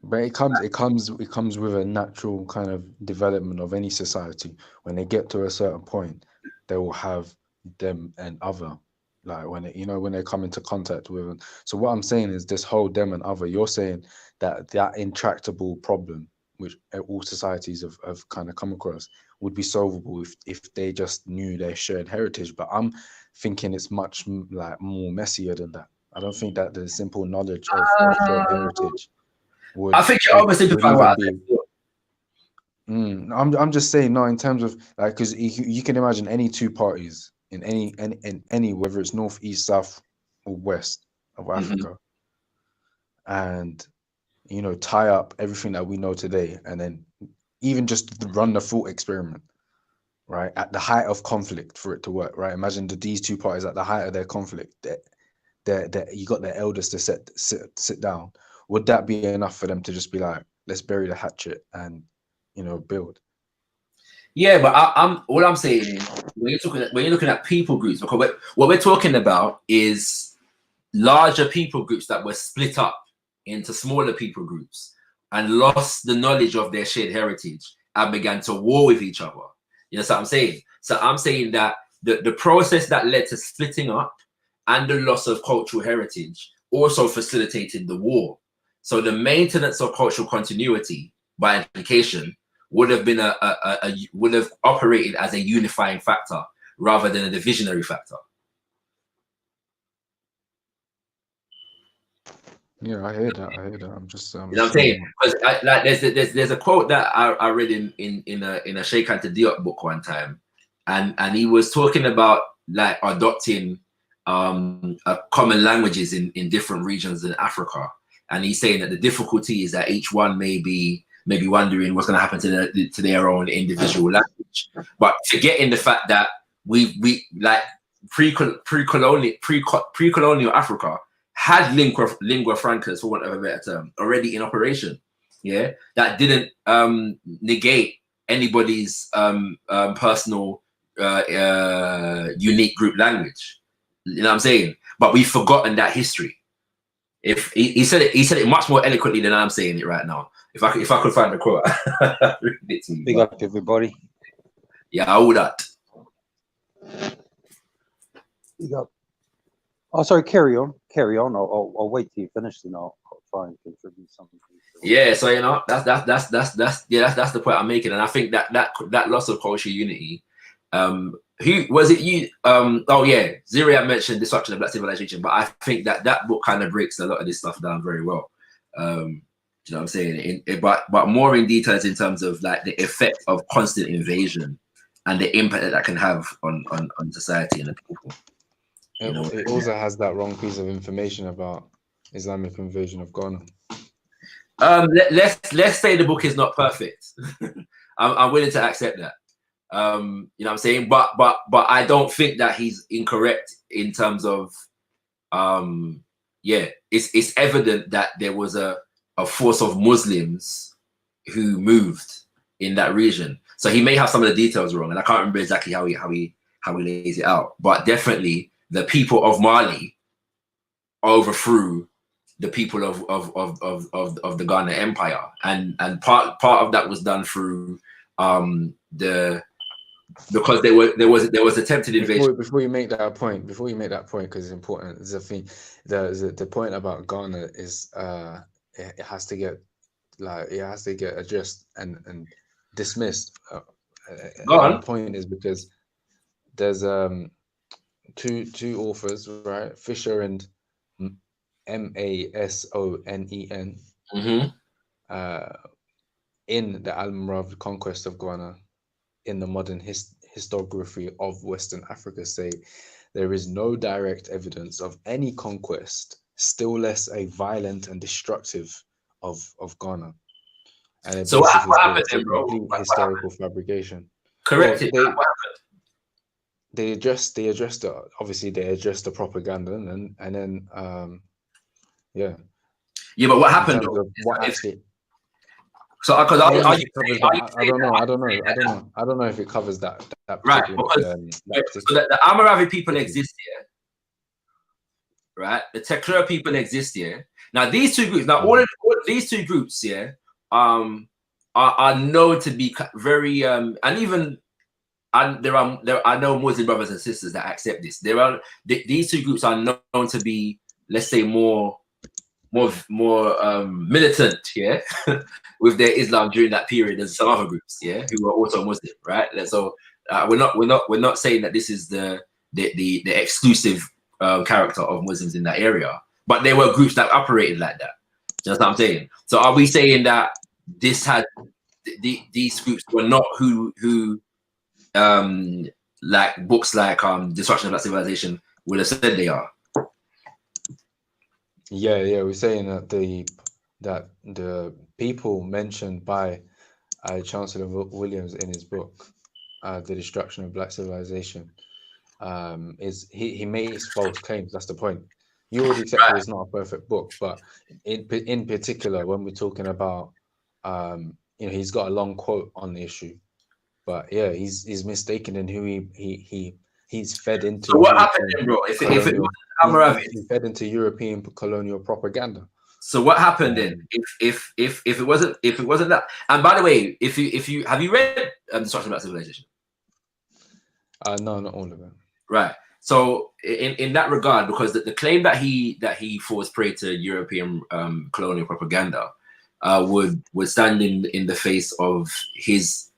S6: But it comes with a natural kind of development of any society. When they get to a certain point, they will have them and other, like when they come into contact with them. So what I'm saying is this whole them and other. You're saying that intractable problem, which all societies have kind of come across, would be solvable if they just knew their shared heritage. But I'm thinking it's much like more messier than that. I don't think that the simple knowledge of shared heritage.
S8: I think you're oversimplifying.
S6: I'm just saying, no, in terms of like, because you can imagine any two parties in any whether it's north, east, south, or west of Africa, and tie up everything that we know today, and then even just run the thought experiment, right, at the height of conflict for it to work, right? Imagine these two parties at the height of their conflict. That you got their elders to sit down. Would that be enough for them to just be like, let's bury the hatchet and, you know, build?
S8: Yeah, but all I'm saying is when you're looking at people groups, because what we're talking about is larger people groups that were split up into smaller people groups and lost the knowledge of their shared heritage and began to war with each other. You know what I'm saying? So I'm saying that the process that led to splitting up and the loss of cultural heritage also facilitated the war. So the maintenance of cultural continuity by implication would have been would have operated as a unifying factor rather than a divisionary factor.
S6: Yeah, I hear that. I'm just
S8: you know what I'm saying? Because like there's a quote that I read in a Sheikh Anta Diop book one time, and he was talking about like adopting common languages in different regions in Africa, and he's saying that the difficulty is that each one may be wondering what's going to happen to their own individual language, but forgetting the fact that we like pre-colonial Africa had lingua francas, for want of a better term, already in operation. Yeah, that didn't negate anybody's personal unique group language. You know what I'm saying? But we've forgotten that history. If he said it much more eloquently than I'm saying it right now. If I could find the quote,
S14: big up everybody.
S8: Yeah, all that.
S14: Big up. Oh, sorry. Carry on. I'll wait till you finish, and I'll try and contribute something.
S8: Yeah, so you know that's the point I'm making, and I think that loss of cultural unity. Who was it? You? Oh yeah, Ziria mentioned Destruction of Black Civilization, but I think that book kind of breaks a lot of this stuff down very well. You know what I'm saying? But more in details in terms of like the effect of constant invasion and the impact that can have on society and the people. You know,
S6: it also has that wrong piece of information about Islamic invasion of Ghana.
S8: Let's say the book is not perfect. I'm willing to accept that. You know what I'm saying? But I don't think that he's incorrect in terms of it's evident that there was a force of Muslims who moved in that region. So he may have some of the details wrong, and I can't remember exactly how he lays it out. But definitely the people of Mali overthrew the people of the Ghana Empire, and part of that was done through because there was attempted invasion.
S6: Before you make that point, because it's important. There's a thing. The point about Ghana is it has to get addressed and dismissed. The point is because there's two authors, right? Fisher and Masonen, in the Almoravid conquest of Ghana, in the modern historiography of Western Africa, say there is no direct evidence of any conquest, still less a violent and destructive of Ghana. And
S8: so what happened then, bro?
S6: Historical fabrication.
S8: Correct.
S6: Well, they addressed obviously they addressed the propaganda and then yeah, but
S8: what happened?
S6: What actually?
S8: So because
S6: I don't know if it covers that
S8: right, because so the Almoravid people exist here, right? The Tekra people exist here. Now these two groups, all these two groups here, are known to be very and even. And there are no Muslim brothers and sisters that accept this. These two groups are known to be, let's say, more militant, yeah, with their Islam during that period than some other groups, yeah, who are also Muslim, right? So we're not saying that this is the exclusive character of Muslims in that area, but there were groups that operated like that. That's what I'm saying. So are we saying that these groups were not who like books like Destruction of Black Civilization would have said they are?
S6: Yeah, we're saying that the people mentioned by Chancellor Williams in his book
S20: the destruction of black civilization, is he makes false claims. That's the point. You already accepted it's not a perfect book, but in particular, when we're talking about, he's got a long quote on the issue, but yeah, he's mistaken in who he's fed into.
S8: So what happened then, bro? If it was Almoravid,
S20: he fed into European colonial propaganda.
S8: So what happened then? If it wasn't that, and by the way, if you have you read Destruction of Black Civilization?
S20: No, not all of them.
S8: Right. So in that regard, because the claim that he falls prey to European colonial propaganda would stand in the face of his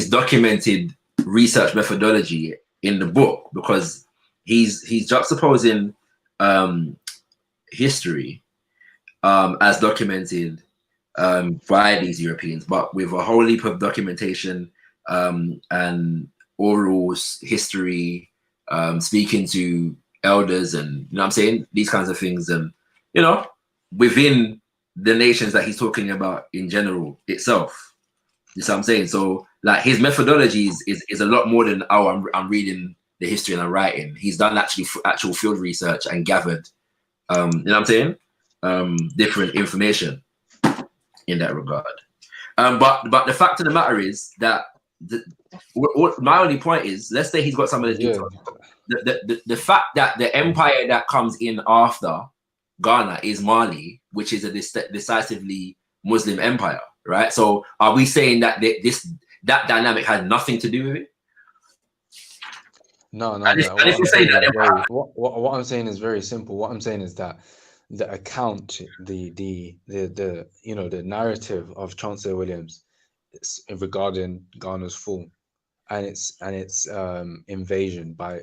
S8: documented research methodology in the book, because he's juxtaposing history as documented by these Europeans, but with a whole heap of documentation and oral history, speaking to elders, and you know what I'm saying, these kinds of things, and within the nations that he's talking about in general itself. You see what I'm saying? So like his methodology is a lot more than, oh, I'm reading the history and I'm writing. He's done actual field research and gathered you know what I'm saying, different information in that regard. But the fact of the matter is that my only point is, let's say he's got some of the details. The fact that the empire that comes in after Ghana is Mali, which is a decisively Muslim empire, right? So are we saying that that dynamic has nothing to do with it?
S20: No. What I'm saying is very simple. What I'm saying is that the account, the narrative of Chancellor Williams regarding Ghana's fall and its invasion by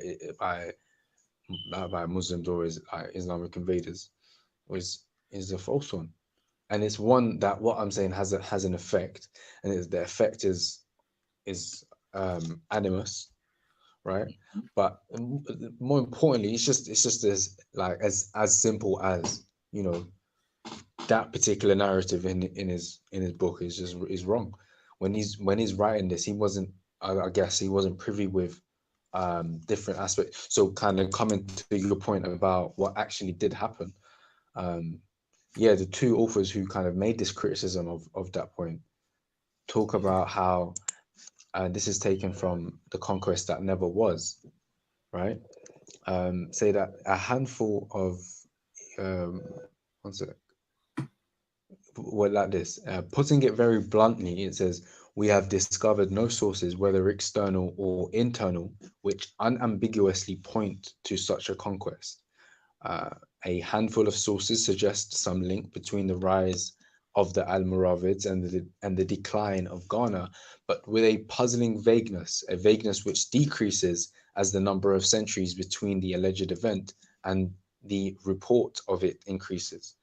S20: Muslims or Islamic invaders is a false one, and it's one that, what I'm saying, has an effect, and the effect is animus, right? But more importantly, it's just as simple as, that particular narrative in his book is wrong. When he's writing this, he wasn't, I guess he wasn't privy with different aspects. So kind of coming to your point about what actually did happen, the two authors who kind of made this criticism of that point talk about how this is taken from The Conquest That Never Was, right? Say that a handful of one sec. Well, like this, putting it very bluntly, it says, we have discovered no sources, whether external or internal, which unambiguously point to such a conquest. A handful of sources suggest some link between the rise of the Almoravids and the decline of Ghana, but with a puzzling vagueness, a vagueness which decreases as the number of centuries between the alleged event and the report of it increases.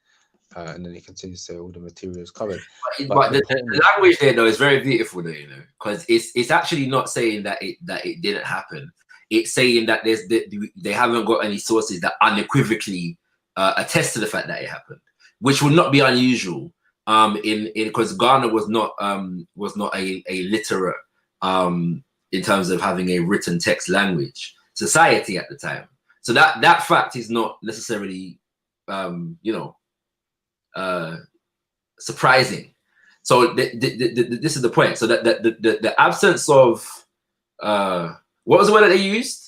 S20: And then he continues to say all the materials covered.
S8: But the language there, though, is very beautiful, though, because it's actually not saying that it didn't happen. It's saying that they haven't got any sources that unequivocally attest to the fact that it happened, which would not be unusual. Because Ghana was not a literate in terms of having a written text language society at the time. So that fact is not necessarily surprising. So this is the point. So that the absence of what was the word that they used?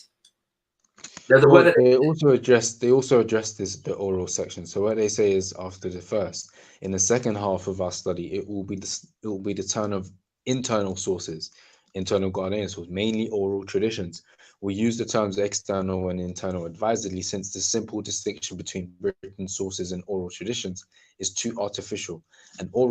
S8: There's a word that
S20: they also addressed the oral section. So what they say is, after the first, in the second half of our study, it will be the turn of internal sources, internal Ghanaian sources, mainly oral traditions. We use the terms external and internal advisedly, since the simple distinction between written sources and oral traditions is too artificial. And oral